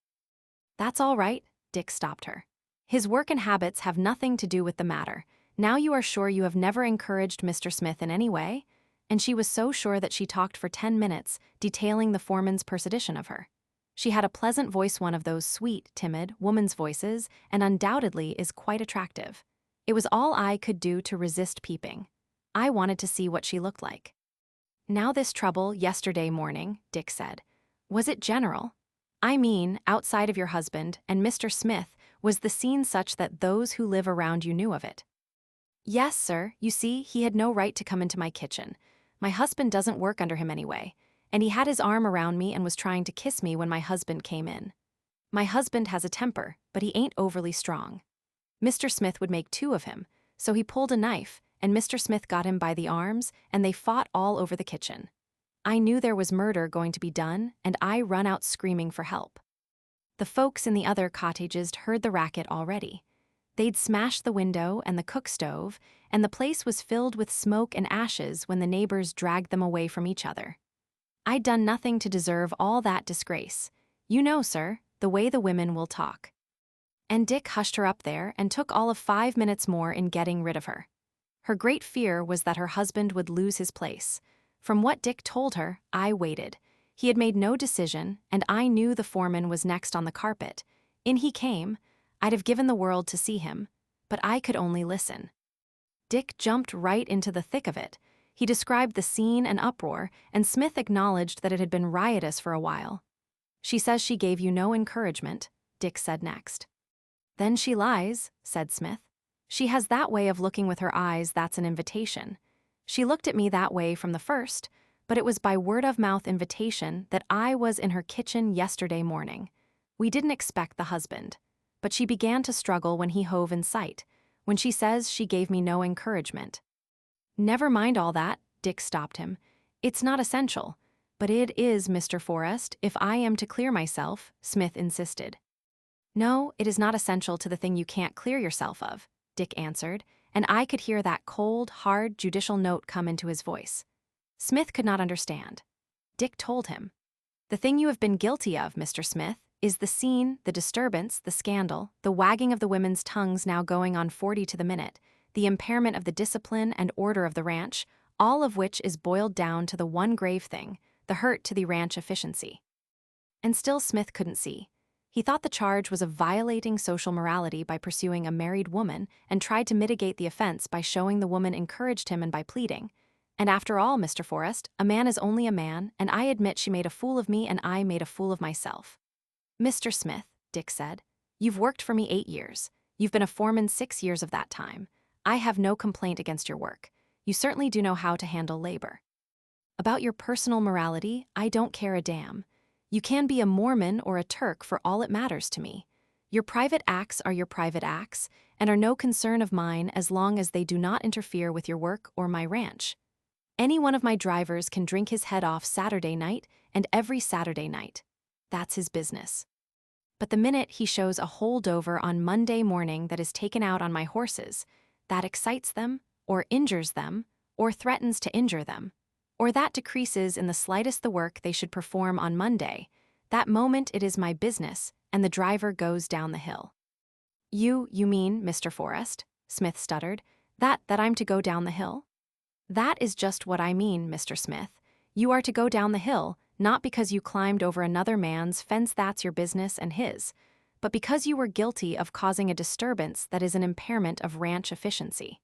That's all right, Dick stopped her. His work and habits have nothing to do with the matter. Now you are sure you have never encouraged Mr. Smith in any way? And she was so sure that she talked for 10 minutes, detailing the foreman's persuasion of her. She had a pleasant voice, one of those sweet, timid, woman's voices, and undoubtedly is quite attractive. It was all I could do to resist peeping. I wanted to see what she looked like. Now this trouble yesterday morning, Dick said. Was it general? I mean, outside of your husband and Mr. Smith, was the scene such that those who live around you knew of it? Yes, sir. You see, he had no right to come into my kitchen. My husband doesn't work under him anyway, and he had his arm around me and was trying to kiss me when my husband came in. My husband has a temper, but he ain't overly strong. Mr. Smith would make 2 of him, so he pulled a knife, and Mr. Smith got him by the arms, and they fought all over the kitchen. I knew there was murder going to be done, and I run out screaming for help. The folks in the other cottages heard the racket already. They'd smashed the window and the cook stove, and the place was filled with smoke and ashes when the neighbors dragged them away from each other. I'd done nothing to deserve all that disgrace. You know, sir, the way the women will talk. And Dick hushed her up there and took all of 5 minutes more in getting rid of her. Her great fear was that her husband would lose his place. From what Dick told her, I waited. He had made no decision, and I knew the foreman was next on the carpet. In he came. I'd have given the world to see him, but I could only listen. Dick jumped right into the thick of it. He described the scene and uproar, and Smith acknowledged that it had been riotous for a while. She says she gave you no encouragement, Dick said next. Then she lies, said Smith. She has that way of looking with her eyes that's an invitation. She looked at me that way from the first, but it was by word-of-mouth invitation that I was in her kitchen yesterday morning. We didn't expect the husband, but she began to struggle when he hove in sight, when she says she gave me no encouragement. Never mind all that, Dick stopped him. It's not essential, but it is, Mr. Forrest, if I am to clear myself, Smith insisted. No, it is not essential to the thing you can't clear yourself of, Dick answered, and I could hear that cold, hard, judicial note come into his voice. Smith could not understand. Dick told him. The thing you have been guilty of, Mr. Smith, is the scene, the disturbance, the scandal, the wagging of the women's tongues now going on 40 to the minute, the impairment of the discipline and order of the ranch, all of which is boiled down to the one grave thing, the hurt to the ranch efficiency. And still Smith couldn't see. He thought the charge was of violating social morality by pursuing a married woman and tried to mitigate the offense by showing the woman encouraged him and by pleading. And after all, Mr. Forrest, a man is only a man, and I admit she made a fool of me and I made a fool of myself. Mr. Smith, Dick said, you've worked for me 8 years. You've been a foreman 6 years of that time. I have no complaint against your work. You certainly do know how to handle labor. About your personal morality, I don't care a damn. You can be a Mormon or a Turk for all it matters to me. Your private acts are your private acts and are no concern of mine as long as they do not interfere with your work or my ranch. Any one of my drivers can drink his head off Saturday night and every Saturday night. That's his business. But the minute he shows a holdover on Monday morning that is taken out on my horses, that excites them, or injures them, or threatens to injure them, or that decreases in the slightest the work they should perform on Monday, that moment it is my business, and the driver goes down the hill. You mean, Mr. Forrest, Smith stuttered, that I'm to go down the hill? That is just what I mean, Mr. Smith. You are to go down the hill, not because you climbed over another man's fence, that's your business and his, but because you were guilty of causing a disturbance that is an impairment of ranch efficiency.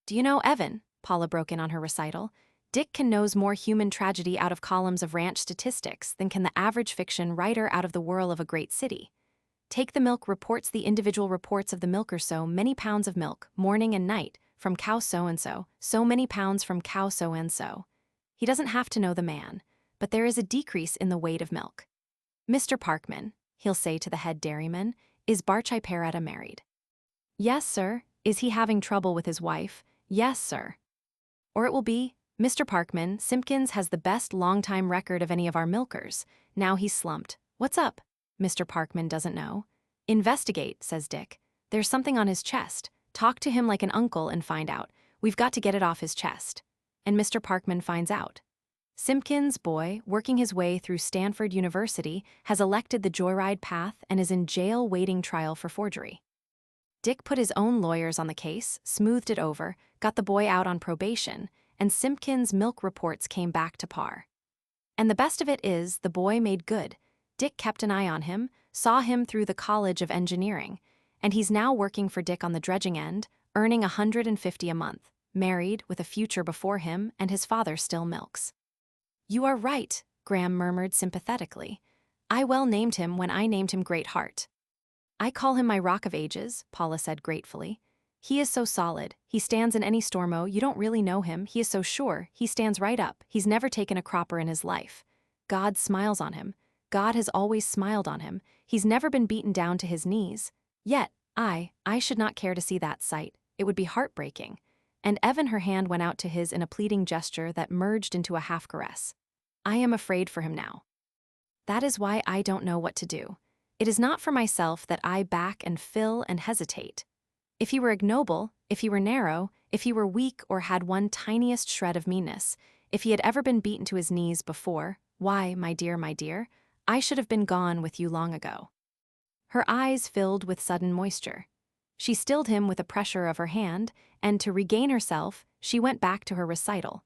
Do you know, Evan, Paula broke in on her recital, Dick can nose more human tragedy out of columns of ranch statistics than can the average fiction writer out of the whirl of a great city. Take the milk reports, the individual reports of the milker, so many pounds of milk, morning and night, from cow so-and-so, so many pounds from cow so-and-so. He doesn't have to know the man, but there is a decrease in the weight of milk. Mr. Parkman, he'll say to the head dairyman, is Barchipirata married? Yes, sir. Is he having trouble with his wife? Yes, sir. Or it will be, Mr. Parkman, Simpkins has the best long-time record of any of our milkers. Now he's slumped. What's up? Mr. Parkman doesn't know. Investigate, says Dick. There's something on his chest. Talk to him like an uncle and find out. We've got to get it off his chest. And Mr. Parkman finds out. Simpkins' boy, working his way through Stanford University, has elected the joyride path and is in jail waiting trial for forgery. Dick put his own lawyers on the case, smoothed it over, got the boy out on probation, and Simpkins' milk reports came back to par. And the best of it is, the boy made good. Dick kept an eye on him, saw him through the College of Engineering, and he's now working for Dick on the dredging end, earning $150 a month, married, with a future before him, and his father still milks. You are right, Graham murmured sympathetically. I well named him when I named him Greatheart. I call him my Rock of Ages, Paula said gratefully. He is so solid, he stands in any stormo, you don't really know him, he is so sure, he stands right up, he's never taken a cropper in his life. God smiles on him. God has always smiled on him, he's never been beaten down to his knees. Yet, I should not care to see that sight, it would be heartbreaking. And Evan, her hand went out to his in a pleading gesture that merged into a half-caress. I am afraid for him now. That is why I don't know what to do. It is not for myself that I back and fill and hesitate. If he were ignoble, if he were narrow, if he were weak or had one tiniest shred of meanness, if he had ever been beaten to his knees before, why, my dear, I should have been gone with you long ago. Her eyes filled with sudden moisture. She stilled him with a pressure of her hand, and to regain herself, she went back to her recital.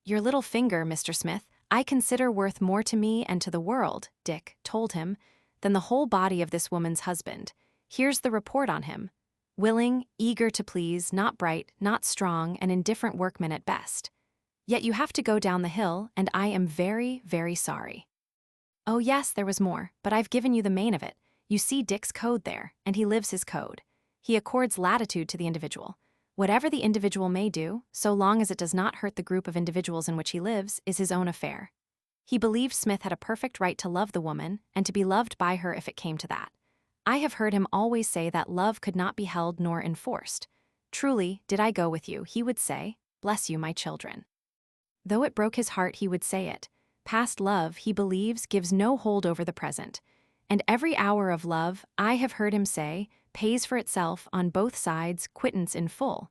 Your little finger, Mr. Smith, I consider worth more to me and to the world, Dick told him, than the whole body of this woman's husband. Here's the report on him. Willing, eager to please, not bright, not strong, an indifferent workman at best. Yet you have to go down the hill, and I am very, very sorry. Oh yes, there was more, but I've given you the main of it. You see Dick's code there, and he lives his code. He accords latitude to the individual. Whatever the individual may do, so long as it does not hurt the group of individuals in which he lives, is his own affair. He believed Smith had a perfect right to love the woman, and to be loved by her if it came to that. I have heard him always say that love could not be held nor enforced. Truly, did I go with you, he would say, bless you, my children. Though it broke his heart, he would say it. Past love, he believes, gives no hold over the present. And every hour of love, I have heard him say, pays for itself on both sides, quittance in full.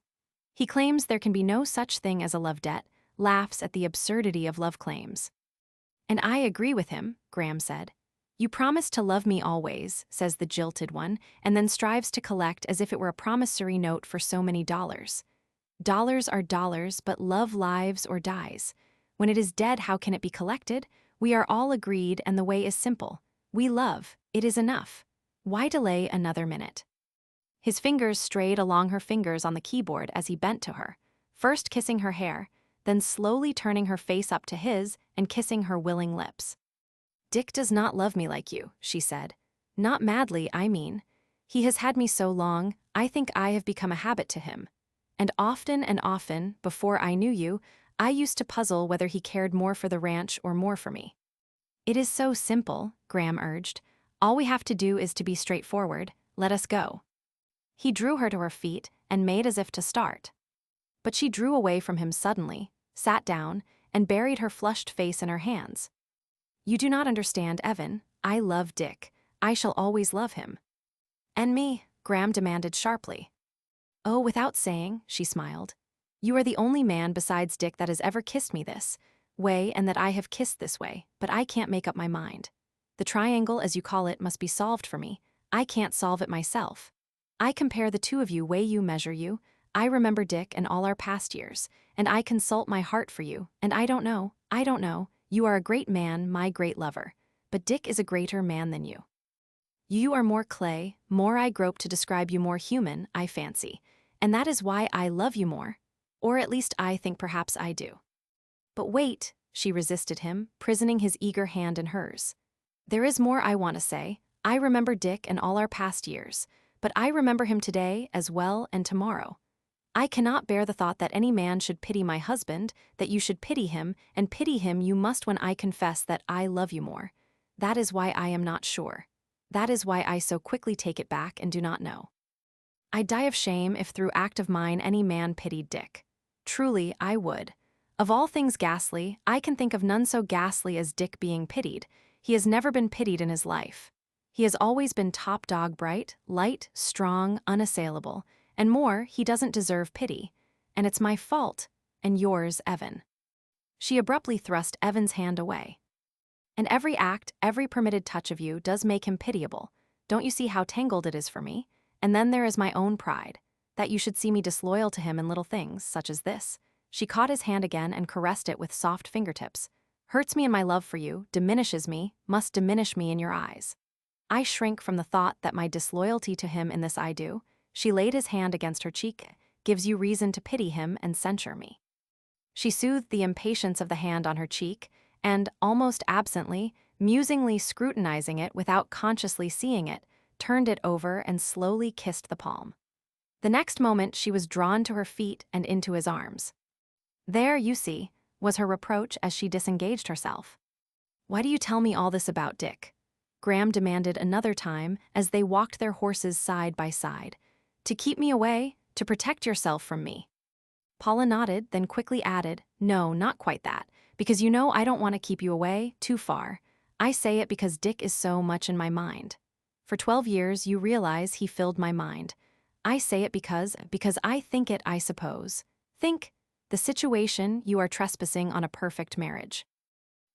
He claims there can be no such thing as a love debt, laughs at the absurdity of love claims. And I agree with him, Graham said. You promise to love me always, says the jilted one, and then strives to collect as if it were a promissory note for so many dollars. Dollars are dollars, but love lives or dies. When it is dead, how can it be collected? We are all agreed, and the way is simple. We love, it is enough. Why delay another minute? His fingers strayed along her fingers on the keyboard as he bent to her, first kissing her hair, then slowly turning her face up to his and kissing her willing lips. Dick does not love me like you, she said. Not madly, I mean. He has had me so long, I think I have become a habit to him. And often, before I knew you, I used to puzzle whether he cared more for the ranch or more for me. It is so simple, Graham urged. All we have to do is to be straightforward. Let us go. He drew her to her feet and made as if to start. But she drew away from him suddenly, sat down, and buried her flushed face in her hands. You do not understand, Evan. I love Dick. I shall always love him. And me? Graham demanded sharply. Oh, without saying, she smiled. You are the only man besides Dick that has ever kissed me this way and that I have kissed this way, but I can't make up my mind. The triangle, as you call it, must be solved for me. I can't solve it myself. I compare the two of you, weigh you, measure you. I remember Dick and all our past years, and I consult my heart for you, and I don't know. You are a great man, my great lover, but Dick is a greater man than you. You are more clay, more I grope to describe you, more human, I fancy, and that is why I love you more, or at least I think perhaps I do. But wait, she resisted him, prisoning his eager hand in hers. There is more I want to say. I remember Dick and all our past years, but I remember him today as well and tomorrow. I cannot bear the thought that any man should pity my husband, that you should pity him, and pity him you must when I confess that I love you more. That is why I am not sure. That is why I so quickly take it back and do not know. I'd die of shame if through act of mine any man pitied Dick. Truly, I would. Of all things ghastly, I can think of none so ghastly as Dick being pitied. He has never been pitied in his life. He has always been top dog, bright, light, strong, unassailable, and more, he doesn't deserve pity. And it's my fault, and yours, Evan. She abruptly thrust Evan's hand away. And every act, every permitted touch of you does make him pitiable. Don't you see how tangled it is for me? And then there is my own pride, that you should see me disloyal to him in little things, such as this. She caught his hand again and caressed it with soft fingertips. Hurts me in my love for you, diminishes me, must diminish me in your eyes. I shrink from the thought that my disloyalty to him in this I do. She laid his hand against her cheek, gives you reason to pity him and censure me. She soothed the impatience of the hand on her cheek, and, almost absently, musingly scrutinizing it without consciously seeing it, turned it over and slowly kissed the palm. The next moment she was drawn to her feet and into his arms. There, you see, was her reproach as she disengaged herself. Why do you tell me all this about Dick? Graham demanded another time as they walked their horses side by side. To keep me away, to protect yourself from me. Paula nodded, then quickly added, no, not quite that, because you know I don't want to keep you away, too far. I say it because Dick is so much in my mind. For 12 years, you realize he filled my mind. I say it because I think it, I suppose. Think. The situation, you are trespassing on a perfect marriage.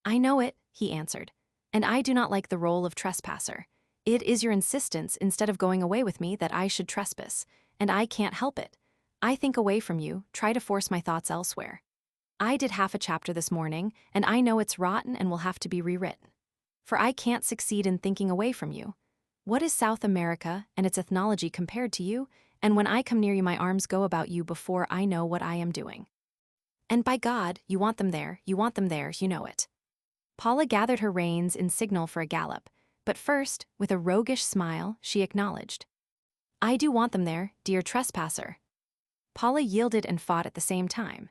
I know it, he answered, and I do not like the role of trespasser. It is your insistence instead of going away with me that I should trespass, and I can't help it. I think away from you, try to force my thoughts elsewhere. I did half a chapter this morning, and I know it's rotten and will have to be rewritten. For I can't succeed in thinking away from you. What is South America and its ethnology compared to you? And when I come near you, my arms go about you before I know what I am doing. And by God, you want them there, you know it. Paula gathered her reins in signal for a gallop, but first, with a roguish smile, she acknowledged. I do want them there, dear trespasser. Paula yielded and fought at the same time.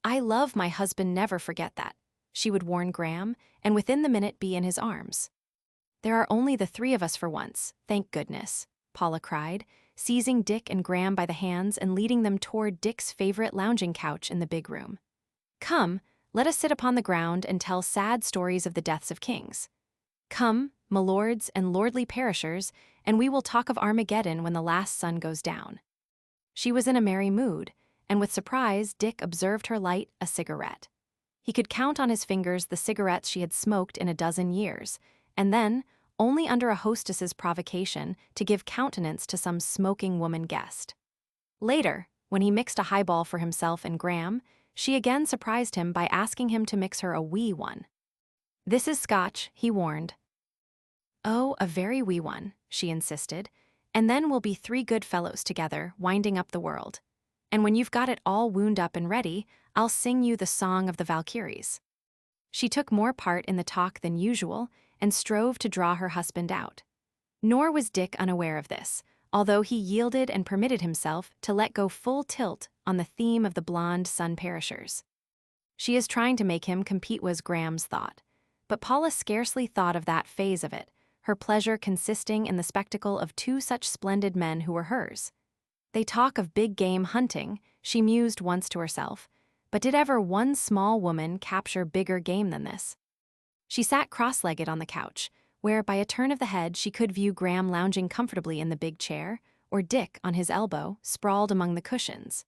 I love my husband, never forget that, she would warn Graham, and within the minute be in his arms. There are only the three of us for once, thank goodness, Paula cried, seizing Dick and Graham by the hands and leading them toward Dick's favorite lounging couch in the big room. Come, let us sit upon the ground and tell sad stories of the deaths of kings. Come, my lords and lordly perishers, and we will talk of Armageddon when the last sun goes down. She was in a merry mood, and with surprise Dick observed her light a cigarette. He could count on his fingers the cigarettes she had smoked in a dozen years, and then, only under a hostess's provocation, to give countenance to some smoking woman guest. Later, when he mixed a highball for himself and Graham, she again surprised him by asking him to mix her a wee one. This is Scotch, he warned. "Oh, a very wee one," she insisted, "and then we'll be three good fellows together, winding up the world. And when you've got it all wound up and ready, I'll sing you the song of the Valkyries." She took more part in the talk than usual and strove to draw her husband out. Nor was Dick unaware of this, although he yielded and permitted himself to let go full tilt on the theme of the blonde sun-perishers. "She is trying to make him compete," was Graham's thought. But Paula scarcely thought of that phase of it, her pleasure consisting in the spectacle of two such splendid men who were hers. "They talk of big game hunting," she mused once to herself, but did ever one small woman capture bigger game than this? She sat cross-legged on the couch, where by a turn of the head she could view Graham lounging comfortably in the big chair, or Dick, on his elbow, sprawled among the cushions.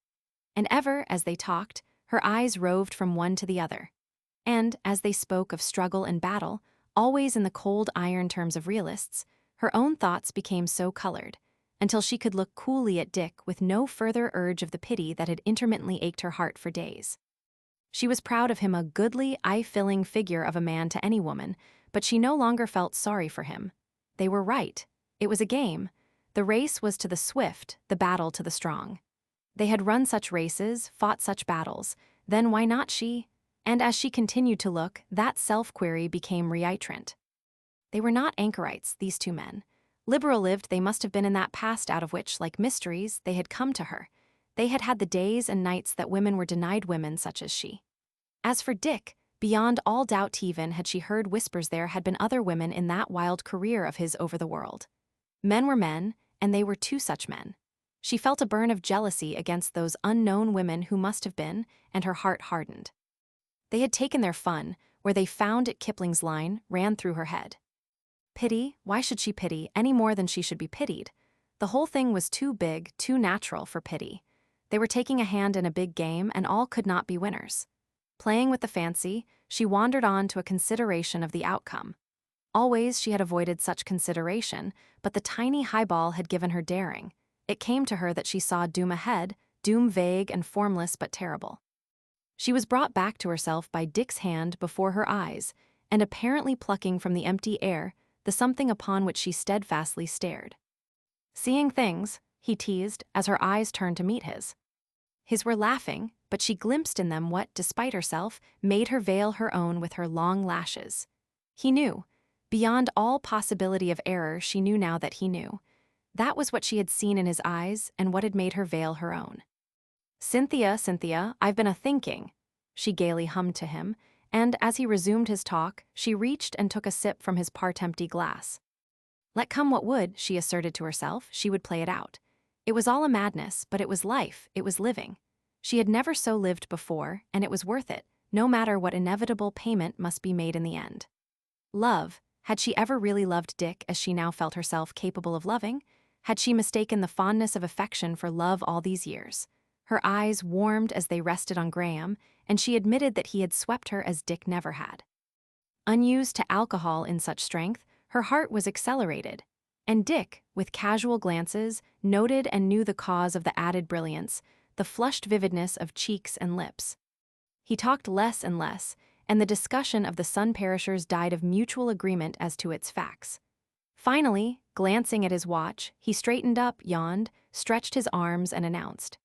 And ever, as they talked, her eyes roved from one to the other. And, as they spoke of struggle and battle, always in the cold iron terms of realists, her own thoughts became so colored, until she could look coolly at Dick with no further urge of the pity that had intermittently ached her heart for days. She was proud of him, a goodly, eye-filling figure of a man to any woman, but she no longer felt sorry for him. They were right. It was a game. The race was to the swift, the battle to the strong. They had run such races, fought such battles, then why not she? And as she continued to look, that self-query became reitrant. They were not anchorites, these two men. Liberal-lived they must have been in that past out of which, like mysteries, they had come to her. They had had the days and nights that women were denied women such as she. As for Dick, beyond all doubt, even had she heard whispers, there had been other women in that wild career of his over the world. Men were men, and they were two such men. She felt a burn of jealousy against those unknown women who must have been, and her heart hardened. They had taken their fun, where they found it. Kipling's line ran through her head. Pity? Why should she pity any more than she should be pitied? The whole thing was too big, too natural for pity. They were taking a hand in a big game, and all could not be winners. Playing with the fancy, she wandered on to a consideration of the outcome. Always she had avoided such consideration, but the tiny highball had given her daring. It came to her that she saw doom ahead, doom vague and formless but terrible. She was brought back to herself by Dick's hand before her eyes, and apparently plucking from the empty air the something upon which she steadfastly stared. "Seeing things," he teased as her eyes turned to meet his. His were laughing, but she glimpsed in them what, despite herself, made her veil her own with her long lashes. He knew. Beyond all possibility of error, she knew now that he knew. That was what she had seen in his eyes and what had made her veil her own. "Cynthia, Cynthia, I've been a-thinking," she gaily hummed to him, and as he resumed his talk, she reached and took a sip from his part-empty glass. Let come what would, she asserted to herself, she would play it out. It was all a madness, but it was life, it was living. She had never so lived before, and it was worth it, no matter what inevitable payment must be made in the end. Love. Had she ever really loved Dick as she now felt herself capable of loving? Had she mistaken the fondness of affection for love all these years? Her eyes warmed as they rested on Graham, and she admitted that he had swept her as Dick never had. Unused to alcohol in such strength, her heart was accelerated, and Dick, with casual glances, noted and knew the cause of the added brilliance, the flushed vividness of cheeks and lips. He talked less and less, and the discussion of the sun-perishers died of mutual agreement as to its facts. Finally, glancing at his watch, he straightened up, yawned, stretched his arms, and announced,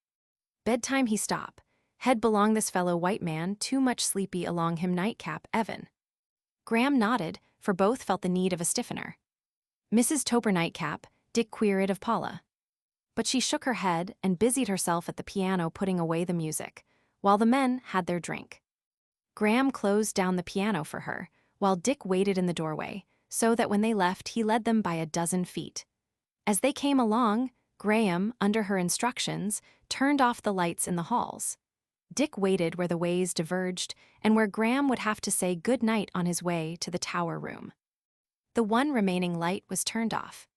"Bedtime he stop. Head belong this fellow white man, too much sleepy along him nightcap, Evan." Graham nodded, for both felt the need of a stiffener. "Mrs. Toper nightcap," Dick queried of Paula. But she shook her head and busied herself at the piano putting away the music, while the men had their drink. Graham closed down the piano for her, while Dick waited in the doorway, so that when they left he led them by a dozen feet. As they came along, Graham, under her instructions, turned off the lights in the halls. Dick waited where the ways diverged and where Graham would have to say good night on his way to the tower room. The one remaining light was turned off.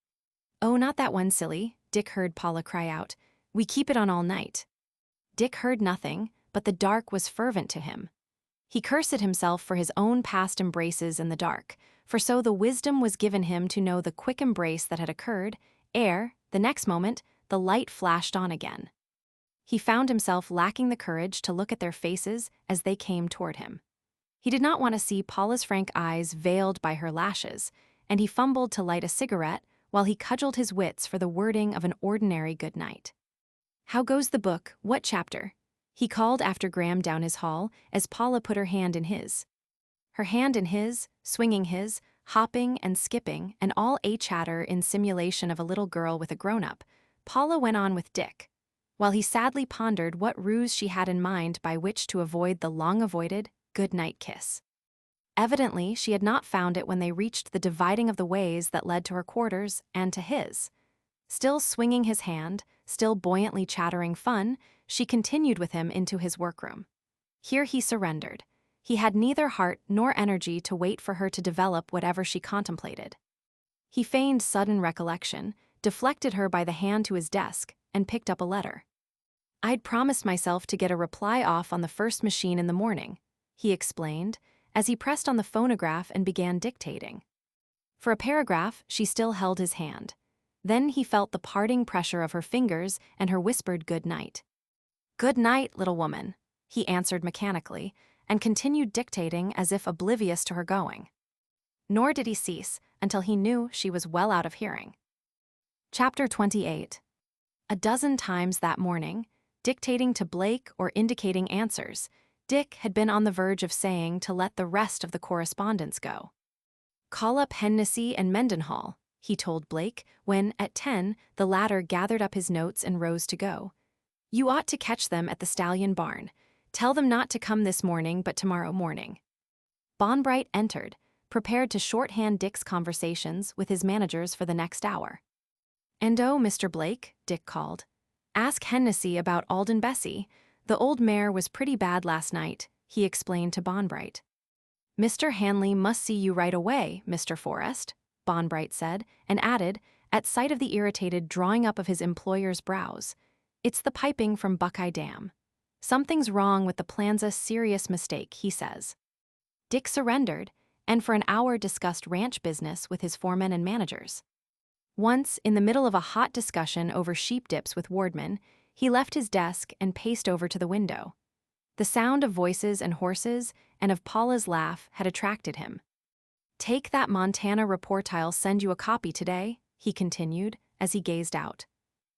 "Oh, not that one, silly," Dick heard Paula cry out. "We keep it on all night." Dick heard nothing, but the dark was fervent to him. He cursed himself for his own past embraces in the dark, for so the wisdom was given him to know the quick embrace that had occurred, ere, the next moment, the light flashed on again. He found himself lacking the courage to look at their faces as they came toward him. He did not want to see Paula's frank eyes veiled by her lashes, and he fumbled to light a cigarette while he cudgeled his wits for the wording of an ordinary good night. "How goes the book? What chapter?" he called after Graham down his hall as Paula put her hand in his. Her hand in his, swinging his, hopping and skipping, and all a chatter in simulation of a little girl with a grown-up, Paula went on with Dick, while he sadly pondered what ruse she had in mind by which to avoid the long-avoided good-night kiss. Evidently, she had not found it when they reached the dividing of the ways that led to her quarters and to his. Still swinging his hand, still buoyantly chattering fun, she continued with him into his workroom. Here he surrendered. He had neither heart nor energy to wait for her to develop whatever she contemplated. He feigned sudden recollection, deflected her by the hand to his desk, and picked up a letter. "I'd promised myself to get a reply off on the first machine in the morning," he explained, as he pressed on the phonograph and began dictating. For a paragraph, she still held his hand. Then he felt the parting pressure of her fingers and her whispered good night. "Good night, little woman," he answered mechanically, and continued dictating as if oblivious to her going. Nor did he cease until he knew she was well out of hearing. Chapter 28. A dozen times that morning, dictating to Blake or indicating answers, Dick had been on the verge of saying to let the rest of the correspondence go. "Call up Hennessy and Mendenhall," he told Blake when, at 10, the latter gathered up his notes and rose to go. "You ought to catch them at the Stallion Barn. Tell them not to come this morning but tomorrow morning." Bonbright entered, prepared to shorthand Dick's conversations with his managers for the next hour. "And oh, Mr. Blake," Dick called, "ask Hennessy about Alden Bessie. The old mare was pretty bad last night," he explained to Bonbright. "Mr. Hanley must see you right away, Mr. Forrest," Bonbright said, and added, at sight of the irritated drawing up of his employer's brows, "It's the piping from Buckeye Dam. Something's wrong with the plan's a serious mistake, he says." Dick surrendered, and for an hour discussed ranch business with his foremen and managers. Once, in the middle of a hot discussion over sheep dips with Wardman, he left his desk and paced over to the window. The sound of voices and horses and of Paula's laugh had attracted him. "Take that Montana report, I'll send you a copy today," he continued, as he gazed out.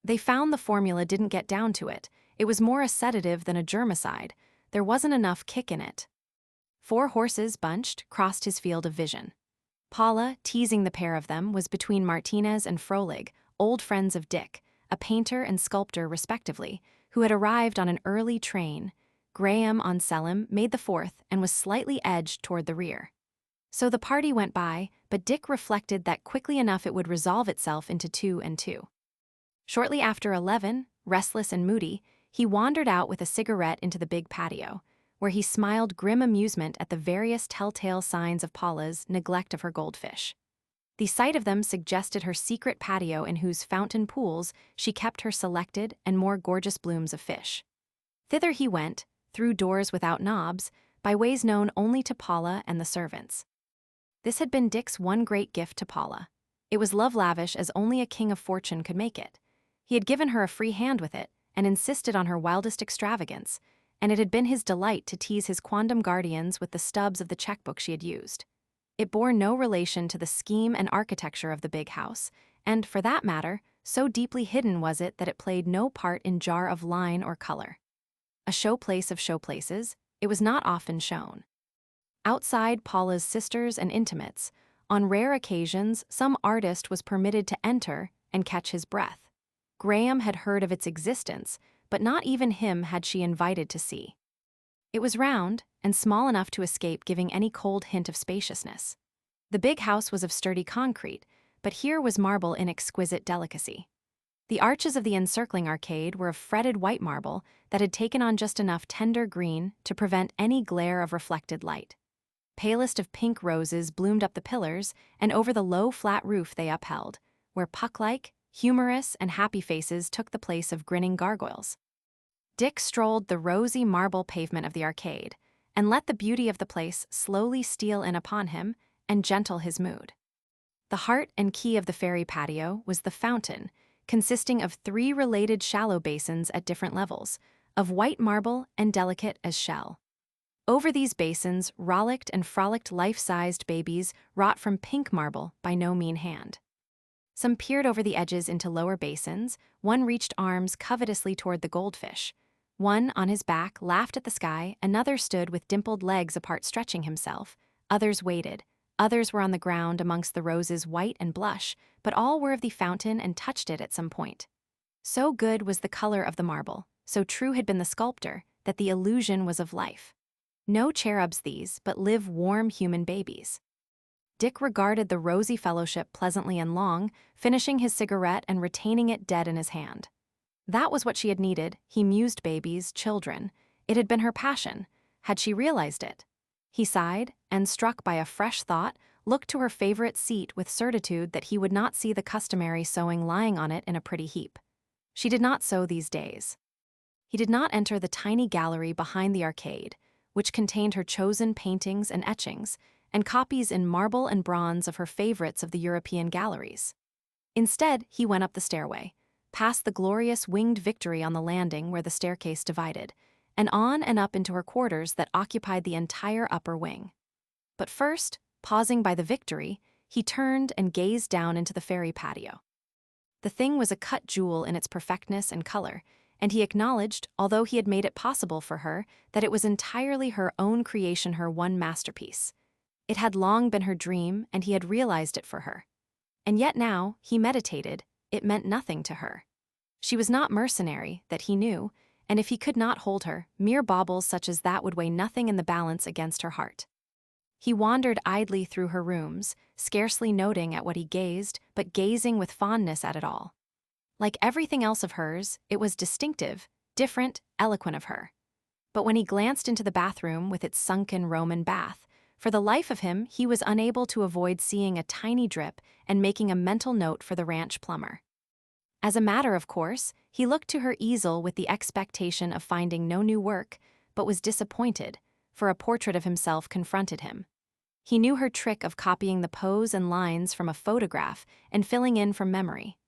"They found the formula didn't get down to it. It was more a sedative than a germicide. There wasn't enough kick in it." 4 horses, bunched, crossed his field of vision. Paula, teasing the pair of them, was between Martinez and Frolig, old friends of Dick, a painter and sculptor respectively, who had arrived on an early train. Graham on Selim made the 4th and was slightly edged toward the rear. So the party went by, but Dick reflected that quickly enough it would resolve itself into 2 and 2. Shortly after 11, restless and moody, he wandered out with a cigarette into the big patio, where he smiled grim amusement at the various telltale signs of Paula's neglect of her goldfish. The sight of them suggested her secret patio in whose fountain pools she kept her selected and more gorgeous blooms of fish. Thither he went, through doors without knobs, by ways known only to Paula and the servants. This had been Dick's one great gift to Paula. It was love-lavish as only a king of fortune could make it. He had given her a free hand with it, and insisted on her wildest extravagance, and it had been his delight to tease his quondam guardians with the stubs of the checkbook she had used. It bore no relation to the scheme and architecture of the big house, and, for that matter, so deeply hidden was it that it played no part in jar of line or color. A showplace of showplaces, it was not often shown. Outside Paula's sisters and intimates, on rare occasions some artist was permitted to enter and catch his breath. Graham had heard of its existence, but not even him had she invited to see. It was round, and small enough to escape giving any cold hint of spaciousness. The big house was of sturdy concrete, but here was marble in exquisite delicacy. The arches of the encircling arcade were of fretted white marble that had taken on just enough tender green to prevent any glare of reflected light. Palest of pink roses bloomed up the pillars and over the low flat roof they upheld, where puck-like, humorous and happy faces took the place of grinning gargoyles. Dick strolled the rosy marble pavement of the arcade, and let the beauty of the place slowly steal in upon him and gentle his mood. The heart and key of the fairy patio was the fountain, consisting of 3 related shallow basins at different levels, of white marble and delicate as shell. Over these basins rollicked and frolicked life-sized babies wrought from pink marble by no mean hand. Some peered over the edges into lower basins, one reached arms covetously toward the goldfish. One, on his back, laughed at the sky, another stood with dimpled legs apart stretching himself, others waited, others were on the ground amongst the roses white and blush, but all were of the fountain and touched it at some point. So good was the color of the marble, so true had been the sculptor, that the illusion was of life. No cherubs these, but live warm human babies. Dick regarded the rosy fellowship pleasantly and long, finishing his cigarette and retaining it dead in his hand. That was what she had needed, he mused, babies, children. It had been her passion. Had she realized it? He sighed, and struck by a fresh thought, looked to her favorite seat with certitude that he would not see the customary sewing lying on it in a pretty heap. She did not sew these days. He did not enter the tiny gallery behind the arcade, which contained her chosen paintings and etchings, and copies in marble and bronze of her favorites of the European galleries. Instead, he went up the stairway, past the glorious winged Victory on the landing where the staircase divided, and on and up into her quarters that occupied the entire upper wing. But first, pausing by the Victory, he turned and gazed down into the fairy patio. The thing was a cut jewel in its perfectness and color, and he acknowledged, although he had made it possible for her, that it was entirely her own creation, her one masterpiece. It had long been her dream, and he had realized it for her. And yet now, he meditated, it meant nothing to her. She was not mercenary, that he knew, and if he could not hold her, mere baubles such as that would weigh nothing in the balance against her heart. He wandered idly through her rooms, scarcely noting at what he gazed, but gazing with fondness at it all. Like everything else of hers, it was distinctive, different, eloquent of her. But when he glanced into the bathroom with its sunken Roman bath, for the life of him he was unable to avoid seeing a tiny drip and making a mental note for the ranch plumber. As a matter of course, he looked to her easel with the expectation of finding no new work, but was disappointed, for a portrait of himself confronted him. He knew her trick of copying the pose and lines from a photograph and filling in from memory.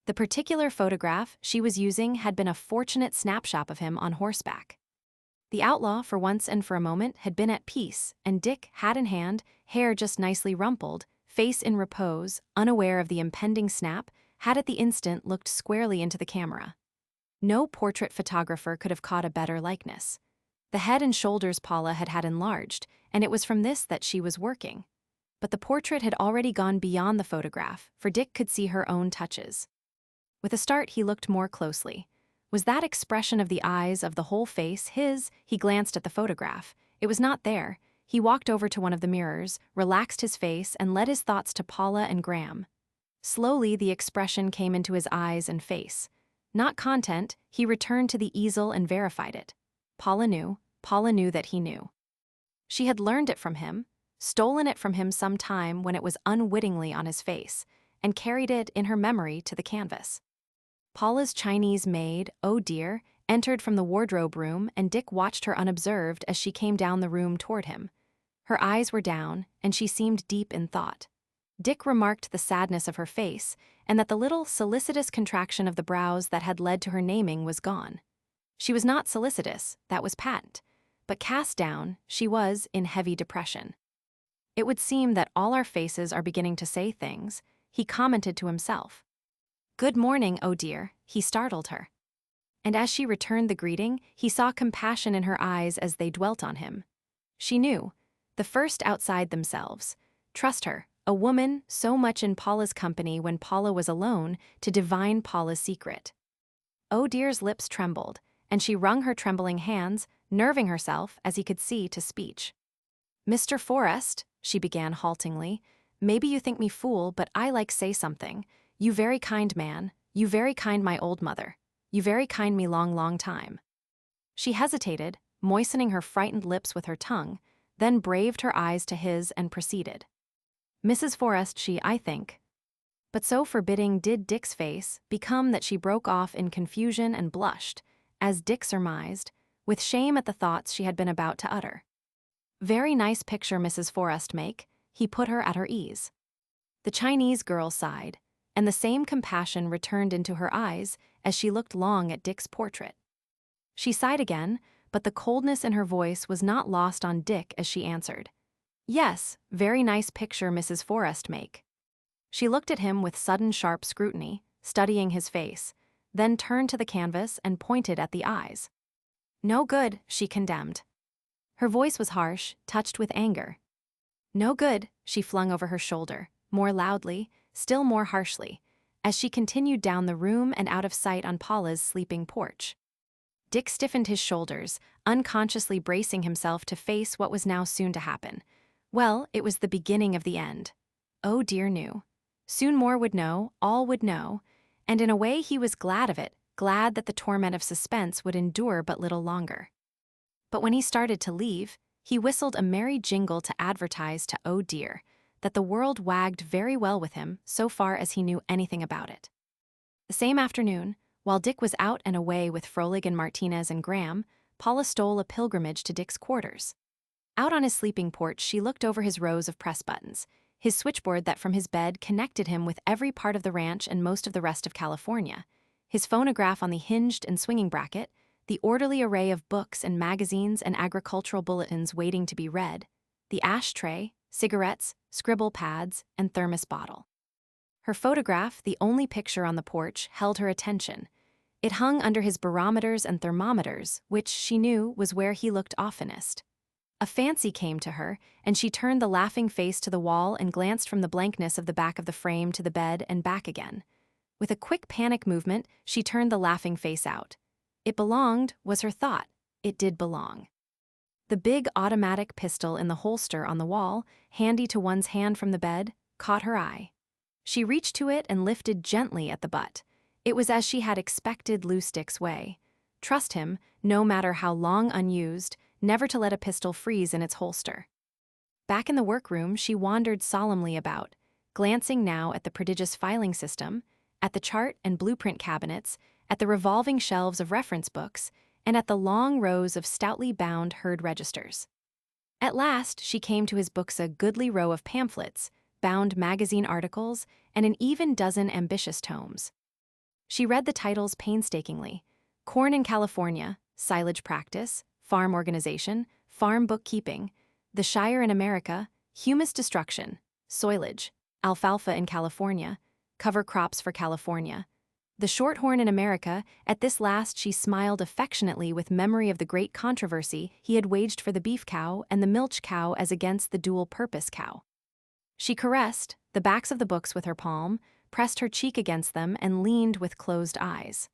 The particular photograph she was using had been a fortunate snapshot of him on horseback. The outlaw, for once and for a moment, had been at peace, and Dick, hat in hand, hair just nicely rumpled, face in repose, unaware of the impending snap, had at the instant looked squarely into the camera. No portrait photographer could have caught a better likeness. The head and shoulders Paula had had enlarged, and it was from this that she was working. But the portrait had already gone beyond the photograph, for Dick could see her own touches. With a start, he looked more closely. Was that expression of the eyes, of the whole face, his? He glanced at the photograph. It was not there. He walked over to one of the mirrors, relaxed his face, and led his thoughts to Paula and Graham. Slowly, the expression came into his eyes and face. Not content, he returned to the easel and verified it. Paula knew that he knew. She had learned it from him, stolen it from him some time when it was unwittingly on his face, and carried it in her memory to the canvas. Paula's Chinese maid, oh dear, entered from the wardrobe room, and Dick watched her unobserved as she came down the room toward him. Her eyes were down, and she seemed deep in thought. Dick remarked the sadness of her face, and that the little solicitous contraction of the brows that had led to her naming was gone. She was not solicitous, that was patent, but cast down, she was in heavy depression. It would seem that all our faces are beginning to say things, he commented to himself. Good morning, oh dear, he startled her. And as she returned the greeting, he saw compassion in her eyes as they dwelt on him. She knew, the first outside themselves. Trust her, a woman so much in Paula's company when Paula was alone, to divine Paula's secret. Oh dear's lips trembled, and she wrung her trembling hands, nerving herself, as he could see, to speech. Mr. Forrest, she began haltingly, maybe you think me fool, but I like say something. You very kind man, you very kind my old mother, you very kind me long time. She hesitated, moistening her frightened lips with her tongue, then braved her eyes to his and proceeded. Mrs. Forrest, she, I think. But so forbidding did Dick's face become that she broke off in confusion and blushed, as Dick surmised, with shame at the thoughts she had been about to utter. Very nice picture Mrs. Forrest make, he put her at her ease. The Chinese girl sighed, and the same compassion returned into her eyes as she looked long at Dick's portrait. She sighed again, but the coldness in her voice was not lost on Dick as she answered. "Yes, very nice picture Mrs. Forrest make." She looked at him with sudden sharp scrutiny, studying his face, then turned to the canvas and pointed at the eyes. "No good," she condemned. Her voice was harsh, touched with anger. "No good," she flung over her shoulder, more loudly, still more harshly, as she continued down the room and out of sight on Paula's sleeping porch. Dick stiffened his shoulders, unconsciously bracing himself to face what was now soon to happen. Well, it was the beginning of the end. Oh dear knew. Soon more would know, all would know, and in a way he was glad of it, glad that the torment of suspense would endure but little longer. But when he started to leave, he whistled a merry jingle to advertise to oh dear, that the world wagged very well with him so far as he knew anything about it. The same afternoon, while Dick was out and away with Froelich and Martinez and Graham, Paula stole a pilgrimage to Dick's quarters. Out on his sleeping porch, she looked over his rows of press buttons, his switchboard that from his bed connected him with every part of the ranch and most of the rest of California, his phonograph on the hinged and swinging bracket, the orderly array of books and magazines and agricultural bulletins waiting to be read, the ashtray, cigarettes, scribble pads, and thermos bottle. Her photograph, the only picture on the porch, held her attention. It hung under his barometers and thermometers, which, she knew, was where he looked oftenest. A fancy came to her, and she turned the laughing face to the wall and glanced from the blankness of the back of the frame to the bed and back again. With a quick panic movement, she turned the laughing face out. It belonged, was her thought. It did belong. The big automatic pistol in the holster on the wall, handy to one's hand from the bed, caught her eye. She reached to it and lifted gently at the butt. It was as she had expected loose Dick's way. Trust him, no matter how long unused, never to let a pistol freeze in its holster. Back in the workroom, she wandered solemnly about, glancing now at the prodigious filing system, at the chart and blueprint cabinets, at the revolving shelves of reference books, and at the long rows of stoutly bound herd registers. At last, she came to his books, a goodly row of pamphlets, bound magazine articles, and an even dozen ambitious tomes. She read the titles painstakingly: Corn in California, Silage Practice, Farm Organization, Farm Bookkeeping, The Shire in America, Humus Destruction, Soilage, Alfalfa in California, Cover Crops for California, The Shorthorn in America. At this last she smiled affectionately with memory of the great controversy he had waged for the beef cow and the milch cow as against the dual-purpose cow. She caressed the backs of the books with her palm, pressed her cheek against them, and leaned with closed eyes.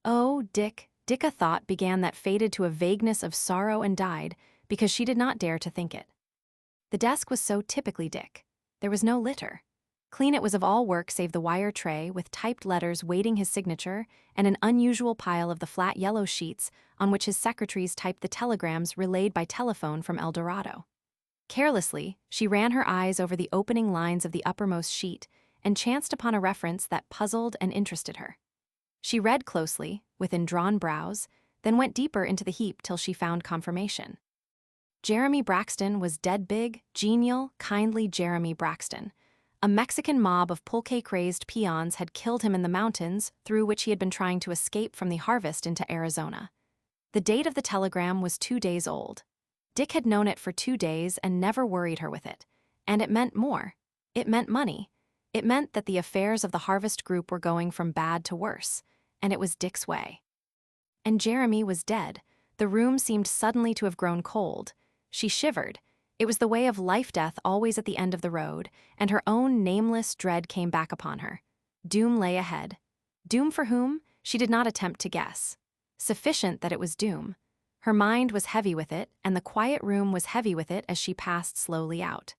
Oh, Dick, Dick, a thought began that faded to a vagueness of sorrow and died because she did not dare to think it. The desk was so typically Dick. There was no litter. Clean it was of all work save the wire tray with typed letters waiting his signature and an unusual pile of the flat yellow sheets on which his secretaries typed the telegrams relayed by telephone from El Dorado. Carelessly, she ran her eyes over the opening lines of the uppermost sheet and chanced upon a reference that puzzled and interested her. She read closely, with indrawn brows, then went deeper into the heap till she found confirmation. Jeremy Braxton was dead. Big, genial, kindly Jeremy Braxton. A Mexican mob of pulque-crazed peons had killed him in the mountains through which he had been trying to escape from the harvest into Arizona. The date of the telegram was 2 days old. Dick had known it for 2 days and never worried her with it. And it meant more. It meant money. It meant that the affairs of the Harvest Group were going from bad to worse, and it was Dick's way. And Jeremy was dead. The room seemed suddenly to have grown cold. She shivered. It was the way of life-death always at the end of the road, and her own nameless dread came back upon her. Doom lay ahead. Doom for whom? She did not attempt to guess. Sufficient that it was doom. Her mind was heavy with it, and the quiet room was heavy with it as she passed slowly out.